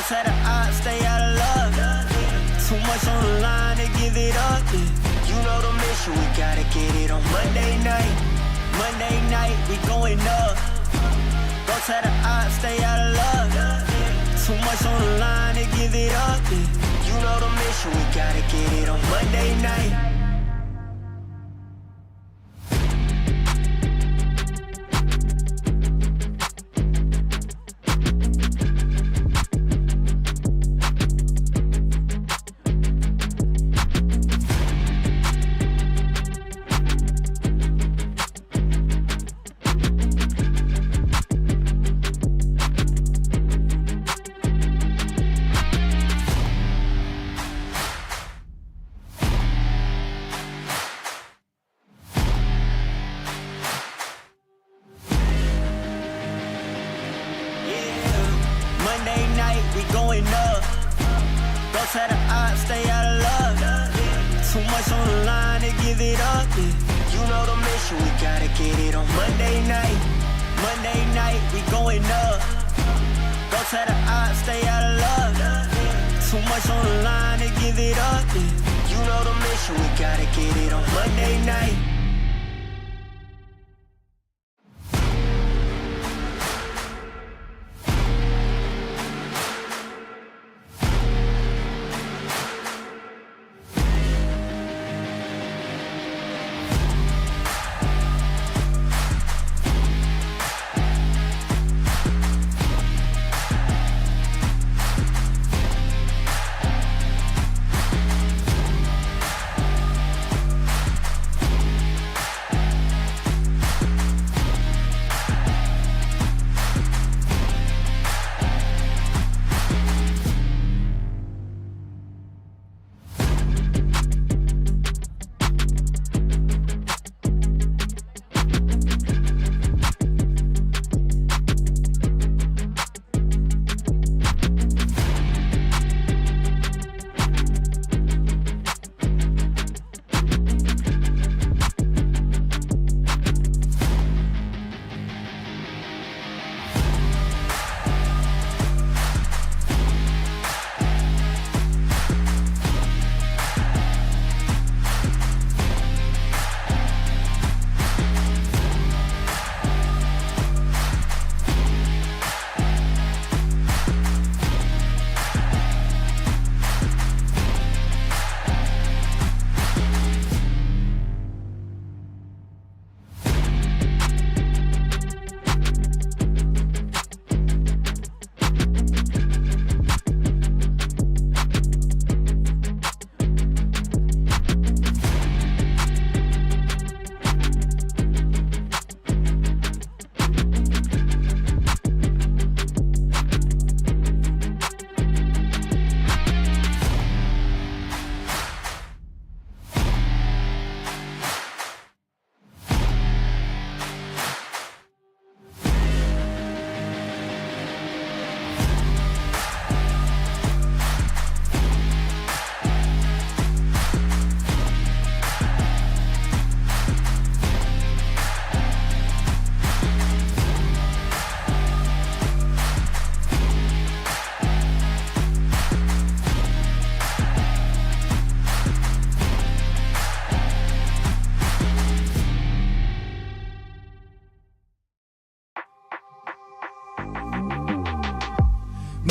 Tell the odds, stay out of luck. Too much on the line to give it up. You know the mission, we gotta get it on Monday night. Monday night, we going up. Don't tell the odds, stay out of luck. Too much on the line to give it up. You know the mission, we gotta get it on Monday night. going up. Don't try to stay out of luck. Too much on the line to give it up. You know the mission, we gotta get it on Monday night. Monday night, we going up. Don't try to stay out of luck. Too much on the line to give it up. You know the mission, we gotta get it on Monday night.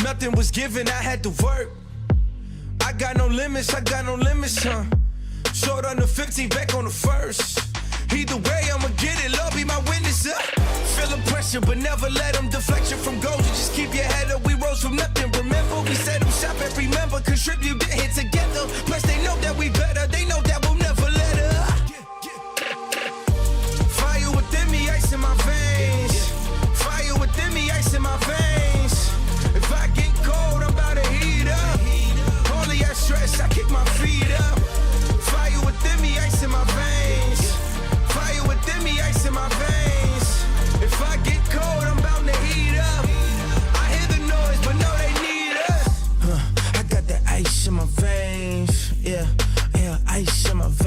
Nothing was given, I had to work. I got no limits, huh? Short on the 15, back on the first. Either way, I'ma get it, Lord be my witness up. Feeling pressure, but never let them deflect you from goals. You just keep your head up, we rose from nothing. Remember, we set them shop every member, contribute, get hit together. Plus, they know that we better, they know that we'll never let up. Fire within me, ice in my veins. Fire within me, ice in my veins. If I get cold, I'm about to heat up. Only I stress, I kick my feet up. Fire within me, ice in my veins. Fire within me, ice in my veins. If I get cold, I'm bound to heat up. I hear the noise, but no, they need us. I got that ice in my veins. Yeah, ice in my veins.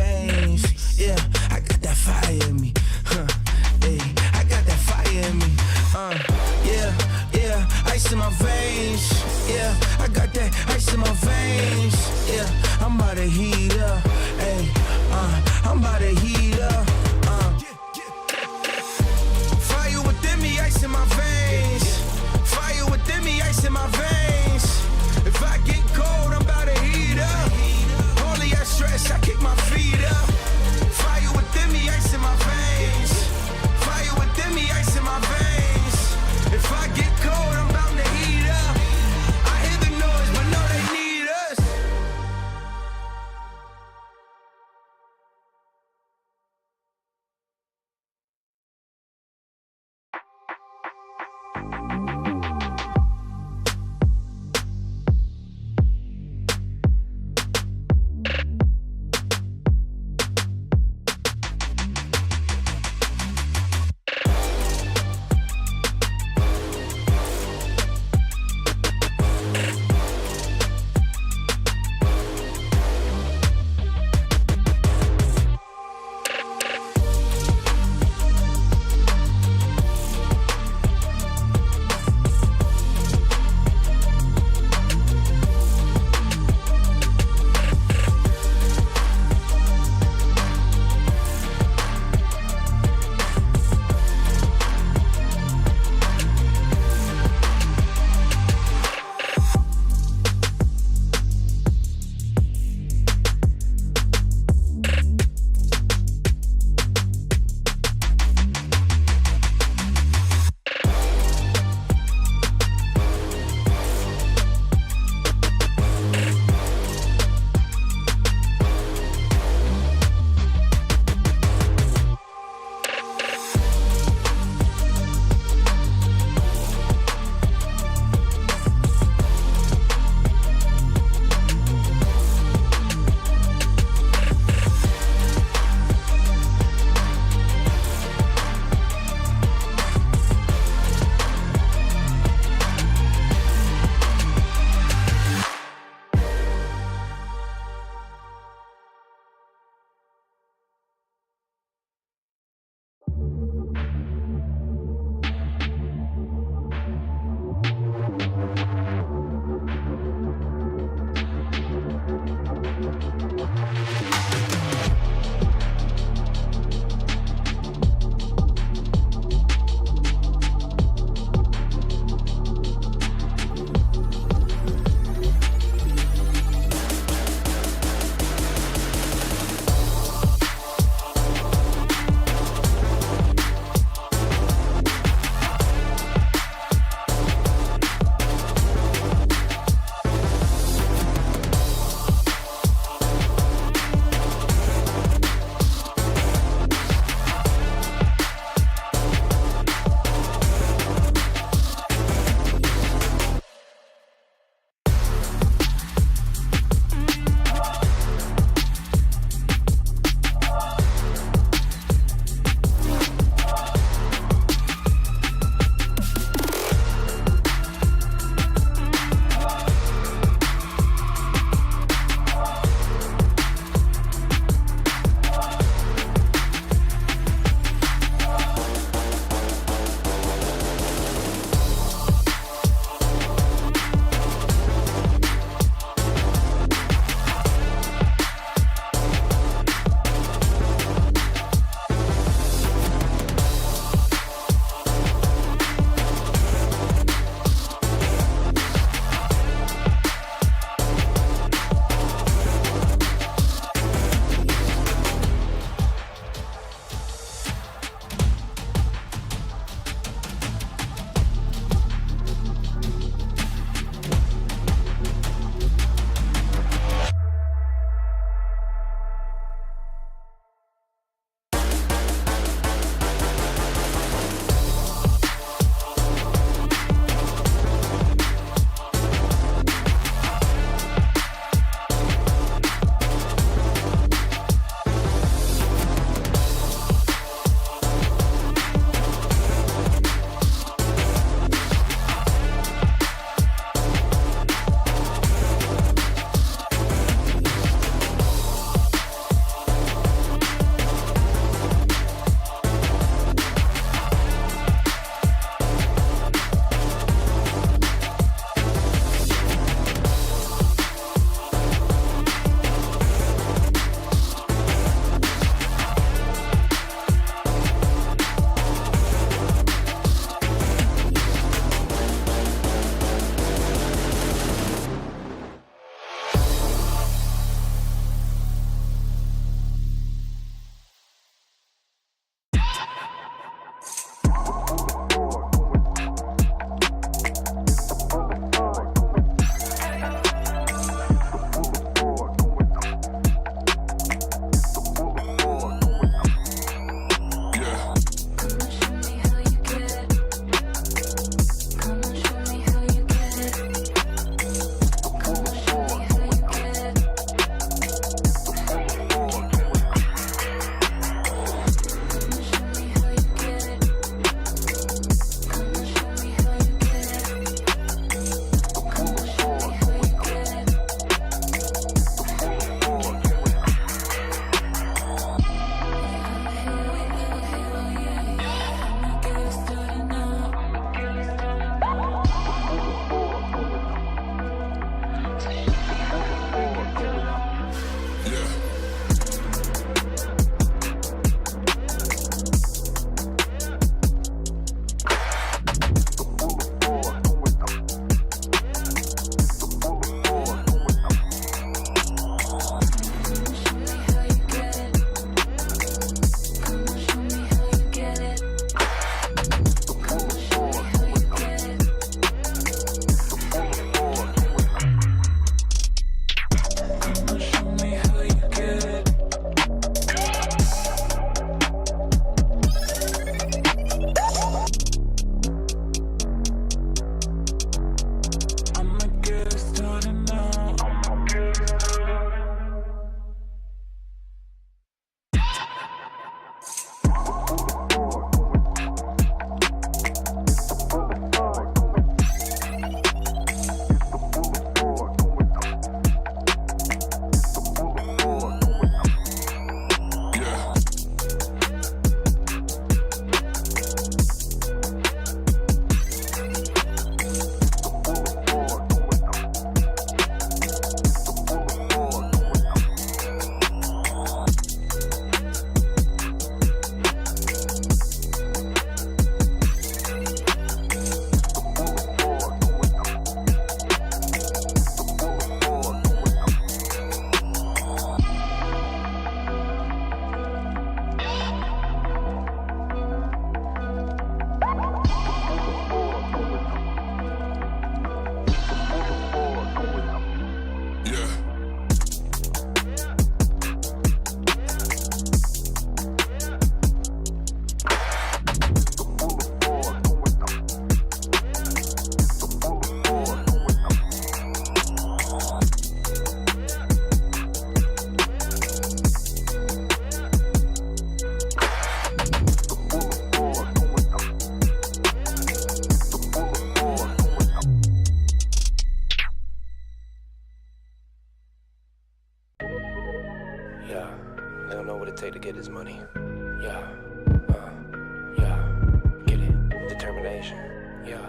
determination, yeah,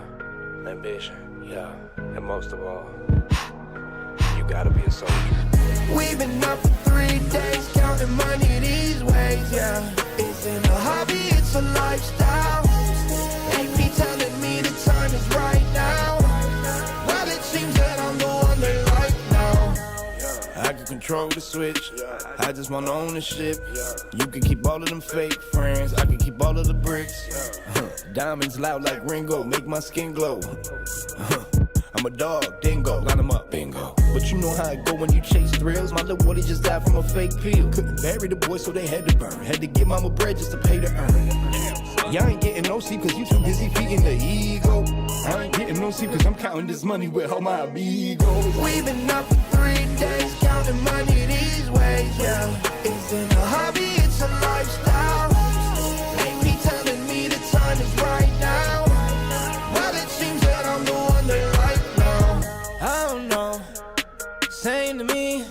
ambition, yeah, and most of all, you gotta be a soldier. We've been up for 3 days, counting money these ways, yeah. Isn't a hobby, it's a lifestyle. AP telling me the time is right now. Well, it seems that I'm the one they like now. I can control the switch, I just want ownership. You can keep all of them fake friends, I can keep all of the bricks. Diamonds loud like Ringo, make my skin glow. I'm a dog, dingo, line them up, bingo. But you know how it go when you chase thrills. My little Woody just died from a fake pill. Couldn't bury the boy, so they had to burn. Had to give mama bread just to pay to earn. Y'all ain't getting no sleep cause you too busy feeding the ego. I ain't getting no sleep cause I'm counting this money with all my amigos. We've been up for 3 days, counting money these ways, yeah. Isn't a hobby, it's a lifestyle. Ain't me telling me the time is right now. Well, it seems that I'm the one they like now. I don't know, same to me.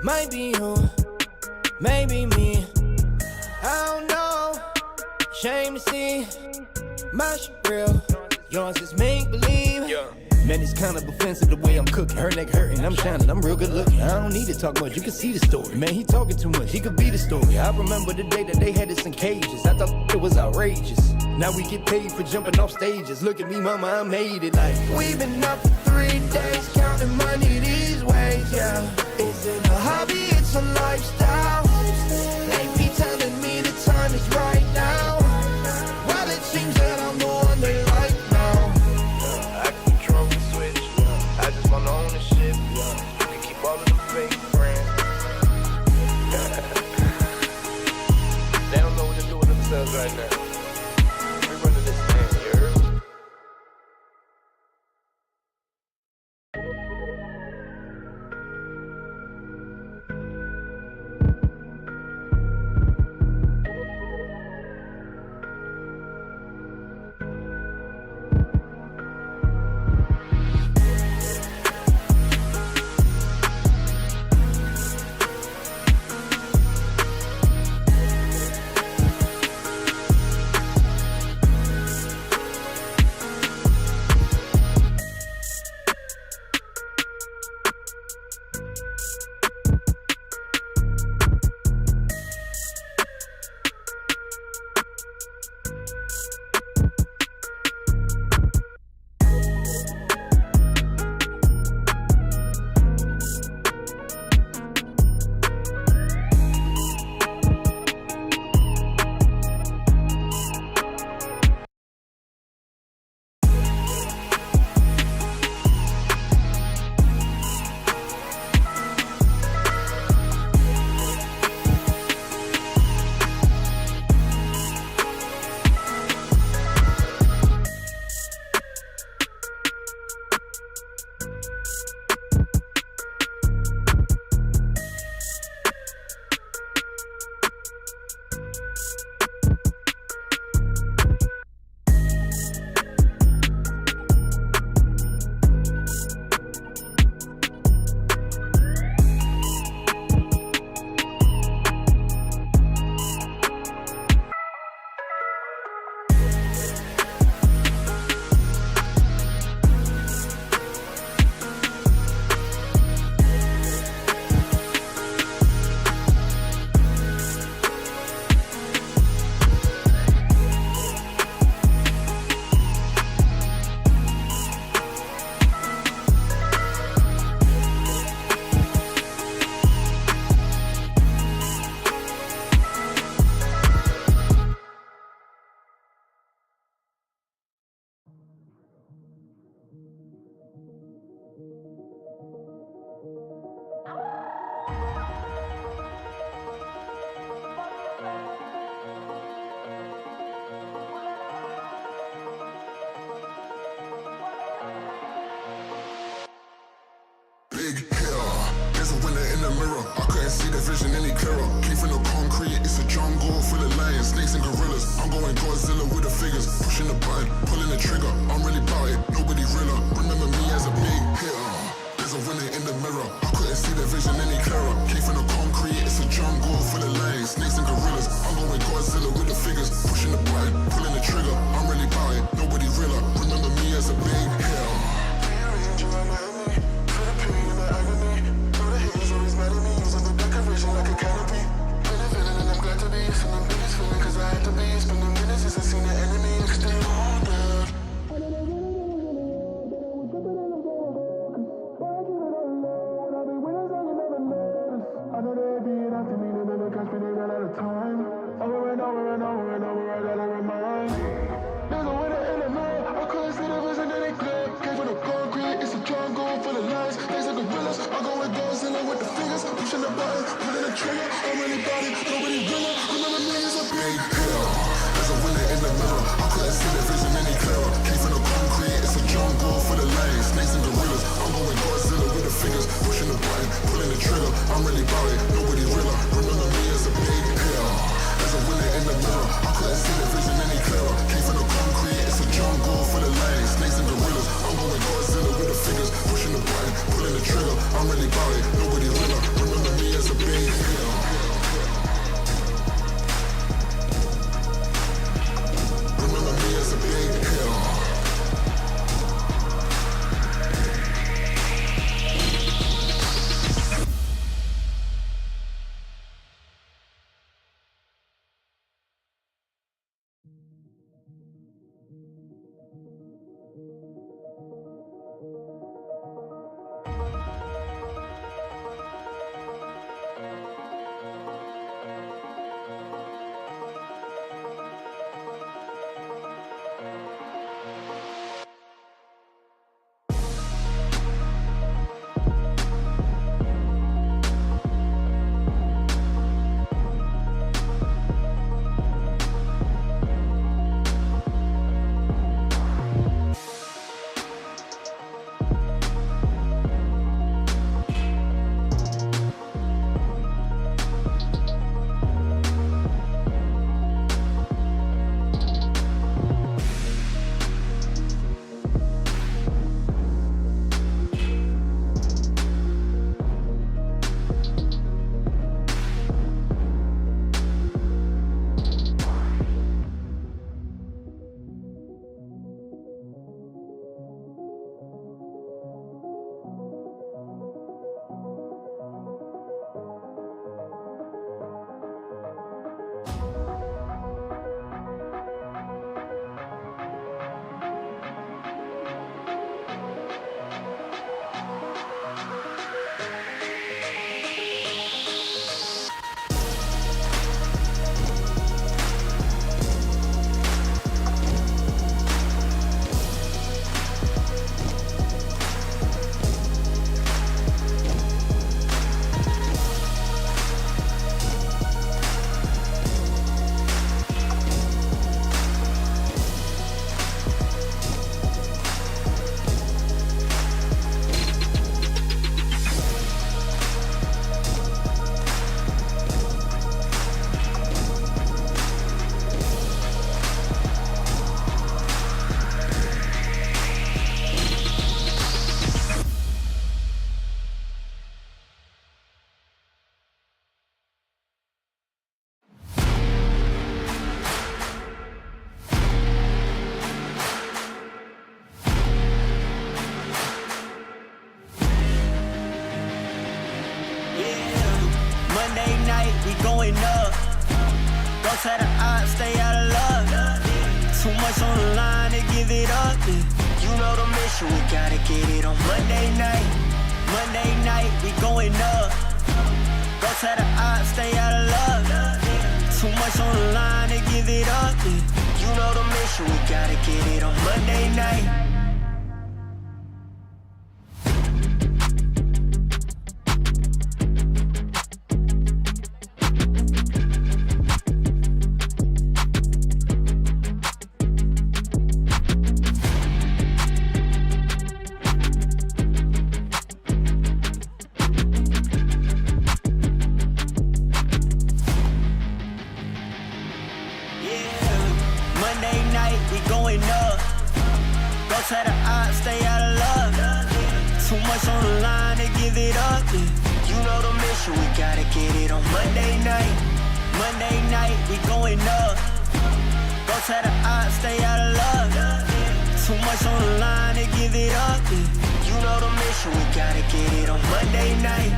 Might be you, maybe me. I don't know, shame to see. My shit real, yours is make believe. Man, it's kind of offensive the way I'm cooking. Her neck hurting, I'm shining, I'm real good looking. I don't need to talk much, you can see the story. Man, he talking too much, he could be the story. I remember the day that they had us in cages. I thought it was outrageous. Now we get paid for jumping off stages. Look at me, mama, I made it like. We've been up for 3 days, counting money these ways, yeah. Isn't a hobby, it's a lifestyle. AP telling me the time is right now. Well, it seems that I'm the one they like now. I can control the switch, I just want ownership. You can keep all of them fake friends. They don't know what to do with themselves right now. We running this thing, you heard? vision any clearer. Came from the concrete, it's a jungle full of lions, snakes and gorillas. I'm going Godzilla with the figures, pushing the button, pulling the trigger. I'm really about it, nobody realer. Remember me as a big hitter. There's a winner in the mirror. I couldn't see the vision any clearer. Came from the concrete, it's a jungle full of lions, snakes and gorillas. I'm going Godzilla with the figures, pushing the button, pulling the trigger. I'm really about it, and seen the enemy extend all down. I know they being after me, they never catch me, they ran out of time. Over and over and over and over, I gotta remind. There's a winner in the middle, I couldn't see the vision that they clear. Came from the concrete, it's a jungle full of lions. They say gorillas, I go with Godzilla with the fingers, pushing the button, pulling the trigger. I'm really body, nobody realer. Remember me as a big hill. There's a winner in the middle, I couldn't see the vision any clearer. Came from the concrete, it's a jungle full of lions. Snakes and gorillas, I'm going Godzilla with the fingers, pushing the button, pulling the trigger. I'm really body, nobody realer. Remember me as a big hill. There's a winner in the middle, I couldn't see the vision any clearer. Came from the concrete, it's a jungle full of lions. Snakes and gorillas, I'm going Godzilla with the fingers, pushing the button, pulling the trigger. I'm really body, nobody realer. Remember me as a big hill. Remember me as a big hill. we going up. Don't tell the odds, stay out of luck. Too much on the line to give it up. You know the mission, we gotta get it on Monday night. Monday night, we going up. Don't tell the odds, stay out of luck. Too much on the line to give it up. You know the mission, we gotta get it on Monday night. Tell the odds, stay out of luck. Too much on the line to give it up. You know the mission, we gotta get it on Monday night. Monday night, we going up. Don't tell the odds, stay out of luck. Too much on the line to give it up. You know the mission, we gotta get it on Monday night.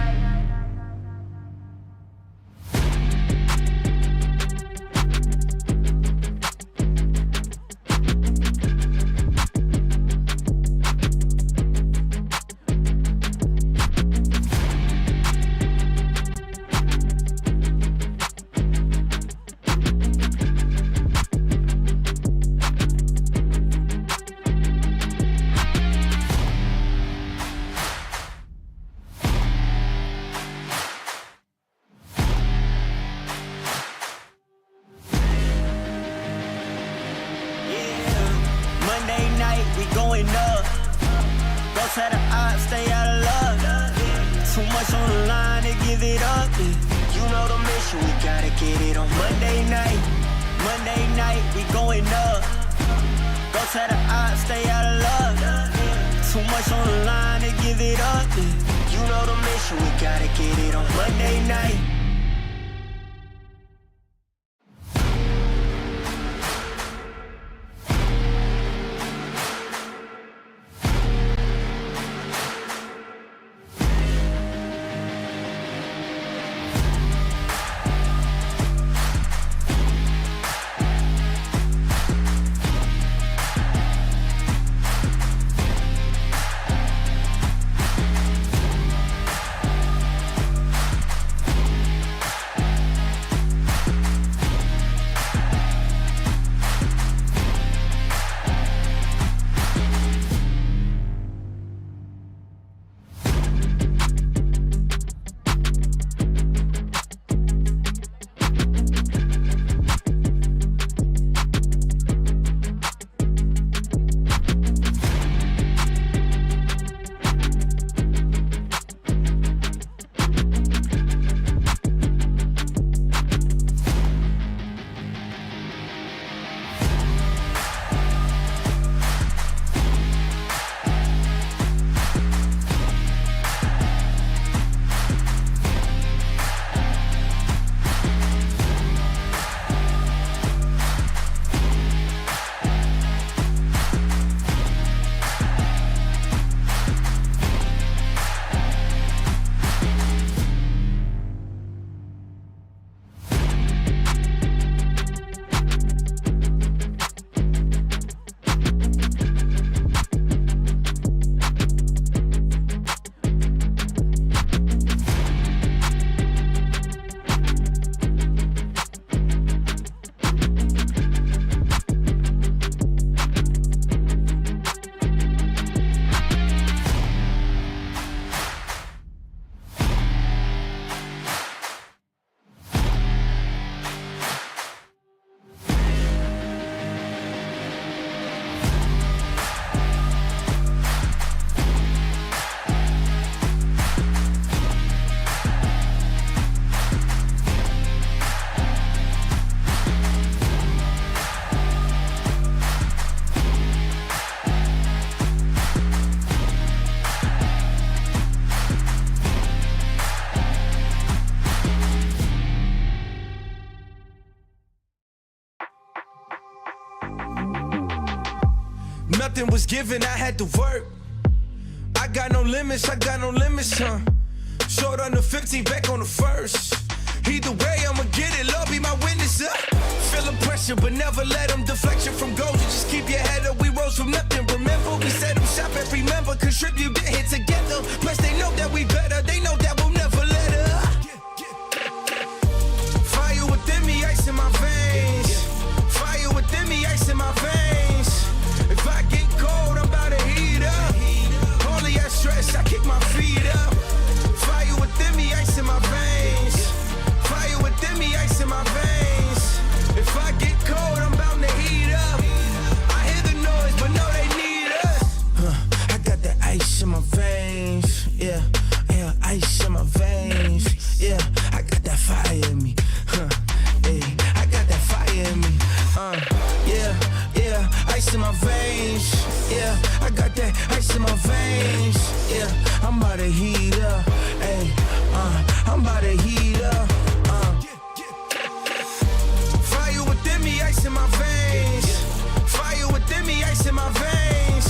going up. Don't try to stay out of luck. Too much on the line to give it up. You know the mission, we gotta get it on Monday night. Monday night, we going up. Don't try to stay out of luck. Too much on the line to give it up. You know the mission, we gotta get it on Monday night. Nothing was given, I had to work. I got no limits, huh? Short on the 15, back on the first. Either way, I'ma get it, Lord be my witness, Feeling pressure, but never let them deflection from goals. You just keep your head up, we rose from nothing. Remember, we set them shop every member, contribute, get hit together. Plus, they know that we better, they know that we'll never let up. Fire within me, ice in my veins. Fire within me, ice in my veins. If I get cold, I'm about to heat up. Only I stress, I kick my feet up. Fire within me, ice in my veins. Fire within me, ice in my veins. If I get cold, I'm bound to heat up. I hear the noise, but no, they need us. I got that ice in my veins. Yeah, yeah, ice in my veins. Yeah, I got that fire in me. Hey, I got that fire in me. Yeah, yeah, ice in my veins. Yeah, I got that ice in my veins. Yeah, I'm about to heat up. Hey, I'm about to heat up. Fire within me, ice in my veins. Fire within me, ice in my veins.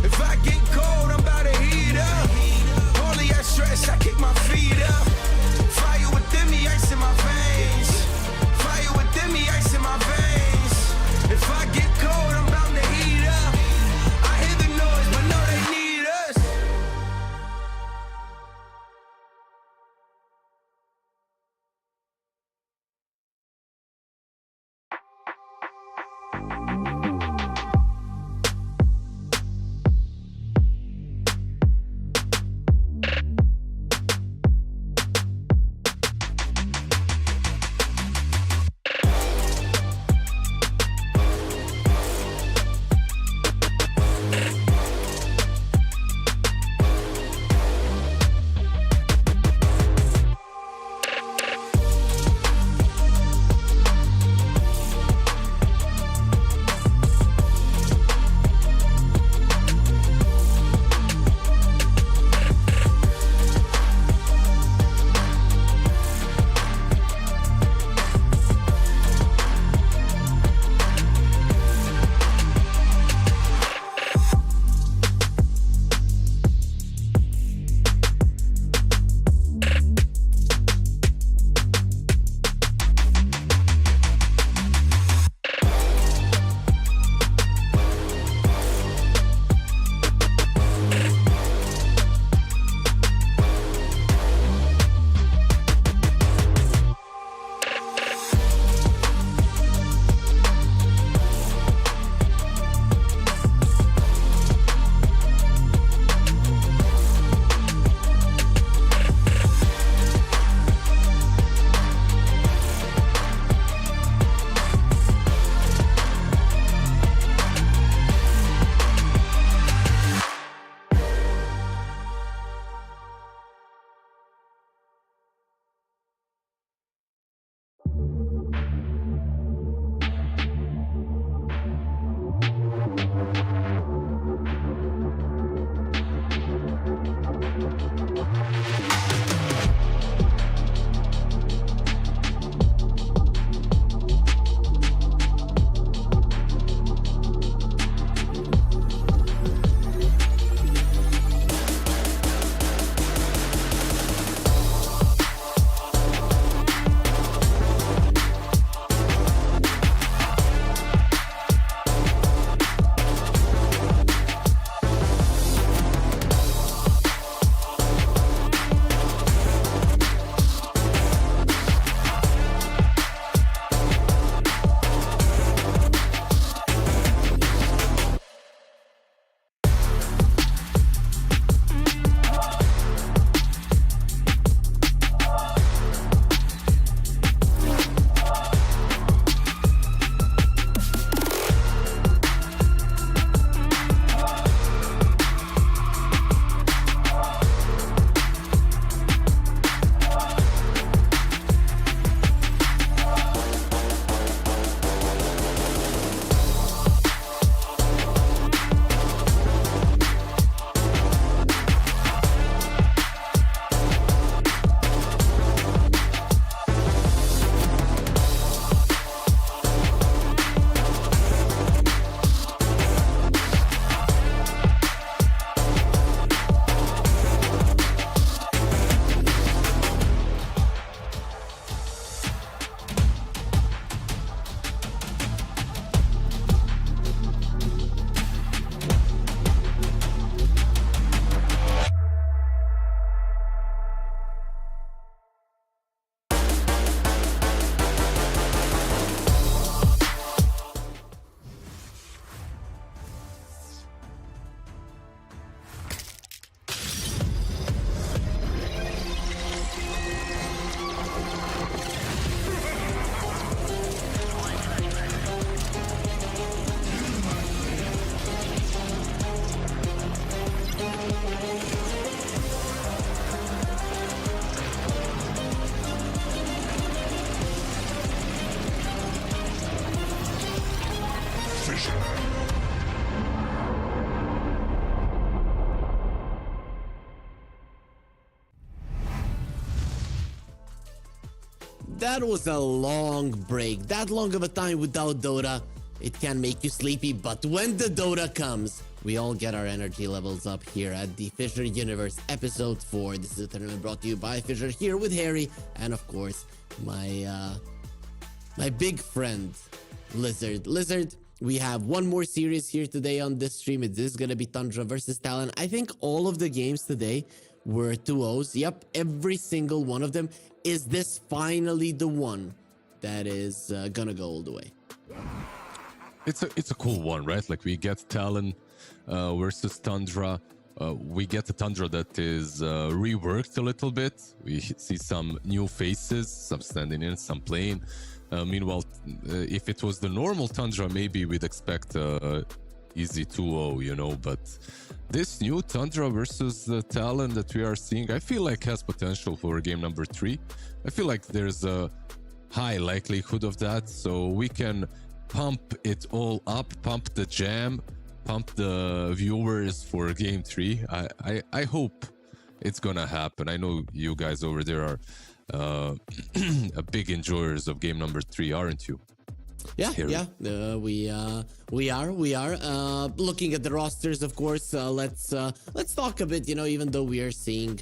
If I get cold, I'm about to heat up. Only I stress, I kick my feet up. Fire within me, ice in my veins. Fire within me, ice in my veins. If I get cold, I'm bound to heat up. I hear the noise, but no, they need us. that was a long break. That long of a time without Dota, it can make you sleepy, but when the Dota comes, we all get our energy levels up here at the FISSURE Universe Episode 4. This is a tournament brought to you by Fissure, here with Harry, and of course, my big friend, Lizard. Lizard, we have one more series here today on this stream. It is going to be Tundra versus Talon. I think all of the games today were 2-0s. Yep, every single one of them. Is this finally the one that is going to go all the way? It's a cool one, right? Like we get Talon versus Tundra. We get a Tundra that is reworked a little bit. We see some new faces, some standing in, some playing. Meanwhile, if it was the normal Tundra, maybe we'd expect easy 2-0, you know. But this new Tundra versus the Talon that we are seeing, I feel like has potential for game number 3. I feel like there's a high likelihood of that. So we can pump it all up, pump the jam, pump the viewers for game 3. I hope it's gonna happen. I know you guys over there are a big enjoyers of game number 3, aren't you? Yeah, Harry? yeah, we are. Looking at the rosters, of course. Let's talk a bit. You know, even though we are seeing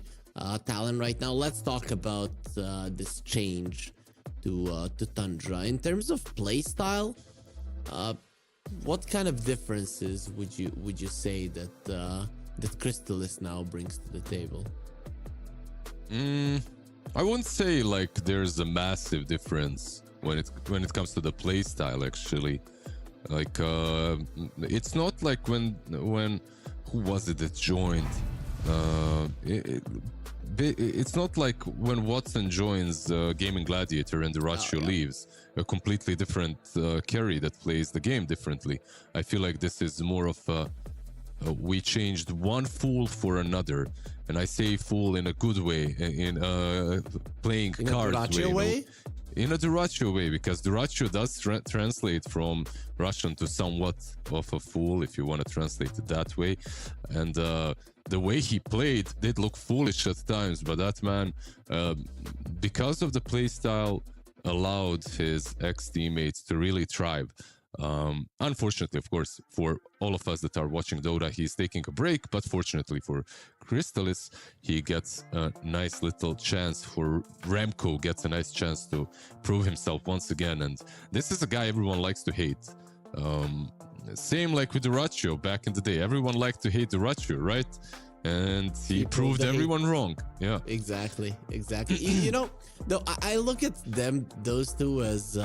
Talon right now, let's talk about this change to Tundra in terms of playstyle. What kind of differences would you say that that Crystalis now brings to the table? I wouldn't say like there's a massive difference when it comes to the play style. Actually, like it's not like when who was it that joined? It's not like when Watson joins Gaimin Gladiator and Duracio leaves, a completely different carry that plays the game differently. I feel like this is more of a we changed one fool for another, and I say fool in a good way, in playing In cards a Duracio way? In a Duracio way, because Duracio does translate from Russian to somewhat of a fool, if you want to translate it that way. And the way he played did look foolish at times, but that man, because of the play style, allowed his ex-teammates to really thrive. Unfortunately, of course, for all of us that are watching Dota, he's taking a break, but fortunately for Crystalis, he gets a nice little chance. For Remco gets a nice chance to prove himself once again, and this is a guy everyone likes to hate. Same like with Duracio back in the day. Everyone liked to hate Duracio, right? And he proved everyone wrong. Yeah, exactly. You know, though, I look at those two as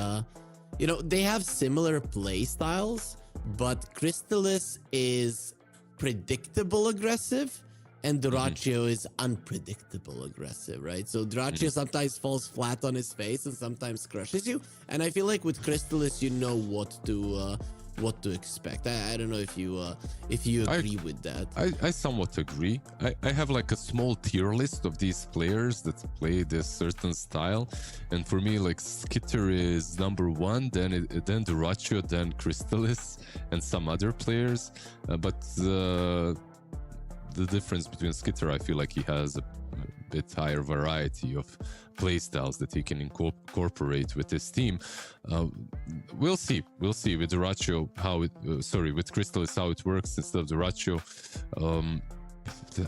you know, they have similar play styles, but Crystalis is predictable aggressive and Duracio is unpredictable aggressive, right? So Duracio sometimes falls flat on his face and sometimes crushes you, and I feel like with Crystalis you know what to expect. I don't know if you agree with that. I somewhat agree. I have like a small tier list of these players that play this certain style, and for me, like Skitter is number 1, then Duracio, then Crystalis, and some other players. But the difference between Skitter, I feel like he has a bit higher variety of playstyles that he can incorporate with his team. We'll see with Duracio how it with Crystalis how it works instead of Duracio.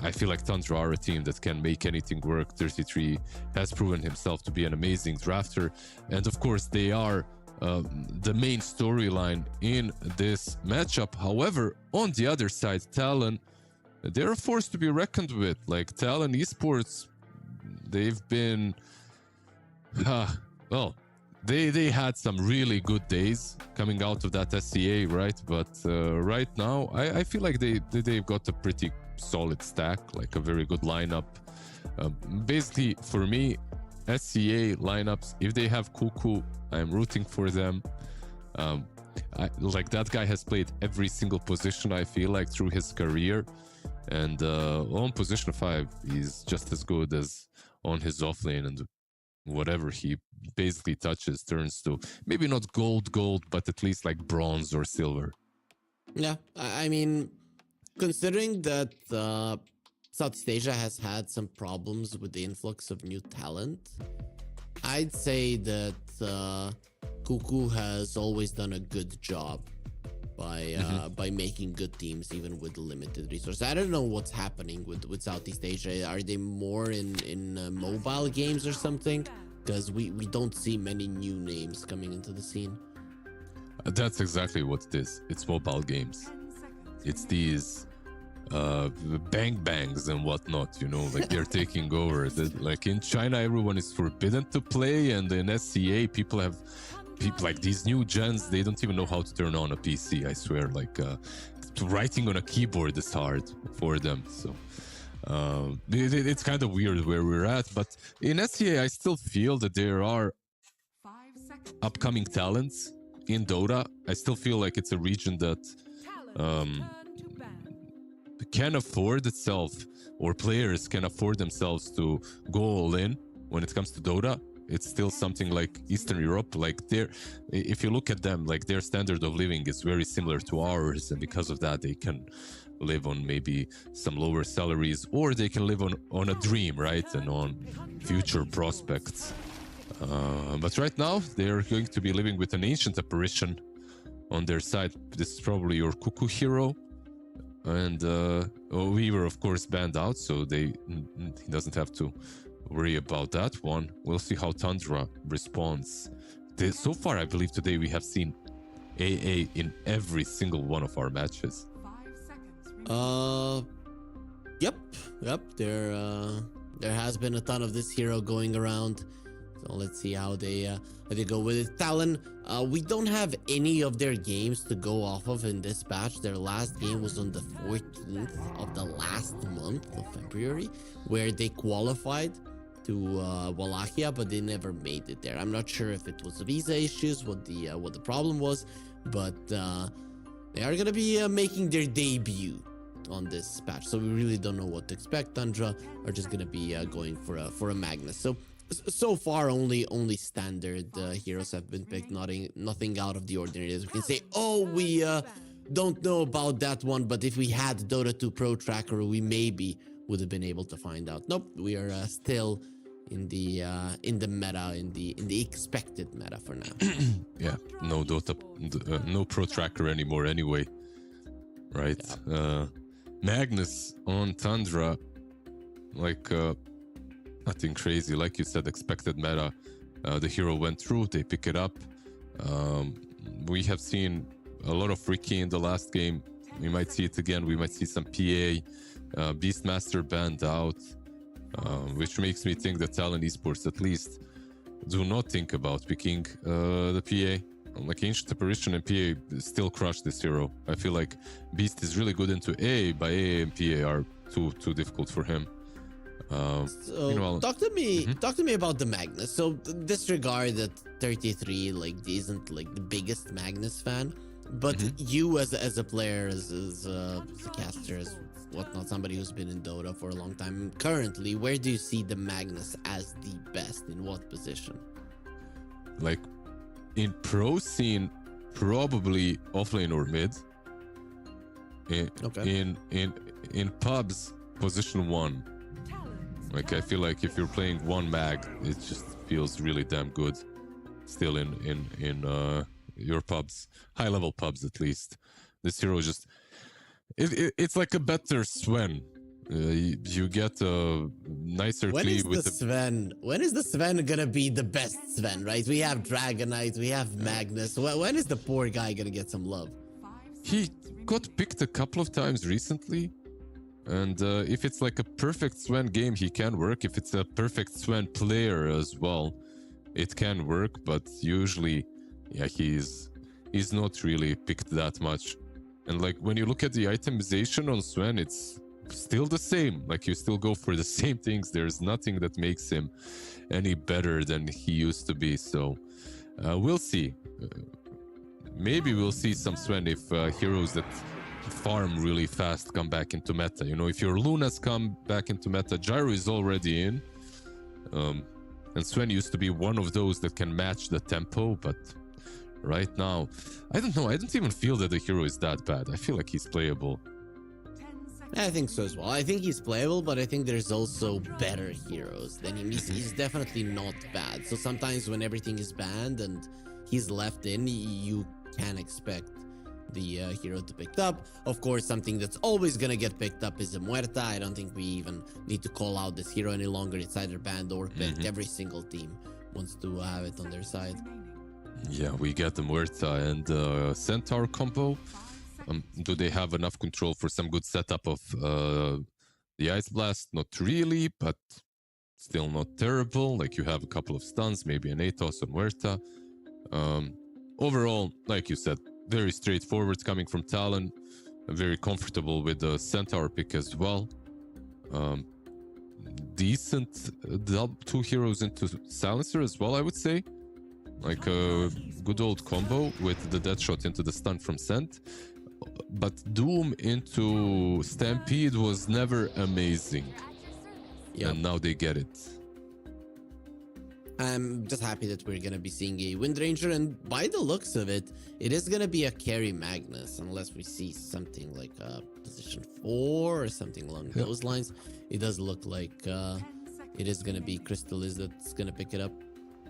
I feel like Tundra are a team that can make anything work. 33 has proven himself to be an amazing drafter, and of course they are the main storyline in this matchup. However, on the other side, Talon, they're a force to be reckoned with. Like Talon Esports, they've been well, they had some really good days coming out of that SCA, right? But right now, I feel like they've got a pretty solid stack, like a very good lineup. Basically, for me, SCA lineups, if they have Cuckoo, I'm rooting for them. Like that guy has played every single position, I feel like, through his career. And on position 5, he's just as good as on his offlane, and whatever he basically touches turns to maybe not gold, but at least like bronze or silver. Yeah, I mean, considering that Southeast Asia has had some problems with the influx of new talent, I'd say that Cuckoo has always done a good job by making good teams even with limited resources. I don't know what's happening with Southeast Asia. Are they more in mobile games or something? Because we don't see many new names coming into the scene. That's exactly what it is. It's mobile games. It's these bang bangs and whatnot, you know, like they're taking over. Like in China, everyone is forbidden to play, and in SCA, people like these new gens, they don't even know how to turn on a PC. I swear, like writing on a keyboard is hard for them. So it's kind of weird where we're at. But in SCA, I still feel that there are upcoming talents in Dota. I still feel like it's a region that can afford itself, or players can afford themselves to go all in when it comes to Dota. It's still something like Eastern Europe. Like if you look at them, like their standard of living is very similar to ours, and because of that, they can live on maybe some lower salaries, or they can live on a dream, right, and on future prospects. But right now, they're going to be living with an ancient apparition on their side. This is probably your Cuckoo hero. And we were, of course, banned out, so he doesn't have to worry about that one. We'll see how Tundra responds. So far, I believe today we have seen AA in every single one of our matches. Yep. There has been a ton of this hero going around. So let's see how they go with it. Talon, we don't have any of their games to go off of in this batch. Their last game was on the 14th of the last month of February, where they qualified to Wallachia, but they never made it there. I'm not sure if it was visa issues, what the problem was, but they are gonna be making their debut on this patch. So we really don't know what to expect. Tundra are just gonna be going for a Magnus. So far, only standard heroes have been picked. Nothing out of the ordinary. As we can say, oh, we don't know about that one, but if we had Dota 2 Pro Tracker, we maybe would have been able to find out. Nope, we are still in the meta, in the expected meta for now. Yeah, no Dota, no Pro Tracker anymore. Anyway, right? Yeah. Magnus on Tundra, like. Nothing crazy, like you said, expected meta. The hero went through, they pick it up. We have seen a lot of Ricky in the last game. We might see it again. We might see some PA. Beastmaster banned out, which makes me think that Talon Esports at least do not think about picking the PA. Like Ancient Apparition and PA still crush this hero. I feel like Beast is really good into A, but A and PA are too difficult for him. Talk to me about the Magnus. So disregard that 33 isn't like the biggest Magnus fan, but you as a player, as a caster, as whatnot, somebody who's been in Dota for a long time, currently, where do you see the Magnus as the best? In what position? Like in pro scene, probably offlane or mid. In pubs, position 1. Like, I feel like if you're playing one mag, it just feels really damn good. Still in your pubs, high level pubs at least. This hero just, it's like a better Sven. You get a nicer cleave with the Sven. When is the Sven gonna be the best Sven? Right? We have Dragonite, we have Magnus. When is the poor guy gonna get some love? He got picked a couple of times recently. And if it's like a perfect Sven game, he can work. If it's a perfect Sven player as well, it can work. But usually, yeah, he's not really picked that much. And like when you look at the itemization on Sven, it's still the same. Like you still go for the same things. There's nothing that makes him any better than he used to be. So we'll see. Maybe we'll see some Sven if heroes that farm really fast come back into meta. You know, if your Lunas come back into meta, Gyro is already in. And Sven used to be one of those that can match the tempo, but right now, I don't know. I don't even feel that the hero is that bad. I feel like he's playable. I think so as well. I think he's playable, but I think there's also better heroes than him. He's definitely not bad. So sometimes when everything is banned and he's left in, you can expect the hero to pick up. Of course, something that's always gonna get picked up is a Muerta. I don't think we even need to call out this hero any longer. It's either banned or picked. Every single team wants to have it on their side. Yeah, we get the Muerta and Centaur combo. Do they have enough control for some good setup of the Ice Blast? Not really, but still not terrible. Like, you have a couple of stuns, maybe an Atos or Muerta. Overall, like you said, very straightforward coming from Talon. I'm very comfortable with the Centaur pick as well. Decent two heroes into Silencer as well, I would say. Like a good old combo with the dead shot into the stun from Scent. But Doom into Stampede was never amazing. And now they get it. I'm just happy that we're going to be seeing a Wind Ranger, and by the looks of it, it is going to be a carry Magnus, unless we see something like position 4 or something along those lines. It does look like it is going to be Crystallis that's going to pick it up.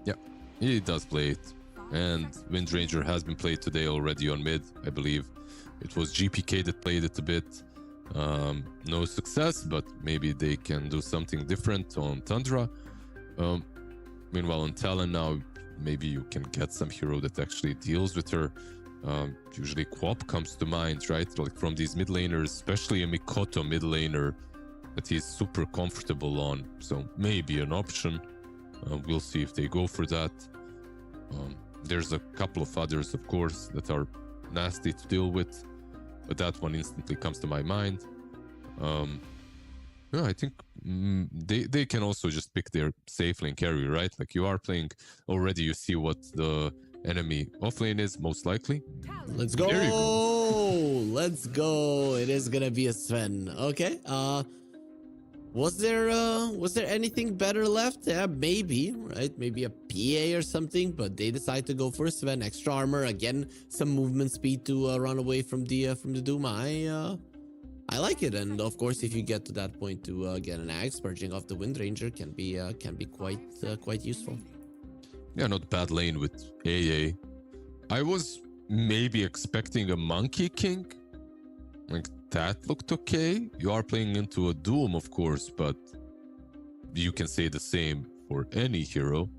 Yeah, he does play it. And Wind Ranger has been played today already on mid, I believe. It was GPK that played it a bit. No success, but maybe they can do something different on Tundra. Meanwhile, on Talon now, maybe you can get some hero that actually deals with her. Usually Quap comes to mind, right? Like from these mid laners, especially a Mikoto mid laner that he's super comfortable on. So maybe an option. We'll see if they go for that. There's a couple of others, of course, that are nasty to deal with, but that one instantly comes to my mind. Yeah, I think they can also just pick their safe lane carry, right? Like, you are playing already, you see what the enemy offlane is, most likely. Let's go! There you go. Let's go! It is gonna be a Sven. Okay. Was there anything better left? Yeah, maybe, right? Maybe a PA or something, but they decide to go for a Sven. Extra armor, again, some movement speed to run away from the Doom. I like it, and of course, if you get to that point to get an Axe, purging off the Wind Ranger can be quite useful. Yeah, not bad lane with AA. I was maybe expecting a Monkey King. Like, that looked okay. You are playing into a Doom, of course, but you can say the same for any hero.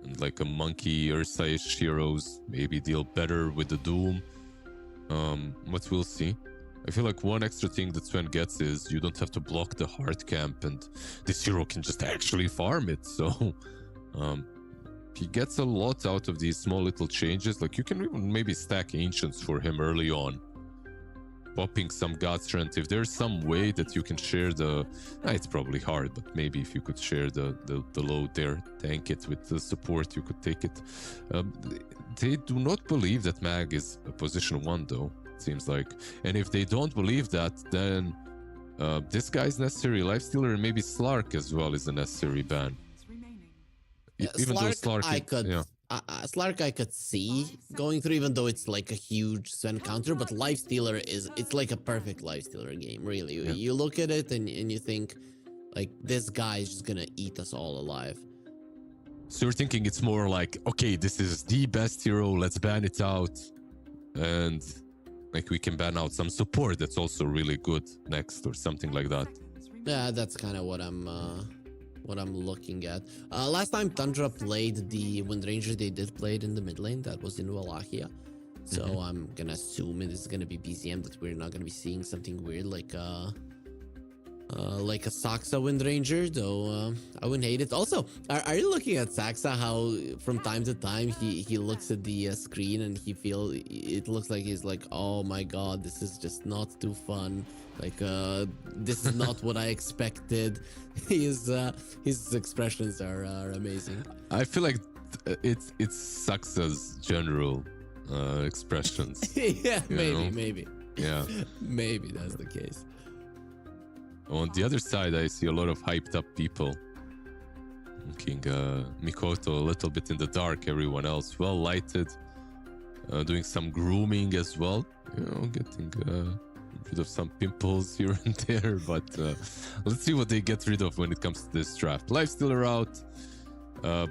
And like a Monkey Ursa-ish heroes maybe deal better with the Doom. But we'll see. I feel like one extra thing that Sven gets is you don't have to block the hard camp, and this hero can just actually farm it. So he gets a lot out of these small little changes. Like, you can even maybe stack Ancients for him early on, popping some God Strength. If there's some way that you can share the... it's probably hard, but maybe if you could share the load there, tank it with the support, you could take it. They do not believe that Mag is a position 1, though, it seems like. And if they don't believe that, then this guy's necessary lifestealer, and maybe Slark as well is a necessary ban. Even though Slark... Slark I could see going through, even though it's like a huge Sven counter, but Lifestealer it's like a perfect Lifestealer game, really. Yeah. You look at it and you think, like, this guy is just gonna eat us all alive. So you're thinking it's more like, okay, this is the best hero, let's ban it out. And like, we can ban out some support that's also really good next, or something like that. Yeah, that's kind of what I'm looking at. Last time Tundra played the Wind Ranger, they did play it in the mid lane. That was in Wallachia. So I'm gonna assume it is gonna be BZM, that we're not gonna be seeing something weird like a Saxa Wind Ranger, though. I wouldn't hate it. Also, are you looking at Saxa, how from time to time he looks at the screen and it looks like he's like, oh my god, this is just not too fun. Like, this is not what I expected. His expressions are amazing. I feel like it's Saxa's general expressions. Yeah, maybe. Yeah. Maybe that's the case. On the other side, I see a lot of hyped up people. Looking Mikoto a little bit in the dark, everyone else well lighted. Doing some grooming as well. You know, getting rid of some pimples here and there, but let's see what they get rid of when it comes to this draft. Lifestealer out. I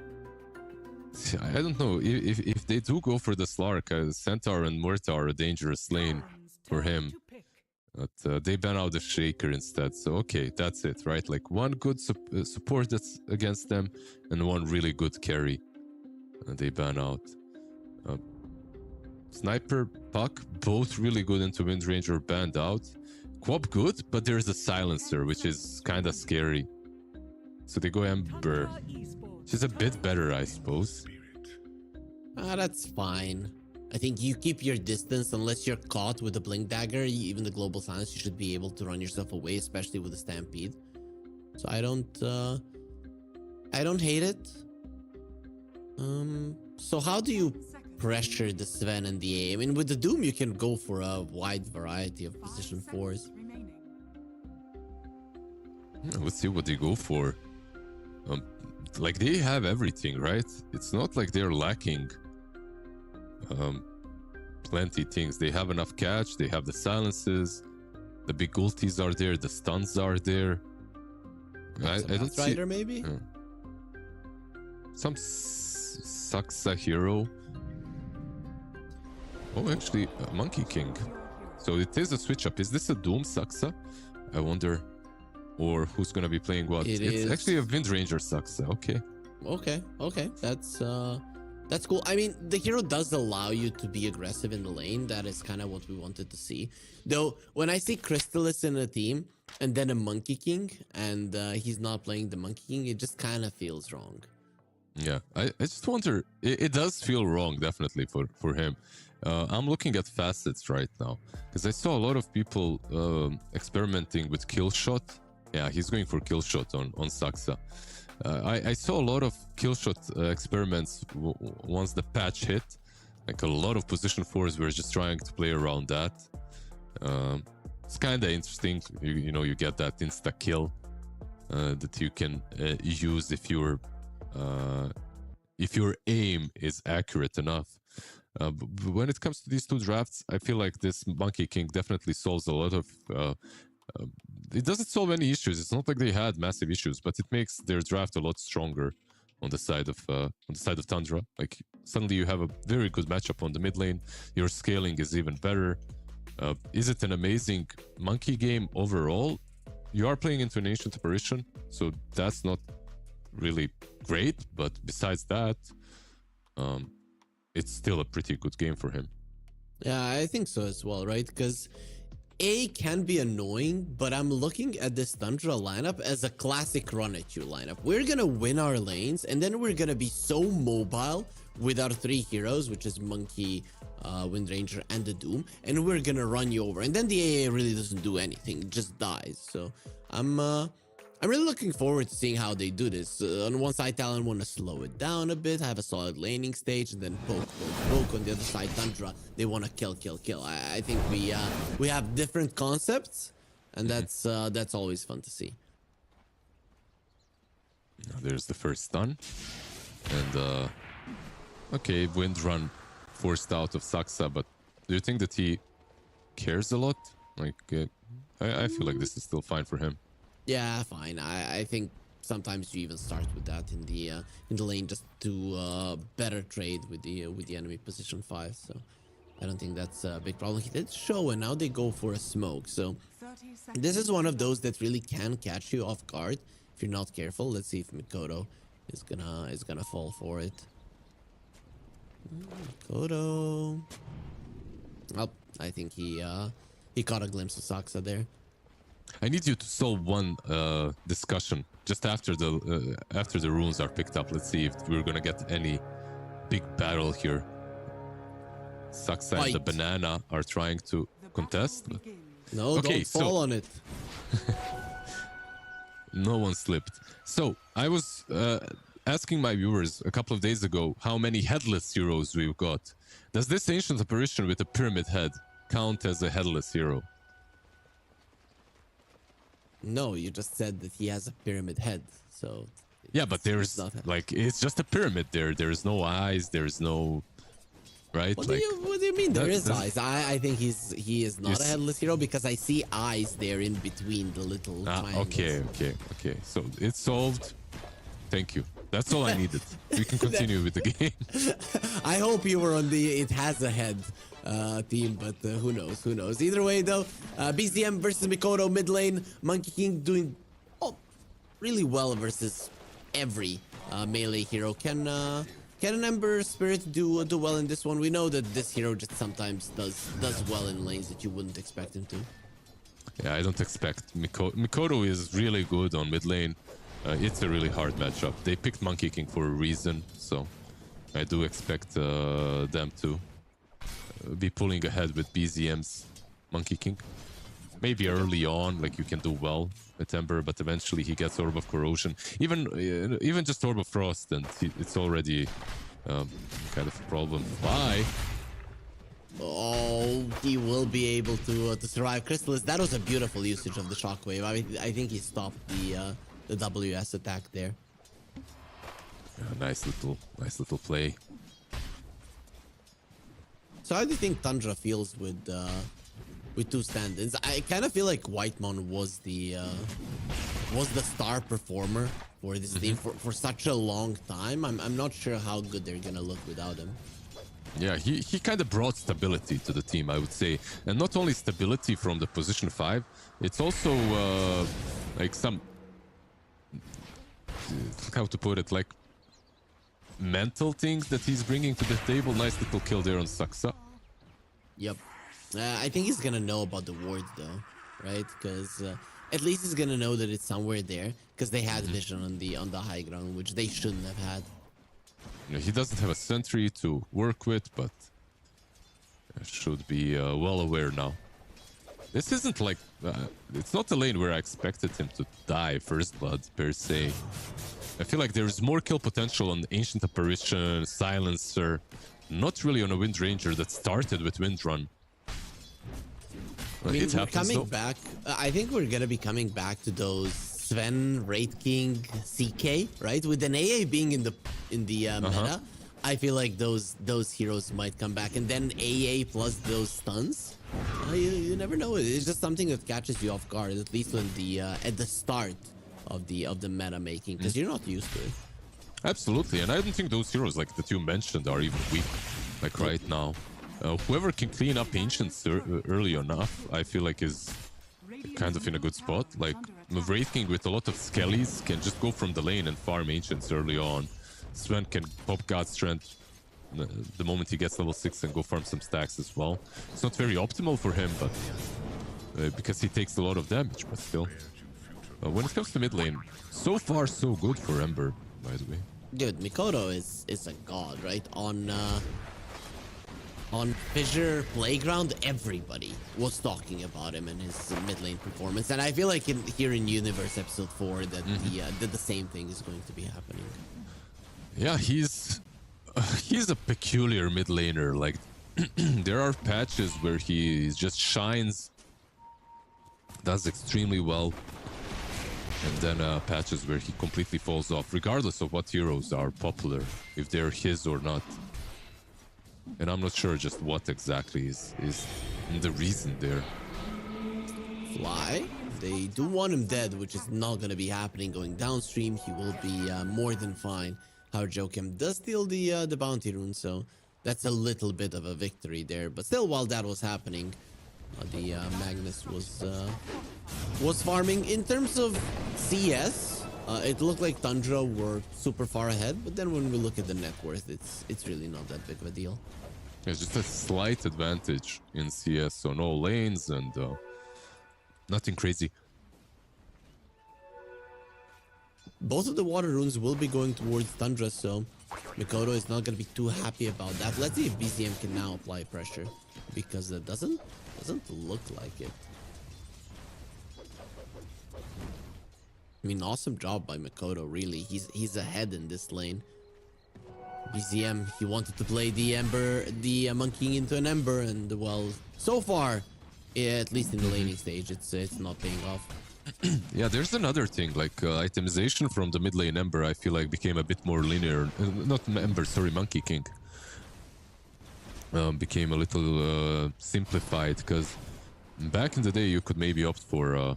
don't know if they do go for the Slark. Centaur and Murta are a dangerous lane for him. But they ban out the Shaker instead. So okay, that's it, right? Like one good support that's against them and one really good carry. And they ban out. Sniper, Puck, both really good into Wind Ranger, banned out. Quab good, but there's a Silencer, which is kind of scary. So they go Ember, which is a bit better, I suppose. That's fine. I think you keep your distance unless you're caught with a Blink Dagger. Even the Global Silence, you should be able to run yourself away, especially with a Stampede. So I don't hate it. So how do you pressure the Sven and the A? I mean, with the Doom, you can go for a wide variety of position 4s. Let's see what they go for. Like they have everything, right? It's not like they're lacking plenty things. They have enough catch, they have the silences, the big ultis are there, the stuns are there. I don't see Rider maybe? Some Saxa hero. Oh, actually, Monkey King. So it is a switch up. Is this a Doom Saxa? I wonder. Or who's gonna be playing what? It's actually a Wind Ranger Saxa. Okay. Okay. That's cool. I mean, the hero does allow you to be aggressive in the lane. That is kind of what we wanted to see. Though, when I see Crystallis in a team and then a Monkey King and he's not playing the Monkey King, it just kind of feels wrong. Yeah, I just wonder. It does feel wrong, definitely, for him. I'm looking at facets right now because I saw a lot of people experimenting with kill shot. Yeah, he's going for kill shot on Saxa. I saw a lot of kill shot experiments once the patch hit. Like a lot of position 4s were just trying to play around that. It's kind of interesting. You get that insta kill that you can use if your aim is accurate enough. But when it comes to these two drafts, I feel like this Monkey King definitely solves a lot of it doesn't solve any issues. It's not like they had massive issues, but it makes their draft a lot stronger on the side of Tundra. Like suddenly you have a very good matchup on the mid lane. Your scaling is even better. Is it an amazing Monkey game overall? You are playing into an Ancient Apparition, so that's not really great. But besides that, it's still a pretty good game for him. Yeah, I think so as well, right? Because A can be annoying, but I'm looking at this Tundra lineup as a classic run at you lineup. We're gonna win our lanes, and then we're gonna be so mobile with our 3 heroes, which is Monkey, Wind Ranger, and the Doom, and we're gonna run you over. And then the AA really doesn't do anything, it just dies. So I'm really looking forward to seeing how they do this. On one side, Talon want to slow it down a bit, have a solid laning stage, and then poke. On the other side, Tundra, they want to kill. I think we have different concepts, and that's always fun to see. There's the first stun, and okay, Wind Run forced out of Saxa, but do you think that he cares a lot? Like, I feel like this is still fine for him. Yeah, fine. I think sometimes you even start with that in the lane just to better trade with the enemy position 5. So I don't think that's a big problem. He did show, and now they go for a smoke. So this is one of those that really can catch you off guard if you're not careful. Let's see if Mikoto is gonna fall for it. Mikoto. Oh, I think he caught a glimpse of Saxa there. I need you to solve one discussion just after the runes are picked up. Let's see if we're gonna get any big battle here. Saxa and the banana are trying to contest. No, okay, don't fall on it. No one slipped. So I was asking my viewers a couple of days ago how many headless heroes we've got. Does this ancient apparition with a pyramid head count as a headless hero? No, you just said that he has a pyramid head, so... Yeah, but there's, like, it's just a pyramid there. There's no eyes, there's no... right? What do you mean there is that's- eyes? I think he is not a s- headless hero because I see eyes there in between the little triangles. Okay. So it's solved. Thank you. That's all I needed. We can continue with the game. I hope you were on the it has a head team, but who knows? Who knows? Either way, though, BZM versus Mikoto mid lane. Monkey King doing really well versus every melee hero. Can an Ember Spirit do well in this one? We know that this hero just sometimes does well in lanes that you wouldn't expect him to. Yeah, I don't expect Mikoto is really good on mid lane. It's a really hard matchup. They picked Monkey King for a reason, so I do expect them to be pulling ahead with BZM's Monkey King. Maybe early on, like you can do well with Ember, but eventually he gets Orb of Corrosion. Even just Orb of Frost, and it's already kind of a problem. Why? Oh, he will be able to survive. Crystallis, that was a beautiful usage of the Shockwave. I think he stopped the WS attack there. Nice little play. So how do you think Tundra feels with two stand-ins? I kind of feel like Whitemon was the star performer for this team for such a long time. I'm not sure how good they're gonna look without him. Yeah, he kind of brought stability to the team, I would say. And not only stability from the position 5, it's also like some... how to put it, like mental things that he's bringing to the table. Nice little kill there on Saksa. Yep. I think he's gonna know about the wards though, right? Because at least he's gonna know that it's somewhere there. Because they had vision on the high ground, which they shouldn't have had. You know, he doesn't have a sentry to work with, but should be well aware now. This isn't like... it's not a lane where I expected him to die first blood, per se. I feel like there's more kill potential on Ancient Apparition, Silencer, not really on a Wind Ranger that started with Wind Run. I mean, It we're happens, coming though. back. I think we're gonna be coming back to those Sven, Wraith King, CK, right? With an AA being in the meta, I feel like those heroes might come back, and then AA plus those stuns. You never know. It's just something that catches you off guard, at least when at the start of the meta making, because you're not used to it. Absolutely, and I don't think those heroes like that you mentioned are even weak, like right now. Whoever can clean up Ancients early enough, I feel like is kind of in a good spot. Like Wraith King with a lot of skellies can just go from the lane and farm Ancients early on. Sven can pop God Strength the moment he gets level 6 and go farm some stacks as well. It's not very optimal for him, but because he takes a lot of damage, but still. When it comes to mid lane, so far so good for Ember, by the way. Dude, Mikoto is a god, right? On Fissure Playground, everybody was talking about him and his mid lane performance, and I feel like here in Universe Episode 4 that the same thing is going to be happening. Yeah, he's a peculiar mid laner. Like there are patches where he just shines, does extremely well, and then patches where he completely falls off, regardless of what heroes are popular, if they're his or not. And I'm not sure just what exactly is the reason there. Fly. They do want him dead, which is not going to be happening going downstream. He will be more than fine. How Joachim does steal the bounty rune, so that's a little bit of a victory there. But still, while that was happening, the Magnus was farming. In terms of CS, it looked like Tundra were super far ahead, but then when we look at the net worth, it's really not that big of a deal. It's just a slight advantage in CS on all lanes and nothing crazy. Both of the water runes will be going towards Tundra, so Mikoto is not going to be too happy about that. Let's see if BCM can now apply pressure, because it doesn't look like it. I mean, awesome job by Mikoto, really. He's ahead in this lane. BZM, he wanted to play the Ember, the Monkey into an Ember, and well, so far, at least in the laning stage, it's not paying off. Yeah, there's another thing, like itemization from the mid lane Ember, I feel like became a bit more linear. Not Ember, sorry, Monkey King. became a little simplified, because back in the day you could maybe opt for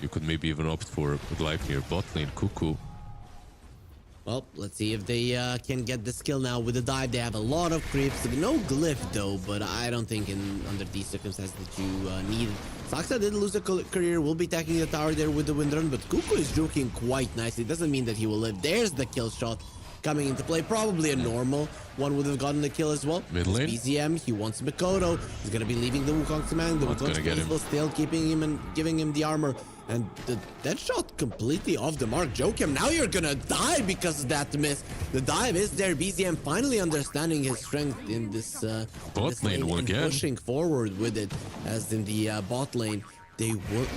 you could maybe even opt for Gleipnir bot lane Cuckoo. Well, let's see if they can get the skill now with the dive. They have a lot of creeps. No glyph though, but I don't think under these circumstances that you need. Saksa did lose a career, will be attacking the tower there with the wind run, but Cuckoo is joking quite nicely. Doesn't mean that he will live. There's the kill shot coming into play. Probably a normal one would have gotten the kill as well. Mid lane. BZM, he wants Mikoto. He's gonna be leaving the Wukong's command. The Wukong's faithful still keeping him and giving him the armor. And that shot completely off the mark. Jokem, now you're gonna die because of that miss. The dive is there. BZM finally understanding his strength in this bot lane and again. pushing forward with it, as in the bot lane. They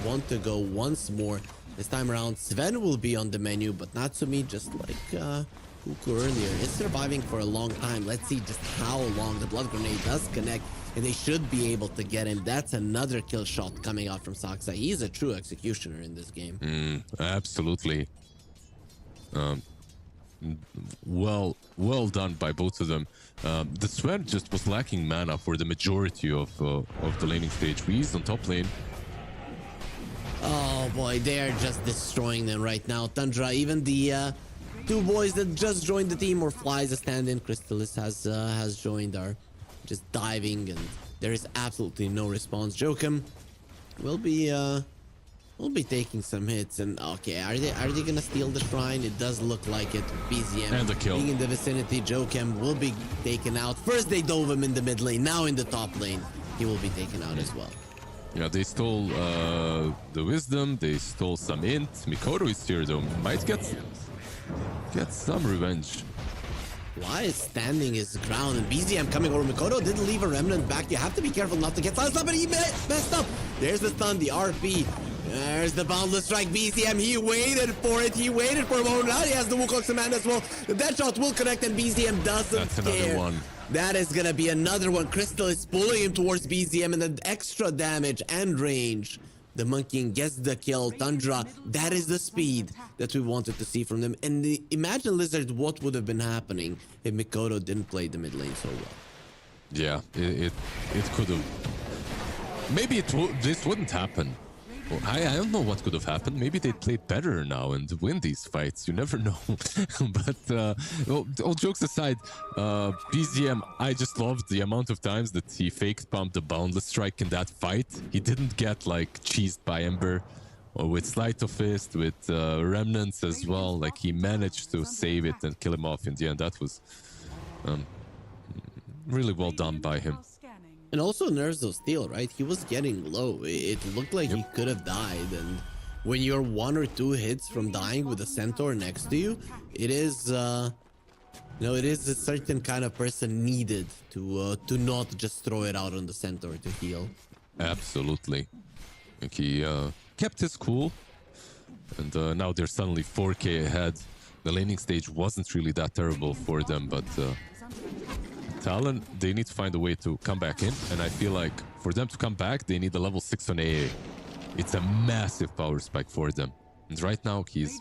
want to go once more. This time around, Sven will be on the menu, but Natsumi, just like Cuckoo earlier, is surviving for a long time. Let's see just how long. The blood grenade does connect, and they should be able to get him. That's another kill shot coming out from Saksa. He's a true executioner in this game. Absolutely. Well done by both of them. The Sven just was lacking mana for the majority of the laning stage. He's on top lane. Oh boy, they are just destroying them right now. Tundra, even the two boys that just joined the team, or Fly's a stand-in, Crystalis has joined, are just diving, and there is absolutely no response. Jokem will be taking some hits, and okay, are they gonna steal the shrine? It does look like it. BZM and the kill. Being in the vicinity, Jokem will be taken out. First they dove him in the mid lane, now in the top lane he will be taken out as well. Yeah, they stole the wisdom, they stole some int. Mikoto is here though, might get some revenge. Fly is standing his ground, and BZM coming over. Mikoto didn't leave a remnant back. You have to be careful not to get silenced up, but he messed up. There's the stun, the RP. There's the boundless strike. BZM, he waited for it. He waited for a moment. Now he has the Wukong's command as well. That shot will connect, and BZM doesn't That's another care. one. That is gonna be another one. Crystal is pulling him towards BZM, and the extra damage and range. The Monkey gets the kill. Tundra, that is the speed that we wanted to see from them. And imagine, Lizard, what would have been happening if Mikoto didn't play the mid lane so well. Yeah, it could have. Maybe this wouldn't happen. Well, I don't know what could have happened. Maybe they'd play better now and win these fights. You never know. But all jokes aside, BZM, I just loved the amount of times that he faked pumped the boundless strike in that fight. He didn't get like cheesed by Ember, or with Sleight of Fist, with remnants as well. Like he managed to save it and kill him off in the end. That was really well done by him. And also Nerves of Steel, right? He was getting low. It looked like he could have died. And when you're 1 or 2 hits from dying with a centaur next to you, it is, it is a certain kind of person needed to not just throw it out on the centaur to heal. Absolutely. Like he kept his cool, and now they're suddenly 4k ahead. The laning stage wasn't really that terrible for them, but Talon, they need to find a way to come back in, and I feel like for them to come back, they need a level 6 on AA. It's a massive power spike for them. And right now, he's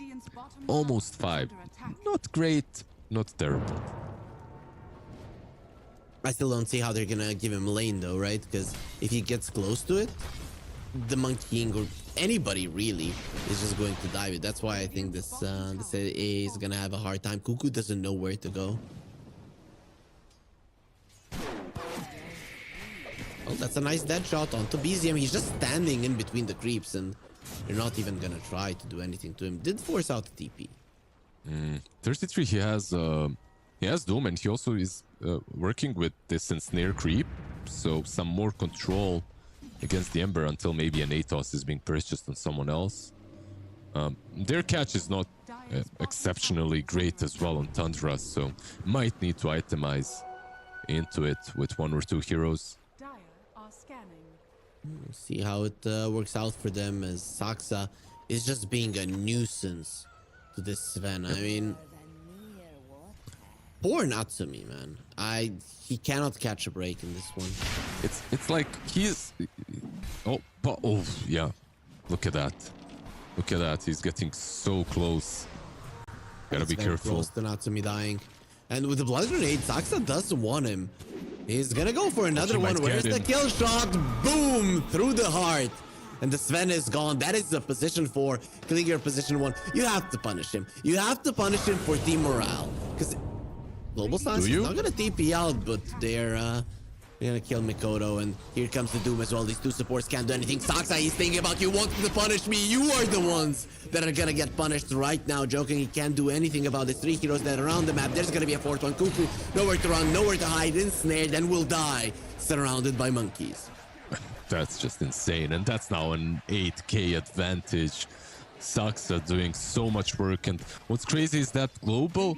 almost 5. Not great, not terrible. I still don't see how they're gonna give him lane though, right? Because if he gets close to it, the Monkey King or anybody really is just going to dive it. That's why I think this AA is gonna have a hard time. Cuckoo doesn't know where to go. Oh, that's a nice dead shot onto BZM. He's just standing in between the creeps, and they're not even gonna try to do anything to him. Did force out the TP. 33, he has Doom, and he also is working with this ensnare creep, so some more control against the Ember until maybe an Atos is being purchased on someone else. Their catch is not exceptionally great as well on Tundra, so might need to itemize into it with 1 or 2 heroes. See how it works out for them, as Saksa is just being a nuisance to this Sven. I mean, poor Natsumi, man. He cannot catch a break in this one. It's like he's yeah. Look at that. Look at that. He's getting so close. Gotta be careful. Close to Natsumi dying. And with the blood grenade, Saksa does want him. He's gonna go for another He one. might Where's get the him. kill shot? Boom! Through the heart. And the Sven is gone. That is the position 4. Clear position 1. You have to punish him. You have to punish him for team morale. Because Global Silence is not gonna TP out, but they're gonna kill Mikoto. And here comes the Doom as well. These two supports can't do anything. Saksa, he's thinking about you wanting to punish me. You are the ones that are gonna get punished right now. Joking, he can't do anything about the 3 heroes that are around the map. There's gonna be a 4th one. Cuckoo, nowhere to run, nowhere to hide, ensnared, and will die. Surrounded by monkeys. That's just insane. And that's now an 8k advantage. Saksa doing so much work. And what's crazy is that Global,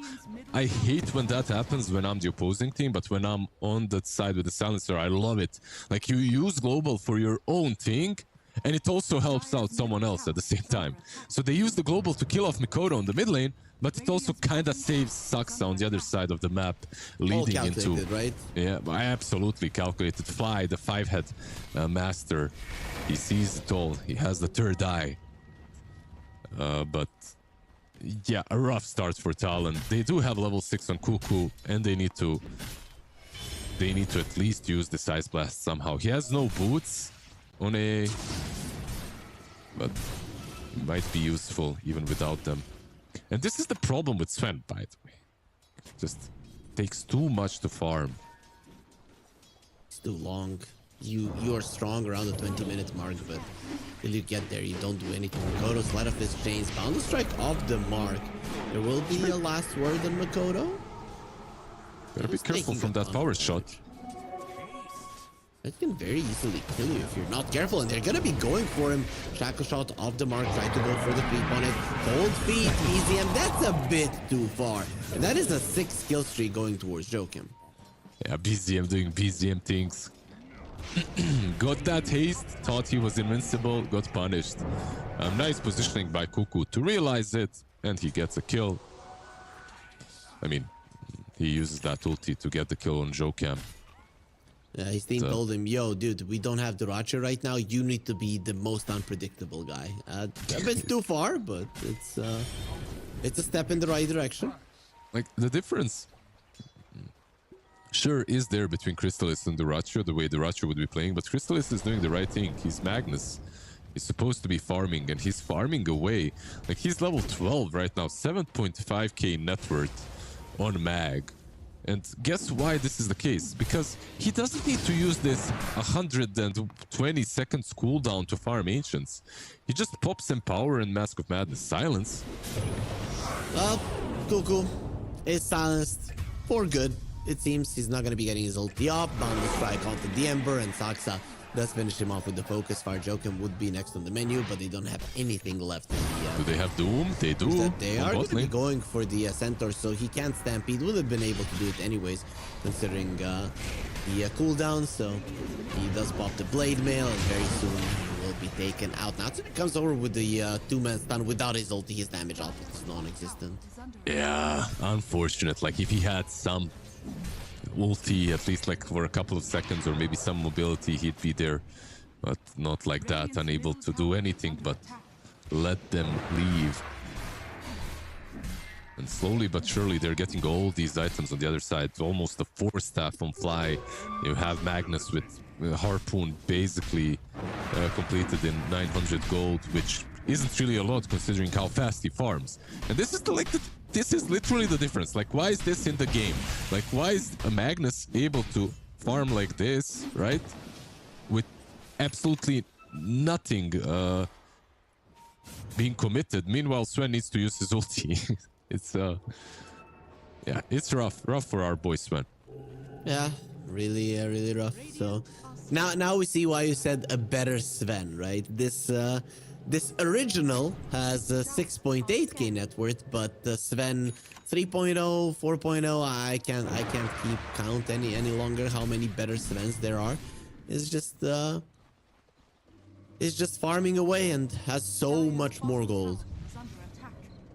I hate when that happens when I'm the opposing team, but when I'm on that side with the silencer, I love it. Like, you use Global for your own thing, and it also helps out someone else at the same time. So they use the Global to kill off Mikoto on the mid lane, but it also kind of saves Saksa on the other side of the map, leading into... right? Yeah, I absolutely calculated. Fly, the 5-head master, he sees it all. He has the third eye. But yeah, a rough start for Talon. They do have level 6 on Cuckoo, and they need to at least use the Size Blast somehow. He has no boots on A, but might be useful even without them. And this is the problem with Sven, by the way. Just takes too much to farm. It's too long. You are strong around the 20-minute mark, but till you get there, you don't do anything. Makoto's let off his chains. Bound to strike off the mark. There will be a last word on Makoto. Gotta be careful from that power shot. It can very easily kill you if you're not careful, and they're gonna be going for him. Shackle shot off the mark, try to go for the creep on it. Cold feet, BZM, that's a bit too far. And that is a 6 kill streak going towards Joachim. Yeah, BZM doing BZM things. Got that haste, thought he was invincible, got punished. Nice positioning by Cuckoo to realize it, and he gets a kill. I mean, he uses that ulti to get the kill on Joachim. Yeah, his team told him, yo, dude, we don't have Duracha right now. You need to be the most unpredictable guy. A bit too far, but it's a step in the right direction. Like, the difference, sure, is there between Crystallis and Duracha, the way Duracha would be playing, but Crystallis is doing the right thing. He's Magnus. He's supposed to be farming, and he's farming away. Like, he's level 12 right now, 7.5k net worth on Mag. And guess why this is the case? Because he doesn't need to use this 120 seconds cooldown to farm Ancients. He just pops Empower and Mask of Madness. Silence. Well, Cuckoo is silenced for good. It seems he's not going to be getting his ulti up. Bound to strike onto the Ember, and Saksa does finish him off with the focus fire. Joachim would be next on the menu, but they don't have anything left in the... Do they have Doom? They do. They are going to be going for the Centaur, so he can't Stampede. Would have been able to do it anyways, considering the cooldown. So he does pop the Blade Mail, and very soon he will be taken out. Now, he comes over with the 2-man stun without his ulti. His damage output is non-existent. Yeah, unfortunate. Like, if he had some ulti, at least like for a couple of seconds, or maybe some mobility, he'd be there. But not like that, unable to do anything but let them leave. And slowly but surely they're getting all these items on the other side. Almost a 4-staff on Fly. You have Magnus with Harpoon basically completed in 900 gold, which isn't really a lot considering how fast he farms. And this is this is literally the difference. Like, why is this in the game? Like, why is a Magnus able to farm like this, right? With absolutely nothing being committed. Meanwhile, Sven needs to use his ulti. It's yeah, it's rough for our boy Sven. Yeah, really rough. So now we see why you said a better Sven, right? This original has a 6.8k net worth, but Sven 3.0, 4.0, I can't keep count any longer how many better Svens there are. It's just farming away and has so much more gold.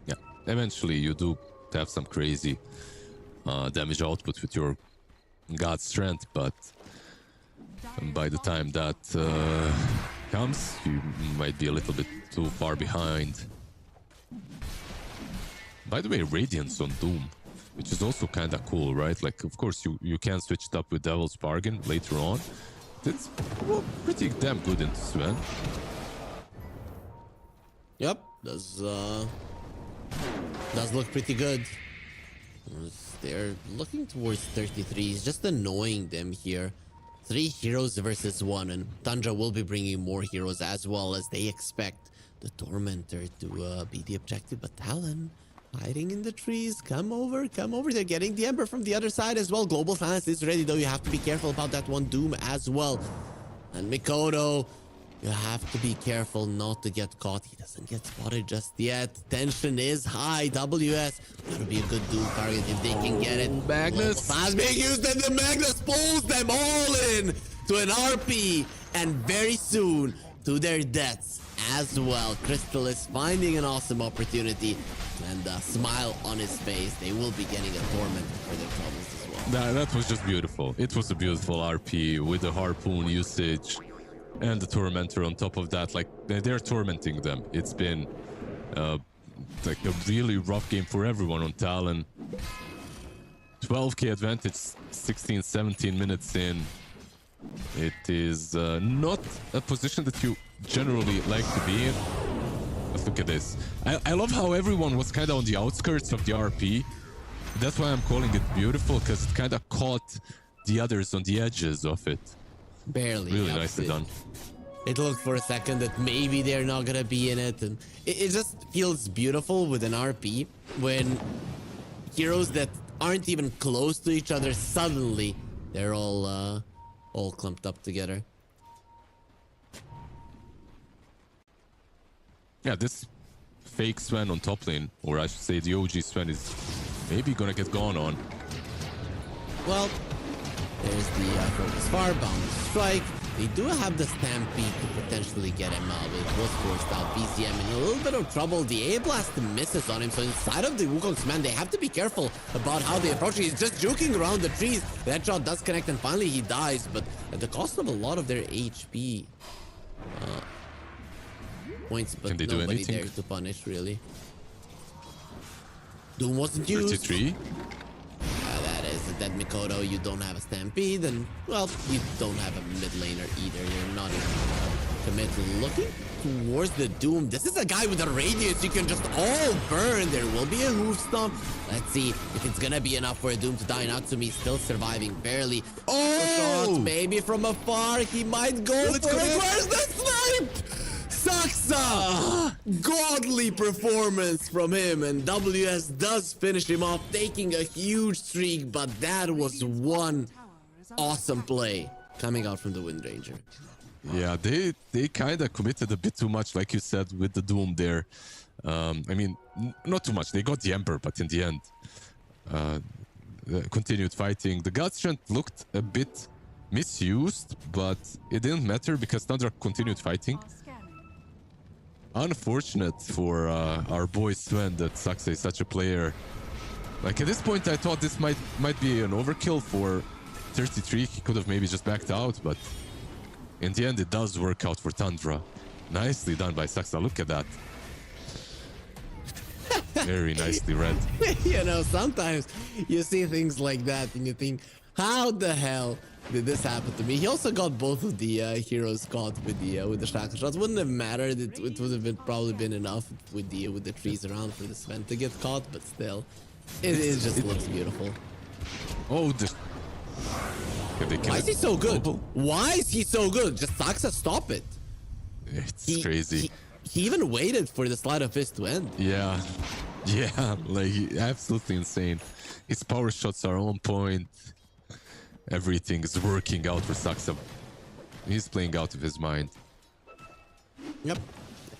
Yeah, eventually you do have some crazy damage output with your God strength, but by the time that comes, you might be a little bit too far behind. By the way, Radiance on Doom. which is also kind of cool, right? Like, of course, you can switch it up with Devil's Bargain later on. It's pretty damn good into Sven. Yep, does look pretty good. They're looking towards 33. He's just annoying them here. 3 heroes versus 1, and Tundra will be bringing more heroes as well, as they expect the Tormentor to be the objective. But Talon hiding in the trees. Come over. They're getting the Ember from the other side as well. Global Silence is ready, though. You have to be careful about that one Doom as well. And Mikoto, you have to be careful not to get caught. He doesn't get spotted just yet. Tension is high. WS gotta be a good Doom target if they can get it. Magnus is being used, and the Magnus pulls them all in to an RP, and very soon to their deaths as well. Crystal is finding an awesome opportunity, and a smile on his face. They will be getting a torment for their troubles as well. That was just beautiful. It was a beautiful RP with the harpoon usage and the Tormentor on top of that. Like, they're tormenting them. It's been like a really rough game for everyone on Talon. 12k advantage, 16, 17 minutes in. It is not a position that you generally like to be in. Let's look at this. I love how everyone was kind of on the outskirts of the RP. That's why I'm calling it beautiful, because it kind of caught the others on the edges of it. Barely. Really nicely done. It looked for a second that maybe they're not gonna be in it, and it just feels beautiful with an RP when heroes that aren't even close to each other, suddenly they're all clumped up together. Yeah, this fake Sven on top lane, or I should say the OG Sven, is maybe gonna get gone on. Well, there's the focus far, bound strike. They do have the Stampede to potentially get him out, but it was forced out. BCM in a little bit of trouble. The A-Blast misses on him, so inside of the Wukong's man, they have to be careful about how they approach it. He's just juking around the trees. That shot does connect, and finally he dies, but at the cost of a lot of their HP. Points, but Can they do nobody anything? there to punish, really. Doom wasn't used. 33. That is that Mikoto, you don't have a Stampede, and, well, you don't have a mid laner either. You're not even committed. Looking towards the Doom. This is a guy with a radius. You can just all burn. There will be a hoof stomp. Let's see if it's gonna be enough for a Doom to die. Natsumi still surviving, barely. Oh! Shot, maybe from afar. He might go for it. Where's the snipe? Saksa! Godly performance from him, and WS does finish him off, taking a huge streak, but that was one awesome play coming out from the Windranger. Yeah, they kind of committed a bit too much, like you said, with the Doom there. I mean, not too much. They got the Ember, but in the end, continued fighting. The God Strength looked a bit misused, but it didn't matter because Tundra continued fighting. Unfortunate for our boy Sven that Saksa is such a player. Like, at this point, I thought this might be an overkill for 33. He could have maybe just backed out, but in the end, it does work out for Tundra. Nicely done by Saksa. Look at that. Very nicely read. You know, sometimes you see things like that and you think, how the hell did this happen to me? He also got both of the heroes caught with the shackle shots. Wouldn't have mattered. It would have probably been enough with the trees around for the Sven to get caught, but still, it just looks beautiful. Oh, why is he so good? Why is he so good? Just Saksa, stop it. It's crazy. He even waited for the Sleight of Fist to end. Yeah, like absolutely insane. His power shots are on point. Everything is working out for Saksa. He's playing out of his mind. Yep.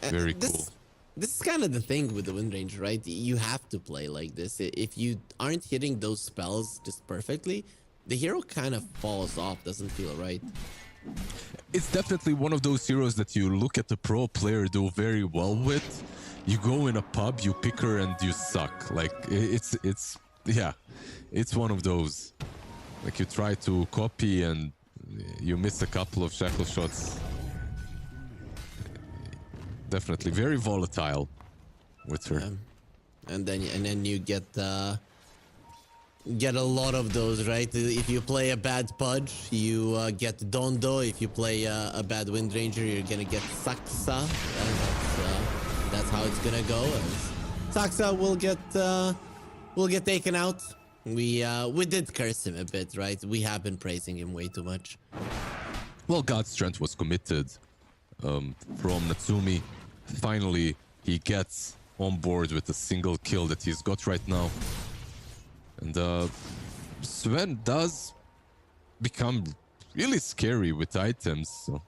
Very cool. This is kind of the thing with the Windranger, right? You have to play like this. If you aren't hitting those spells just perfectly, the hero kind of falls off, doesn't feel right. It's definitely one of those heroes that you look at the pro player do very well with. You go in a pub, you pick her, and you suck. Like, it's one of those. Like, you try to copy and you miss a couple of shackle shots. Definitely very volatile with her. And then you get get a lot of those, right? If you play a bad Pudge, you get Dondo. If you play a bad Windranger, you're gonna get Saxa. That's how it's gonna go. Saxa will get taken out. We did curse him a bit, right? We have been praising him way too much. Well, God's Strength was committed from Natsumi. Finally, he gets on board with a single kill that he's got right now. And Sven does become really scary with items. So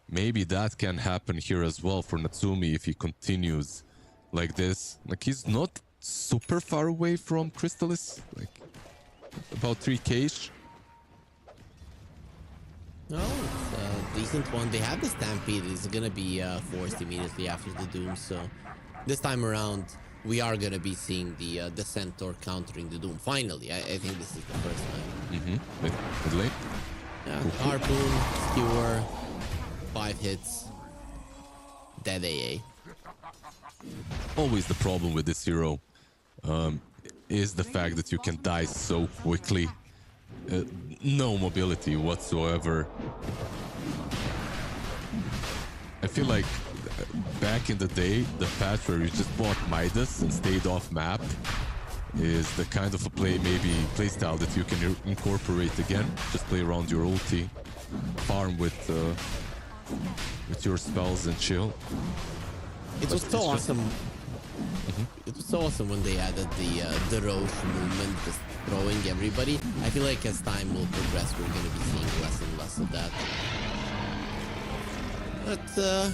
maybe that can happen here as well for Natsumi if he continues like this. Like, he's not super far away from Crystalis. Like, about 3k-ish. No, it's a decent one. They have the Stampede. It's gonna be forced immediately after the Doom. So this time around, we are gonna be seeing the Centaur countering the Doom. Finally, I think this is the first time. Mid lane. Yeah, Harpoon, Skewer, 5 hits, dead AA. Always the problem with this hero is the fact that you can die so quickly. No mobility whatsoever. I feel like back in the day, the patch where you just bought Midas and stayed off map is the kind of a playstyle that you can incorporate again. Just play around your ulti, farm with your spells and chill. It was so awesome. It was so awesome when they added the Roche movement, just throwing everybody. I feel like as time will progress, we're gonna be seeing less and less of that. But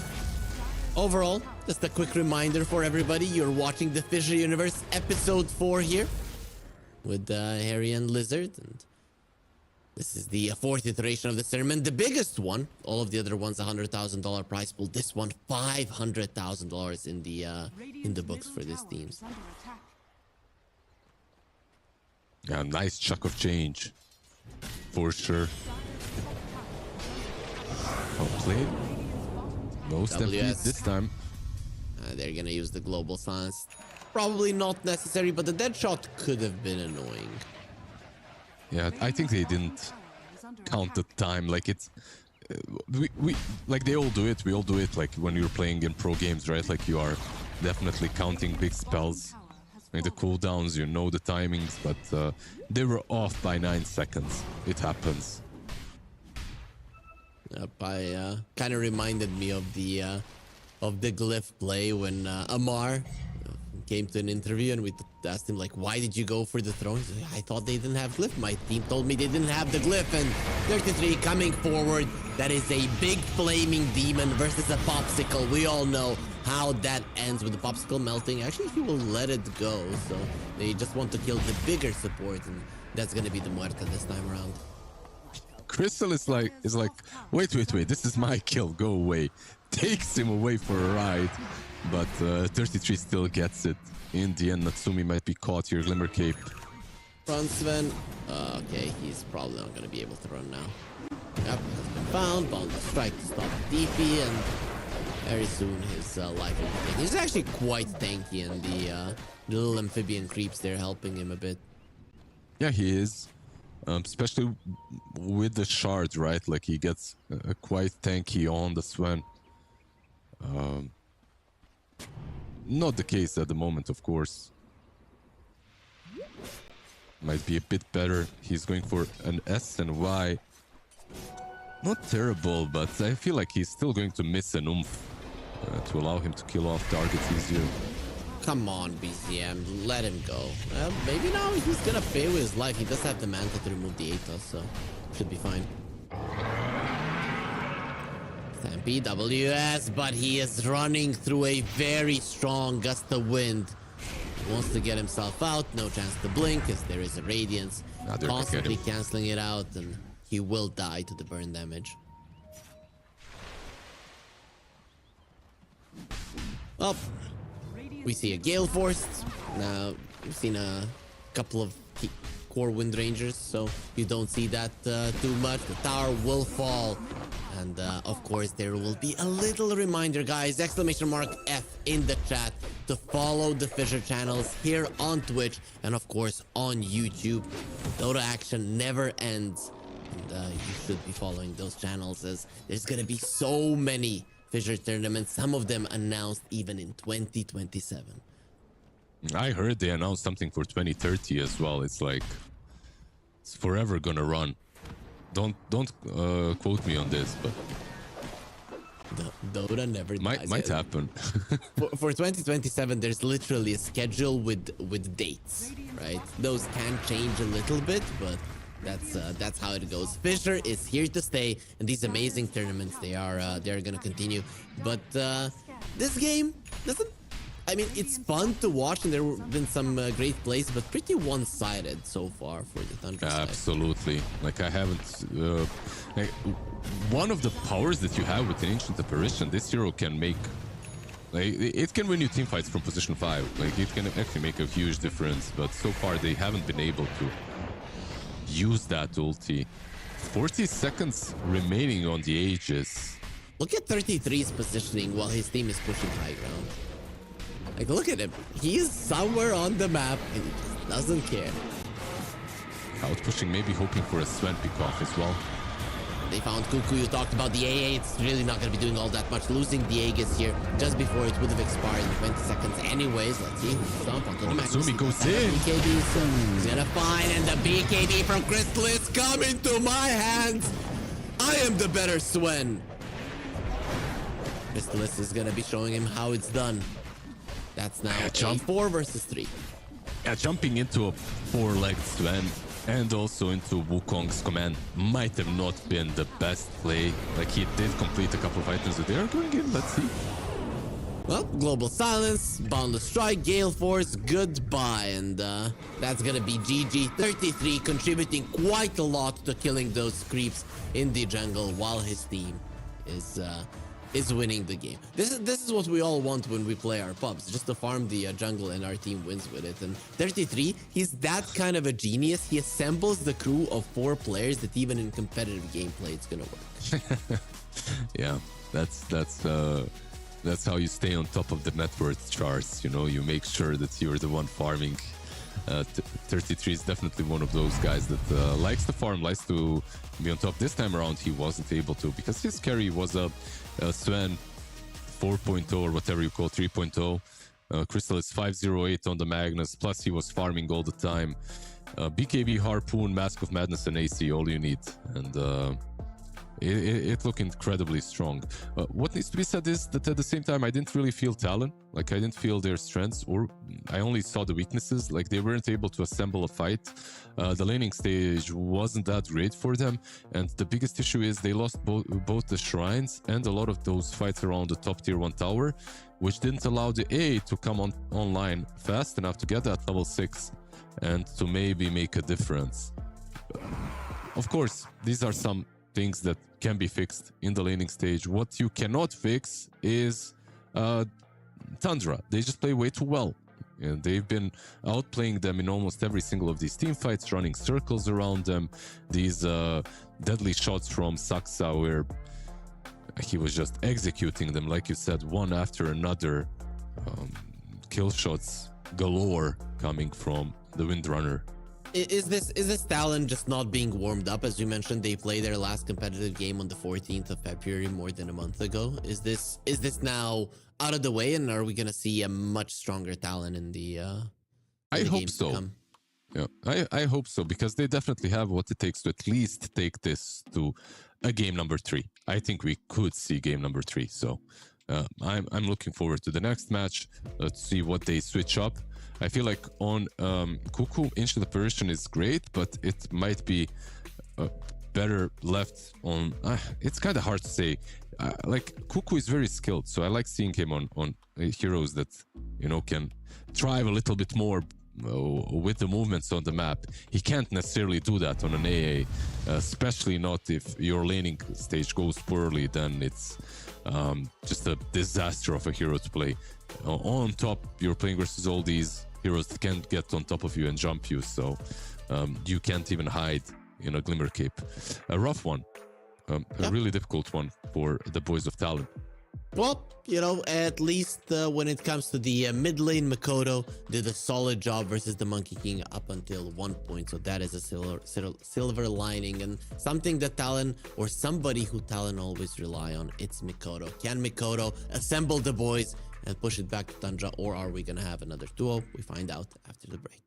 overall, just a quick reminder for everybody: you're watching the FISSURE Universe Episode 4 here with Harry and Lizard, and this is the 4th iteration of the tournament, the biggest one. All of the other ones, $100,000 prize pool. This one, $500,000 in the books for this team. Yeah, nice chunk of change, for sure. Well played. No Stampede this time. They're gonna use the global silence. Probably not necessary, but the dead shot could have been annoying. Yeah, I think they didn't count the time. Like, it's we like they all do it. We all do it. Like when you're playing in pro games, right? Like you are definitely counting big spells, like the cooldowns. You know the timings, but they were off by 9 seconds. It happens. Kind of reminded me of the glyph play when Amar came to an interview and we asked him, like, why did you go for the throne? He's like, I thought they didn't have glyph. My team told me they didn't have the glyph. And 33 coming forward. That is a big flaming demon versus a popsicle. We all know how that ends with the popsicle melting. Actually, he will let it go. So they just want to kill the bigger support, and that's gonna be the Muerta this time around. Crystal is like, wait, this is my kill, go away. Takes him away for a ride, but 33 still gets it. In the end, Natsumi might be caught here, Glimmer Cape. Run, Sven. Okay, he's probably not gonna be able to run now. Yep, has been found. Bound to strike to stop DP, and very soon his life will be taken. He's actually quite tanky, and the little amphibian creeps there helping him a bit. Yeah, he is. Especially with the shard, right? Like he gets quite tanky on the Sven. Not the case at the moment, of course. Might be a bit better. He's going for an S and Y. Not terrible, but I feel like he's still going to miss an oomph to allow him to kill off targets easier. Come on, BZM, let him go. Maybe now he's gonna pay with his life. He does have the Manta to remove the Atos, so should be fine. Stampede WS, but he is running through a very strong gust of wind. He wants to get himself out, no chance to blink as there is a Radiance. Constantly cancelling it out, and he will die to the burn damage. Well, we see a Gale Force. Now, we've seen a couple of core Wind Rangers, so you don't see that too much. The tower will fall And of course, there will be a little reminder, guys, exclamation mark F in the chat, to follow the Fissure channels here on Twitch and of course on YouTube. Dota action never ends. And you should be following those channels, as there's gonna be so many Fissure tournaments, some of them announced even in 2027. I heard they announced something for 2030 as well. It's like, it's forever gonna run. Don't quote me on this, but Dota never dies. might happen. For 2027, there's literally a schedule with dates, right? Those can change a little bit, but that's how it goes. Fissure is here to stay, and these amazing tournaments, they're gonna continue. But this game doesn't. I mean, it's fun to watch, and there have been some great plays, but pretty one-sided so far for the Tundra side. Absolutely. Like, I haven't... like, one of the powers that you have with an Ancient Apparition, this hero can make... Like, it can win you teamfights from position 5. Like, it can actually make a huge difference, but so far they haven't been able to use that ulti. 40 seconds remaining on the Aegis. Look at 33's positioning while his team is pushing high ground. Like, look at him. He's somewhere on the map and he just doesn't care. Out pushing, maybe hoping for a Sven pick-off as well. They found Cuckoo. You talked about the AA. It's really not going to be doing all that much. Losing the Aegis here just before it would have expired in 20 seconds anyways. Let's see. Jump onto the map. Zumi goes in. BKB, so he's going to find, and the BKB from Crystal is coming to my hands. I am the better Sven. Crystallis is going to be showing him how it's done. That's now a 4 versus 3. Yeah, jumping into a 4-legged Sven and also into Wukong's command might have not been the best play. Like, he did complete a couple of items that they are going in. Let's see. Well, Global Silence, Boundless Strike, Gale Force, goodbye. And that's gonna be GG. 33 contributing quite a lot to killing those creeps in the jungle while his team is winning the game. This is what we all want when we play our pubs, just to farm the jungle and our team wins with it. And 33, he's that kind of a genius. He assembles the crew of 4 players that even in competitive gameplay it's gonna work. Yeah, that's how you stay on top of the net worth charts. You know, you make sure that you're the one farming. 33 is definitely one of those guys that likes to farm, likes to be on top. This time around, he wasn't able to because his carry was a Sven 4.0 or whatever you call 3.0. Crystal is 508 on the Magnus, plus he was farming all the time. BKB, Harpoon, Mask of Madness, and AC, all you need. And it looked incredibly strong. What needs to be said is that at the same time, I didn't really feel Talon. Like, I didn't feel their strengths, or I only saw the weaknesses. Like, they weren't able to assemble a fight. The laning stage wasn't that great for them. And the biggest issue is they lost both the shrines and a lot of those fights around the top tier 1 tower, which didn't allow the A to come online fast enough to get that level 6 and to maybe make a difference. Of course, these are some things that can be fixed in the laning stage. What you cannot fix is Tundra. They just play way too well. And they've been outplaying them in almost every single of these team fights, running circles around them. These deadly shots from Saksa where he was just executing them, like you said, one after another. Kill shots galore coming from the Windrunner. Is this Talon just not being warmed up? As you mentioned, they played their last competitive game on the 14th of February, more than a month ago. Is this now out of the way, and are we gonna see a much stronger Talon in the I hope so. Yeah, I hope so, because they definitely have what it takes to at least take this to a game number 3. I think we could see game number 3. So I'm looking forward to the next match. Let's see what they switch up. I feel like on Cuckoo, Ancient Apparition is great, but it might be better left on... it's kind of hard to say. Like, Cuckoo is very skilled, so I like seeing him on heroes that, you know, can thrive a little bit more with the movements on the map. He can't necessarily do that on an AA, especially not if your laning stage goes poorly. Then it's just a disaster of a hero to play. On top, you're playing versus all these heroes that can't get on top of you and jump you, so you can't even hide in a Glimmer Cape. A rough one. A really difficult one for the boys of Talon. Well, you know, at least when it comes to the mid lane, Mikoto did a solid job versus the Monkey King up until 1 point. So that is a silver lining, and something that Talon, or somebody who Talon always rely on, it's Mikoto. Can Mikoto assemble the boys and push it back to Tundra, or are we going to have another duo? We find out after the break.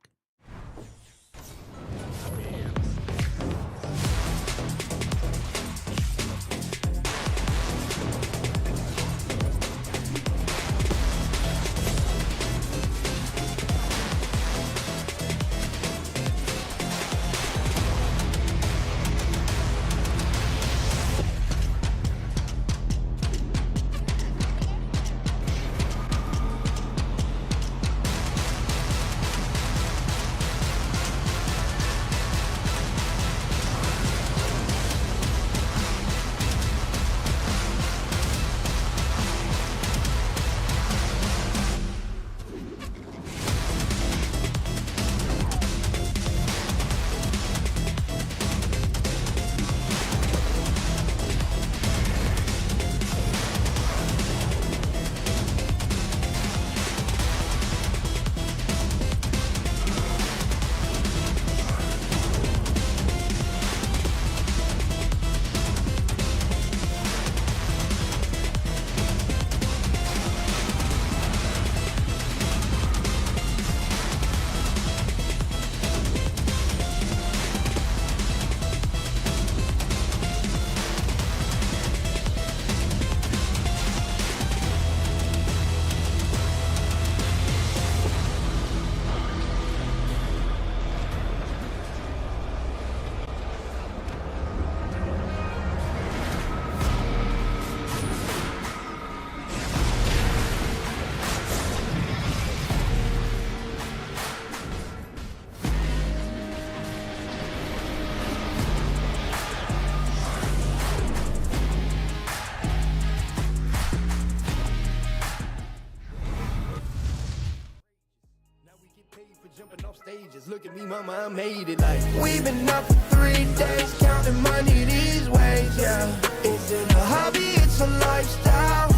Look at me, mama, I made it like we've been up for 3 days, counting money these ways, yeah. Is it a hobby? It's a lifestyle.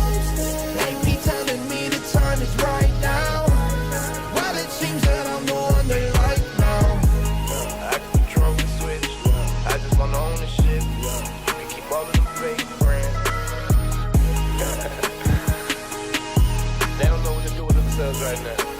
They be telling me the time is right now. Well, it seems that I'm the one they like now. I can control the switch. I just want ownership. You can keep all of them fake friends. They don't know what to do with themselves right now.